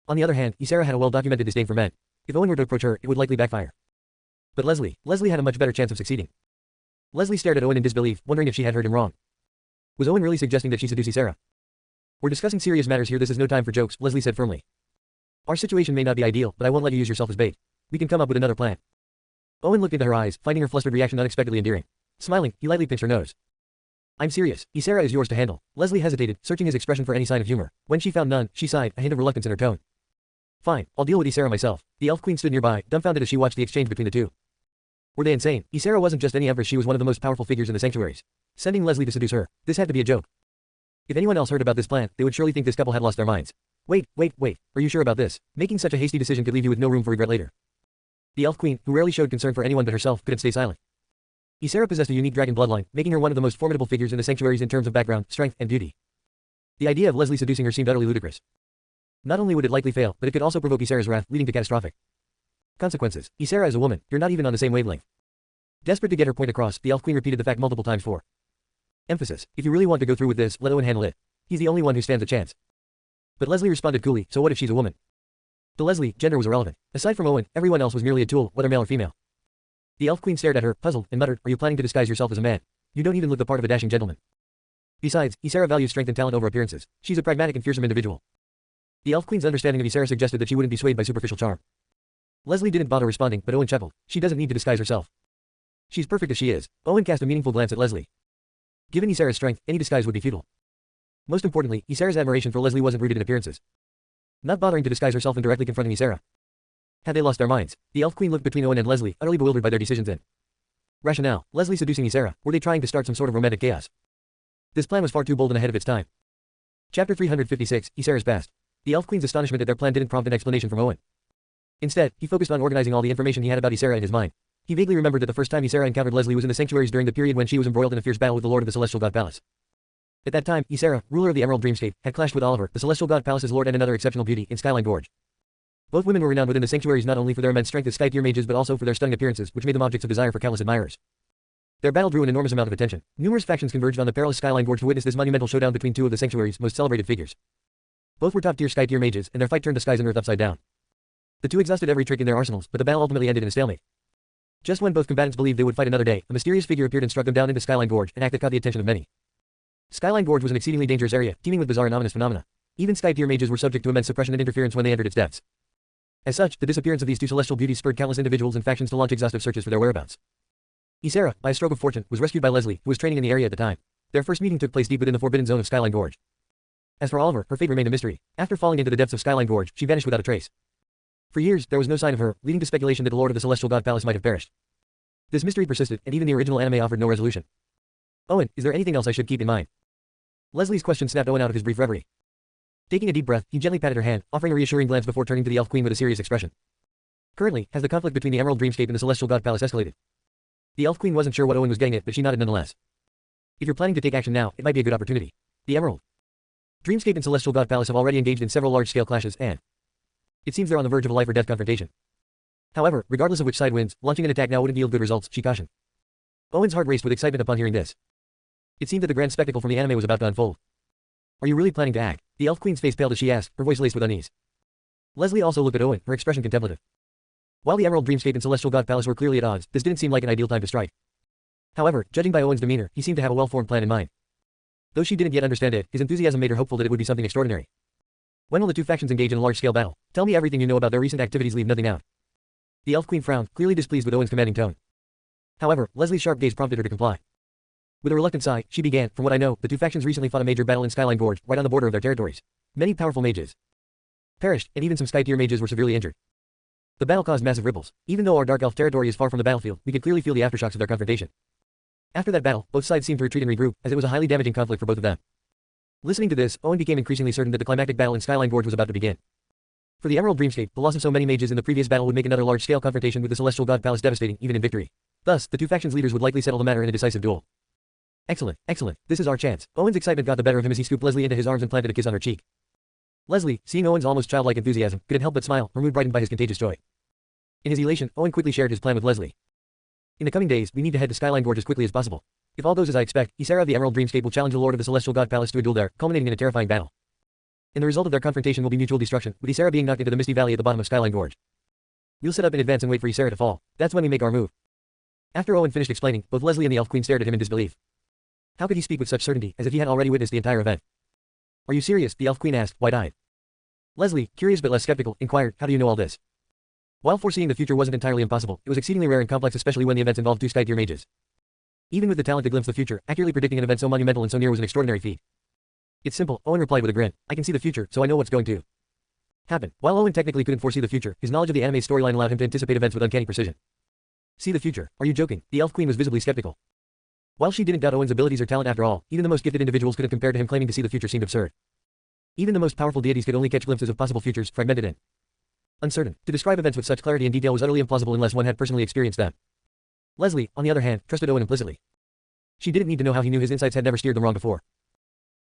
On the other hand, Ysera had a well-documented disdain for men. If Owen were to approach her, it would likely backfire. But Leslie had a much better chance of succeeding. Leslie stared at Owen in disbelief, wondering if she had heard him wrong. Was Owen really suggesting that she seduce Ysera? We're discussing serious matters here, this is no time for jokes, Leslie said firmly. Our situation may not be ideal, but I won't let you use yourself as bait. We can come up with another plan. Owen looked into her eyes, finding her flustered reaction unexpectedly endearing. Smiling, he lightly pinched her nose. I'm serious. Ysera is yours to handle. Leslie hesitated, searching his expression for any sign of humor. When she found none, she sighed, a hint of reluctance in her tone. Fine, I'll deal with Ysera myself. The Elf Queen stood nearby, dumbfounded as she watched the exchange between the two. Were they insane? Ysera wasn't just any empress, she was one of the most powerful figures in the sanctuaries. Sending Leslie to seduce her. This had to be a joke. If anyone else heard about this plan, they would surely think this couple had lost their minds. Wait. Are you sure about this? Making such a hasty decision could leave you with no room for regret later. The Elf Queen, who rarely showed concern for anyone but herself, couldn't stay silent. Ysera possessed a unique dragon bloodline, making her one of the most formidable figures in the sanctuaries in terms of background, strength, and beauty. The idea of Leslie seducing her seemed utterly ludicrous. Not only would it likely fail, but it could also provoke Ysera's wrath, leading to catastrophic consequences. Ysera is a woman, you're not even on the same wavelength. Desperate to get her point across, the Elf Queen repeated the fact multiple times for emphasis. If you really want to go through with this, let Owen handle it. He's the only one who stands a chance. But Leslie responded coolly, so what if she's a woman? To Leslie, gender was irrelevant. Aside from Owen, everyone else was merely a tool, whether male or female. The Elf Queen stared at her, puzzled, and muttered, are you planning to disguise yourself as a man? You don't even look the part of a dashing gentleman. Besides, Ysera values strength and talent over appearances. She's a pragmatic and fearsome individual. The Elf Queen's understanding of Ysera suggested that she wouldn't be swayed by superficial charm. Leslie didn't bother responding, but Owen chuckled. She doesn't need to disguise herself. She's perfect as she is. Owen cast a meaningful glance at Leslie. Given Ysera's strength, any disguise would be futile. Most importantly, Ysera's admiration for Leslie wasn't rooted in appearances. Not bothering to disguise herself and directly confronting Ysera. Had they lost their minds? The Elf Queen looked between Owen and Leslie, utterly bewildered by their decisions and rationale. Leslie seducing Ysera. Were they trying to start some sort of romantic chaos? This plan was far too bold and ahead of its time. Chapter 356, Ysera's Past. The Elf Queen's astonishment at their plan didn't prompt an explanation from Owen. Instead, he focused on organizing all the information he had about Ysera in his mind. He vaguely remembered that the first time Ysera encountered Leslie was in the sanctuaries during the period when she was embroiled in a fierce battle with the Lord of the Celestial God Palace. At that time, Ysera, ruler of the Emerald Dreamscape, had clashed with Oliver, the Celestial God Palace's lord and another exceptional beauty, in Skyline Gorge. Both women were renowned within the sanctuaries not only for their immense strength as sky-tier mages but also for their stunning appearances, which made them objects of desire for countless admirers. Their battle drew an enormous amount of attention. Numerous factions converged on the perilous Skyline Gorge to witness this monumental showdown between two of the sanctuary's most celebrated figures. Both were top-tier sky-tier mages, and their fight turned the skies and earth upside down. The two exhausted every trick in their arsenals, but the battle ultimately ended in a stalemate. Just when both combatants believed they would fight another day, a mysterious figure appeared and struck them down into Skyline Gorge, an act that caught the attention of many. Skyline Gorge was an exceedingly dangerous area, teeming with bizarre and ominous phenomena. Even sky-tier mages were subject to immense suppression and interference when they entered its depths. As such, the disappearance of these two celestial beauties spurred countless individuals and factions to launch exhaustive searches for their whereabouts. Ysera, by a stroke of fortune, was rescued by Leslie, who was training in the area at the time. Their first meeting took place deep within the forbidden zone of Skyline Gorge. As for Oliver, her fate remained a mystery. After falling into the depths of Skyline Gorge, she vanished without a trace. For years, there was no sign of her, leading to speculation that the Lord of the Celestial God Palace might have perished. This mystery persisted, and even the original anime offered no resolution. Owen, is there anything else I should keep in mind? Leslie's question snapped Owen out of his brief reverie. Taking a deep breath, he gently patted her hand, offering a reassuring glance before turning to the Elf Queen with a serious expression. Currently, has the conflict between the Emerald Dreamscape and the Celestial God Palace escalated? The Elf Queen wasn't sure what Owen was getting at, but she nodded nonetheless. If you're planning to take action now, it might be a good opportunity. The Emerald Dreamscape and Celestial God Palace have already engaged in several large-scale clashes and it seems they're on the verge of a life or death confrontation. However, regardless of which side wins, launching an attack now wouldn't yield good results, she cautioned. Owen's heart raced with excitement upon hearing this. It seemed that the grand spectacle from the anime was about to unfold. Are you really planning to act? The Elf Queen's face paled as she asked, her voice laced with unease. Leslie also looked at Owen, her expression contemplative. While the Emerald Dreamscape and Celestial God Palace were clearly at odds, this didn't seem like an ideal time to strike. However, judging by Owen's demeanor, he seemed to have a well-formed plan in mind. Though she didn't yet understand it, his enthusiasm made her hopeful that it would be something extraordinary. When will the two factions engage in a large-scale battle? Tell me everything you know about their recent activities, leave nothing out. The Elf Queen frowned, clearly displeased with Owen's commanding tone. However, Leslie's sharp gaze prompted her to comply. With a reluctant sigh, she began, from what I know, the two factions recently fought a major battle in Skyline Gorge, right on the border of their territories. Many powerful mages perished, and even some Sky-tier mages were severely injured. The battle caused massive ripples. Even though our Dark Elf territory is far from the battlefield, we could clearly feel the aftershocks of their confrontation. After that battle, both sides seemed to retreat and regroup, as it was a highly damaging conflict for both of them. Listening to this, Owen became increasingly certain that the climactic battle in Skyline Gorge was about to begin. For the Emerald Dreamscape, the loss of so many mages in the previous battle would make another large-scale confrontation with the Celestial God Palace devastating, even in victory. Thus, the two factions' leaders would likely settle the matter in a decisive duel. Excellent, excellent, this is our chance. Owen's excitement got the better of him as he scooped Leslie into his arms and planted a kiss on her cheek. Leslie, seeing Owen's almost childlike enthusiasm, couldn't help but smile, her mood brightened by his contagious joy. In his elation, Owen quickly shared his plan with Leslie. In the coming days, we need to head to Skyline Gorge as quickly as possible. If all goes as I expect, Ysera of the Emerald Dreamscape will challenge the Lord of the Celestial God Palace to a duel there, culminating in a terrifying battle. And the result of their confrontation will be mutual destruction, with Ysera being knocked into the misty valley at the bottom of Skyline Gorge. We'll set up in advance and wait for Ysera to fall. That's when we make our move. After Owen finished explaining, both Leslie and the Elf Queen stared at him in disbelief. How could he speak with such certainty, as if he had already witnessed the entire event? Are you serious? The Elf Queen asked, wide-eyed. Leslie, curious but less skeptical, inquired, how do you know all this? While foreseeing the future wasn't entirely impossible, it was exceedingly rare and complex, especially when the events involved two Sky-tier mages. Even with the talent to glimpse the future, accurately predicting an event so monumental and so near was an extraordinary feat. It's simple, Owen replied with a grin. I can see the future, so I know what's going to happen. While Owen technically couldn't foresee the future, his knowledge of the anime's storyline allowed him to anticipate events with uncanny precision. See the future? Are you joking? The Elf Queen was visibly skeptical. While she didn't doubt Owen's abilities or talent after all, even the most gifted individuals couldn't compare to him. Claiming to see the future seemed absurd. Even the most powerful deities could only catch glimpses of possible futures, fragmented and uncertain. To describe events with such clarity and detail was utterly implausible unless one had personally experienced them. Leslie, on the other hand, trusted Owen implicitly. She didn't need to know how he knew his insights had never steered them wrong before.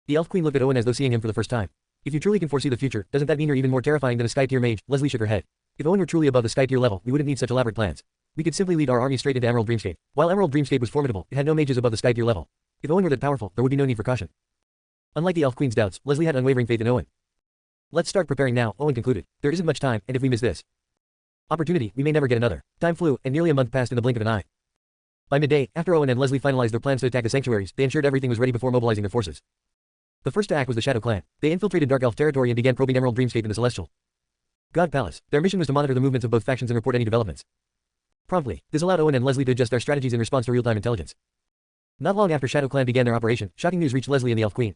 The Elf Queen looked at Owen as though seeing him for the first time. If you truly can foresee the future, doesn't that mean you're even more terrifying than a Sky-tier mage? Leslie shook her head. If Owen were truly above the Sky-tier level, we wouldn't need such elaborate plans. We could simply lead our army straight into Emerald Dreamscape. While Emerald Dreamscape was formidable, it had no mages above the Sky-tier level. If Owen were that powerful, there would be no need for caution. Unlike the Elf Queen's doubts, Leslie had unwavering faith in Owen. Let's start preparing now, Owen concluded. There isn't much time, and if we miss this opportunity, we may never get another. Time flew, and nearly a month passed in the blink of an eye. By midday, after Owen and Leslie finalized their plans to attack the sanctuaries, they ensured everything was ready before mobilizing their forces. The first to act was the Shadow Clan. They infiltrated Dark Elf territory and began probing Emerald Dreamscape in the Celestial God Palace. Their mission was to monitor the movements of both factions and report any developments promptly. This allowed Owen and Leslie to adjust their strategies in response to real-time intelligence. Not long after Shadow Clan began their operation, shocking news reached Leslie and the Elf Queen.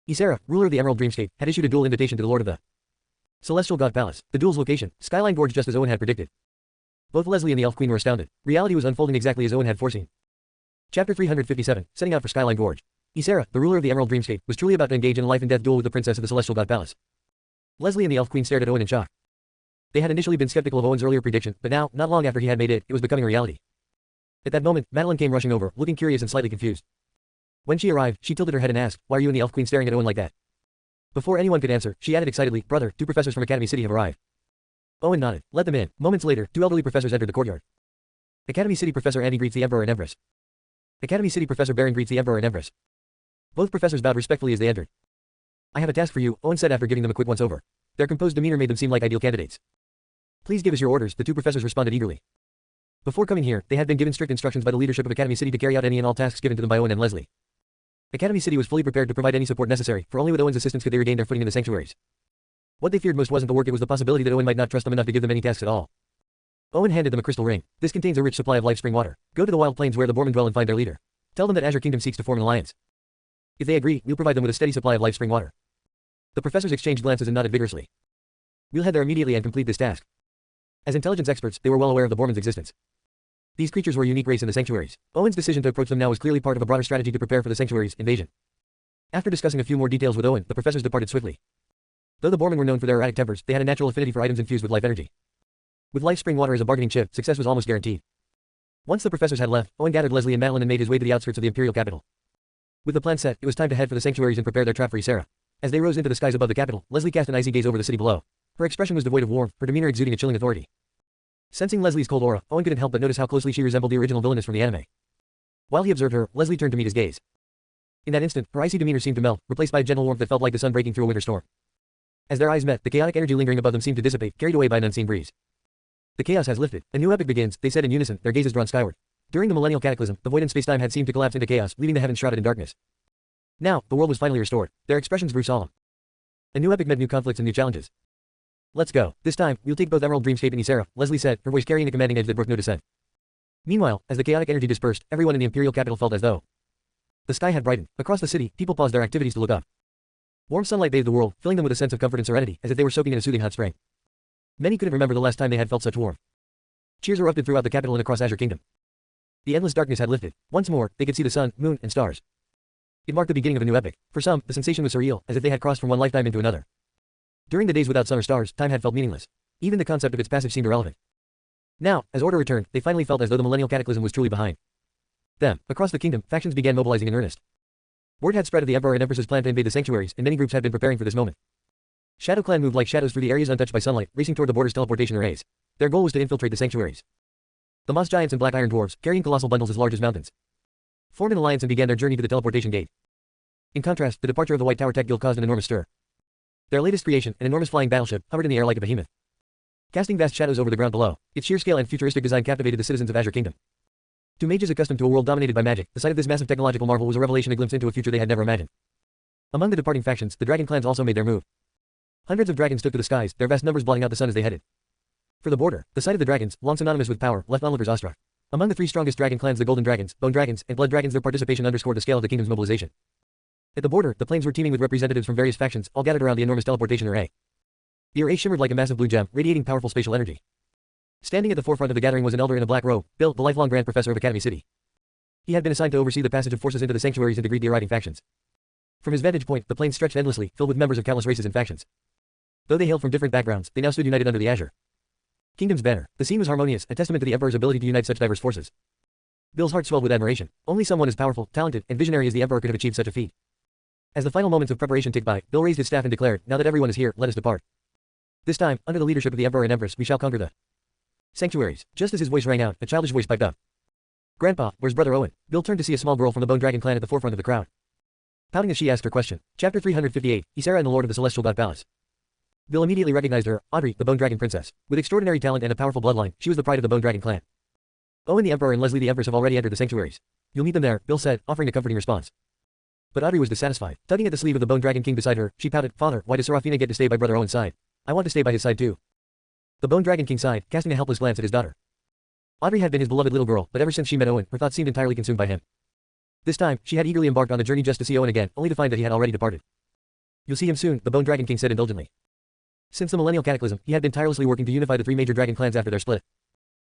Ysera, ruler of the Emerald Dreamscape, had issued a duel invitation to the Lord of the Celestial God Palace. The duel's location, Skyline Gorge, just as Owen had predicted. Both Leslie and the Elf Queen were astounded. Reality was unfolding exactly as Owen had foreseen. Chapter 357, setting out for Skyline Gorge. Ysera, the ruler of the Emerald Dreamscape, was truly about to engage in a life-and-death duel with the princess of the Celestial God Palace. Leslie and the Elf Queen stared at Owen in shock. They had initially been skeptical of Owen's earlier prediction, but now, not long after he had made it, it was becoming a reality. At that moment, Madeline came rushing over, looking curious and slightly confused. When she arrived, she tilted her head and asked, why are you and the Elf Queen staring at Owen like that? Before anyone could answer, she added excitedly, brother, 2 professors from Academy City have arrived. Owen nodded. Let them in. Moments later, 2 elderly professors entered the courtyard. Academy City Professor Andy greets the Emperor and Empress. Academy City Professor Baron greets the Emperor and Empress. Both professors bowed respectfully as they entered. I have a task for you, Owen said after giving them a quick once-over. Their composed demeanor made them seem like ideal candidates. Please give us your orders, the 2 professors responded eagerly. Before coming here, they had been given strict instructions by the leadership of Academy City to carry out any and all tasks given to them by Owen and Leslie. Academy City was fully prepared to provide any support necessary, for only with Owen's assistance could they regain their footing in the sanctuaries. What they feared most wasn't the work, it was the possibility that Owen might not trust them enough to give them any tasks at all. Owen handed them a crystal ring. This contains a rich supply of life spring water. Go to the wild plains where the Borman dwell and find their leader. Tell them that Azure Kingdom seeks to form an alliance. If they agree, we'll provide them with a steady supply of life spring water. The professors exchanged glances and nodded vigorously. We'll head there immediately and complete this task. As intelligence experts, they were well aware of the Borman's existence. These creatures were a unique race in the sanctuaries. Owen's decision to approach them now was clearly part of a broader strategy to prepare for the sanctuaries' invasion. After discussing a few more details with Owen, the professors departed swiftly. Though the Borman were known for their erratic tempers, they had a natural affinity for items infused with life energy. With life spring water as a bargaining chip, success was almost guaranteed. Once the professors had left, Owen gathered Leslie and Madeline and made his way to the outskirts of the imperial capital. With the plan set, it was time to head for the sanctuaries and prepare their trap for Ysera. As they rose into the skies above the capital, Leslie cast an icy gaze over the city below. Her expression was devoid of warmth, her demeanor exuding a chilling authority. Sensing Leslie's cold aura, Owen couldn't help but notice how closely she resembled the original villainess from the anime. While he observed her, Leslie turned to meet his gaze. In that instant, her icy demeanor seemed to melt, replaced by a gentle warmth that felt like the sun breaking through a winter storm. As their eyes met, the chaotic energy lingering above them seemed to dissipate, carried away by an unseen breeze. The chaos has lifted. A new epic begins, they said in unison, their gazes drawn skyward. During the millennial cataclysm, the void in spacetime had seemed to collapse into chaos, leaving the heavens shrouded in darkness. Now, the world was finally restored. Their expressions grew solemn. A new epic meant new conflicts and new challenges. Let's go. This time, we'll take both Emerald Dreamscape and Ysera, Leslie said, her voice carrying a commanding edge that brooked no dissent. Meanwhile, as the chaotic energy dispersed, everyone in the imperial capital felt as though the sky had brightened. Across the city, people paused their activities to look up. Warm sunlight bathed the world, filling them with a sense of comfort and serenity, as if they were soaking in a soothing hot spring. Many couldn't remember the last time they had felt such warmth. Cheers erupted throughout the capital and across Azure Kingdom. The endless darkness had lifted. Once more, they could see the sun, moon, and stars. It marked the beginning of a new epic. For some, the sensation was surreal, as if they had crossed from one lifetime into another. During the days without sun or stars, time had felt meaningless. Even the concept of its passage seemed irrelevant. Now, as order returned, they finally felt as though the millennial cataclysm was truly behind them. Across the kingdom, factions began mobilizing in earnest. Word had spread of the Emperor and Empress's plan to invade the sanctuaries, and many groups had been preparing for this moment. Shadow Clan moved like shadows through the areas untouched by sunlight, racing toward the border's teleportation arrays. Their goal was to infiltrate the sanctuaries. The Moss Giants and Black Iron Dwarves, carrying colossal bundles as large as mountains, formed an alliance and began their journey to the teleportation gate. In contrast, the departure of the White Tower Tech Guild caused an enormous stir. Their latest creation, an enormous flying battleship, hovered in the air like a behemoth, casting vast shadows over the ground below. Its sheer scale and futuristic design captivated the citizens of Azure Kingdom. To mages accustomed to a world dominated by magic, the sight of this massive technological marvel was a revelation, a glimpse into a future they had never imagined. Among the departing factions, the dragon clans also made their move. Hundreds of dragons took to the skies, their vast numbers blotting out the sun as they headed for the border. The sight of the dragons, long synonymous with power, left onlookers awestruck. Among the three strongest dragon clans, the Golden Dragons, Bone Dragons, and Blood Dragons, their participation underscored the scale of the kingdom's mobilization. At the border, the plains were teeming with representatives from various factions, all gathered around the enormous teleportation array. The array shimmered like a massive blue gem, radiating powerful spatial energy. Standing at the forefront of the gathering was an elder in a black robe, Bill, the lifelong grand professor of Academy City. He had been assigned to oversee the passage of forces into the sanctuaries and to greet the arriving factions. From his vantage point, the plains stretched endlessly, filled with members of countless races and factions. Though they hailed from different backgrounds, they now stood united under the Azure Kingdom's banner. The scene was harmonious, a testament to the Emperor's ability to unite such diverse forces. Bill's heart swelled with admiration. Only someone as powerful, talented, and visionary as the Emperor could have achieved such a feat. As the final moments of preparation ticked by, Bill raised his staff and declared, "Now that everyone is here, let us depart. This time, under the leadership of the Emperor and Empress, we shall conquer the sanctuaries." Just as his voice rang out, a childish voice piped up. "Grandpa, where's Brother Owen?" Bill turned to see a small girl from the Bone Dragon clan at the forefront of the crowd. Pouting as she asked her question. Chapter 358, Ysera and the Lord of the Celestial God Palace. Bill immediately recognized her, Audrey, the Bone Dragon Princess. With extraordinary talent and a powerful bloodline, she was the pride of the Bone Dragon clan. Owen the Emperor and Leslie the Empress have already entered the sanctuaries. You'll meet them there, Bill said, offering a comforting response. But Audrey was dissatisfied. Tugging at the sleeve of the Bone Dragon King beside her, she pouted, "Father, why does Serafina get to stay by Brother Owen's side? I want to stay by his side too." The Bone Dragon King sighed, casting a helpless glance at his daughter. Audrey had been his beloved little girl, but ever since she met Owen, her thoughts seemed entirely consumed by him. This time, she had eagerly embarked on a journey just to see Owen again, only to find that he had already departed. "You'll see him soon," the Bone Dragon King said indulgently. Since the millennial cataclysm, he had been tirelessly working to unify the three major dragon clans after their split.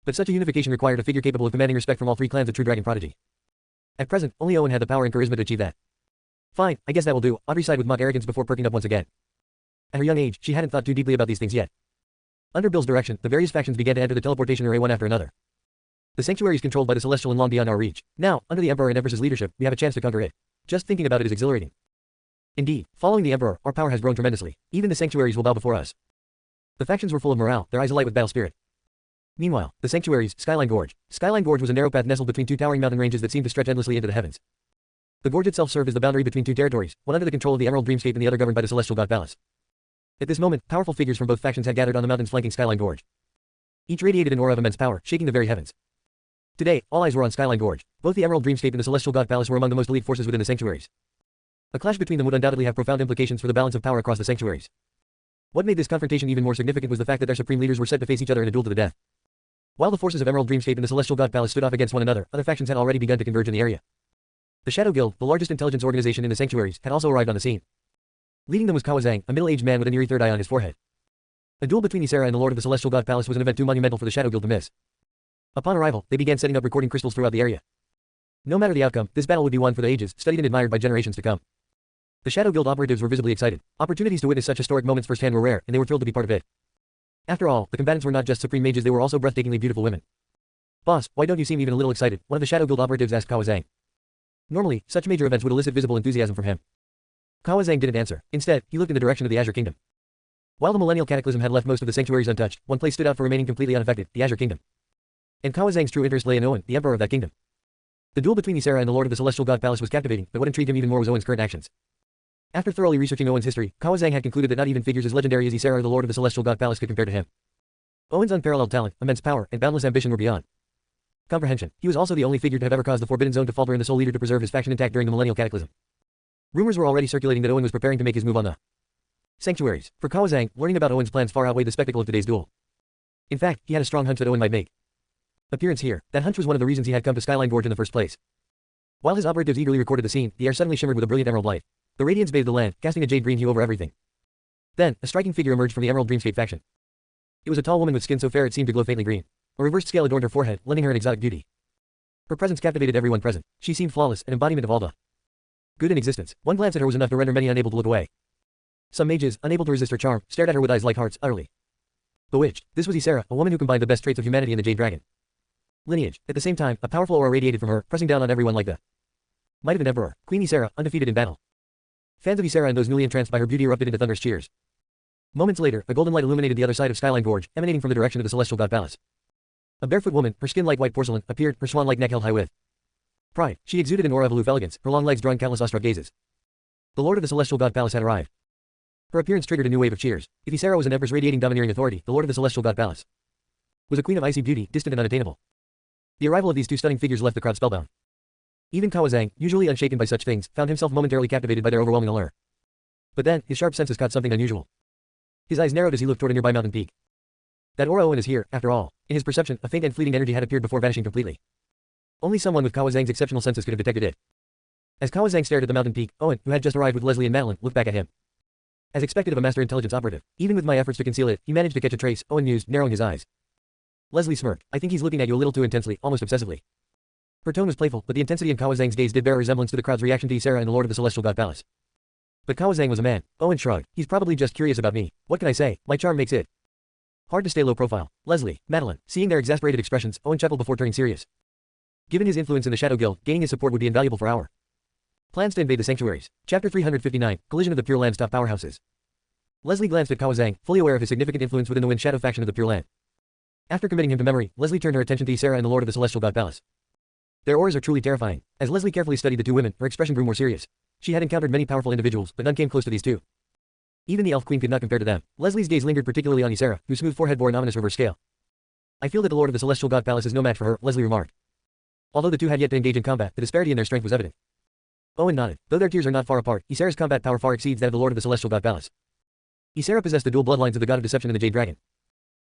But such a unification required a figure capable of commanding respect from all three clans, a true dragon prodigy. At present, only Owen had the power and charisma to achieve that. "Fine, I guess that will do," Audrey sighed with mock arrogance before perking up once again. At her young age, she hadn't thought too deeply about these things yet. Under Bill's direction, the various factions began to enter the teleportation array one after another. The sanctuary is controlled by the Celestial and long beyond our reach. Now, under the Emperor and Empress's leadership, we have a chance to conquer it. Just thinking about it is exhilarating. Indeed, following the Emperor, our power has grown tremendously. Even the sanctuaries will bow before us. The factions were full of morale, their eyes alight with battle spirit. Meanwhile, the sanctuaries, Skyline Gorge. Skyline Gorge was a narrow path nestled between two towering mountain ranges that seemed to stretch endlessly into the heavens. The gorge itself served as the boundary between two territories, one under the control of the Emerald Dreamscape and the other governed by the Celestial God Palace. At this moment, powerful figures from both factions had gathered on the mountains flanking Skyline Gorge. Each radiated an aura of immense power, shaking the very heavens. Today, all eyes were on Skyline Gorge. Both the Emerald Dreamscape and the Celestial God Palace were among the most elite forces within the sanctuaries. A clash between them would undoubtedly have profound implications for the balance of power across the sanctuaries. What made this confrontation even more significant was the fact that their supreme leaders were set to face each other in a duel to the death. While the forces of Emerald Dreamscape and the Celestial God Palace stood off against one another, other factions had already begun to converge in the area. The Shadow Guild, the largest intelligence organization in the sanctuaries, had also arrived on the scene. Leading them was Kawazang, a middle-aged man with an eerie third eye on his forehead. A duel between Ysera and the Lord of the Celestial God Palace was an event too monumental for the Shadow Guild to miss. Upon arrival, they began setting up recording crystals throughout the area. No matter the outcome, this battle would be one for the ages, studied and admired by generations to come. The Shadow Guild operatives were visibly excited. Opportunities to witness such historic moments firsthand were rare, and they were thrilled to be part of it. After all, the combatants were not just supreme mages, they were also breathtakingly beautiful women. "Boss, why don't you seem even a little excited?" one of the Shadow Guild operatives asked Kawazang. Normally, such major events would elicit visible enthusiasm from him. Kawa Zhang didn't answer. Instead, he looked in the direction of the Azure Kingdom. While the millennial cataclysm had left most of the sanctuaries untouched, one place stood out for remaining completely unaffected, the Azure Kingdom. And Kawa Zhang's true interest lay in Owen, the emperor of that kingdom. The duel between Ysera and the Lord of the Celestial God Palace was captivating, but what intrigued him even more was Owen's current actions. After thoroughly researching Owen's history, Kawa Zhang had concluded that not even figures as legendary as Ysera or the Lord of the Celestial God Palace could compare to him. Owen's unparalleled talent, immense power, and boundless ambition were beyond comprehension. He was also the only figure to have ever caused the Forbidden Zone to falter and the sole leader to preserve his faction intact during the millennial cataclysm. Rumors were already circulating that Owen was preparing to make his move on the sanctuaries. For Kawa Zhang, learning about Owen's plans far outweighed the spectacle of today's duel. In fact, he had a strong hunch that Owen might make appearance here. That hunch was one of the reasons he had come to Skyline Gorge in the first place. While his operatives eagerly recorded the scene, the air suddenly shimmered with a brilliant emerald light. The radiance bathed the land, casting a jade green hue over everything. Then, a striking figure emerged from the Emerald Dreamscape faction. It was a tall woman with skin so fair it seemed to glow faintly green. A reversed scale adorned her forehead, lending her an exotic beauty. Her presence captivated everyone present. She seemed flawless, an embodiment of all the good in existence. One glance at her was enough to render many unable to look away. Some mages, unable to resist her charm, stared at her with eyes like hearts, utterly bewitched. This was Ysera, a woman who combined the best traits of humanity and the Jade Dragon lineage. At the same time, a powerful aura radiated from her, pressing down on everyone like the might of an emperor. Queen Ysera, undefeated in battle. Fans of Ysera and those newly entranced by her beauty erupted into thunderous cheers. Moments later, a golden light illuminated the other side of Skyline Gorge, emanating from the direction of the Celestial God Palace. A barefoot woman, her skin like white porcelain, appeared, her swan-like neck held high with pride. She exuded an aura of aloof elegance, her long legs drawing countless awestruck gazes. The Lord of the Celestial God Palace had arrived. Her appearance triggered a new wave of cheers. If Ysera was an empress radiating domineering authority, the Lord of the Celestial God Palace was a queen of icy beauty, distant and unattainable. The arrival of these two stunning figures left the crowd spellbound. Even Kawa Zhang, usually unshaken by such things, found himself momentarily captivated by their overwhelming allure. But then, his sharp senses caught something unusual. His eyes narrowed as he looked toward a nearby mountain peak. That aura Owen is here, after all. In his perception, a faint and fleeting energy had appeared before vanishing completely. Only someone with Kawa Zhang's exceptional senses could have detected it. As Kawa Zhang stared at the mountain peak, Owen, who had just arrived with Leslie and Madeline, looked back at him. As expected of a master intelligence operative. Even with my efforts to conceal it, he managed to catch a trace, Owen mused, narrowing his eyes. Leslie smirked. I think he's looking at you a little too intensely, almost obsessively. Her tone was playful, but the intensity in Kawa Zhang's gaze did bear resemblance to the crowd's reaction to Ysera and the Lord of the Celestial God Palace. But Kawa Zhang was a man. Owen shrugged. He's probably just curious about me. What can I say? My charm makes it hard to stay low profile. Leslie, Madeline, seeing their exasperated expressions, Owen chuckled before turning serious. Given his influence in the Shadow Guild, gaining his support would be invaluable for our plans to invade the sanctuaries. Chapter 359, Collision of the Pure Land's top powerhouses. Leslie glanced at Kawa Zhang, fully aware of his significant influence within the Wind Shadow faction of the Pure Land. After committing him to memory, Leslie turned her attention to Ysera and the Lord of the Celestial God Palace. Their auras are truly terrifying. As Leslie carefully studied the two women, her expression grew more serious. She had encountered many powerful individuals, but none came close to these two. Even the Elf Queen could not compare to them. Leslie's gaze lingered particularly on Ysera, whose smooth forehead bore an ominous reverse scale. I feel that the Lord of the Celestial God Palace is no match for her, Leslie remarked. Although the two had yet to engage in combat, the disparity in their strength was evident. Owen nodded. Though their tiers are not far apart, Ysera's combat power far exceeds that of the Lord of the Celestial God Palace. Ysera possessed the dual bloodlines of the God of Deception and the Jade Dragon.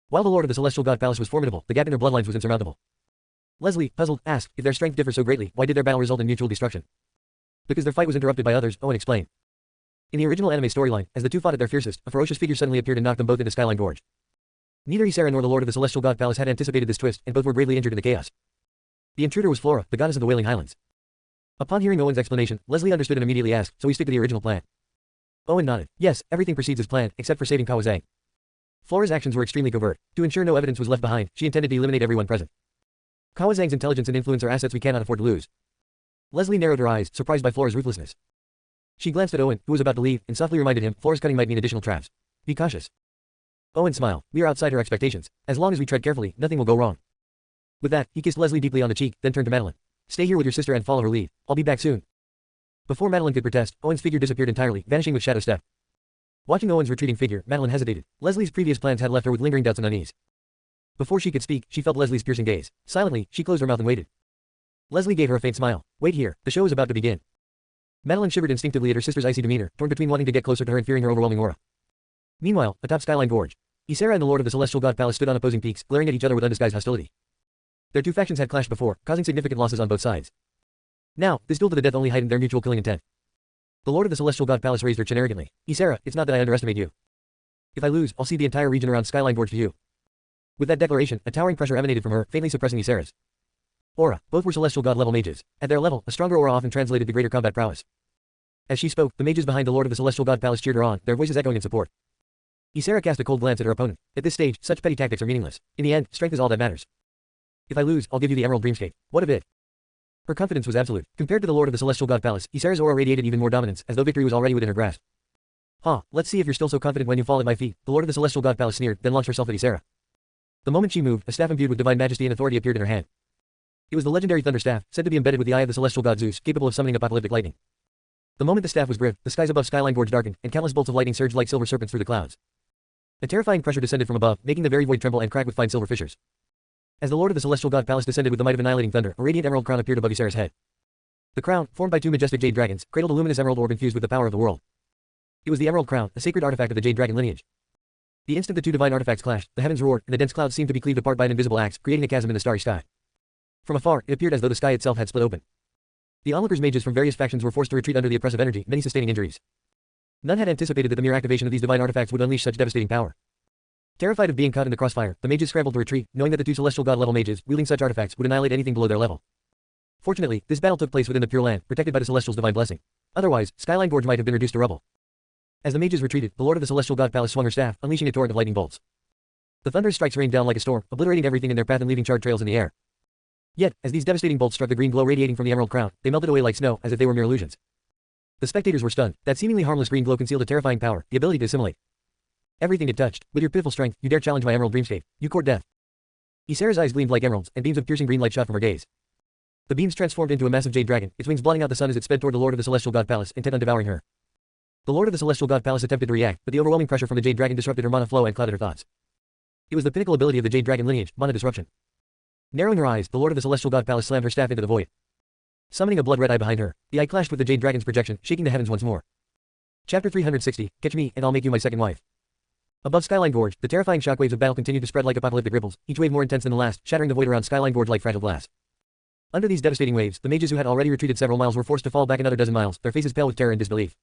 While the Lord of the Celestial God Palace was formidable, the gap in their bloodlines was insurmountable. Leslie, puzzled, asked, if their strength differs so greatly, why did their battle result in mutual destruction? Because their fight was interrupted by others, Owen explained. In the original anime storyline, as the two fought at their fiercest, a ferocious figure suddenly appeared and knocked them both into Skyline Gorge. Neither Ysera nor the Lord of the Celestial God Palace had anticipated this twist, and both were gravely injured in the chaos. The intruder was Flora, the goddess of the Wailing Highlands. Upon hearing Owen's explanation, Leslie understood and immediately asked, so we stick to the original plan? Owen nodded. Yes, everything proceeds as planned, except for saving Kawa Zhang. Flora's actions were extremely covert. To ensure no evidence was left behind, she intended to eliminate everyone present. Kawa Zhang's intelligence and influence are assets we cannot afford to lose. Leslie narrowed her eyes, surprised by Flora's ruthlessness. She glanced at Owen, who was about to leave, and softly reminded him, Flora's cutting might mean additional traps. Be cautious. Owen smiled. We are outside her expectations. As long as we tread carefully, nothing will go wrong. With that, he kissed Leslie deeply on the cheek, then turned to Madeline. Stay here with your sister and follow her lead. I'll be back soon. Before Madeline could protest, Owen's figure disappeared entirely, vanishing with shadow step. Watching Owen's retreating figure, Madeline hesitated. Leslie's previous plans had left her with lingering doubts and unease. Before she could speak, she felt Leslie's piercing gaze. Silently, she closed her mouth and waited. Leslie gave her a faint smile. Wait here, the show is about to begin. Madeline shivered instinctively at her sister's icy demeanor, torn between wanting to get closer to her and fearing her overwhelming aura. Meanwhile, atop Skyline Gorge, Ysera and the Lord of the Celestial God Palace stood on opposing peaks, glaring at each other with undisguised hostility. Their two factions had clashed before, causing significant losses on both sides. Now, this duel to the death only heightened their mutual killing intent. The Lord of the Celestial God Palace raised her chin arrogantly. Ysera, it's not that I underestimate you. If I lose, I'll see the entire region around Skyline Gorge to you. With that declaration, a towering pressure emanated from her, faintly suppressing Ysera's aura. Both were Celestial God level mages. At their level, a stronger aura often translated to greater combat prowess. As she spoke, the mages behind the Lord of the Celestial God Palace cheered her on, their voices echoing in support. Ysera cast a cold glance at her opponent. At this stage, such petty tactics are meaningless. In the end, strength is all that matters. If I lose, I'll give you the Emerald Dreamscape. What of it? Her confidence was absolute. Compared to the Lord of the Celestial God Palace, Ysera's aura radiated even more dominance, as though victory was already within her grasp. "Huh, let's see if you're still so confident when you fall at my feet," the Lord of the Celestial God Palace sneered, then launched herself at Ysera. The moment she moved, a staff imbued with divine majesty and authority appeared in her hand. It was the legendary Thunder Staff, said to be embedded with the eye of the celestial god Zeus, capable of summoning apocalyptic lightning. The moment the staff was breathed, the skies above Skyline Gorge darkened, and countless bolts of lightning surged like silver serpents through the clouds. A terrifying pressure descended from above, making the very void tremble and crack with fine silver fissures. As the Lord of the Celestial God Palace descended with the might of annihilating thunder, a radiant emerald crown appeared above Ysera's head. The crown, formed by two majestic jade dragons, cradled a luminous emerald orb infused with the power of the world. It was the Emerald Crown, a sacred artifact of the Jade Dragon lineage. The instant the two divine artifacts clashed, the heavens roared, and the dense clouds seemed to be cleaved apart by an invisible axe, creating a chasm in the starry sky. From afar, it appeared as though the sky itself had split open. The onlookers mages from various factions were forced to retreat under the oppressive energy, many sustaining injuries. None had anticipated that the mere activation of these divine artifacts would unleash such devastating power. Terrified of being caught in the crossfire, the mages scrambled to retreat, knowing that the two celestial god-level mages, wielding such artifacts, would annihilate anything below their level. Fortunately, this battle took place within the Pure Land, protected by the Celestial's divine blessing. Otherwise, Skyline Gorge might have been reduced to rubble. As the mages retreated, the Lord of the Celestial God Palace swung her staff, unleashing a torrent of lightning bolts. The thunderous strikes rained down like a storm, obliterating everything in their path and leaving charred trails in the air. Yet, as these devastating bolts struck the green glow radiating from the emerald crown, they melted away like snow, as if they were mere illusions. The spectators were stunned. That seemingly harmless green glow concealed a terrifying power, the ability to assimilate everything it touched. With your pitiful strength, you dare challenge my emerald dreamscape. You court death. Ysera's eyes gleamed like emeralds, and beams of piercing green light shot from her gaze. The beams transformed into a massive jade dragon, its wings blotting out the sun as it sped toward the Lord of the Celestial God Palace, intent on devouring her. The Lord of the Celestial God Palace attempted to react, but the overwhelming pressure from the jade dragon disrupted her mana flow and clouded her thoughts. It was the pinnacle ability of the jade dragon lineage, mana disruption. Narrowing her eyes, the Lord of the Celestial God Palace slammed her staff into the void, summoning a blood-red eye behind her. The eye clashed with the jade dragon's projection, shaking the heavens once more. Chapter 360, Catch me, and I'll make you my second wife. Above Skyline Gorge, the terrifying shockwaves of battle continued to spread like apocalyptic ripples, each wave more intense than the last, shattering the void around Skyline Gorge like fragile glass. Under these devastating waves, the mages who had already retreated several miles were forced to fall back another dozen miles, their faces pale with terror and disbelief.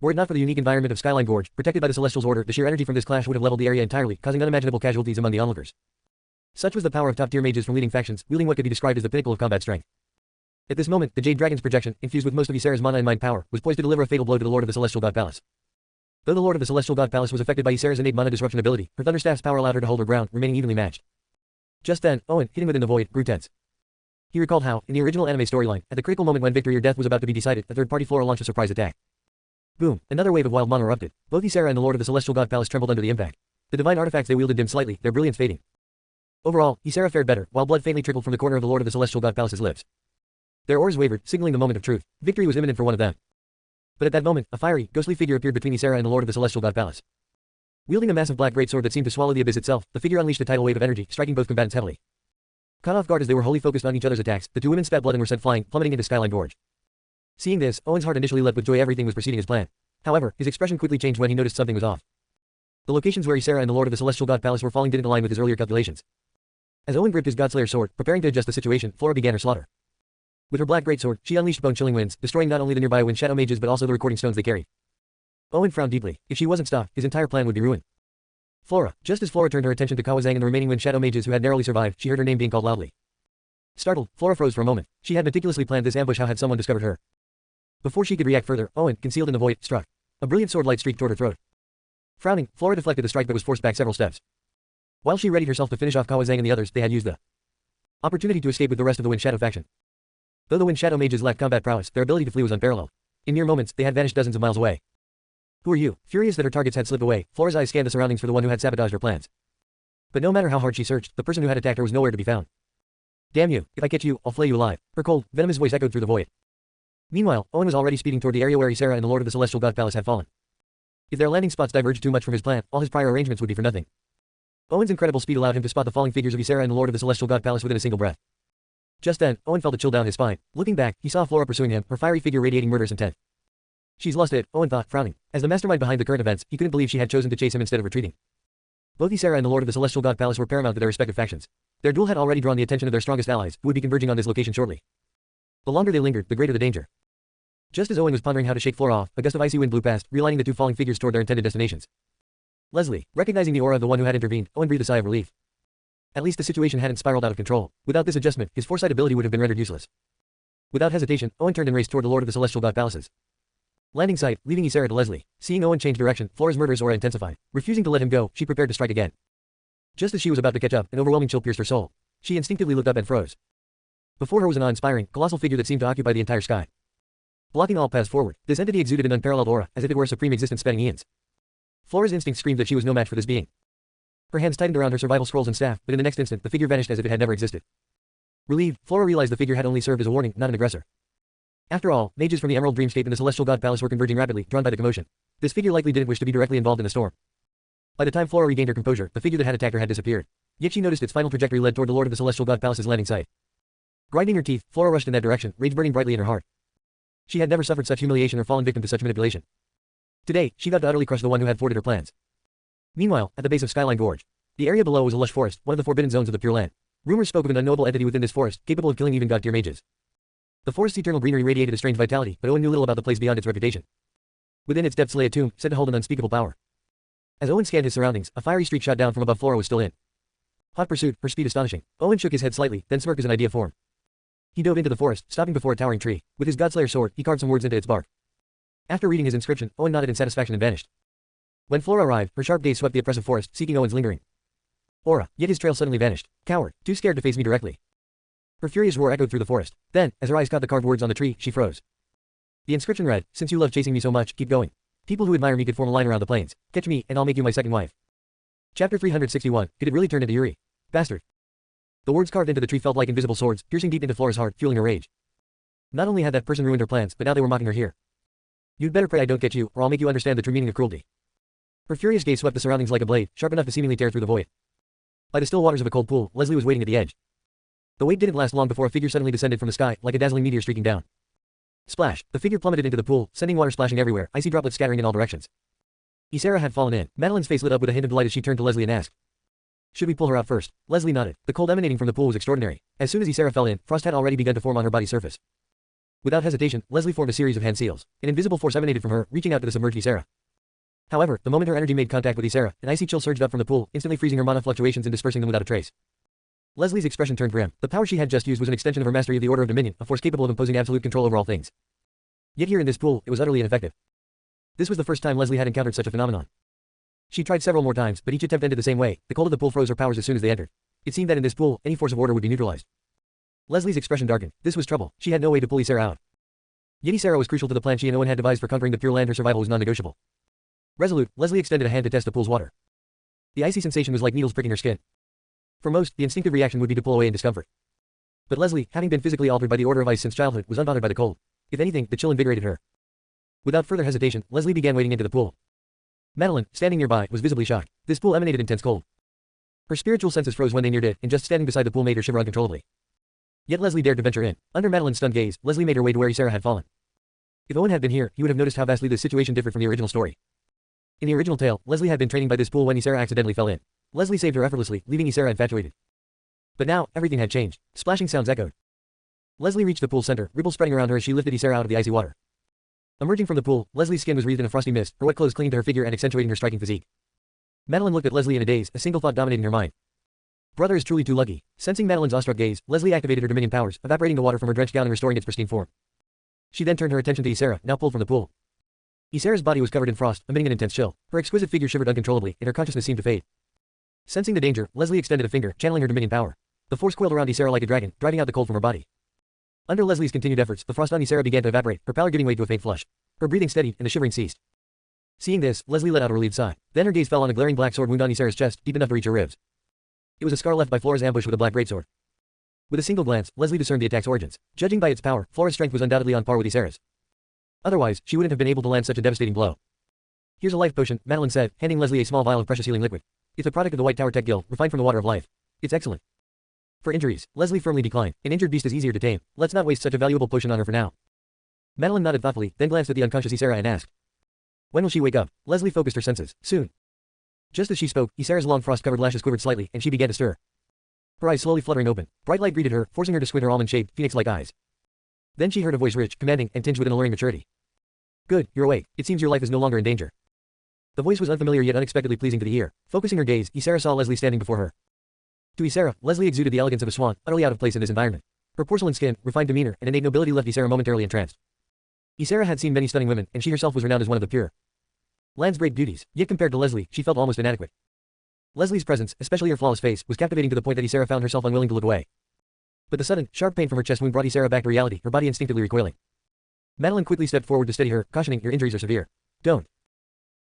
Were it not for the unique environment of Skyline Gorge, protected by the Celestial's order, the sheer energy from this clash would have leveled the area entirely, causing unimaginable casualties among the onlookers. Such was the power of top-tier mages from leading factions, wielding what could be described as the pinnacle of combat strength. At this moment, the Jade Dragon's projection, infused with most of Ysera's mana and mind power, was poised to deliver a fatal blow to the Lord of the Celestial God Palace. Though the Lord of the Celestial God Palace was affected by Ysera's innate mana disruption ability, her Thunderstaff's power allowed her to hold her ground, remaining evenly matched. Just then, Owen, hitting within the void, grew tense. He recalled how, in the original anime storyline, at the critical moment when victory or death was about to be decided, a third-party Flora launched a surprise attack. Boom! Another wave of wild mana erupted. Both Ysera and the Lord of the Celestial God Palace trembled under the impact. The divine artifacts they wielded dimmed slightly, their brilliance fading. Overall, Ysera fared better, while blood faintly trickled from the corner of the Lord of the Celestial God Palace's lips. Their oars wavered, signaling the moment of truth. Victory was imminent for one of them. But at that moment, a fiery, ghostly figure appeared between Ysera and the Lord of the Celestial God Palace. Wielding a massive black greatsword that seemed to swallow the abyss itself, the figure unleashed a tidal wave of energy, striking both combatants heavily. Caught off guard as they were wholly focused on each other's attacks, the two women spat blood and were sent flying, plummeting into Skyline Gorge. Seeing this, Owen's heart initially leapt with joy. Everything was proceeding as planned. However, his expression quickly changed when he noticed something was off. The locations where Ysera and the Lord of the Celestial God Palace were falling didn't align with his earlier calculations. As Owen gripped his Godslayer sword, preparing to adjust the situation, Flora began her slaughter. With her black greatsword, she unleashed bone-chilling winds, destroying not only the nearby wind shadow mages but also the recording stones they carried. Owen frowned deeply. If she wasn't stopped, his entire plan would be ruined. Flora. Just as Flora turned her attention to Kawazang and the remaining wind shadow mages who had narrowly survived, she heard her name being called loudly. Startled, Flora froze for a moment. She had meticulously planned this ambush. How had someone discovered her? Before she could react further, Owen, concealed in the void, struck. A brilliant sword light streaked toward her throat. Frowning, Flora deflected the strike but was forced back several steps. While she readied herself to finish off Kawazang and the others, they had used the opportunity to escape with the rest of the Wind Shadow faction. Though the Wind Shadow mages lacked combat prowess, their ability to flee was unparalleled. In mere moments, they had vanished dozens of miles away. Who are you? Furious that her targets had slipped away, Flora's eyes scanned the surroundings for the one who had sabotaged her plans. But no matter how hard she searched, the person who had attacked her was nowhere to be found. Damn you, if I catch you, I'll flay you alive. Her cold, venomous voice echoed through the void. Meanwhile, Owen was already speeding toward the area where Ysera and the Lord of the Celestial God Palace had fallen. If their landing spots diverged too much from his plan, all his prior arrangements would be for nothing. Owen's incredible speed allowed him to spot the falling figures of Ysera and the Lord of the Celestial God Palace within a single breath. Just then, Owen felt a chill down his spine. Looking back, he saw Flora pursuing him, her fiery figure radiating murderous intent. She's lost it, Owen thought, frowning. As the mastermind behind the current events, he couldn't believe she had chosen to chase him instead of retreating. Both Ysera and the Lord of the Celestial God Palace were paramount to their respective factions. Their duel had already drawn the attention of their strongest allies, who would be converging on this location shortly. The longer they lingered, the greater the danger. Just as Owen was pondering how to shake Flora off, a gust of icy wind blew past, realigning the two falling figures toward their intended destinations. Leslie, recognizing the aura of the one who had intervened, Owen breathed a sigh of relief. At least the situation hadn't spiraled out of control. Without this adjustment, his foresight ability would have been rendered useless. Without hesitation, Owen turned and raced toward the Lord of the Celestial God Palaces. Landing site, leaving Ysera to Leslie. Seeing Owen change direction, Flora's murderous aura intensified. Refusing to let him go, she prepared to strike again. Just as she was about to catch up, an overwhelming chill pierced her soul. She instinctively looked up and froze. Before her was an awe-inspiring, colossal figure that seemed to occupy the entire sky. Blocking all paths forward, this entity exuded an unparalleled aura, as if it were a supreme existence spanning eons. Flora's instinct screamed that she was no match for this being. Her hands tightened around her survival scrolls and staff, but in the next instant the figure vanished as if it had never existed. Relieved, Flora realized the figure had only served as a warning, not an aggressor. After all, mages from the Emerald Dreamscape and the Celestial God Palace were converging rapidly, drawn by the commotion. This figure likely didn't wish to be directly involved in the storm. By the time Flora regained her composure, the figure that had attacked her had disappeared. Yet she noticed its final trajectory led toward the Lord of the Celestial God Palace's landing site. Grinding her teeth, Flora rushed in that direction, rage burning brightly in her heart. She had never suffered such humiliation or fallen victim to such manipulation. Today, she vowed to utterly crush the one who had thwarted her plans. Meanwhile, at the base of Skyline Gorge, the area below was a lush forest, one of the forbidden zones of the Pure Land. Rumors spoke of an unknowable entity within this forest, capable of killing even god-tier mages. The forest's eternal greenery radiated a strange vitality, but Owen knew little about the place beyond its reputation. Within its depths lay a tomb, said to hold an unspeakable power. As Owen scanned his surroundings, a fiery streak shot down from above. Flora was still in hot pursuit, her speed astonishing. Owen shook his head slightly, then smirked as an idea formed. He dove into the forest, stopping before a towering tree. With his Godslayer sword, he carved some words into its bark. After reading his inscription, Owen nodded in satisfaction and vanished. When Flora arrived, her sharp gaze swept the oppressive forest, seeking Owen's lingering aura, yet his trail suddenly vanished. Coward, too scared to face me directly. Her furious roar echoed through the forest. Then, as her eyes caught the carved words on the tree, she froze. The inscription read, "Since you love chasing me so much, keep going. People who admire me could form a line around the plains. Catch me, and I'll make you my second wife." Chapter 361, Could it really turn into Yuri? Bastard. The words carved into the tree felt like invisible swords, piercing deep into Flora's heart, fueling her rage. Not only had that person ruined her plans, but now they were mocking her here. You'd better pray I don't get you, or I'll make you understand the true meaning of cruelty. Her furious gaze swept the surroundings like a blade, sharp enough to seemingly tear through the void. By the still waters of a cold pool, Leslie was waiting at the edge. The wait didn't last long before a figure suddenly descended from the sky, like a dazzling meteor streaking down. Splash! The figure plummeted into the pool, sending water splashing everywhere, icy droplets scattering in all directions. Ysera had fallen in. Madeline's face lit up with a hint of delight as she turned to Leslie and asked, "Should we pull her out first?" Leslie nodded. The cold emanating from the pool was extraordinary. As soon as Ysera fell in, frost had already begun to form on her body's surface. Without hesitation, Leslie formed a series of hand seals. An invisible force emanated from her, reaching out to the submerged Ysera. However, the moment her energy made contact with Ysera, an icy chill surged up from the pool, instantly freezing her mana fluctuations and dispersing them without a trace. Leslie's expression turned grim. The power she had just used was an extension of her mastery of the Order of Dominion, a force capable of imposing absolute control over all things. Yet here in this pool, it was utterly ineffective. This was the first time Leslie had encountered such a phenomenon. She tried several more times, but each attempt ended the same way. The cold of the pool froze her powers as soon as they entered. It seemed that in this pool, any force of order would be neutralized. Leslie's expression darkened. This was trouble. She had no way to pull Ysera out. Yet Ysera was crucial to the plan she and Owen had devised for conquering the Pure Land. Her survival was non-negotiable. Resolute, Leslie extended a hand to test the pool's water. The icy sensation was like needles pricking her skin. For most, the instinctive reaction would be to pull away in discomfort. But Leslie, having been physically altered by the order of ice since childhood, was unbothered by the cold. If anything, the chill invigorated her. Without further hesitation, Leslie began wading into the pool. Madeline, standing nearby, was visibly shocked. This pool emanated intense cold. Her spiritual senses froze when they neared it, and just standing beside the pool made her shiver uncontrollably. Yet Leslie dared to venture in. Under Madeline's stunned gaze, Leslie made her way to where Ysera had fallen. If Owen had been here, he would have noticed how vastly this situation differed from the original story. In the original tale, Leslie had been training by this pool when Ysera accidentally fell in. Leslie saved her effortlessly, leaving Ysera infatuated. But now, everything had changed. Splashing sounds echoed. Leslie reached the pool's center, ripples spreading around her as she lifted Ysera out of the icy water. Emerging from the pool, Leslie's skin was wreathed in a frosty mist, her wet clothes clinging to her figure and accentuating her striking physique. Madeline looked at Leslie in a daze, a single thought dominating her mind. Brother is truly too lucky. Sensing Madeline's awestruck gaze, Leslie activated her Dominion powers, evaporating the water from her drenched gown and restoring its pristine form. She then turned her attention to Ysera, now pulled from the pool. Ysera's body was covered in frost, emitting an intense chill. Her exquisite figure shivered uncontrollably, and her consciousness seemed to fade. Sensing the danger, Leslie extended a finger, channeling her Dominion power. The force coiled around Ysera like a dragon, driving out the cold from her body. Under Leslie's continued efforts, the frost on Ysera began to evaporate, her pallor giving way to a faint flush. Her breathing steadied, and the shivering ceased. Seeing this, Leslie let out a relieved sigh. Then her gaze fell on a glaring black sword wound on Ysera's chest, deep enough to reach her ribs. It was a scar left by Flora's ambush with a black greatsword. With a single glance, Leslie discerned the attack's origins. Judging by its power, Flora's strength was undoubtedly on par with Ysera's. Otherwise, she wouldn't have been able to land such a devastating blow. "Here's a life potion," Madeline said, handing Leslie a small vial of precious healing liquid. "It's a product of the White Tower Tech Guild, refined from the water of life. It's excellent." For injuries, Leslie firmly declined. An injured beast is easier to tame. Let's not waste such a valuable potion on her for now. Madeline nodded thoughtfully, then glanced at the unconscious Ysera and asked, "When will she wake up?" Leslie focused her senses. "Soon." Just as she spoke, Ysera's long frost-covered lashes quivered slightly, and she began to stir. Her eyes slowly fluttering open. Bright light greeted her, forcing her to squint her almond-shaped, phoenix-like eyes. Then she heard a voice rich, commanding, and tinged with an alluring maturity. "Good, you're awake. It seems your life is no longer in danger." The voice was unfamiliar yet unexpectedly pleasing to the ear. Focusing her gaze, Ysera saw Leslie standing before her. To Ysera, Leslie exuded the elegance of a swan, utterly out of place in this environment. Her porcelain skin, refined demeanor, and innate nobility left Ysera momentarily entranced. Ysera had seen many stunning women, and she herself was renowned as one of the Pure Land's great beauties, yet compared to Leslie, she felt almost inadequate. Leslie's presence, especially her flawless face, was captivating to the point that Ysera found herself unwilling to look away. But the sudden, sharp pain from her chest wound brought Ysera back to reality, her body instinctively recoiling. Madeline quickly stepped forward to steady her, cautioning, "Your injuries are severe. Don't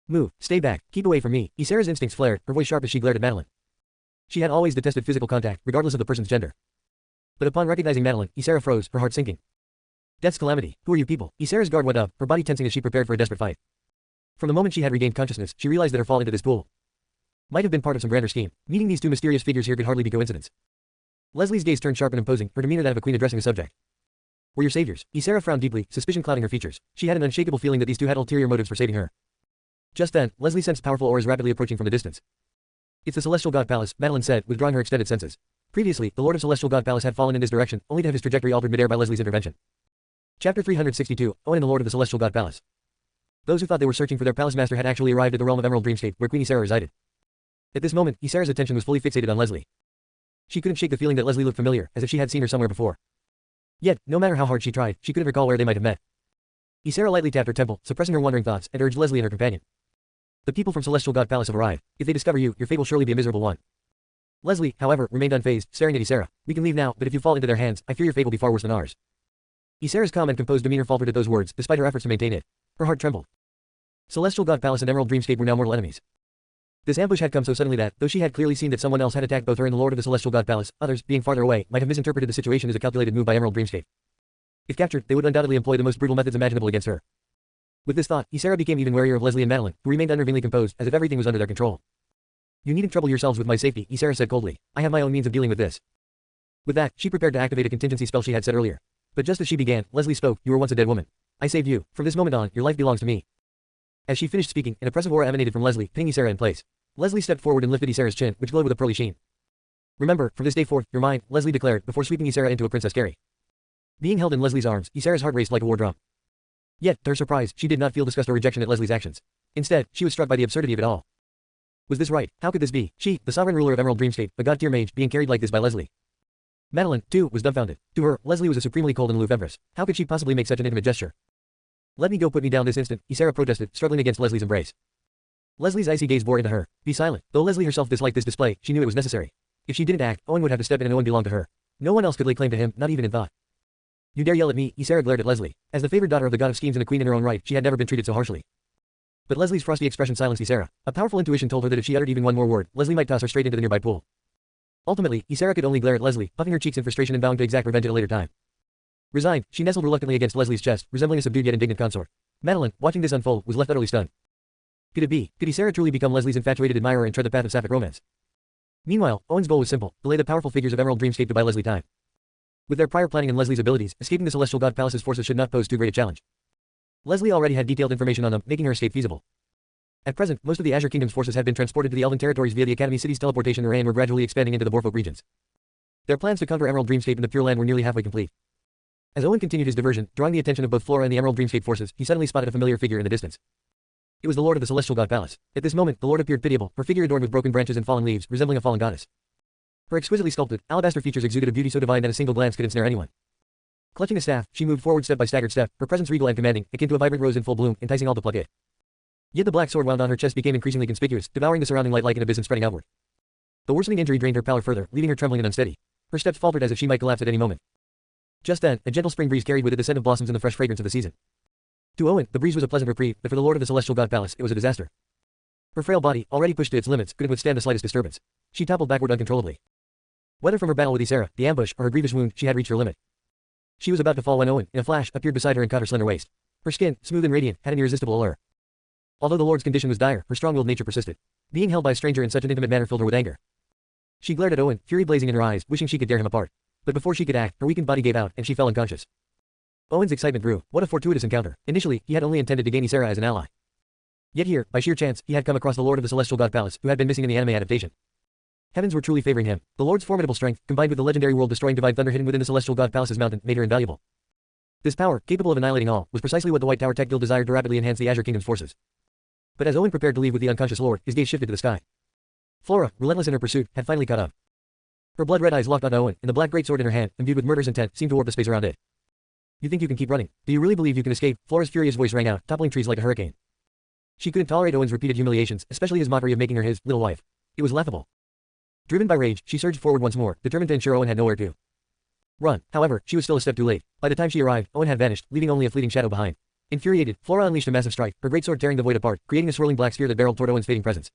move, stay back, keep away from me." Ysera's instincts flared, her voice sharp as she glared at Madeline. She had always detested physical contact, regardless of the person's gender. But upon recognizing Madeline, Ysera froze, her heart sinking. Death's calamity. Who are you people? Ysera's guard went up, her body tensing as she prepared for a desperate fight. From the moment she had regained consciousness, she realized that her fall into this pool might have been part of some grander scheme. Meeting these two mysterious figures here could hardly be coincidence. Leslie's gaze turned sharp and imposing, her demeanor that of a queen addressing a subject. "We're your saviors." Ysera frowned deeply, suspicion clouding her features. She had an unshakable feeling that these two had ulterior motives for saving her. Just then, Leslie sensed powerful auras rapidly approaching from the distance. "It's the Celestial God Palace," Madeline said, withdrawing her extended senses. Previously, the Lord of Celestial God Palace had fallen in this direction, only to have his trajectory altered midair by Leslie's intervention. Chapter 362, Owen and the Lord of the Celestial God Palace. Those who thought they were searching for their palace master had actually arrived at the realm of Emerald Dreamscape, where Queen Ysera resided. At this moment, Ysera's attention was fully fixated on Leslie. She couldn't shake the feeling that Leslie looked familiar, as if she had seen her somewhere before. Yet, no matter how hard she tried, she couldn't recall where they might have met. Ysera lightly tapped her temple, suppressing her wandering thoughts, and urged Leslie and her companion. "The people from Celestial God Palace have arrived. If they discover you, your fate will surely be a miserable one." Leslie, however, remained unfazed, staring at Ysera. "We can leave now, but if you fall into their hands, I fear your fate will be far worse than ours." Ysera's calm and composed demeanor faltered at those words, despite her efforts to maintain it. Her heart trembled. Celestial God Palace and Emerald Dreamscape were now mortal enemies. This ambush had come so suddenly that, though she had clearly seen that someone else had attacked both her and the Lord of the Celestial God Palace, others, being farther away, might have misinterpreted the situation as a calculated move by Emerald Dreamscape. If captured, they would undoubtedly employ the most brutal methods imaginable against her. With this thought, Ysera became even warier of Leslie and Madeline, who remained unnervingly composed, as if everything was under their control. "You needn't trouble yourselves with my safety," Ysera said coldly. "I have my own means of dealing with this." With that, she prepared to activate a contingency spell she had said earlier. But just as she began, Leslie spoke. "You were once a dead woman. I saved you. From this moment on, your life belongs to me." As she finished speaking, an oppressive aura emanated from Leslie, pinning Ysera in place. Leslie stepped forward and lifted Ysera's chin, which glowed with a pearly sheen. "Remember, from this day forth, you're mine," Leslie declared, before sweeping Ysera into a princess carry. Being held in Leslie's arms, Ysera's heart raced like a war drum. Yet, to her surprise, she did not feel disgust or rejection at Leslie's actions. Instead, she was struck by the absurdity of it all. Was this right? How could this be? She, the sovereign ruler of Emerald Dreamscape, a god-tier mage, being carried like this by Leslie. Madeline, too, was dumbfounded. To her, Leslie was a supremely cold and aloof empress. How could she possibly make such an intimate gesture? "Let me go, put me down this instant," Ysera protested, struggling against Leslie's embrace. Leslie's icy gaze bore into her. "Be silent." Though Leslie herself disliked this display, she knew it was necessary. If she didn't act, Owen would have to step in, and Owen belonged to her. No one else could lay claim to him, not even in thought. "You dare yell at me?" Ysera glared at Leslie. As the favored daughter of the god of schemes and a queen in her own right, she had never been treated so harshly. But Leslie's frosty expression silenced Ysera. A powerful intuition told her that if she uttered even one more word, Leslie might toss her straight into the nearby pool. Ultimately, Ysera could only glare at Leslie, puffing her cheeks in frustration and vowing to exact revenge at a later time. Resigned, she nestled reluctantly against Leslie's chest, resembling a subdued yet indignant consort. Madeline, watching this unfold, was left utterly stunned. Could it be? Could Ysera truly become Leslie's infatuated admirer and tread the path of sapphic romance? Meanwhile, Owen's goal was simple: delay the powerful figures of Emerald Dreamscape to buy Leslie time. With their prior planning and Leslie's abilities, escaping the Celestial God Palace's forces should not pose too great a challenge. Leslie already had detailed information on them, making her escape feasible. At present, most of the Azure Kingdom's forces had been transported to the Elven territories via the Academy City's teleportation array and were gradually expanding into the Borfolk regions. Their plans to conquer Emerald Dreamscape in the Pure Land were nearly halfway complete. As Owen continued his diversion, drawing the attention of both Flora and the Emerald Dreamscape forces, he suddenly spotted a familiar figure in the distance. It was the Lord of the Celestial God Palace. At this moment, the Lord appeared pitiable, her figure adorned with broken branches and fallen leaves, resembling a fallen goddess. Her exquisitely sculpted, alabaster features exuded a beauty so divine that a single glance could ensnare anyone. Clutching a staff, she moved forward step by staggered step, her presence regal and commanding, akin to a vibrant rose in full bloom, enticing all to pluck it. Yet the black sword wound on her chest became increasingly conspicuous, devouring the surrounding light like an abyss and spreading outward. The worsening injury drained her pallor further, leaving her trembling and unsteady. Her steps faltered as if she might collapse at any moment. Just then, a gentle spring breeze carried with it the scent of blossoms and the fresh fragrance of the season. To Owen, the breeze was a pleasant reprieve, but for the Lord of the Celestial God Palace, it was a disaster. Her frail body, already pushed to its limits, couldn't withstand the slightest disturbance. She toppled backward uncontrollably. Whether from her battle with Ysera, the ambush, or her grievous wound, she had reached her limit. She was about to fall when Owen, in a flash, appeared beside her and caught her slender waist. Her skin, smooth and radiant, had an irresistible allure. Although the Lord's condition was dire, her strong-willed nature persisted. Being held by a stranger in such an intimate manner filled her with anger. She glared at Owen, fury blazing in her eyes, wishing she could tear him apart. But before she could act, her weakened body gave out, and she fell unconscious. Owen's excitement grew. What a fortuitous encounter. Initially, he had only intended to gain Ysera as an ally. Yet here, by sheer chance, he had come across the Lord of the Celestial God Palace, who had been missing in the anime adaptation. Heavens were truly favoring him. The Lord's formidable strength, combined with the legendary world-destroying divine thunder hidden within the Celestial God Palace's mountain, made her invaluable. This power, capable of annihilating all, was precisely what the White Tower Tech Guild desired to rapidly enhance the Azure Kingdom's forces. But as Owen prepared to leave with the unconscious Lord, his gaze shifted to the sky. Flora, relentless in her pursuit, had finally caught up. Her blood-red eyes locked on Owen, and the black greatsword in her hand, imbued with murderous intent, seemed to warp the space around it. "You think you can keep running? Do you really believe you can escape?" Flora's furious voice rang out, toppling trees like a hurricane. She couldn't tolerate Owen's repeated humiliations, especially his mockery of making her his little wife. It was laughable. Driven by rage, she surged forward once more, determined to ensure Owen had nowhere to Run. However, she was still a step too late. By the time she arrived, Owen had vanished, leaving only a fleeting shadow behind. Infuriated, Flora unleashed a massive strike, her greatsword tearing the void apart, creating a swirling black sphere that barreled toward Owen's fading presence.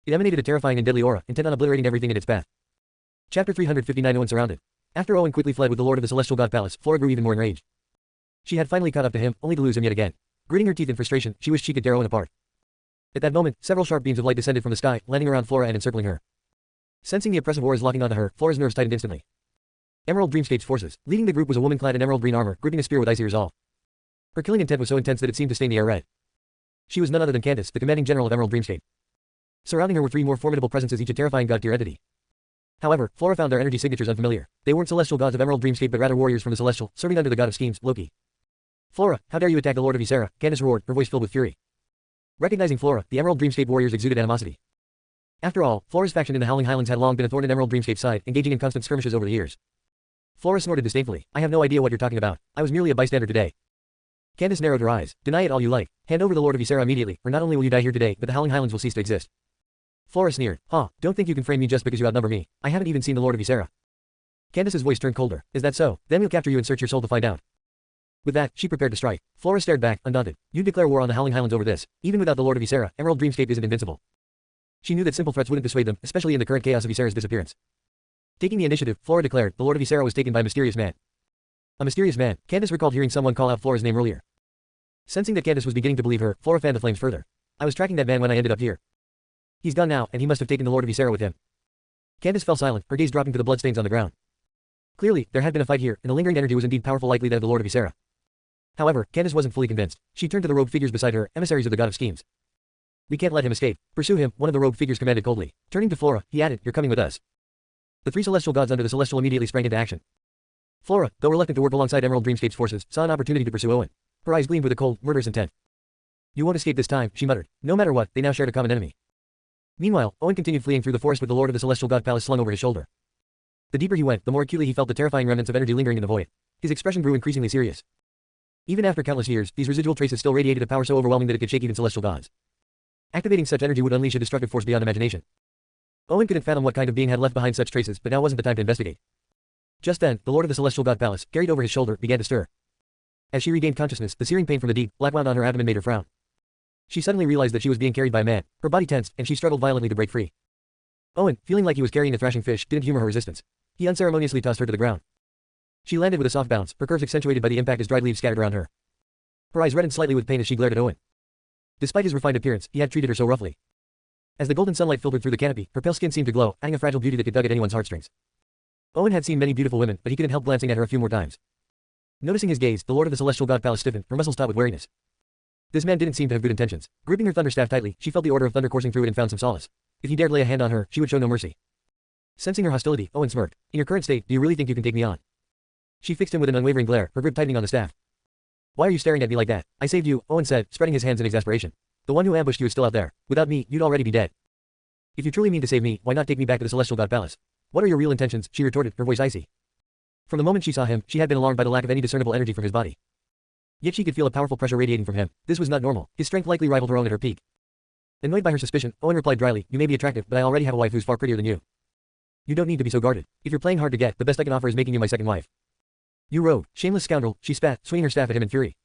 It emanated a terrifying and deadly aura, intent on obliterating everything in its path. Chapter 359. Owen surrounded. After Owen quickly fled with the Lord of the Celestial God Palace, Flora grew even more enraged. She had finally caught up to him, only to lose him yet again. Gritting her teeth in frustration, she wished she could tear Owen apart. At that moment, several sharp beams of light descended from the sky, landing around Flora and encircling her. Sensing the oppressive auras locking onto her, Flora's nerves tightened instantly. Emerald Dreamscape's forces. Leading the group was a woman clad in emerald green armor, gripping a spear with icy resolve. Her killing intent was so intense that it seemed to stain the air red. She was none other than Candace, the commanding general of Emerald Dreamscape. Surrounding her were three more formidable presences, each a terrifying god-tier entity. However, Flora found their energy signatures unfamiliar. They weren't celestial gods of Emerald Dreamscape but rather warriors from the celestial, serving under the god of schemes, Loki. Flora, how dare you attack the Lord of Ysera? Candace roared, her voice filled with fury. Recognizing Flora, the Emerald Dreamscape warriors exuded animosity. After all, Flora's faction in the Howling Highlands had long been a thorn in Emerald Dreamscape's side, engaging in constant skirmishes over the years. Flora snorted disdainfully. I have no idea what you're talking about. I was merely a bystander today. Candace narrowed her eyes. Deny it all you like. Hand over the Lord of Ysera immediately, or not only will you die here today, but the Howling Highlands will cease to exist. Flora sneered. Don't think you can frame me just because you outnumber me. I haven't even seen the Lord of Ysera. Candace's voice turned colder. Is that so? Then we'll capture you and search your soul to find out. With that, she prepared to strike. Flora stared back, undaunted. You declare war on the Howling Highlands over this. Even without the Lord of Ysera, Emerald Dreamscape isn't invincible. She knew that simple threats wouldn't dissuade them, especially in the current chaos of Ysera's disappearance. Taking the initiative, Flora declared, the Lord of Ysera was taken by a mysterious man. A mysterious man. Candace recalled hearing someone call out Flora's name earlier. Sensing that Candace was beginning to believe her, Flora fanned the flames further. I was tracking that man when I ended up here. He's gone now, and he must have taken the Lord of Ysera with him. Candace fell silent, her gaze dropping to the bloodstains on the ground. Clearly, there had been a fight here, and the lingering energy was indeed powerful, likely that of the Lord of Ysera. However, Candace wasn't fully convinced. She turned to the robed figures beside her, emissaries of the god of schemes. We can't let him escape. Pursue him, one of the robed figures commanded coldly. Turning to Flora, he added, you're coming with us. The three celestial gods under the celestial immediately sprang into action. Flora, though reluctant to work alongside Emerald Dreamscape's forces, saw an opportunity to pursue Owen. Her eyes gleamed with a cold, murderous intent. You won't escape this time, she muttered. No matter what, they now shared a common enemy. Meanwhile, Owen continued fleeing through the forest with the Lord of the Celestial God Palace slung over his shoulder. The deeper he went, the more acutely he felt the terrifying remnants of energy lingering in the void. His expression grew increasingly serious. Even after countless years, these residual traces still radiated a power so overwhelming that it could shake even celestial gods. Activating such energy would unleash a destructive force beyond imagination. Owen couldn't fathom what kind of being had left behind such traces, but now wasn't the time to investigate. Just then, the Lord of the Celestial God Palace, carried over his shoulder, began to stir. As she regained consciousness, the searing pain from the deep, black wound on her abdomen made her frown. She suddenly realized that she was being carried by a man. Her body tensed, and she struggled violently to break free. Owen, feeling like he was carrying a thrashing fish, didn't humor her resistance. He unceremoniously tossed her to the ground. She landed with a soft bounce, her curves accentuated by the impact as dried leaves scattered around her. Her eyes reddened slightly with pain as she glared at Owen. Despite his refined appearance, he had treated her so roughly. As the golden sunlight filtered through the canopy, her pale skin seemed to glow, adding a fragile beauty that could tug at anyone's heartstrings. Owen had seen many beautiful women, but he couldn't help glancing at her a few more times. Noticing his gaze, the Lord of the Celestial God Palace stiffened, her muscles taut with wariness. This man didn't seem to have good intentions. Gripping her thunderstaff tightly, she felt the order of thunder coursing through it and found some solace. If he dared lay a hand on her, she would show no mercy. Sensing her hostility, Owen smirked. In your current state, do you really think you can take me on? She fixed him with an unwavering glare, her grip tightening on the staff. Why are you staring at me like that? I saved you, Owen said, spreading his hands in exasperation. The one who ambushed you is still out there. Without me, you'd already be dead. If you truly mean to save me, why not take me back to the Celestial God Palace? What are your real intentions? She retorted, her voice icy. From the moment she saw him, she had been alarmed by the lack of any discernible energy from his body. Yet she could feel a powerful pressure radiating from him. This was not normal. His strength likely rivaled her own at her peak. Annoyed by her suspicion, Owen replied dryly, you may be attractive, but I already have a wife who's far prettier than you. You don't need to be so guarded. If you're playing hard to get, the best I can offer is making you my second wife. You rogue, shameless scoundrel, she spat, swinging her staff at him in fury.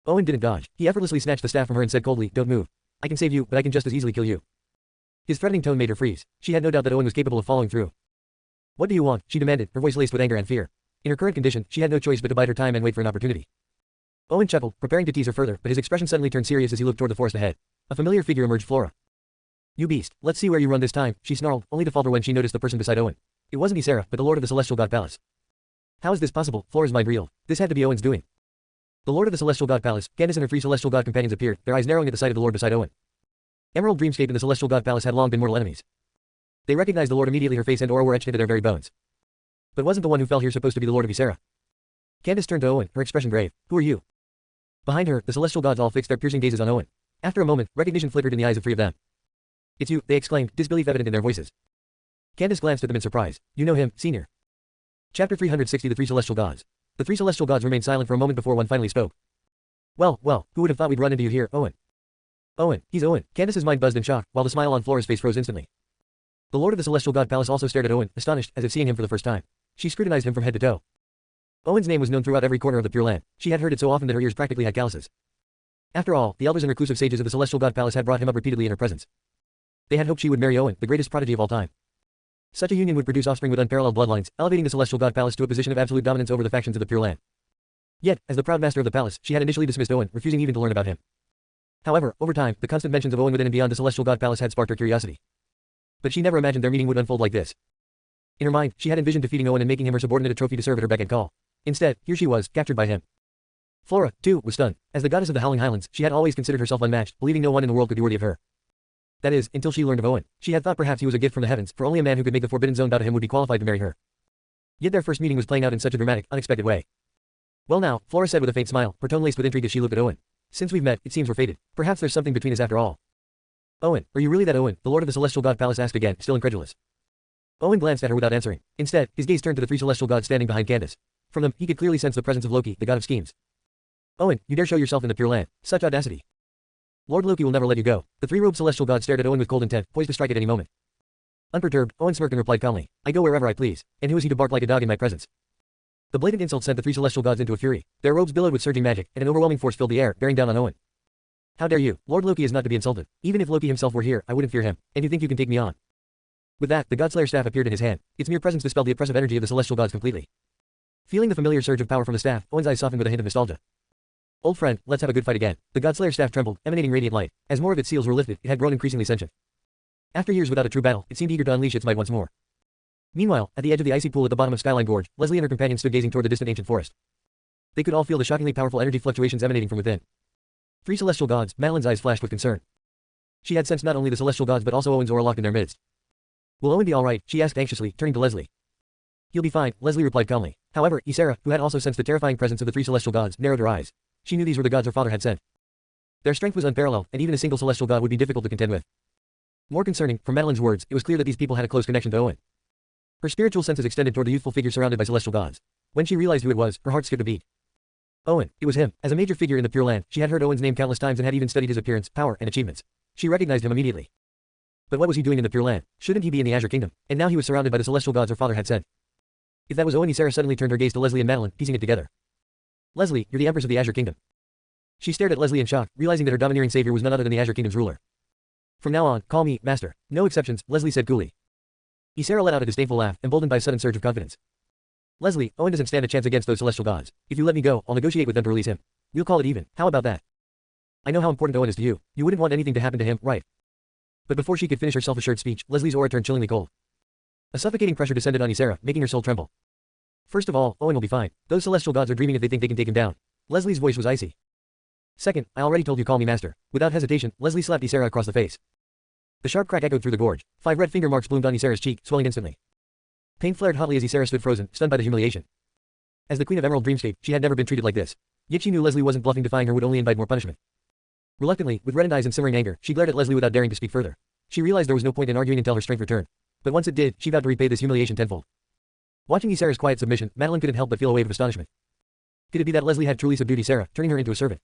Owen didn't dodge. He effortlessly snatched the staff from her and said coldly, don't move. I can save you, but I can just as easily kill you. His threatening tone made her freeze. She had no doubt that Owen was capable of following through. What do you want? She demanded, her voice laced with anger and fear. In her current condition, she had no choice but to bide her time and wait for an opportunity. Owen chuckled, preparing to tease her further, but his expression suddenly turned serious as he looked toward the forest ahead. A familiar figure emerged. Flora. You beast, let's see where you run this time, she snarled, only to falter when she noticed the person beside Owen. It wasn't Ysera, but the Lord of the Celestial God Palace. How is this possible? Flora's mind reeled. This had to be Owen's doing. The Lord of the Celestial God Palace, Candace and her three celestial god companions appeared, their eyes narrowing at the sight of the Lord beside Owen. Emerald Dreamscape and the Celestial God Palace had long been mortal enemies. They recognized the Lord immediately. Her face and aura were etched into their very bones. But wasn't the one who fell here supposed to be the Lord of Ysera? Candace turned to Owen, her expression grave. Who are you? Behind her, the celestial gods all fixed their piercing gazes on Owen. After a moment, recognition flickered in the eyes of three of them. It's you, they exclaimed, disbelief evident in their voices. Candace glanced at them in surprise. You know him, senior. Chapter 360. The Three Celestial Gods. The three celestial gods remained silent for a moment before one finally spoke. Well, who would have thought we'd run into you here, Owen? Owen, he's Owen. Candace's mind buzzed in shock, while the smile on Flora's face froze instantly. The Lord of the Celestial God Palace also stared at Owen, astonished, as if seeing him for the first time. She scrutinized him from head to toe. Owen's name was known throughout every corner of the Pure Land. She had heard it so often that her ears practically had calluses. After all, the elders and reclusive sages of the Celestial God Palace had brought him up repeatedly in her presence. They had hoped she would marry Owen, the greatest prodigy of all time. Such a union would produce offspring with unparalleled bloodlines, elevating the Celestial God Palace to a position of absolute dominance over the factions of the Pure Land. Yet, as the proud master of the palace, she had initially dismissed Owen, refusing even to learn about him. However, over time, the constant mentions of Owen within and beyond the Celestial God Palace had sparked her curiosity. But she never imagined their meeting would unfold like this. In her mind, she had envisioned defeating Owen and making him her subordinate, a trophy to serve at her beck and call. Instead, here she was, captured by him. Flora, too, was stunned. As the goddess of the Howling Highlands, she had always considered herself unmatched, believing no one in the world could be worthy of her. That is, until she learned of Owen. She had thought perhaps he was a gift from the heavens, for only a man who could make the Forbidden Zone bow to him would be qualified to marry her. Yet their first meeting was playing out in such a dramatic, unexpected way. Well now, Flora said with a faint smile, her tone laced with intrigue as she looked at Owen. Since we've met, it seems we're fated. Perhaps there's something between us after all. Owen, are you really that Owen? The Lord of the Celestial God Palace asked again, still incredulous. Owen glanced at her without answering. Instead, his gaze turned to the three celestial gods standing behind Candace. From them, he could clearly sense the presence of Loki, the god of schemes. Owen, you dare show yourself in the Pure Land. Such audacity. Lord Loki will never let you go. The three-robed celestial god stared at Owen with cold intent, poised to strike at any moment. Unperturbed, Owen smirked and replied calmly, I go wherever I please, and who is he to bark like a dog in my presence? The blatant insult sent the three celestial gods into a fury. Their robes billowed with surging magic, and an overwhelming force filled the air, bearing down on Owen. How dare you? Lord Loki is not to be insulted. Even if Loki himself were here, I wouldn't fear him, and you think you can take me on? With that, the Godslayer staff appeared in his hand. Its mere presence dispelled the oppressive energy of the celestial gods completely. Feeling the familiar surge of power from the staff, Owen's eyes softened with a hint of nostalgia. Old friend, let's have a good fight again. The Godslayer staff trembled, emanating radiant light. As more of its seals were lifted, it had grown increasingly sentient. After years without a true battle, it seemed eager to unleash its might once more. Meanwhile, at the edge of the icy pool at the bottom of Skyline Gorge, Leslie and her companion stood gazing toward the distant ancient forest. They could all feel the shockingly powerful energy fluctuations emanating from within. Three celestial gods, Madeline's eyes flashed with concern. She had sensed not only the celestial gods but also Owen's aura locked in their midst. Will Owen be all right? She asked anxiously, turning to Leslie. He'll be fine, Leslie replied calmly. However, Ysera, who had also sensed the terrifying presence of the three celestial gods, narrowed her eyes. She knew these were the gods her father had sent. Their strength was unparalleled, and even a single celestial god would be difficult to contend with. More concerning, from Madeline's words, it was clear that these people had a close connection to Owen. Her spiritual senses extended toward the youthful figure surrounded by celestial gods. When she realized who it was, her heart skipped a beat. Owen, it was him. As a major figure in the Pure Land, she had heard Owen's name countless times and had even studied his appearance, power, and achievements. She recognized him immediately. But what was he doing in the Pure Land? Shouldn't he be in the Azure Kingdom? And now he was surrounded by the celestial gods her father had sent. If that was Owen, Ysera suddenly turned her gaze to Leslie and Madeline, piecing it together. Leslie, you're the Empress of the Azure Kingdom. She stared at Leslie in shock, realizing that her domineering savior was none other than the Azure Kingdom's ruler. From now on, call me, Master. No exceptions, Leslie said coolly. Ysera let out a disdainful laugh, emboldened by a sudden surge of confidence. Leslie, Owen doesn't stand a chance against those celestial gods. If you let me go, I'll negotiate with them to release him. We'll call it even. How about that? I know how important Owen is to you. You wouldn't want anything to happen to him, right? But before she could finish her self-assured speech, Leslie's aura turned chillingly cold. A suffocating pressure descended on Ysera, making her soul tremble. First of all, Owen will be fine. Those celestial gods are dreaming if they think they can take him down. Leslie's voice was icy. Second, I already told you call me master. Without hesitation, Leslie slapped Ysera across the face. The sharp crack echoed through the gorge. 5 red finger marks bloomed on Ysera's cheek, swelling instantly. Pain flared hotly as Ysera stood frozen, stunned by the humiliation. As the queen of Emerald Dreamscape, she had never been treated like this. Yet she knew Leslie wasn't bluffing, defying her would only invite more punishment. Reluctantly, with reddened eyes and simmering anger, she glared at Leslie without daring to speak further. She realized there was no point in arguing until her strength returned. But once it did, she vowed to repay this humiliation tenfold. Watching Ysera's quiet submission, Madeline couldn't help but feel a wave of astonishment. Could it be that Leslie had truly subdued Ysera, turning her into a servant?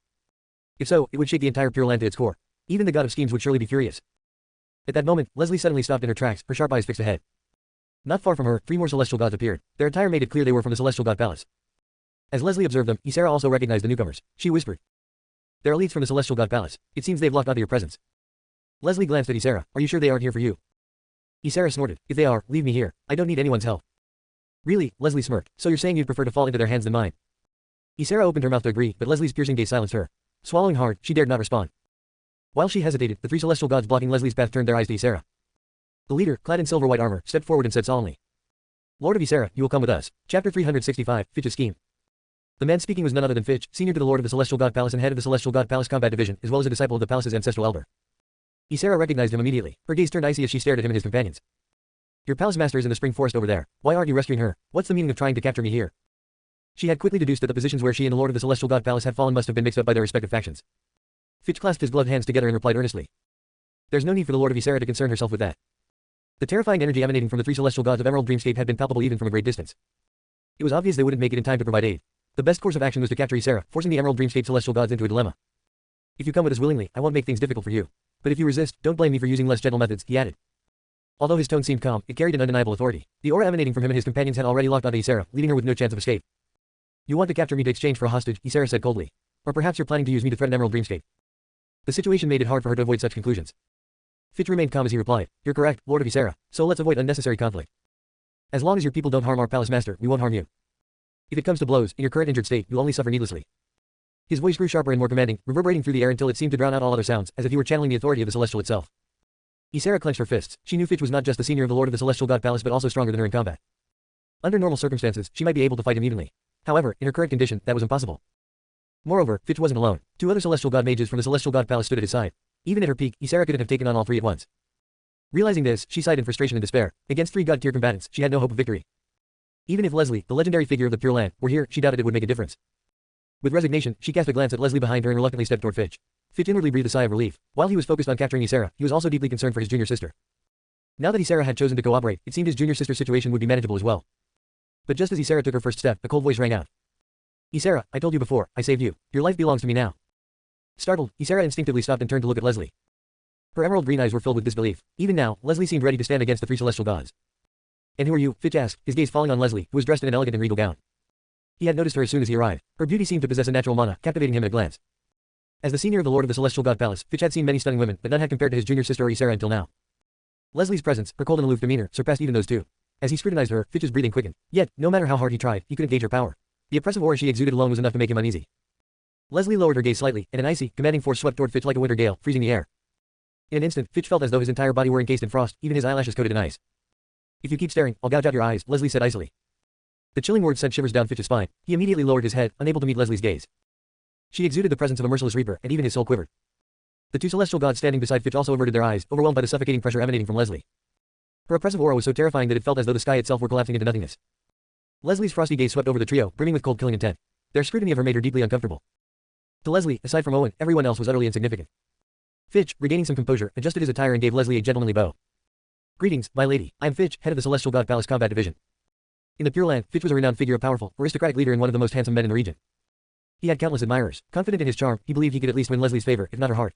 If so, it would shake the entire Pure Land to its core. Even the god of schemes would surely be furious. At that moment, Leslie suddenly stopped in her tracks, her sharp eyes fixed ahead. Not far from her, 3 more celestial gods appeared. Their attire made it clear they were from the Celestial God Palace. As Leslie observed them, Ysera also recognized the newcomers. She whispered, "They're elites from the Celestial God Palace. It seems they've locked onto your presence." Leslie glanced at Ysera. "Are you sure they aren't here for you?" Ysera snorted. "If they are, leave me here. I don't need anyone's help." "Really?" Leslie smirked. "So you're saying you'd prefer to fall into their hands than mine?" Ysera opened her mouth to agree, but Leslie's piercing gaze silenced her. Swallowing hard, she dared not respond. While she hesitated, the 3 celestial gods blocking Leslie's path turned their eyes to Ysera. The leader, clad in silver white armor, stepped forward and said solemnly, "Lord of Ysera, you will come with us." Chapter 365, Fitch's Scheme. The man speaking was none other than Fitch, senior to the Lord of the Celestial God Palace and head of the Celestial God Palace Combat Division, as well as a disciple of the palace's ancestral elder. Ysera recognized him immediately. Her gaze turned icy as she stared at him and his companions. "Your palace master is in the spring forest over there. Why aren't you rescuing her? What's the meaning of trying to capture me here?" She had quickly deduced that the positions where she and the Lord of the Celestial God Palace had fallen must have been mixed up by their respective factions. Fitch clasped his gloved hands together and replied earnestly, "There's no need for the Lord of Ysera to concern herself with that." The terrifying energy emanating from the 3 celestial gods of Emerald Dreamscape had been palpable even from a great distance. It was obvious they wouldn't make it in time to provide aid. The best course of action was to capture Ysera, forcing the Emerald Dreamscape celestial gods into a dilemma. "If you come with us willingly, I won't make things difficult for you. But if you resist, don't blame me for using less gentle methods," he added. Although his tone seemed calm, it carried an undeniable authority. The aura emanating from him and his companions had already locked onto Ysera, leaving her with no chance of escape. You want to capture me to exchange for a hostage, Ysera said coldly. Or perhaps you're planning to use me to threaten Emerald Dreamscape. The situation made it hard for her to avoid such conclusions. Fitch remained calm as he replied, You're correct, Lord of Ysera, so let's avoid unnecessary conflict. As long as your people don't harm our palace master, we won't harm you. If it comes to blows, in your current injured state, you'll only suffer needlessly. His voice grew sharper and more commanding, reverberating through the air until it seemed to drown out all other sounds, as if he were channeling the authority of the Celestial itself. Ysera clenched her fists. She knew Fitch was not just the senior of the Lord of the Celestial God Palace but also stronger than her in combat. Under normal circumstances, she might be able to fight him evenly. However, in her current condition, that was impossible. Moreover, Fitch wasn't alone. 2 other Celestial God mages from the Celestial God Palace stood at his side. Even at her peak, Ysera couldn't have taken on all 3 at once. Realizing this, she sighed in frustration and despair. Against 3 God-tier combatants, she had no hope of victory. Even if Leslie, the legendary figure of the Pure Land, were here, she doubted it would make a difference. With resignation, she cast a glance at Leslie behind her and reluctantly stepped toward Fitch. Fitch inwardly breathed a sigh of relief. While he was focused on capturing Ysera, he was also deeply concerned for his junior sister. Now that Ysera had chosen to cooperate, it seemed his junior sister's situation would be manageable as well. But just as Ysera took her first step, a cold voice rang out. Ysera, I told you before, I saved you. Your life belongs to me now. Startled, Ysera instinctively stopped and turned to look at Leslie. Her emerald green eyes were filled with disbelief. Even now, Leslie seemed ready to stand against the 3 celestial gods. And who are you? Fitch asked, his gaze falling on Leslie, who was dressed in an elegant and regal gown. He had noticed her as soon as he arrived. Her beauty seemed to possess a natural mana, captivating him at a glance. As the senior of the Lord of the Celestial God Palace, Fitch had seen many stunning women, but none had compared to his junior sister Ysera until now. Leslie's presence, her cold and aloof demeanor, surpassed even those 2. As he scrutinized her, Fitch's breathing quickened. Yet, no matter how hard he tried, he couldn't gauge her power. The oppressive aura she exuded alone was enough to make him uneasy. Leslie lowered her gaze slightly, and an icy, commanding force swept toward Fitch like a winter gale, freezing the air. In an instant, Fitch felt as though his entire body were encased in frost, even his eyelashes coated in ice. If you keep staring, I'll gouge out your eyes, Leslie said icily. The chilling words sent shivers down Fitch's spine. He immediately lowered his head, unable to meet Leslie's gaze. She exuded the presence of a merciless reaper, and even his soul quivered. The 2 celestial gods standing beside Fitch also averted their eyes, overwhelmed by the suffocating pressure emanating from Leslie. Her oppressive aura was so terrifying that it felt as though the sky itself were collapsing into nothingness. Leslie's frosty gaze swept over the trio, brimming with cold killing intent. Their scrutiny of her made her deeply uncomfortable. To Leslie, aside from Owen, everyone else was utterly insignificant. Fitch, regaining some composure, adjusted his attire and gave Leslie a gentlemanly bow. Greetings, my lady. I am Fitch, head of the Celestial God Palace Combat Division. In the Pure Land, Fitch was a renowned figure, a powerful, aristocratic leader and one of the most handsome men in the region. He had countless admirers. Confident in his charm, he believed he could at least win Leslie's favor, if not her heart.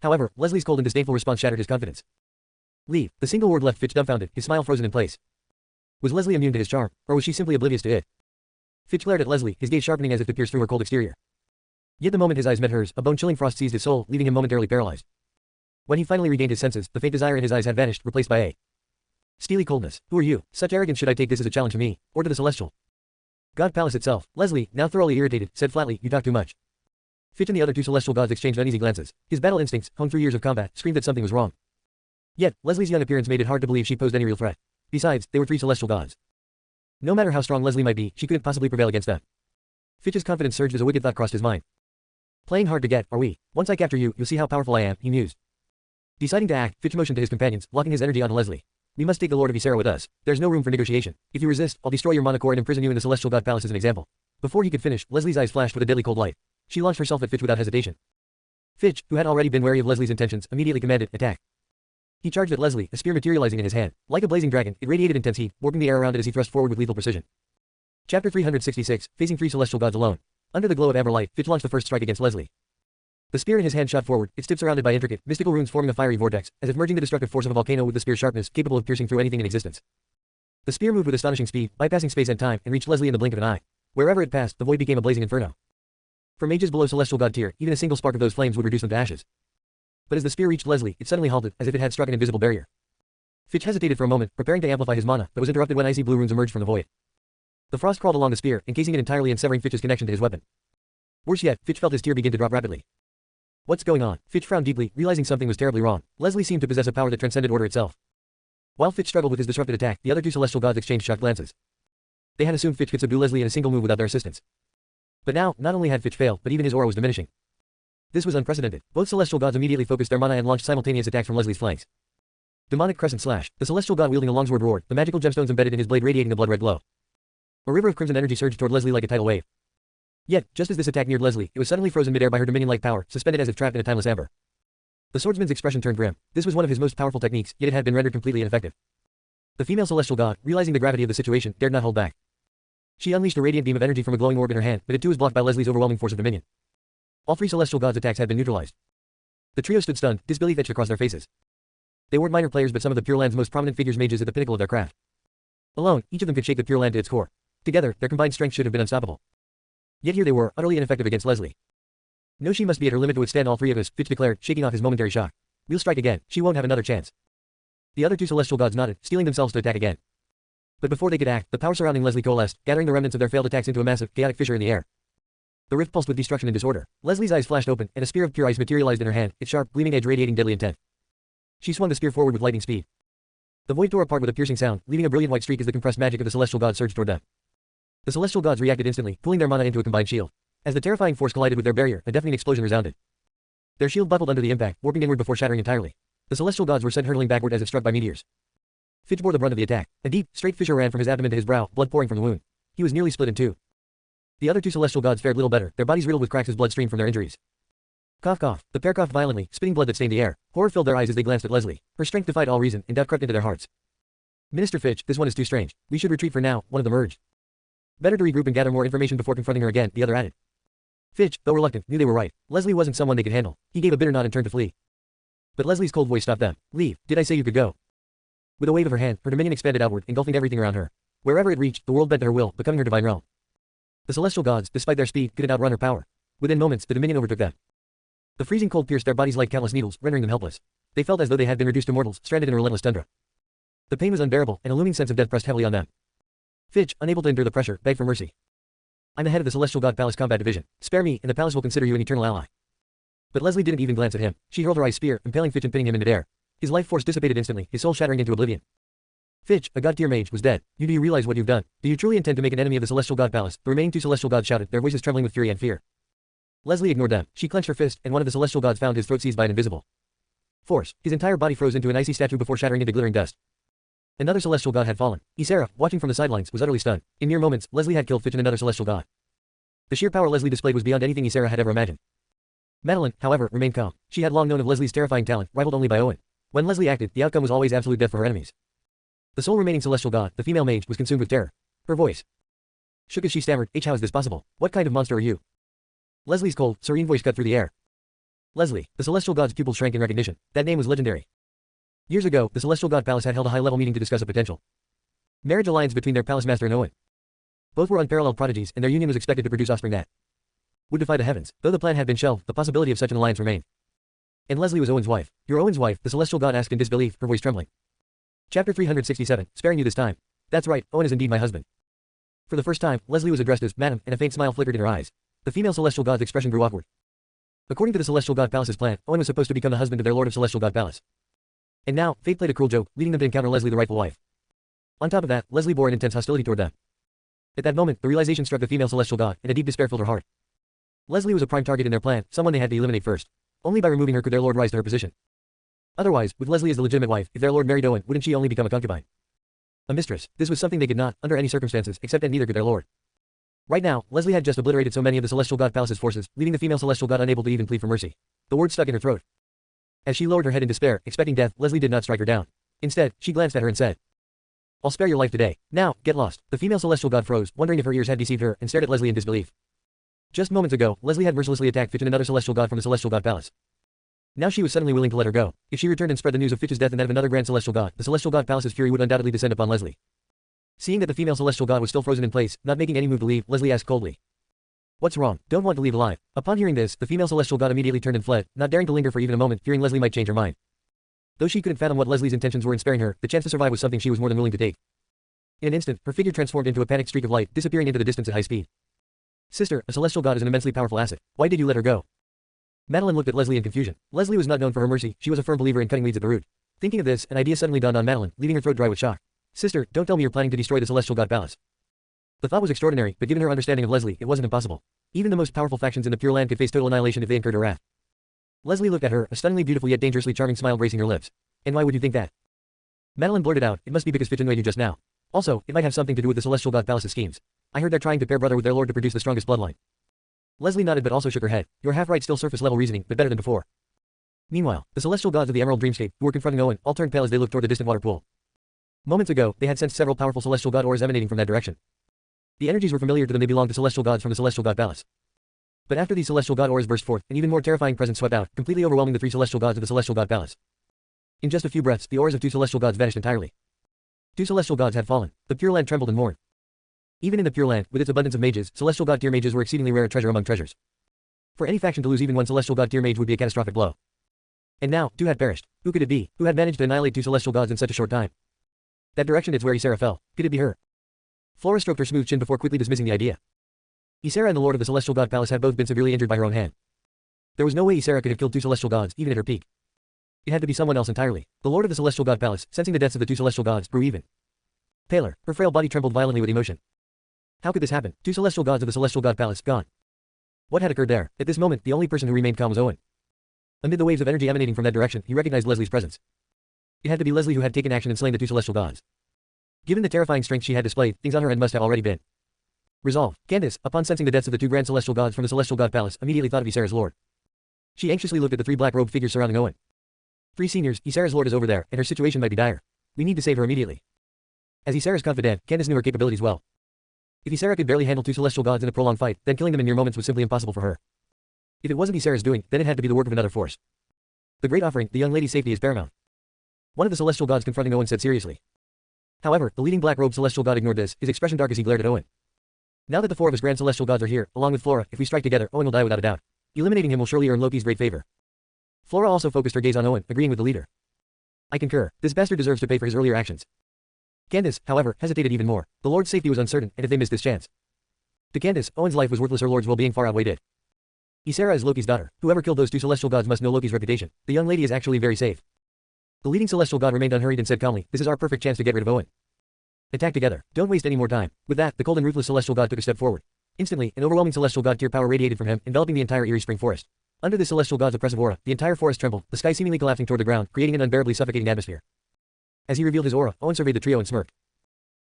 However, Leslie's cold and disdainful response shattered his confidence. Leave. The single word left Fitch dumbfounded, his smile frozen in place. Was Leslie immune to his charm, or was she simply oblivious to it? Fitch glared at Leslie, his gaze sharpening as if to pierce through her cold exterior. Yet the moment his eyes met hers, a bone-chilling frost seized his soul, leaving him momentarily paralyzed. When he finally regained his senses, the faint desire in his eyes had vanished, replaced by a steely coldness. Who are you? Such arrogance. Should I take this as a challenge to me, or to the Celestial God Palace itself? Leslie, now thoroughly irritated, said flatly, you talk too much. Fitch and the other 2 celestial gods exchanged uneasy glances. His battle instincts, honed through years of combat, screamed that something was wrong. Yet, Leslie's young appearance made it hard to believe she posed any real threat. Besides, they were 3 celestial gods. No matter how strong Leslie might be, she couldn't possibly prevail against them. Fitch's confidence surged as a wicked thought crossed his mind. Playing hard to get, are we? Once I capture you, you'll see how powerful I am, he mused. Deciding to act, Fitch motioned to his companions, locking his energy onto Leslie. We must take the Lord of Ysera with us. There's no room for negotiation. If you resist, I'll destroy your mana core and imprison you in the Celestial God Palace as an example. Before he could finish, Leslie's eyes flashed with a deadly cold light. She launched herself at Fitch without hesitation. Fitch, who had already been wary of Leslie's intentions, immediately commanded, attack. He charged at Leslie, a spear materializing in his hand. Like a blazing dragon, it radiated intense heat, warping the air around it as he thrust forward with lethal precision. Chapter 366, Facing 3 Celestial Gods Alone. Under the glow of amber light, Fitch launched the first strike against Leslie. The spear in his hand shot forward, its tip surrounded by intricate, mystical runes forming a fiery vortex, as if merging the destructive force of a volcano with the spear's sharpness, capable of piercing through anything in existence. The spear moved with astonishing speed, bypassing space and time, and reached Leslie in the blink of an eye. Wherever it passed, the void became a blazing inferno. For mages below Celestial God tier, even a single spark of those flames would reduce them to ashes. But as the spear reached Leslie, it suddenly halted, as if it had struck an invisible barrier. Fitch hesitated for a moment, preparing to amplify his mana, but was interrupted when icy blue runes emerged from the void. The frost crawled along the spear, encasing it entirely and severing Fitch's connection to his weapon. Worse yet, Fitch felt his tear begin to drop rapidly. What's going on? Fitch frowned deeply, realizing something was terribly wrong. Leslie seemed to possess a power that transcended order itself. While Fitch struggled with his disrupted attack, the other 2 celestial gods exchanged shocked glances. They had assumed Fitch could subdue Leslie in a single move without their assistance. But now, not only had Fitch failed, but even his aura was diminishing. This was unprecedented. Both celestial gods immediately focused their mana and launched simultaneous attacks from Leslie's flanks. Demonic Crescent Slash. The celestial god wielding a longsword roared, the magical gemstones embedded in his blade radiating a blood-red glow. A river of crimson energy surged toward Leslie like a tidal wave. Yet, just as this attack neared Leslie, it was suddenly frozen midair by her dominion-like power, suspended as if trapped in a timeless amber. The swordsman's expression turned grim. This was one of his most powerful techniques, yet it had been rendered completely ineffective. The female celestial god, realizing the gravity of the situation, dared not hold back. She unleashed a radiant beam of energy from a glowing orb in her hand, but it too was blocked by Leslie's overwhelming force of dominion. All 3 celestial gods' attacks had been neutralized. The trio stood stunned, disbelief etched across their faces. They weren't minor players but some of the Pure Land's most prominent figures, mages at the pinnacle of their craft. Alone, each of them could shake the Pure Land to its core. Together, their combined strength should have been unstoppable. Yet here they were, utterly ineffective against Leslie. No, she must be at her limit to withstand all three of us, Fitch declared, shaking off his momentary shock. We'll strike again, she won't have another chance. The other two celestial gods nodded, steeling themselves to attack again. But before they could act, the power surrounding Leslie coalesced, gathering the remnants of their failed attacks into a massive, chaotic fissure in the air. The rift pulsed with destruction and disorder. Leslie's eyes flashed open, and a spear of pure ice materialized in her hand, its sharp, gleaming edge radiating deadly intent. She swung the spear forward with lightning speed. The void tore apart with a piercing sound, leaving a brilliant white streak as the compressed magic of the celestial gods surged toward them. The celestial gods reacted instantly, pulling their mana into a combined shield. As the terrifying force collided with their barrier, a deafening explosion resounded. Their shield buckled under the impact, warping inward before shattering entirely. The celestial gods were sent hurtling backward as if struck by meteors. Fitch bore the brunt of the attack. A deep, straight fissure ran from his abdomen to his brow, blood pouring from the wound. He was nearly split in two. The other two celestial gods fared little better, their bodies riddled with cracks as blood streamed from their injuries. Cough cough. The pair coughed violently, spitting blood that stained the air. Horror filled their eyes as they glanced at Leslie. Her strength defied all reason, and doubt crept into their hearts. Minister Fitch, this one is too strange. We should retreat for now, one of them urged. Better to regroup and gather more information before confronting her again, the other added. Fitch, though reluctant, knew they were right. Leslie wasn't someone they could handle. He gave a bitter nod and turned to flee. But Leslie's cold voice stopped them. Leave, did I say you could go? With a wave of her hand, her dominion expanded outward, engulfing everything around her. Wherever it reached, the world bent to her will, becoming her divine realm. The celestial gods, despite their speed, couldn't outrun her power. Within moments, the dominion overtook them. The freezing cold pierced their bodies like countless needles, rendering them helpless. They felt as though they had been reduced to mortals, stranded in a relentless tundra. The pain was unbearable, and a looming sense of death pressed heavily on them. Fitch, unable to endure the pressure, begged for mercy. I'm the head of the Celestial God Palace Combat Division. Spare me, and the palace will consider you an eternal ally. But Leslie didn't even glance at him. She hurled her ice spear, impaling Fitch and pinning him into air. His life force dissipated instantly, his soul shattering into oblivion. Fitch, a god-tier mage, was dead. Do you realize what you've done? Do you truly intend to make an enemy of the Celestial God Palace? The remaining two Celestial gods shouted, their voices trembling with fury and fear. Leslie ignored them. She clenched her fist, and one of the Celestial gods found his throat seized by an invisible force. His entire body froze into an icy statue before shattering into glittering dust. Another Celestial god had fallen. Ysera, watching from the sidelines, was utterly stunned. In mere moments, Leslie had killed Fitch and another Celestial god. The sheer power Leslie displayed was beyond anything Ysera had ever imagined. Madeline, however, remained calm. She had long known of Leslie's terrifying talent, rivaled only by Owen. When Leslie acted, the outcome was always absolute death for her enemies. The sole remaining Celestial god, the female mage, was consumed with terror. Her voice shook as she stammered, How is this possible? What kind of monster are you? Leslie's cold, serene voice cut through the air. Leslie, the Celestial god's pupils shrank in recognition. That name was legendary. Years ago, the Celestial God Palace had held a high-level meeting to discuss a potential marriage alliance between their palace master and Owen. Both were unparalleled prodigies, and their union was expected to produce offspring that would defy the heavens. Though the plan had been shelved, the possibility of such an alliance remained. And Leslie was Owen's wife. You're Owen's wife, the Celestial God asked in disbelief, her voice trembling. Chapter 367, sparing you this time. That's right, Owen is indeed my husband. For the first time, Leslie was addressed as Madam, and a faint smile flickered in her eyes. The female Celestial God's expression grew awkward. According to the Celestial God Palace's plan, Owen was supposed to become the husband of their Lord of Celestial God Palace. And now, fate played a cruel joke, leading them to encounter Leslie the rightful wife. On top of that, Leslie bore an intense hostility toward them. At that moment, the realization struck the female Celestial God, and a deep despair filled her heart. Leslie was a prime target in their plan, someone they had to eliminate first. Only by removing her could their Lord rise to her position. Otherwise, with Leslie as the legitimate wife, if their Lord married Owen, wouldn't she only become a concubine? A mistress. This was something they could not, under any circumstances, accept, and neither could their Lord. Right now, Leslie had just obliterated so many of the Celestial God Palace's forces, leaving the female Celestial God unable to even plead for mercy. The word stuck in her throat. As she lowered her head in despair, expecting death, Leslie did not strike her down. Instead, she glanced at her and said, I'll spare your life today. Now, get lost. The female Celestial God froze, wondering if her ears had deceived her, and stared at Leslie in disbelief. Just moments ago, Leslie had mercilessly attacked Fitch and another Celestial God from the Celestial God Palace. Now she was suddenly willing to let her go. If she returned and spread the news of Fitch's death and that of another Grand Celestial God, the Celestial God Palace's fury would undoubtedly descend upon Leslie. Seeing that the female Celestial God was still frozen in place, not making any move to leave, Leslie asked coldly, What's wrong? Don't want to leave alive. Upon hearing this, the female Celestial God immediately turned and fled, not daring to linger for even a moment, fearing Leslie might change her mind. Though she couldn't fathom what Leslie's intentions were in sparing her, the chance to survive was something she was more than willing to take. In an instant, her figure transformed into a panicked streak of light, disappearing into the distance at high speed. Sister, a Celestial God is an immensely powerful asset. Why did you let her go? Madeline looked at Leslie in confusion. Leslie was not known for her mercy, she was a firm believer in cutting weeds at the root. Thinking of this, an idea suddenly dawned on Madeline, leaving her throat dry with shock. Sister, don't tell me you're planning to destroy the Celestial God Palace. The thought was extraordinary, but given her understanding of Leslie, it wasn't impossible. Even the most powerful factions in the Pure Land could face total annihilation if they incurred her wrath. Leslie looked at her, a stunningly beautiful yet dangerously charming smile gracing her lips. And why would you think that? Madeline blurted out, it must be because Fitch annoyed you just now. Also, it might have something to do with the Celestial God Palace's schemes. I heard they're trying to pair brother with their Lord to produce the strongest bloodline. Leslie nodded but also shook her head. You're half right, still surface level reasoning, but better than before. Meanwhile, the Celestial Gods of the Emerald Dreamscape, who were confronting Owen, all turned pale as they looked toward the distant water pool. Moments ago, they had sensed several powerful Celestial God auras emanating from that direction. The energies were familiar to them, they belonged to Celestial Gods from the Celestial God Palace. But after these Celestial God auras burst forth, an even more terrifying presence swept out, completely overwhelming the three Celestial Gods of the Celestial God Palace. In just a few breaths, the auras of two celestial gods vanished entirely. Two celestial gods had fallen. The Pure Land trembled and mourned. Even in the Pure Land, with its abundance of mages, celestial god tier mages were exceedingly rare treasure among treasures. For any faction to lose even one celestial god tier mage would be a catastrophic blow. And now, two had perished. Who could it be, who had managed to annihilate two celestial gods in such a short time? That direction it's where Ysera fell. Could it be her? Flora stroked her smooth chin before quickly dismissing the idea. Ysera and the Lord of the Celestial God Palace had both been severely injured by her own hand. There was no way Ysera could have killed two celestial gods, even at her peak. It had to be someone else entirely. The Lord of the Celestial God Palace, sensing the deaths of the two celestial gods, grew even paler. Her frail body trembled violently with emotion. How could this happen? Two celestial gods of the Celestial God Palace, gone. What had occurred there? At this moment, the only person who remained calm was Owen. Amid the waves of energy emanating from that direction, he recognized Leslie's presence. It had to be Leslie who had taken action and slain the two celestial gods. Given the terrifying strength she had displayed, things on her end must have already been resolved. Candace, upon sensing the deaths of the two grand celestial gods from the Celestial God Palace, immediately thought of Ysera's lord. She anxiously looked at the three black-robed figures surrounding Owen. Three seniors, Ysera's lord is over there, and her situation might be dire. We need to save her immediately. As Ysera's confidant, Candace knew her capabilities well. If Ysera could barely handle two celestial gods in a prolonged fight, then killing them in mere moments was simply impossible for her. If it wasn't Ysera's doing, then it had to be the work of another force. The great offering, the young lady's safety is paramount. One of the celestial gods confronting Owen said seriously. However, the leading black-robed celestial god ignored this, his expression dark as he glared at Owen. Now that the four of his grand celestial gods are here, along with Flora, if we strike together, Owen will die without a doubt. Eliminating him will surely earn Loki's great favor. Flora also focused her gaze on Owen, agreeing with the leader. I concur. This bastard deserves to pay for his earlier actions. Candace, however, hesitated even more. The Lord's safety was uncertain, and if they missed this chance. To Candace, Owen's life was worthless, her Lord's well-being far outweighed it. Ysera is Loki's daughter. Whoever killed those two celestial gods must know Loki's reputation. The young lady is actually very safe. The leading celestial god remained unhurried and said calmly, this is our perfect chance to get rid of Owen. Attack together. Don't waste any more time. With that, the cold and ruthless celestial god took a step forward. Instantly, an overwhelming celestial god tier power radiated from him, enveloping the entire eerie spring forest. Under the celestial god's oppressive aura, the entire forest trembled, the sky seemingly collapsing toward the ground, creating an unbearably suffocating atmosphere. As he revealed his aura, Owen surveyed the trio and smirked.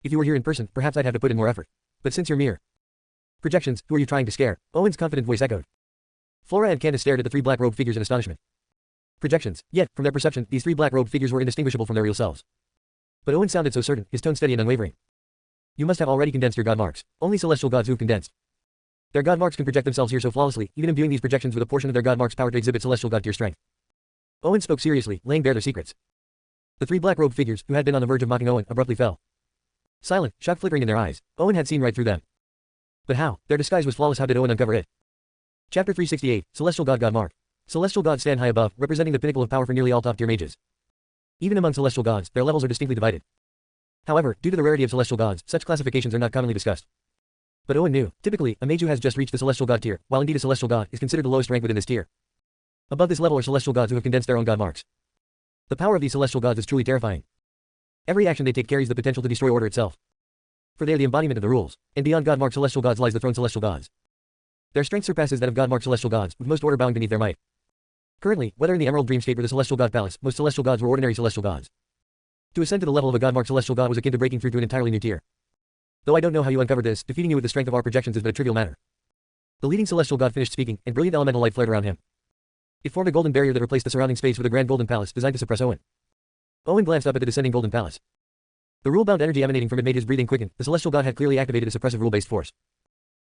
If you were here in person, perhaps I'd have to put in more effort. But since you're mere projections, who are you trying to scare? Owen's confident voice echoed. Flora and Candace stared at the three black-robed figures in astonishment. Projections. Yet, from their perception, these three black-robed figures were indistinguishable from their real selves. But Owen sounded so certain, his tone steady and unwavering. You must have already condensed your god marks. Only celestial gods who've condensed their god marks can project themselves here so flawlessly, even imbuing these projections with a portion of their god marks' power to exhibit celestial god tier strength. Owen spoke seriously, laying bare their secrets. The three black-robed figures, who had been on the verge of mocking Owen, abruptly fell. Silent, shock flickering in their eyes. Owen had seen right through them. But how? Their disguise was flawless. How did Owen uncover it? Chapter 368, Celestial God Mark. Celestial gods stand high above, representing the pinnacle of power for nearly all top-tier mages. Even among celestial gods, their levels are distinctly divided. However, due to the rarity of celestial gods, such classifications are not commonly discussed. But Owen knew, typically, a mage who has just reached the celestial god tier, while indeed a celestial god, is considered the lowest rank within this tier. Above this level are celestial gods who have condensed their own god marks. The power of these celestial gods is truly terrifying. Every action they take carries the potential to destroy order itself. For they are the embodiment of the rules, and beyond god-marked celestial gods lies the throne celestial gods. Their strength surpasses that of god-marked celestial gods, with most order bowing beneath their might. Currently, whether in the Emerald Dreamscape or the Celestial God Palace, most celestial gods were ordinary celestial gods. To ascend to the level of a god-marked celestial god was akin to breaking through to an entirely new tier. Though I don't know how you uncovered this, defeating you with the strength of our projections is but a trivial matter. The leading celestial god finished speaking, and brilliant elemental light flared around him. It formed a golden barrier that replaced the surrounding space with a grand golden palace designed to suppress Owen. Owen glanced up at the descending golden palace. The rule-bound energy emanating from it made his breathing quicken. The celestial god had clearly activated a suppressive rule-based force.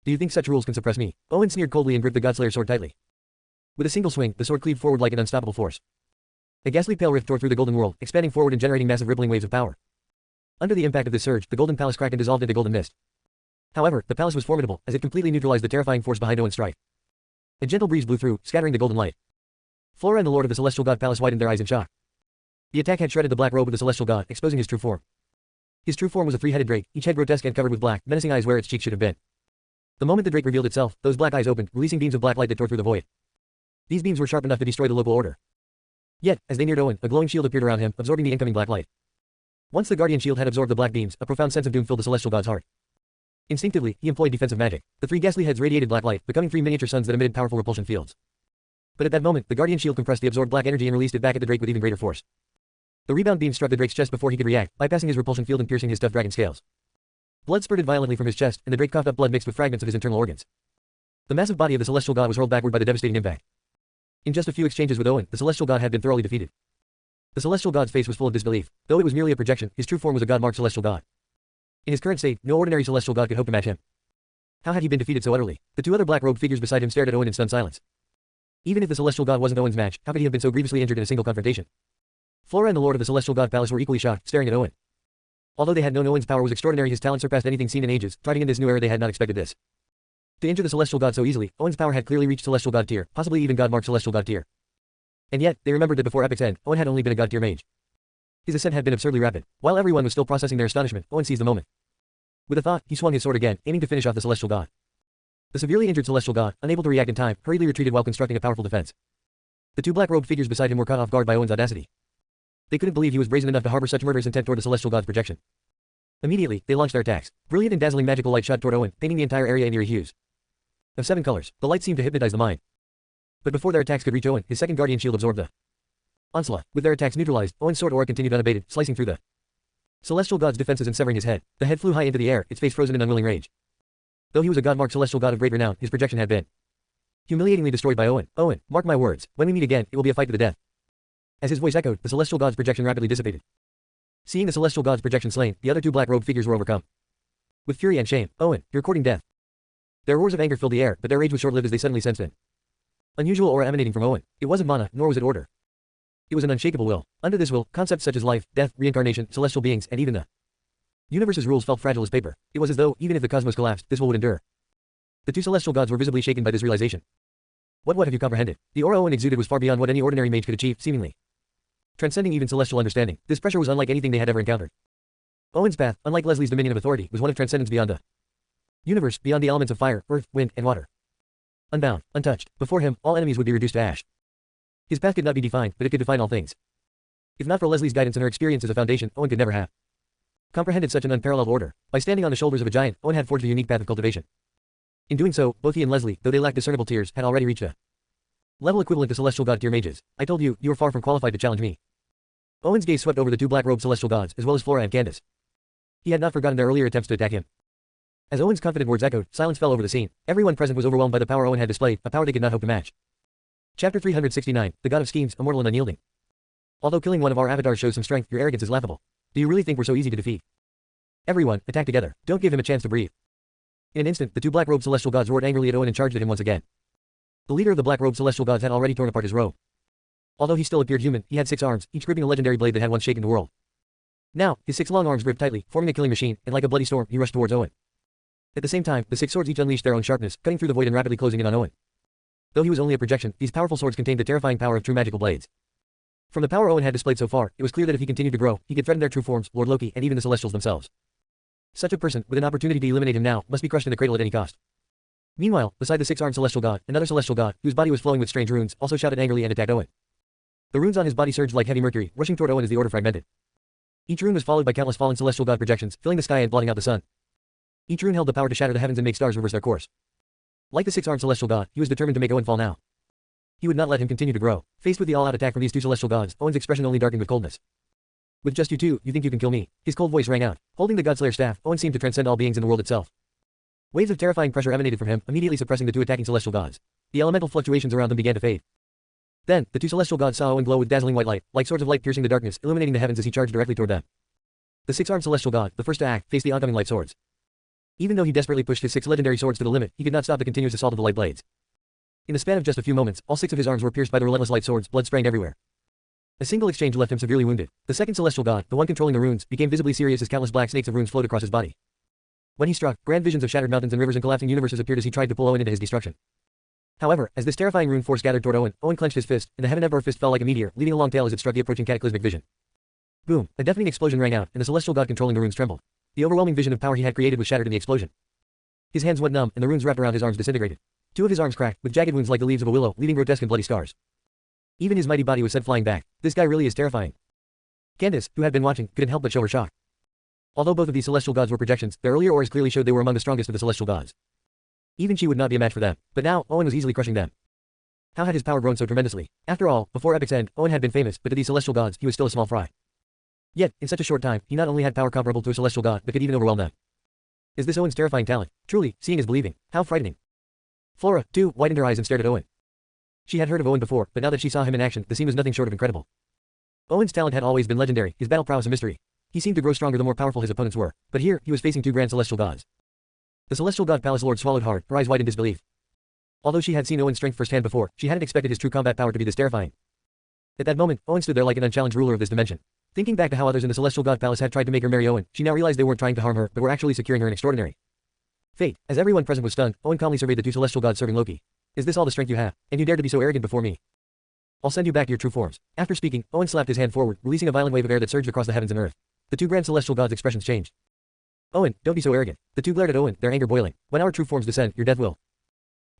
Do you think such rules can suppress me? Owen sneered coldly and gripped the Godslayer's sword tightly. With a single swing, the sword cleaved forward like an unstoppable force. A ghastly pale rift tore through the golden world, expanding forward and generating massive rippling waves of power. Under the impact of this surge, the golden palace cracked and dissolved into golden mist. However, the palace was formidable, as it completely neutralized the terrifying force behind Owen's strike. A gentle breeze blew through, scattering the golden light. Flora and the Lord of the Celestial God Palace widened their eyes in shock. The attack had shredded the black robe of the Celestial God, exposing his true form. His true form was a three-headed drake, each head grotesque and covered with black, menacing eyes where its cheeks should have been. The moment the drake revealed itself, those black eyes opened, releasing beams of black light that tore through the void. These beams were sharp enough to destroy the local order. Yet, as they neared Owen, a glowing shield appeared around him, absorbing the incoming black light. Once the guardian shield had absorbed the black beams, a profound sense of doom filled the celestial god's heart. Instinctively, he employed defensive magic. The three ghastly heads radiated black light, becoming three miniature suns that emitted powerful repulsion fields. But at that moment, the guardian shield compressed the absorbed black energy and released it back at the drake with even greater force. The rebound beam struck the drake's chest before he could react, bypassing his repulsion field and piercing his tough dragon scales. Blood spurted violently from his chest, and the drake coughed up blood mixed with fragments of his internal organs. The massive body of the celestial god was hurled backward by the devastating impact. In just a few exchanges with Owen, the celestial god had been thoroughly defeated. The celestial god's face was full of disbelief. Though it was merely a projection, his true form was a god-marked celestial god. In his current state, no ordinary celestial god could hope to match him. How had he been defeated so utterly? The two other black-robed figures beside him stared at Owen in stunned silence. Even if the celestial god wasn't Owen's match, how could he have been so grievously injured in a single confrontation? Flora and the Lord of the Celestial God Palace were equally shocked, staring at Owen. Although they had known Owen's power was extraordinary, his talent surpassed anything seen in ages. Thriving in this new era, they had not expected this. To injure the Celestial God so easily, Owen's power had clearly reached Celestial God tier, possibly even God-marked Celestial God tier. And yet, they remembered that before Epic's end, Owen had only been a God tier mage. His ascent had been absurdly rapid. While everyone was still processing their astonishment, Owen seized the moment. With a thought, he swung his sword again, aiming to finish off the Celestial God. The severely injured Celestial God, unable to react in time, hurriedly retreated while constructing a powerful defense. The two black-robed figures beside him were caught off guard by Owen's audacity. They couldn't believe he was brazen enough to harbor such murderous intent toward the Celestial God's projection. Immediately, they launched their attacks. Brilliant and dazzling magical light shot toward Owen, painting the entire area in eerie hues. Of 7 colors, the light seemed to hypnotize the mind. But before their attacks could reach Owen, his second guardian shield absorbed the onslaught. With their attacks neutralized, Owen's sword aura continued unabated, slicing through the Celestial God's defenses and severing his head. The head flew high into the air, its face frozen in unwilling rage. Though he was a god-marked Celestial God of great renown, his projection had been humiliatingly destroyed by Owen. Owen, mark my words, when we meet again, it will be a fight to the death. As his voice echoed, the Celestial God's projection rapidly dissipated. Seeing the Celestial God's projection slain, the other two black-robed figures were overcome. With fury and shame, Owen, you're courting death. Their roars of anger filled the air, but their rage was short-lived as they suddenly sensed an unusual aura emanating from Owen. It wasn't mana, nor was it order. It was an unshakable will. Under this will, concepts such as life, death, reincarnation, celestial beings, and even the universe's rules felt fragile as paper. It was as though, even if the cosmos collapsed, this will would endure. The two celestial gods were visibly shaken by this realization. What have you comprehended? The aura Owen exuded was far beyond what any ordinary mage could achieve, seemingly transcending even celestial understanding. This pressure was unlike anything they had ever encountered. Owen's path, unlike Leslie's dominion of authority, was one of transcendence beyond the universe, beyond the elements of fire, earth, wind, and water. Unbound, untouched, before him, all enemies would be reduced to ash. His path could not be defined, but it could define all things. If not for Leslie's guidance and her experience as a foundation, Owen could never have comprehended such an unparalleled order. By standing on the shoulders of a giant, Owen had forged a unique path of cultivation. In doing so, both he and Leslie, though they lacked discernible tiers, had already reached a level equivalent to Celestial God tier mages. I told you, you were far from qualified to challenge me. Owen's gaze swept over the two black-robed Celestial Gods, as well as Flora and Candace. He had not forgotten their earlier attempts to attack him. As Owen's confident words echoed, silence fell over the scene. Everyone present was overwhelmed by the power Owen had displayed, a power they could not hope to match. Chapter 369, The God of Schemes, Immortal and Unyielding. Although killing one of our avatars shows some strength, your arrogance is laughable. Do you really think we're so easy to defeat? Everyone, attack together. Don't give him a chance to breathe. In an instant, the two black-robed Celestial Gods roared angrily at Owen and charged at him once again. The leader of the black-robed Celestial Gods had already torn apart his robe. Although he still appeared human, he had 6 arms, each gripping a legendary blade that had once shaken the world. Now, his 6 long arms gripped tightly, forming a killing machine, and like a bloody storm, he rushed towards Owen. At the same time, the 6 swords each unleashed their own sharpness, cutting through the void and rapidly closing in on Owen. Though he was only a projection, these powerful swords contained the terrifying power of true magical blades. From the power Owen had displayed so far, it was clear that if he continued to grow, he could threaten their true forms, Lord Loki, and even the Celestials themselves. Such a person, with an opportunity to eliminate him now, must be crushed in the cradle at any cost. Meanwhile, beside the 6-armed Celestial God, another Celestial God, whose body was flowing with strange runes, also shouted angrily and attacked Owen. The runes on his body surged like heavy mercury, rushing toward Owen as the order fragmented. Each rune was followed by countless fallen Celestial God projections, filling the sky and blotting out the sun. Each rune held the power to shatter the heavens and make stars reverse their course. Like the 6-armed Celestial God, he was determined to make Owen fall now. He would not let him continue to grow. Faced with the all-out attack from these two Celestial Gods, Owen's expression only darkened with coldness. With just you two, you think you can kill me? His cold voice rang out. Holding the Godslayer staff, Owen seemed to transcend all beings in the world itself. Waves of terrifying pressure emanated from him, immediately suppressing the two attacking Celestial Gods. The elemental fluctuations around them began to fade. Then, the two Celestial Gods saw Owen glow with dazzling white light, like swords of light piercing the darkness, illuminating the heavens as he charged directly toward them. The 6-armed Celestial God, the first to act, faced the oncoming light swords. Even though he desperately pushed his 6 legendary swords to the limit, he could not stop the continuous assault of the light blades. In the span of just a few moments, all 6 of his arms were pierced by the relentless light swords, blood spraying everywhere. A single exchange left him severely wounded. The second Celestial God, the one controlling the runes, became visibly serious as countless black snakes of runes flowed across his body. When he struck, grand visions of shattered mountains and rivers and collapsing universes appeared as he tried to pull Owen into his destruction. However, as this terrifying rune force gathered toward Owen, Owen clenched his fist, and the Heaven Emperor fist fell like a meteor, leaving a long tail as it struck the approaching cataclysmic vision. Boom! A deafening explosion rang out, and the Celestial God controlling the runes trembled. The overwhelming vision of power he had created was shattered in the explosion. His hands went numb, and the runes wrapped around his arms disintegrated. 2 of his arms cracked, with jagged wounds like the leaves of a willow, leaving grotesque and bloody scars. Even his mighty body was sent flying back. This guy really is terrifying. Candace, who had been watching, couldn't help but show her shock. Although both of these Celestial Gods were projections, their earlier auras clearly showed they were among the strongest of the Celestial Gods. Even she would not be a match for them, but now, Owen was easily crushing them. How had his power grown so tremendously? After all, before Epic's end, Owen had been famous, but to these Celestial Gods, he was still a small fry. Yet, in such a short time, he not only had power comparable to a Celestial God, but could even overwhelm them. Is this Owen's terrifying talent? Truly, seeing is believing. How frightening. Flora, too, widened her eyes and stared at Owen. She had heard of Owen before, but now that she saw him in action, the scene was nothing short of incredible. Owen's talent had always been legendary, his battle prowess a mystery. He seemed to grow stronger the more powerful his opponents were, but here, he was facing 2 grand Celestial Gods. The Celestial God Palace Lord swallowed hard, her eyes wide in disbelief. Although she had seen Owen's strength firsthand before, she hadn't expected his true combat power to be this terrifying. At that moment, Owen stood there like an unchallenged ruler of this dimension. Thinking back to how others in the Celestial God Palace had tried to make her marry Owen, she now realized they weren't trying to harm her, but were actually securing her an extraordinary fate. As everyone present was stunned, Owen calmly surveyed the two celestial gods serving Loki. Is this all the strength you have? And you dare to be so arrogant before me? I'll send you back to your true forms. After speaking, Owen slapped his hand forward, releasing a violent wave of air that surged across the heavens and earth. The two grand celestial gods' expressions changed. Owen, don't be so arrogant. The two glared at Owen, their anger boiling. When our true forms descend, your death will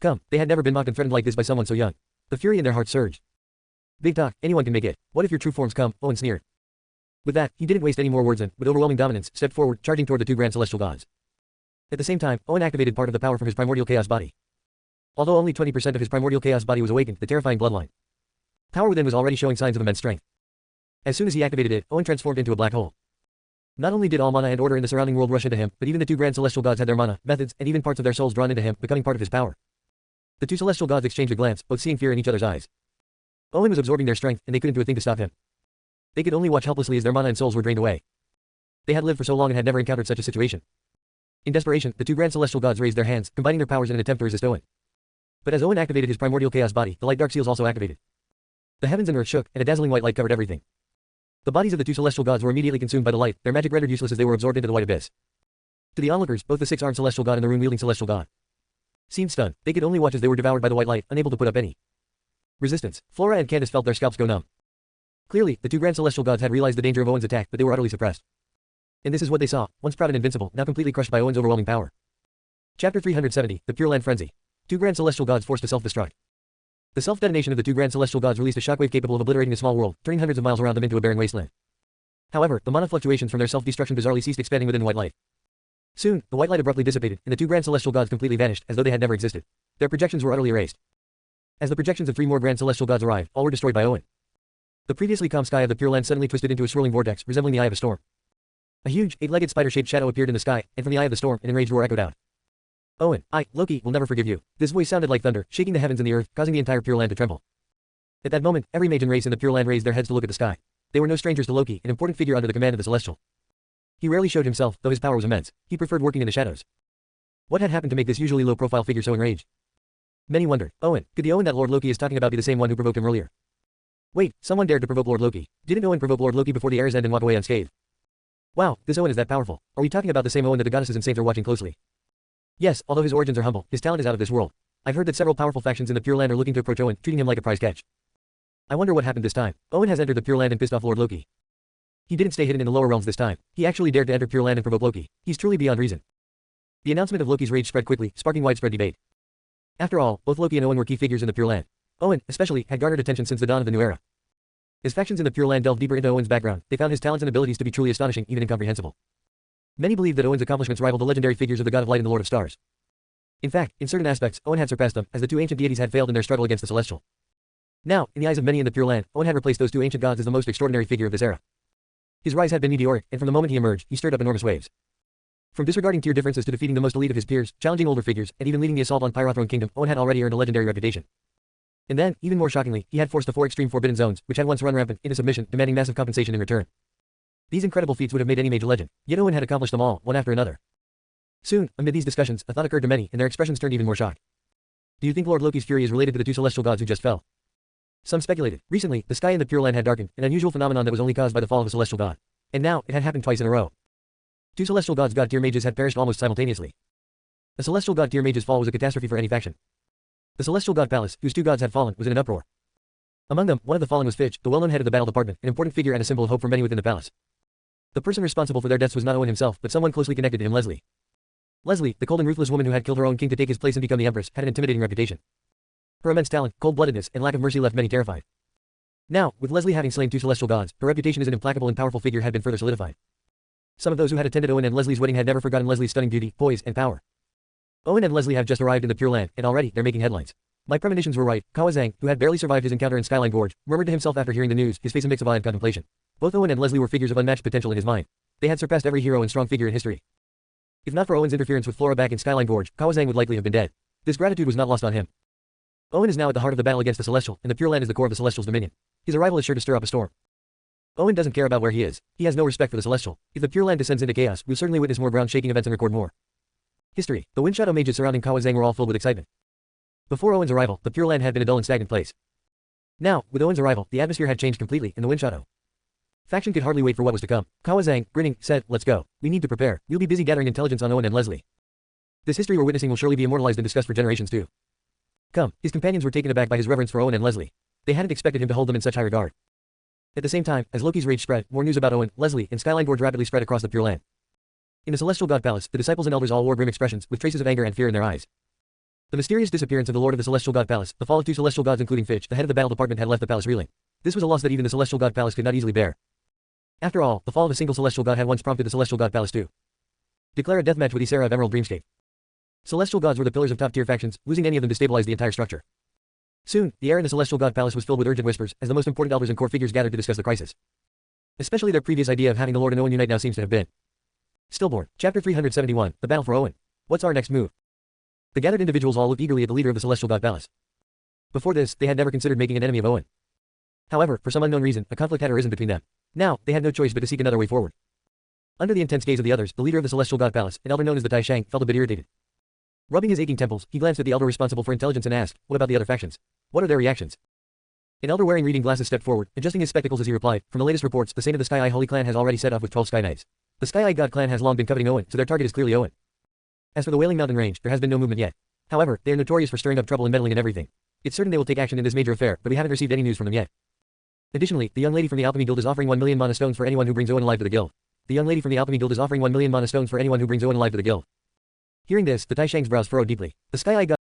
come. They had never been mocked and threatened like this by someone so young. The fury in their hearts surged. Big talk, anyone can make it. What if your true forms come? Owen sneered. With that, he didn't waste any more words and, with overwhelming dominance, stepped forward, charging toward the two grand celestial gods. At the same time, Owen activated part of the power from his primordial chaos body. Although only 20% of his primordial chaos body was awakened, the terrifying bloodline power within was already showing signs of immense strength. As soon as he activated it, Owen transformed into a black hole. Not only did all mana and order in the surrounding world rush into him, but even the two grand celestial gods had their mana, methods, and even parts of their souls drawn into him, becoming part of his power. The two celestial gods exchanged a glance, both seeing fear in each other's eyes. Owen was absorbing their strength, and they couldn't do a thing to stop him. They could only watch helplessly as their mana and souls were drained away. They had lived for so long and had never encountered such a situation. In desperation, the two grand celestial gods raised their hands, combining their powers in an attempt to resist Owen. But as Owen activated his primordial chaos body, the light dark seals also activated. The heavens and earth shook, and a dazzling white light covered everything. The bodies of the two celestial gods were immediately consumed by the light, their magic rendered useless as they were absorbed into the white abyss. To the onlookers, both the six-armed celestial god and the rune-wielding celestial god seemed stunned. They could only watch as they were devoured by the white light, unable to put up any resistance. Flora and Candace felt their scalps go numb. Clearly, the two grand celestial gods had realized the danger of Owen's attack, but they were utterly suppressed. And this is what they saw, once proud and invincible, now completely crushed by Owen's overwhelming power. Chapter 370, The Pure Land Frenzy. Two grand celestial gods forced to self-destruct. The self-detonation of the two grand celestial gods released a shockwave capable of obliterating a small world, turning hundreds of miles around them into a barren wasteland. However, the mana fluctuations from their self-destruction bizarrely ceased expanding within white light. Soon, the white light abruptly dissipated, and the two grand celestial gods completely vanished, as though they had never existed. Their projections were utterly erased. As the projections of three more grand celestial gods arrived, all were destroyed by Owen. The previously calm sky of the Pure Land suddenly twisted into a swirling vortex, resembling the eye of a storm. A huge, eight-legged spider-shaped shadow appeared in the sky, and from the eye of the storm, an enraged roar echoed out. Owen, Loki, will never forgive you. This voice sounded like thunder, shaking the heavens and the earth, causing the entire Pure Land to tremble. At that moment, every mage and race in the Pure Land raised their heads to look at the sky. They were no strangers to Loki, an important figure under the command of the Celestial. He rarely showed himself, though his power was immense. He preferred working in the shadows. What had happened to make this usually low-profile figure so enraged? Many wondered. Owen, could the Owen that Lord Loki is talking about be the same one who provoked him earlier? Wait, someone dared to provoke Lord Loki. Didn't Owen provoke Lord Loki before the era's end and walk away unscathed? Wow, this Owen is that powerful. Are we talking about the same Owen that the goddesses and saints are watching closely? Yes, although his origins are humble, his talent is out of this world. I've heard that several powerful factions in the Pure Land are looking to approach Owen, treating him like a prize catch. I wonder what happened this time. Owen has entered the Pure Land and pissed off Lord Loki. He didn't stay hidden in the lower realms this time. He actually dared to enter Pure Land and provoke Loki. He's truly beyond reason. The announcement of Loki's rage spread quickly, sparking widespread debate. After all, both Loki and Owen were key figures in the Pure Land. Owen, especially, had garnered attention since the dawn of the new era. As factions in the Pure Land delved deeper into Owen's background, they found his talents and abilities to be truly astonishing, even incomprehensible. Many believed that Owen's accomplishments rivaled the legendary figures of the God of Light and the Lord of Stars. In fact, in certain aspects, Owen had surpassed them, as the two ancient deities had failed in their struggle against the Celestial. Now, in the eyes of many in the Pure Land, Owen had replaced those two ancient gods as the most extraordinary figure of this era. His rise had been meteoric, and from the moment he emerged, he stirred up enormous waves. From disregarding tier differences to defeating the most elite of his peers, challenging older figures, and even leading the assault on Pyrothron Kingdom, Owen had already earned a legendary reputation. And then, even more shockingly, he had forced the four extreme forbidden zones, which had once run rampant, into submission, demanding massive compensation in return. These incredible feats would have made any mage a legend, yet Owen had accomplished them all, one after another. Soon, amid these discussions, a thought occurred to many, and their expressions turned even more shocked. Do you think Lord Loki's fury is related to the two celestial gods who just fell? Some speculated. Recently, the sky in the Pure Land had darkened, an unusual phenomenon that was only caused by the fall of a celestial god. And now, it had happened twice in a row. Two celestial gods god-tier mages had perished almost simultaneously. A celestial god-tier mage's fall was a catastrophe for any faction. The celestial god palace, whose two gods had fallen, was in an uproar. Among them, one of the fallen was Fitch, the well-known head of the battle department, an important figure and a symbol of hope for many within the palace. The person responsible for their deaths was not Owen himself, but someone closely connected to him, Leslie. Leslie, the cold and ruthless woman who had killed her own king to take his place and become the empress, had an intimidating reputation. Her immense talent, cold-bloodedness, and lack of mercy left many terrified. Now, with Leslie having slain two celestial gods, her reputation as an implacable and powerful figure had been further solidified. Some of those who had attended Owen and Leslie's wedding had never forgotten Leslie's stunning beauty, poise, and power. Owen and Leslie have just arrived in the Pure Land, and already, they're making headlines. My premonitions were right. Kawazang, who had barely survived his encounter in Skyline Gorge, murmured to himself after hearing the news, his face a mix of awe and contemplation. Both Owen and Leslie were figures of unmatched potential in his mind. They had surpassed every hero and strong figure in history. If not for Owen's interference with Flora back in Skyline Gorge, Kawazang would likely have been dead. This gratitude was not lost on him. Owen is now at the heart of the battle against the Celestial, and the Pure Land is the core of the Celestial's dominion. His arrival is sure to stir up a storm. Owen doesn't care about where he is. He has no respect for the Celestial. If the Pure Land descends into chaos, we'll certainly witness more ground-shaking events and record more history. The Windshadow mages surrounding Kawazang were all filled with excitement. Before Owen's arrival, the Pure Land had been a dull and stagnant place. Now, with Owen's arrival, the atmosphere had changed completely, and the wind shot O. Faction could hardly wait for what was to come. Kawa Zhang, grinning, said, "Let's go. We need to prepare. We'll be busy gathering intelligence on Owen and Leslie. This history we're witnessing will surely be immortalized and discussed for generations too." Come. His companions were taken aback by his reverence for Owen and Leslie. They hadn't expected him to hold them in such high regard. At the same time, as Loki's rage spread, more news about Owen, Leslie, and Skyline Gorge rapidly spread across the Pure Land. In the Celestial God Palace, the disciples and elders all wore grim expressions, with traces of anger and fear in their eyes. The mysterious disappearance of the Lord of the Celestial God Palace, the fall of 2 celestial gods including Fitch, the head of the battle department, had left the palace reeling. This was a loss that even the Celestial God Palace could not easily bear. After all, the fall of a single celestial god had once prompted the Celestial God Palace to declare a deathmatch with Ysera of Emerald Dreamscape. Celestial gods were the pillars of top-tier factions, losing any of them destabilized the entire structure. Soon, the air in the Celestial God Palace was filled with urgent whispers, as the most important elders and core figures gathered to discuss the crisis. Especially their previous idea of having the Lord and Owen unite now seems to have been stillborn. Chapter 371, The Battle for Owen. What's our next move? The gathered individuals all looked eagerly at the leader of the Celestial God Palace. Before this, they had never considered making an enemy of Owen. However, for some unknown reason, a conflict had arisen between them. Now, they had no choice but to seek another way forward. Under the intense gaze of the others, the leader of the Celestial God Palace, an elder known as the Tai Shang, felt a bit irritated. Rubbing his aching temples, he glanced at the elder responsible for intelligence and asked, "What about the other factions? What are their reactions?" An elder wearing reading glasses stepped forward, adjusting his spectacles as he replied, "From the latest reports, the Saint of the Sky Eye Holy Clan has already set off with 12 Sky Knights. The Sky Eye God Clan has long been coveting Owen, so their target is clearly Owen. As for the Wailing Mountain Range, there has been no movement yet. However, they are notorious for stirring up trouble and meddling in everything. It's certain they will take action in this major affair, but we haven't received any news from them yet. Additionally, the young lady from the Alchemy Guild is offering 1 million mana stones for anyone who brings Owen alive to the guild. The young lady from the Alchemy Guild is offering 1 million mana stones for anyone who brings Owen alive to the guild." Hearing this, the Tai Shang's brows furrowed deeply. The Sky Eye God